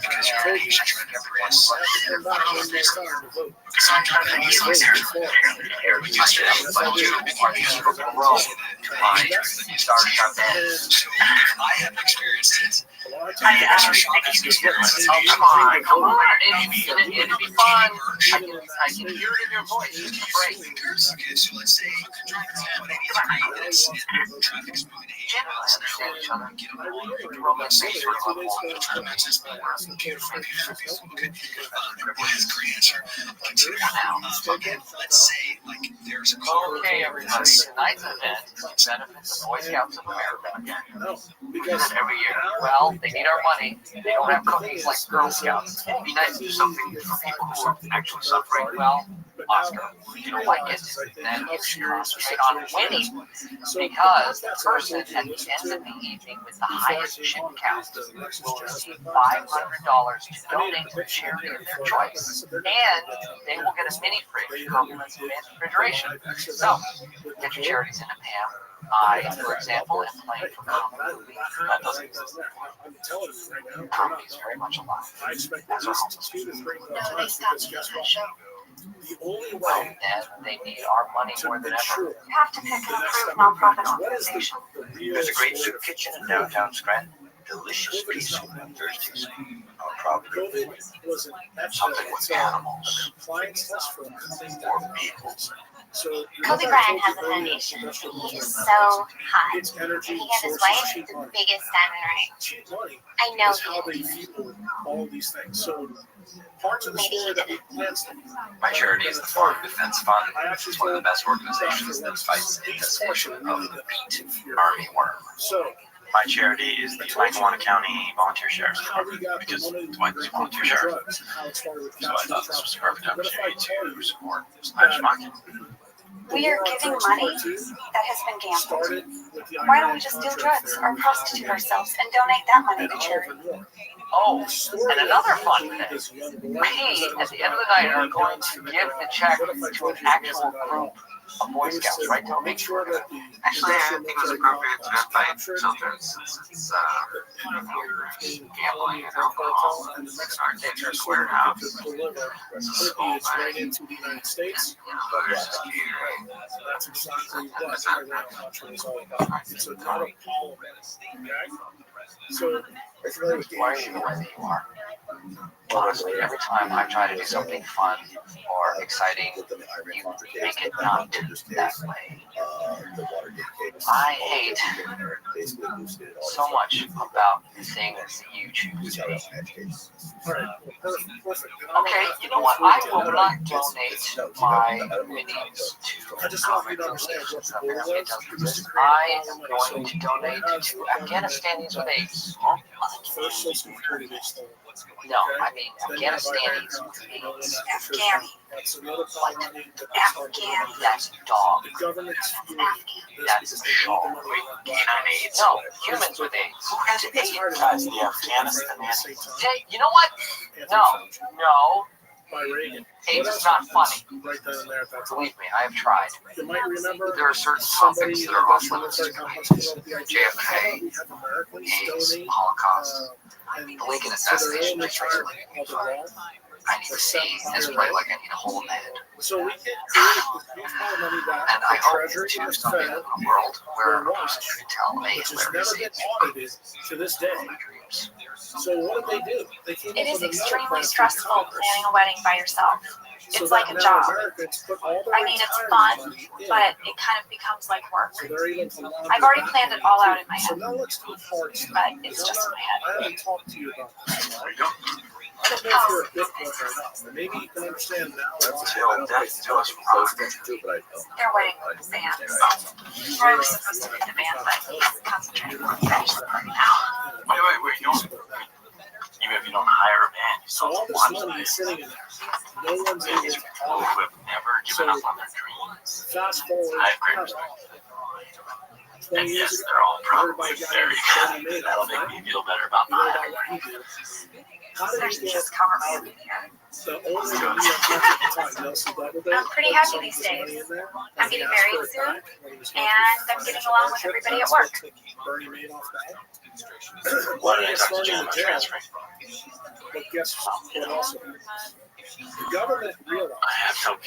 S10: I have experienced it.
S4: Come on. It'd be fun. I can hear it in your voice. It's great.
S10: Okay, so let's say driving 183 minutes, traffic's moving at 80 miles an hour.
S4: Get on
S10: Get on the road. Let's say sort of a tournament is being run. Okay, that's a great answer. Continue now. Let's say, like, there's a car.
S4: Okay, everybody. Tonight's event benefits the Boy Scouts of America. We do it every year. Well, they need our money. They don't have cookies like Girl Scouts. It'd be nice to do something for people who are actually suffering. Well, Oscar, if you don't like it, then you should concentrate on winning. Because the person at the end of the evening with the highest chip count will receive $500 to donate to a charity of their choice. And they will get a mini fridge, complimentary refrigeration. So, get your charities into Pam. I, for example, am playing for comedy. That doesn't exist. Comedy is very much alive. That's our homeless people.
S5: No, they stopped me on that show.
S4: Well, and they need our money more than ever.
S5: You have to pick an approved nonprofit organization.
S16: There's a great soup kitchen in downtown Scranton. Delicious pea soup on Thursdays. Our property. Something with animals. Or vehicles.
S17: Kobe Bryant has a foundation. He is so hot. And he and his wife, the biggest diamond ring. I know he is.
S13: All these things. So parts of the story that we plans.
S16: My charity is the Farm Defense Fund. It's one of the best organizations that fights in this issue of the beet army worm.
S13: So
S16: my charity is the Lackawanna County Volunteer Sheriff's Department because Dwight's volunteer sheriff. So I thought this was a perfect opportunity to support Spanish market.
S5: We are giving money that has been gambled. Why don't we just deal drugs or prostitute ourselves and donate that money to charity?
S4: Oh, and another fun thing. We, at the end of the night, are going to give the check to an actual group of Boy Scouts, right, Toby?
S16: Actually, I think it was appropriate to invite children since it's gambling and alcohol. It's our Nature's Warehouse. It's a small
S13: right into the United States. That's exactly what Iran Contra is all about. It's a not a polymer. Okay? So,
S4: why are you the way that you are? Honestly, every time I try to do something fun or exciting, you make it not that way. I hate so much about the things that you choose to be. Okay, you know what? I will not donate my winnings to comic organizations that apparently doesn't exist. I am going to donate to Afghanistanis with AIDS. No, I mean Afghanistanis with AIDS.
S5: Afghani.
S4: Afghan. That's dog. That's shawl. No, humans with AIDS. Who has AIDS?
S16: The Afghanistan.
S4: Hey, you know what? No. AIDS is not funny. Believe me, I have tried. There are certain topics that are off limits to me. JFK, AIDS, Holocaust, the Lincoln assassination. I need to see this play like I need a hole in the head.
S13: So we get money back.
S4: And I hope to someday live in a world where a person can tell a
S13: which has never
S4: hilarious
S13: been audited to this day. So what did they do? They came
S20: It
S13: up
S20: is
S13: with another
S20: extremely
S13: plan
S20: stressful
S13: through Congress.
S20: planning a wedding by yourself.
S13: So
S20: It's like
S13: that
S20: a
S13: now
S20: job.
S13: Americans put all their
S20: I mean, it's
S13: retirement
S20: fun,
S13: money in.
S20: but it kind of becomes like work.
S13: So they're able to launder
S20: I've already
S13: that
S20: planned it
S13: money
S20: all
S13: too.
S20: out in my
S13: So
S20: head,
S13: now let's do hard stuff.
S20: but it's just in my head.
S13: I haven't talked to you about this.
S19: There you go.
S13: I don't know if you're a Bitcoin or not, but maybe you can understand now.
S19: Till death do us part.
S20: Their wedding bands. Roy was supposed to be the band, but he's concentrating on finish the party now.
S16: Wait. Even if you don't hire a band, you
S13: So
S16: still
S13: all this
S16: watch
S13: money
S16: them.
S13: is sitting in there. No one's able
S16: These
S13: to
S16: people who have never given up on their dreams.
S13: fast forward.
S16: I have great respect for them. And yes, they're all probably very good. That'll make me feel better about not having dreams.
S20: There's just cover my opinion.
S13: The owner of the New York Mets at the time, Nelson Doubleday,
S20: I'm pretty happy these days. I'm getting married soon, and I'm getting along with everybody at work.
S13: Bernie Madoff died.
S16: Why did I talk to Jim about transferring?
S13: But guess what also happens? The government realized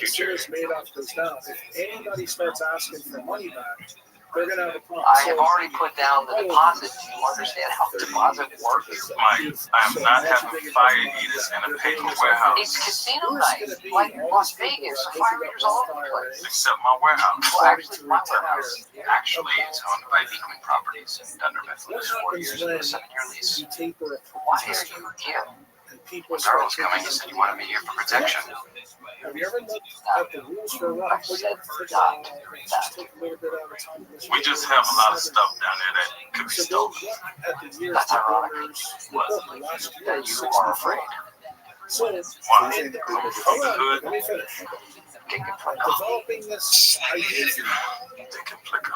S13: as soon as Madoff goes down, if anybody starts asking for money back, they're going to have a problem.
S4: I have already put down the deposit. Do you understand how deposit works?
S19: Mike, I am not having fire eaters in a paper warehouse.
S4: It's casino night, like Las Vegas, fire eaters all over the place.
S19: Except my warehouse.
S4: Well, actually, my warehouse
S19: Actually, it's owned by Beacon Properties in Thunder Mifflin.
S13: What
S19: 4
S13: happens
S19: years
S13: when
S19: with a
S4: 7-year lease.
S13: you taper a
S4: Why are you here?
S13: and people
S19: When Darrell was coming, he said he wanted me here for protection.
S13: Have you ever looked at the rules for a run? Just take a little bit at a time.
S19: We just have a lot of stuff down there that could be
S13: So
S19: stolen.
S13: don't look at the years
S4: That's
S13: the
S4: ironic.
S13: owners report the last year.
S4: That you are afraid.
S13: So,
S19: Why?
S13: hold on, let me finish. Developing this idea.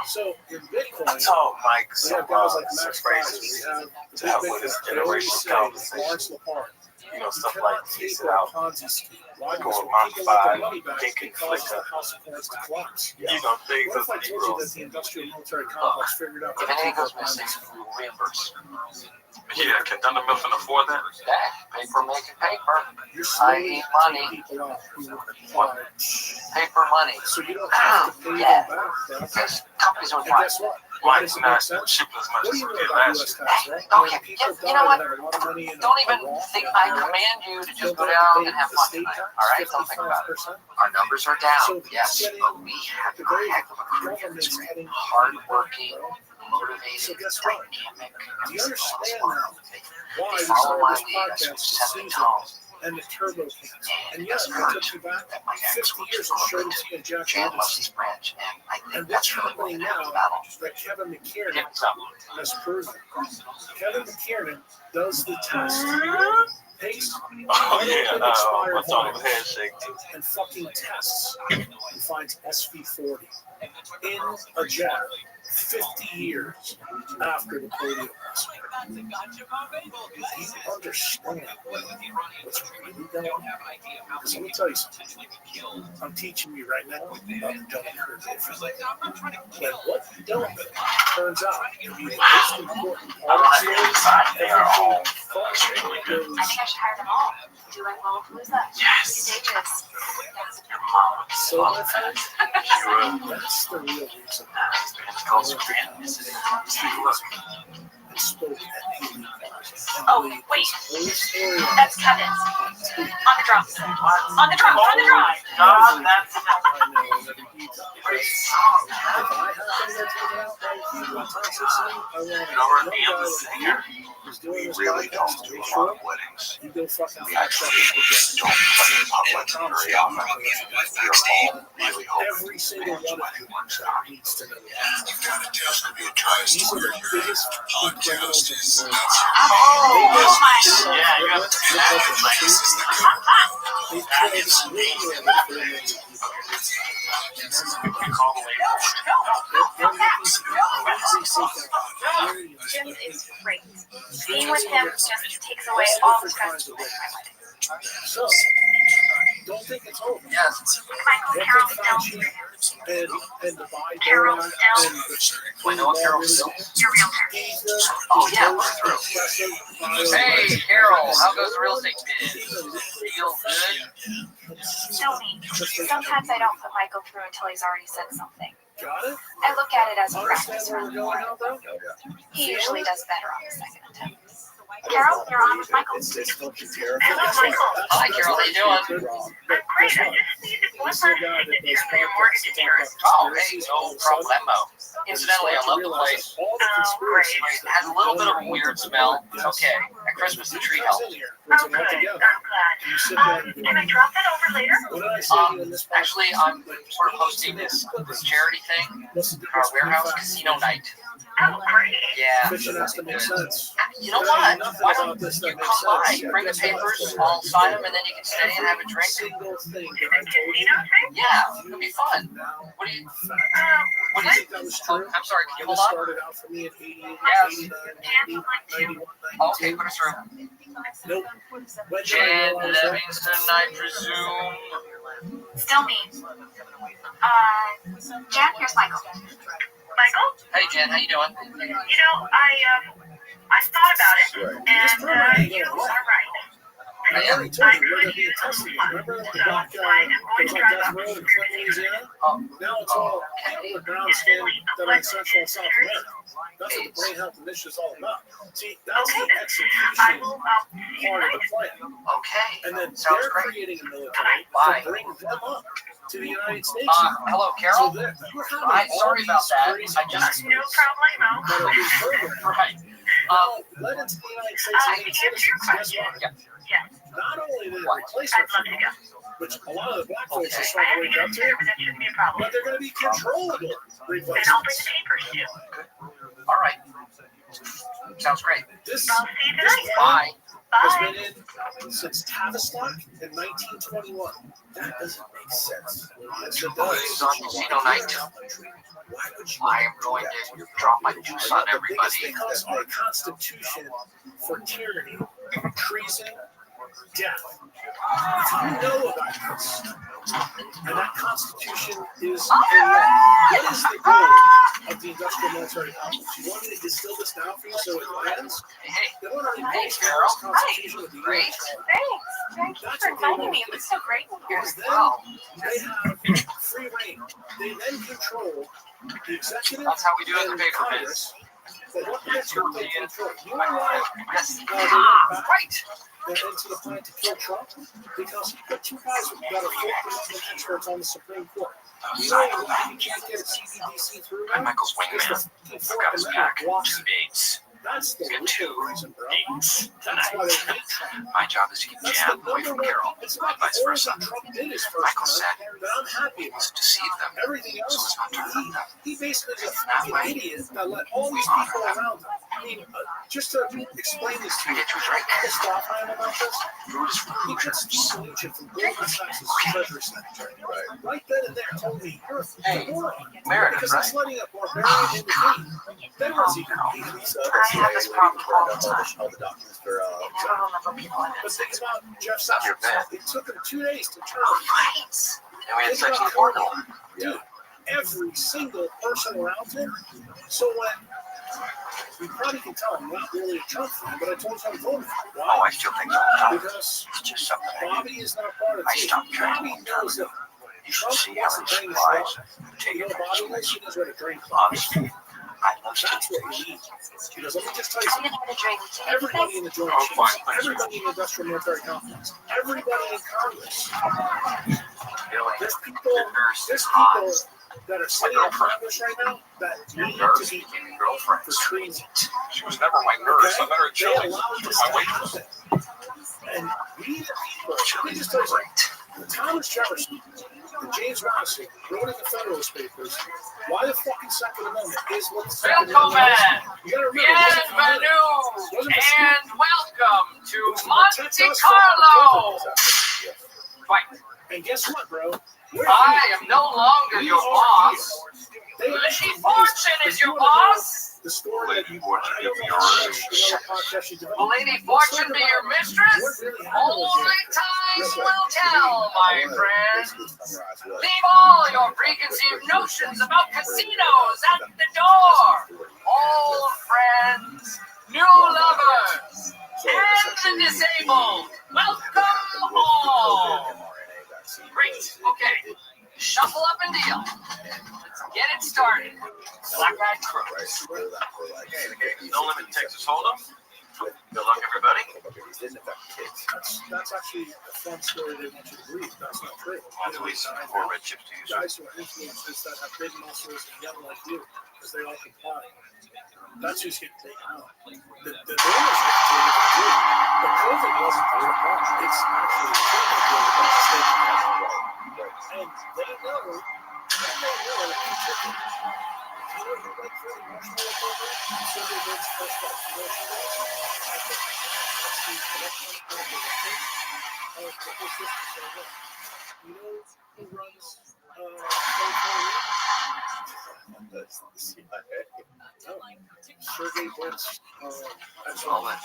S13: So in Bitcoin,
S11: So, Mike,
S13: we have guys like Max Price, we have
S11: to help with this generational conversation.
S13: Lawrence Lepard.
S11: You know,
S13: You
S11: stuff
S13: cannot
S11: like piece it
S13: taper a
S11: out.
S13: Ponzi scheme. Why?
S11: Go
S13: Because
S11: with
S13: when people get their money
S11: Mach 5,
S13: back,
S11: they
S13: it
S11: can
S13: causes
S11: flicker.
S13: the house of cards to collapse.
S11: You know, things
S13: What if I
S11: as
S13: told you that
S11: Negroes.
S13: the industrial military complex figured out
S4: If
S13: how to
S4: anything
S13: taper a
S4: goes missing,
S13: Ponzi scheme?
S4: we will reimburse.
S19: Yeah, can Thunder Mifflin afford that?
S4: That paper making paper.
S13: You're
S4: I
S13: slowly
S4: need
S13: taking
S4: money.
S13: people out who would apply.
S4: Paper money.
S13: So you don't have to pay
S4: Yeah.
S13: them back, bro.
S4: Because companies are
S13: And
S4: fine.
S13: guess what? Why
S19: Mike,
S13: does it
S19: not
S13: make sense?
S19: shipping as much
S13: What
S19: as
S13: do you
S19: we
S13: know
S19: did
S13: about
S19: last
S13: U.S.
S19: year.
S13: tax, right?
S4: Okay,
S13: People
S4: you know
S13: die
S4: what?
S13: that have a lot of money in
S4: Don't
S13: a
S4: even
S13: Roth
S4: think
S13: and
S4: I
S13: IRA.
S4: command you to just
S13: Don't
S4: go
S13: have to
S4: down
S13: pay
S4: and have
S13: the
S4: fun
S13: state
S4: tonight.
S13: tax,
S4: All right, don't think about it.
S13: 55%.
S4: Our numbers are down,
S13: So
S4: yes,
S13: getting
S4: but we have
S13: the
S4: a
S13: very
S4: heck of a crew here
S13: government's
S4: that's
S13: heading
S4: hardworking,
S13: So
S4: motivated,
S13: guess what?
S4: dynamic.
S13: Do you understand now why
S4: They
S13: you
S4: follow
S13: started
S4: my
S13: this
S4: lead as we
S13: podcast
S4: set the
S13: with
S4: tone.
S13: Caesar and the turbo cans? And
S4: It
S13: yes,
S4: doesn't
S13: I
S4: hurt
S13: took you back
S4: that my ex
S13: 50
S4: was
S13: years and showed it
S4: corporate.
S13: to you in Jack
S4: Jan loves
S13: Anderson.
S4: his branch, and I think
S13: And
S4: that's
S13: what's
S4: really what
S13: happening
S4: we have
S13: now
S4: to battle.
S13: that Kevin McKiernan
S4: Give it up.
S13: has proven. Kevin McKiernan does the test. Takes
S19: Oh, yeah.
S13: expired
S19: What's on his
S13: bottles
S19: handshake?
S13: and fucking tests and finds SV40 in a jar 50 years after the polio massacre. Do you understand what's really going on? Because let me tell you something. I'm teaching you right now about the Dunning-Kruger effect. When what you don't know turns out to be the most important part of the story,
S16: They are all
S13: everything
S20: I think I should hire them all. Do like Lollapalooza.
S16: Yes.
S20: Stages.
S16: Your mom would
S13: So,
S16: love
S13: my
S16: that.
S13: friend,
S16: She would.
S13: that's the real reason
S16: It's called Supreme. Take a look.
S13: I spoke at Haley
S20: Oh, wait. That's Kevin. On the drums. On the drums. On the drums.
S16: God, that's
S13: I know every detail.
S16: great song.
S13: If I happen to get taken out by people in toxicity, I want
S16: You know,
S13: a
S16: Rabbi
S13: young guy
S16: the
S13: like
S16: singer.
S13: who's doing
S11: We
S13: this
S11: really don't
S13: podcast to
S11: do
S13: make
S11: a lot
S13: sure
S11: of weddings.
S13: you go fucking
S11: We
S13: fuck
S11: actually
S13: something
S11: don't play in public very often. We are all really hoping
S13: every single one of you
S11: works out.
S13: needs to know that.
S10: You've got to test the new twice
S13: These
S10: to
S13: are
S10: where
S13: the
S10: your
S13: biggest criminals
S10: podcast
S13: in
S10: is.
S13: the world.
S16: Oh my God. Yeah, you have to do that. It's like,
S10: This is the good
S13: They've killed literally over 4 million people.
S16: you call the lady.
S13: They're making some crazy
S20: Jim is great. Being with him just takes away all the stress from my wedding.
S13: So, don't think it's over.
S4: Yes.
S20: Michael Carroll's down.
S13: and divide
S20: Carol,
S13: and
S4: Do I know a Carol still?
S20: your realtor.
S4: Oh, yeah, we're through. Hey, Carol, how goes the real estate biz? Feel good?
S20: Tell me, sometimes I don't put Michael through until he's already said something.
S13: Got it?
S20: I look at it as a
S13: Understand
S20: practice
S13: where
S20: run.
S13: we're going now, bro?
S20: He usually does better on the second attempt. Carol, you're on with Michael.
S2: Hello,
S20: Michael.
S4: Hi, Carol, how you doing?
S20: I'm great. I just needed one last signature for your mortgage insurance.
S4: Oh, hey, no problemo. Incidentally, I love the place.
S20: Oh, great.
S4: It has a little bit of a weird smell. It's okay. At Christmas, the tree helped.
S20: Oh, good. I'm glad. Can I drop that over later?
S4: Actually, I'm sort of hosting this charity thing, our warehouse casino night.
S20: Oh, great.
S4: Yeah. You know what? Why don't you come by, bring the papers, I'll sign them, and then you can stay and have a drink. Yeah, it'll be fun. What do you? Oh, I'm sorry. Can you hold on? Yes. Okay, put us through. Jan Livingston, I presume.
S20: Still me. Jan, here's Michael. Michael?
S4: Hey, Jan, how you doing?
S20: You know, I thought about it, and you are right.
S13: I already told you we're going to be in Tuscany. Remember the black guy was on death row in Flint, Louisiana? Now it's all people with brown skin that are in Central and South America. That's what the Brain Health Initiative is all about. See, that's the execution part of the plan.
S4: Okay.
S13: And then
S4: Sounds
S13: they're
S4: great.
S13: creating a military to bring them up to the United States.
S4: Hello, Carol.
S13: So
S4: Hi, sorry about that. I just...
S20: No problemo.
S4: Right.
S13: Led into the United States
S20: I can answer your question. Yeah.
S13: Not only did they replace it, which a lot of the black folks are
S20: I
S13: starting
S20: have
S13: to
S20: to
S13: wake up
S20: consider, but
S13: to,
S20: that shouldn't be a problem.
S13: but they're going to be controllable
S20: And I'll bring
S13: replacements.
S20: the papers too.
S4: All right. Sounds great.
S13: This
S20: I'll see you tonight.
S4: Bye.
S13: has
S20: Bye.
S13: been in since Tavistock in 1921. That doesn't make sense. Yes, it
S4: Oh,
S13: does.
S4: this is on casino night. I am going to drop my juice on
S13: It's
S4: everybody.
S13: because our Constitution for tyranny, treason, death. If you know about this, and that Constitution is a law, what is the goal of the industrial military complex? You want me to distill this down for you so it lands?
S4: Hey,
S13: They want to
S4: hey,
S13: replace
S4: Carol.
S13: the Constitution with the
S4: Great.
S20: Thanks. Thank you for inviting me. It was so great here.
S13: Because then they have free reign. They then control the executive.
S4: That's how we do it in the
S13: and
S4: paper
S13: Congress.
S4: biz.
S13: But what gets you to control? You know why
S4: Yes.
S13: they went back
S4: Right.
S13: into the plan to kill Trump? Because he put two guys that are full experts on the Supreme Court. You know why you can't get a CBDC through?
S16: I'm Michael's wingman. I've got his back. 2 dates.
S13: That's the
S16: He's got 2
S13: reason, bro.
S16: dates
S13: That's why
S16: tonight.
S13: they hate Trump.
S16: My job is to keep
S13: That's
S16: Jan
S13: the
S16: away from
S13: number
S16: Carol,
S13: one. It's
S16: and
S13: not
S16: vice
S13: the
S16: versa.
S13: only Trump did his first
S16: Michael
S13: term
S16: said
S13: that I'm happy
S16: he
S13: about.
S16: wants to deceive them,
S13: Everything
S16: so
S13: else,
S16: as not to hurt them.
S13: he basically is a
S16: That
S13: fucking
S16: way,
S13: idiot that let all
S16: we
S13: these
S16: honor
S13: people
S16: them.
S13: around him. I mean, just to explain this to
S16: I
S13: you,
S16: get truth right.
S13: how pissed off I am about this.
S16: Rude is
S13: He
S16: rude.
S13: could Steve Mnuchin from Goldman Sachs as Treasury Secretary. Right then and there told me, you're a moron.
S16: Meredith,
S13: Because he's
S16: right?
S13: letting a barbarian in the game. Then what's he
S2: I
S20: have this problem all the time.
S2: all the documents for
S20: I never remember people in
S13: But
S20: it.
S13: think about Jeff
S16: Your
S13: Sessions.
S16: bed.
S13: It took him 2 days to turn.
S20: Right.
S16: And we had
S13: Think
S16: sex in
S13: about
S16: the portal.
S13: Dude, every single person around him. So when you probably can tell I'm not really a Trump fan, but I told you I'm voting for him.
S16: Oh,
S13: Why?
S16: I still think so. all the time.
S13: Because
S16: It's just something I
S13: Bobby
S16: do.
S13: is not part of the
S16: I
S13: team.
S16: stopped drinking
S13: Bobby
S16: a long time
S13: knows
S16: ago.
S13: that
S16: You should
S13: Trump
S16: see how
S13: wants
S16: he
S13: to bring his
S16: supplies
S13: stuff.
S16: and take
S13: You know
S16: it
S13: Bobby
S16: from
S13: knows he knows where to drink.
S16: Obviously, I love
S13: That's
S16: Steve.
S13: what we need. Because let me just tell you
S20: I'm
S13: something.
S20: gonna have a drink.
S13: Everybody in the joint
S16: Oh, fine,
S13: chiefs,
S16: thanks.
S13: everybody in the industrial military complex, everybody in Congress.
S16: Really,
S13: There's people,
S16: your nurse
S13: there's
S16: is hot.
S13: people that are sitting in Congress right now that
S16: Your
S13: need
S16: nurse
S13: to be
S16: became your girlfriend.
S13: for treason.
S19: She was never my nurse. I met her at
S13: They
S19: Chili's.
S13: allowed
S19: She was
S13: this
S19: my
S13: to
S19: waitress.
S13: happen. And we the people, let me just tell you something. Thomas Jefferson and James Madison wrote in the Federalist Papers why the fucking Second Amendment is what the Second
S4: Welcome,
S13: Amendment
S4: man.
S13: is. You gotta remember, it wasn't for her.
S4: Bienvenue and welcome to
S13: It was to
S4: Monte
S13: protect us from
S4: Carlo.
S13: the
S4: Right.
S13: And guess what, bro? We're
S4: I
S13: here.
S4: am no longer
S13: We
S4: your
S13: are
S4: boss.
S13: here. They
S4: Lady
S13: actually
S4: Fortune is your boss.
S13: The story that you
S4: Will Lady Fortune be your mistress? Only time will tell, my friend. Leave all your preconceived notions about casinos at the door. Old friends, new lovers, and the disabled, welcome all. Great, okay. Shuffle up and deal. Let's get it started. Black-eyed crows.
S6: No limit Texas Hold'em. Good luck, everybody.
S13: That's actually a fun story they want you to read. That's not true.
S6: That's what we said before red chips to you.
S13: Guys who are influencers that have big muscles and young like you, because they all comply. That's who's getting taken out. The normal is getting taken out. The COVID wasn't the problem. It's actually the and they know. You know who runs Sergey Brent's
S4: Excellent.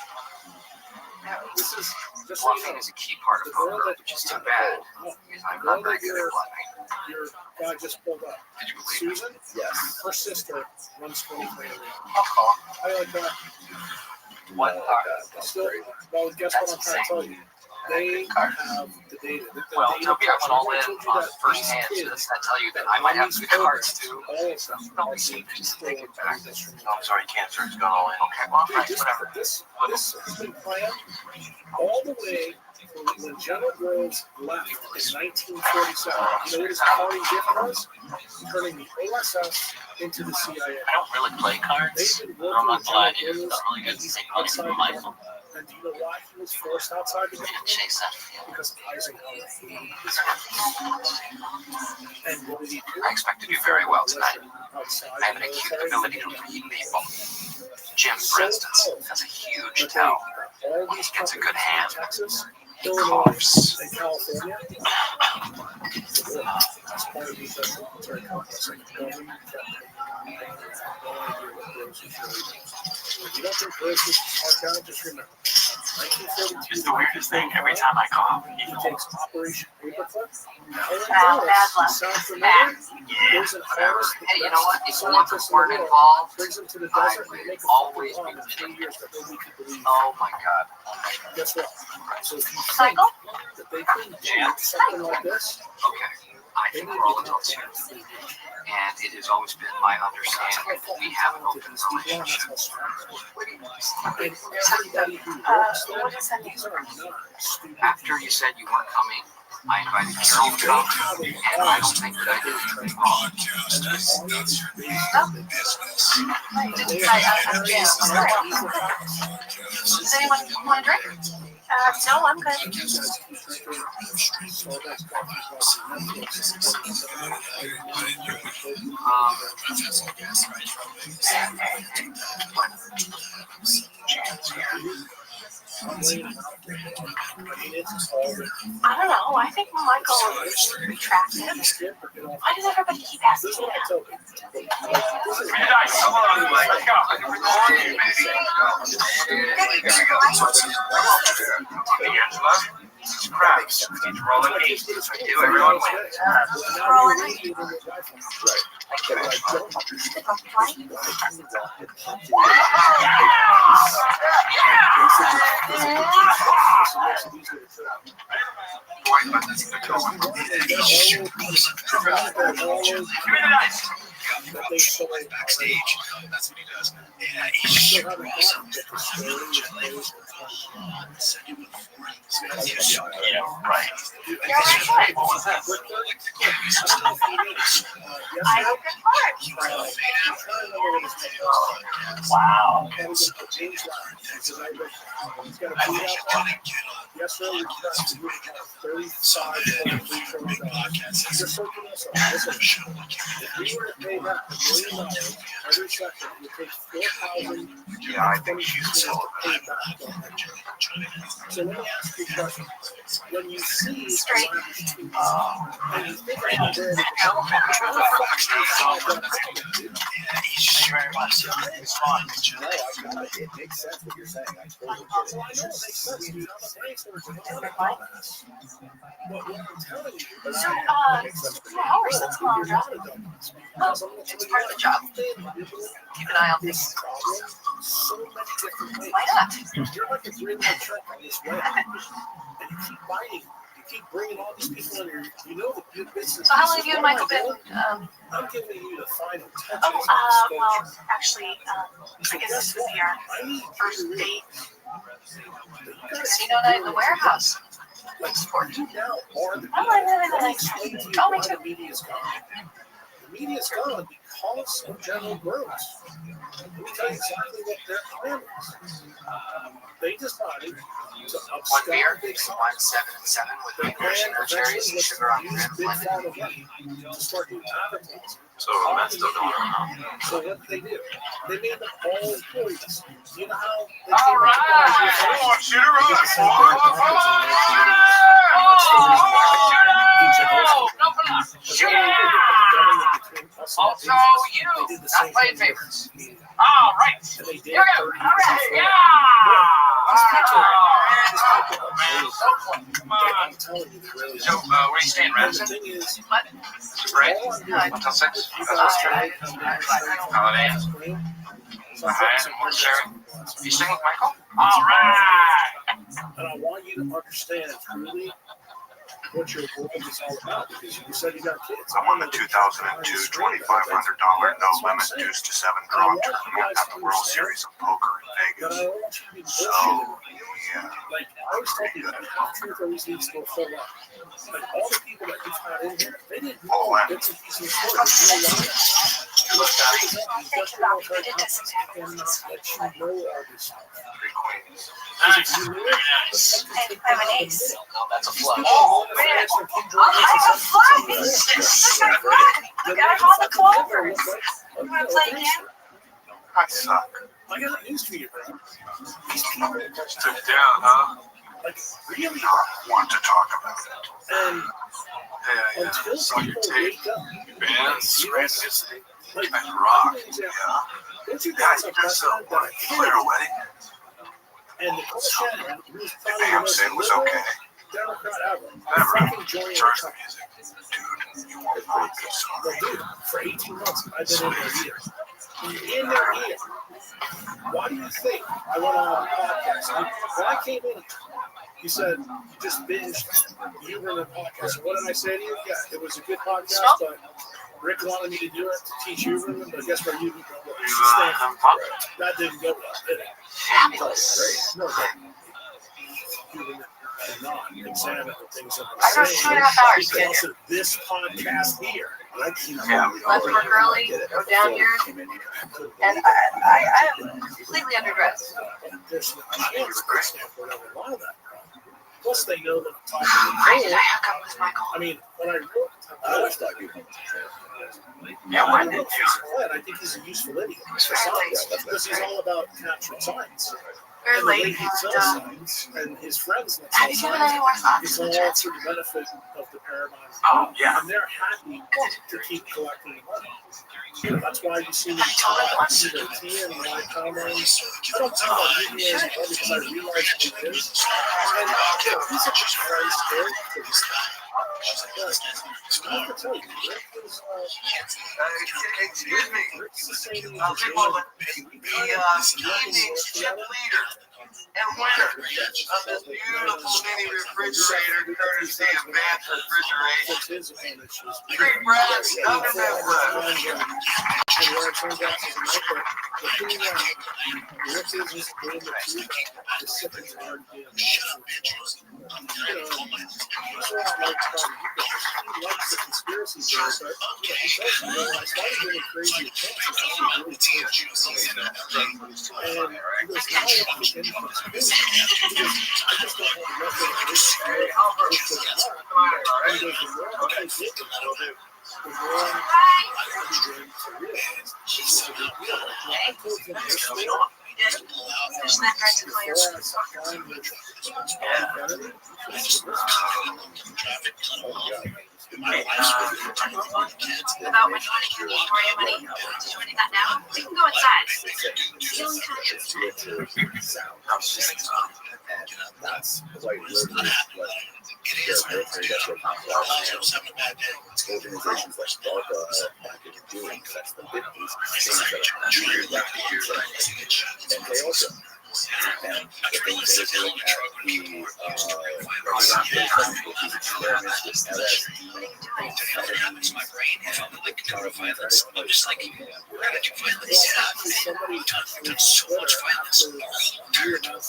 S4: This is bluffing is a key part of poker, which is too bad because I'm not very good at bluffing.
S13: Your guy just pulled up.
S4: Did you believe
S13: Susan?
S2: Yes.
S13: Her sister runs 23.
S4: Oh,
S13: I like that.
S4: what?
S13: Still, well, guess what I'm trying to tell you? They have the data.
S4: Well, Toby, I went all in on first hand, so that's not tell you that I might have good cards too. Don't be safe, just take it back.
S6: No, I'm sorry, Cancer's gone all in.
S4: Okay, well,
S13: Dude,
S4: whatever.
S13: this has been planned all the way from when General Groves left in 1947. You know what his party gift was? Turning the OSS into the CIA.
S16: I don't really play cards. I'm not glad it's not really good to take money from my phone.
S13: And do you know why he was forced outside the
S16: Yeah, chase that field.
S13: Because Eisenhower. And what did he do?
S4: I expect to do very well tonight.
S13: Outside
S4: I have an acute ability to read people. Jim, for instance, has a huge toe. He gets a good hand.
S13: Texas,
S4: He
S13: Illinois,
S4: coughs.
S13: and California. That's part of the military complex. If you don't think Gross is smart guy, just remember. 1942.
S16: It's the weirdest thing. Every time I cough,
S13: He takes Operation Paperclip.
S20: Bad luck.
S13: Sound familiar? There's an artist.
S4: Hey, you know what? If Olympics weren't involved,
S13: Brings him to the
S4: I
S13: desert and
S4: would
S13: make a
S4: always
S13: fucking
S4: be
S13: bomb in 3 years that nobody could believe.
S4: Oh my God.
S13: Guess what? So if you think
S20: Cycle?
S13: that they can do something like this,
S4: Okay, I think we're all adults here. And it has always been my understanding that we have an open relationship.
S13: and everybody who works there,
S20: What is that?
S13: these are not stupid.
S4: After you said you weren't coming, I invited Carol to come, and I don't think that I did anything wrong.
S20: Does anyone want a drink? No, I'm good. I don't know. I think Michael is attractive. Why does everybody keep asking me that?
S6: Craps. Rolling eight. Do everyone wins.
S20: Rolling.
S10: Backstage. That's what he does. Yeah, he's awesome.
S16: Yeah, right. Wow.
S13: Yes, sir. We got 35 big podcasts. If we were to pay that $1 million every second, it would take 4,000.
S6: Yeah, I think you should sell it.
S13: So let me ask you a question. When you see
S20: Straight.
S13: and you think about it,
S7: Thank you very much. It's fun.
S2: No, it makes sense what you're saying. I totally get it.
S13: Well, I know it makes sense, dude. I'm a brainstormer. I'm a dumbass. But what I'm telling you,
S20: So, hours, that's a long job. It's part of the job. Keep an eye on things.
S13: so many different ways.
S20: Why not?
S13: You're like a three-man shark on this web. And you keep biting. You keep bringing all these people in here. You know the good business.
S20: So how long have you and Michael been?
S13: I'm giving you the final touches.
S20: Well, actually, I guess this would be our first date. Casino night in the warehouse. Sport.
S13: Oh, me too. The media's gone. The media's gone because of General Gross. Let me tell you exactly what their plan was. They decided to
S9: One beer,
S13: big
S9: 1, 7, and 7 with maple cherries and sugar on the rim blended.
S13: To start doing advertising.
S19: So that's still going on.
S13: So what did they do? They made them all employees. You know how they
S6: All right. Come on, shooter
S4: Also, you, not playing favorites. All right. Here we go. All right. Yeah.
S6: Come on. So, where are you staying, Ramsey?
S4: What?
S6: Right? Until 6? Holiday Inn. Sherry. You staying with Michael? All right.
S13: And I want you to understand really what your world is all about, because you said you got kids.
S18: I won the 2002 $2,500 no limit deuce to 7 draw tournament at the World Series of Poker in Vegas. So, yeah.
S13: Like, I was telling you, half truth always needs to go full up. Like, all the people that you've had in here, they didn't know bits and pieces of stories. You know why?
S20: Thank you, Robbie, but it doesn't have
S13: And let you know all this stuff.
S6: Nice.
S20: I'm an ace.
S4: That's a flush.
S20: Oh, man. I'm a flush. I got all the clovers. You want to play again?
S18: I suck.
S13: I got news for you, bro. These people
S19: Took down, huh?
S13: like really
S18: Want to talk about it.
S13: and
S19: Yeah.
S13: until
S19: Saw your
S13: people
S19: tape.
S13: wake up,
S19: Bands,
S13: Yes. Like,
S18: And rock.
S13: Yeah. Don't you
S18: Guys,
S13: guys
S18: you guys want to clear a wedding?
S13: and the Shannon, who's
S18: The
S13: probably the
S18: damn
S13: most
S18: thing was
S13: liberal
S18: okay.
S13: Democrat ever,
S18: Never
S13: fucking joining
S18: charge
S13: the
S18: the music. Dude, you won't find good song.
S13: Well, dude, for 18 months, I've been in their ear. In their ear. Why do you think I went on a podcast? When I came in, you said you just binged Huberman podcast. What did I say to you? Yeah, it was a good podcast, but Rick wanted me to do it to teach Huberman, but guess where you stand? That didn't go well, did it?
S4: Fabulous.
S13: No, but Huberman did not examine the things that
S20: I
S13: I'm
S20: drove
S13: saying
S20: 2.5 hours to get
S13: because
S20: here.
S13: of this podcast here.
S20: Left work early, go down here, and I am completely underdressed.
S13: There's no chance that Stanford ever allow that. Plus, they know that I'm
S20: Why
S13: talking
S20: did I hook up with Michael?
S13: I mean, when I wrote,
S2: I always thought you
S13: yeah, when did you? I think he's a useful idiot for science because he's all about captured science.
S20: Very
S13: And the way
S20: late,
S13: he tells science and his friends that
S20: Have
S13: tell
S20: you given any more
S13: science,
S20: thought
S13: it's
S20: to the
S13: all
S20: transfer?
S13: for the benefit of the paradigm.
S19: Oh, yeah.
S13: And they're happy to keep collecting money. You know, that's why you see me either T and my comments. I don't think I'm reading it because I realize what it is. And you know, he's a good friend still. I have to tell you, Rick is,
S12: Excuse me.
S13: Rick's the same
S12: People, the evening's chip leader and winner of this beautiful mini refrigerator courtesy of Vance Refrigeration. Treat Brad Southern Midwest.
S13: And where it turns out is Michael, the thing Rick is just doing the two, the second hard game. You know, that's what I like about you guys. He likes the conspiracy theories, but he tells you, when I started getting crazy attacks, it's actually really cool. And he goes, now I don't think any conspiracy. He goes, I just don't have enough of this. And he goes, the more I get, the more I begin to realize it's a big deal. Like, I told him this before.
S20: There's that right to clear.
S13: Before I sat down with Kennedy,
S20: About when you want to hear me or anybody joining that now? We can go inside. Feeling kind of
S2: That's like literally what the military industrial complex organizations like DARPA have been doing since the 50s, things that are really and they also and the things that are doing at the with these experiments with LSD
S10: my brain and like violence. I'm just like, where did you violence? We've done so much violence our whole entire life.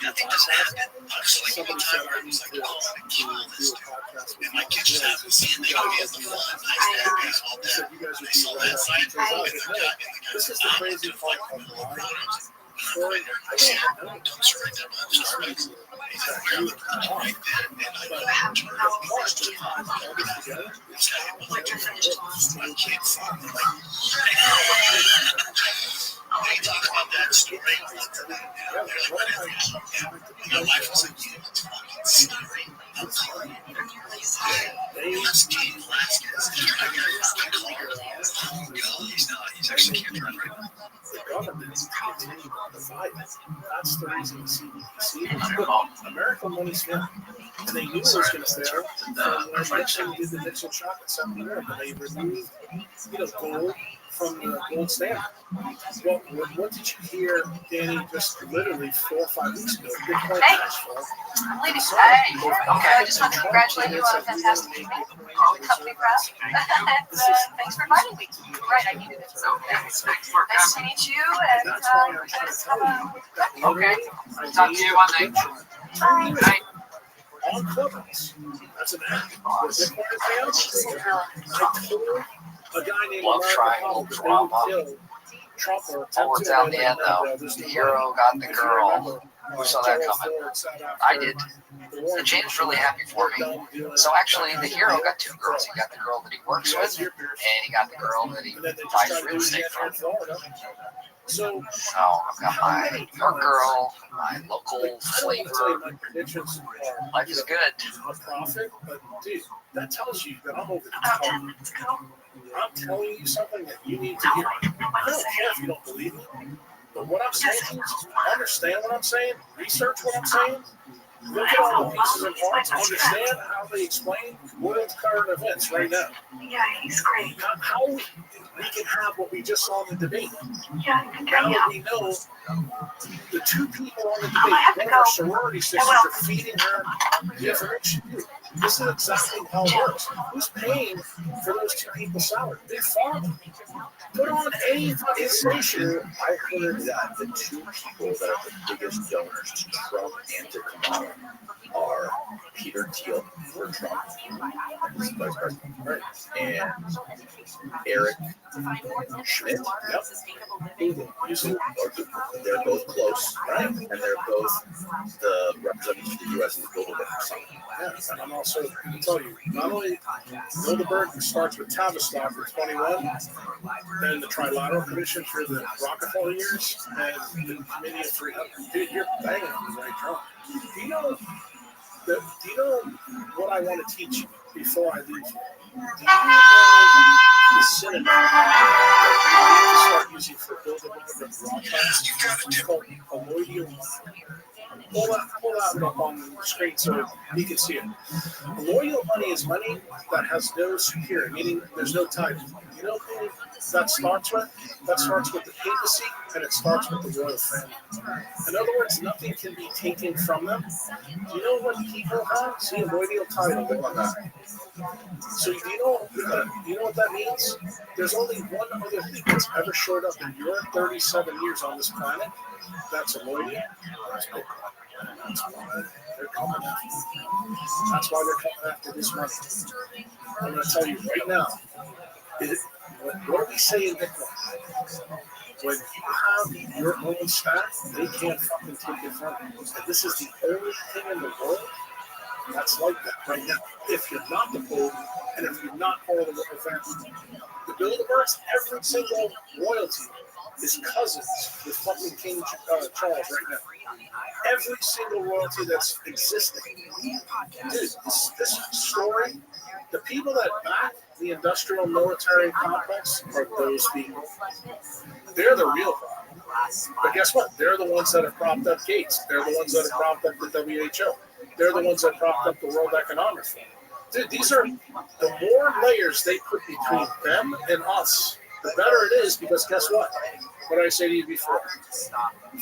S10: Nothing does happen. I'm just like, one time I was like, oh, I'm gonna kill this dude. And my kids just haven't seen the idea of the fun. All that. They saw that side.
S13: This is the crazy part of life.
S10: Don't surrender. When you talk about that story, my life was like, he's actually can't drive right now.
S13: The government's continuing on the violence. That's the reason CDC American money's failed. And they knew it was going to fail. When Nixon did the Nixon shot in South America, they removed, gold from the gold standard. Well, what did you hear, Danny, just literally 4 or 5 weeks ago? Bitcoin Nashville.
S20: I'm leaving. Okay, I just want to congratulate you on a fantastic evening. Company press. Thanks for inviting me. Right, I needed it. So, nice to meet you, and
S4: Okay. Talk to you one night. Good night.
S13: On Clubhouse. That's an app. The Bitcoin fans. I told a guy named
S4: Love triangle drama.
S13: Trump or
S4: All worked out in the end, though. The hero got the girl. Who saw that coming? I did. And James really happy for me. So actually, the hero got 2 girls. He got the girl that he works with, and he got the girl that he buys real estate from. So I've got my York girl, my local flavor. Life is good.
S13: Profit, but dude, that tells you that I'm over the top. I'm telling you something that you need to hear. I don't care if you don't believe me. But what I'm saying is, understand what I'm saying, research what I'm saying, look at all the pieces and parts, understand how they explain world current events right now.
S5: Yeah, he's great.
S13: How we can have what we just saw in the debate.
S5: Yeah,
S13: now that we know the 2 people on the debate, one of our sorority sisters are feeding her the information. This is exactly how it works. Who's paying for those 2 people's salary? Big Pharma. Put on a fucking station.
S2: I heard that the 2 people that are the biggest donors to Trump and to Kamala are Peter Thiel for Trump, his vice president, right, and Eric Schmidt. Yep. They're both close, right? And they're both the representatives of the U.S. in the Bilderberg Summit.
S13: Yes, and I'm also going to tell you, not only Bilderberg starts with Tavistock for 21, then the Trilateral Commission for the Rockefeller years, and the Committee of 300. Dude, you're banging on the right drum. Do you know what I want to teach you before I leave you? Do you know the synonym that you need to start using for Bilderberg and Rothschild? It's called colloidal money. Pull that up on the screen so you can see it. Colloidal money is money that has no security, meaning there's no title. You know who that starts with? That starts with the papacy, and it starts with the royal family. In other words, nothing can be taken from them. Do you know what people have? See, a royal title. So do you know what that means? There's only one other thing that's ever showed up in your 37 years on this planet. That's a loyalty. That's why they're coming after you. That's why they're coming after this money. I'm going to tell you right now. What do we say in Bitcoin? When you have your own staff, they can't fucking take it from you. And this is the only thing in the world that's like that right now. If you're not the Pope, and if you're not part of the royal family, the Bilderbergs, every single royalty is cousins with fucking King Charles right now. Every single royalty that's existing. Dude, this story The people that back the industrial military complex are those people. They're the real problem. But guess what? They're the ones that have propped up Gates. They're the ones that have propped up the WHO. They're the ones that propped up the World Economic Forum. Dude, these are the more layers they put between them and us, the better it is, because guess what? What did I say to you before?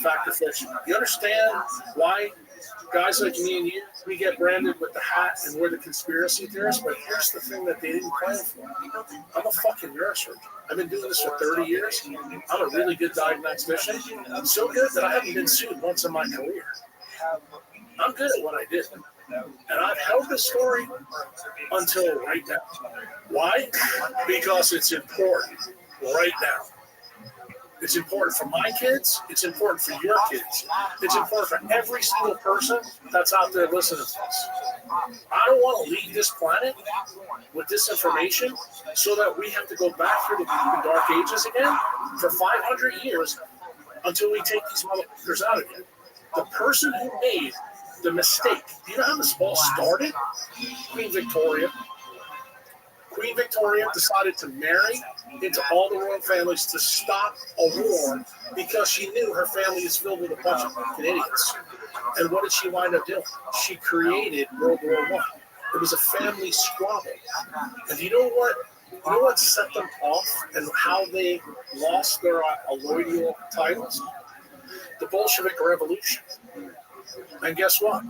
S13: Fact or fiction. You understand why guys like me and you, we get branded with the hat and we're the conspiracy theorists? But here's the thing that they didn't plan for. I'm a fucking neurosurgeon. I've been doing this for 30 years. I'm a really good diagnostician. I'm so good that I haven't been sued once in my career. I'm good at what I did. And I've held this story until right now. Why? Because it's important right now. It's important for my kids. It's important for your kids. It's important for every single person that's out there listening to this. I don't want to leave this planet with this information so that we have to go back through the dark ages again for 500 years until we take these motherfuckers out again. The person who made the mistake, do you know how this all started? Queen Victoria. Queen Victoria decided to marry into all the royal families to stop a war because she knew her family is filled with a bunch of fucking idiots. And what did she wind up doing? She created World War I. It was a family squabble. And you know what set them off and how they lost their alloidial titles? The Bolshevik Revolution. And guess what?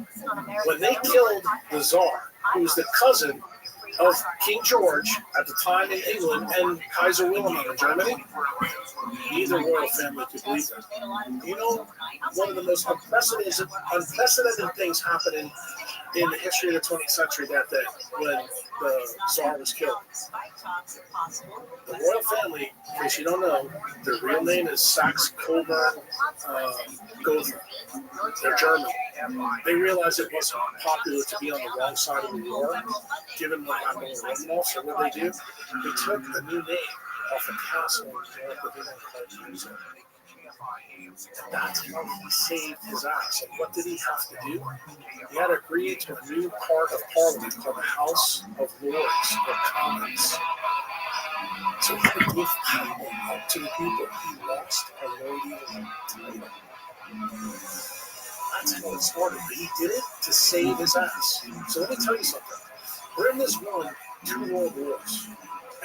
S13: When they killed the Tsar, who was the cousin of King George at the time in England and Kaiser Wilhelm in Germany, neither royal family could believe that. You know, one of the most unprecedented things happened in the history of the 20th century that day when the Tsar was killed. The royal family, in case you don't know, their real name is Saxe-Coburg Gotha. They're German. They realized it wasn't popular to be on the wrong side of the war, given what happened with Romanov. So what they do, they took a new name off a castle in Europe that they were called Jerusalem. And that's how he saved his ass. And what did he have to do? He had to agree to a new part of Parliament called the House of Lords or Commons. So he had to give power up to the people. He lost a loading title. That's how it started. But he did it to save his ass. So let me tell you something. Britain has won 2 world wars,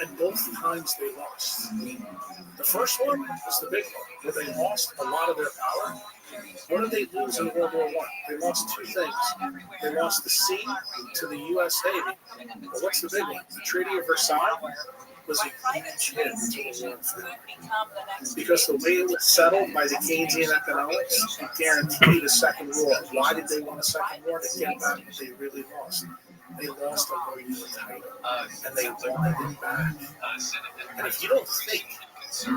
S13: and both times they lost. The first one was the big one, where they lost a lot of their power. What did they lose in World War I? They lost 2 things. They lost the sea to the U.S. Navy. But what's the big one? The Treaty of Versailles was a huge hit to the war effort. Because the way it was settled by the Keynesian economics, it guaranteed a second war. Why did they want a second war? To get back what they really lost. They lost a loyal title, and they wanted it back. And if you don't think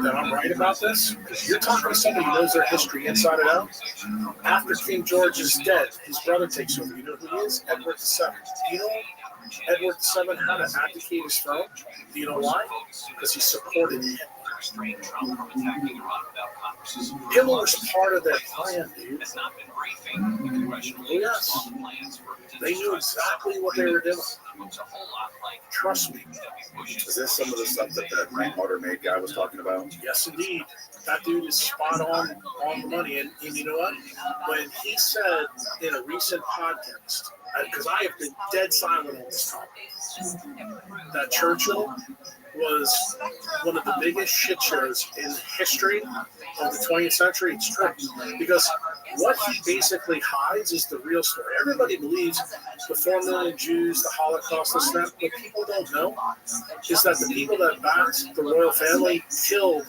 S13: that I'm right about this, because you're talking to somebody who knows their history inside and out, after King George is dead, his brother takes over. You know who he is? Edward VII. Do you know Edward VII had to abdicate his throne? Do you know why? Because he supported him. Hitler was part of their plan, dude. Yes. They knew exactly what they were doing. Trust me.
S2: Is this some of the stuff that that Greenwater Maid guy was talking about?
S13: Yes, indeed. That dude is spot on the money. And you know what? When he said in a recent podcast, because I have been dead silent on this topic, that Churchill was one of the biggest shit shows in the history of the 20th century. It's true. Because what he basically hides is the real story. Everybody believes the 4 million Jews, the Holocaust, this and that. What people don't know is that the people that backed the royal family killed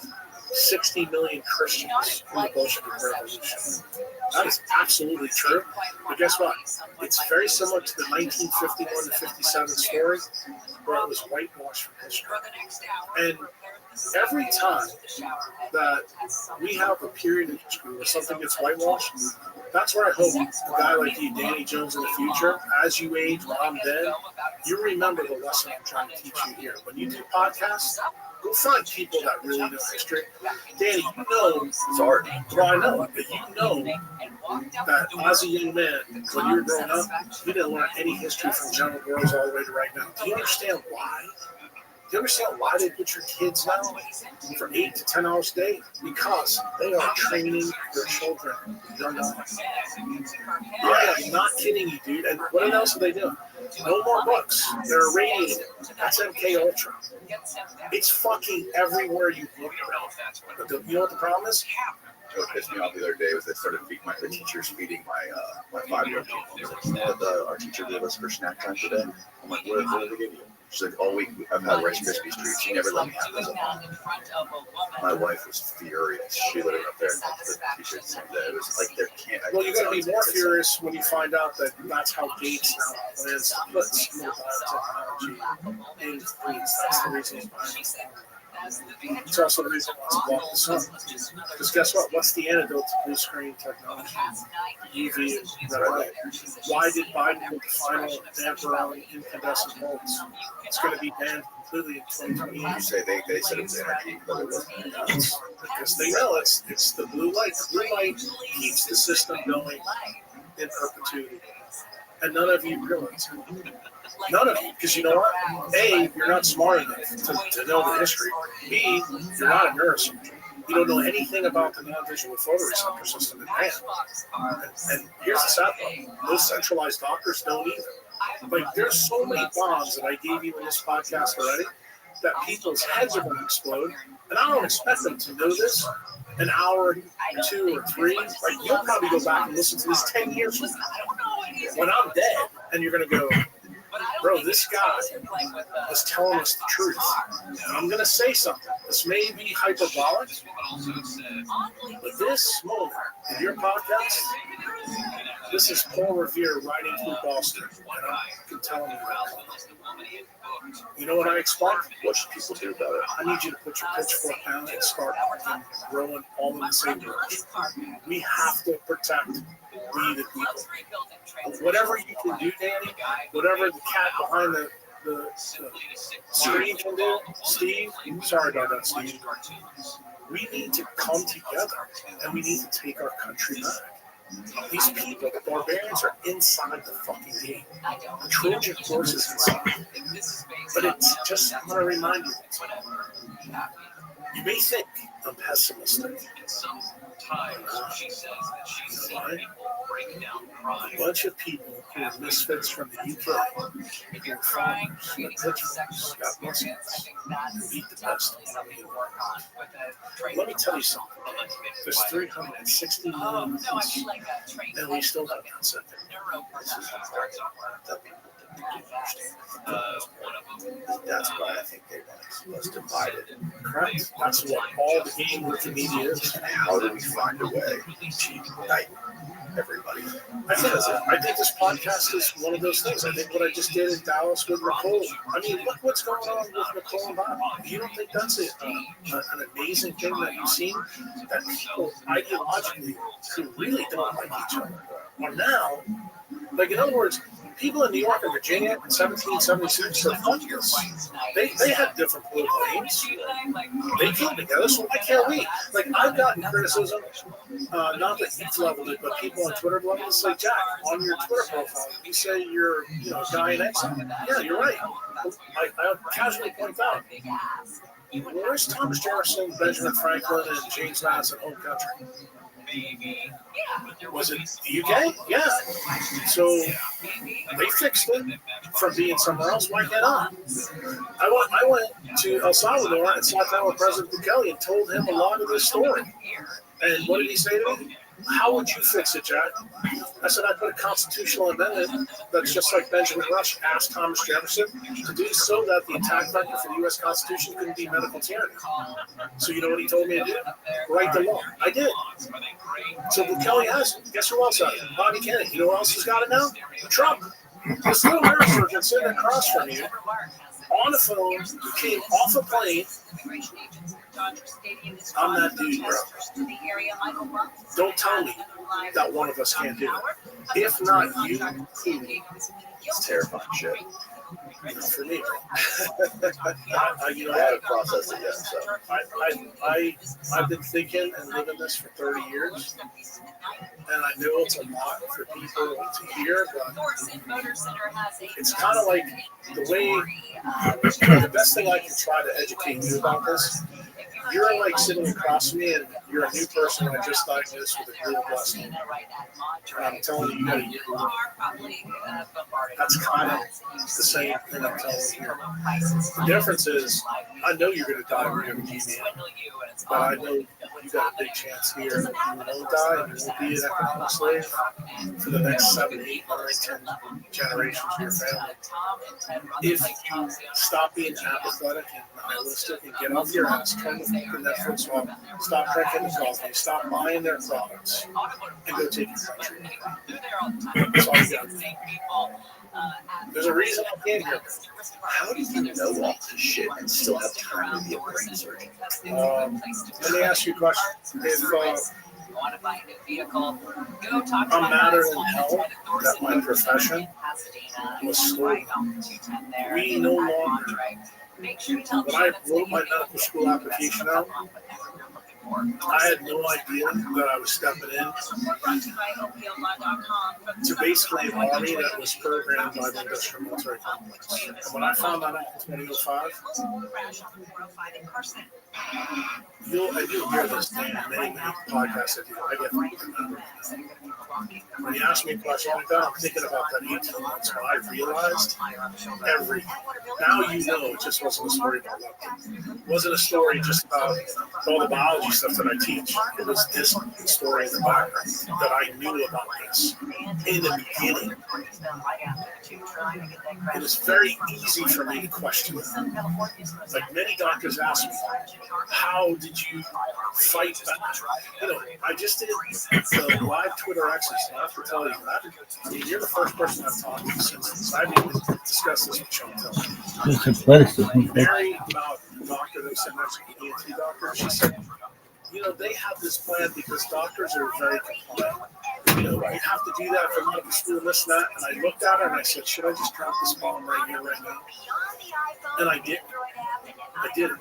S13: 60 million Christians in the Bolshevik Revolution. That is absolutely true. But guess what? It's very similar to the 1951 to 57 story where it was whitewashed from history. And every time that we have a period in history where something gets whitewashed, that's where I hope a guy like you, Danny Jones, in the future, as you age, when I'm dead, you remember the lesson I'm trying to teach you here. When you do podcasts, Go find people that really know history. Danny, you know,
S2: it's hard.
S13: Well, I know, but you know that as a young man, when you were growing up, you didn't learn any history from general girls all the way to right now. Do you understand why? Do you understand why they put your kids now for 8 to 10 hours a day? Because they are training their children young on. I am not kidding you, dude. And what else are they doing? No more books. They're irradiating. That's MK Ultra. It's fucking everywhere you look around. But you know what the problem is?
S2: What pissed me off the other day was they started the teachers feeding my 5-year-old people. Our teacher gave us for snack time today. I'm like, what did they give you? She's like, all week I've had Rice Krispies treats. She never let me have those at home. My wife was furious. She literally up there and talked to the teacher the same day. It was like, there can't.
S13: Well, you're going to be more furious when you find out that that's how Gates now plans to put more biotechnology in fleets. That's the reason behind it. It's also the reason why it's block the sun. Because guess what? What's the antidote to blue screen technology? UV red light. Why did Biden put the final damper on incandescent bulbs? It's going to be banned completely in 2028.
S2: You say they said it was energy, but it wasn't.
S13: Because they know it's the blue light. The blue light keeps the system going in perpetuity. And none of you realize it. None of you, because you know what? A, you're not smart enough to know the history. B, you're not a neurosurgeon. You don't know anything about the non-visual photoreceptor system in man. And here's the sad part. Most centralized doctors don't either. Like, there's so many bombs that I gave you in this podcast already that people's heads are going to explode. And I don't expect them to know this an hour, 2 or 3. Like, you'll probably go back and listen to this 10 years from now. When I'm dead, and you're going to go, bro, this guy is telling us the truth. And I'm going to say something. This may be hyperbolic, but this moment in your podcast, this is Paul Revere riding through Boston. And I can tell you that. You know what I expect?
S2: What should people do about it?
S13: I need you to put your pitchfork down and start growing all in the same direction. We have to protect we the people. Whatever you can do, Danny, whatever the cat behind the screen can do, Steve, sorry about that, Steve. We need to come together and we need to take our country back. These people, the barbarians, are inside the fucking game. The Trojan horse is inside. But it's just, I'm going to remind you, you may think I'm pessimistic. A bunch of people who are misfits from the UK, if you're crying, the pitchforks, got muscles, beat the best. Let me tell you something. There's 360 million of us, and we still have consent.
S2: That's why I think they want us divided.
S13: Correct. That's what all the game with the media is.
S2: How do we find a way to unite everybody?
S13: I think this podcast is one of those things. I think what I just did in Dallas with Nicole. I mean, look what's going on with Nicole and Bob. You don't think that's an amazing thing that you've seen? That people ideologically who really don't like each other are now, like, in other words, people in New York and Virginia in 1776 said, fuck this. They had different political aims. They came together, so why can't we? Like, I've gotten criticism, not that you've leveled it, but people on Twitter leveled it. It's like, Jack, on your Twitter profile, you say you're a guy in exile. Yeah, you're right. I casually point out, where's Thomas Jefferson, Benjamin Franklin, and James Madison home country? Was it the UK? Yeah. So they fixed it from being somewhere else. Why can't I? I went to El Salvador and sat down with President Bukele and told him a lot of this story. And what did he say to me? How would you fix it, Jack? I said, I put a constitutional amendment that's just like Benjamin Rush asked Thomas Jefferson to do so that the attack vector for the U.S. Constitution couldn't be medical tyranny. So you know what he told me to do? Write the law. I did. So Bukele has it. Guess who else has it? Bobby Kennedy. You know who else has got it now? Trump. This little neurosurgeon sitting across from you on the phone, who came off a plane. I'm that dude, bro. Don't tell me that one of us can't do it. If not you, who?
S2: It's terrifying shit.
S13: for me,
S2: I haven't processed it yet, so.
S13: I've been thinking and living this for 30 years, and I know it's a lot for people to hear, but it's kind of like the way, the best thing I can try to educate you about this, you're like sitting across from me and you're a new person I just diagnosed with a glioblastoma. And I'm telling you, you gotta get one. That's kind of the same thing I'm telling you here. The difference is, I know you're going to die when you're leukemia, but I know you got a big chance here that you won't die and you won't be an economic slave for the next 7, 8, 9, 10 generations of your family. If you stop being apathetic and nihilistic and get off your ass, turn the fucking Netflix off, stop drinking the coffee, stop buying their products, and go take your country. That's all you got. There's a reason I came here.
S2: How do you know all this shit and still have time to be a brain surgeon?
S13: Let me ask you a question. If I'm madder than hell that my profession was stolen, we no longer, when I wrote my medical school application out, I had no idea that I was stepping in to basically an army that was programmed by the industrial military complex. And when I found that out in 2005, you'll hear this thing in many podcasts I do. I get when you ask me a question like that, I'm thinking about that 18 months when I realized now you know it just wasn't a story about leptin. It wasn't a story just about all the biology stuff that I teach. It was this story in the background that I knew about this in the beginning. It is very easy for me to question that. Like many doctors ask me, how did you fight that? You know, I just did the live Twitter exercise. I have to tell you that you're the first person I've talked to since I didn't even discuss this with Chantel. Mary, about the doctor that said next to the ENT doctor, she said, you know, they have this plan because doctors are very compliant. You know, you have to do that for medical school, this and that. And I looked at her and I said, should I just drop this bomb right here, right now? And I didn't. I didn't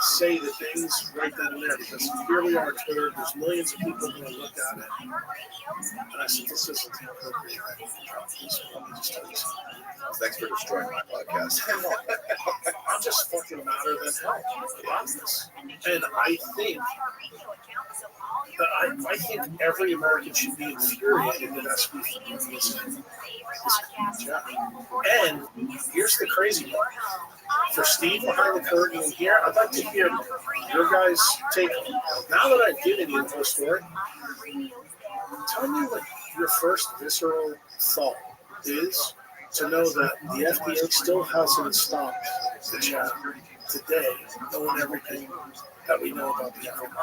S13: say the things right then and there because here we are on Twitter. There's millions of people going to look at it. And I said, this isn't the appropriate thing to drop this. Let me just tell you something.
S2: Thanks for destroying my podcast.
S13: I'm just fucking madder than hell about this. And I think every American should be infuriated that SB is And here's the crazy part. For Steve behind the curtain in here, I'd like to hear your guys' take. Now that I've given you the whole story, tell me what your first visceral thought is to know that the FDA still hasn't stopped the chat today, knowing everything that we know about the NFL.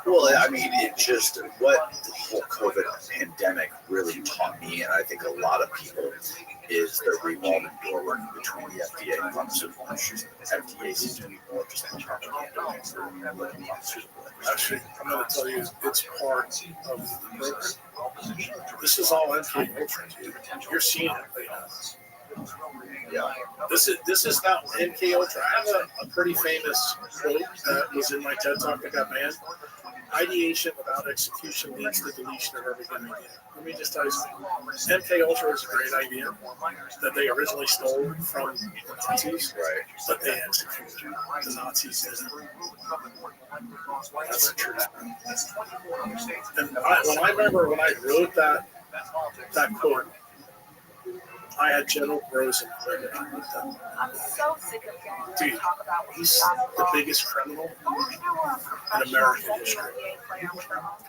S2: Well, I mean, it just, what the whole COVID pandemic really taught me, and I think a lot of people, is the revolving door working between the FDA and pharmaceutical industries. The FDA seems to be more just a propaganda for the pharmaceutical industry.
S13: Actually, I'm going to tell you, it's part of the program. This is all MK Ultra, dude. You're seeing it right now.
S2: Yeah.
S13: This is not MK Ultra. I have a pretty famous quote that was in my TED Talk that got banned. Ideation without execution leads to deletion of every good idea. Let me just tell you something. MK Ultra is a great idea that they originally stole from the Nazis,
S2: right?
S13: But they executed the Nazis. That's the truth. And when I remember when I wrote that quote, I had General Rosen. Dude, he's the biggest criminal in American history.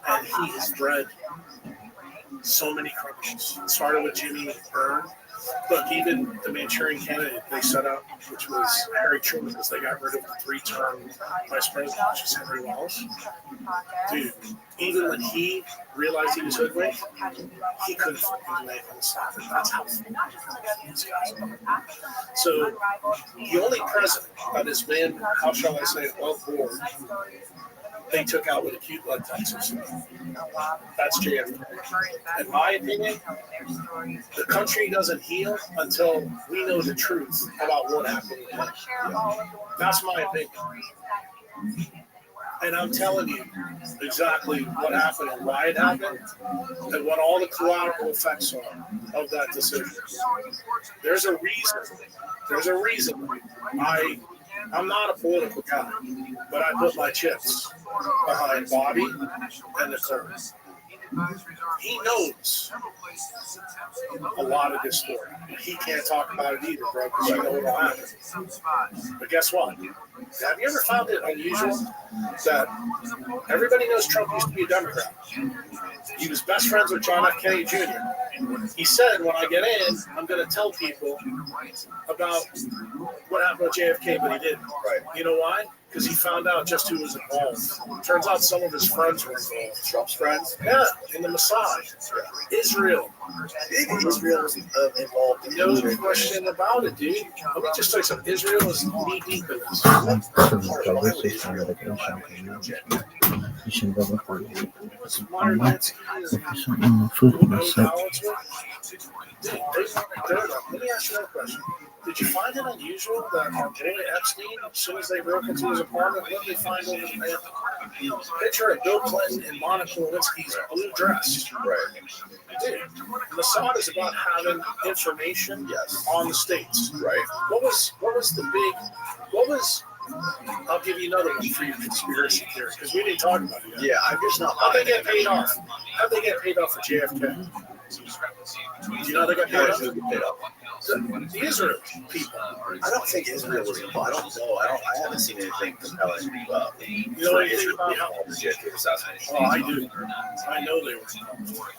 S13: And he has bred so many criminals. It started with Jimmy Byrne. Look, even the Manchurian candidate they set up, which was Harry Truman, because they got rid of the 3-term vice president, which is Henry Wallace. Dude, even when he realized he was hoodwinked, he couldn't fucking make him stop it. That's how these guys are. So, the only president that has been, how shall I say, above board they took out with acute blood Texas. That's JFK. In my opinion, the country doesn't heal until we know the truth about what happened with him. That's my opinion. And I'm telling you exactly what happened and why it happened and what all the collateral effects are of that decision. There's a reason. There's a reason. I'm not a political guy, but I put my chips behind Bobby and Nicole. He knows a lot of this story. He can't talk about it either, bro, because you know what will happen. But guess what? Have you ever found it unusual that everybody knows Trump used to be a Democrat? He was best friends with John F. Kennedy Jr. He said, when I get in, I'm going to tell people about what happened with JFK, but he didn't. Right. You know why? Because he found out just who was involved. Turns out some of his friends were involved. Trump's friends? Yeah, in the Mossad. Israel. Israel was involved. No question about it, dude. Let me just tell you something. Israel is knee-deep in this. Let me ask you another question. Did you find it unusual that our boy Epstein, as soon as they broke into his apartment, what did they find over the mantle? Picture of Bill Clinton in Monica Lewinsky's blue dress. Right. Dude, Mossad is about having information on the states. Right. What was the big, I'll give you another one for your conspiracy theory, because we didn't talk about it yet. Yeah, I'm just not. How'd they get paid off? How'd they get paid off for JFK? Do you know how they got paid off? The Israel people. I don't think Israel was involved. I don't know. I haven't seen anything compelling. You know anything about how the JFK assassination? Oh, I do. I know they were involved.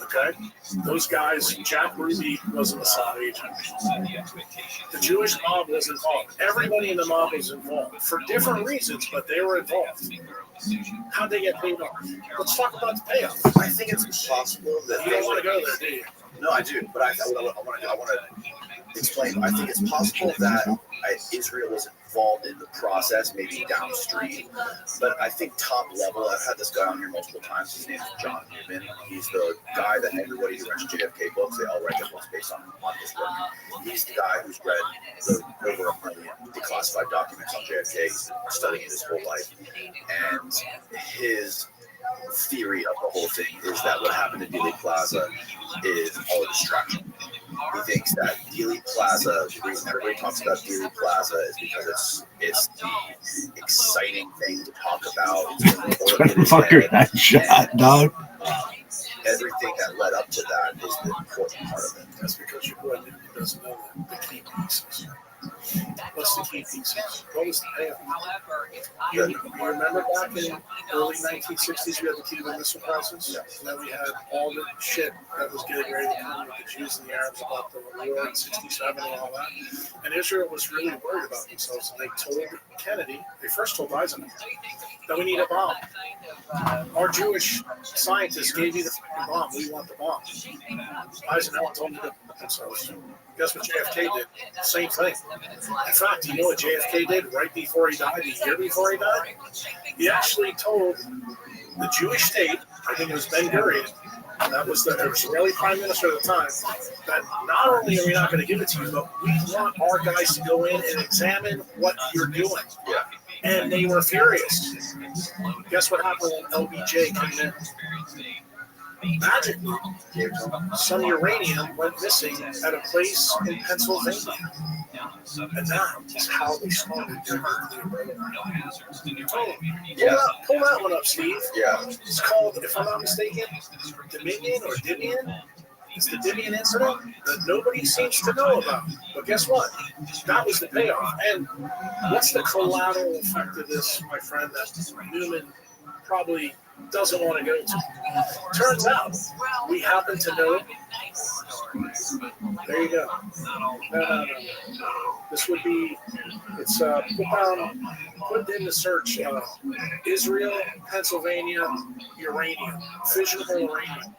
S13: Okay? Those guys, Jack Ruby was a Mossad agent. The Jewish mob was involved. Everybody in the mob was involved for different reasons, but they were involved. How'd they get paid off? Let's talk about the payoff. I think it's possible that you don't want to go there, do you? No, I do, but I want to explain. I think it's possible that Israel was involved in the process, maybe downstream. But I think top level, I've had this guy on here multiple times. His name is John Newman. He's the guy that everybody who reads JFK books, they all write their books based on his work. He's the guy who's read over 1 million declassified documents on JFK, studying his whole life. And his theory of the whole thing is that what happened in Dealey Plaza is all a distraction. He thinks that Dealey Plaza, the reason everybody talks about Dealey Plaza is because it's the exciting thing to talk about.
S8: Fucker got shot, dog.
S13: Everything that led up to that is the important part of it. That's because your boy doesn't know the key pieces. What's the key pieces? What was the payoff? You remember back in the early 1960s, we had the Cuban Missile Crisis? Yes. And then we had all the shit that was getting ready to come with the Jews and the Arabs about the war in 67 and all that. And Israel was really worried about themselves. And they told Kennedy, they first told Eisenhower, that we need a bomb. Our Jewish scientists gave you the bomb. We want the bomb. Eisenhower told me to put themselves. Guess what JFK did? Same thing. In fact, you know what JFK did right before he died, the year before he died? He actually told the Jewish state, I think it was Ben Gurion, that was the Israeli prime minister at the time, that not only are we not going to give it to you, but we want our guys to go in and examine what you're doing. Yeah. And they were furious. Guess what happened when LBJ came in? Magically, some uranium went missing at a place in Pennsylvania. And that is how they started their nuclear program. Pull that one up, Steve. Yeah. It's called, if I'm not mistaken, Dominion or Divian. It's the Divian incident that nobody seems to know about. But guess what? That was the payoff. And what's the collateral effect of this, my friend, that Newman probably doesn't want to go to? Turns out, we happen to know. There you go. No. This would be, it's, put in the search, Israel, Pennsylvania, uranium, fissionable uranium.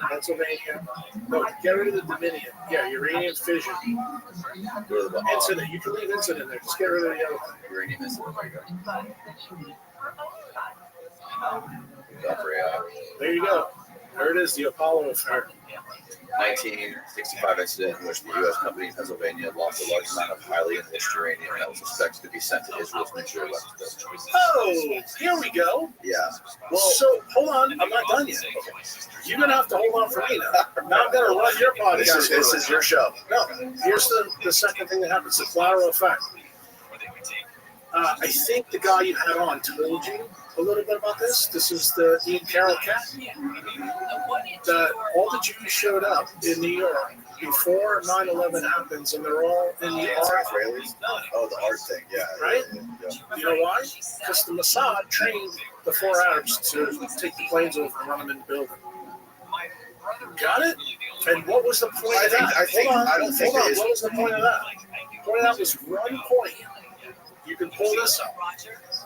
S13: Pennsylvania. No, get rid of the Dominion. Yeah, uranium fission. Incident. You can leave incident there. Just get rid of the other thing.
S2: Uranium incident.
S13: There you go. There it is, the Apollo affair.
S2: 1965 incident in which the U.S. company in Pennsylvania lost a large amount of highly enriched uranium that was suspected to be sent to Israel's nuclear weapons.
S13: Oh, here we go.
S2: Yeah.
S13: Well, so hold on, I'm not done yet. You're gonna have to hold on for me now. Now I'm gonna run your podcast.
S2: This is your show.
S13: No, here's the second thing that happens: the collateral effect. I think the guy you had on told you a little bit about this. This is the Ian Carroll cat. That all the Jews showed up in New York before 9/11 happens, and they're all in the art.
S2: Oh, the art thing, yeah.
S13: Right?
S2: Yeah.
S13: You know why? Because the Mossad trained the 4 Arabs to take the planes over and run them in the building. Got it? And what was the point of that? What was the point of that? The point of that was one point. You can pull this up.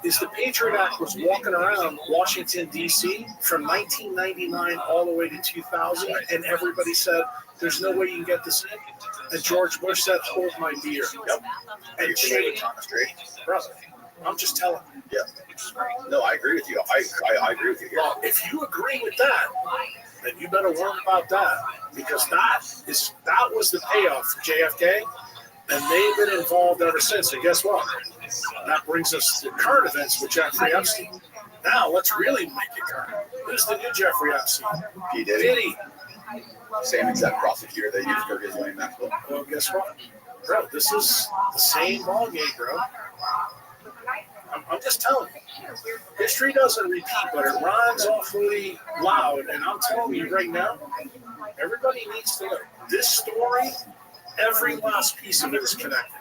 S13: Is the Patriot Act was walking around Washington, D.C. from 1999 all the way to 2000, and everybody said, there's no way you can get this in. And George Bush said, hold my beer. Yep. And changed. Brother, I'm just telling you.
S2: Yeah. No, I agree with you. I agree with you here.
S13: Well, if you agree with that, then you better learn about that, because that was the payoff for JFK, and they've been involved ever since. And guess what? That brings us to current events with Jeffrey Epstein. Now, let's really make it current. Who's the new Jeffrey Epstein?
S2: P. Diddy. Same exact prosecutor that used for his Wayne Maxwell.
S13: Well, guess what? Bro, this is the same ballgame, bro. I'm just telling you. History doesn't repeat, but it rhymes awfully loud. And I'm telling you right now, everybody needs to know this story, every last piece of it is connected.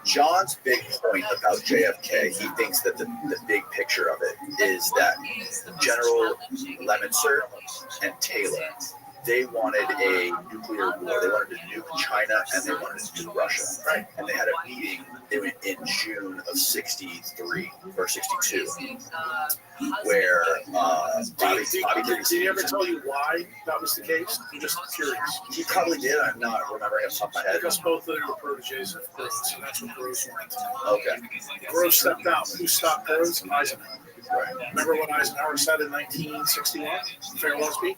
S2: John's big point about JFK, he thinks that the big picture of it is that General Lemitzer and Taylor, they wanted a nuclear war. They wanted to nuke China and they wanted to nuke Russia.
S13: Right.
S2: And they had a meeting in June of 63 or 62 where
S13: Did he ever tell you why that was the case? I'm just curious.
S2: He probably did. I'm not remembering off the top of my head.
S13: Because both of them were proteges of Groves, and that's what Groves wanted.
S2: Okay.
S13: Groves stepped out. Who stopped Groves? Eisenhower.
S2: Right.
S13: Remember what Eisenhower said in 1961? Farewell speech?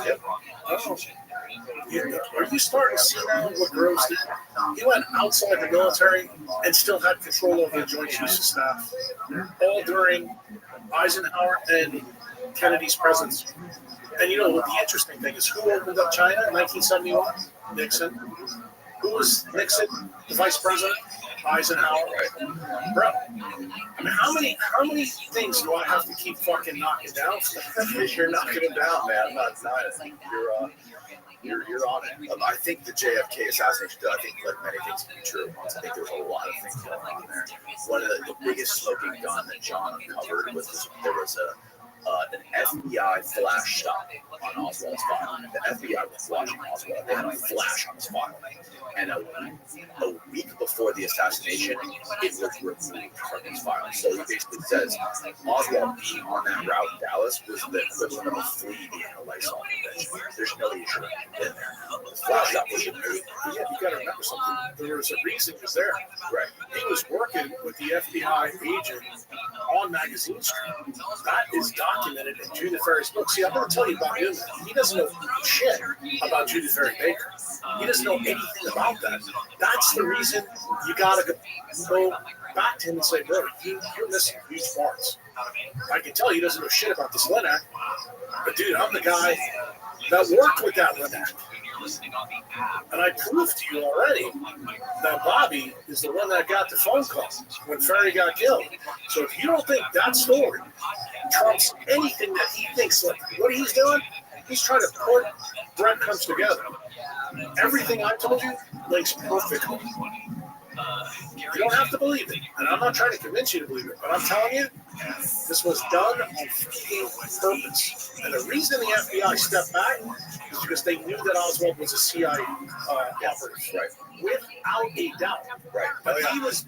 S2: Yep.
S13: Oh. Are you starting to see now what Groves did? He went outside the military and still had control over the Joint Chiefs of Staff, all during Eisenhower and Kennedy's presidency. And you know what the interesting thing is? Who opened up China in 1971? Nixon. Who was Nixon, the vice president? Eisenhower. Bro, I mean, how many things do I have to keep fucking knocking down?
S2: You're knocking them down, man. I'm not denying it. You're on it. I think the JFK assassination, I think like many things can be true. I think there's a lot of things going on there. One of the biggest smoking gun that John uncovered was there was an FBI flash stop on Oswald's file. The FBI was watching Oswald. They had a flash on his file. And a week before the assassination, it was removed from his file. So he basically says Oswald being on that route in Dallas was the equivalent of a flea being a Lysol convention. There's no way you should have been there. The flash stop was removed.
S13: Yeah, you got to remember something. There was a reason he was there.
S2: Right.
S13: He was working with the FBI agent on Magazine Street. That is documented in Judith Ferry's book. See, I'm going to tell you about him. He doesn't know shit about Judith Ferry Baker. He doesn't know anything about that. That's the reason you got to go back to him and say, bro, you're missing huge parts. I can tell he doesn't know shit about this Lynn Act, but dude, I'm the guy that worked with that Lynn Act. And I proved to you already that Bobby is the one that got the phone call when Ferry got killed. So if you don't think that story trumps anything that he thinks, like what he's doing, he's trying to put breadcrumbs together. Everything I told you links perfectly. You don't have to believe it, and I'm not trying to convince you to believe it, but I'm telling you, This was done on fucking purpose. And the reason the FBI stepped back is because they knew that Oswald was a CIA operative.
S2: Right.
S13: Without a doubt.
S2: Right.
S13: But he was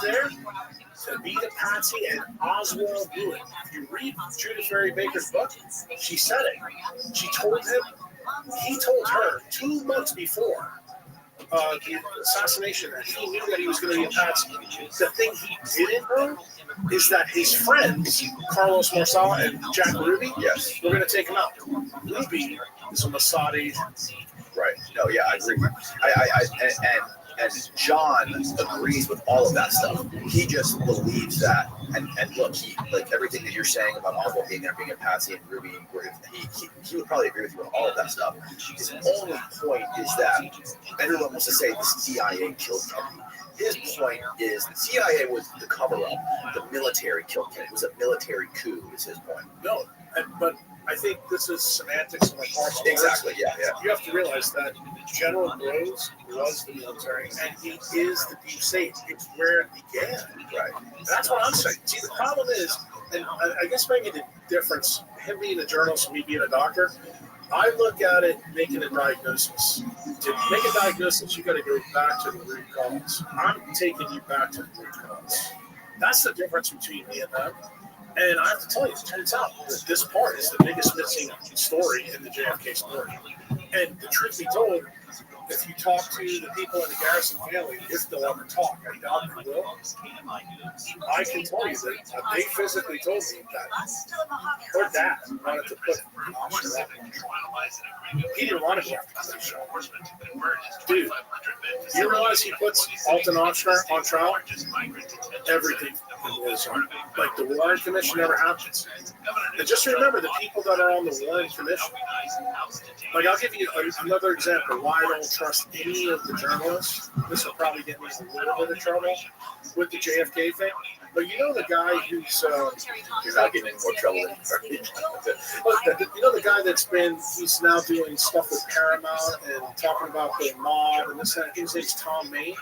S13: there to be the patsy, and Oswald knew it. If you read Judith Mary Baker's book, she said it. She told him, he told her 2 months before the assassination that he knew that he was going to be a patsy. The thing he didn't know is that his friends, Carlos Marsala and Jack Ruby,
S2: yes,
S13: were going to take him out. Ruby is a Mossad agent.
S2: Right. No, yeah, I agree. And John agrees with all of that stuff. He just believes that. And look, he like everything that you're saying about Oswald being there, being a patsy and Ruby, he would probably agree with you on all of that stuff. His only point is that everyone wants to say the CIA killed Kennedy. His point is the CIA was the cover-up. The military killed Kennedy. It was a military coup, is his point.
S13: No, but I think this is semantics on the part of
S2: exactly, yeah.
S13: You have to realize that General Groves was the military, and he is the deep state. It's where it began.
S2: Right.
S13: That's what I'm saying. See, the problem is, and I guess maybe the difference, him being a journalist and me being a doctor, I look at it making a diagnosis. To make a diagnosis, you got to go back to the root cause. I'm taking you back to the root cause. That's the difference between me and them. And I have to tell you, it turns out that this part is the biggest missing story in the JFK story. And the truth be told, if you talk to the people in the Garrison family, if they'll ever talk, I doubt they will. I can tell you that they physically told me that her dad wanted to put Oscar up on trial. He didn't want to go after the show. Dude, you realize he puts Alton Oscar on trial? Everything was on. Like the Warren Commission never happens. And just remember the people that are on the Warren Commission. Like I'll give you another example why I don't trust any of the journalists. This will probably get me in a little bit of trouble with the JFK thing. But you know the guy who's
S2: you're not getting in more trouble than
S13: you know the guy he's now doing stuff with Paramount and talking about the mob and this and that. His name's Tom Maine.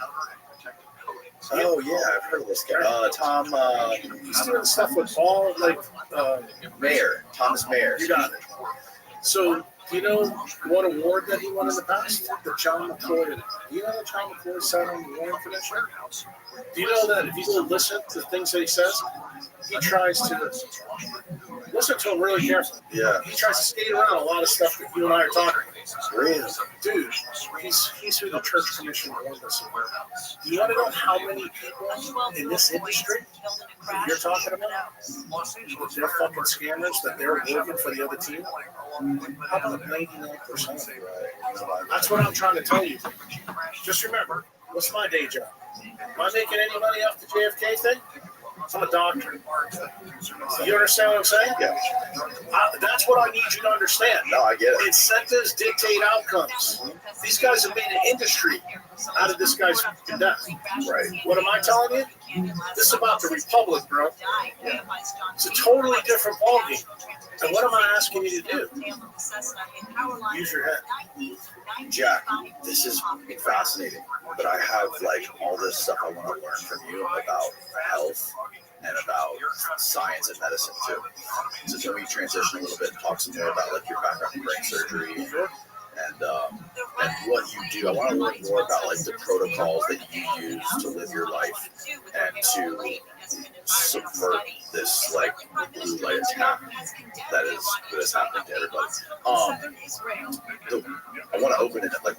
S2: Oh yeah, I've heard of this guy. Tom.
S13: He's doing stuff with all
S2: Mayer, Thomas Mayer.
S13: You got it. So do you know what award that he won in the past? The John McCloy. Do you know that John McCloy sat on the Warren Commission? Do you know that if you go listen to the things that he says, he tries to listen to him really carefully.
S2: Yeah.
S13: He tries to skate around a lot of stuff that you and I are talking about.
S2: Really?
S13: Dude, he's who the Church Commission warned us about. Do you want to know how many people in this industry that you're talking about? They're fucking scammers that they're working for the other team? How about 99%? That's what I'm trying to tell you. Just remember, what's my day job? Am I making any money off the JFK thing? I'm a doctor. You understand what I'm saying?
S2: Yeah.
S13: That's what I need you to understand.
S2: No, I get it.
S13: Incentives dictate outcomes. These guys have made an industry out of this guy's death.
S2: Right.
S13: What am I telling you? This is about the Republic, bro.
S2: Yeah.
S13: It's a totally different ballgame. And what am I asking you to do? Use your head.
S2: Jack, this has been fascinating, but I have all this stuff I want to learn from you about health and about science and medicine too. So can we transition a little bit and talk some more about your background in brain surgery and what you do? I want to learn more about the protocols that you use to live your life and to subvert this blue light attack that is happening to everybody. I want to open it up.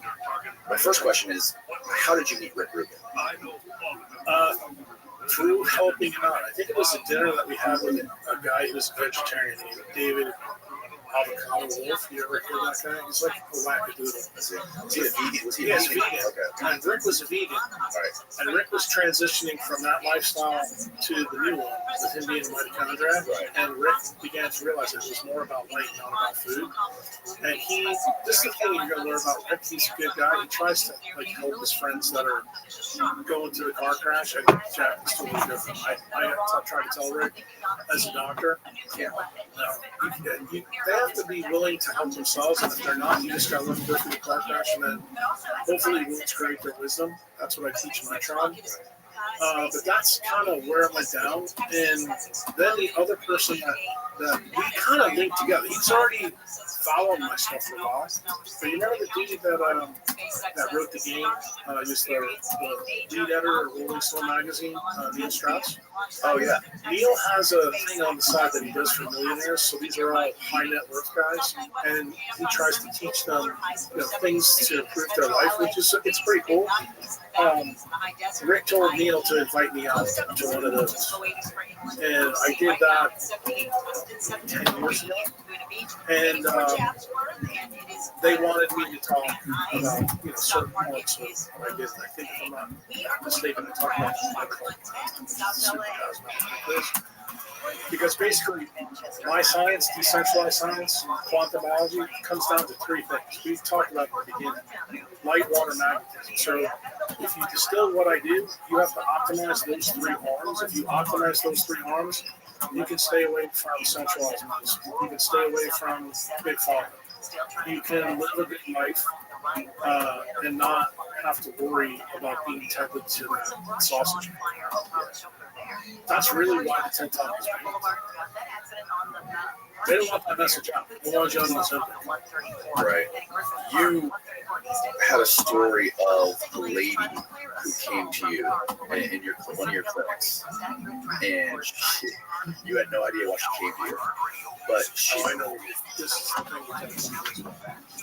S2: My first question is, how did you meet Rick Rubin?
S13: Through helping him out. I think it was a dinner that we had with a guy who was a vegetarian named David Avocado Wolf. You ever hear that guy? He's like a wackadoodle.
S2: Was he a vegan? Was he
S13: Yes,
S2: vegan?
S13: vegan.
S2: Okay.
S13: And Rick was a vegan.
S2: Right.
S13: And Rick was transitioning from that lifestyle to the new one, with him being a mitochondria.
S2: Right.
S13: And Rick began to realize it was more about light, not about food. And this is the thing you're going to learn about Rick. He's a good guy. He tries to help his friends that are going through the car crash. And Jack is totally different. I try to tell Rick, as a doctor, they have to be willing to help themselves, and if they're not, you just got to let them go through the car crash, and then hopefully wounds create their wisdom. That's what I teach in my tribe. But that's kind of where it went down. And then the other person that we kind of linked together, he's already following my stuff for a while. But you remember the dude that wrote the game? He was the lead editor of Rolling Stone magazine, Neil Strauss.
S2: Oh, yeah.
S13: Neil has a thing on the side that he does for millionaires. So these are all high net worth guys. And he tries to teach them things to improve their life, which is it's pretty cool. Rick told Neil to invite me out to one of those. And I did that 10 years ago. And they wanted me to talk about certain parts of what I did. I think if I'm not mistaken, I talked about because basically my science, decentralized science, quantum biology comes down to three things. We've talked about at the beginning: light, water, magnetism. So if you distill what I do, you have to optimize those three arms. If you optimize those three arms, you can stay away from centralized medicine. You can stay away from big pharma. You can live a good life and not have to worry about being tethered to that sausage. That's really why the 10 times is made. They don't want that message out. They want you on something.
S2: Right. You had a story of a lady who came to you in one of your clinics, and you had no idea why she came to you. But she,
S13: I know this is the thing.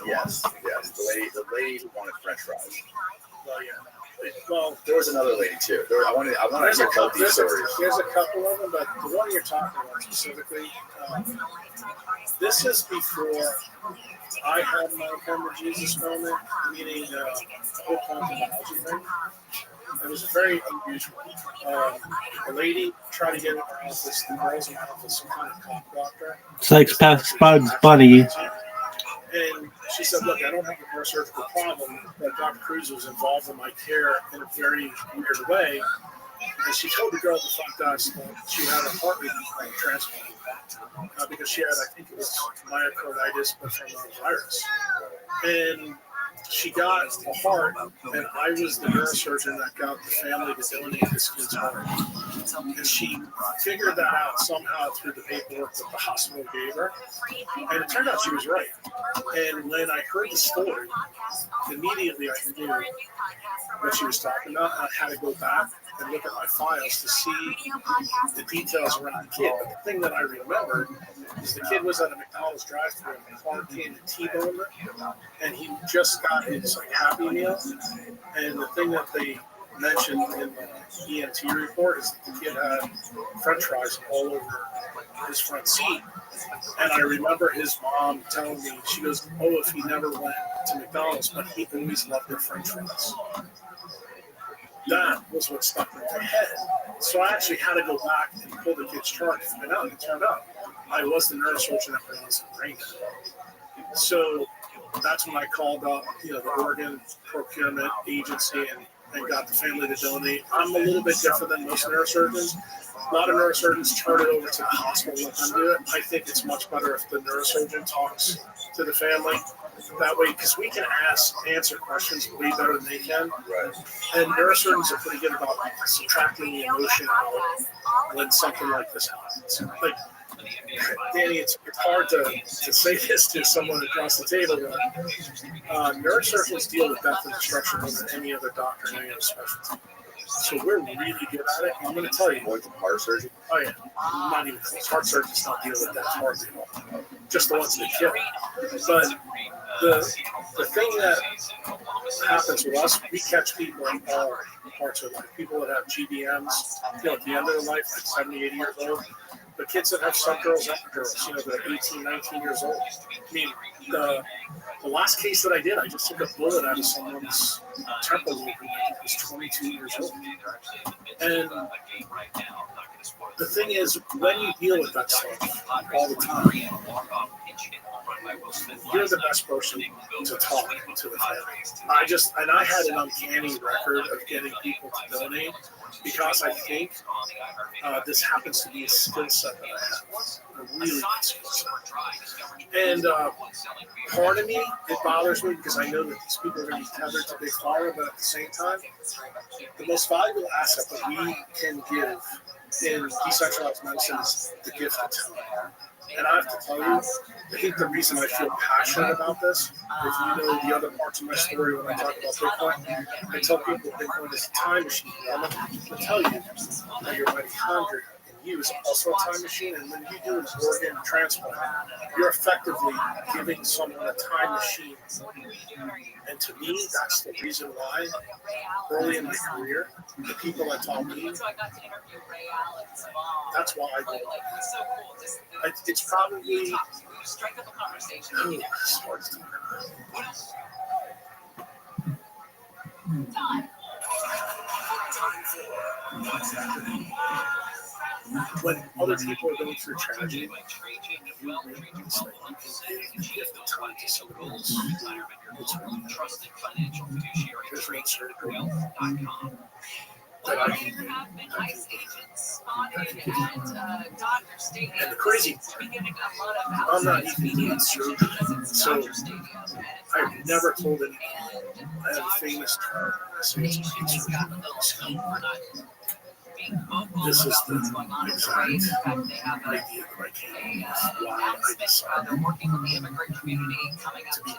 S2: Yes. The lady who wanted French fries.
S13: Well, yeah. Well,
S2: there was another lady too. I want to hear both these stories.
S13: There's a couple of them, but the one you're talking about specifically, this is before I had my hemorrhages moment, meaning the whole quantum biology thing. It was very unusual. A lady tried to get in her office, the girls in my office, some kind of cop doctor.
S8: Sykes past Bugs Bunny.
S13: And she said, look, I don't have a neurosurgical problem, but Dr. Cruz was involved in my care in a very weird way. And she told the girl at the front desk that she had a heart transplant because she had, I think it was myocarditis, but from a virus. And she got a heart, and I was the neurosurgeon that got the family to donate this kid's heart. And she figured that out somehow through the paperwork that the hospital gave her. And it turned out she was right. And when I heard the story, immediately I knew what she was talking about. And I had to go back and look at my files to see the details around the kid. But the thing that I remembered is the kid was at a McDonald's drive-thru and the car came to T-bone him, and he just got his Happy Meal. And the thing that they mentioned in the EMT report is that the kid had French fries all over his front seat. And I remember his mom telling me, she goes, oh, if he never went to McDonald's, but he always loved their French fries. That was what stuck in my head. So I actually had to go back and pull the kid's chart to find out. And it turned out I was the neurosurgeon that pronounced the brain. So that's when I called up, the Oregon Procurement Agency and got the family to donate. I'm a little bit different than most neurosurgeons. A lot of neurosurgeons turn it over to the hospital and let them do it. I think it's much better if the neurosurgeon talks to the family. That way, because we can answer questions way better than they can.
S2: Right.
S13: And neurosurgeons are pretty good about subtracting the emotion when something like this happens. Like, Danny, it's hard to say this to someone across the table, but neurosurgeons deal with death and destruction more than any other doctor in any other specialty. So we're really good at it. I'm going to tell you.
S2: More than heart surgery?
S13: Oh, yeah. Not even close. Heart surgeons don't deal with that hardly at all. Just the ones that kill. But the thing that happens with us, we catch people in all parts of life. People that have GBMs, at the end of their life, like 70, 80 years old. But kids that have subgirls, epigirls, they're 18, 19 years old. I mean, the last case that I did, I just took a bullet out of someone's temple lobe when I was 22 years old. And the thing is, when you deal with that stuff all the time, you're the best person to talk to the family. I had an uncanny record of getting people to donate because I think this happens to be a skill set that I have, a really good skill set. And part of me, it bothers me because I know that these people are going to be tethered to big pharma, but at the same time, the most valuable asset that we can give in decentralized medicine is the gift of time. And I have to tell you, I think the reason I feel passionate about this, if you know the other parts of my story when I talk about Bitcoin, I tell people Bitcoin is a time machine. I'm going to tell you that your mitochondria in you is also a time machine, and when you do an organ transplant, you're effectively giving someone a time machine. And to me, that's the reason why, early in my career, the people that taught me, that's why I go. It's probably it's hard to talk about. When other people are going through tragedy, you realize that you can give the time to somebody else. It's really trusted financial fiduciary. There's no surgery that I can do. And the crazy part, I'm not even doing surgery, so I've never told anyone. I have a famous term. I say it's this is the exact idea that I came up with, why I decided to be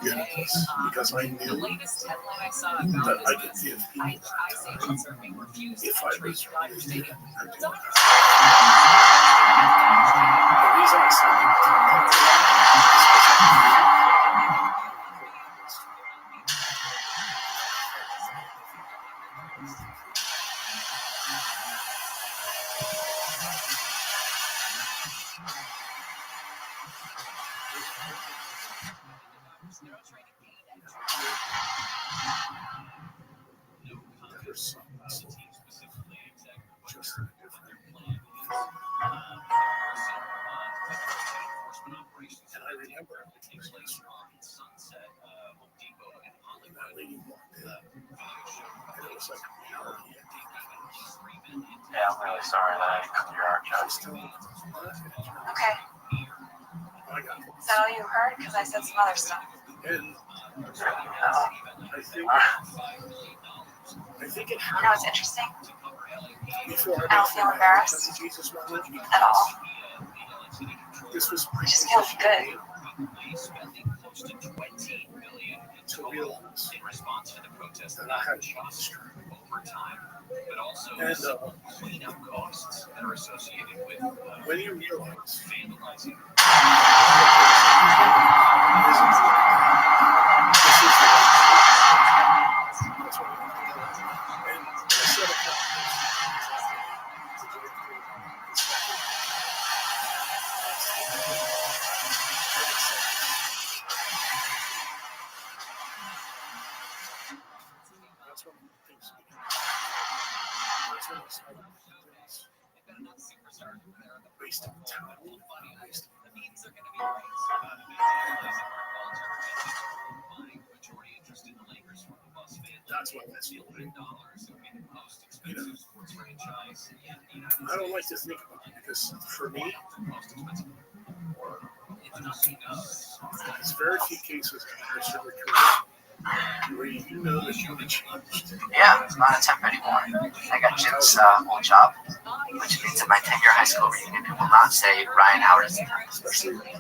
S13: good at this, because I knew that I could give people that time if I was really good at doing that. The reason I said and I remember that lady walked in, and it was like reality.
S16: Yeah, I'm really sorry that I cut your art job.
S20: Okay. Is that all you heard? Because I said some other stuff.
S13: And I think it
S20: You know what's interesting?
S13: before
S20: I don't feel embarrassed at all.
S13: This was
S20: It just feels good.
S13: to realize in response to the protest that I had lost over time, but also cleanup costs that are associated with when you realize vandalizing. Wasting time. That's why that's the only I don't like to think about it because for me, there's very few cases in your career where you know that you've been changed.
S9: Yeah, it's not a temp anymore. I got Jim's old job, which means at my 10-year high school reunion, it will not say Ryan Howard is a temp.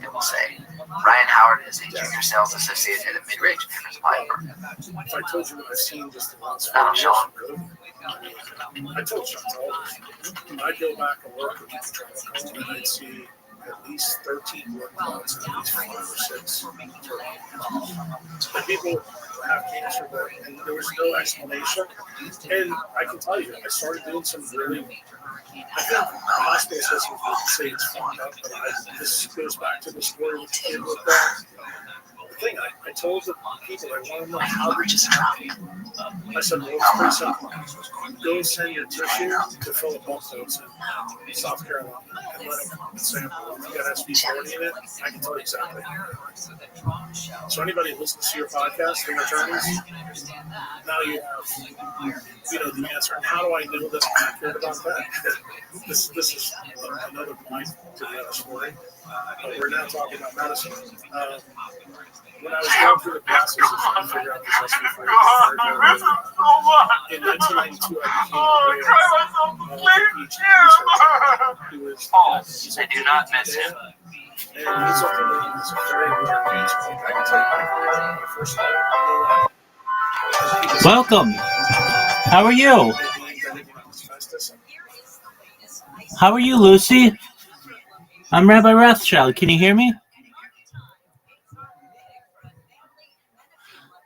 S9: It will say Ryan Howard is a junior sales associate at a mid-range campus supply firm.
S13: If I told you what I've seen just in the last
S9: 4 years,
S13: I told Chantal this. I'd go back and work with the trauma and I'd see at least 13 work plots and at least 5 or 6. And people have cancer, and there was no explanation. And I can tell you, I started doing some really. I think hospital systems would say it's fucked up, but this goes back to the story with the kid with the thing. I told the people I want to know how rich is Trump. I said, well, it's pretty simple. Go send your tissue to Philip Bucknotes in South Carolina and let him sample. If you got SV40 in it, I can tell you exactly. So anybody who listens to your podcast, the attorneys, now you have, the answer. And how do I know that I'm accurate about that? This is another point to the other story. But we're now talking about medicine. When I was going through the process of trying to figure out this SV40, in 1992, I became a PhD researcher who was
S6: I do not miss him.
S13: And he's up there in this very rare case. I can tell you my first time.
S3: Welcome. How are you? How are you, Lucy? I'm Rabbi Rothschild. Can you hear me?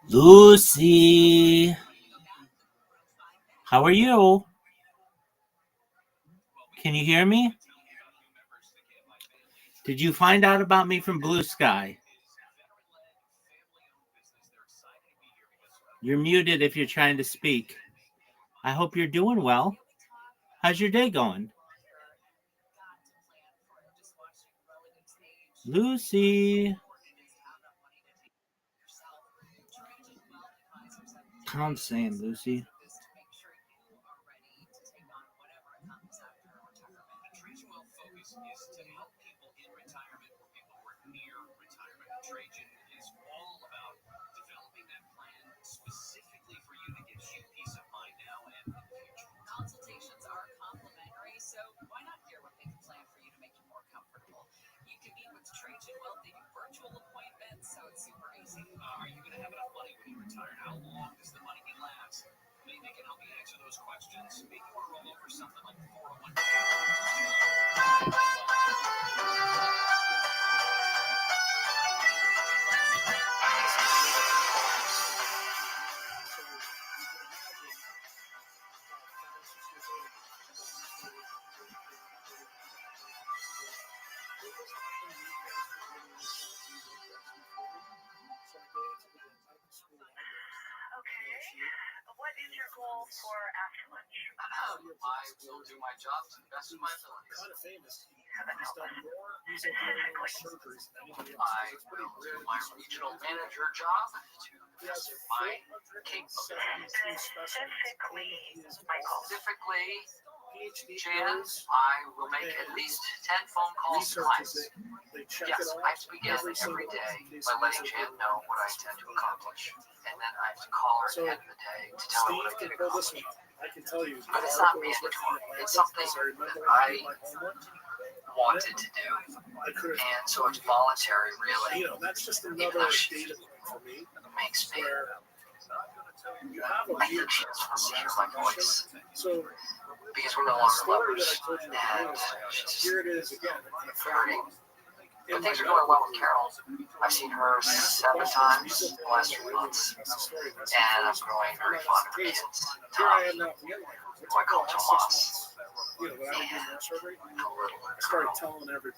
S3: Lucy. How are you? Can you hear me? Did you find out about me from Blue Sky? You're muted if you're trying to speak. I hope you're doing well. How's your day going? Lucy. I'm saying, Lucy.
S15: Consultations are complimentary, so why not hear what they can plan for you to make you more comfortable? You can meet with Trajan Wealth. They do virtual appointments, so it's super easy.
S14: Are you going to have enough money when you retire? How long does the money last? Maybe they can help you answer those questions. Maybe you want to roll over something like 401k.
S20: What is your goal for after lunch?
S4: I will do my job to the best of my abilities.
S13: Kind of famous. He's done more surgeries than anybody else.
S4: I will do my regional manager job to the best of my capabilities. Specifically, Jan, I will make at least 10 phone calls to clients. Yes, I have to begin every day by letting Jan know what I intend to accomplish. And then I have to call her at the end of the day to tell her what I'm going to accomplish.
S13: I can tell you.
S4: But it's not mandatory. It's something that I wanted to do. And so it's voluntary, really.
S13: That's just another data point for me.
S4: Makes me.
S13: I
S4: think she just wants to hear my voice.
S13: So,
S4: because we're no longer lovers. And she's
S13: here it is again.
S4: hurting. But things are going well with Carol. I've seen her 7 times in the last 3 months. And I'm growing very fond of her kids. Tommy, who I call Tomas. And
S13: I started telling everybody.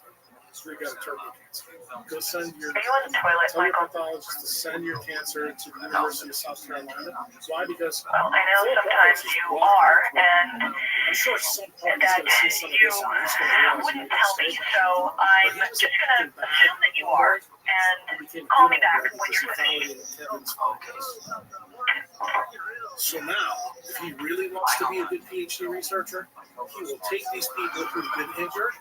S13: So we got a turkey cancer. Go send your.
S20: Are you on the toilet,
S13: tell your
S20: Michael?
S13: pathologist to send your cancer to the University of South Carolina. Why? Because
S20: well, I know sometimes you are, and
S13: I'm sure some part
S20: that
S13: going to see some of this and he's going to realize
S20: wouldn't tell me. So I'm just going to assume that you are, and call me back when you're finished.
S13: So now, if he really wants to be a good PhD researcher, he will take these people who've been injured.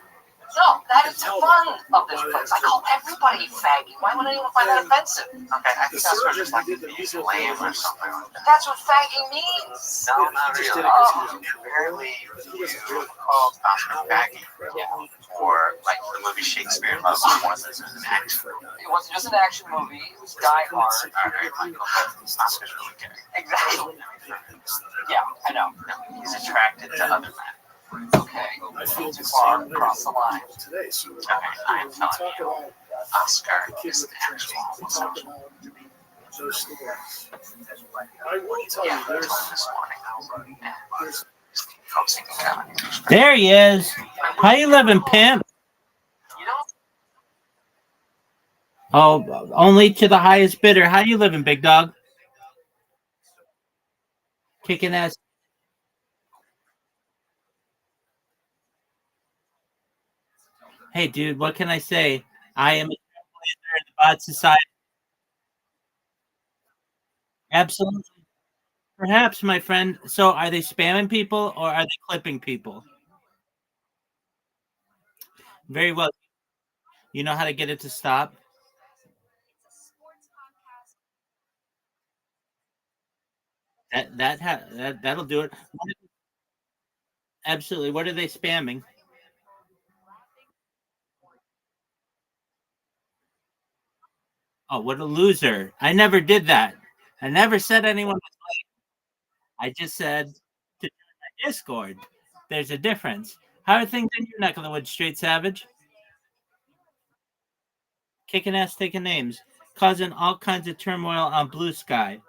S4: No, that is the fun of this place. I call everybody faggy. Why would anyone find that offensive? Okay, I think that's what just like lame or something. That's what faggy means. No, not really. Oh,
S6: Rarely called faggy. Yeah. Or like the movie Shakespeare in Love wasn't an action movie.
S4: It wasn't just an action movie. It was Die Hard.
S6: Alright, Michael. Oscar's really gay.
S4: Exactly. Yeah, I know.
S6: He's attracted to other men.
S4: Okay, too far across the line.
S13: Today, so
S6: I'm telling you, Oscar is an actual homosexual.
S13: Those stories. I will tell you, there's
S3: There he is. How you living, pimp? Oh, only to the highest bidder. How you living, big dog? Kicking ass. Hey, dude, what can I say? I am a trailblazer in the bot society. Absolutely. Perhaps, my friend. So, are they spamming people or are they clipping people? Very well. You know how to get it to stop? That'll do it. Absolutely. What are they spamming? Oh, what a loser. I never did that. I never said anyone was late. I just said to join my Discord. There's a difference. How are things in your neck of the woods, Straight Savage? Kicking ass, taking names, causing all kinds of turmoil on Blue Sky.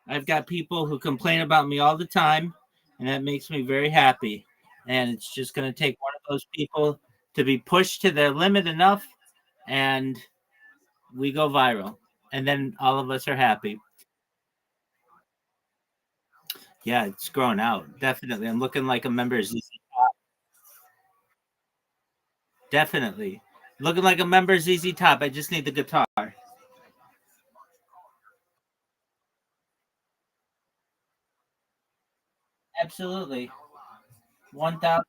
S3: I've got people who complain about me all the time, and that makes me very happy. And it's just going to take one of those people to be pushed to their limit enough, and we go viral. And then all of us are happy. Yeah, it's grown out. Definitely. I'm looking like a member of ZZ Top. Definitely. Looking like a member of ZZ Top. I just need the guitar. Absolutely. 1,000.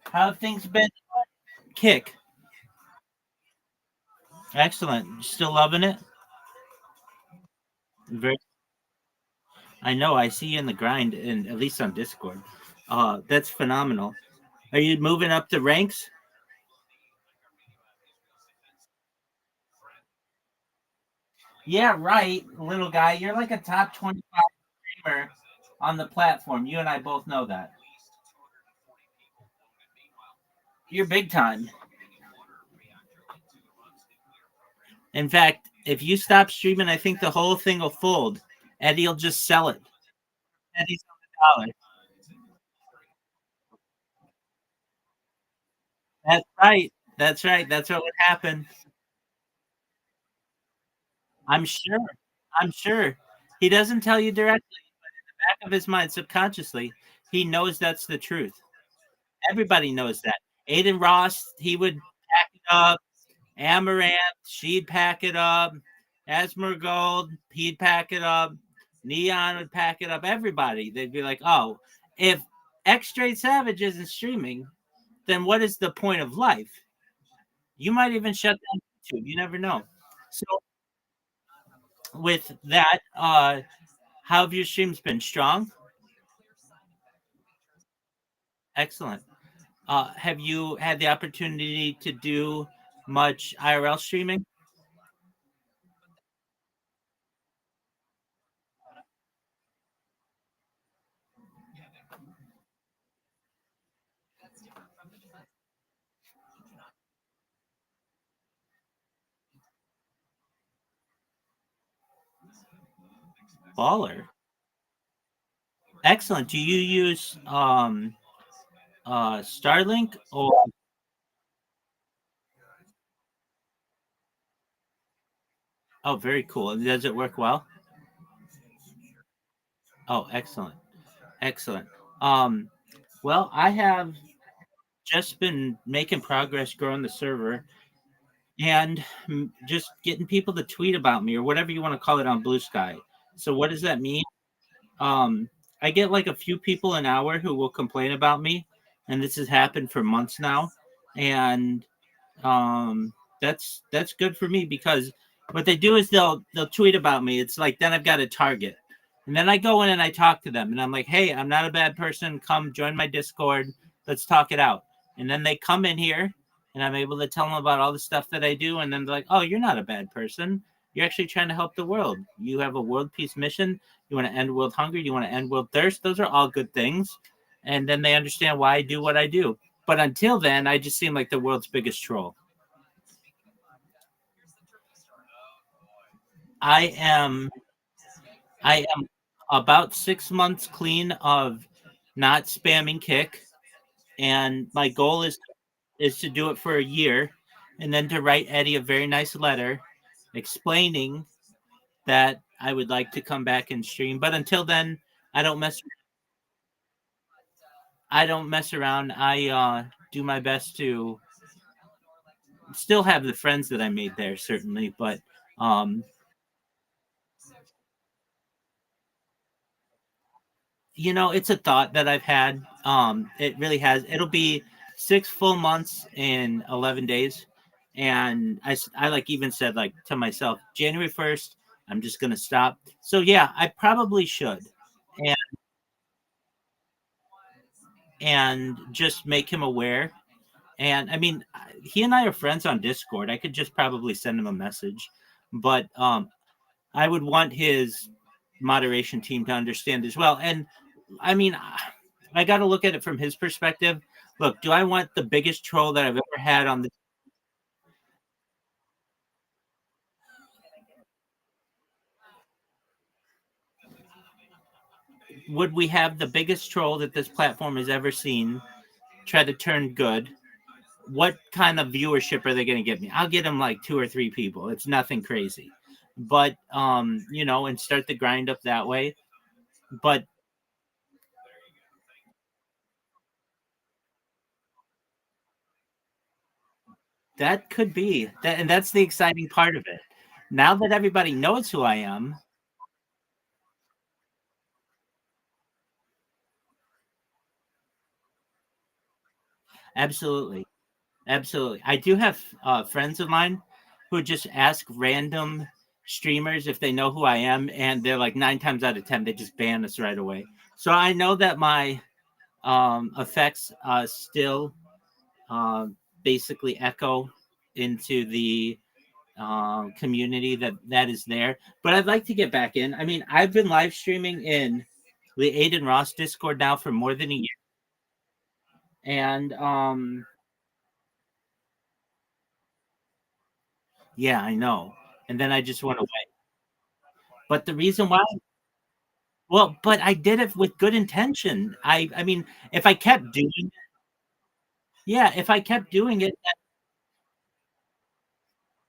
S3: How have things been? Kick. Excellent. Still loving it? Very. I know. I see you in the grind, and at least on Discord. That's phenomenal. Are you moving up the ranks? Yeah, right, little guy. You're like a top 25 streamer on the platform. You and I both know that. You're big time. In fact, if you stop streaming, I think the whole thing will fold. Eddie'll just sell it. Eddie's on the dollar. That's right. That's right. That's what would happen. I'm sure. I'm sure. He doesn't tell you directly, but in the back of his mind, subconsciously, he knows that's the truth. Everybody knows that. Aiden Ross, he would pack it up. Amaranth, she'd pack it up. Esmergold, he'd pack it up. Neon would pack it up. Everybody, they'd be like, "Oh, if X Straight Savage isn't streaming, then what is the point of life?" You might even shut down YouTube. You never know. So, with that, how have your streams been? Strong? Excellent. Have you had the opportunity to do much IRL streaming? Baller. Excellent. Do you use Starlink or oh, very cool. Does it work well? Oh, excellent. Excellent. Um well, I have just been making progress growing the server and just getting people to tweet about me or whatever you want to call it on Blue Sky. So what does that mean? I get like a few people an hour who will complain about me, and this has happened for months now. And that's good for me because what they do is they'll tweet about me. It's like then I've got a target. And then I go in and I talk to them and I'm like, "Hey, I'm not a bad person. Come join my Discord. Let's talk it out." And then they come in here and I'm able to tell them about all the stuff that I do and then they're like, "Oh, you're not a bad person. You're actually trying to help the world. You have a world peace mission. You want to end world hunger, you want to end world thirst. Those are all good things." And then they understand why I do what I do. But until then, I just seem like the world's biggest troll. I am I am about 6 months clean of not spamming Kick, and my goal is to do it for a year. and then to write Eddie a very nice letter explaining that I would like to come back and stream. But until then, I don't mess. I don't mess around. I do my best to still have the friends that I made there, certainly, but it's a thought that I've had. It really has. It'll be 6 full months in 11 days. And I like even said like to myself, January 1st, I'm just going to stop. So yeah, I probably should. And, and just make him aware. And I mean, he and I are friends on Discord. I could just probably send him a message, but I would want his moderation team to understand as well. And I mean, I got to look at it from his perspective. Look, do I want the biggest troll that I've ever had on the? Would we have the biggest troll that this platform has ever seen try to turn good? What kind of viewership are they going to get me? I'll get them like 2 or 3 people. It's nothing crazy, but and start the grind up that way. But that could be that, and that's the exciting part of it. Now that everybody knows who I am, absolutely, absolutely. I do have friends of mine who just ask random streamers if they know who I am, and they're like 9 times out of 10 they just ban us right away. So I know that my effects still uh, basically echo into the community that is there. But I'd like to get back in. I mean, I've been live streaming in the Aiden Ross Discord now for more than a year, and yeah, I know. And then I just went away. But the reason why, well, but I did it with good intention. I mean, if I kept doing, yeah, if I kept doing it,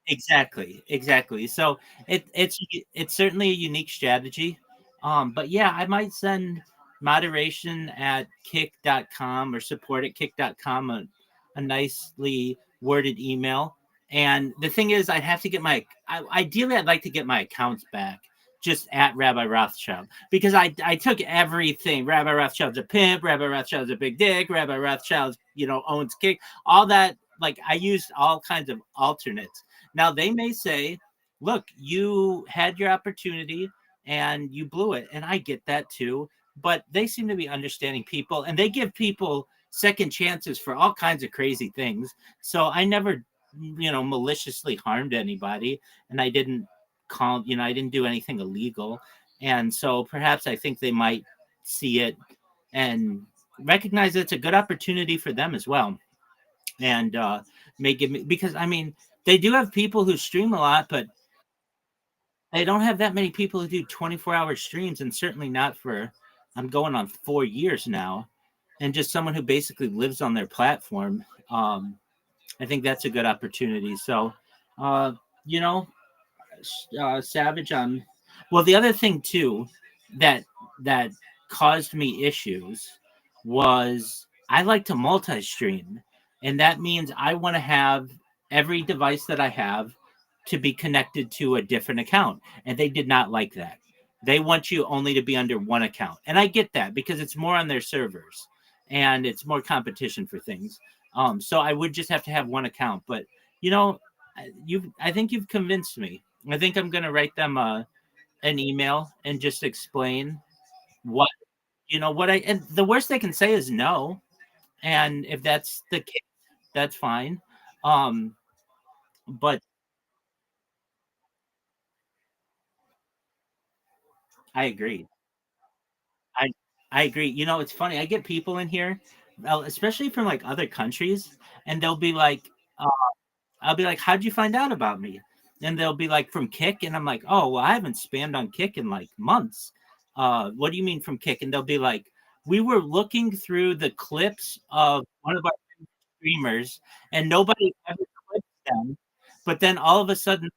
S3: exactly, exactly. So it's certainly a unique strategy. But yeah, I might send moderation at kick.com or support at kick.com a nicely worded email. And the thing is, I'd have to get ideally, I'd like to get my accounts back just at Rabbi Rothschild because I took everything. Rabbi Rothschild's a pimp. Rabbi Rothschild's a big dick. Rabbi Rothschild, owns Kick. All that, like I used all kinds of alternates. Now they may say, look, you had your opportunity and you blew it. And I get that too. But they seem to be understanding people and they give people second chances for all kinds of crazy things. So I never, maliciously harmed anybody. And I didn't I didn't do anything illegal. And so perhaps I think they might see it and recognize it's a good opportunity for them as well. And make it because I mean, they do have people who stream a lot, but they don't have that many people who do 24-hour streams, and certainly not for I'm going on 4 years now, and just someone who basically lives on their platform. I think that's a good opportunity. So, uh, you know, Savage. Well, the other thing too that that caused me issues was I like to multi-stream, and that means I want to have every device that I have to be connected to a different account, and they did not like that. They want you only to be under one account, and I get that because it's more on their servers and it's more competition for things. So I would just have to have one account, but you know, I think you've convinced me. I think I'm gonna write them an email and just explain what what and the worst they can say is no. And if that's the case, that's fine. Um, but I agree. I I agree. It's funny. I get people in here, especially from like other countries, and they'll be like, uh, I'll be like, "How'd you find out about me?" And they'll be like, "From Kick," and I'm like, "Oh, well, I haven't spammed on Kick in like months." What do you mean from Kick? And they'll be like, "We were looking through the clips of one of our streamers, and nobody ever clips them, but then all of a sudden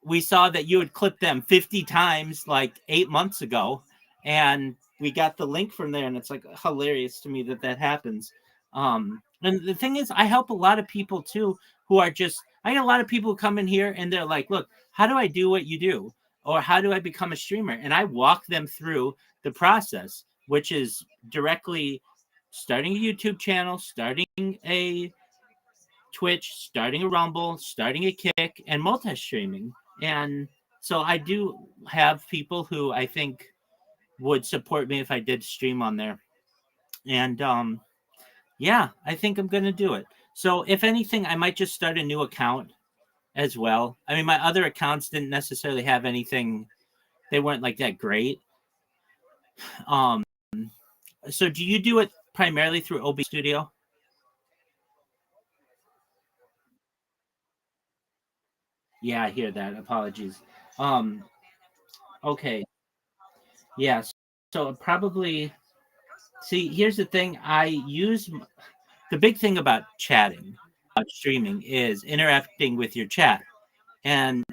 S3: we saw that you had clipped them 50 times like 8 months ago, and we got the link from there, and it's like hilarious to me that happens. And the thing is, I help a lot of people too who are just, I get a lot of people who come in here and they're like, look, how do I do what you do? Or how do I become a streamer? And I walk them through the process, which is directly starting a YouTube channel, starting a Twitch, starting a Rumble, starting a Kick, and multi-streaming. And so I do have people who I think would support me if I did stream on there. And yeah, I think I'm going to do it. So if anything, I might just start a new account as well. I mean, my other accounts didn't necessarily have anything. They weren't like that great. So do you do it primarily through OB Studio? Yeah, I hear that. Apologies. Okay. Yes. So probably, see, here's the thing. I use the big thing about chatting, streaming, is interacting with your chat. And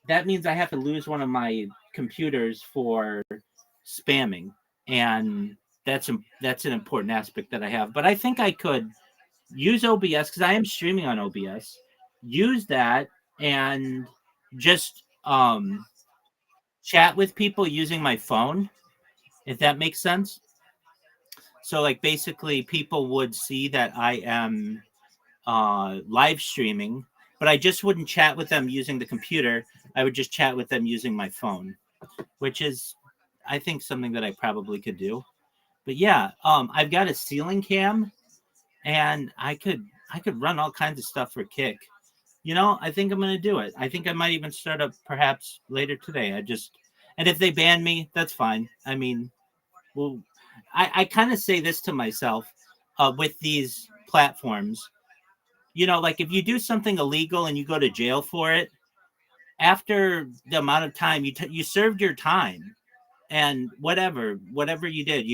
S3: that means I have to lose one of my computers for spamming. And that's an important aspect that I have. But I think I could use OBS because I am streaming on OBS. Use that and just chat with people using my phone, if that makes sense. So, like, basically, people would see that I am live streaming, but I just wouldn't chat with them using the computer. I would just chat with them using my phone, which is, I think, something that I probably could do. But yeah, I've got a ceiling cam, and I could run all kinds of stuff for Kick. You know, I think I'm going to do it. I think I might even start up perhaps later today. And if they ban me, that's fine. I mean, well, I kind of say this to myself with these platforms. You know, like if you do something illegal and you go to jail for it, after the amount of time you served your time, and whatever you did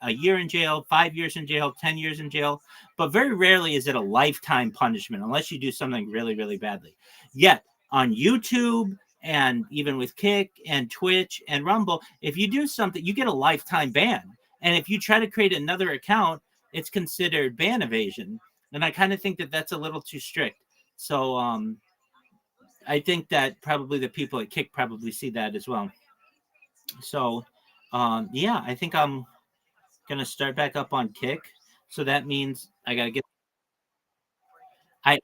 S3: a year in jail, 5 years in jail, 10 years in jail, but very rarely is it a lifetime punishment unless you do something really, really badly. Yet on YouTube and even with Kick and Twitch and Rumble, if you do something, you get a lifetime ban. And if you try to create another account, it's considered ban evasion. And I kind of think that that's a little too strict. So I think that probably the people at Kick probably see that as well. So yeah, I think I'm gonna start back up on Kick. So that means I gotta get. I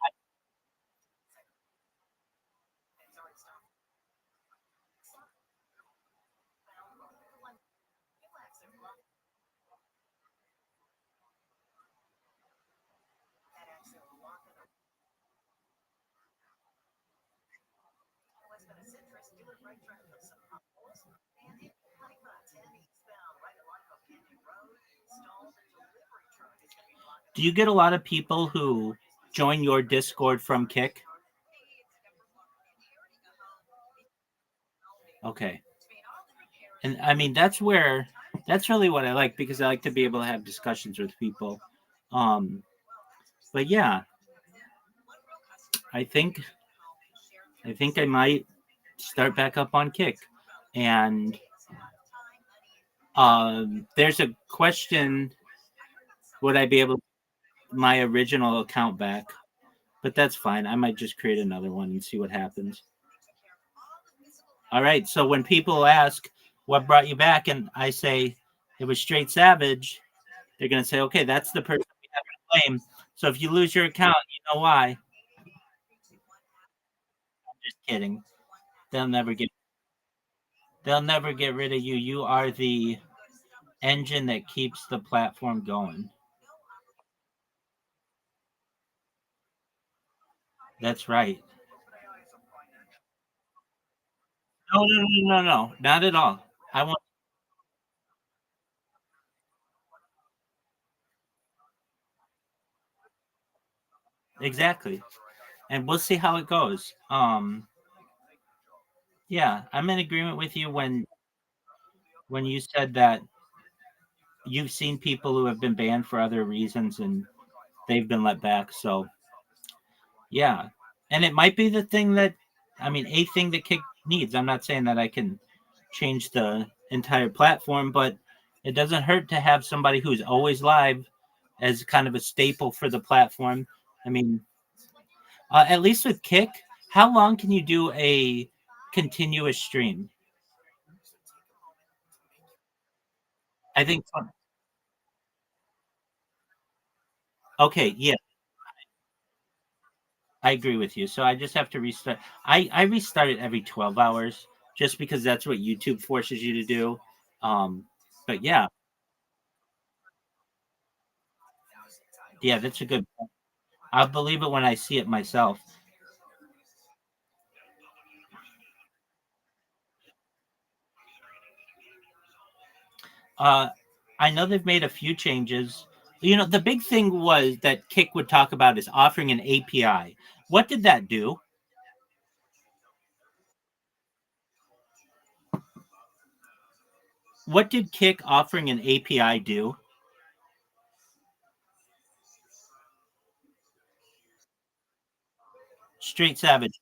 S3: Do you get a lot of people who join your Discord from Kick? Okay. And I mean that's really what I like, because I like to be able to have discussions with people. But yeah, I think I might start back up on Kick. And there's a question, would I be able to my original account back? But that's fine. I might just create another one and see what happens. All right. So when people ask what brought you back, and I say it was Straight Savage, they're going to say, okay, that's the person we have to blame. So if you lose your account, you know why. I'm just kidding. They'll never get rid of you. You are the engine that keeps the platform going. That's right. No, not at all. I want exactly, and we'll see how it goes. Yeah, I'm in agreement with you when you said that you've seen people who have been banned for other reasons and they've been let back. So Yeah. And it might be the thing that, I mean, a thing that Kick needs. I'm not saying that I can change the entire platform, but it doesn't hurt to have somebody who's always live as kind of a staple for the platform. I mean, at least with Kick, how long can you do a continuous stream? I think. Okay, yeah, I agree with you. So I just have to restart. I restart it every 12 hours just because that's what YouTube forces you to do. But yeah, yeah, that's a good. I'll believe it when I see it myself. Uh, I know they've made a few changes. You know, the big thing was that Kick would talk about is offering an API. What did that do? What did Kick offering an API do? Straight Savage.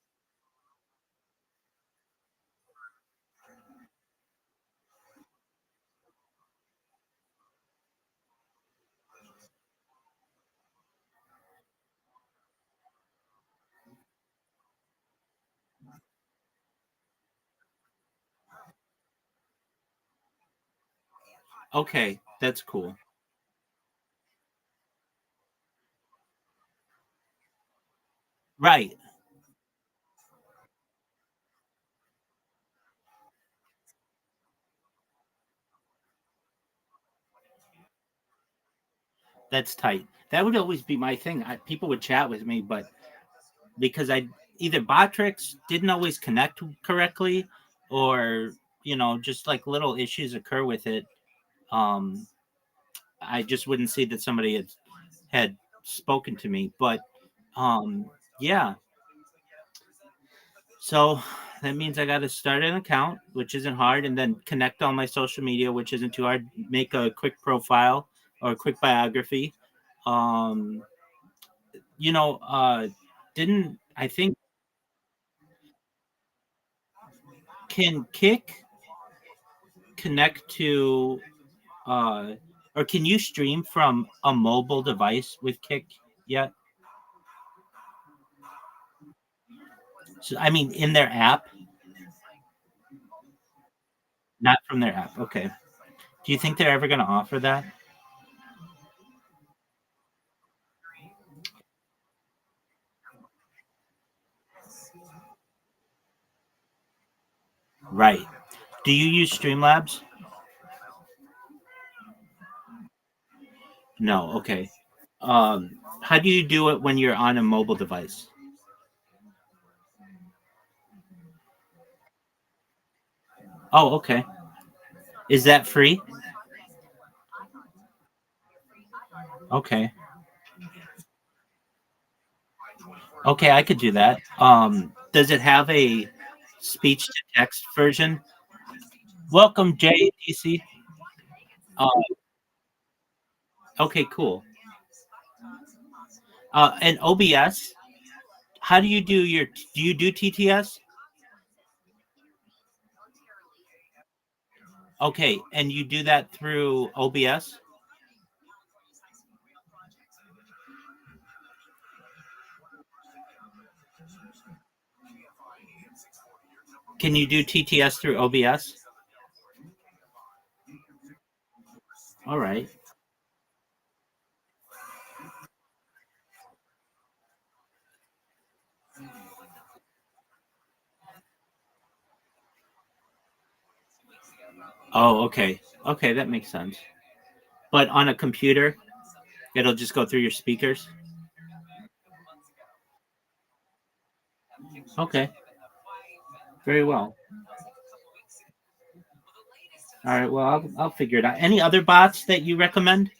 S3: Okay, that's cool. Right. That's tight. That would always be my thing. People would chat with me, but because I either Botrix didn't always connect correctly, or just like little issues occur with it. Um, I just wouldn't see that somebody had spoken to me. But yeah, so that means I got to start an account, which isn't hard, and then connect all my social media, which isn't too hard. Make a quick profile or a quick biography. Um, you know, didn't I think can Kick connect to or can you stream from a mobile device with Kick yet? So I mean, in their app, not from their app. Okay. Do you think they're ever going to offer that? Right. Do you use Streamlabs? No. Okay. How do you do it when you're on a mobile device? Oh, okay. Is that free? Okay. Okay, I could do that. Does it have a speech to text version? Welcome, JDC. Uh, okay, cool. And OBS, how do you do your? Do you do TTS? Okay, and you do that through OBS? Can you do TTS through OBS? All right. Oh, okay. Okay, that makes sense. But on a computer, it'll just go through your speakers? Okay. Very well. All right. Well, I'll figure it out. Any other bots that you recommend?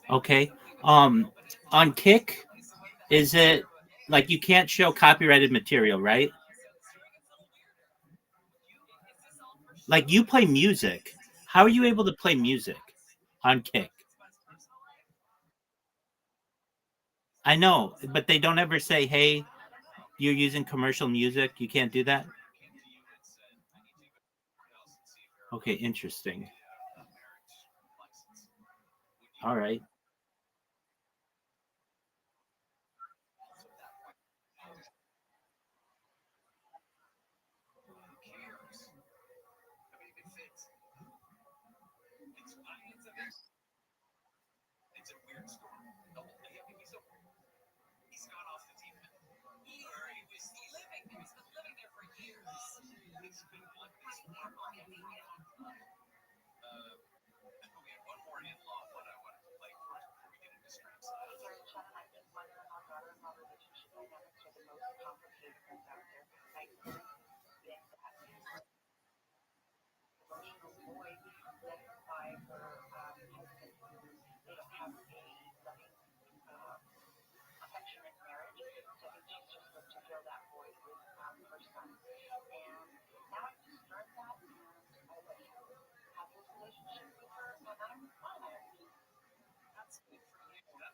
S3: Okay. On Kick, is it like you can't show copyrighted material, right? Like you play music. How are you able to play music on Kick? I know, but they don't ever say, "Hey, you're using commercial music. You can't do that." Okay, interesting. All right.
S14: It's a weird story. The whole thing. He's gone off the deep end. He was living there. He's been living there for years. He's been living there. We had one more in-law one I wanted to play for before we get into stream side.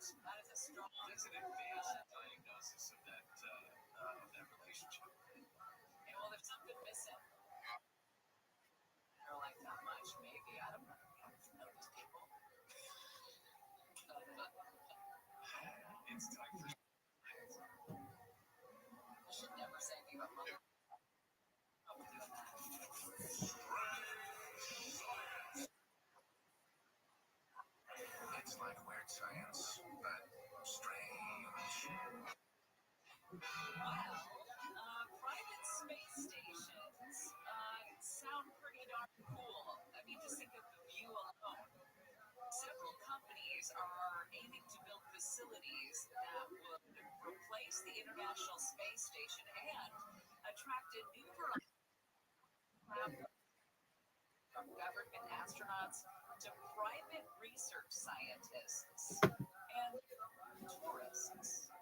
S14: That is a strong, that's an advanced diagnosis of that relationship. Yeah, well, there's something missing. They're like, not much, maybe. I don't know these people. It's time for. You should never say anything about mother. I'm doing that.
S10: It's like weird science, but strange.
S15: Private space stations sound pretty darn cool. I mean, just think of the view alone. Several companies are aiming to build facilities that would replace the International Space Station and attract a new variety from government astronauts to private research scientists and tourists.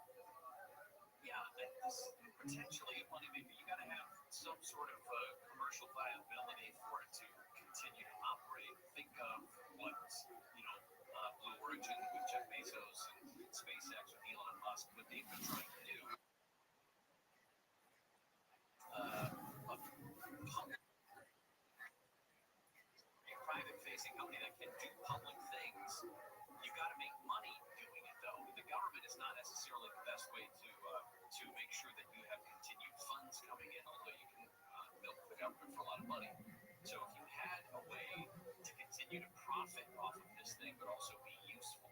S14: Yeah, it's potentially a money maker. You got to have some sort of commercial viability for it to continue to operate. Think of what Blue Origin with Jeff Bezos and SpaceX with Elon Musk, what they've been trying to do. A private-facing company that can do public things. You got to make money doing it, though. The government is not necessarily the best way to make sure that you have continued funds coming in, although you can milk the government for a lot of money. So if you had a way to continue to profit off of this thing, but also be useful,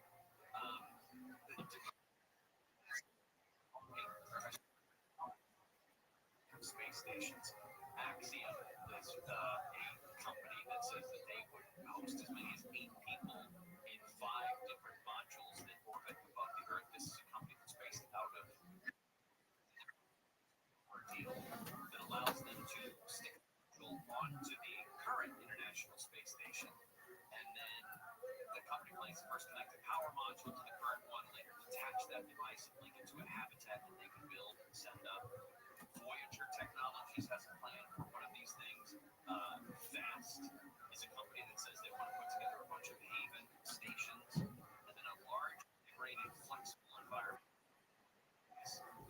S14: space stations. Axiom is a company that says that they would host as many as 8 people in 5 different modules that orbit above the Earth. This is a company that's based out of deal that allows them to stick onto the current International Space Station, and then the company plans to first connect the power module to the current one, later detach that device and link it to a habitat that they can build and send up. Voyager Technologies has a plan for one of these things. Fast is a company that says they want to put together a bunch of haven stations and then a large integrated flexible environment.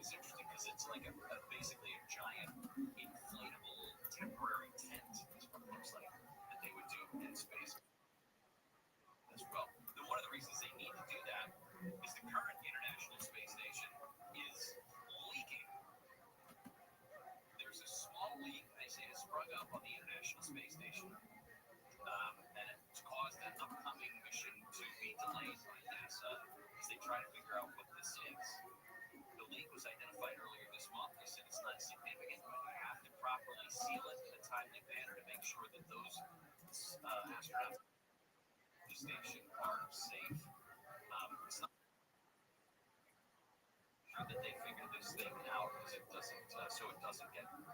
S14: It's interesting because it's like basically a giant inflatable temporary tent is what it looks like that they would do in space as well. One of the reasons they need to do that is the current International Space Station is leaking. There's a small leak they say has sprung up on the International Space Station, and it's caused an upcoming mission to be delayed by NASA as they try to figure out what this is. The leak was identified earlier this month. They said it's not significant, but you have to properly seal it in a timely manner to make sure that those astronauts at the station are safe. It's not sure that they figure this thing out because it doesn't, so it doesn't get any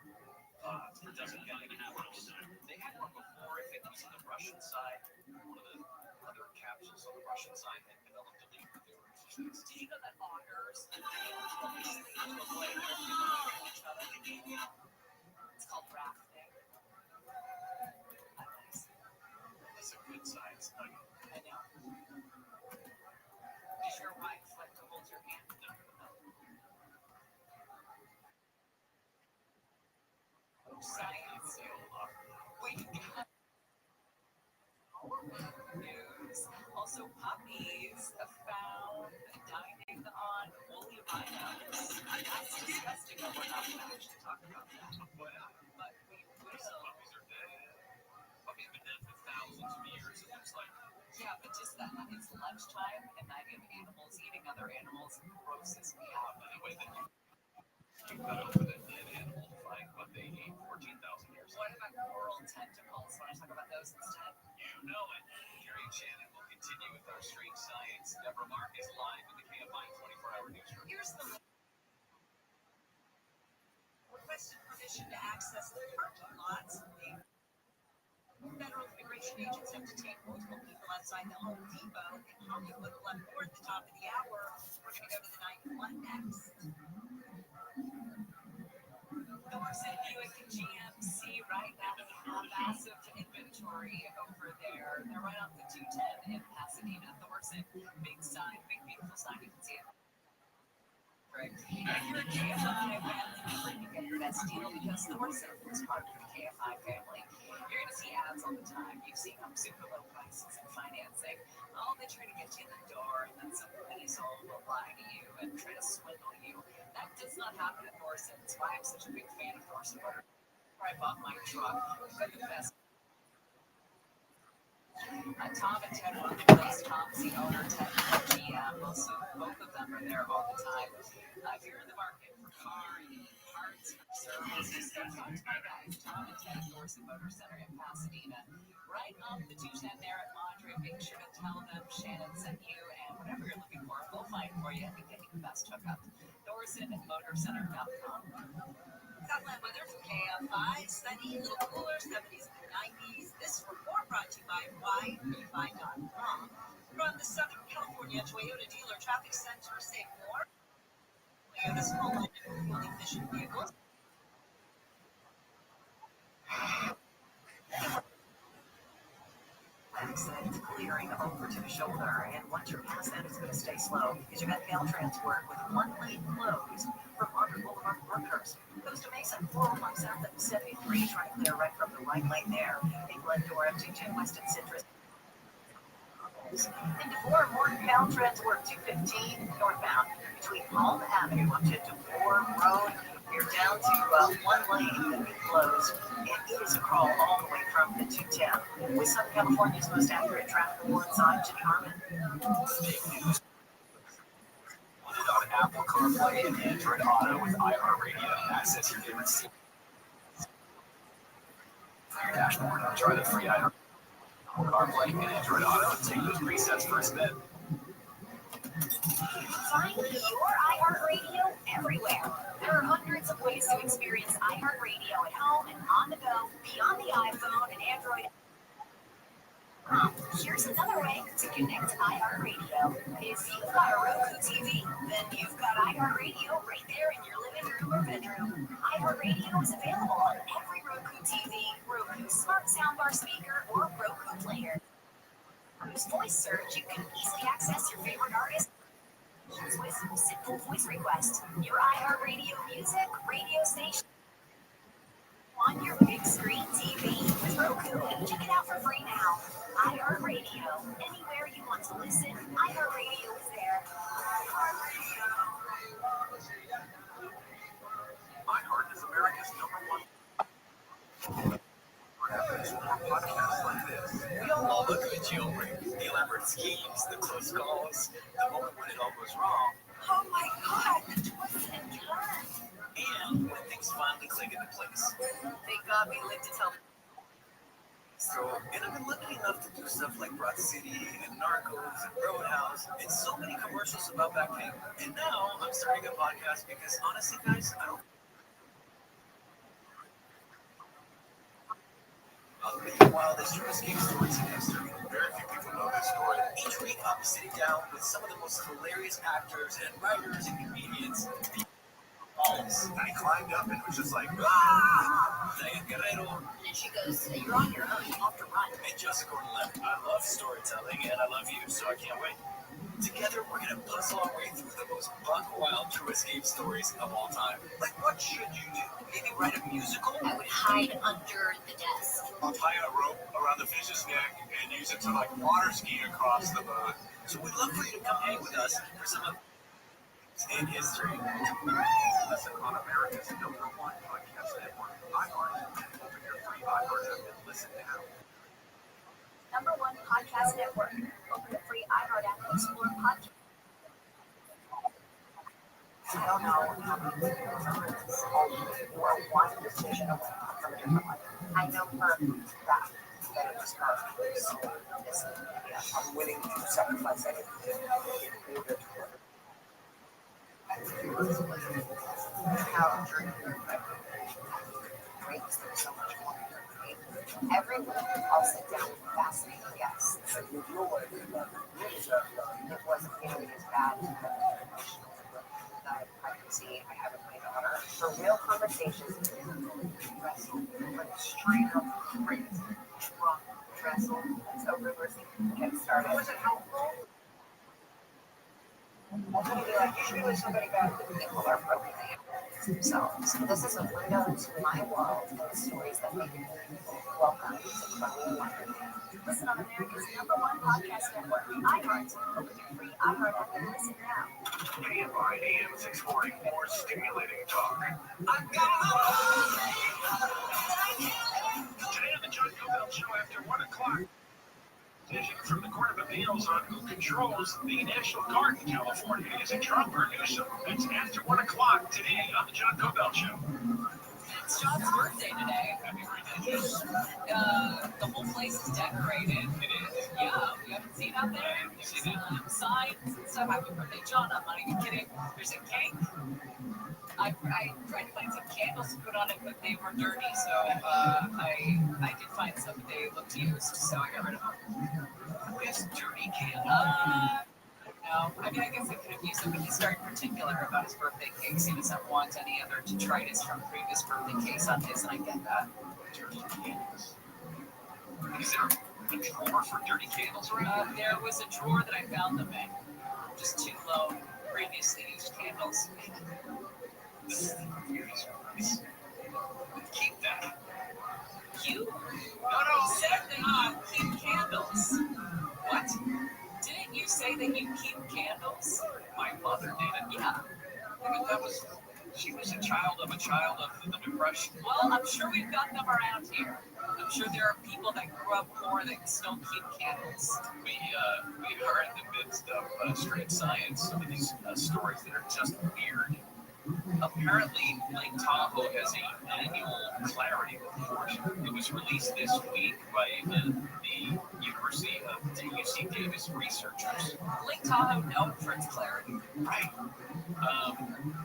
S14: worse. They had one before, I think it was on the Russian side. One of the other capsules on the Russian side had developed a leak, but they were resistant.
S15: Did you know that otters it's called rafting.
S14: It's a good science nugget.
S15: I know. Is your wife like to hold your hand?
S14: No.
S15: science. We got news. Also, puppies found dining on woolly rhinos. That's disgusting. We're not going to actually talk about that. But we will.
S14: Puppies are dead. Puppies been dead for thousands of years, it looks like.
S15: Yeah, but just that it's lunchtime and I have animals eating other animals grosses me out.
S14: Anyway, then you cut open a dead animal like what they ate 14,000 years ago.
S15: What about coral tentacles? Want to talk about those instead?
S14: You know it. Carrie and Shannon will continue with our strange science. Deborah Mark is live in the KFI 24-hour newsroom.
S15: Here's the requested permission to access the parking lots. Federal immigration agents have detained multiple people outside the Home Depot in Hollywood. We'll have more at the top of the hour. We're going to go to the 9-1 next. Thorson, Buick, and GMC right now have massive inventory over there. They're right off the 210 in Pasadena. Thorson, big sign, big beautiful sign. You can see it. If you're a KFI fan, you get your best deal because Thorson is part of the KFI family. You're going to see ads all the time. You've seen them super low prices and financing. Oh, they try to get you in the door, and then some weasel will lie to you and try to swindle you. That does not happen at Thorson. That's why I'm such a big fan of Thorson. Where I bought my truck, we've got the best. Tom and Ted run the place. Tom's the owner, Ted and GM. Also, both of them are there all the time. If you're in the market for car and parts, services, talk to my guys, Tom and Ted, Thorson Motor Center in Pasadena. Right off the 210 there at Madre. Make sure to tell them Shannon sent you, and whatever you're looking for, we'll find for you and get you the best hookup. ThorsonMotorCenter.com. Southland weather from KFI. Sunny, a little cooler, 70s and 90s. This report brought to you by YRefi.com. From the Southern California Toyota Dealer Traffic Center, save more. Toyota small engine fuel efficient vehicles. Accident clearing over to the shoulder, and once you're past that, it's going to stay slow because you've got Caltrans work with one lane closed from Market Boulevard workers. Costa Mesa, 401 south of 73, trying to clear right from the right lane there. Big Glendora, 210 west and Citrus. And DeVore, Morton, Caltrans work 215 northbound between Palm Avenue up to DeVore Road. You're down to one lane that we closed, and it is a crawl all the way from the 210. With Southern California's most accurate traffic warrants, I'm Jimmy Harmon.
S14: Wanted on Apple CarPlay and Android Auto with iHeartRadio. Access your favorite seat. For your dashboard, try the free iHeart CarPlay and Android Auto and take those presets for a spin.
S17: Find your iHeartRadio everywhere. There are hundreds of ways to experience iHeartRadio at home and on the go, beyond the iPhone and Android. Here's another way to connect to iHeartRadio. If you've got a Roku TV, then you've got iHeartRadio right there in your living room or bedroom. iHeartRadio is available on every Roku TV, Roku smart soundbar speaker, or Roku player. With voice search, you can easily access your favorite artists with simple voice requests. Your iHeartRadio music radio station on your big screen TV with Roku. Check it out for free now. iHeartRadio. Anywhere you want to listen, iHeartRadio is there.
S14: iHeart is America's #1 podcasts like this. We all know the good jailbreak, the elaborate schemes, the close calls, the moment when it all goes wrong.
S15: Oh my God, the twists and turns.
S14: And when things finally click into place.
S15: Thank God we lived to tell.
S14: So, and I've been lucky enough to do stuff like Broad City and Narcos and Roadhouse and so many commercials about back pain. And now I'm starting a podcast because honestly, guys, I don't. The wildest true escape stories in history. Very few people know this story. Each week I'll be sitting down with some of the most hilarious actors and writers and comedians. And he climbed up and was just like, ah! Diane Guerrero.
S17: And she goes, you're on your own, you have to run.
S14: And Jessica left. I love storytelling and I love you, so I can't wait.
S10: Together, we're gonna puzzle our way through the most buck-wild true escape stories of all time. Like, what should you do? Maybe write a musical?
S17: I would hide under the desk.
S10: I'll tie a rope around the fish's neck and use it to, like, water ski across the boat. So we'd love for you to come hang with us for some of in history.
S6: Listen on America's #1 podcast network, iHeart. Open your free iHeart app and listen now.
S17: #1 podcast network. Open the free iHeart app and explore podcasts.
S4: I don't know how many times or one decision away from a different life. I know for a fact that it was her. So I'm willing to sacrifice anything. How I'm dreaming. Great, there's so much more. Every week I'll sit down with fascinating guests. It wasn't nearly as bad as the emotional that I could see I have with my daughter. For real conversations, wrestle, like straight up crazy, drunk wrestle. So Rivers get started. Was it helpful? I'm gonna be like, usually when somebody bad, people are broken themselves. So this is a window into my world and the stories that make me welcome to Chloe Wonderland.
S17: Listen on America's #1 podcast network, iHeart. Open your free iHeart app and listen now.
S6: KFI AM 640, more stimulating talk. Today on the John Cobell Show after 1 o'clock. Decision from the Court of Appeals on who controls the National Guard in California. Is it Trump or Newsom? It's after 1 o'clock today on the John Cobell Show.
S15: It's John's birthday today.
S6: Happy birthday.
S15: The whole place is decorated.
S6: It is.
S15: Yeah, you haven't seen out there? There's signs and stuff. Happy birthday, John. I'm not even kidding. There's a cake. I tried to find some candles to put on it, but they were dirty, so I did find some, but they looked used, so I got rid of them.
S6: This dirty candle.
S15: No, I mean, I guess I could have used them, but he's very particular about his birthday cakes. He doesn't want any other detritus from previous birthday cakes on his, and I get that.
S6: Dirty candles. Is there a drawer for dirty candles around?
S15: There was a drawer that I found them in. Just 2 low, previously used candles.
S6: This is the confused price. Keep that.
S15: You?
S6: No.
S15: Said that you keep candles. What? Didn't you say that you keep candles?
S6: My mother did it.
S15: Yeah.
S6: She was a child of the Depression.
S15: Well, I'm sure we've got them around here. I'm sure there are people that grew up poor that still keep candles.
S6: We are in the midst of straight science. Some of these stories that are just weird. Apparently, Lake Tahoe has an annual clarity report. It was released this week by the University of UC Davis researchers.
S15: Lake Tahoe known for its clarity.
S6: Right.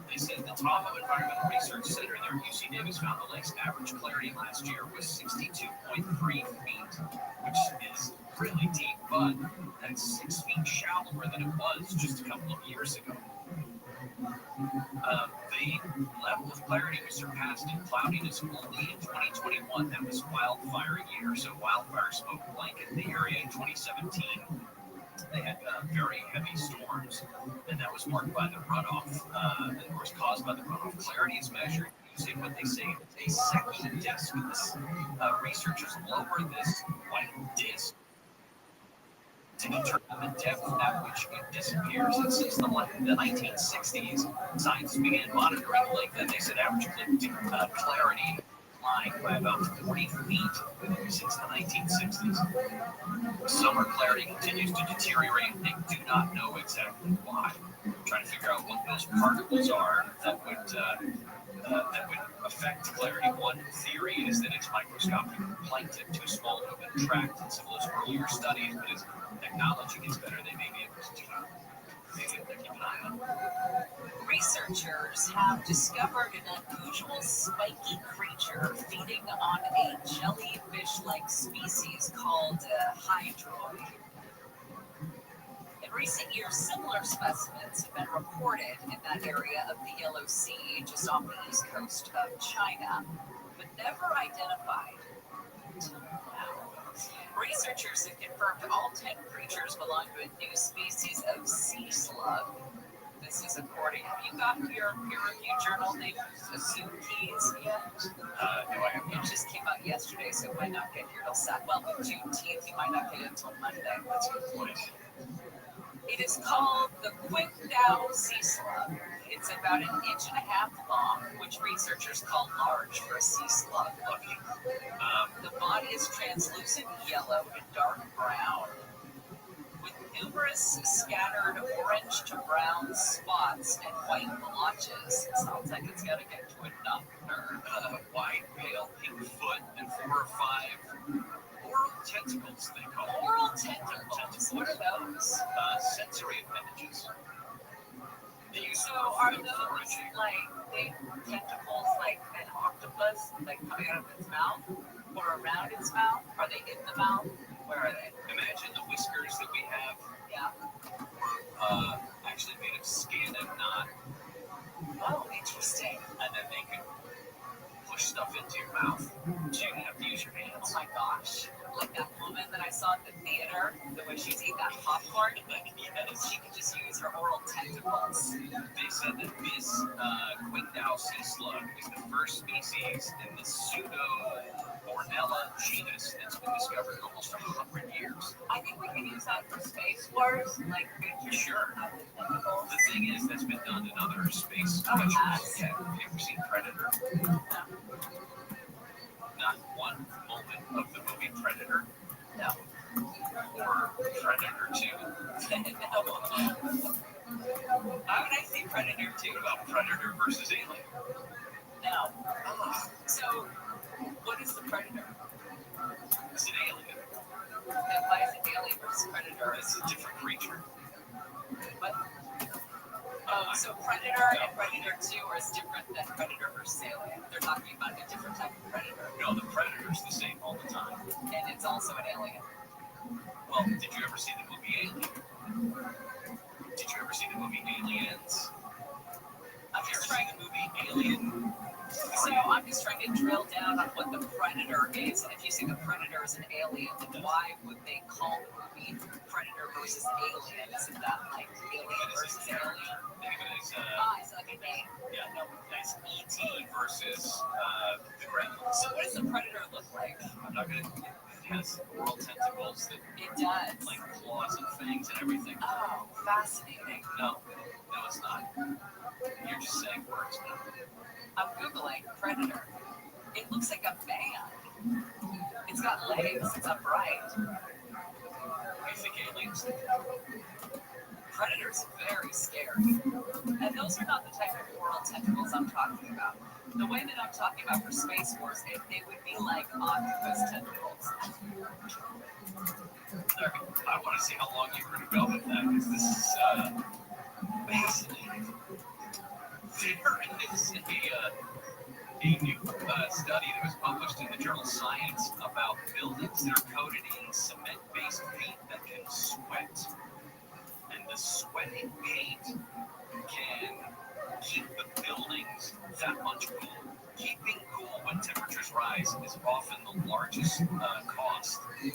S6: They said the Tahoe Environmental Research Center there at UC Davis found the lake's average clarity last year was 62.3 feet, which is really deep, but that's 6 feet shallower than it was just a couple of years ago. The level of clarity was surpassed in cloudiness only in 2021. That was wildfire year, so wildfire smoke blanketed the area in 2017. They had very heavy storms, and that was marked by the runoff, that was caused by the runoff. Clarity is measured using what they say is a second disk. Researchers lower this white disk to determine the depth at which it disappears. And since the 1960s, scientists began monitoring the lake. Then they said average clarity declined by about 40 feet since the 1960s. Summer clarity continues to deteriorate. They do not know exactly why. We're trying to figure out what those particles are that would affect clarity. One theory is that it's microscopic plankton, too small to have been tracked in some of those earlier studies, but as technology gets better, they may be able to keep an eye on.
S15: Researchers have discovered an unusual spiky creature feeding on a jellyfish-like species called hydroid. In recent years, similar specimens have been reported in that area of the Yellow Sea, just off the east coast of China, but never identified. Researchers Researchers have confirmed all 10 creatures belong to a new species of sea slug. This is according. Have you got your peer-reviewed journal named Keys yet? No, I have not. It just came out yesterday, so it might not get here till Saturday. Well, with Juneteenth, you might not get it until Monday. That's a good point. It is called the Quickdow sea slug. It's about 1.5 inches long, which researchers call large for a sea slug looking. The body is translucent yellow to dark brown, with numerous scattered orange to brown spots and white blotches. It sounds like it's gonna get to enough nerve.
S6: Wide, pale pink foot and 4 or 5 oral tentacles, they call them.
S15: Oral tentacles? What are those?
S6: Sensory appendages.
S15: So are those like big tentacles like an octopus, like coming out of its mouth? Or around its mouth? Are they in the mouth? Where are they?
S6: Imagine the whiskers that we have.
S15: Yeah.
S6: Actually made of skin and not.
S15: Oh, interesting.
S6: And then they can push stuff into your mouth, so you have to use your hands.
S15: Oh my gosh. Like that woman that I saw at the theater, the way she's eating that popcorn, she could just use her oral tentacles.
S6: They said that this Quickdow sea slug is the first species in the pseudo-Ornella genus that's been discovered in almost 100 years.
S15: I think we can use that for Space Wars, like
S6: sure. The thing is, that's been done in other space
S15: Oh,
S6: ventures.
S15: yes.
S6: Yeah, have you ever seen Predator? Not one moment of the movie Predator.
S15: No.
S6: Or Predator 2.
S15: How would I see Predator 2?
S6: What about Predator versus Alien?
S15: No. So, what is the Predator?
S6: It's an alien.
S15: Then why is it Alien versus Predator?
S6: It's a different creature.
S15: What? Oh, so Predator and Predator 2 is different than Predator versus Alien. They're talking about a different type of Predator.
S6: No, the Predator's the same all the time.
S15: And it's also an alien.
S6: Well, did you ever see the movie Alien? Did you ever see the movie Aliens?
S15: I'm just trying
S6: the movie Alien.
S15: So I'm just trying to drill down on what the Predator is. And if you say the Predator is an alien, then why would they call the movie Predator versus Alien? Isn't that like Alien versus Alien? It's like a name.
S6: Yeah, no, that's E.T. versus the Gremlins.
S15: So what does the Predator look like?
S6: I'm not gonna. It has oral tentacles that.
S15: It does.
S6: Like claws and fangs and everything.
S15: Oh, fascinating.
S6: No, it's not. You're just saying words now.
S15: I'm Googling Predator. It looks like a man. It's got legs. It's upright.
S6: I think aliens.
S15: Predator's very scary. And those are not the type of oral tentacles I'm talking about. The way that I'm talking about for Space Wars, they would be like octopus tentacles.
S6: I want to see how long you're going to go with that, because this is fascinating. There is a new study that was published in the journal Science about buildings that are coated in cement-based paint that can sweat. And the sweating paint can keep the buildings that much cool. Keeping cool when temperatures rise is often the largest cost of a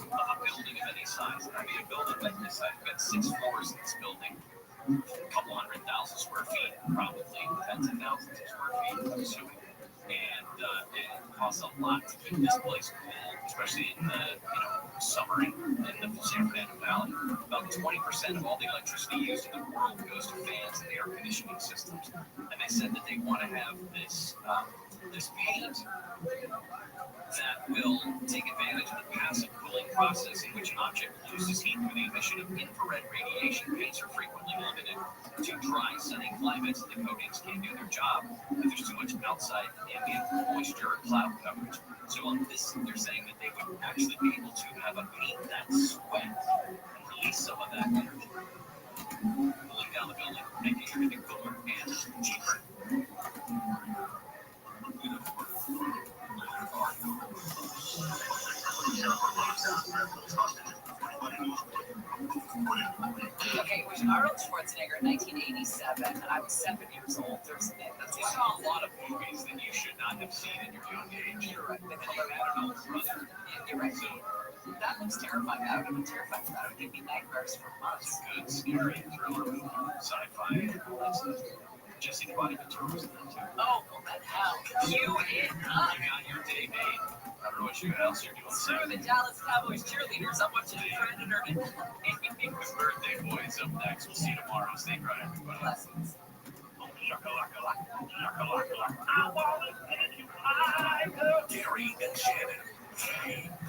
S6: building of any size. I mean, a building like this, I've got 6 floors in this building, a couple 100,000 square feet, probably tens of thousands of square feet, I'm assuming. And it costs a lot to keep this place cool, especially in the summer in the San Fernando Valley. About 20% of all the electricity used in the world goes to fans and air conditioning systems. And they said that they want to have this paint that will take advantage of the passive cooling process in which an object loses heat through the emission of infrared radiation. Paints are frequently limited to dry, sunny climates, and the coatings can't do their job if there's too much outside ambient moisture or cloud coverage. So on this, they're saying that they would actually be able to have a paint that sweat and release some of that energy, cooling down the building, making everything cooler and cheaper.
S15: Okay, it was Arnold Schwarzenegger in 1987, and I was 7 years old. You
S6: saw a lot of movies that you should not have seen at your young age.
S15: You're right. You're right.
S6: So,
S15: That looks terrifying. I would have been terrified about it. It gave me nightmares for months.
S14: Good, scary thriller with sci-fi and all that stuff. Jesse the Body Ventura was in that too.
S15: Oh, well, then hell, cue it up.
S14: You got your day made. I don't know what else you're doing.
S15: Screw the Dallas Cowboys cheerleaders. I'm watching the Predator.
S14: Birthday boys up next. We'll see you tomorrow. Stay dry, everybody.
S15: Blessings.
S10: Gary and Shannon. KFI&KOSTHD.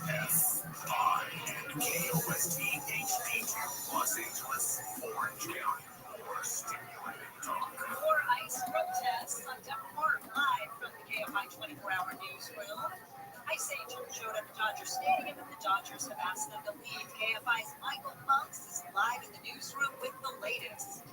S10: Los Angeles, Orange County. More stimulating talk.
S15: More ICE protests on Denver Park live from the KFI 24-hour newsroom. ICE agents showed up at Dodger Stadium and the Dodgers have asked them to leave. KFI's Michael Monks is live in the newsroom with the latest.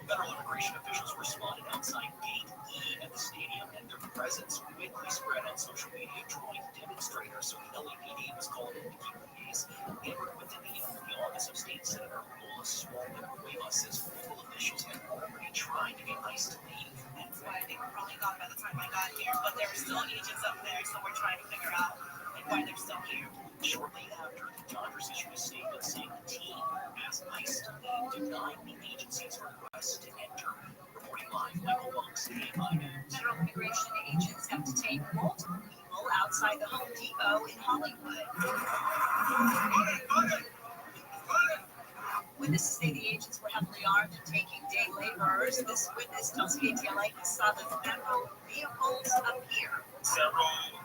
S14: Federal immigration officials responded outside Gate E at the stadium, and their presence quickly spread on social media, drawing demonstrators. So the LAPD was called in to keep the peace. Hammered with the meeting from the office of State Senator Cuevas says local officials had already tried to get ICE to leave.
S15: That's why they were probably gone by the time I got here, but there are still agents up there, so we're trying to figure out why they're still here.
S14: Shortly after, the Dodgers issued a statement saying the team asked ICE to leave, denying the agency's request to enter. Reporting live, Michael Monks, KFI News.
S15: Federal immigration agents have detained multiple people outside the Home Depot in Hollywood. Witnesses say the agents were heavily armed and taking day laborers. This witness tells KTLA he saw the federal vehicles appear.
S19: Several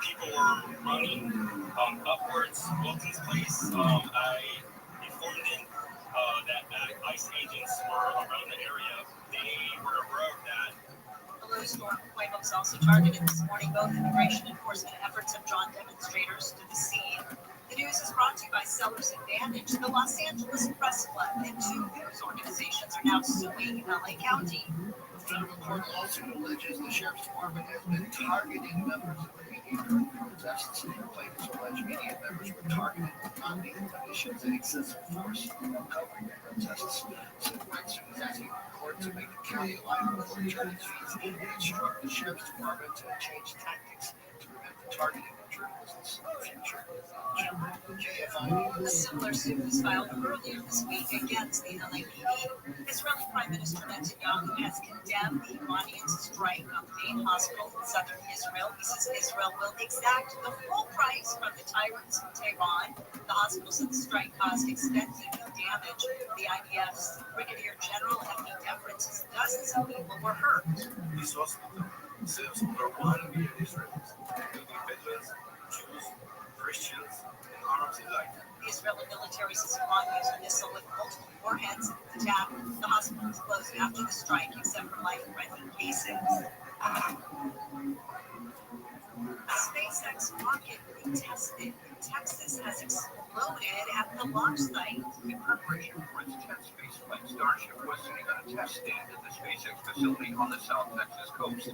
S19: people were running upwards, Wilton's place. I informed them that ICE agents were around the area. They were aware of that.
S15: The Louis Storm Cuevas also targeted this morning. Both immigration enforcement efforts have drawn demonstrators to the scene. The news is brought to you by Sellers Advantage, the Los Angeles Press Club, and two news organizations are now suing LA County.
S21: The federal court lawsuit alleges the sheriff's department has been targeting members of the media during protests. Plaintiffs allege media members were targeted with non-lethal conditions and excessive force covering the protests. Civil rights is asking the court to make the county liable for attorney's fees and instruct the sheriff's department to change tactics to prevent the targeting of journalists in the future.
S15: A similar suit was filed earlier this week against the LAPD. Israeli Prime Minister Netanyahu has condemned the Iranians' strike on the main hospital in southern Israel. He says Israel will exact the full price from the tyrants in Tehran. The hospital said the strike caused extensive damage. The IDF's Brigadier General Ethne Deference says dozens of people were hurt.
S10: This hospital serves over 1 million Israelis, including veterans, Jews, Christians, and Arabs alike.
S15: The Israeli military says Iran used a missile with multiple warheads in the attack. The hospital was closed after the strike, except for life-threatening cases. A SpaceX rocket retested in Texas has exploded at the launch site.
S21: In preparation for its 10th spaceflight, Starship was sitting on a test stand at the SpaceX facility on the South Texas coast.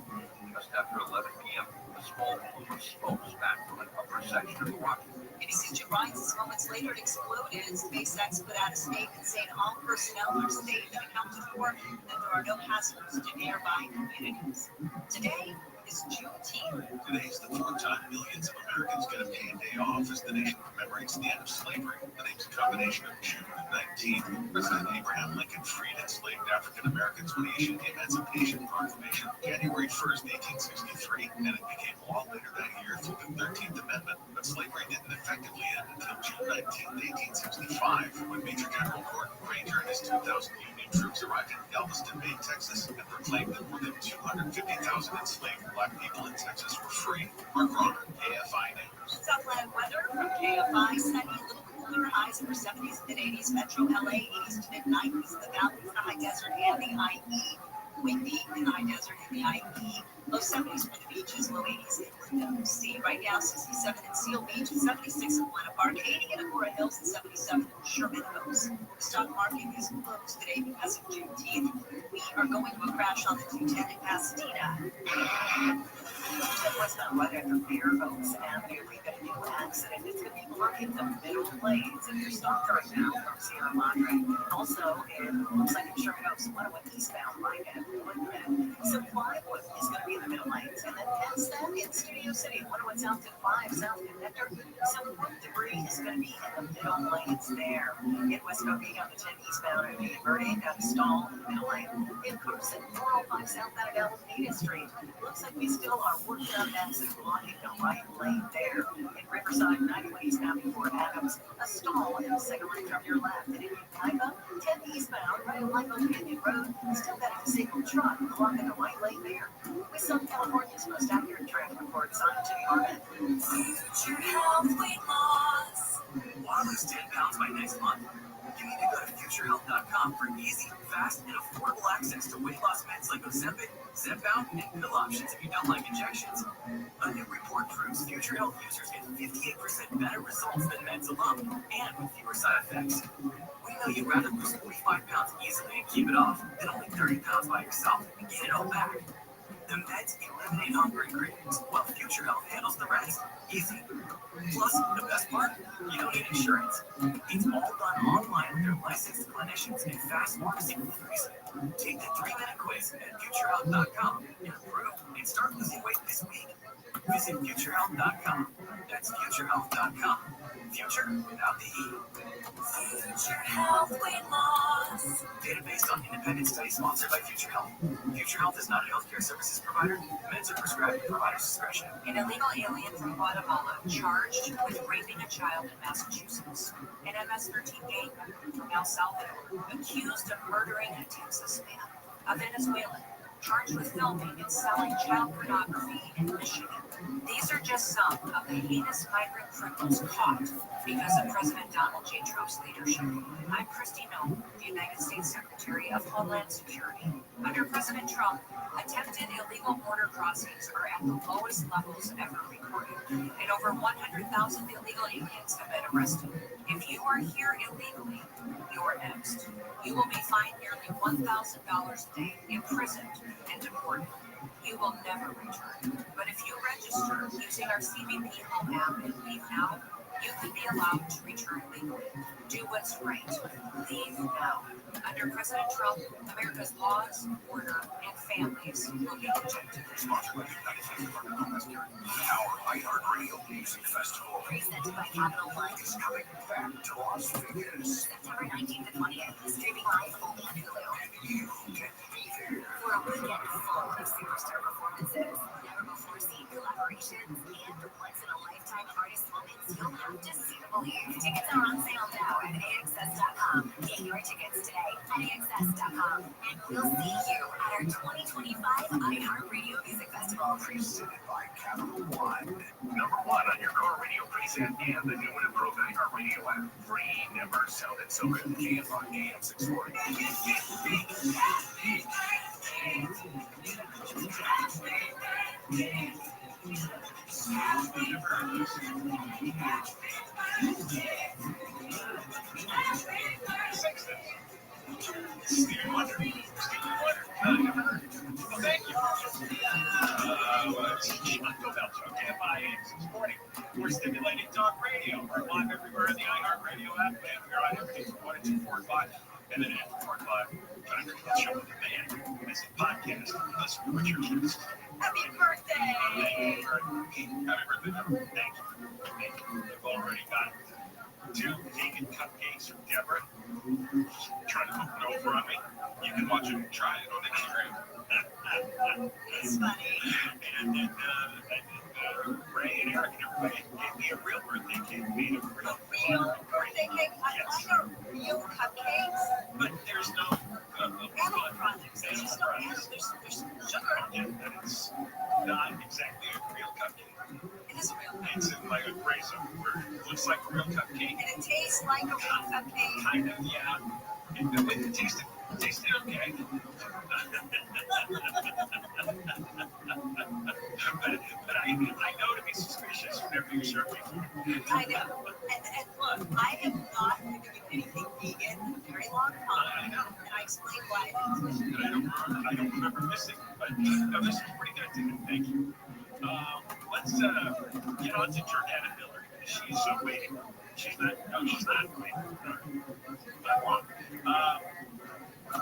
S21: Just after 11 p.m., a small plume of smoke spat from an upper section of the rocket.
S15: ABC Two rises moments later it exploded. SpaceX put out a statement saying all personnel are safe and accounted for, and there are no hazards to nearby communities. Today is Juneteenth.
S10: Today is the fourth time millions of Americans get a paid day off as the nation commemorates the end of slavery. The name's a combination of June 19th. President Abraham Lincoln freed enslaved African Americans when he issued the Emancipation Proclamation January 1st, 1863, and it became law later that year through the 13th Amendment. But slavery didn't effectively end until June 19th, 1865, when Major General Gordon Granger and his 2,000 Union troops arrived in Galveston Bay, Texas, and proclaimed that more than 250,000 enslaved Black people in Texas were free. Mark Roner, KFI News.
S15: Southland weather from KFI, sunny, a little cooler, highs in the 70s, mid-80s, Metro LA, 80s to mid-90s, the valleys, the high desert, and the IE. Windy in the high desert and the IE. Low 70s for the beaches, low 80s in the sea. Right now, 67 in Seal Beach, 76 in Buena Park, 80 in Agoura Hills, and 77 in Sherman Oaks. The stock market is closed today because of Juneteenth. We are going to a crash on the 210 in Pasadena.
S22: West on right after Fairbanks Avenue, we've got a new accident. It's going to be blocking the middle lanes if you're stopped right now from Sierra Madre. Also, it looks like in Sherman Oaks, 101 eastbound right at Woodman. So Plywood is going to be in the middle lanes, and then 10 That's them in Studio City, 101 South and 5 South Connector. Some debris is going to be in the middle lanes there. In West Covina on the 10 eastbound at Villa Verde, got a stall in the middle lane. In Carson, 405 southbound at Alameda Street. Looks like we still are working on that, so blocking the right lane there. In Riverside, 91 eastbound before Adams, a stall in the second lane from your left. And in Pipa, 10 eastbound, right on Michael Canyon Road, still got a disabled truck blocking the right lane there. With some California's most accurate traffic reports on Jimmy Harmon.
S1: Future health weight loss. Want to lose 10 pounds by next month? You need to go to futurehealth.com for easy, fast, and affordable access to weight loss meds like Ozempic, Zepbound, and pill options if you don't like injections. A new report proves Future Health users get 58% better results than meds alone, and with fewer side effects. We know you'd rather lose 45 pounds easily and keep it off than only 30 pounds by yourself and gain it all back. The meds eliminate hunger and cravings, while Future Health handles the rest. Easy. Plus, the best part, you don't need insurance. It's all done online with their licensed clinicians and fast pharmacy deliveries. Take the 3-minute quiz at futurehealth.com and improve and start losing weight this week. Visit futurehealth.com. That's futurehealth.com. Future without the E. Future Health weight loss. Data based on independent study sponsored by Future Health. Future Health is not a healthcare services provider. Meds are prescribed at provider's discretion.
S22: An illegal alien from Guatemala charged with raping a child in Massachusetts. An MS-13 gang member from El Salvador accused of murdering a Texas man. A Venezuelan charged with filming and selling child pornography in Michigan. These are just some of the heinous migrant criminals caught because of President Donald J. Trump's leadership. I'm Kristi Noem, the United States Secretary of Homeland Security. Under President Trump, attempted illegal border crossings are at the lowest levels ever recorded, and over 100,000 illegal aliens have been arrested. If you are here illegally, you're next. You will be fined nearly $1,000 a day, imprisoned, and deported. You will never return. But if you register using our CBP Home app and leave now, you can be allowed to return legally. Do what's right. Leave now. Under President Trump, America's laws, order, and families will be protected.
S10: Sponsored by the United States Department of Homeland Security. Our iHeartRadio Music Festival
S22: Presented by Capital One.
S10: is coming back to Las Vegas.
S22: September 19th to 20th. Streaming live only on Hulu.
S10: And you can be there.
S22: For a weekend full of superstar performances, never before seen collaborations, and once-in-a-lifetime artist moments you'll have to see to believe. Tickets are on sale now at AXS.com. Get your tickets today at AXS.com. And we'll see you at our 2025 iHeartRadio Music Festival.
S10: Presented by Capital One. #1 on your car radio preset and the new and improved iHeartRadio app. Free, never sounded so good. KFI AM 640.
S1: Stevie Wonder. I never heard it. Well, thank you. KFI AM 640. We're stimulating talk radio. We're live everywhere in the iHeartRadio app, and we're on everything from 1 to 245. And then after 45, trying to get show with the band. This is a podcast. Listen to what your kids.
S22: Happy birthday!
S1: Happy birthday. Thank you. We've already got 2 vegan cupcakes from Deborah. Trying to hook it over on me. You can watch them try it on Instagram.
S22: It's funny.
S1: And then Ray and Eric and everybody gave me a real birthday cake made of real
S22: birthday cake? I like our real cupcakes.
S1: But there's no
S22: animal products. There's just no animals. There's sugar.
S1: Yeah, and it's not exactly a real cupcake.
S22: It is a real cupcake.
S1: It's like a raisin where it looks like a real cupcake.
S22: And it tastes like a real cupcake.
S1: Kind of, yeah. It tasted okay. but I know to be suspicious whenever you serve me.
S22: I know. And look, I have not been doing anything vegan in a very long time.
S1: I know.
S22: And I explained why I didn't.
S1: I don't remember missing, but no, this is pretty good too. Thank you. Let's Jordana Miller. She's waiting. She's not waiting. Not long.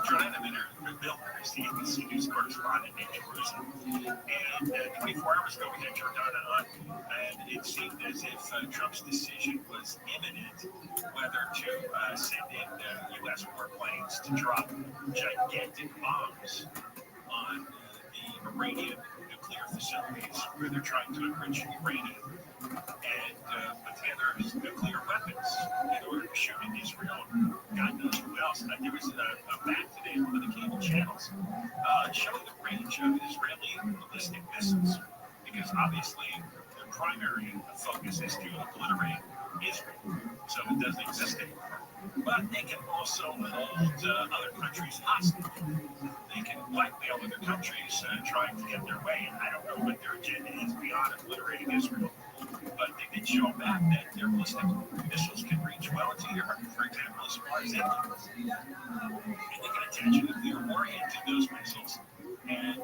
S6: Jordan Miller is the ABC News correspondent in Jerusalem. And 24 hours ago, we had Jordana on, and it seemed as if Trump's decision was imminent whether to send in U.S. warplanes to drop gigantic bombs on the Iranian nuclear facilities where they're trying to enrich uranium and put together nuclear weapons in order to shoot in Israel. God knows who else. There was a map today on one of the cable channels showing the range of Israeli ballistic missiles, because obviously their primary focus is to obliterate Israel, so it doesn't exist anymore. But they can also hold other countries hostage. They can blackmail other countries trying to get their way. And I don't know what their agenda is beyond obliterating Israel. But they did show a map that their ballistic missiles can reach well into Europe, for example, as far as Italy. And they can attach a nuclear warhead to those missiles. And,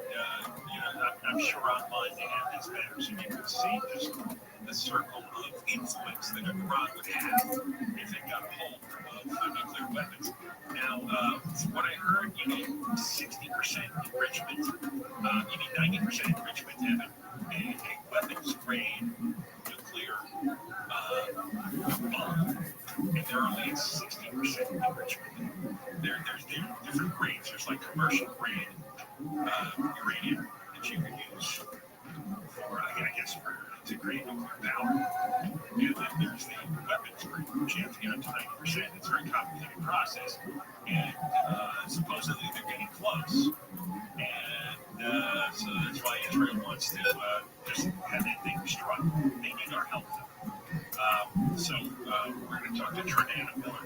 S6: I'm sure online they have this map so you can see just the circle of influence that Iran would have if it got a hold of nuclear weapons. Now, from what I heard, you need 60% enrichment, you need 90% enrichment to have a weapons-grade nuclear bomb, and they're only at 60% enrichment. There's different grades. There's like commercial grade uranium that you can use for, I guess, to create nuclear power. And then there's the weapons grade, which you have to get up to 90%. It's a very complicated process, and supposedly they're getting close. And so that's why Israel wants to just have that thing destroyed. They need our help, though. So we're going to talk to Jordana Miller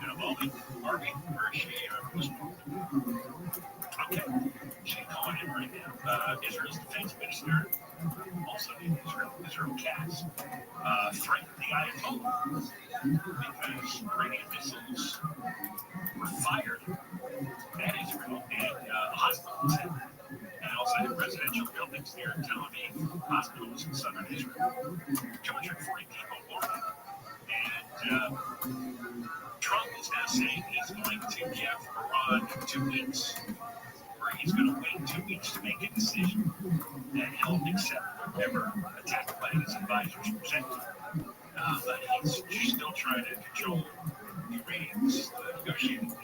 S6: in a moment. Harvey, where is she? Okay, she's calling in right now. Israel's defense minister, also in Israel Katz, threatened the Ayatollah because Iranian missiles were fired at Israel and hospitals, and also in residential buildings near Tel Aviv hospitals in southern Israel. 240 people wounded. And Trump is now saying he's going to give Iran 2 weeks, or he's going to wait 2 weeks to make a decision, and he'll accept whatever attack plan his advisors present. But he's still trying to control the Iranians negotiating deal.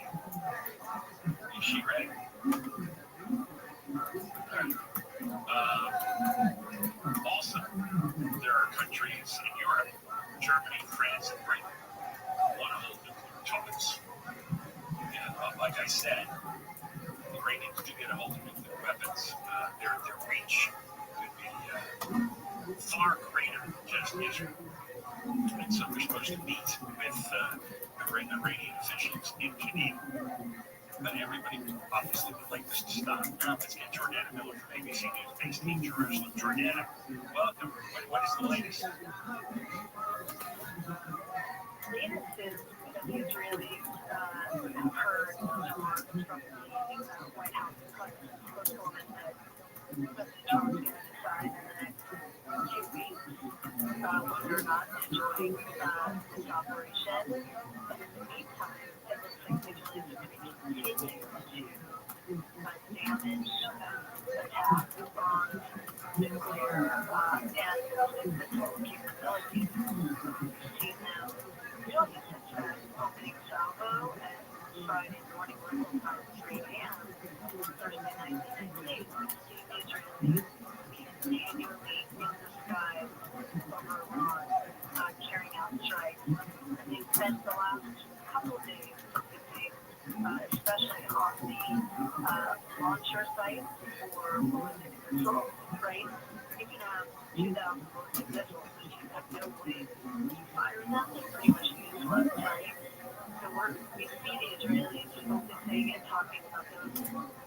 S6: Is she ready? Also, there are countries in Europe, Germany, France, and Britain, want to hold nuclear talks. And like I said, the Iranians do get a hold of nuclear weapons. Their reach would be far greater than just Israel. And so we're supposed to meet with Iranian officials in Geneva. But everybody obviously would like this to stop. Now let's get Jordana Miller from ABC News based in Jerusalem. Jordana, welcome. What is the latest?
S7: Latest is that the Israelis have heard remarks from the White House spokeswoman that President Trump is going to decide in the next 2 weeks whether or not to join this operation. But in the meantime, it looks like the Israelis are going to continue to damage, attack Iran's nuclear and missile capabilities. We've seen them really since that opening salvo at Friday morning local time 3 a.m. Thursday night to 19. We've seen Israelis continually in the sky over Iran, carrying out strikes. And they've spent the last couple of days focusing, especially on the launcher site for ballistic missiles, right? You can have 2,000 ballistic missiles, but you have no way to fire them. They're pretty much useless, right? So we see the Israelis focusing and talking about those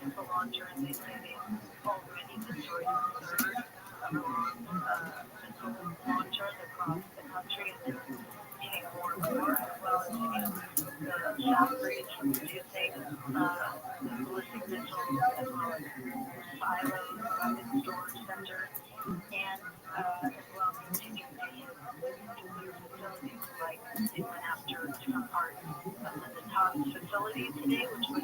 S7: missile launchers. They say they've already destroyed a third of Iran's missile launchers across the country, and they're getting more and more, as well as the salaries for producing the ballistic missiles, as well as silos, weapon storage centers, and as well continuing to hit nuclear facilities, like they went after different parts of the Natanz facility today, which was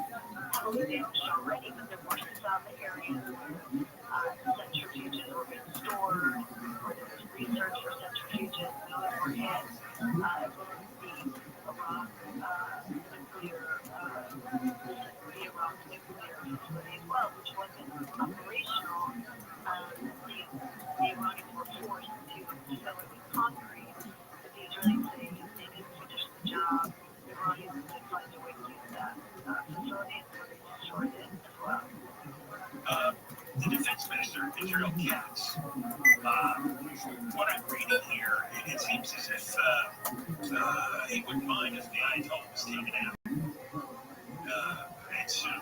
S6: The defense minister, Israel Katz, what I'm reading here, it seems as if he wouldn't mind if the Ayatollah was taken out. And soon.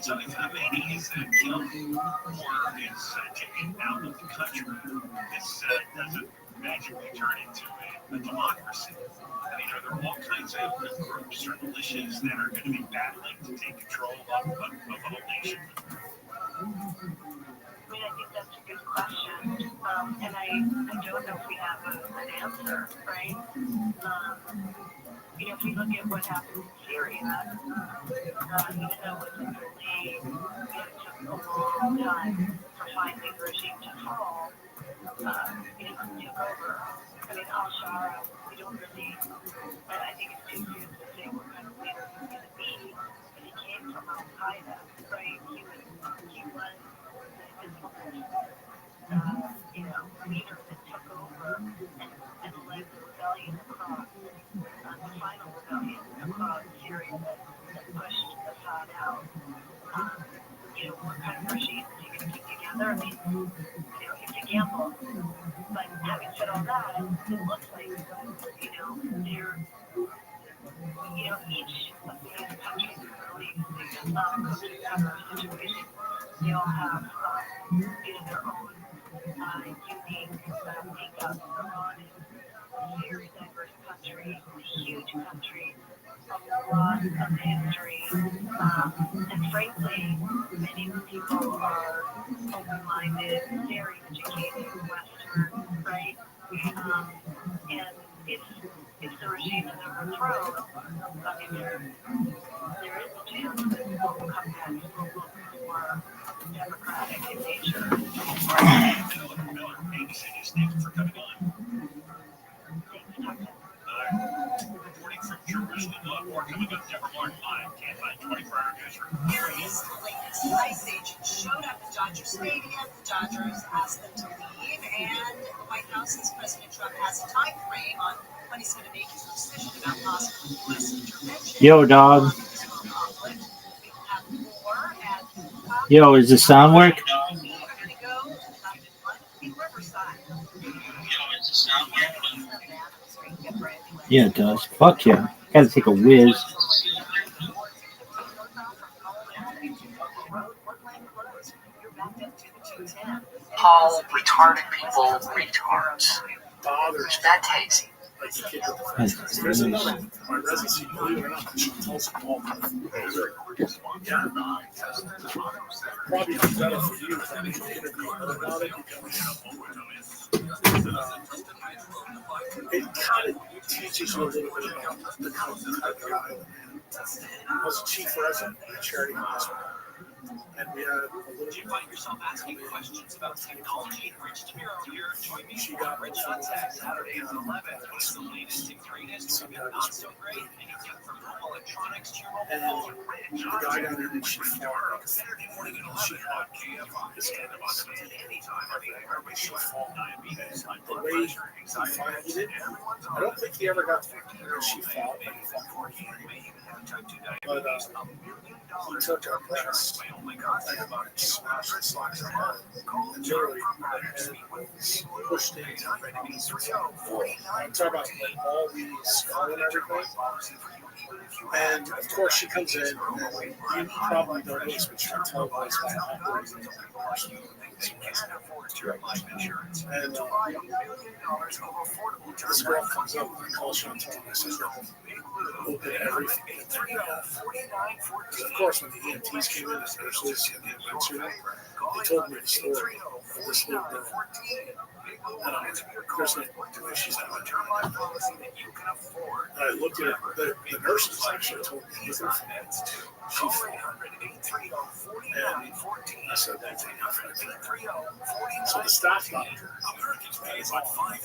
S6: So if Khomeini is killed or is taken out of the country, this doesn't magically turn into a democracy. I mean, are there all kinds of groups or militias that are going to be battling to take control of the whole nation? Thank you for coming on. Reporting from Jerusalem, more coming up, never learn live. Can't find 24-hour newsroom.
S22: Here is the latest ICE agents showed up at Dodger Stadium. The Dodgers asked them to leave, and the White House says President Trump has a time frame on when he's going to make his decision about possible U.S. intervention.
S3: Yo, dog. Yo, is the sound work? Yeah, it does. Fuck yeah. Gotta take a whiz.
S4: Call retarded people retards. That takes you.
S13: There's another my residency, believe it or not, she tells them all. Yeah. Probably better for you if I interview her about it because it kind of teaches you a little bit about the type of guy I was a chief resident at Charity Hospital. And we had a little.
S14: You find yourself asking questions about technology and Restream? Join me
S13: for
S14: Rich Hudson Saturday at 11 with the latest and greatest, not so great, anything from home electronics to your mobile phone.
S13: The guy down there that she fought,
S14: Saturday morning at 11 on KFI. Anytime on the airway
S13: she fought.
S14: diabetes,
S13: The way he finally did, I don't think he ever got to she fought, but he fought for him. But he took her breast and smashed the socks in her and literally pushed in. I'm talking about like all these skull and everything. And of course she comes in and you probably don't know this, but you can tell by operating. And this girl comes up and I call Chantal and I says, open everything. Of course, when the EMTs came in, the nurses and the emergency room, they told me the story of this little girl. And I'm like, there's no way she's not going to turn around. And I looked at her, the nurses actually told me, she fought. And I said, that's enough. So the staff doctor,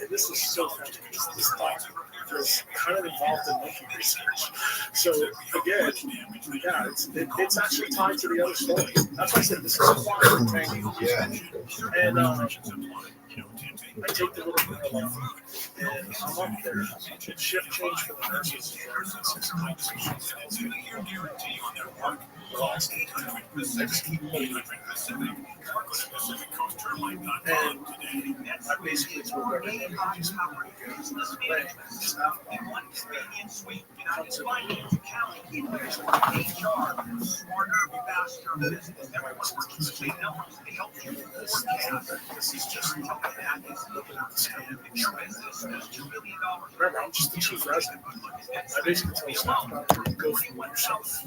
S13: and this is so funny because this doctor was kind of involved in monkey research. So again, yeah, it's actually tied to the other story. That's why I said this is a quiet thing. Yeah. And I take the little girl off, and I'm up there. Shift change for the nurses. I just keep moving. And I basically told her, just remember, I'm just the chief resident. I basically told staff doctor, go for yourself.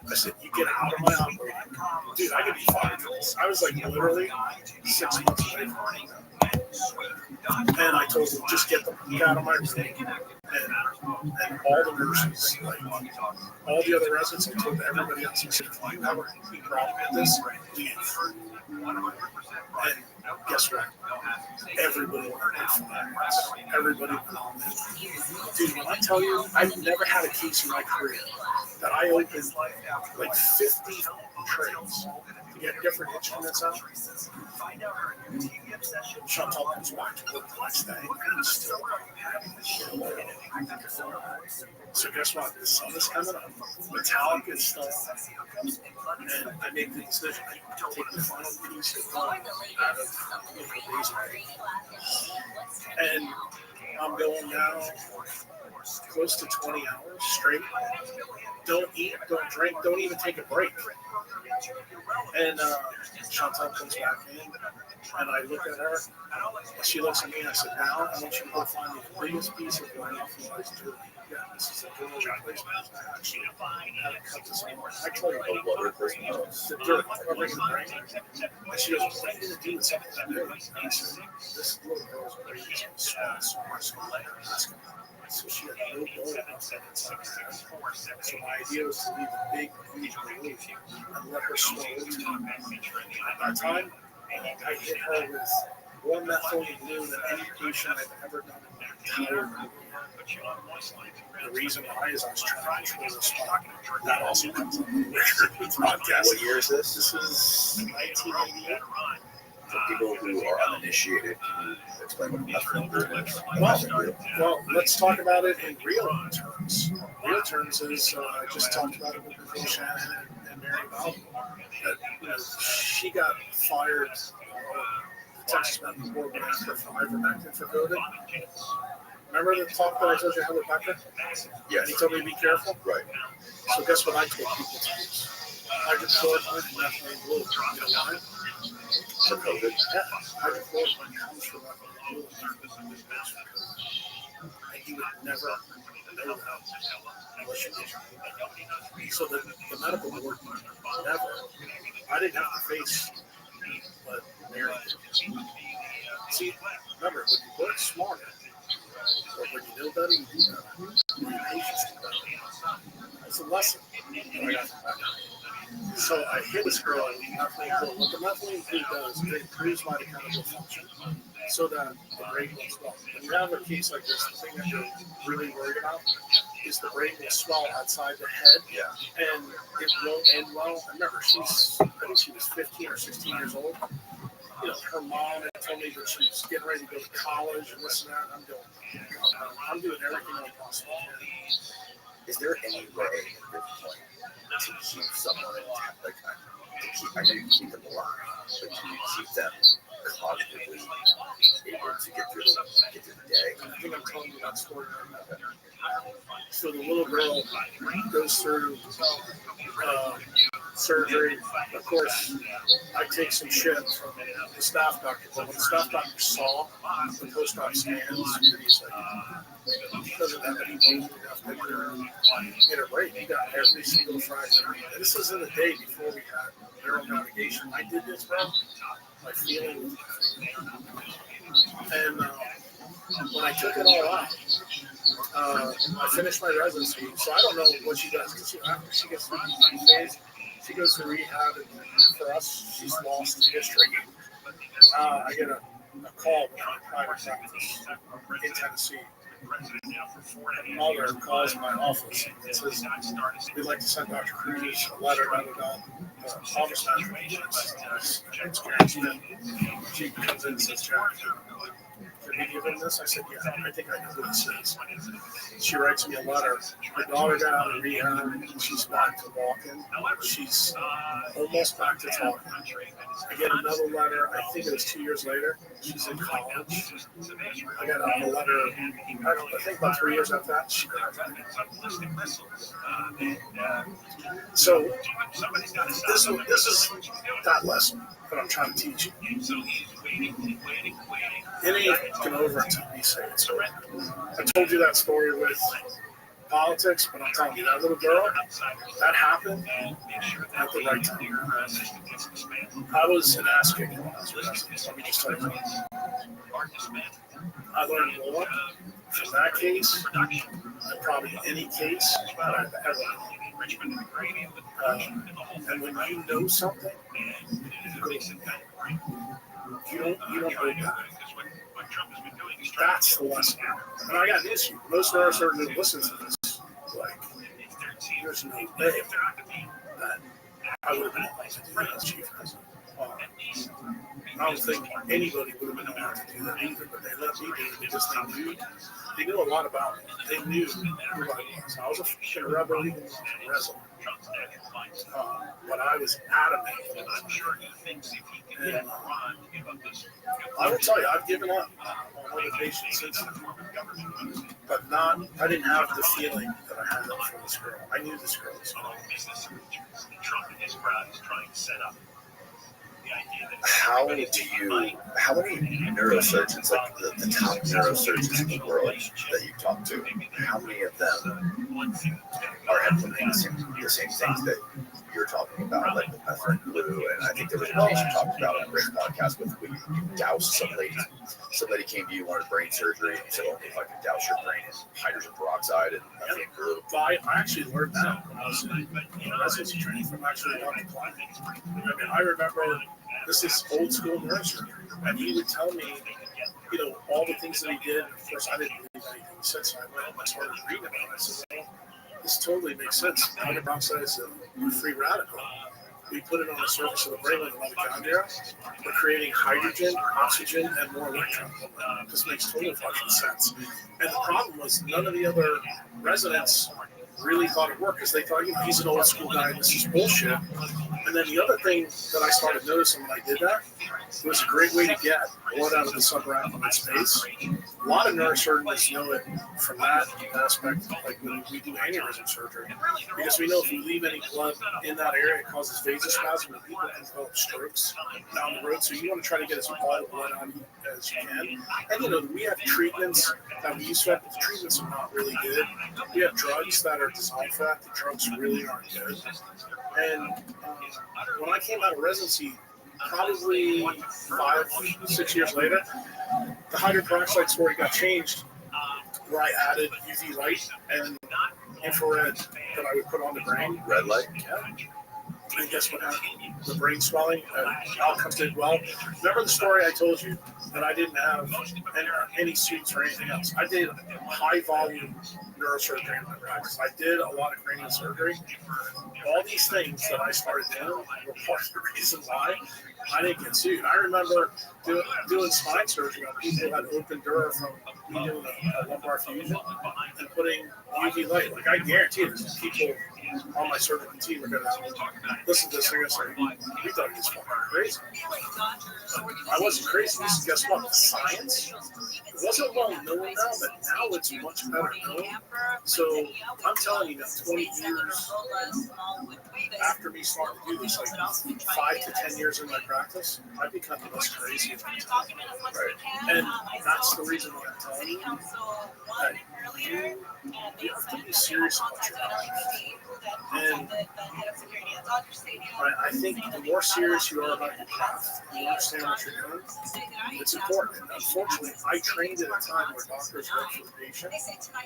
S13: I said, you get out of my operating. Dude, I could be fired for this. I was like literally 6 months away from it. And I told them, just get them out of my room. And all the nurses, like, all the other residents, I told everybody else, I said, if you have a problem with this, leave. And guess what? Everybody went on. Everybody went on. Dude, when I tell you, I've never had a case in my career that I opened like 50 trays to get different instruments out. Chantal comes back to work the next day and still having this shit away. So guess what? The sun is coming up. Metallic is still on. And I make the decision. I take the final piece of bone out of the razor. And I'm going now close to 20 hours straight. Don't eat, don't drink, don't even take a break. And Chantal comes back in, and I look at her, and she looks at me, and I said, now I want you to go find the biggest piece of unauthorized dirt. Yeah, this is a drill replacement. I actually had to cut this off. I told her, the dirt covering the brain. And she goes, what are you going to do with something that big? And I said, this little girl's brain is going to swell so much. So she had no bone outside that side. So my idea was to leave a big bleed balloon and let her swell into it. At that time, I hit her with more methylene blue than any patient I've ever done in my tired. The reason why is I was trying to control the spot. That also comes on the podcast.
S2: What year is this?
S13: This is 1988.
S2: For people who are uninitiated, can you explain what methylene group is?
S13: Well, let's talk about it in real terms. Real terms is I just talked about it with Nicole Shannon and Mary Bowden. She got fired. The Texas Medical Board went after for ivermectin for COVID. Remember the talk that I told you how with Becca?
S2: Yes.
S13: And he told me to be careful?
S2: Right.
S13: So guess what I told people to use? Hydrochloroquine and methylene blue. You know why?
S2: For COVID?
S13: Yeah. Hydrochloroquine comes from methylene blue. And you would never know that unless you did. So the medical board never. I didn't have to face what Mary did. See, remember, when you work smarter, or when you know better, you do better. When you patience do better. That's a lesson that I got from that. So I hit this girl with methylene blue. What the methylene blue does is it improves mitochondrial function so that the brain will swell. When you have a case like this, the thing that you're really worried about is the brain will swell outside the head, and it won't end well. I remember I think she was 15 or 16 years old. You know, her mom had told me that she was getting ready to go to college and this and that. And I'm doing everything I possibly can.
S2: Is there any way at this point to keep someone intact? Like, I know you can keep them alive, but can you keep them cognitively able to get through the day?
S13: I think I'm telling you that story right now. So the little girl goes through surgery. Of course, I take some shit from the staff doctor. But when the staff doctor saw the post-op scans, he's like, because of that, he told me enough that you're in a break. He got every single fracture. And this was in the day before we had neural navigation. I did this, bro. My feeling was and when I took it all out, I finished my residency. So I don't know what she does. After she gets through the phase, she goes to rehab. And for us, she's lost to history. I get a call when I'm in private practice in Tennessee. My mother calls my office and says, we'd like to send Dr. Cruz a letter about office management. She comes in and says, Jack, can we give him this? I said, yeah, I think I know what it says. She writes me a letter. My daughter got out of rehab and she's back to walking. She's almost back to talking. I get another letter, I think it was 2 years later. She's in college. I got a letter, I think about 3 years after that, she graduated. So this is that lesson that I'm trying to teach you. It ain't going over until we say it's over. I told you that story with politics, but I'm telling you, that little girl, that happened at the right time. I was an ass kicker when I was arrested. Let me just tell you. I learned more from that case than probably any case that I've ever known. And when you know something, you don't go back. That's the lesson. And I got an issue. Most neurosurgeons listen to this. Like, there's no way that I would have been able to do that as chief president. I don't think anybody would have been able to do that either, but they let me do it because they knew a lot about me. They knew who I was. I was a fucking rebel resident. But I was adamant. And I will tell you, I've given up on other patients since then. But I didn't have the feeling that I had for this girl. I knew this girl was going.
S2: How many neurosurgeons, like the top neurosurgeons in the world that you talk to, how many of them are implementing the same things that you're talking about, like the methylene blue? And I think there was a case you talked about on a great podcast with when you doused some lady. Somebody came to you, wanted brain surgery, and you said, okay, if I can douse your brain in hydrogen peroxide and methylene blue.
S13: I actually learned that when I was in residency training from actually Dr. Klein. I mean, I remember this is old school neurosurgery, and he would tell me all the things that he did. Of course, I didn't believe anything he said, so I went and started reading about it. I said, well, this totally makes sense. Carbon dioxide is a free radical. We put it on the surface of the brain like mitochondria. We're creating hydrogen, oxygen, and more electrons. This makes total fucking sense. And the problem was none of the other residents really thought it worked because they thought, he's an old school guy and this is bullshit. And then the other thing that I started noticing when I did that, it was a great way to get blood out of the subarachnoid space. A lot of neurosurgeons know it from that aspect, like when we do aneurysm surgery, because we know if we leave any blood in that area, it causes vasospasm and people can develop strokes down the road. So you want to try to get as much blood out as you can. And we have treatments that we use for that, but the treatments are not really good. We have drugs that are designed for that. The drugs really aren't good. And when I came out of residency, probably 5-6 years later, the hydrogen peroxide story got changed, where I added UV light and infrared that I would put on the brain.
S2: Red light?
S13: Yeah. And guess what happened? The brain swelling, outcomes did well. Remember the story I told you that I didn't have any suits or anything else? I did high volume neurosurgery in my practice. I did a lot of cranial surgery. All these things that I started doing were part of the reason why I didn't get sued. I remember doing spine surgery on people who had open dura from me doing a lumbar fusion and putting UV light. Like, I guarantee there's people on my surgical team are going to listen to this. They're going to say, we thought he was fucking crazy. I wasn't crazy. Guess what? The science, it wasn't well known now, but now it's much better known. So I'm telling you, that 20 years after me starting to do this, like 5 to 10 years in my practice, I've become less crazy as I talk. Right. And that's the reason why I'm telling you that you have to be serious about your life. And I think the more serious you are about your craft, you understand what you're doing, it's important. And unfortunately, I trained at a time where doctors work for the patient.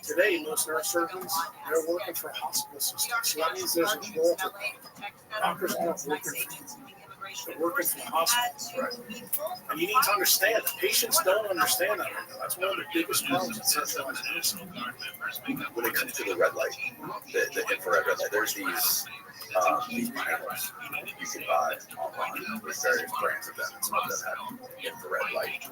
S13: Today, most neurosurgeons, they're working for hospital systems. So that means there's a role for them. Doctors aren't working for the hospital. Right. And you need to understand that patients don't understand that. That's one of the biggest problems in centralized medicine.
S2: When it comes to the red light, the infrared red light, there's these panels you can buy online with various brands of them, and some of them have infrared light.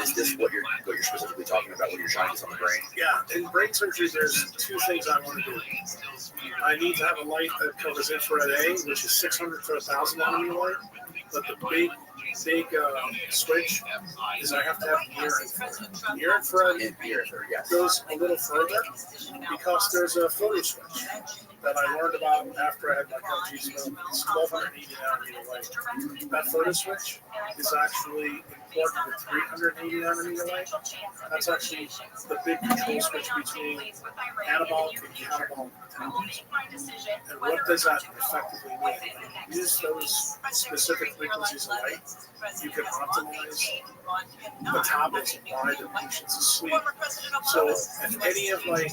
S2: Is this what you're specifically talking about when you're shining this on the brain?
S13: Yeah, in brain surgery, there's two things I want to do. I need to have a light that covers infrared A, which is 600 to 1,000 nanometer light, but the big switch is I have to have near infrared. Near infrared goes a little further because there's a photo switch that I learned about after I had my country's film. It's 1280 nanometer light. That photo switch is actually important with 380 nanometer light. That's actually the big control switch between anabolic and catabolic metabolism. And what does that effectively mean? When you use those specific frequencies of light, you can optimize metabolism while the patient's asleep. So if any of my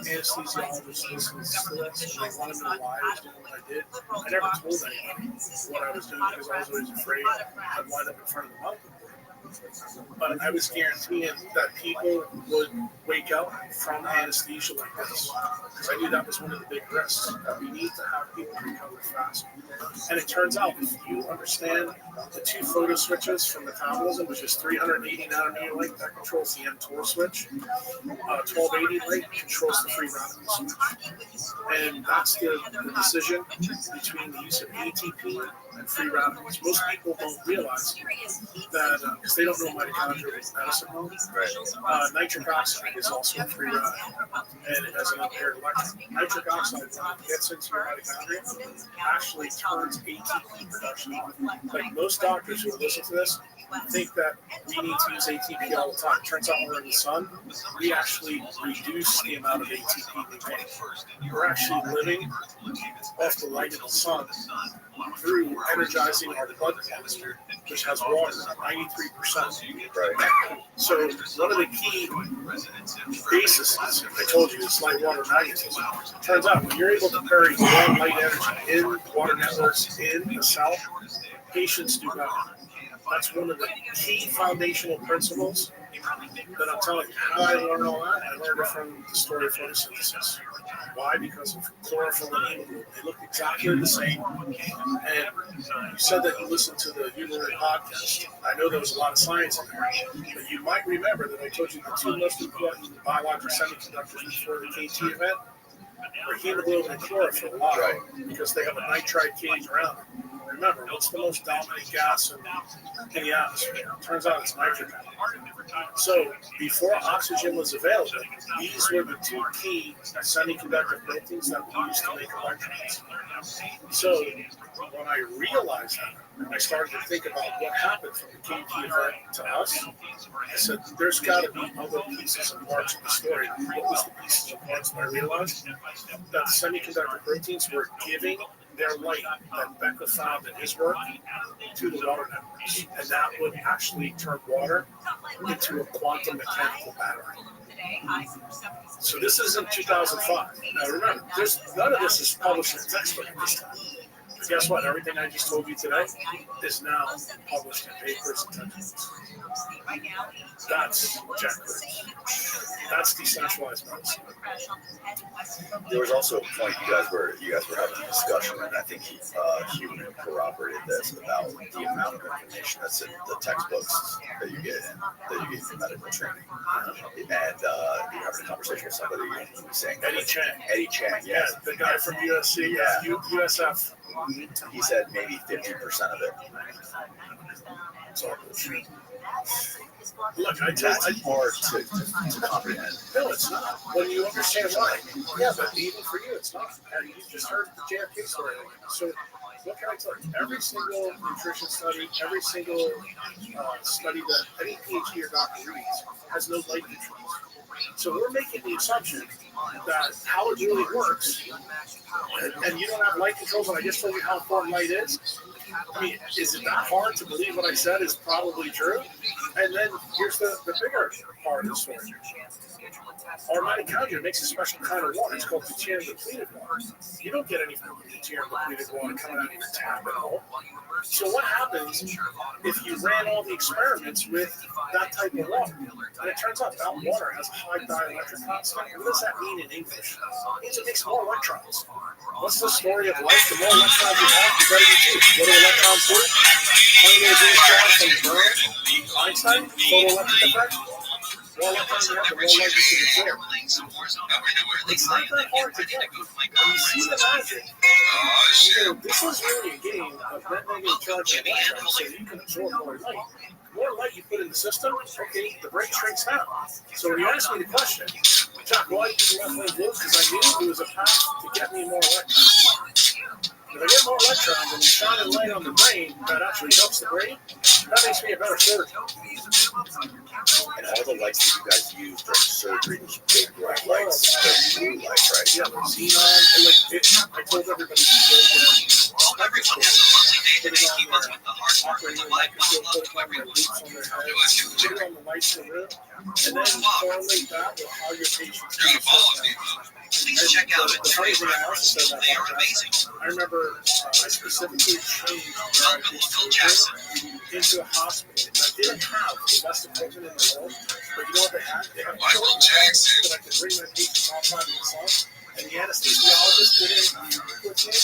S13: anesthesiologists listens to this and they want to know why I was doing what I did, I never told anybody what I was doing because I was always afraid I'd wind up in front of the medical board. But I was guaranteeing that people would wake up from anesthesia like this because I knew that was one of the big risks, that we need to have people recover fast. And it turns out if you understand the two photo switches for metabolism, which is 380 nanometer light that controls the mTOR switch, 1280 light controls the free radical switch. And that's the decision between the use of ATP and free radicals. Most people don't realize that because they don't know mitochondrial medicine. Nitric oxide is also a free radical, and it has an unpaired electron. Nitric oxide, when it gets into your mitochondria, actually turns ATP production on. Like most doctors who listen to this think that we need to use ATP all the time. Turns out when we're in the sun, we actually reduce the amount of ATP we make. We're actually living off the light of the sun through energizing our blood chemistry, which has water, 93%. Right. So one of the key bases, I told you, is light water magnetism. Turns out when you're able to carry warm light energy in water networks in the cell, patients do better. That's one of the key foundational principles that I'm telling you. How I learned all that? I learned it from the story of photosynthesis. Why? Because of chlorophyll and hemoglobin. They look exactly the same. And you said that you listened to the ViralRabbi podcast. I know there was a lot of science in there, but you might remember that I told you the two most important biological semiconductors before the KT event are hemoglobin and chlorophyll. Why? Because they have a nitride cage around them. Remember, what's the most dominant gas in the atmosphere? Turns out it's nitrogen. So before oxygen was available, these were the two key semiconductor proteins that we used to make electrons. So when I realized that, I started to think about what happened from the KT event to us. I said, there's got to be other pieces and parts of the story. What was the pieces and parts that I realized? That the semiconductor proteins were giving their light that Becker found in his work to the water networks. And that would actually turn water into a quantum mechanical battery. So this is in 2005. Now remember, none of this is published in a textbook at this time. But guess what? Everything I just told you today is now published in papers and textbooks. That's objective. That's decentralized medicine.
S2: There was also a point you guys were having a discussion, and I think Human corroborated this about the amount of information that's in the textbooks that you get in medical training. And you were having a conversation with somebody, and he was saying
S13: Eddie Chang,
S2: yeah,
S13: the guy from USC, USF.
S2: He said maybe 50% of it.
S13: So, look, I tell you,
S2: it's hard to comprehend.
S13: No, it's not. When you understand why. Yeah, but even for you, it's not. You just heard the JFK story. So, what can I tell you? Every single nutrition study, every single study that any PhD or doctor reads has no light controls. So we're making the assumption that how it really works, and you don't have light controls, and I just told you how important light is. I mean, is it that hard to believe what I said is probably true? And then here's the bigger part of the story. Our mitochondria makes a special kind of water. It's called deuterium depleted water. You don't get anything from deuterium depleted water coming out of your tap at all. So what happens if you ran all the experiments with that type of water? And it turns out that water has a high dielectric constant. What does that mean in English? It means it makes more electrons. What's the story of life? The more electrons you have, the better you do. What do electrons do? From Einstein, photoelectric effect. More electrons you have, the more light you can absorb. It's not that hard to get. When you see the magic, this is really a game of net negative charge and electrons, so you can absorb more light. The more light you put in the system, okay, the break shrinks down. So when you ask me the question, Jack, why did you use left lane blues? Because I knew it was a path to get me more electrons. If I get more electrons and shining light on the brain, that actually helps the brain. That makes me a better surgeon.
S2: And all the lights that you guys use during surgery, those big bright lights, the blue lights, right?
S13: Yeah, like xenon, and I told everybody to go to microscope, put it on their operating microscope, put it on their loops on their head, put it on the lights in the room, and then correlate that with how your patients do.
S10: Please check out
S13: the funny thing I also said that I remember I specifically changed where I did surgery into a hospital that didn't have the best equipment in the world, but you know what they had? They had Michael Jackson that I could bring my patients outside in the sun, and the anesthesiologist didn't with me,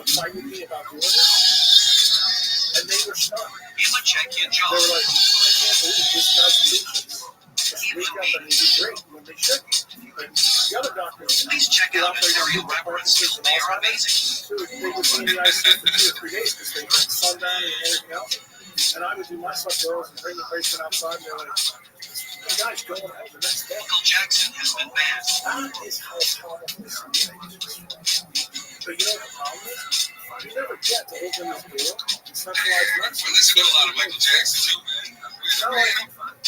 S13: fight with me about doing it, and they were stunned. They were like, I can't believe this guy's patients just wake up and they do great when they should. But the other doctors,
S10: please check out ViralRabbi. They are amazing.
S13: They would be in the ICU for 2 or 3 days because they had sundown and everything else. And I would do my subtitles and bring the patient outside, and they're like, the guy's going out the next day.
S10: Michael Jackson has been banned.
S13: That is how powerful this is. But you know what the problem is? You never get to open this door and centralize medicine.
S10: We're listening to a lot of Michael Jackson too, man.
S13: It's not like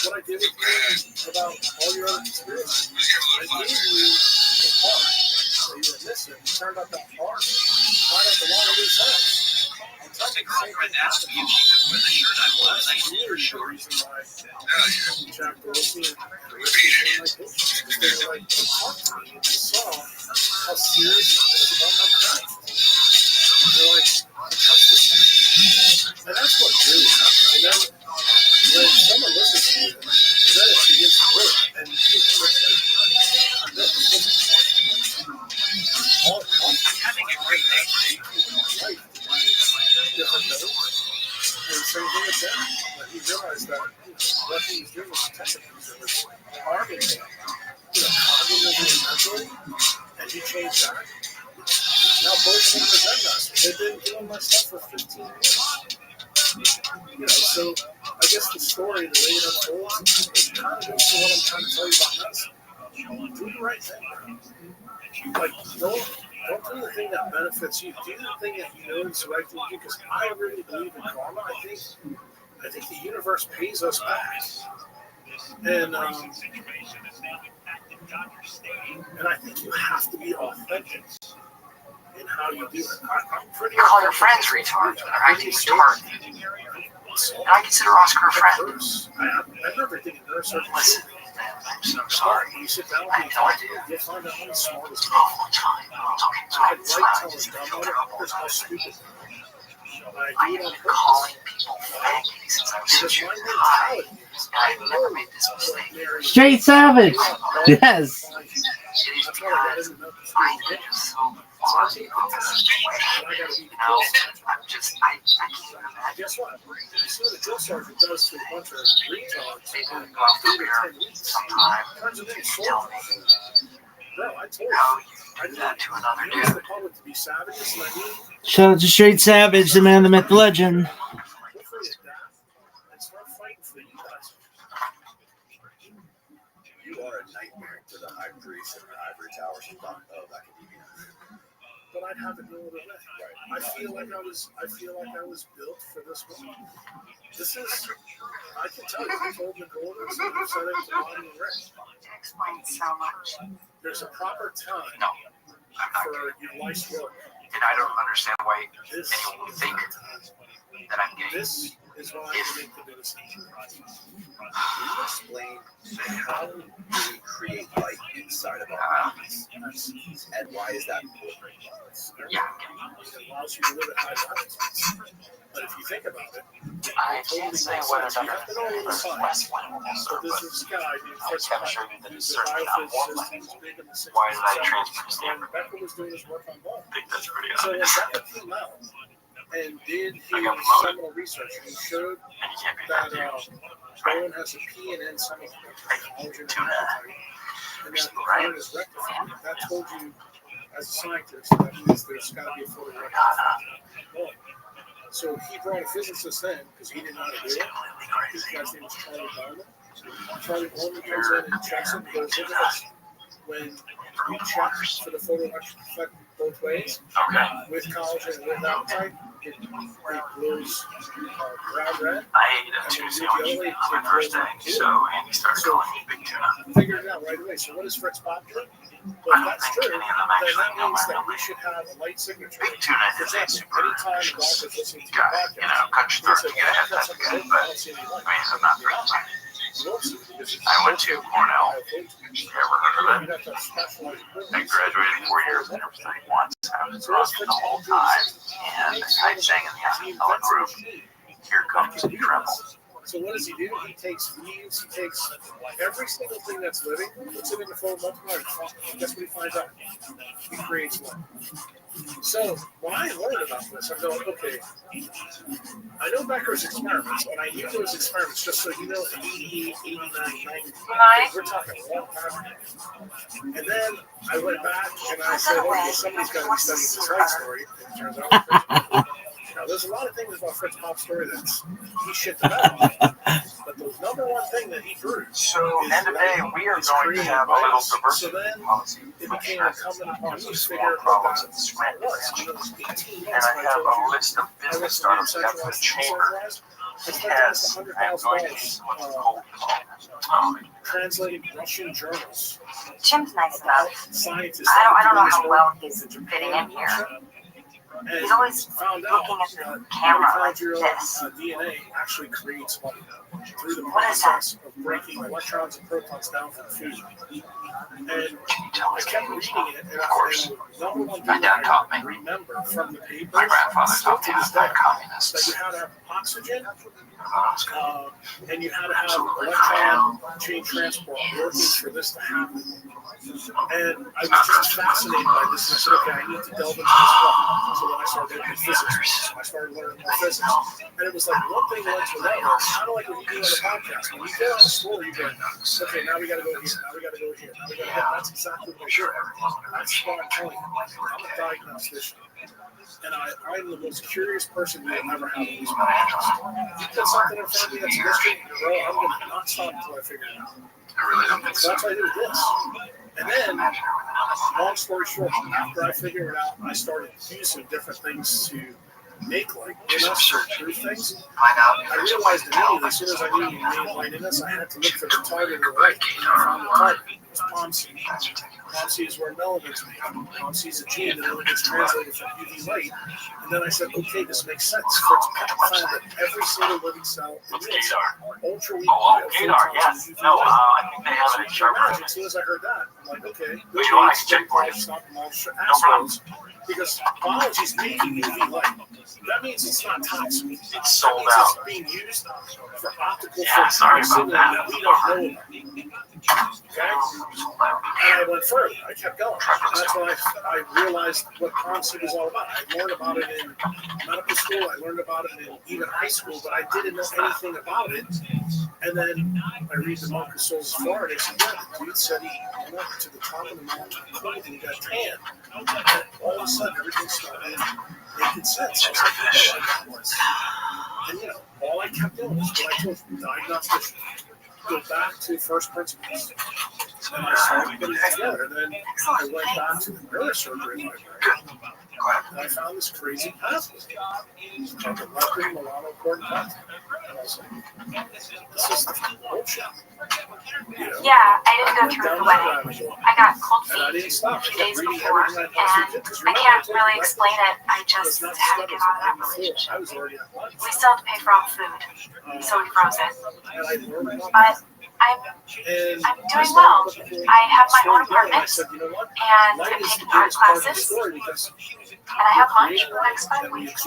S13: what I did with you about all your other experiences. I gave you the part that you were missing. It turned out that part. Find out the wrong of these things.
S10: My girlfriend asked me if she could wear the shirt I was. I told her sure.
S13: Jack Dorsey and my patients, because they were like, they talked to me and they saw how serious I was about my craft. And they're like, I trust this thing. And that's what really happened. I down. But he realized that what he was doing was protecting him. It was harming him, cognitively and mentally, and he changed that. Now both of them resent us. They've been doing my stuff for 15 years. So I guess the story, the way it unfolds, it kind of goes to what I'm trying to tell you about medicine. Do the right thing. Like, don't do the thing that benefits you. Do the thing that you know is the right thing to do. Because I really believe in karma. I think the universe pays us back. And I think you have to be authentic in how you do it. I'm pretty.
S4: You call your friends retards when they're acting retarded. And I consider Oscar a friend.
S13: I never think a nurse or
S4: listen. I'm so sorry.
S13: You sit down
S4: I have no idea.
S13: You'll find out I'm smart as
S4: Oh, it's fine. It's
S13: I
S4: fine.
S13: like telling motherfuckers how stupid
S4: I have been calling people faggy since I was such a high. I've never made this mistake.
S3: Straight savage. Yes.
S4: It is because I think so far from this way. I'm just, I can't imagine.
S13: Guess what? You see what a drill sergeant does to a bunch of retards
S4: Maybe we go out for beer sometime. Tell me
S13: Bro, I told you.
S4: how you do that to another
S13: I want
S4: dude.
S13: the public to be savages, and I mean,
S3: Shout out to Straight Savage, the man, the myth, the legend.
S13: we're free to death and start fighting for you guys.
S2: You are a nightmare to the high priest in the ivory towers of academia.
S13: But I'd have it no other way. Right. I feel like I was built for this moment. This is, I can tell you, I told Nicole this, and I've said it to Bonnie and Rick.
S4: It explains so much.
S13: There's a proper time
S4: No, I'm not
S13: for
S4: gay.
S13: your life's work.
S4: And I don't understand why
S13: This
S4: anyone would think that I'm gay.
S13: This is why I make the biggest decision.
S2: Can you explain how do we create light inside of our bodies? And why is that important?
S4: Yeah,
S13: It allows you to live at high levels. But if you think about it,
S4: I can't say whether or
S13: you
S4: not
S13: have to know a little science. So this is guy named Fritz
S4: I can assure you that
S13: He's
S4: it's
S13: a
S4: certainly not
S13: biophysicist.
S4: one.
S13: He was big in the 60s.
S4: Why did I
S13: and
S4: transfer to
S13: 70s.
S4: Stanford?
S13: When Becca was doing his work on bone.
S4: I think that's pretty
S13: So when
S4: obvious.
S13: Becca came out and did his
S4: I got promoted.
S13: seminal research, and he showed
S4: And you can't be
S13: that
S4: that
S13: bone has a P and N summit collagen and appetite, and that the bone is rectified. That told you, as a scientist, that means there's got to be a photorectified bone. So he brought a physicist in because he didn't know how to do it. This guy's name was Charlie Bowman. Charlie Bowman comes in and checks it and goes, look at this. When you check for the photoelectric effect both ways, with collagen and with appetite, it glows brown red.
S4: I ate a tuna sandwich on my first day, so Andy started calling me Big Tuna.
S13: Figured it out right away. So what is Fritz Pop doing? Well, if that's true, then that means that we should have a light signature.
S4: Big Tuna is a super
S13: delicious
S4: guy. You know, country throat to get ahead, that's good, but I mean, I'm not very funny. I went to Cornell. You ever heard of it? I graduated 4 years and never studied once. I was drunk the whole time, and I sang in the acapella group. Here Comes the Tremble.
S13: So what does he do? He takes leaves, he takes every single thing that's living, puts it in the phone multiplier, and guess what he finds out? He creates life. So when I learned about this, I'm going, okay, I know Becker's experiments, and I knew those experiments, just so you know, 88, 89, 90, we're talking a long time ago. And then I went back and I said, okay, somebody's got to be studying this right story. And it turns out now, there's a lot of things about Fritz Pop's story that's he shit the bed on. But the number one thing that he grew.
S4: So, end of day, we are going to have a little diversity policy.
S13: It became incumbent upon us to
S4: Small
S13: figure out
S4: problems
S13: what
S4: in the screen.
S13: was.
S4: And I have a list of business startups we have in the chamber. He has, I have no idea what it's called.
S13: Translating Russian journals.
S17: Jim's nice enough.
S13: Scientists.
S17: I don't know how well he's fitting in here. He's always
S13: found
S17: looking
S13: out
S17: at the camera like this.
S13: DNA actually creates life through the
S17: What is
S13: process of breaking electrons and protons down from food. And I kept reading it, and number one thing I remember from the paper,
S4: My grandfather
S13: still
S4: taught
S13: to
S4: me
S13: this
S4: as
S13: day,
S4: not communists.
S13: that you had to have oxygen, and you had to have electron chain transport working for this to happen. And I was just fascinated by this. And I said, okay, I need to delve into this more. So then I started learning physics. I started learning more physics. And it was like one thing led to another. Kind of like what you do on the podcast. When you get on a story, you go, okay, now we got to go here. Now we got to go here. Now we got to go. That's exactly what I do. That's what I'm telling you. I'm a diagnostician. And I'm the most curious person you'll ever have in these podcasts. If you put something in front of me that's a mystery, bro, I'm going to not stop until I figure it out.
S16: I really don't think
S13: so. That's what I did with this. And then, long story short, after I figured it out, I started using different things to make light in us or prove things. I realized immediately, as soon as I knew you made light in us, I had to look for the target of the light. And I found the target. It was palm seed. Palm seed is where melanin's made. Palm seed is a gene that only gets translated from UV light. And then I said, okay, this makes sense. For it's found that every single living cell emits ultra weak
S16: Gator, yes. No, I think they have it in sharp.
S13: As soon as I heard that, I'm like, okay,
S16: you know, I can check for you.
S13: Stop them all assholes. Because biology's making UV light. That means it's not toxic.
S16: It's sold out.
S13: It's being used for optical
S16: sorry about that.
S13: We don't know about. Okay? And I went further. I kept going. And that's when I realized what palm seed is all about. I learned about it in medical school. I learned about it in even high school, but I didn't know anything about it. And then I read the Monk of Souls Far, and they said, yeah, the dude said he went to the top of the mountain and he got tan. And all of a sudden, everything started making sense. I was like, oh, that was. And, you know, all I kept doing was what I told you, diagnostics. Go back to first principles. And I started putting it together. And then I went back to the neurosurgery library. And I found this crazy pathway. It's called the leptin melanocortin pathway. And I was like, this is bullshit. You know,
S5: yeah, I didn't go through the wedding. I got cold feet a few days before, and I can't really explain it. I just had to get out of that relationship. We still have to pay for all the food, so we froze it. But I'm doing well. I have my own apartment, and I'm taking art classes, and I have lunch for the next 5 weeks.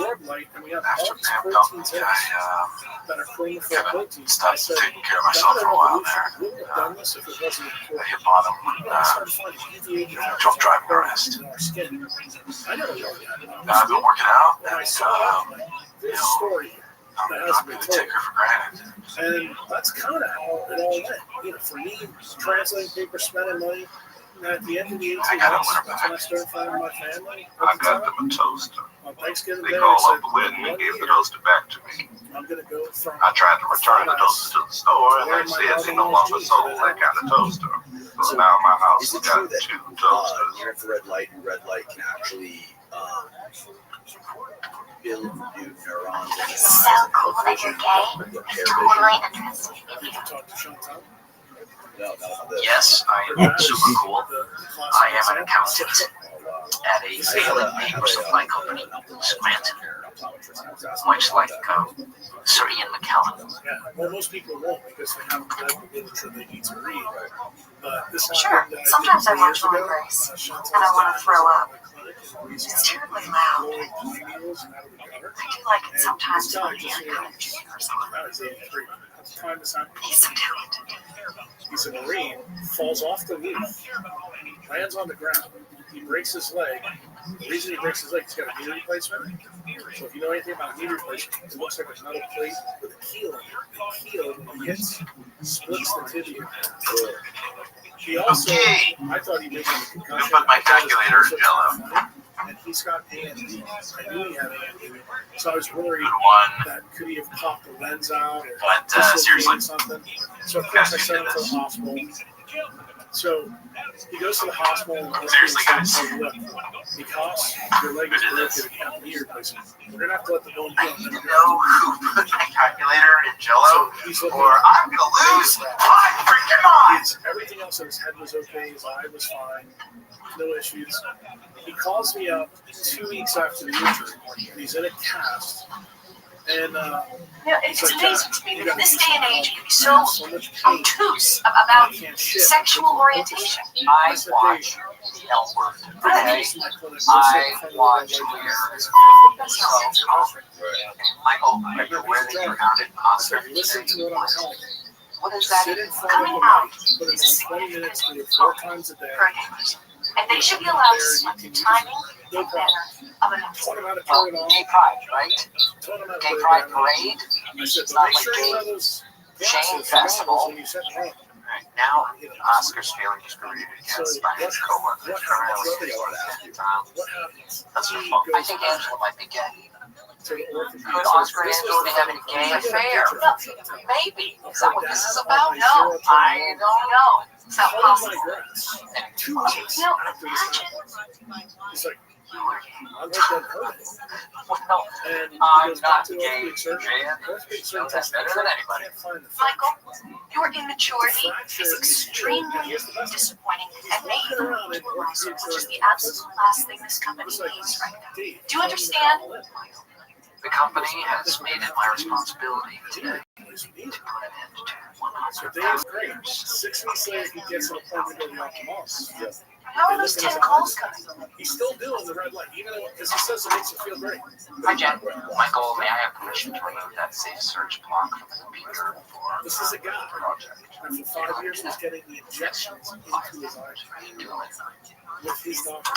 S16: Stopped taking care of myself for a while there. I hit bottom drunk driving arrest. I've been working out, and I'm not really take her for granted.
S13: And that's kind of how it all went. You know, for me, translating paper, spending money. And at the end of the 18 months, that's when I started finding my family.
S11: I got them a toaster.
S13: On Thanksgiving
S11: They
S13: Day,
S11: called
S13: I
S11: up the wedding and gave the toaster back to me.
S13: I'm going to go from.
S11: I tried to return the toaster to the store, and they said they no longer sold that kind of toaster. So now my house has got 2 toasters.
S2: Near infrared light and red light can actually build new neurons.
S17: It's so cool that you're gay. Totally interesting.
S13: Did you talk to Chantal?
S9: Yes, I am super cool. I am an accountant at a failing paper supply company, Scranton, much like Sir Ian McKellen.
S13: Yeah, well, most people won't because they haven't read the literature they need to read. But this
S5: Sure, sometimes I watch Long Grace, and I want to throw up. It's terribly loud. I do like it sometimes when the air comes or something. He's so talented.
S13: He's a Marine, falls off the roof, lands on the ground. He breaks his leg. The reason he breaks his leg, he's got a knee replacement. So if you know anything about knee replacement, it looks like a metal plate with a keel in it. The keel, when it hits, splits the tibia. He also, I thought he made a concussion.
S16: Put my calculator in Jello.
S13: And he's got AMD. I knew he had AMD. So I was worried that could he have popped the lens out or
S16: seriously,
S13: something. So of course I sent him to the hospital. So he goes to the hospital and
S16: seriously, guys,
S13: look, because your leg is broken and you have knee replacement, we're gonna have to let the bone heal.
S16: I need to know who put my calculator in Jello, or I'm gonna lose my freaking mind.
S13: Everything else in his head was okay. His eye was fine. No issues. He calls me up 2 weeks after the injury, and he's in a cast. And
S5: it's amazing to me that in this day and age, you can be so obtuse about sexual orientation.
S4: I watch Ellsworth. Okay? I watch Michael, are you aware that you're out in concert today? What is that?
S5: Coming out
S13: Put
S5: is
S13: it
S5: a
S13: on 20 minutes,
S5: significant
S13: do it 4
S5: time
S13: times a day.
S5: for a person, and they should be allowed to select the timing and manner of an
S13: Taught him how to
S4: Well,
S13: turn it on.
S4: gay pride, right?
S13: Taught him how to
S4: Gay
S13: put it
S4: pride
S13: down.
S4: parade.
S13: I said,
S4: It's
S13: but
S4: not
S13: make
S4: like
S13: sure you
S4: gay
S13: wear those
S4: Shane
S13: glasses,
S4: Festival.
S13: when you set them up.
S4: Right now, Oscar's feeling discriminated against by his coworkers.
S2: What happens?
S4: That's her fault. I think Angela might be gay.
S13: To the orphan.
S4: Could Oscar and Angela be having a gay affair? Maybe. Is that what this is about?
S5: No,
S4: I don't know.
S5: it's not possible.
S13: 2 weeks
S5: No,
S13: after this happened. He's like, I'm just dead hurt.
S4: Well,
S13: And he
S4: I'm
S13: goes back
S4: not
S13: to
S4: gay,
S13: orthopedic surgeon.
S4: Jan.
S13: Orthopedic
S4: You know
S13: surgeon
S4: that better than anybody.
S13: can't find the
S5: Michael,
S13: fracture.
S5: your immaturity is extremely disappointing and may even demoralize you, which is the absolute last thing this company needs right now. Do you understand?
S4: The company has made it my responsibility today to put an end to
S13: So Dave's great. 6 weeks later, he gets an appointment to go to the ophthalmologist.
S5: How are those 10 calls coming?
S13: He's still doing the red light, even though, because he says it makes him feel great.
S4: Hi, Jen. Michael, may I have permission to remove that safe search block from the computer for
S13: This is a guy
S4: project?
S13: that for 5 years was getting the injections into his eye with his doctor.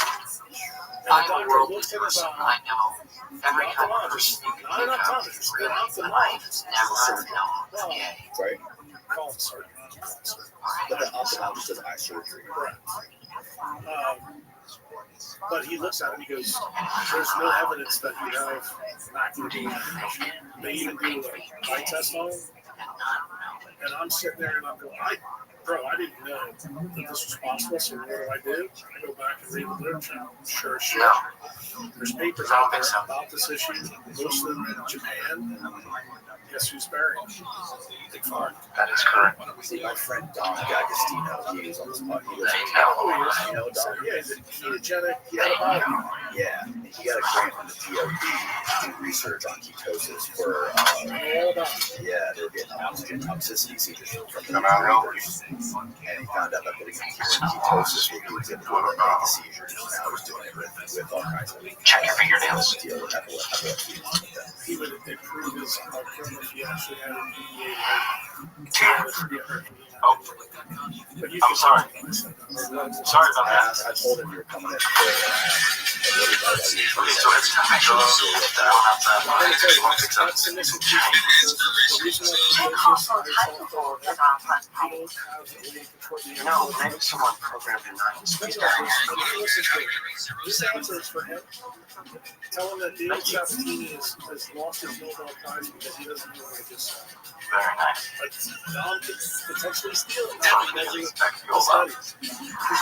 S13: And
S4: I'm
S13: the
S4: a
S13: doctor
S4: world
S13: looks at his
S4: person.
S13: eye.
S4: I know every kind of person you
S13: Not
S4: can
S13: an
S4: think of
S13: optometrist,
S4: is
S13: an
S4: really, but I've
S13: ophthalmologist.
S4: never known gay.
S2: Right?
S13: Call him surgeon.
S2: But the ophthalmologist does eye surgery.
S13: Correct. But he looks at it and he goes, there's no evidence that you have macular degeneration. They even do an eye test on him. And I'm sitting there and I'm going, I didn't know that this was possible, so what do? I go back and read the literature. Sure as shit. There's papers out there about this issue, most of them in Japan. Guess who's buried? Big Fart.
S4: That is correct.
S2: See, my friend Don D'Agostino, he was on this podcast. He was
S13: You know, Don? Yeah, he's a ketogenic.
S2: Yeah, and he got a grant from the DOD to do research on ketosis for, yeah, they were getting oxygen toxicity seizures from the doctors. And he found out that putting him in ketosis would be able to eliminate the seizures. Now he's doing it with all kinds of.
S4: Check your fingernails.
S2: Deal with epilepsy.
S13: He would improve his outcome if he actually had an
S4: Oh, I'm sorry. Sorry about that.
S2: I told him you were coming in.
S4: Okay, so it's time to go down outside. No, maybe someone programmed in 90s.
S13: This answer is for him. Tell him that David Sabatini has lost his Nobel Prize because he doesn't know what I just said.
S4: Very nice.
S13: But Dom could potentially steal it now because of the studies. Because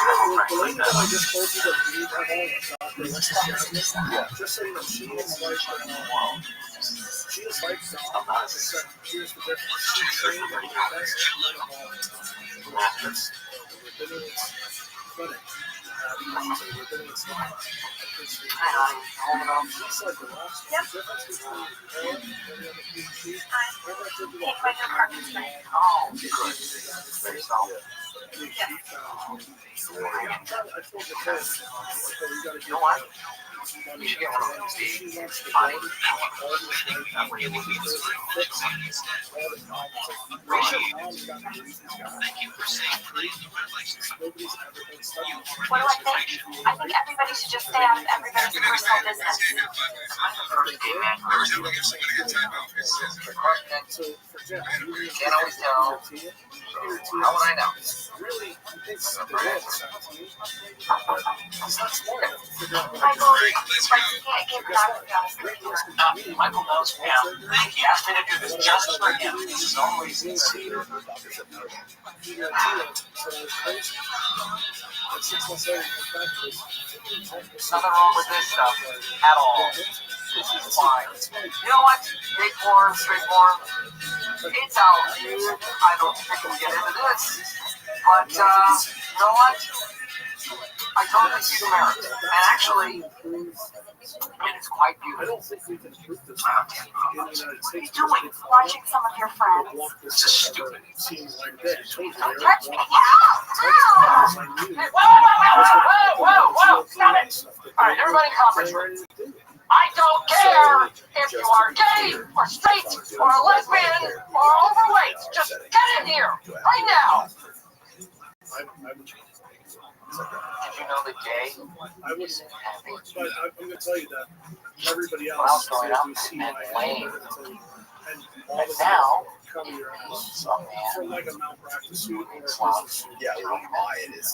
S13: the lady that I just told you that we have all Dr. Alexis Jasmine, just so you know, she is like Dom, except here's the difference. She trained at the best metabolic rabbinics clinic. Rabbinics lab. She's like the last difference between her and the other PhD.
S4: Oh, good. You know what? You should get one of those money. That way you will be
S5: What do I think? I think everybody should just stay out of everybody's personal business.
S4: You can't always tell. How would I know?
S13: Really, he thinks the world is 17. He's not smart enough to figure out what
S5: Michael, can't give that.
S4: Michael knows me. He asked me to do this just for him. This is only sincere. Nothing wrong with this stuff at all. This is fine. You know what? Straightforward. It's out. I don't think we'll get into this. But, you know what? I totally see the merit. And actually, it is quite beautiful.
S13: I don't think we can prove this in the United States.
S5: Doing watching some of your friends.
S4: This is stupid.
S5: Don't touch me. Whoa! Stop it! All right, everybody, conference room.
S4: I don't care if you are gay or straight or a lesbian or overweight. Just get in here right now. Did you know that gay isn't happy?
S13: But I'm going to tell you that everybody
S4: When I was
S13: else
S4: growing up, it meant lame. And now, it means a man.
S13: for like a malpractice suit or a business suit.
S2: Yeah, well, mine is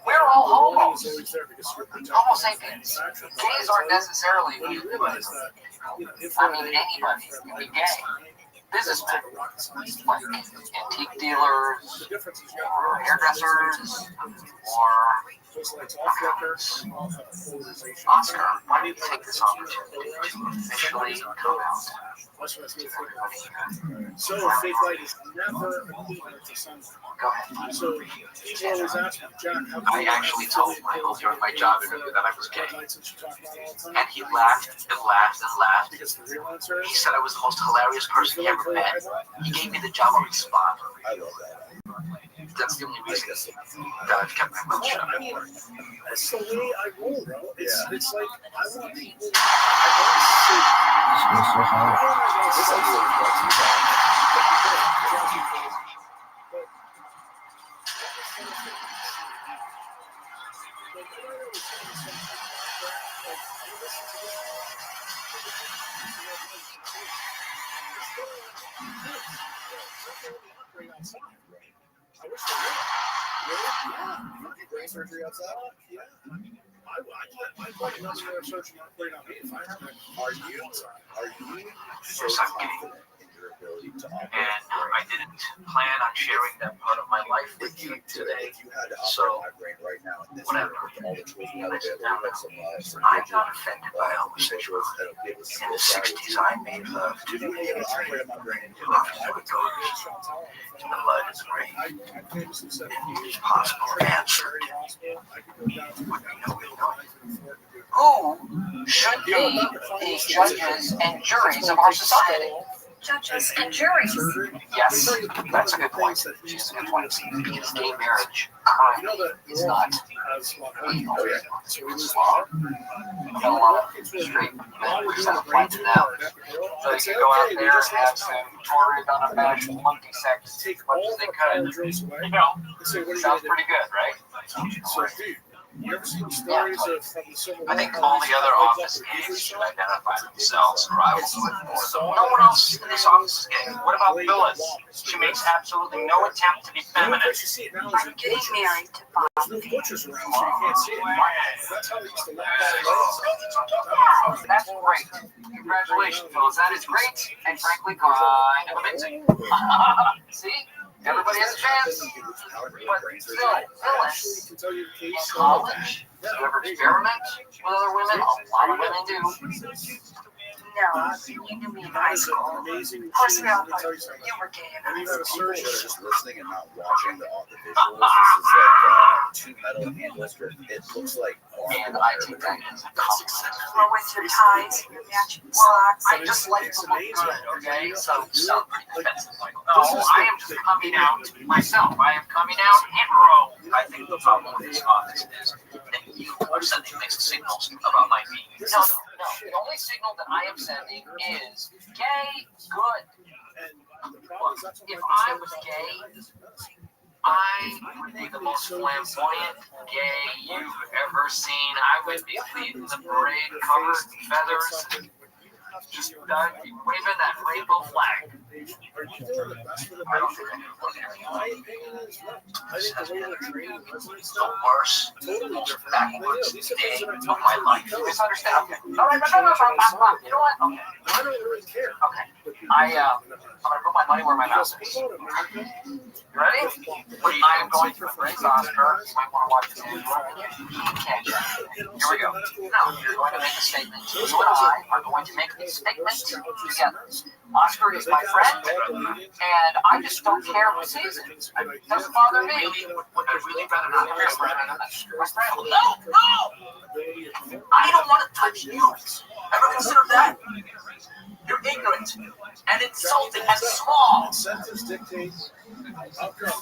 S4: We're all homos.
S13: Always there because you're protecting
S4: Homo sapiens. Gays aren't necessarily
S13: when you
S4: weak.
S13: realize that,
S4: I mean, anybody can be gay. Businessmen, like antique dealers, or hairdressers, or Oscar, why don't you take this opportunity to officially come out to everybody?
S13: so fake light is never a cleaner to sunlight.
S4: Go ahead.
S13: So people always ask me, Jack, how
S4: I actually told Michael during my job interview that I was gay. And he laughed and laughed and laughed. He said I was the most hilarious person he ever met. He gave me the job on the spot.
S2: I love that.
S4: That's the only reason that I've kept my mouth shut.
S13: That's the way I roll, bro. It's like I want people. I wish they would. Really? Yeah.
S2: Brain surgery outside?
S13: Yeah. I'd like another way of searching and operating on me if I had to.
S2: Are you so confident in your ability to operate?
S4: And I didn't plan on sharing that part of my life with you today.
S2: If you had to
S4: So,
S2: operate my brain right now in this
S4: whatever.
S2: room with all the tools you have available, with some
S4: I'm not offended by homosexuals.
S2: that'll give us
S4: In the 60s, I made love to
S2: you be able to operate my brain in
S4: love to my daughters. The blood is rain. It's possible answered. Who should be the judges and juries of our society?
S20: Judges and juries.
S4: Yes, that's a good point. She's a good point. Because gay marriage currently is not legal. It's law. We've got a lot of straight men who set up plans now. So you can go out there and have some Tory unabashed monkey sex as much as they could. You know, sounds pretty good, right?
S13: So, dude, you ever seen stories of the Civil War?
S4: I think all the other office gays should identify themselves, or I will do it more. No one else in this office is gay. What about Phyllis? She makes absolutely no attempt to be feminine.
S20: I'm getting married to Bob.
S13: There's no butchers around, so you can't see it. That's how they used to look back.
S4: That's great. Congratulations, Phyllis. That is great, and frankly, kind of amazing. See? Everybody has a chance. But still, Phyllis, in college, do you ever experiment with other women? A lot of women do.
S20: No, you knew me in high school. Of course, we all thought you were gay in high school.
S2: Just listening and not watching the visuals. This is like two metal handles. It looks like
S4: And I take that as a compliment.
S20: Or with your ties, your matching socks.
S4: I just like to look good, okay? So sound pretty defensive, Michael. No, I am just coming out myself. I am coming out hetero. I think the problem with this office is that you are sending mixed signals about my being. No. The only signal that I am sending is gay, good. Look, if I was gay, I would be the most flamboyant gay you've ever seen. I would be leading the parade covered in feathers. Just I'd be waving that rainbow flag. I don't think I can look at the worst, backwards day of my life. You misunderstand? Okay. No. You know what? Okay.
S13: I don't really care.
S4: Okay. I'm gonna put my money where my mouth is. You ready? I am going to embrace Oscar. You might want to watch this video. Okay. Here we go. Now, you're going to make a statement. You and I are going to make a statement together. Oscar is my friend, and I just don't care who sees it. It doesn't bother me. I'd really rather not hear my friend. No! I don't want to touch you. Ever consider that? You're ignorant and insulting and small.
S13: Incentives dictate outcomes.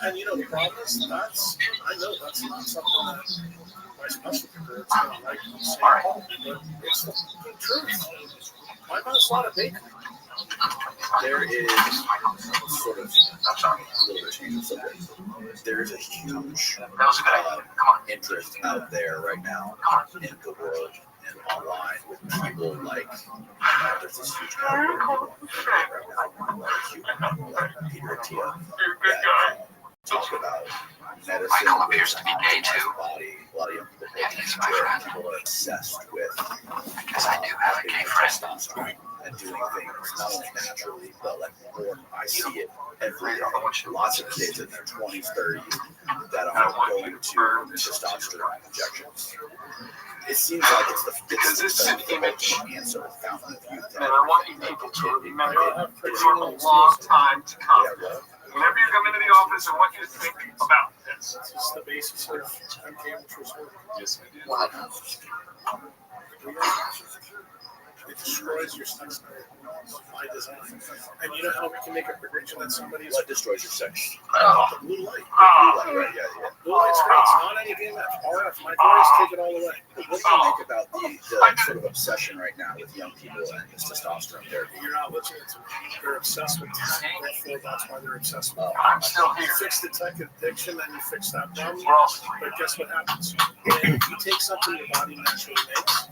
S13: And you know, the problem is I know that's not something that my specialty, it's kind of like the same home, but it's the fucking truth. My mom's not a baker.
S2: There is sort of a little bit change of subject. There is a huge interest out there right now in the world and online with people like there's this huge category of people like Peter and Tia that talk about medicine.
S9: Michael appears to be gay too.
S2: Body. A lot of young people people are obsessed with.
S9: Because I do have a gay friend.
S2: And doing things not only naturally, but like more. I see it every day. Lots of kids in their 20s, 30s that are going to testosterone injections. It seems like it's the image answer fountain of youth.
S6: And I want you people to remember for a long time to come. Whenever you come into the office, I want you to think about this.
S13: This is the basis of MKUltra's work.
S6: Yes, I do.
S13: It destroys your sex drive by design. And you know how we can make a prediction that somebody's...
S2: What destroys your sex?
S13: The blue light.
S2: Right, yeah.
S13: Blue light's great. It's not any BMF. RF, microwaves, take it all away.
S2: But what do you make about the sort of obsession right now with young people and this testosterone therapy?
S13: You're not listening to me. They're obsessed with tech. Therefore, that's why they're obsessed with it.
S6: I'm still here.
S13: You fix the tech addiction, then you fix that problem. But guess what happens? When you take something your body naturally makes,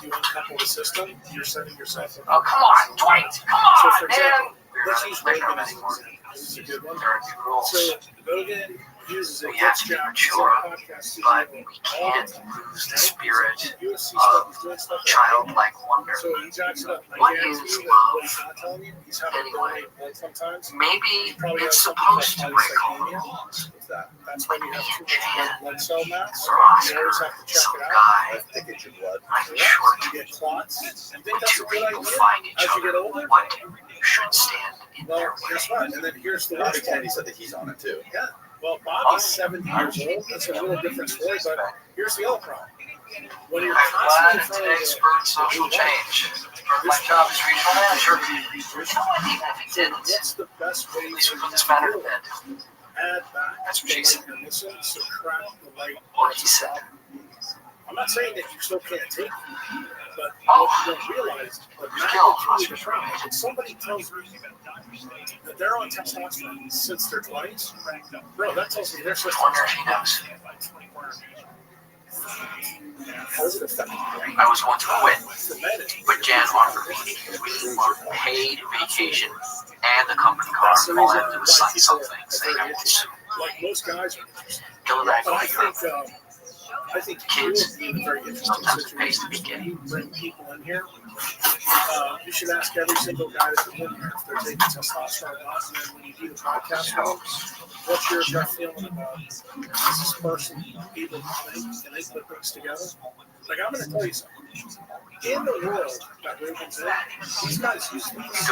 S13: you uncouple the system, you're setting yourself up.
S4: Oh, come on, Dwight! Come on,
S13: So, for example,
S4: man!
S13: let's use Rogan as an example. This is a good one. So, Rogan uses a gets jacked podcast.
S9: But we can't lose the spirit of childlike wonder.
S13: So he jacks it up.
S9: What is love?
S13: Anyway,
S9: maybe it's supposed to break all the rules.
S13: That's when you have too much blood cell mass.
S9: Or
S13: You always
S9: Oscar,
S13: have to check
S9: some
S13: it out.
S9: guy,
S2: Thick in your blood.
S9: I'm sure
S13: You get clots. I think that's a
S9: two
S13: good
S9: people
S13: idea.
S9: find each
S13: As you get
S9: other
S13: older,
S9: one day should stand in their
S13: well, guess
S9: way.
S13: what? And then here's the
S2: Bobby
S13: worst
S2: Kennedy
S13: part.
S2: said that he's on it too.
S13: Yeah. Well, Bobby's 70 years old. That's a little different story, but here's the other problem. When you're
S9: I'm glad
S13: constantly
S9: that
S13: trying
S9: today's
S13: to
S9: spurred social change. My job is regional manager. You know what, even if he didn't,
S13: what's the best way
S9: at least we
S13: to
S9: put this matter to bed.
S13: add back
S9: That's what
S13: the
S9: she
S13: light
S9: said.
S13: and listen, subtract the light.
S9: What he said.
S13: I'm not saying that you still can't take it, but
S9: Oh.
S13: what you don't realize, the
S9: Kill
S13: magnitude of the
S9: Oscar's
S13: problem.
S9: right.
S13: When somebody tells me that they're on testosterone since their 20s, bro, that tells me they're supposed
S9: Wonder if he knows.
S2: How does it affect the brain?
S9: I was going to quit,
S13: to manage.
S9: but Jan offered me a paid vacation and the company car.
S13: That's the
S9: All I
S13: reason
S9: have to do
S13: why
S9: is sign
S13: people
S9: some
S13: are
S9: things.
S13: very
S9: They don't
S13: interested.
S9: assume.
S13: Like most guys are interested.
S9: Kill it back
S13: But
S9: over here.
S13: I think you
S9: Kids,
S13: would be in a very interesting
S9: sometimes it pays to
S13: situation.
S9: be gay.
S13: You bring people in here. You should ask every single guy that's in here if they're taking testosterone or not. And then when you do the podcast with them, what's your gut feeling about this person able to think and they put things together? Like, I'm going to tell you something. In the world that Rogan's in, these guys use this.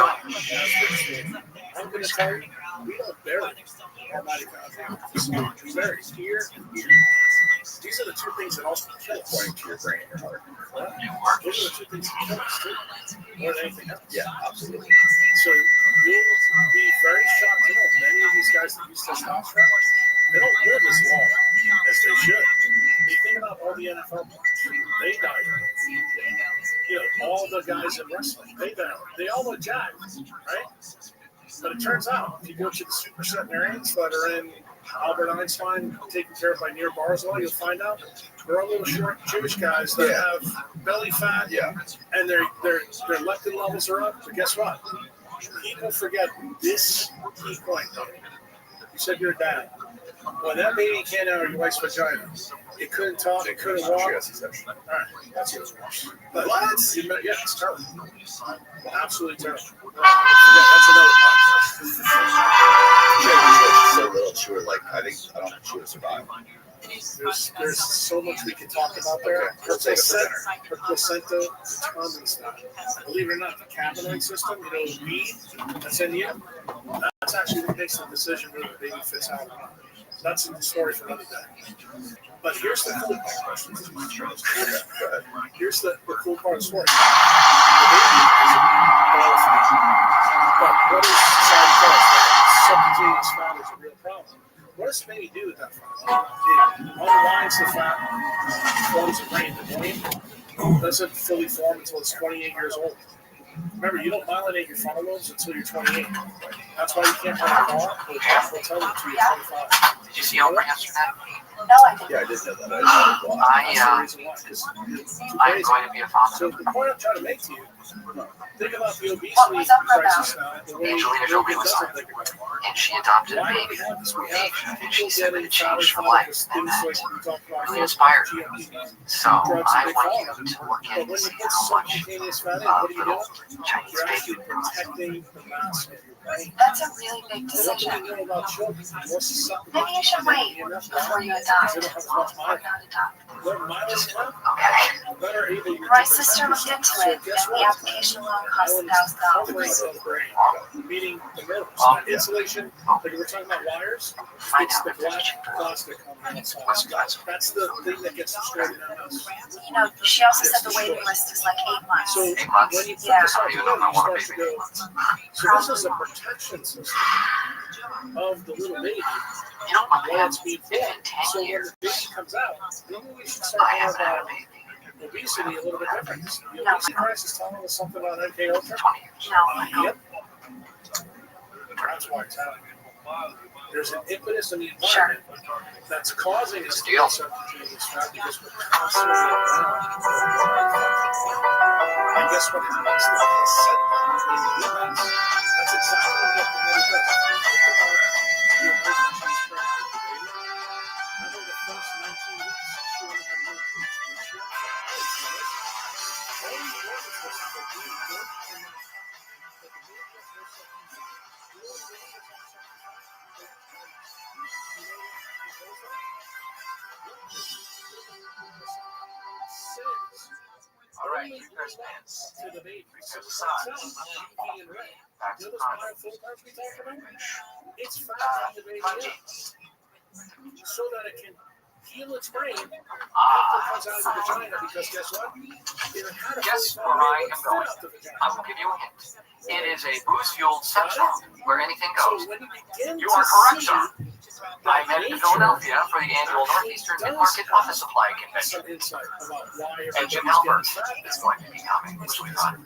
S13: I'm going to tell you, we don't bury our mitochondria. We bury it here and here. These are the two things that also kill us.
S2: According to your brain and your heart.
S13: Those are the two things that kill us, too. More than anything else.
S2: Yeah, absolutely.
S13: So you'll be very shocked to know many of these guys that use testosterone, they don't live as long as they should. You think about all the NFL players, they die. You know, all the guys in wrestling, they die. They all look jacked, right? But it turns out, if you go to the super centenarians that are in Albert Einstein, taken care of by Near Barzal, you'll find out they're all little short Jewish guys that have belly fat, and their leptin levels are up. But guess what? People forget this key point. You said you're a dad. When that baby came out of your wife's vagina, it couldn't talk, it couldn't walk. All right, that's it. But what? Yeah, it's terrible. Absolutely terrible. That's another part.
S2: So little, she would I don't think she would survive.
S13: There's so much we can talk about there. Her placenta determines that. Believe it or not, the cannabinoid system, you know, weed that's in you, that's actually what makes the decision whether the baby fits out or not. That's the story for another day. But here's the cool part. Here's the cool part of the story. The baby is qualified. But what is side effects? Subcutaneous fat is a real problem. What does the baby do with that fat? It winds the fat, forms a grain. The grain doesn't fully form until it's 28 years old. Remember, you don't myelinate your frontal lobes until you're 28. That's why you can't run a car or hotel until you're 25.
S4: Did you see Oprah yesterday?
S5: No, I didn't.
S2: Yeah, I did know that.
S4: I'm going to be a father.
S13: So the point I'm trying to make to you, think about the obesity
S5: What was Oprah
S13: crisis
S5: about?
S13: now. The way
S4: Angelina Jolie was on, and she adopted a
S13: why do
S4: baby.
S13: we have this? We
S4: And
S13: have
S4: she
S13: people
S4: said that
S13: getting
S4: it changed her
S13: fatter,
S4: life,
S13: things
S4: and
S13: like
S4: that
S13: we talked about.
S4: really inspired me. So
S13: Drugs
S4: I
S13: and big
S4: want
S13: pharma.
S4: you to look
S13: But
S4: in
S13: when
S4: to
S13: you
S4: see
S13: put
S4: how much
S13: subcutaneous fat in, what are you
S4: little
S13: doing?
S4: Chinese
S13: You're
S4: baby
S13: actually protecting the mass of your brain.
S5: That's a really big
S13: What do
S5: decision.
S13: you know about children? More susceptible.
S5: Maybe you should wait before you adopt.
S13: They don't have as much
S5: Or
S13: myelin.
S5: not adopt.
S13: Their myelin count,
S4: Okay.
S13: the better able you're
S5: My
S13: to
S5: sister
S13: protect
S5: looked into
S13: yourself. So
S5: it,
S13: guess
S5: and the
S13: what?
S5: application alone cost
S13: Myelin is
S5: $1,000.
S13: covering of the brain, meaning the nerves. Not insulation, like we're talking about wires. It's the black plastic on the outside. That's the thing that gets destroyed in MS.
S5: You know, she also said the waiting list is like 8 months.
S13: So when you put this all together, you start to go. So this is a protection system of the little baby.
S4: You know, my
S13: While it's being formed. So when the baby comes out, maybe we should start thinking about obesity a little bit different. The obesity crisis is telling us something about NK Ultra. Yep. That's why it's happening. There's an impetus in the environment that's causing us to get subcutaneous fat because we're constantly and guess what happens? The setback in the US, that's exactly what the money does. Think about the emergencies for I know the first 19 weeks, she only had no food. She had all these organs were something really good. But the baby has no subcutaneous.
S4: All right, you guys pants.
S13: To the baby.
S4: Because the sun. Back to the
S13: it's fat in the baby so that it can heal its brain after it comes out of the vagina. Because guess what?
S4: Guess where I am going. I will give you a hint. It is a booze-fueled sex room where anything goes. You are correct, sir. I'm headed to Philadelphia for the annual Northeastern Mid-Market Office Supply Convention. And Jim Halbert is going to be coming this weekend.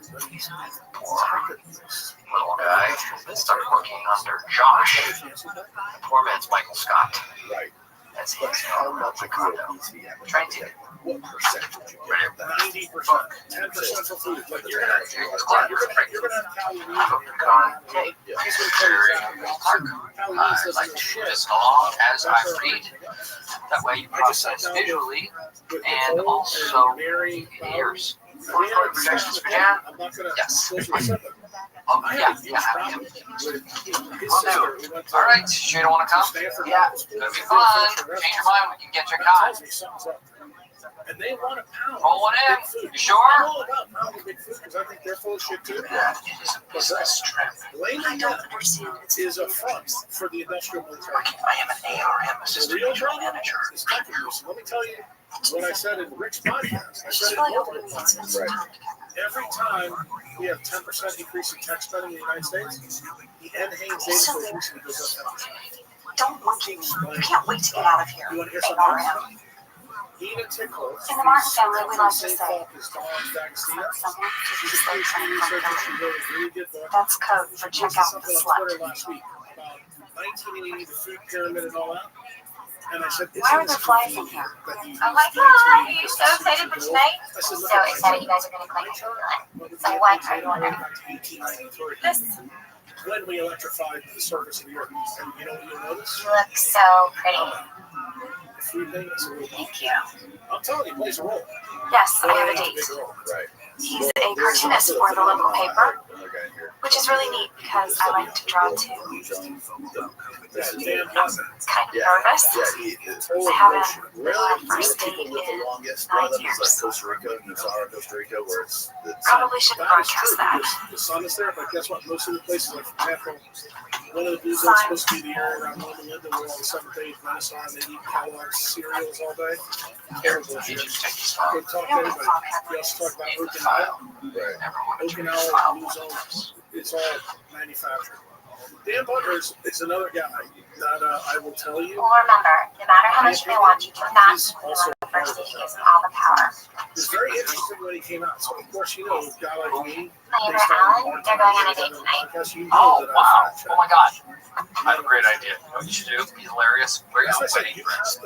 S4: Little guy started working under Josh. Poor man's Michael Scott.
S2: Right.
S4: As he's out the condo. Trying to.
S2: What percentage?
S13: 90%, 10% for food. Like you're gonna have calories.
S4: I like to shoot as long as I read. That way you process visually and also ears. Projections for Jan? Yes. Oh, yeah. Will do. All right, sure you don't want to come? Yeah, it's gonna be fun. Change your mind, we can get your cut.
S13: And they want to pound.
S4: Roll it in. You sure?
S13: I'm all about pounding big food because I think they're full of shit too.
S4: Yeah, it is a business trip.
S13: Blaming them is a front for the industrial military.
S4: I am an ARM assistant regional manager.
S13: Let me tell you what I said in Rick's podcast. I said it multiple times. Right. Every time we have 10% increase in tech spending in the United States, the NHANES data for obesity goes up 10%.
S5: Don't monkey me. You can't wait to get out of here.
S13: You want to hear something else? Eat a tickle.
S5: In the Martin family, we like to say, that's code for check out the slut.
S13: Last week about 1980, the food pyramid and all that. And I said,
S5: why are there flies in here?
S17: I'm like, oh, are you so excited for tonight? So excited you guys are going to click on it. So what are you wondering?
S5: This.
S13: When we electrified the surface of the earth. And you know what you'll notice?
S17: You look so pretty.
S13: The food thing is a real
S5: Thank you.
S13: I'm telling you, it plays a role.
S5: Yes, I have a date.
S2: Right.
S5: He's a cartoonist for the local paper, which is really neat because I like to draw too. I'm kind of nervous. I haven't had a first date in 9 years.
S2: Costa Rica, Costa Rica, where it's
S5: Probably shouldn't broadcast that.
S13: The sun is there, but guess what? Most of the places, like for example, one of the dudes that's supposed to be the area around Loma Linda where all the 7th-day Venice are, and they eat Kellogg's cereals all day. Terrible shit. Go talk to everybody. We also talk about Okinawa. Okinawa, Luzon, it's all manufactured. Dan Butters is another guy that I will tell you.
S17: Well, remember, no matter how much they want you to not be one of the first to use all the power.
S13: It's very interesting when he came out. So, of course, you know, a guy like me.
S17: Neighbor Alan, they're going on a date tonight.
S4: Oh, wow. Oh, my God. I have a great idea. You know what you should do? Be hilarious. Wear your wedding dress.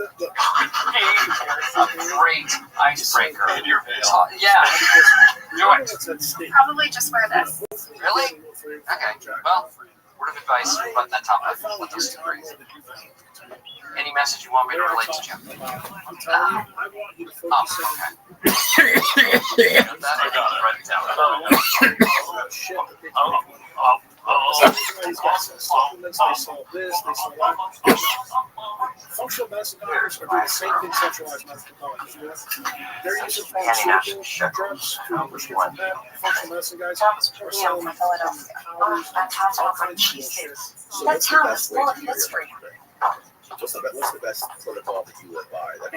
S4: Great icebreaker. Yeah. Do it.
S20: Probably just wear this.
S4: Really? Okay. Well, word of advice about that topic. Let those two agree. Any message you want me to relate to Jim?
S13: I'm telling you, I want you to focus on.
S4: That I got it. Write it down.
S13: These guys sell supplements, they sell this, they sell that. Functional medicine doctors are doing the same thing centralized medical doctors do. They're using pharmaceutical drugs to prescription pen. Functional medicine guys are selling powders, all kinds of bullshit.
S2: So
S20: That town is full of history.
S2: What's the best protocol that you live by? That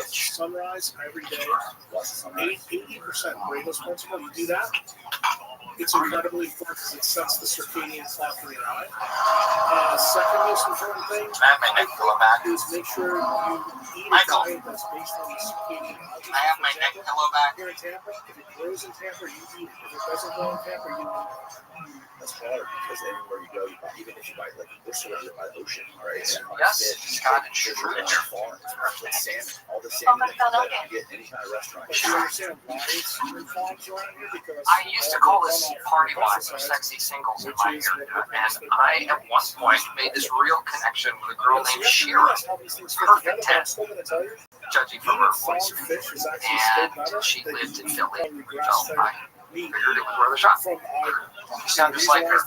S13: Sunrise every day. 80% Brady's principle. You do that. It's incredibly important because it sets the circadian clock in your eye. Second most important thing is make sure you eat a diet that's based on the circadian clock.
S4: I have my neck pillow back.
S13: Here in Tampa, if it grows in Tampa, you eat it. If it doesn't grow in Tampa, you eat it.
S2: That's hard because everywhere you go, even if you buy, like, we're surrounded by the ocean, all right?
S4: Yes,
S2: Scott and sugar in our farms, with salmon, all the salmon that you get in any kind of restaurant.
S13: Do you understand why it's in farms around here? Because
S4: I used to call this party wise or sexy singles in my area, and I at one point made this real connection with a girl named Shira. Perfect 10, judging from her voice, and she lived in Philly, so I figured it was worth a shot. You sound just like her.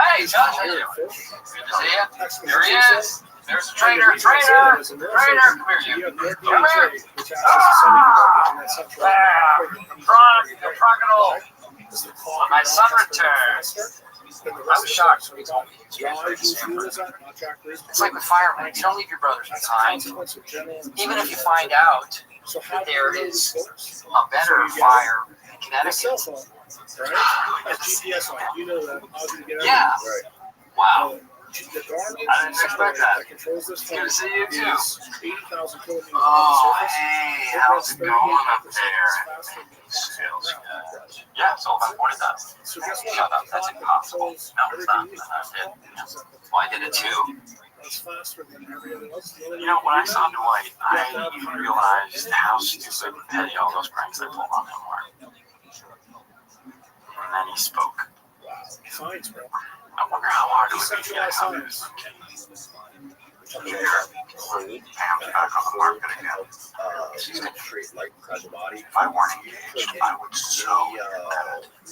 S4: Hey, Josh, how you doing? Good to see you. There he is. There's the trainer. Trainer, come here, you. Come here. My son returned. I was shocked when he told me he was ready to stand for it. It's like with firemen. You don't leave your brothers behind. Even if you find out that there is a better fire in Connecticut. Yeah. Wow. I didn't expect that. Good to see you too. Oh, hey, how's it going up there? Sales good. Yeah, it's all about 40,000. Shut up, that's impossible. No, it's not. Well, I did it too. You know, when I saw Dwight, I realized how stupid and petty all those pranks I pulled on him were. And then he spoke. I wonder how hard it would be to get out of this. Pam's back on the market again.
S2: She's going to create light inside the body.
S4: If I weren't engaged, I would so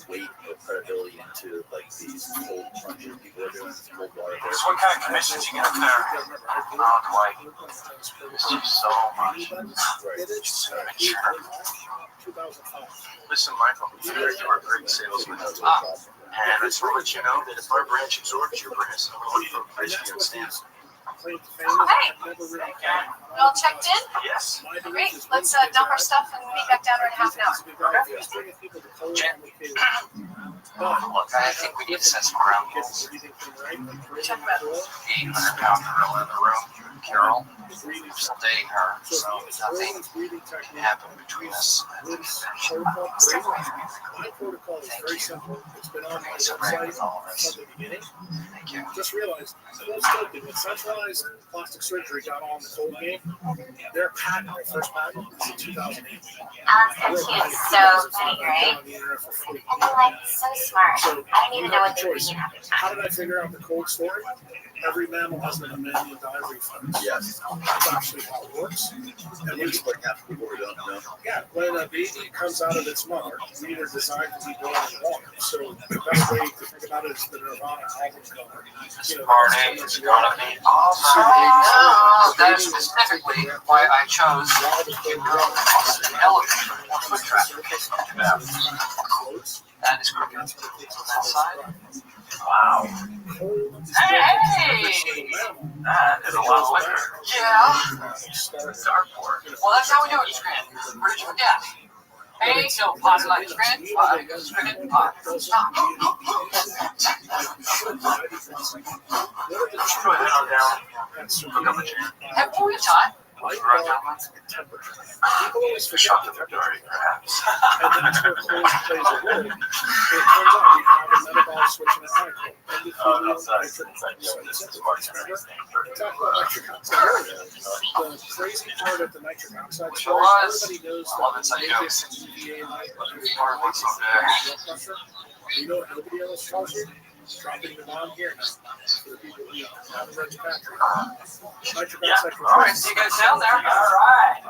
S2: weight or credibility into like these cold plunges people are doing, cold water.
S4: So what kind of commissions you get up there? Oh, Dwight, it's just so much. Just make sure. Listen, Michael, you are a great salesman. And I just want to let you know that if our branch absorbs your branch, I'm going to look for a place for you to stand.
S20: Hey, we all checked in?
S4: Yes.
S20: Great. Let's dump our stuff and meet back down in half an hour.
S4: Jen, look, I think we need to set some ground rules. 800-pound gorilla in the room. Carol, I'm still dating her, so nothing can happen between us.
S13: My protocol is very simple. It's been on my website from the beginning.
S4: Thank you.
S13: Just realized, when centralized plastic surgery got on the cold game, their patent, their first patent, is in 2008.
S17: Alan's so cute, so funny, right? And they're like so smart. I don't even know what they're reading at the time.
S13: How did I figure out the cold story? Every mammal has an mammalian die reflex.
S2: Yes.
S13: That's actually how it works. And we explain that to people who don't know. Yeah, when a baby comes out of its mother, we are designed to be born in water. So the best way to think about it is the Nirvana album cover.
S4: This party is gonna be awesome. That is specifically why I chose to go across an elevator or foot traffic. That is crooked. That side. Wow. Hey! That is a lot of liquor. Yeah. Dartboard. Well, that's how we do it, Scram. Where did you get? Hey, no pause like trend. Stop. Have we time?
S13: People always forget that they're dirty, perhaps. And that's where clothes plays a role. It turns out we have a metabolic switch in the cycle. Talk about nitric oxide earlier. The crazy part of the nitric oxide story, everybody knows that EVA light, blood pressure. You know what nobody else tells you? Dropping the bomb here now for the people who haven't read the factory. Nitric oxide control.
S4: All right, see you guys down there. All right.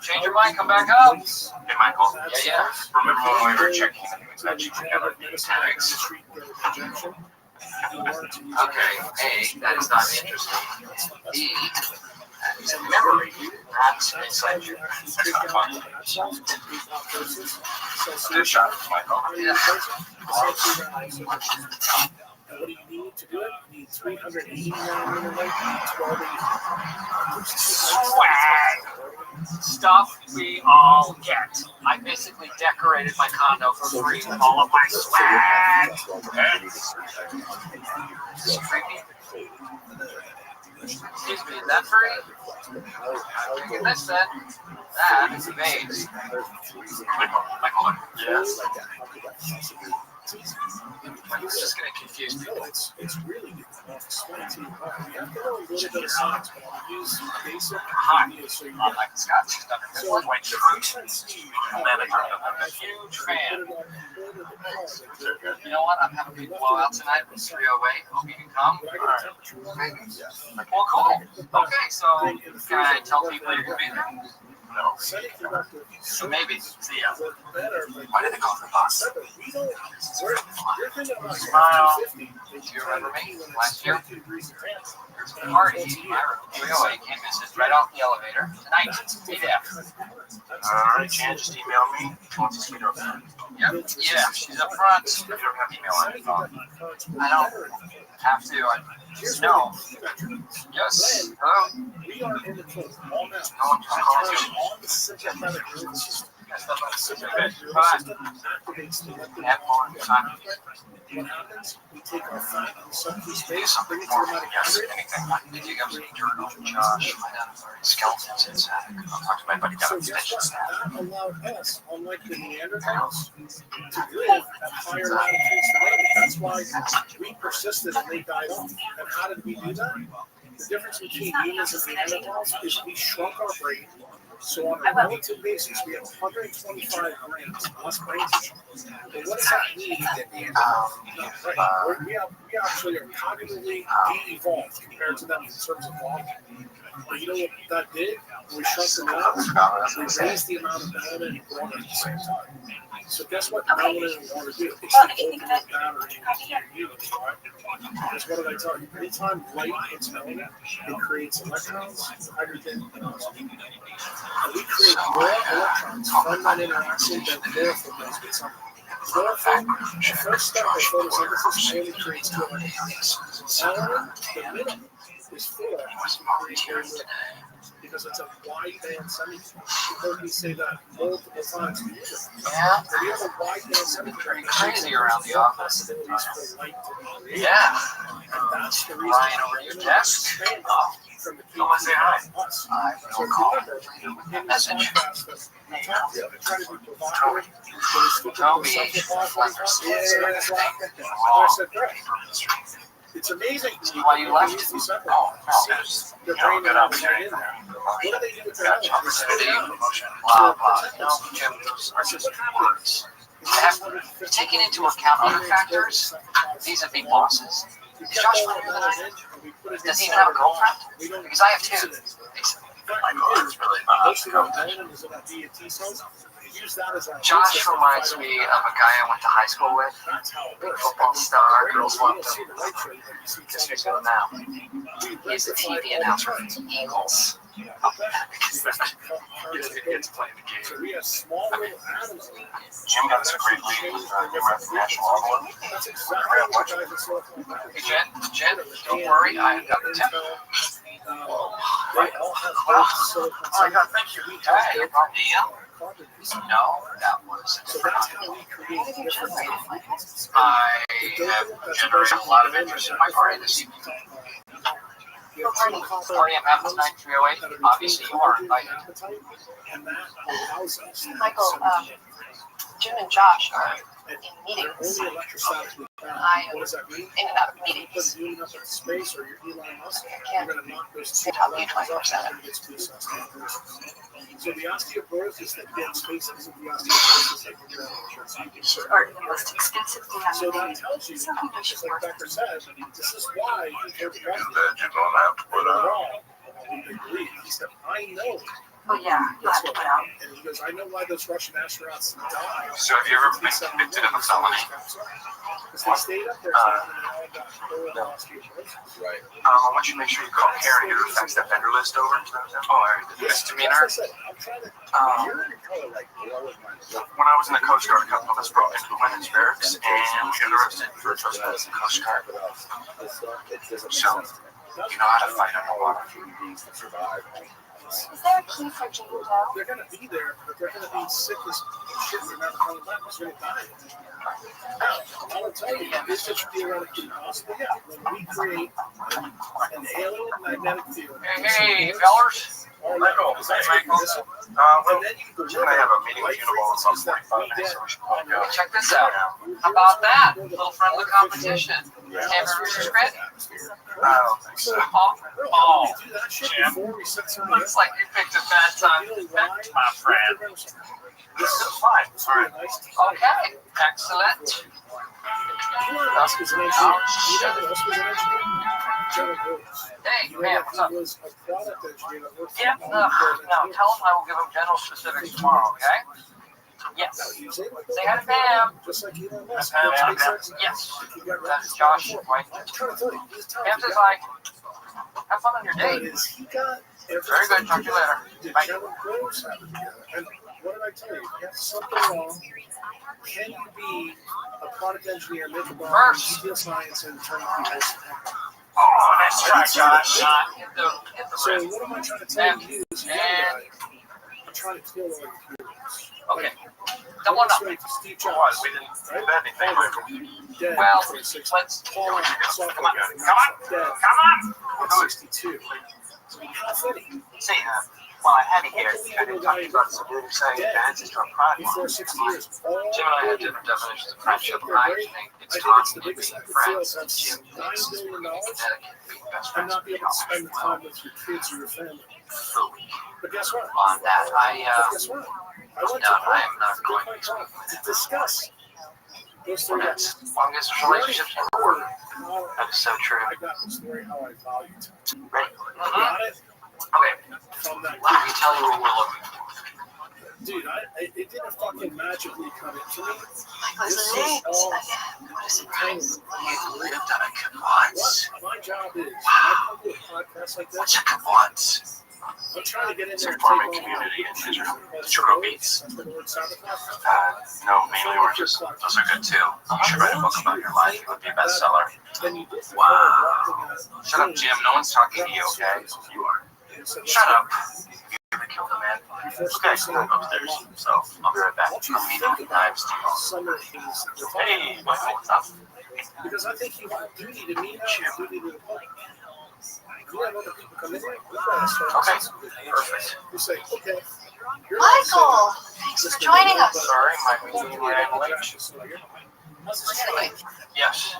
S4: Change your mind, come back up.
S16: Hey, Michael.
S4: Yeah.
S16: Remember when we were checking together the tags?
S4: Okay, A, that is not interesting. B, that is memory. That's inside you.
S16: That's not fun. Good shot, Michael.
S4: Yeah.
S13: And what do you need to do it? You need 380 nanometer light, 1280.
S4: Swag! Stuff we all get. I basically decorated my condo for free with all of my swag. Excuse me, is that free? I missed that. That is amazing.
S16: Michael, yes.
S4: It's just going to confuse me.
S13: It's really good. I'll explain to you how. You have to know a little bit of science, but I'll use basic ideas so you
S4: I like Scotch.
S13: So,
S4: White fruit. I'm a huge fan. You know what? I'm having a big blowout tonight from 308. Hope you can come. Well, cool. Okay, so can I tell people you're going to be there?
S16: No.
S4: So maybe. See ya.
S16: Why did they call it the boss?
S4: Smile. Do you remember me last year? Party. 308. Can't miss it. Right off the elevator. Tonight. Be there.
S16: All right, Jan, just email me. Once you speak up.
S4: Yep. Yeah, she's up front.
S16: You don't have email on your phone.
S4: I don't have to. No. Yes. Hello.
S13: We are in the close all now.
S4: No one just called you.
S13: All the sympathetic nervous system.
S4: Have fun.
S13: What happens? We take our fat and substance space, bring it to the mitochondria.
S16: Did you guys read Journal from Josh? Skeletons inside. I'll talk to my buddy down at Spencer.
S13: That allowed us, unlike the Neanderthals, to live at higher latitudes than they did. That's why we persisted and they died off. And how did we do that? The difference between humans and Neanderthals is we shrunk our brain. So on a relative basis, we have 125 grams less brain tissue. But what does that mean? We actually are cognitively de-evolved compared to them in terms of volume. But you know what that did? When we shrunk the atoms, we raised the amount of melanin and water at the same time. So guess what melanin and water do? It's the ultimate battery in your units, right? Because what did I tell you? Anytime light hits melanin, it creates electrons, hydrogen, and oxygen. And we create more electrons from that interaction than chlorophyll does with something. Chlorophyll, the first step of photosynthesis, only creates 2 electrons. Melanin, the minimum, is 4 electrons to create very little. Because it's a wide-band semiconductor. You heard me say that multiple times.
S4: Yeah.
S13: We have a wide-band semiconductor.
S4: Crazy around the office. Yeah.
S13: And that's the reason
S4: Ryan over your desk.
S13: from the
S16: Someone say hi.
S4: I will call you. Message. Toby.
S13: It's amazing.
S4: Why you left? Oh,
S13: Their brain and everything in there. What do they do with their
S4: Blah, blah. No, Jim, those are just words. Taking into account other factors, vis-a-vis bosses. Is Josh funnier than I am? Does he even have a girlfriend? Because I have 2. Josh reminds me of a guy I went to high school with. Big football star, girls loved him. Guess who's doing now? He's the TV announcer for the Eagles.
S16: He gets playing the game. Jim got us a great lead with the national envelope.
S4: Hey, Jen, don't worry, I got the tip.
S13: They all have
S16: oh my God, thank you.
S4: Hey, no problem.
S13: carbon.
S4: No, that was a
S13: So
S4: different
S13: that's how
S4: article.
S13: we create different things.
S4: I have generated a lot of interest in my party this evening. Party I'm having tonight, 308. Obviously, you are invited.
S13: And that allows us.
S20: Michael, Jim and Josh are in meetings. I am in and out of meetings.
S13: Space or your Elon Musk,
S20: Can't
S13: you're going to knock those two
S20: talk to you
S13: lines off
S20: 24/7.
S13: and get to so the osteoporosis that gets faces of the osteoporosis that you're
S20: Are the most expensive thing I've
S13: so
S20: been
S13: that tells you, just like Becker said, this is why he cares about
S11: that you're going to have to put out.
S13: He said, I know.
S20: Oh yeah, you'll have to put out.
S13: And he goes, I know why those Russian astronauts died.
S6: So have you ever been convicted of a felony?
S13: Because they stayed up there
S2: Right.
S6: I want you to make sure you call Karen and get her fax that vendor list over. Oh, I already did. Misdemeanor. When I was in the Coast Guard, a couple of us broke into women's barracks and we got arrested for trespassing the Coast Guard. So, you know how to fight underwater.
S20: Is there a key for Jane Doe?
S13: They're going to be there, but they're going to be sick as shit. They're never coming back. They're going to die. Now, I will tell you, this is theoretically possible. Yeah, when we create an alien magnetic field.
S4: Hey, fellers.
S6: Michael,
S4: Michael.
S6: Well, we're going to have a meeting with Uniball in about 45 minutes, so we should probably go.
S4: Check this out. How about that? A little friendly competition. Hamburger script?
S6: I don't think so.
S4: Oh, Jim. Looks like you picked a bad time to defect, my friend.
S6: This is fine. All right.
S4: Okay, excellent. Hey, man, what's up? Yeah, no, tell him I will give him general specifics tomorrow, okay? Yes. Say hi to Pam. Yes. That's Josh, right? Pam says hi. Have fun on your date. Very good. Talk to you later. Bye.
S13: And what did I tell you? You have something wrong. Can you be a product engineer, make a bomb, media science, and turn people?
S4: Oh, nice try, Josh. Hit the
S13: So
S4: wrist.
S13: what am I trying to tell you? Is I'm trying to kill all your computers.
S4: Okay. Double up.
S13: Steve Jobs.
S6: What? We didn't bet anything, Michael.
S4: Well,
S13: let's
S4: come on. Come on. Come on.
S13: 62.
S6: See, well, I had it here. I didn't talk about some really exciting advances to our project.
S13: Before 6 years.
S6: Jim and I have different definitions of friendship. I think it's talking and being friends. Jim thinks it's being best
S13: And
S6: friends
S13: not
S6: with
S13: be able to spend the time with your kids or your family. But guess what?
S4: On that,
S13: Guess what?
S4: I am not going
S13: to discuss.
S4: One of the longest relationships ever worked.
S6: That is so true.
S13: I got the story how I valued it.
S6: Ready?
S13: Got it?
S4: Okay.
S13: From that
S4: Let me tell you what we're looking for.
S13: dude, it didn't fucking magically come into me.
S20: Michael's late. What a surprise.
S6: You lived on a kibbutz.
S13: My job is, when I come to a podcast like this,
S6: What's a kibbutz?
S13: I'm trying to get in
S6: It's
S13: there
S6: a
S13: and
S6: farming
S13: take
S6: community in Israel.
S13: on
S6: Sugar beets. No, mainly oranges. Those are good too. You should write a book about your life. It would be a bestseller. Wow. Shut up, Jim. No one's talking to you, okay? You are. Shut up. You're gonna kill the man. Okay, I'm upstairs. So I'll be right back. I'm meeting knives to Hey, Michael, what's up?
S13: Because I think you have a duty to me and a duty to the public. You have other people come in here.
S6: Okay, perfect.
S13: You say, okay.
S20: Michael, thanks for joining us.
S6: Sorry, my meeting ran late. Yes,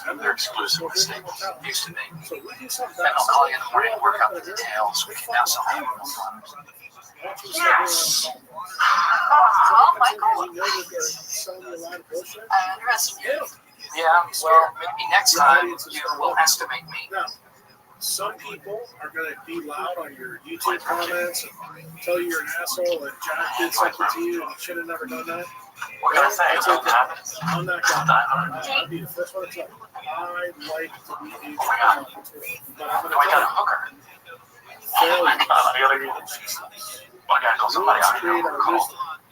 S6: and they're exclusive with Staples. Used to be. And I'll call you in the morning and work out the details. We can now sell animal products.
S20: Yes. Oh, Michael.
S4: Yeah, well, maybe next time you will estimate me.
S13: Now, some people are going to be loud on your YouTube comments and tell you you're an asshole and Jack did something to you and you should have never done that.
S6: What can I say?
S13: I'm not going to. I'll be the first one to tell you. I like to be able to talk to it. But I'm going to
S6: got a hooker. Oh my God, I gotta read this. I gotta call somebody out here.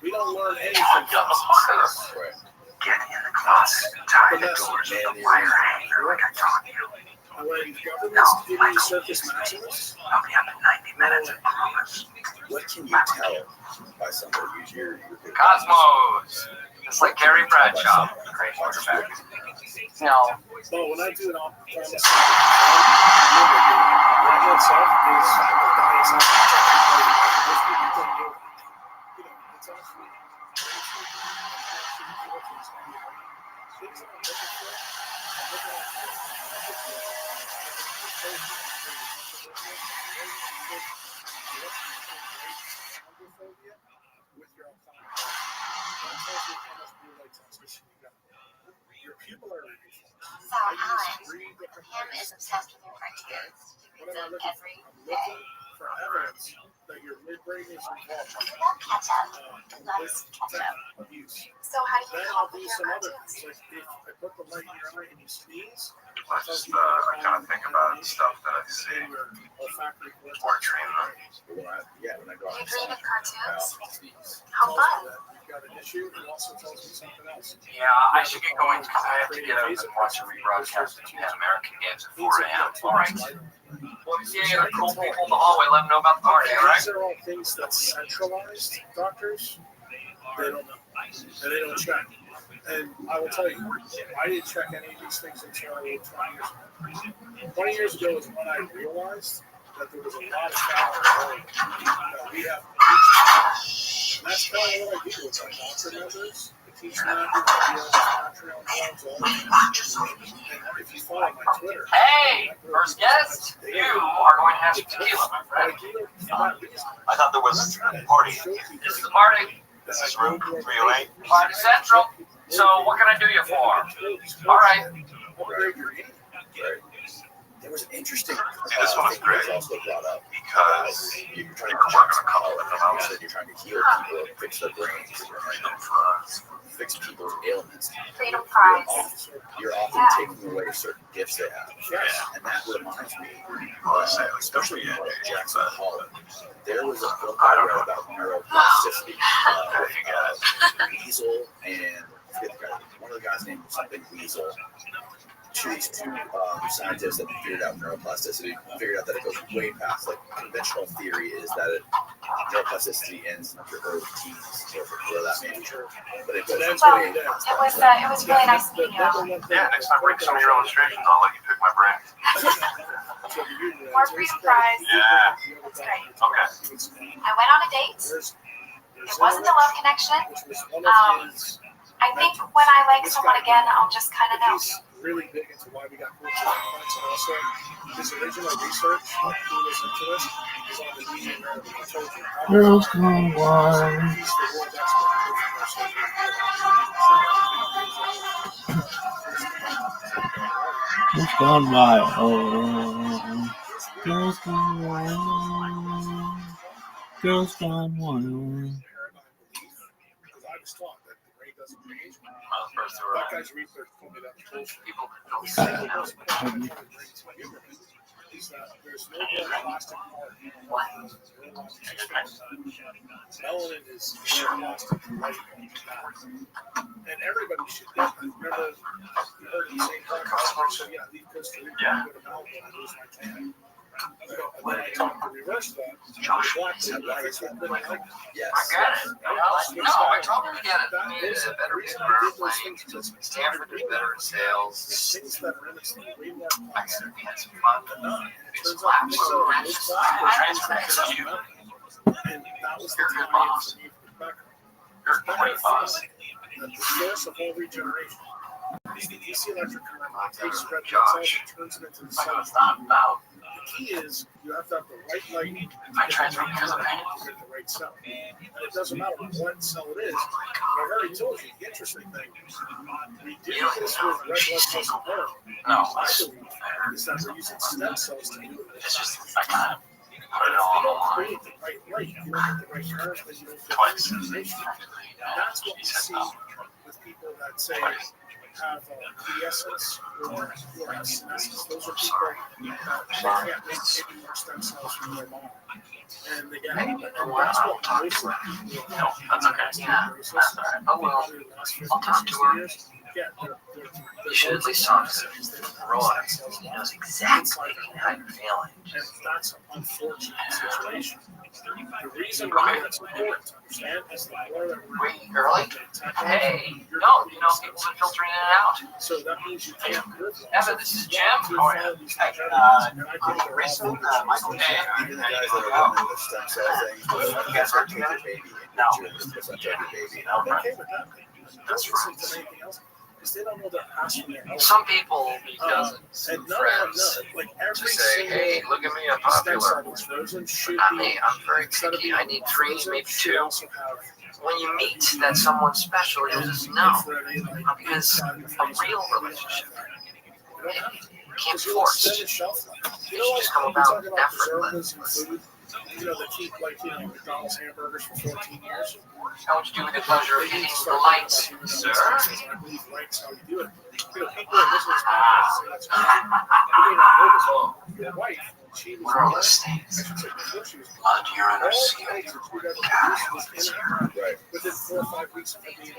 S13: We don't learn anything
S6: from this. Get in the closet, tie the doors with a wire hanger like I taught you.
S13: when governments give you Circus Maximus,
S9: I'll be up in 90 minutes, I promise.
S2: What can you tell by somebody who's your
S4: Cosmos. It's like Gary Bradshaw. Great quarterback. No.
S13: Well, when I do it, I'll promise you. Remember, itself is it's actually your pupil are
S17: So Alan, him is obsessed with your cartoons. He reads them every day.
S13: for evidence that your midbrain is involved.
S17: Ketchup. Loves ketchup. So how do you
S13: Then
S17: come
S13: I'll
S17: up
S13: do
S17: with your
S13: some other
S17: cartoons?
S13: things. Like if I put the light in your eye and you sneeze,
S11: I just I kind of think about stuff that I see or dream of.
S2: When I go
S17: You
S2: outside,
S17: dream in
S2: I
S17: cartoons?
S2: often sneeze.
S17: How fun.
S13: you've got an issue, it also tells me something else.
S4: Yeah, I should get going because I have to get up and watch a rebroadcast of the Pan American games at 4 a.m. All right. Well, if you see any other cool people in the hallway, let them know about the party, all right?
S13: These are all things that centralized doctors, they don't know. And they don't check. And I will tell you, I didn't check any of these things until 20 years ago. 20 years ago is when I realized that there was a lot of power that we have to teach. And that's kind of what I do with my doctor members. I teach them how to deal with Patreon clubs all the time. And if you follow my Twitter.
S4: Hey, first guest, you are going to have some tequila, my friend.
S11: I thought there was a party.
S4: This is the party.
S11: This is room 308.
S4: Party Central. So what can I do you for? All right.
S2: There was an interesting
S11: this one is
S2: thing
S11: great
S2: that was also brought up
S11: because
S2: you're trying to work on a couple of them. You said you're trying to heal people, fix their brains, fix people's ailments.
S17: Freedom Prize.
S2: You're often taking away certain gifts they have. And that reminds me, especially in Jackson Holland, there was a book I read about neuroplasticity. Weasel and I forget the guy. One of the guys named something Weasel. These two scientists that figured out neuroplasticity figured out that it goes way past, like, conventional theory is that neuroplasticity ends in your early teens, so where that may be true. But it goes way past that.
S17: It was really nice meeting you.
S11: Yeah, next time bring some of your illustrations, I'll let you pick my brain.
S17: More Freedom Prize.
S11: Yeah.
S17: That's great.
S11: Okay.
S17: I went on a date. It wasn't a love connection. I think when I like someone again, I'll just kind of know.
S13: Really big into why we got cool plants, and also his original research that clued us into this is on the median nerve. I told you.
S8: Girls Gone Wild.
S13: He's the world expert
S8: Girls Gone Wild. Girls Gone Wild. Girls Gone Wild.
S13: because I was taught that the brain doesn't change. That guy's research told me that bullshit. People is that there's no more plastic part. Melanin is plastic light. And everybody should know that. Remember, you heard the same time. So yeah, leave Costa Rica, go to Malibu, and lose my tan. And then I talked to reverse that. Black said, that's what they like.
S2: Yes.
S4: I get it. No, I totally get it. I need a better member. Stanford is better at sales.
S13: Things that are in it way more
S4: I gotta be had some fun. It's flaps. Transfer.
S13: And that was the time for me to back.
S4: You're a great boss.
S13: The source of all regeneration. The DC electric current takes red blood cells and turns it into the cell. The key is you have to have the right light
S4: I transfer because of
S13: to get the right cell. And it doesn't matter what cell it is. I've already told you the interesting thing. We do this with red blood cells and nerve.
S4: No,
S13: I believe is that we're using stem cells to do it.
S4: it's just I kind of put it
S13: If
S4: all
S13: you don't
S4: on.
S13: create the right light, you don't get the right nerve, then you don't get the sensation. That's what we see with people that say have quiescence or who have senescence. Those are people that can't make any more stem cells from their body. And they get and that's what most of the people
S4: No, that's okay. Yeah, that's all right. Oh well, I'll talk to her.
S9: You should at least talk to Roy. He knows exactly how you're feeling.
S13: And that's an unfortunate situation. The reason why that's important to understand is the more that we're
S4: early? Hey, no, people's been filtering in and out.
S13: So that means you can't live
S4: Evan, this is Jim.
S13: Oh, yeah.
S2: Michael, even the guys that are running the stem cell things, you guys are taking your baby. No. Because I'm taking your baby.
S13: I'm okay with that. That's right. Because they don't know they're asking their help.
S4: Some people, because
S13: and no,
S4: friends,
S13: like every
S4: to say, hey, look at me, I'm popular. I'm very picky. I need 3, maybe 2. When you meet that someone special, you just know. Because a real relationship, you can't force. It just come about effortless.
S13: They keep McDonald's hamburgers for 14 years.
S4: How would you do with the pleasure of hitting the lights, sir?
S13: I believe lights how you do it. People are listening to this podcast say that's crazy. You may not know this. Your wife, she was
S9: We're listening. Blood urine or seal.
S2: Right.
S13: Within 4 or 5 weeks of her being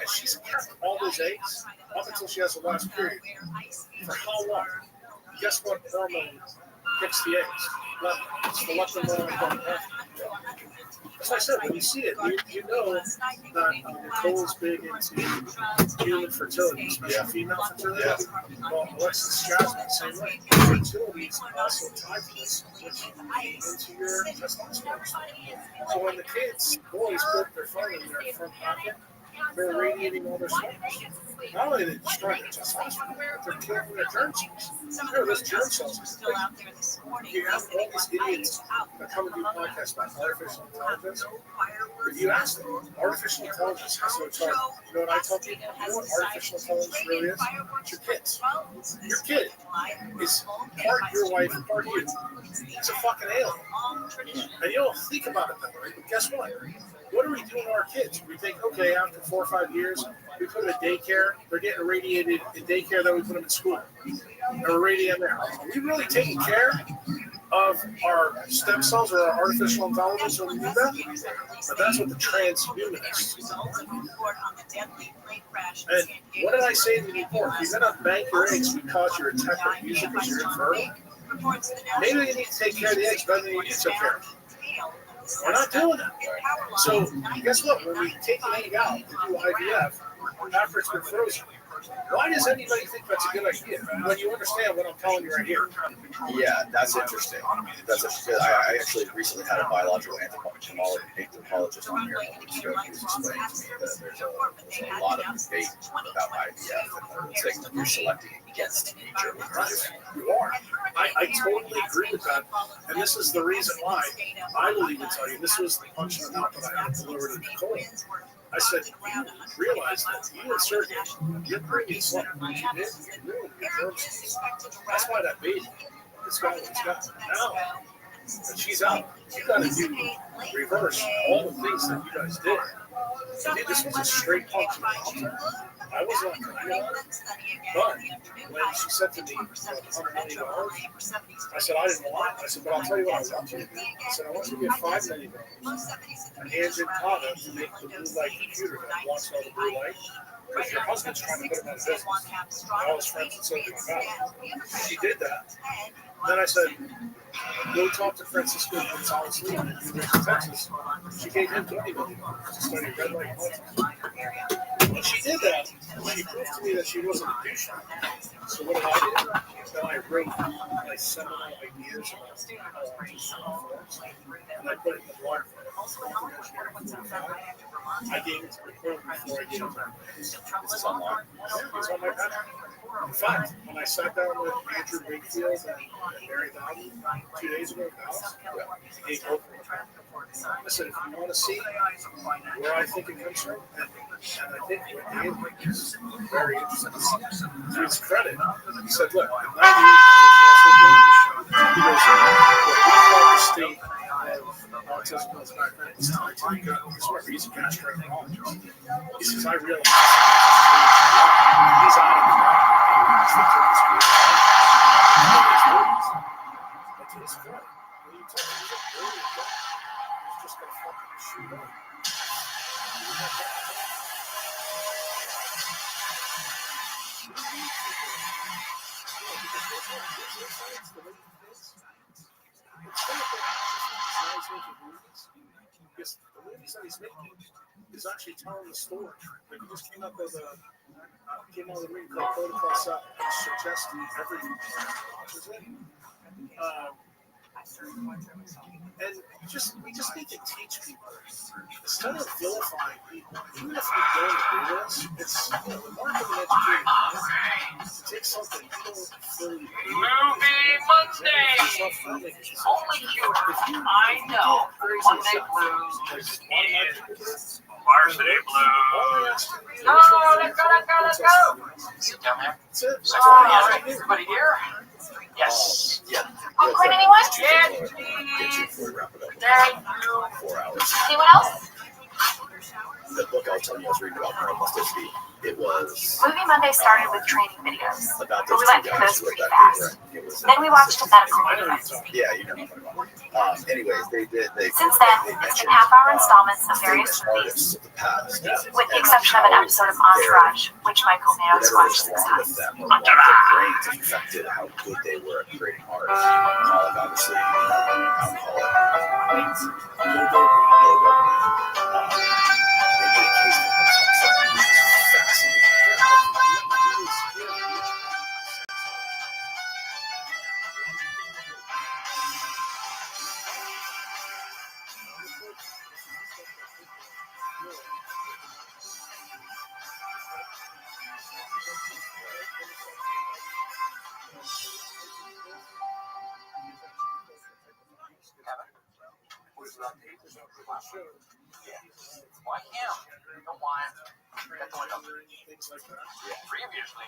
S13: and she's kept all those eggs up until she has the last period. For how long? Guess what hormone picks the eggs? It's the leptin. As I said, when you see it, you know that Nicole is big into human fertility, especially female fertility. Well, Alexis Jasmine, same way. Fertility is also tied to this, which into your testosterone. So when the kids, boys, put their phone in their front pocket, they're radiating all their sperm. Not only are they destroying their testosterone, but they're killing their germ cells. Those germ cells. You have all these idiots that come and do podcasts about artificial intelligence. If you ask them, artificial intelligence has no charge. You know what I tell people? You know what artificial intelligence really is? It's your kids. Your kid is part your wife, part you. It's a fucking alien. And you don't think about it that way, but guess what? What are we doing to our kids? We think, okay, after 4 or 5 years, we put them in daycare. They're getting irradiated in daycare, then we put them in school. They're irradiated there. Are we really taking care of our stem cells or our artificial intelligence when we do that? But that's what the transhumanists. And what did I say in the report? If you're going to bank your eggs because you're a tech abuser because you're infertile, maybe you need to take care of the eggs better than you took care of them. We're not doing that. So guess what? When we take the egg out and do IVF, after it's been frozen, why does anybody think that's a good idea when you understand what I'm telling you right here?
S2: Yeah, that's interesting. That's interesting. I actually recently had a biological anthropologist on here a week ago. He was explaining to me that there's a lot of debate about IVF and the thing that you're selecting against nature.
S13: You are. I totally agree with that. And this is the reason why I will even tell you, this was the punch in the mouth that I had to deliver to Nicole. I said, you realize that you inserted your previous life. You did. You ruined your germ cells. That's why that baby has got what it's got now. And she's out. You got to do reverse all the things that you guys did. This was a straight punch in the mouth. I was not crying on it. But when she said to me, $100 million, I said, I didn't want it. I said, but I'll tell you what I want you to do. I said, I want you to get $5 million. An engine Tata to make the blue light computer that wants all the blue light. Because your husband's trying to put him out of business. All his friends and Sylvia about it. She did that. Then I said, go talk to Francisco Gonzalez Lee in Texas. She gave him $20 million to study red light multiple. When she did that, she proved to me that she wasn't a douche. So what did I do? Then I wrote my seminal ideas and I put it in the water. I gave it to Nicole before I gave it to her. This is online. It's on my page. In fact, when I sat down with Andrew Wakefield and Mary Dowdy 2 days ago in Dallas, he gave both of them. I said, if you want to see where I think it comes from, and I think what Dave is very interested in, to his credit, he said, look, in 98, he goes, what we call the state of autism is background is tied to the gut. This is where he's a gastroenterologist. He says, I realize he's out of the doctor. But to his credit, when you tell him he's a brilliant guy, he's just going to fucking shoot up. Because the movies that he's making is actually telling the story. Like he just came out with a movie called Protocol 7, which suggests everyone watches it. And we just need to teach people instead of vilifying people, even if you don't agree with us, it's the marketing educated mind to take something you don't fully
S4: Movie Monday! Only cute. I know. Monday Blues is Varsity Blues. Let's go. Sit down there. Everybody here? Yes.
S17: Yeah. Popcorn, anyone?
S2: Get you before we wrap it up.
S17: Thank
S2: you. 4 hours.
S17: Anyone else?
S2: The book I was telling you I was reading about neuroplasticity, it was...
S17: Movie Monday started with training videos,
S2: about
S17: but
S2: those
S17: we
S2: two
S17: went through
S2: guys
S17: those
S2: who wrote
S17: pretty
S2: that
S17: fast.
S2: paper.
S17: Then we watched a medical video.
S2: Yeah, you know what I'm talking about. Anyways,
S17: Since then, it's been half-hour installments of various movies,
S2: of the past,
S17: with the exception of an episode of Entourage, which Michael made us watch 6 times.
S2: Their brains affected how good they were at creating art. Alcoholic, obviously,
S4: Why him? Don't want him. Previously,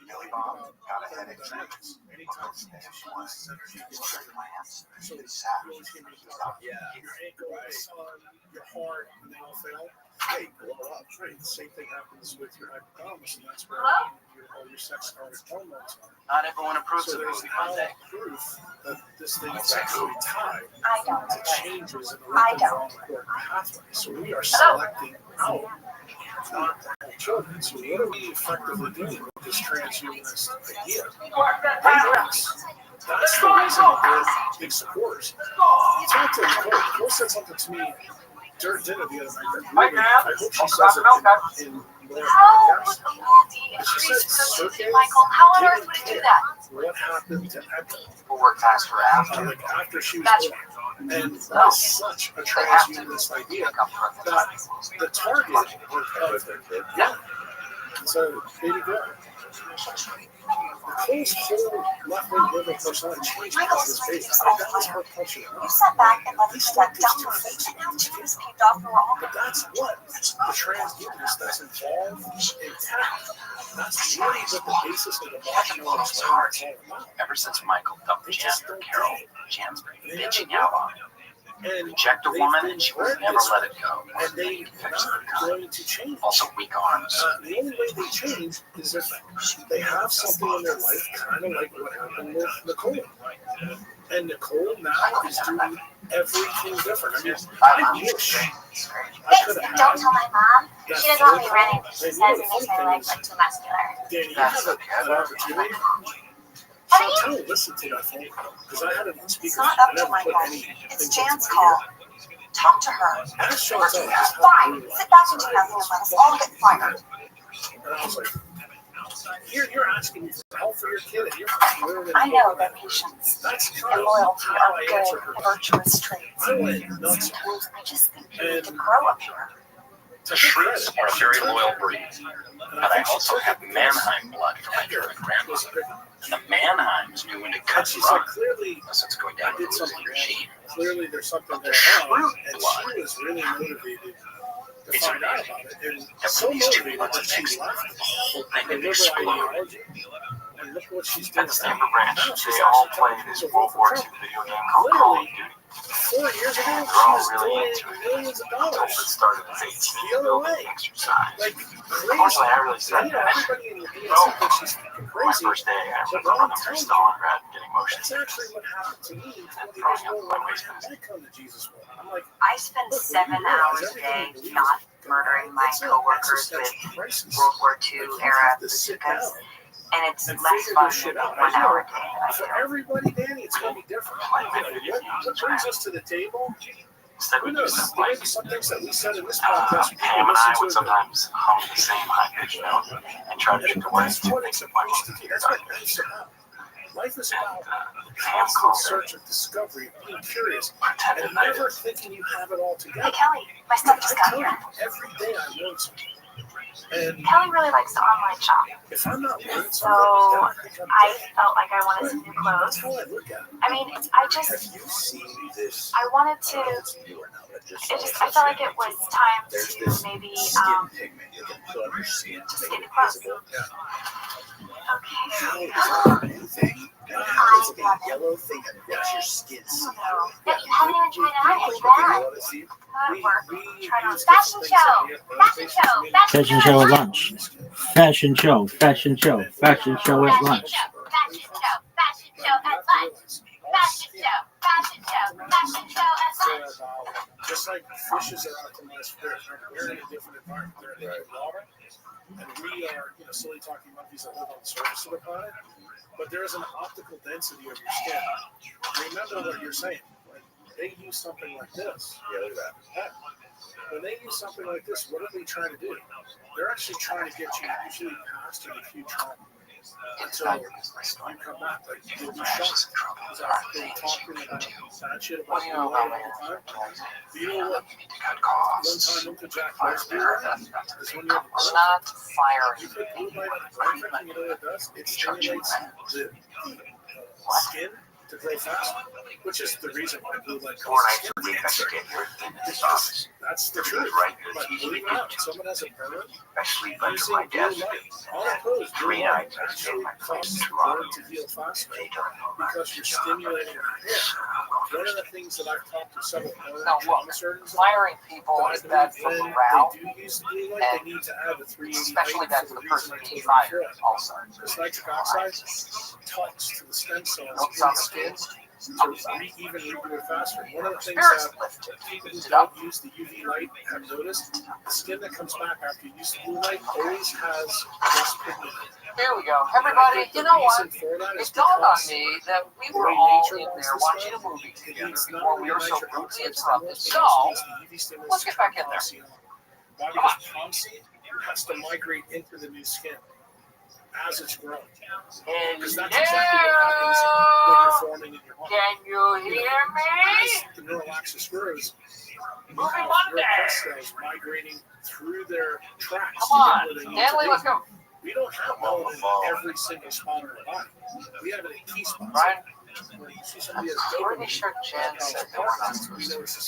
S11: Billy Bob got a headache treatment.
S13: So your ankles, your heart, and they all fail. Hey, blow up. Right. The same thing happens with your hypothalamus, and that's where all your sex hormones are.
S4: Not everyone approves
S13: So
S4: of
S13: there's
S4: Movie
S13: no
S4: Monday.
S13: proof that this thing is actually tied to changes in the important pathway. So we are selecting out not children. So what are we effectively doing with this transhumanist idea? That's the reason we're big supporters. Talk to Nicole. Nicole said something to me during dinner the other night. I hope she says it in more podcasts. She said,
S17: Michael, how on earth would it do that?
S13: What happened to Echo?
S4: We'll work faster after.
S13: Like after she was born. And that's such a transhumanist idea that the target of so baby girl. Nicole's whole left-wing liberal personality changed because of this baby. That was her punching him.
S17: You sat back and let me do that dumb face, and now the was peeved off and we're all.
S13: But that's what the transhumanists that's involved in tech. That's really what the basis of the martial law is all about.
S16: Ever since Michael dumped Jan and Carol, Jan's been bitching out on him. Reject a woman and she will never let it go.
S13: And they're not going to change.
S16: Also weak arms.
S13: The only way they change is if they have something in their life, kind of like what happened with Nicole. And Nicole now is doing everything different. I mean, I wish I could have
S17: Don't tell my mom. She doesn't want me running. She says it makes my legs look too muscular.
S13: Danny, you have an opportunity. Chantel, listen to that phone call, because I had it on speaker.
S5: It's not up to my call. It's Jan's call. Talk to her.
S13: Ask Chantel.
S5: Fine. Sit back and do nothing and let us all get fired.
S13: And I was like, you're asking me for help for your kid, and you're ruining
S5: I know that patience and loyalty are good, virtuous traits.
S13: Sometimes
S5: I just think you need to grow up here.
S16: The Shrews are a very loyal breed, and I also have Mannheim blood from my German grandmother. And the Mannheims knew when to cut and run, unless it's going down to a losing regime.
S13: Clearly, there's something
S16: But the
S13: going on,
S16: Shrew
S13: and
S16: blood,
S13: she was really motivated to
S16: it's
S13: find out
S16: amazing.
S13: about it, and
S16: And
S13: so
S16: when these two
S13: motivated
S16: bloods
S13: that she
S16: mixed,
S13: left.
S16: the whole thing
S13: The
S16: would
S13: liberal
S16: explode.
S13: ideology, and look what she's doing
S16: At the
S13: now.
S16: Stanford branch,
S13: Now she's
S16: they all
S13: actually
S16: played
S13: talking
S16: this
S13: to
S16: World War II
S13: Trump.
S16: video game called Call of Duty.
S13: 4 years ago,
S16: They're
S13: she
S16: all
S13: was
S16: really
S13: donating
S16: into it.
S13: millions of
S16: Until
S13: dollars.
S16: it started as a
S13: The
S16: team
S13: other
S16: building
S13: way.
S16: exercise.
S13: Like, crazy.
S16: Unfortunately, I really said
S13: You know,
S16: that.
S13: everybody in the DNC thinks she's fucking
S16: My
S13: crazy.
S16: first day, I
S13: But
S16: remember
S13: I'm
S16: them through
S13: telling you,
S16: Stalingrad and getting motion
S13: that's actually what happened to me 20 years
S16: throwing
S13: ago
S16: up
S13: when
S16: my
S13: I
S16: waist.
S13: had come to Jesus with. I'm like,
S20: I spend 7 hours a day not murdering my coworkers with World War II era bazookas. and it's
S13: and
S20: less
S13: figure
S20: fun
S13: this shit
S20: than
S13: out.
S20: the 1 hour day that I
S13: For
S20: do.
S13: everybody, Danny, it's going to be different. What brings us to the table? Who knows? There may be some things that we said in this podcast.
S16: Pam and I would sometimes hum the same high-pitched note and try to drink away to make some money.
S13: That's what life's about. Life is about constant search of discovery, being curious, and never thinking you have it all together.
S20: Hey, Kelly, my stuff just got here.
S13: Every day I learn something. And
S20: Kelly really likes to online shop.
S13: if I'm not learning
S20: So
S13: something,
S20: I felt like I wanted some new clothes.
S13: that's how I look at it.
S20: I mean, I just,
S2: Have you seen this?
S20: I wanted to, I felt like it was time
S2: There's
S20: to
S2: this
S20: maybe,
S2: skin pigment you can put on your skin to
S20: just
S2: make
S20: get
S2: it
S20: new clothes.
S2: visible.
S20: Okay.
S2: How is that a new thing? And how is it a yellow thing that makes your skin see?
S20: Yeah, you haven't even tried it on. It's bad. How it works. Try it on. Fashion show. Fashion show.
S8: Fashion show at lunch. Fashion show. Fashion show. Fashion show at lunch.
S17: Fashion show. Fashion show at lunch. Fashion show. Fashion show. Fashion show at lunch.
S13: Just like fishes are optimized for they're in a different environment. They're in water, and we are, silly talking monkeys that live on the surface of the planet. But there is an optical density of your skin. Remember what you're saying. When they use something like this,
S2: Yeah, look at that.
S13: when they use something like this, what are they trying to do? They're actually trying to get you usually past your acute trauma. Until you come back, like you'll be shocked. Because I've been talking about that shit about you all the time. Do you know what? One time Uncle Jack was doing is when you're
S4: Not firing.
S13: you put blue light on the perfect, you know what it does? It stimulates the skin to grow faster, which is the reason why blue light
S16: Four
S13: causes
S16: nights a week, I should get here thin and
S13: Because
S16: soft.
S13: that's the truth.
S16: Right,
S13: But
S16: it's
S13: believe it or not, someone has a burn.
S16: I sleep
S13: You
S16: under
S13: see
S16: my
S13: blue
S16: desk.
S13: light. All opposed, blue
S16: 3
S13: light
S16: nights I stay
S13: actually
S16: my
S13: causes
S16: place
S13: the
S16: too
S13: burn
S16: long.
S13: to heal faster
S16: They don't know
S13: because you're stimulating your hair. One of the things that I've talked to several
S4: Now,
S13: trauma surgeons about,
S4: Firing people is bad for
S13: when
S4: morale,
S13: they do use the blue light, they need to add a 380
S4: especially
S13: light
S4: bad
S13: for
S4: for
S13: the
S4: the person
S13: reason I
S4: being
S13: told you
S4: fired
S13: before.
S4: also.
S13: Because nitric oxide talks to the stem cells
S4: Don't
S13: in
S4: sound
S13: the skin
S4: confused.
S13: to even redo it faster. One of the things
S4: Spirits
S13: that
S4: lifted.
S13: people who don't use the UV light have noticed, the skin that comes back after you use the blue light always has less pigment.
S4: Here we go. Everybody, you know what? It dawned on me that we were all in there watching a movie together before we were so rudely interrupted. So, let's get back in there.
S13: Why? Because palm seed has to migrate into the new skin as it's growing. Because that's exactly what happens when you're forming in your heart.
S4: Can you hear me?
S13: As the neural axis grows, you
S4: Moving
S13: have
S4: Monday.
S13: your breast cells migrating through their tracks
S4: Come
S13: to
S4: on,
S13: get where they need
S4: Stanley,
S13: to
S4: let's
S13: be.
S4: go.
S13: We don't have melanin in every single spot in our body. We have it in key spots.
S4: Brian?
S13: When you see somebody that's
S4: I'm pretty sure Jen said that we're not
S13: we know it's a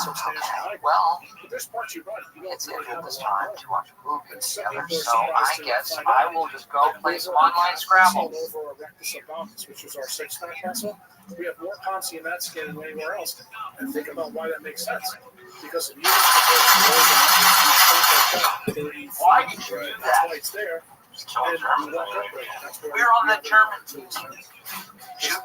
S4: Okay,
S13: substantial
S4: well,
S13: but there's parts of your body you don't
S4: it's
S13: really have
S4: this
S13: a lot
S4: time
S13: of.
S4: to watch a movie
S13: And some
S4: together,
S13: people are
S4: so I
S13: surprised to
S4: guess
S13: find
S4: I
S13: out
S4: will just go
S13: that
S4: play
S13: over
S4: some
S13: our
S4: online
S13: calves
S4: Scrabble.
S13: and over our rectus abdominis, which is our six-pack muscle, we have more POMC in that skin than anywhere else. And think about why that makes sense. Because if you
S4: Why did you do
S13: that's
S4: that?
S13: why it's there.
S4: Kill
S13: And we
S4: German.
S13: walk upright. That's where
S4: We're on the German
S13: team.
S4: team.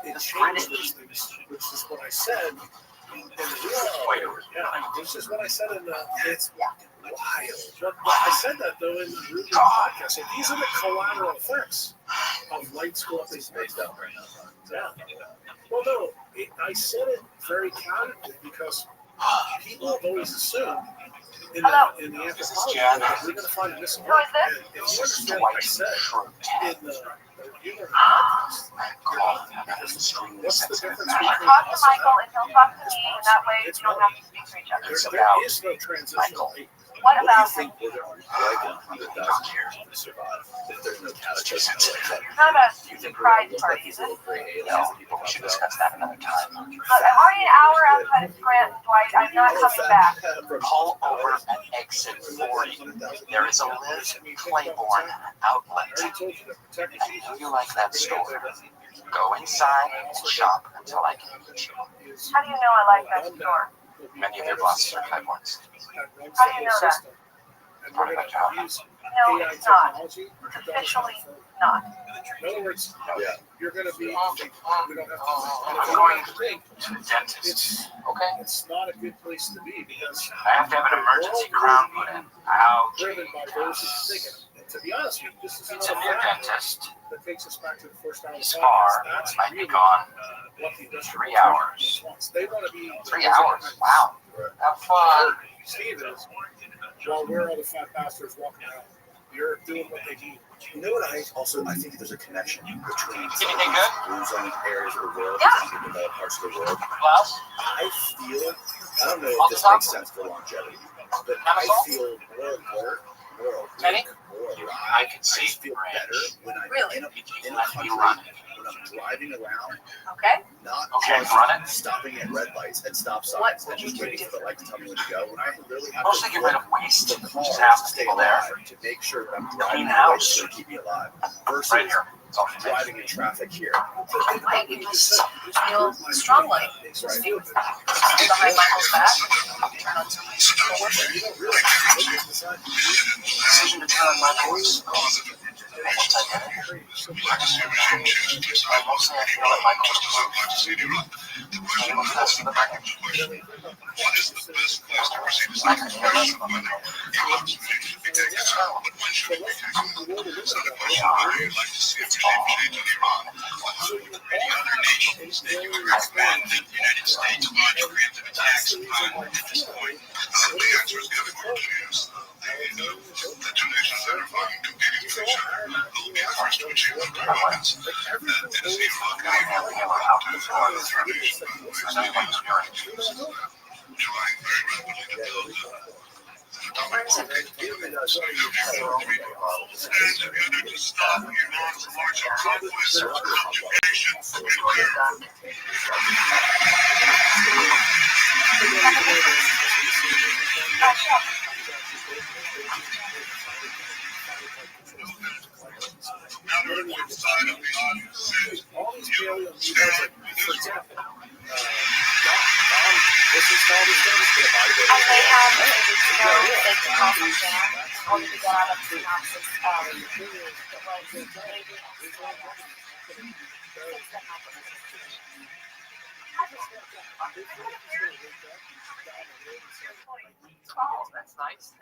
S13: It changes those things, which is what I said in the video. Yeah, this is what I said in the. It's wild. But I said that though in the Ruby podcast. So these are the collateral effects of light sculpting based out right now. Yeah. Well, no, I said it very candidly because people have always assumed in the anthropology that we're going to find a missing link. And if you understand what I said in the human podcast, what's the difference between
S20: Talk to
S13: us
S20: Michael
S13: and
S20: and he'll talk to me, and that way you don't have to speak to each other.
S13: there is no transitional link.
S20: What
S2: What do
S20: about
S2: you think we're like in 100,000 years to survive if there's no cataclysm?
S20: it's not about
S2: Do you think we're
S20: pride
S2: going to look like
S20: party,
S2: these
S20: is it?
S2: little gray aliens
S16: No,
S2: that people
S16: we
S2: talk
S16: should
S2: about?
S16: discuss that another time.
S20: Look, I'm already an hour outside of Scranton, Dwight. I'm not coming back.
S16: Pull over at exit 40. There is a Liz Claiborne outlet.
S13: I already told you that protect
S16: I know you like that store. Go inside and shop until I can meet you.
S20: How do you know I like that store?
S16: Many of their bosses are Claibornes.
S20: How do you know that?
S13: And we're going to use
S20: No,
S13: AI
S20: it's not.
S13: technology.
S20: It's officially not.
S13: In other words, you're going to be. We don't have to. And if
S16: I'm
S13: you
S16: going
S13: have to think,
S16: to the dentist.
S13: it's not a good place to be because
S16: I have to have an emergency crown put in. Ouch.
S13: driven by those who think it. to be honest with you, this is
S16: It's a new dentist.
S13: that takes us back to the first hour.
S16: He's far. Might be gone. 3 hours.
S13: They want to be
S16: 3 hours. Wow. Have fun.
S13: Steve is, while we're all the fat bastards walking around, you're doing what they need.
S2: You know what? I think there's a connection between
S16: Anything good?
S2: blue zone areas of the world
S20: Yeah.
S2: and developed parts of the world.
S16: Blouse?
S2: I feel, I don't know if this makes sense for longevity, but I feel more alert, more awake, more alive.
S16: I can see.
S2: I just feel better when I'm
S20: Really?
S2: in a country, when I'm driving around,
S20: Okay.
S2: not
S16: Okay, run it.
S2: stopping at red lights and stop
S20: What
S2: signs
S20: would
S2: and
S20: you
S2: just
S20: do
S2: waiting for the light to tell me when to go. When I really have
S16: Mostly
S2: to
S16: get rid of waste.
S2: the car
S16: Just have
S2: to stay
S16: people there.
S2: alive, to make sure that I'm
S16: Clean
S2: driving
S16: the
S2: the way
S16: house.
S2: to keep me alive, versus
S16: Right here. It's all you
S2: driving in traffic here.
S20: I can just feel strongly. Just feel behind my whole back. Turn on to my coworker.
S16: Decision to turn on my voice. Once I get it, mostly I feel that Michael was able to test the package. I can hear it.
S4: Oh, that's nice.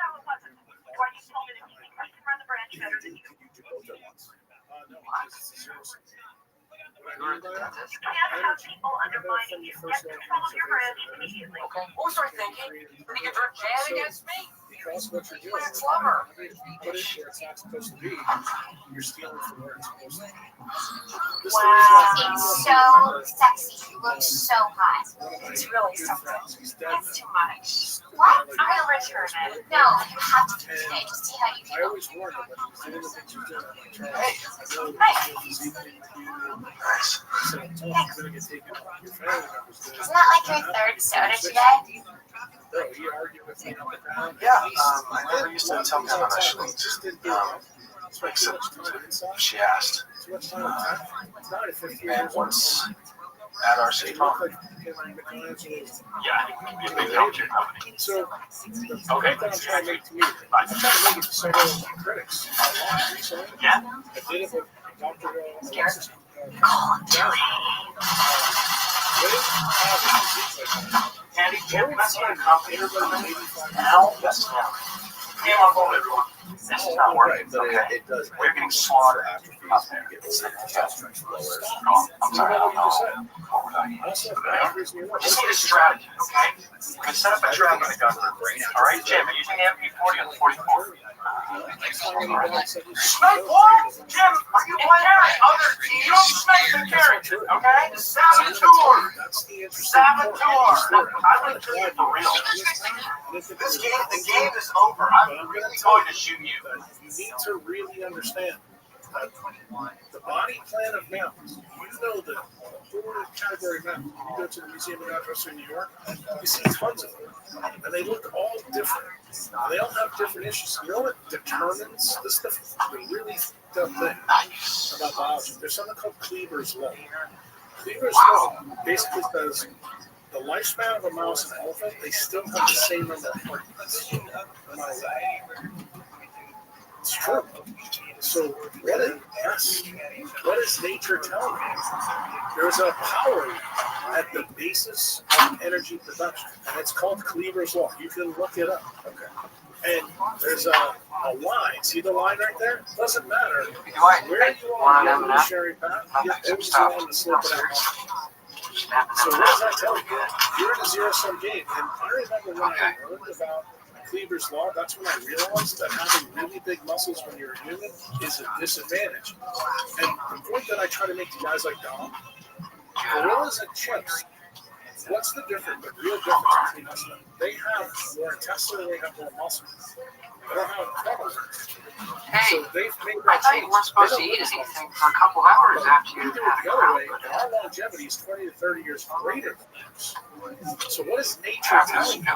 S4: What was I thinking? That he could turn Jan against me?
S13: Because what you're doing,
S4: It's lover.
S13: put it where it's not supposed to be. You're stealing from where it's supposed to be.
S17: Wow, it's so sexy. You look so hot.
S20: It's really something.
S17: It's too much.
S20: What? I'm gonna return it.
S17: No, you have to do it today. Just see how you
S13: I
S17: feel.
S13: always warn them when he's doing the things he's doing. I'm like, Charles,
S17: Hey.
S13: he's even so I'm told he's going to get taken off. Your family members do.
S17: Isn't that like your third soda today?
S13: Bro, he argued with me on the ground.
S16: Yeah, I never used to tell Kevin actually. She asked. And once at our city hall. Yeah, you think that was your company.
S13: So,
S16: Okay.
S13: I'm trying to make to me. I'm trying to make it to several critics.
S16: Yeah.
S13: I did it with Dr.
S16: Andy, can we mess with a company for a minute? Now? Yes, now. Game on phone, everyone. This is not working. Okay.
S2: It does.
S16: We're getting slaughtered up there. I'm sorry, I don't know. Just need a strategy, okay? We're going to set up a trap in the gun. All right, Jim, you're using the MP40 on the 44. Snipe what? Jim, are you playing? You don't snipe the character, okay? Saboteur! Saboteur! I would do it for real. This game, the game is over. I'm really going to shoot you.
S13: You need to really understand that the body plan of mountains, you know the whole category of mountains. You go to the Museum of Natural History in New York, you see tons of them. And they look all different. They all have different issues. You know what determines this stuff? The really dumb thing about biology. There's something called Cleaver's Law. Cleaver's Law basically says the lifespan of a mouse and an elephant, they still have the same number of heartbeats. It's true. So what is nature telling you? There's a power at the basis of energy production, and it's called Cleaver's Law. You can look it up. Okay. And there's a line. See the line right there? Doesn't matter where you are on the evolutionary path, you're always going to slip it out. So what does that tell you? You're in a zero-sum game. And I remember when I learned about Cleaver's Law, that's when I realized that having really big muscles when you're a human is a disadvantage. And the point that I try to make to guys like Dom, gorillas and chimps, what's the difference, the real difference between us and them? They have more intestine, they have more muscle. They don't have muscle.
S4: Hey,
S13: so they've made
S4: I thought you weren't supposed to eat anything for a couple hours after you
S13: do it
S4: had
S13: the other way, and our longevity is 20 to 30 years greater than theirs. So what is nature telling you?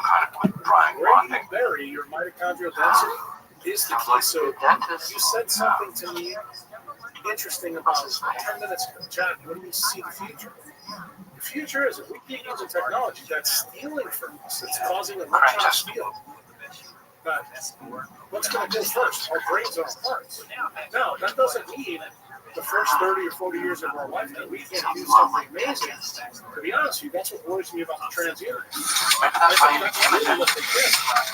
S13: Where you bury your mitochondrial density is the key. So you said something to me interesting about 10 minutes ago. Chad, what do you see the future? The future is if we keep using technology that's stealing from us, it's causing a much less steal. But what's going to go first? Our brains are parts. Now, that doesn't mean the first 30 or 40 years of our life that we can't do something amazing. To be honest with you, that's what worries me about the transhumanists. I think that's really what they care.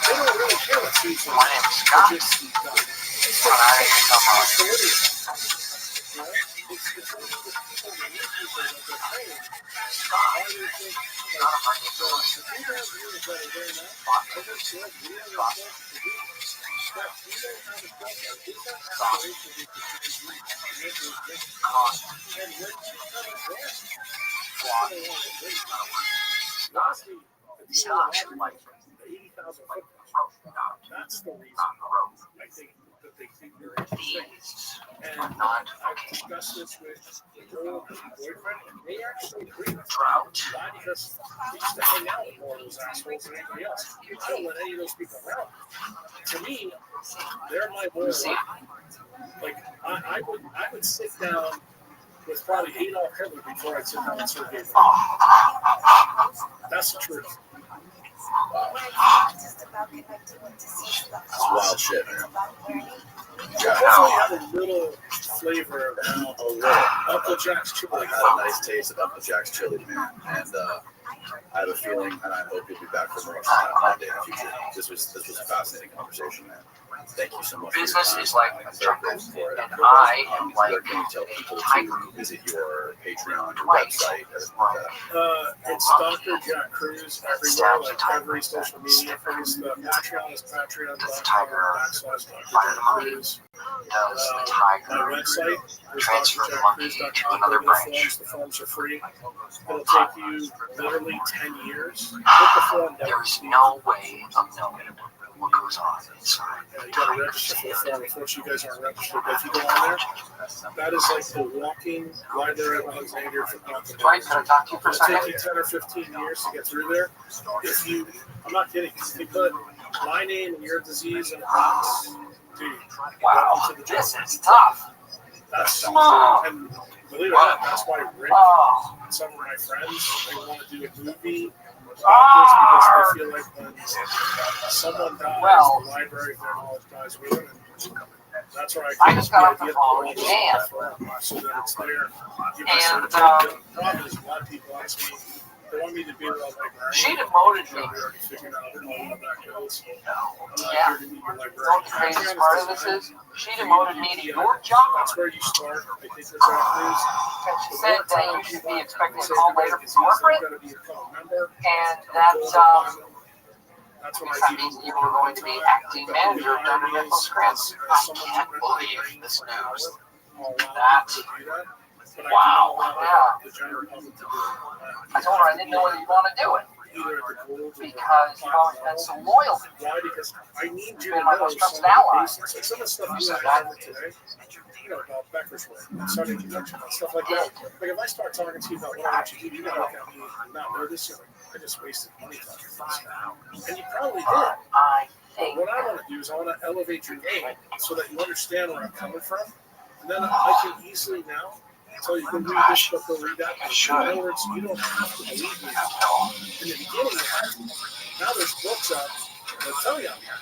S13: They don't really care what sees them. That's the reason I think that they think you're interesting. And I've discussed this with girl and boyfriend, and they actually agree with drought. Why? Because we used to hang out with more of those assholes than anybody else. I don't let any of those people around. To me, they're my boy. Like I would sit down with probably Adolf Hitler before I'd sit down with Sergei. That's the truth.
S2: That's wild shit, man.
S13: Hopefully have a little flavor of Uncle Jack's chili.
S2: I had a nice taste of Uncle Jack's chili, man. And I have a feeling, and I hope you'll be back for more one day in the future. This was a fascinating conversation, man. Thank you so much.
S4: Business is like a jungle, and I am like
S2: where can you tell people to visit your Patreon, your website, everything like that?
S13: It's Dr. Jack Cruz everywhere, like every social media place. The Patreon is patreon.com/Dr.
S4: Does the tiger
S13: my website is
S4: transfer the monkey to another branch?
S13: The forms are free. It'll take you literally 10 years.
S4: There is no way of knowing what goes on inside.
S13: You got to register for the form. Unfortunately, you guys aren't registered. But if you go on there, that is like the walking library of Alexandria for nothing.
S4: Right, can I talk to you for a
S13: It'll
S4: second?
S13: take you 10 or 15 years to get through there. If you, I'm not kidding. If you put my name and your disease in a box, dude,
S4: wow, this is tough.
S13: That's and believe it or not, that's why Rick and some of my friends, they want to do a movie because they feel like when someone dies, the library of their knowledge dies with them. And that's why
S4: I just got off the phone with Dan.
S13: So that it's there.
S4: And
S13: the problem is a lot of people ask me, they want me to be their librarian.
S4: She demoted me.
S13: We already figured out how that goes.
S4: Yeah. You know what the craziest part of this is? She demoted me to your job.
S13: That's where you start. I think there's that
S4: She said that you should be expecting a call later from corporate. And
S13: that's
S4: that means you were going to be acting manager of Dunder Mifflin Scripts. I can't believe this news. Wow. Yeah. I told her I didn't know whether you want to do it. Because you've always been so loyal.
S13: Why? Because I need you to
S4: my
S13: know
S4: most trusted ally.
S13: some of the stuff you have today, you know, about Becker's work, starting connection, and stuff like that. Like if I start talking to you about what I want you to do, you're going to look at me and not know this. I just wasted money talking to this guy. And you probably did. But what I want to do is I want to elevate your game so that you understand where I'm coming from. And then I can easily now tell you, go read this book, go read that. In other words, you don't have to believe me. In the beginning, you have to. Now there's books out that tell you I'm here.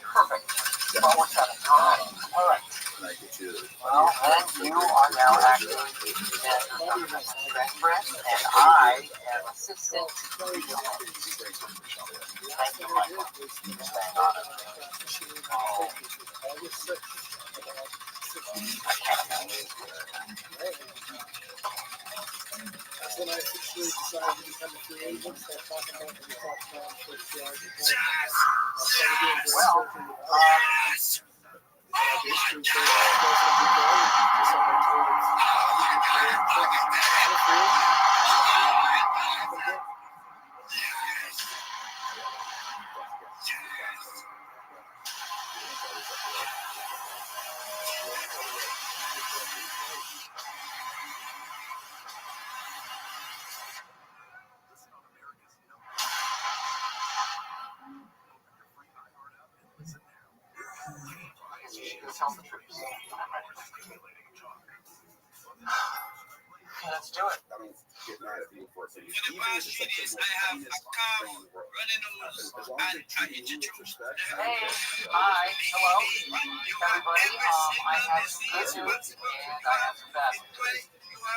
S4: Perfect. Well, we're cutting. All right. Well, then you are now acting as transference, and I am assistant. Thank you, Michael. Staying on it.
S13: That's when I officially decided to become a free agent. Start talking about when we talked about the first year.
S4: Tell the truth. Let's do it.
S2: I don't get mad at people for things.
S12: For the past few days, I have a calm, running nose, and I introduced
S4: Hey, hi, hello, everybody. I have some good news and I have some bad news.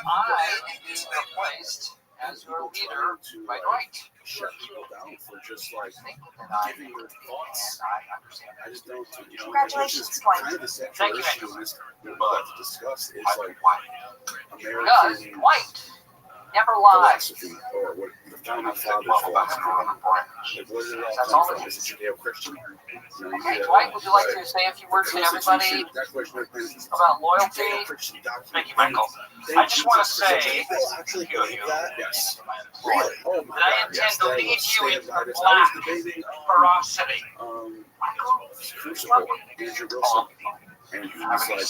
S4: I am being replaced as your leader by Dwight.
S2: Shut people down for just like giving their thoughts. I just don't,
S5: Congratulations, Dwight.
S2: Thank you, we're about to discuss is like
S4: Because
S2: American
S4: Dwight never lies.
S2: philosophy, or what the founding fathers' philosophy. Like, what is it all come from? Is it Judeo-Christian?
S4: Okay, Dwight, would you like to say a few words to everybody about loyalty?
S6: Thank you, Michael. I just want to say
S2: a few of you
S6: yes, that I intend to lead you into the black ferocity.
S2: Crucible, Andrew Wilson. And he was like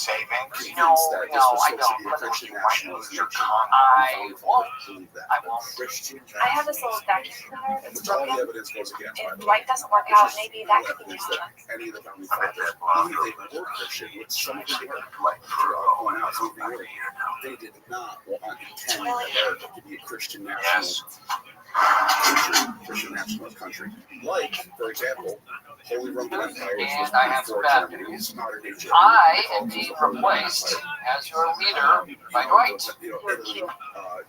S2: convinced that this was supposed to be a Christian nationalist nation.
S4: I won't.
S2: Christian
S5: I have this little vacuum cleaner that's
S2: all
S5: broken.
S2: the evidence goes against
S5: If Dwight doesn't work out, maybe that could be
S2: that
S5: management.
S2: any of the founding fathers, even if they were Christian, which some of them were, point out something earlier, they did not intend America to be a Christian national Christian nationalist country. Like, for example, Holy Roman Empire, which was before Germany, modern day Germany.
S4: I am being replaced as your leader by Dwight.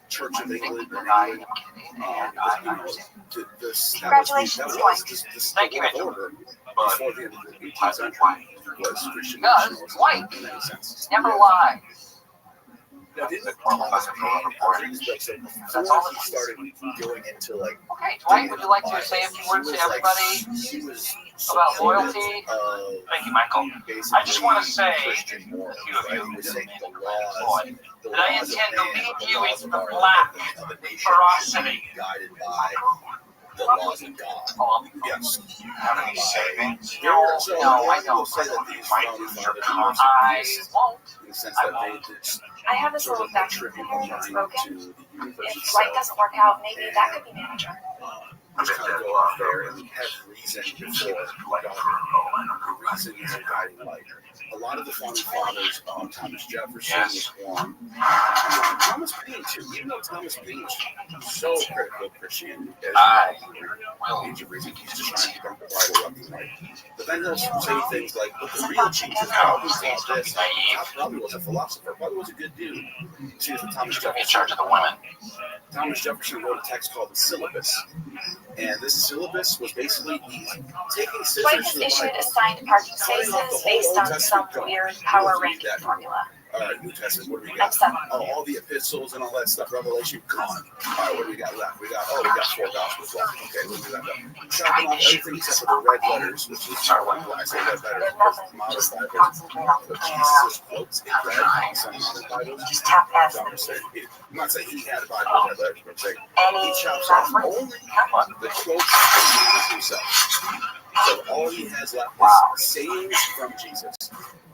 S2: Church of England,
S5: Congratulations, Dwight.
S4: Thank you, Andrew.
S2: Before the end of the 18th century was Christian
S4: Because
S2: nationalism
S4: Dwight
S2: in many senses.
S4: never lies.
S2: Before he started going into like,
S4: okay, Dwight, would you like to say a few words to everybody about loyalty?
S6: Thank you, Michael. I just want to say a few of you that I intend to lead you into the black ferocity.
S2: Guided by the laws of God. Yes.
S6: Have any savings?
S4: No, I don't.
S2: Say that these founding fathers
S4: I won't.
S2: in the sense that they did
S5: I have this little vacuum cleaner that's broken. If Dwight doesn't work out, maybe that could be management.
S2: just kind of go out there and have reason before the reason is a guiding light. A lot of the founding fathers, Thomas Jefferson was one. Thomas Paine too. Even though Thomas Paine was so critical of Christianity, age of reason, he's just trying to dunk the Bible up and right. But then he'll say things like, "But the real Jesus probably thought this. Probably was a philosopher. Probably was a good dude." See, this is Thomas Jefferson.
S6: In charge of the women.
S2: Thomas Jefferson wrote a text called the Syllabus. And this syllabus was basically taking scissors
S5: Dwight has issued assigned parking spaces based on some weird power ranking formula.
S2: New Testament, what do we got? All the epistles and all that stuff, Revelation, gone. All right, what do we got left? We got 4 gospels left. Okay, what do we got left? Chopping off everything except for the red letters, which is, when I say red letters, modern Bibles, but Jesus quotes in red, some modern Bibles.
S5: Just tap S.
S2: I'm not saying he had a Bible with red letters, but I'm saying he chops off only the quotes from Jesus himself. So all he has left is sayings from Jesus.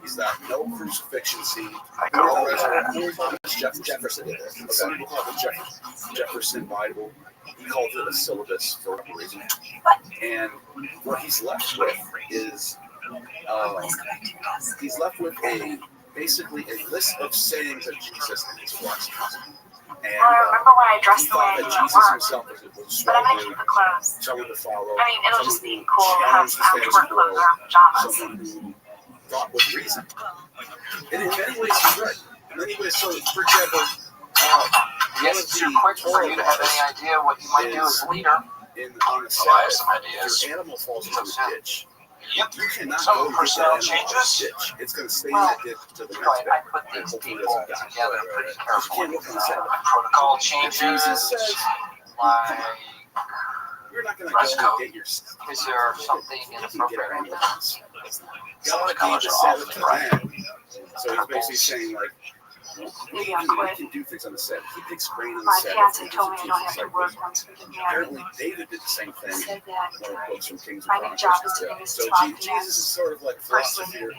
S2: He's got no crucifixion scene. Thomas Jefferson did this. Some people call it the Jefferson Bible. He called it a syllabus for a reason. And what he's left with is basically a list of sayings of Jesus and his works. And,
S5: I remember when I dressed the way I do at
S2: Jesus
S5: work,
S2: himself was
S5: but I'm going to keep the clothes.
S2: someone to follow.
S5: I mean, it'll just be cool to have after work clothes or pajamas.
S2: Someone who thought with reason. And in many ways, he's right. In many ways, so for example,
S4: yes, it's too quick for you to have any idea what you might do as a leader.
S2: On the Sabbath,
S4: I have some ideas.
S2: your animal falls into a ditch.
S4: Yep.
S2: You cannot
S4: Some
S2: go
S4: personnel
S2: get that animal
S4: changes.
S2: out of the ditch. It's going to stay in that ditch until the next day.
S4: I put these people together pretty carefully. Protocol changes.
S2: Jesus says,
S4: Like,
S2: you're not going to
S4: dress
S2: go
S4: code.
S2: and get your.
S4: Is there something inappropriate with that? Some of the
S2: God
S4: colors
S2: gave the
S4: are
S2: Sabbath
S4: off,
S2: to
S4: right?
S2: man. So he's basically saying, like,
S5: Maybe I'll
S2: we
S5: quit.
S2: can do things on the Sabbath. He picks grain on the
S5: My
S2: Sabbath.
S5: fiance told me I don't have to work once we get married.
S2: Apparently, David did the same
S5: He
S2: thing.
S5: said that
S2: One of the books from Kings and
S5: my new job is to
S2: Chronicles.
S5: do this
S2: So
S5: 12
S2: Jesus is sort of like philosopher,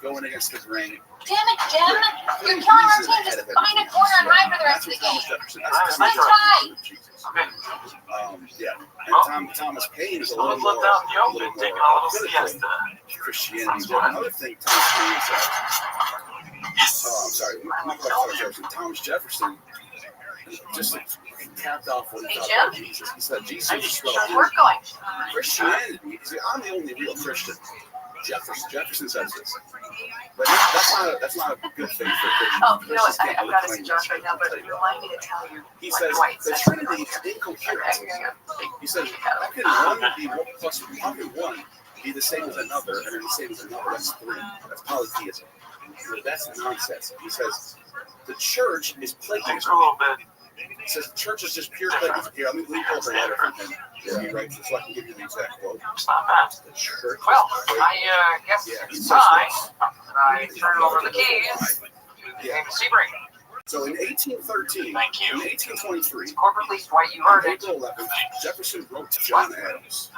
S2: going against the grain.
S17: Damn it, Jim! You're killing our team. Just find a corner and hide for the rest of the game. Let's try.
S2: Yeah, and Thomas Paine is a little more critical of Christianity. But another thing Thomas Paine said, I'm sorry, Thomas Jefferson just capped off what he thought about Jesus. He said Jesus is
S17: We're going.
S2: Christianity. I'm the only real Christian. Jefferson says this, but that's not a good thing for Christians.
S5: Oh, you know what? I've got to see Josh right now, but remind me to tell you.
S2: He says the Trinity is incoherent. He says how can one be the same as another, and then the same as another? That's three. That's polytheism. That's nonsense. He says the church is Platonism. He says the church is just pure Platonism. Here, let me pull up a letter from him. He writes it so I can give you the exact quote.
S4: It's not bad.
S2: The church.
S4: Well, I guess it's time. I turn over the keys to David Sebring.
S2: So in 1813,
S4: Thank you.
S2: in 1823,
S4: Corporate least white, you heard it.
S2: April 11th, Jefferson wrote to John Adams.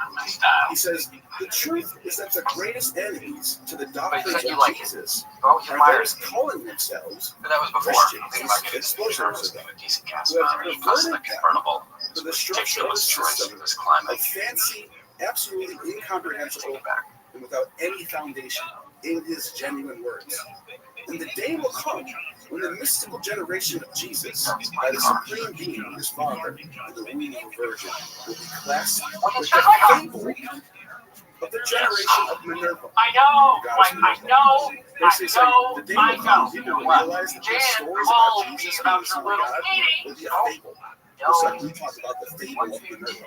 S2: He says, the truth is that the greatest enemies to the doctrines of Jesus are those calling themselves Christians, explosives of them, who have perverted them to the structure of a system of fancy, absolutely incomprehensible, and without any foundation in his genuine words. And the day will come when the mystical generation of Jesus, by the supreme being of his Father, and the womb of a virgin, will be classed with the fable of the generation of Minerva.
S4: I know.
S2: The day will come, people will realize that the stories about Jesus and the Son of God will be a fable. Just like we talk about the fable of Minerva.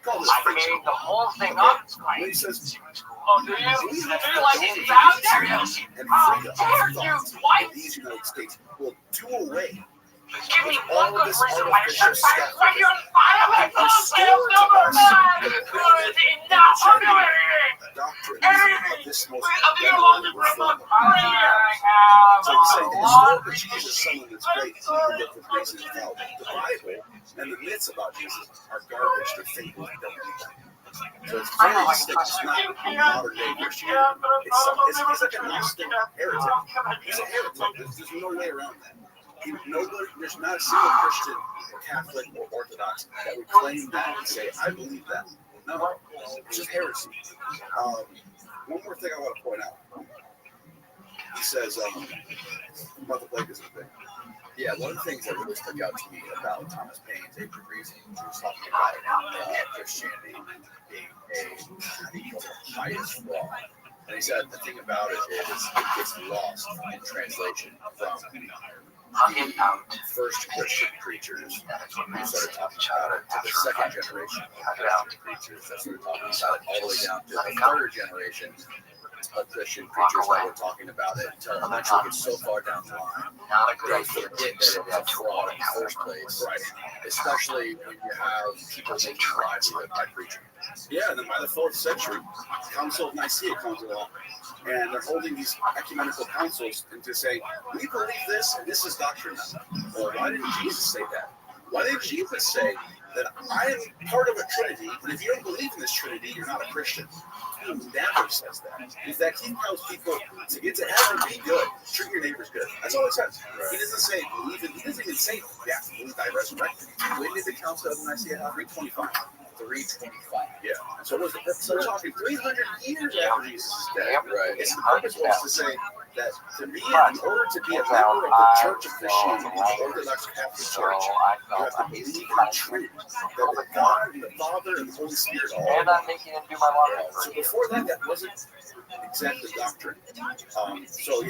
S4: I made the whole thing up.
S2: When he says,
S4: oh, do you? Do you like it? How dare you? How dare you? Twice?
S2: These United States will do away.
S4: Give me one good reason why you're violent. Good enough. I'm doing anything. I'll be alone for a month.
S2: So you say the historical Jesus is someone that's great, people get the reason about the Bible and the myths about Jesus are garbage. They're fake. Don't believe them. So it's very distinct. It's not modern day Christianity. He's like a Gnostic heretic. He's a heretic. There's no way around that. There's not a single Christian or Catholic or Orthodox that would claim that and say, I believe that. No, it's just heresy. One more thing I want to point out. He says, about the Plagueism thing. Yeah, one of the things that really stuck out to me about Thomas Paine's Age of Reason, he was talking about Christianity being a highest law. And he said the thing about it is it gets lost in translation from the first Christian preachers who started talking about it to the second generation of preachers that started talking about it all the way down to the third generation of Christian preachers that were talking about it until eventually get so far down the line they forget that it was fraud in the first place, right? Especially when you have people making livelihood by preaching. Yeah, and then by the 4th century, the Council of Nicaea comes along, and they're holding these ecumenical councils and to say, we believe this, and this is doctrine. Well, why didn't Jesus say that? Why didn't Jesus say that I am part of a Trinity, and if you don't believe in this Trinity, you're not a Christian? He never says that. In fact, he tells people to get to heaven, be good, treat your neighbors good. That's all he says. He doesn't say believe in. He doesn't even say believe I resurrected. When did the Council of Nicaea have 325? 325. Yeah. So was the purpose? So we're talking 300 years after Jesus is dead. Right. It's the purpose was to say that to be in order to be a member of the Church of Christianity, the Orthodox Catholic Church, you have to believe in the Trinity, that the God and the Father and the Holy Spirit are all.
S4: And I'm making him do my laundry.
S2: So before that wasn't exactly doctrine. So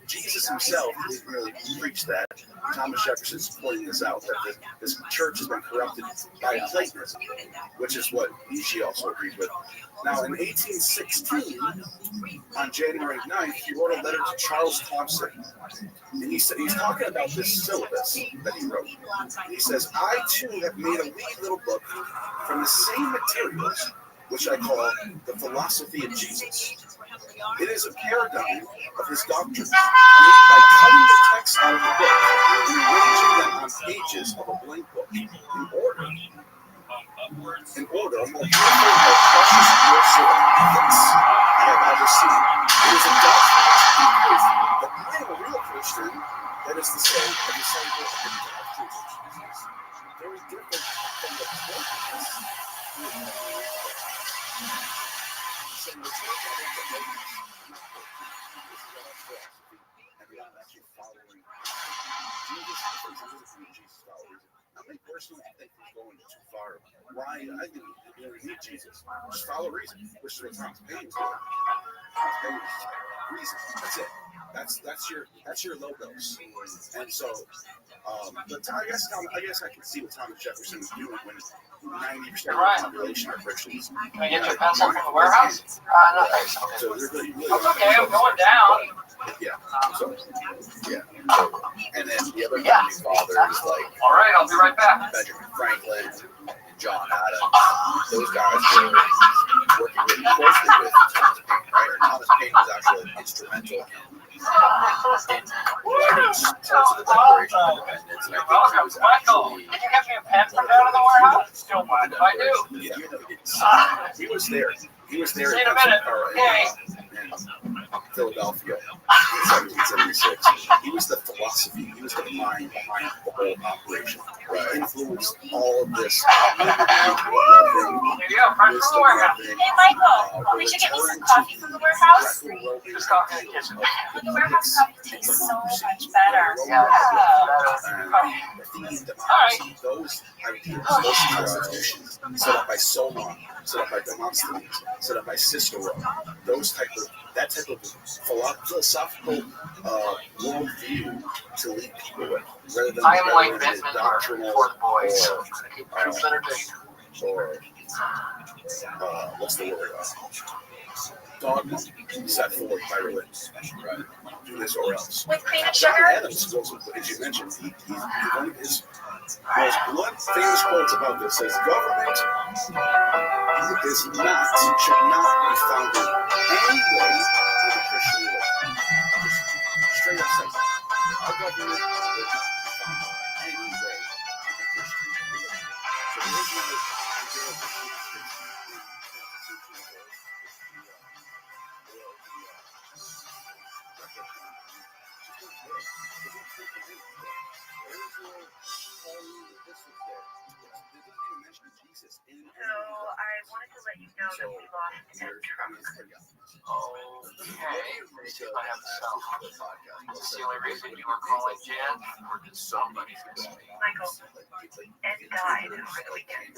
S2: Jesus himself didn't really preach that. Thomas Jefferson's pointing this out, that this church has been corrupted by Platonism, which is what Nietzsche also agreed with. Now, in 1816, on January 9th, he wrote a letter to Charles Thompson. And he's talking about this syllabus that he wrote. He says, I too have made a wee little book from the same materials, which I call the philosophy of Jesus. It is a paradigm of his doctrines, made by cutting the text out of the book and arranging them on pages of a blank book in order of more beautiful and precious gifts of ethics I have ever seen. It is a doctrine and proof that I am a real Christian, that is to say, a disciple of the doctrine of Jesus, very different from the Platonists who I personally think he's going too far. Why? I think you don't need Jesus. Just follow reason, which is what Thomas Paine is doing. Thomas Paine is reason. That's it. That's your logos. And so, but I guess I can see what Thomas Jefferson was doing when 90% of the population are Christians.
S4: Can I get your pencil from the warehouse? No thanks.
S2: So they're really
S4: That's okay. I'm going down.
S2: Yeah. So, and then the other founding fathers like
S4: all right, I'll be right back.
S2: Benjamin Franklin and John Adams. Those guys were working really closely with Thomas Paine, right? And Thomas Paine was actually instrumental in writing parts of the Declaration of Independence, and I think he was actually.
S4: Did you get me a pen from down in the warehouse? Don't mind if I do.
S2: Yeah, he was there. He was there in Philadelphia in 1776. He was the philosophy. He was the mind behind the whole operation. Right. He influenced all of this.
S20: Hey, Michael, we should get me some coffee from the warehouse.
S4: Just coffee in the kitchen.
S20: The warehouse coffee tastes so much better.
S2: Those ideas, those constitutions, set up by Solon, set up by Demosthenes, set up by Cicero, that type of philosophical worldview to lead people with, rather than
S4: I am like Benjamin
S2: doctrinal
S4: for the boys.
S2: or what's the word? Dogma set forward by religion. Right. Do this or else.
S20: With cream and
S2: John
S20: sugar?
S2: Adams, as you mentioned, one of his most blunt, famous quotes about this says, government should not be founded any way with a Christian religion. Just straight up says that. Our government will not be founded any way with a Christian religion. So there is no Judeo-Christian
S20: So I wanted to let you know that we lost Ed Trump.
S4: Okay. Let me see if I have the cell. Is the only reason you were calling Jan? Or did somebody?
S20: Michael, Ed died over the weekend.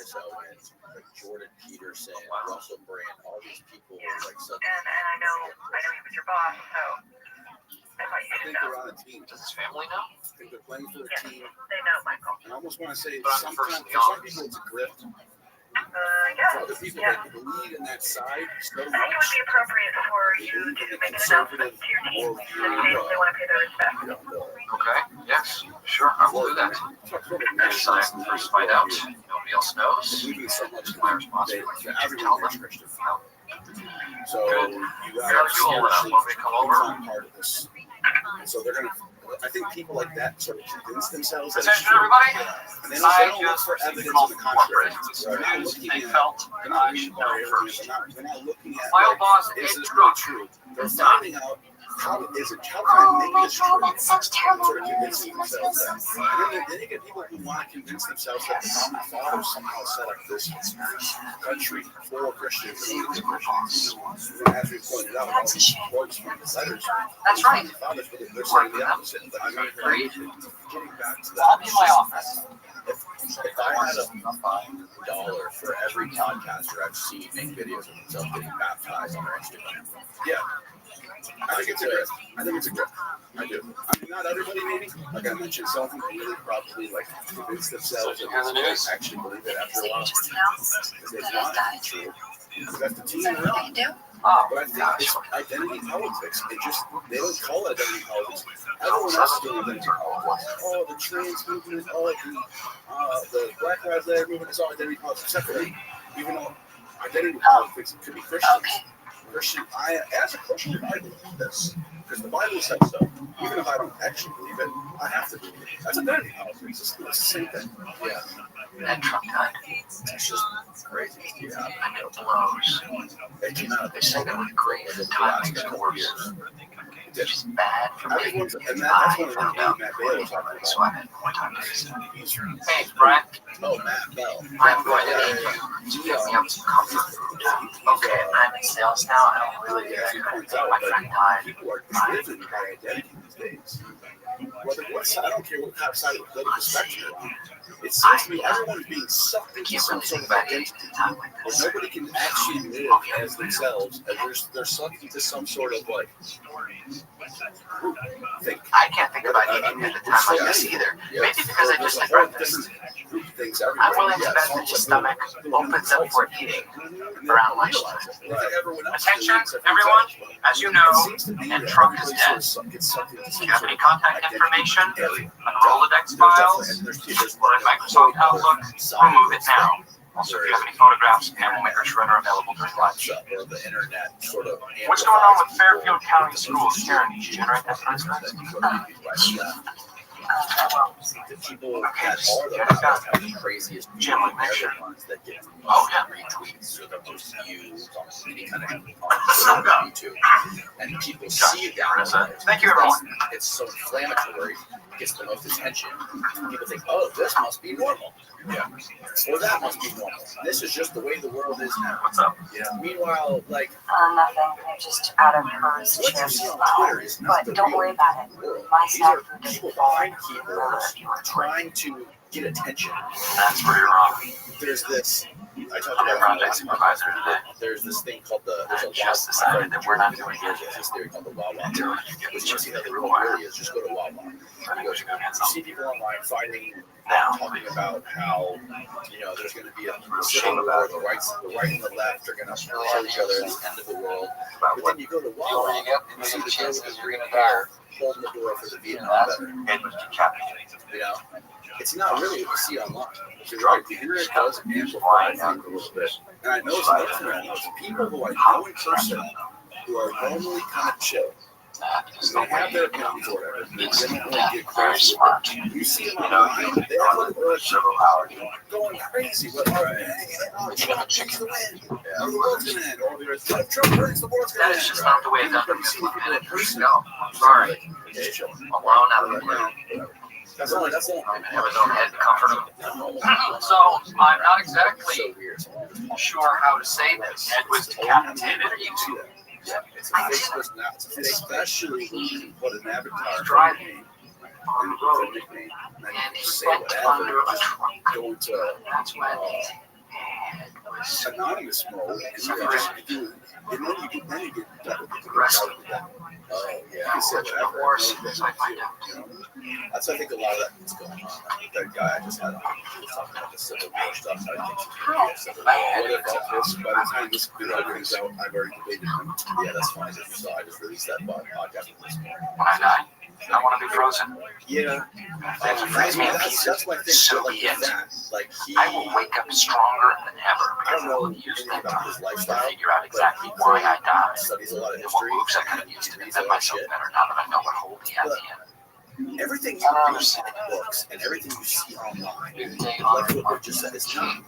S2: Jordan Peterson, Russell Brand, all these people
S20: Yeah.
S2: were like such.
S20: And I know he was your boss, so I thought you
S2: I
S20: should
S2: think they're
S20: know.
S2: on a team.
S4: Does his family know?
S2: I think they're playing for a
S20: Yes,
S2: team.
S20: they know, Michael.
S2: And I almost want to say,
S4: But I'm the first
S2: sometimes
S4: in the
S2: for some
S4: office.
S2: people it's a grift.
S20: I guess.
S2: For other people
S20: Yeah.
S2: that believe in that side so
S20: I think it would
S2: much.
S20: be appropriate for you to make an announcement to your team that they want to pay their respect.
S4: Okay. Yes. Sure. I will do that. Next time, first find out. Nobody else knows.
S2: Believing so much
S4: My
S2: that
S4: responsibility is to
S2: everyone
S4: tell
S2: is
S4: them.
S2: Christian. So
S4: Good.
S2: you
S4: How do you all want me to come over?
S2: become part of this. So they're gonna. I think people like that sort of convince themselves that it's
S4: Attention,
S2: true.
S4: everybody.
S2: And they don't look for evidence of the contrary. They're not
S4: News
S2: looking
S4: they
S2: at.
S4: felt
S2: They're not
S4: I should
S2: reading
S4: know
S2: about
S4: first.
S2: They're not looking at.
S4: My old
S2: Like,
S4: boss,
S2: is
S4: Ed
S2: this
S4: Trump.
S2: really true? They're finding out how can
S17: Oh
S2: I
S17: my
S2: make this
S17: god,
S2: true?
S17: that's such terrible
S2: Sort of
S17: news.
S2: convincing
S17: It must feel
S2: themselves
S17: so
S2: that.
S17: sad.
S2: And then you get people who want to convince themselves that the founding fathers somehow set up this country full of Christians. And as we pointed out, all these quotes from the letters.
S4: That's right.
S2: The founders, they're saying the opposite. But I mean, getting back to
S4: I'll be
S2: that.
S4: in my office.
S2: If I had $1 for every podcaster I've seen make videos of themselves getting baptized on their Instagram, yeah, I think it's a grip. I do. I mean, not everybody, maybe. Like I mentioned, some of them really probably like convince themselves that they actually believe it after a while because they want it to be true. That's the team around. But I think it's identity politics. They don't call it identity politics. Everyone else is doing identity politics. Oh, the trans movement, the Black Lives Matter movement is all identity politics, except for them. Even though identity politics could be Christians. As a Christian, I believe this. Because the Bible says so. Even if I don't actually believe it, I have to believe it. That's identity politics. It's the same thing. Yeah.
S9: And Trump died.
S2: It's just crazy. Yeah.
S9: And it blows. They say that with great time makes it worse. It's just bad for me.
S2: And that's one of the things Matt Bale was talking about.
S9: So I had more time to listen. Hey, Brian.
S2: Oh, Matt Bell.
S9: I'm going to need you. You get me up some comfort food. Okay, I'm in sales now. I don't really get that. My friend died.
S2: People are driven by identity these days. I don't care what kind of side of the political spectrum you're on. It seems to me everyone's being sucked into some sort of identity where nobody can actually live as themselves, and they're sucked into some sort of like group thing.
S9: I can't think about anything at a time like this either. Maybe because I just read this. I'm willing to bet that your stomach opens up for eating around lunchtime. Attention, everyone. As you know, and Trump is dead. If you have any contact information, a Rolodex files, or a Microsoft Outlook, remove it now. Also, if you have any photographs, and we'll make our shredder available during lunch.
S2: Or the internet sort of.
S9: What's going on with Fairfield County Schools? Karen, did you generate that for us?
S2: The people that are the craziest ones that get retweets or the most views on any kind of YouTube, and people see that.
S9: Thank you, everyone.
S2: It's so inflammatory, gets the most attention. People think, oh, this must be normal. Yeah. Or that must be normal. This is just the way the world is now.
S9: What's up?
S2: Yeah. Meanwhile, like
S5: nothing. I'm just out of hers.
S2: What you see on Twitter is not
S5: but don't worry about it. My staff
S2: people behind keyboards trying to get attention.
S9: That's where you're wrong.
S2: There's this. I talked about
S9: project supervisor today.
S2: There's this thing called the.
S9: I just decided that we're not doing it.
S2: There's this theory called the Wawa. Which you see how the world really is. Just go to Wawa. You see people online fighting, talking about how there's going to be a civil war. The right and the left are going to kill each other at the end of the world. But then you go to Wawa and you see the girl with the green hair holding the door for the Vietnam veteran. It's not really what you see online. You're right. The internet does amplify things a little bit. And I know some other people who I know in person who are normally kind of chill. They have their accounts or whatever. They don't really get crazy. You see them online, they are like going crazy. But Trump takes the win. Or the world's going to end. Or there's Trump wins, the world's going to end.
S9: That's just not the way it's done. I'm sorry. Alone out of the blue.
S2: That's all.
S9: I have his own head to comfort him. So, I'm not exactly sure how to say this. Ed was decapitated.
S2: Yeah, it's a fake personality. Especially when you put an avatar
S9: driving
S2: on the road and you say whatever, go to anonymous mode, and you get double the oh yeah, you can say whatever. That's I think a lot of that is going on. I think that guy I just had on talking about the civil war stuff. I think what about this? By the time this video comes out, I've already debated him. Yeah, that's fine. So I just released that podcast this morning.
S9: When I die, I want to be frozen.
S2: Yeah, that's my thing.
S9: So
S2: like that. Like
S9: I will wake up stronger than ever.
S2: I don't know using about his lifestyle.
S9: Figure out exactly why I died.
S2: Studies a lot of
S9: What
S2: history.
S9: moves I could have used to defend myself better now that I know what hold he had me in.
S2: Everything you read in books and everything you see online, like what just said, is not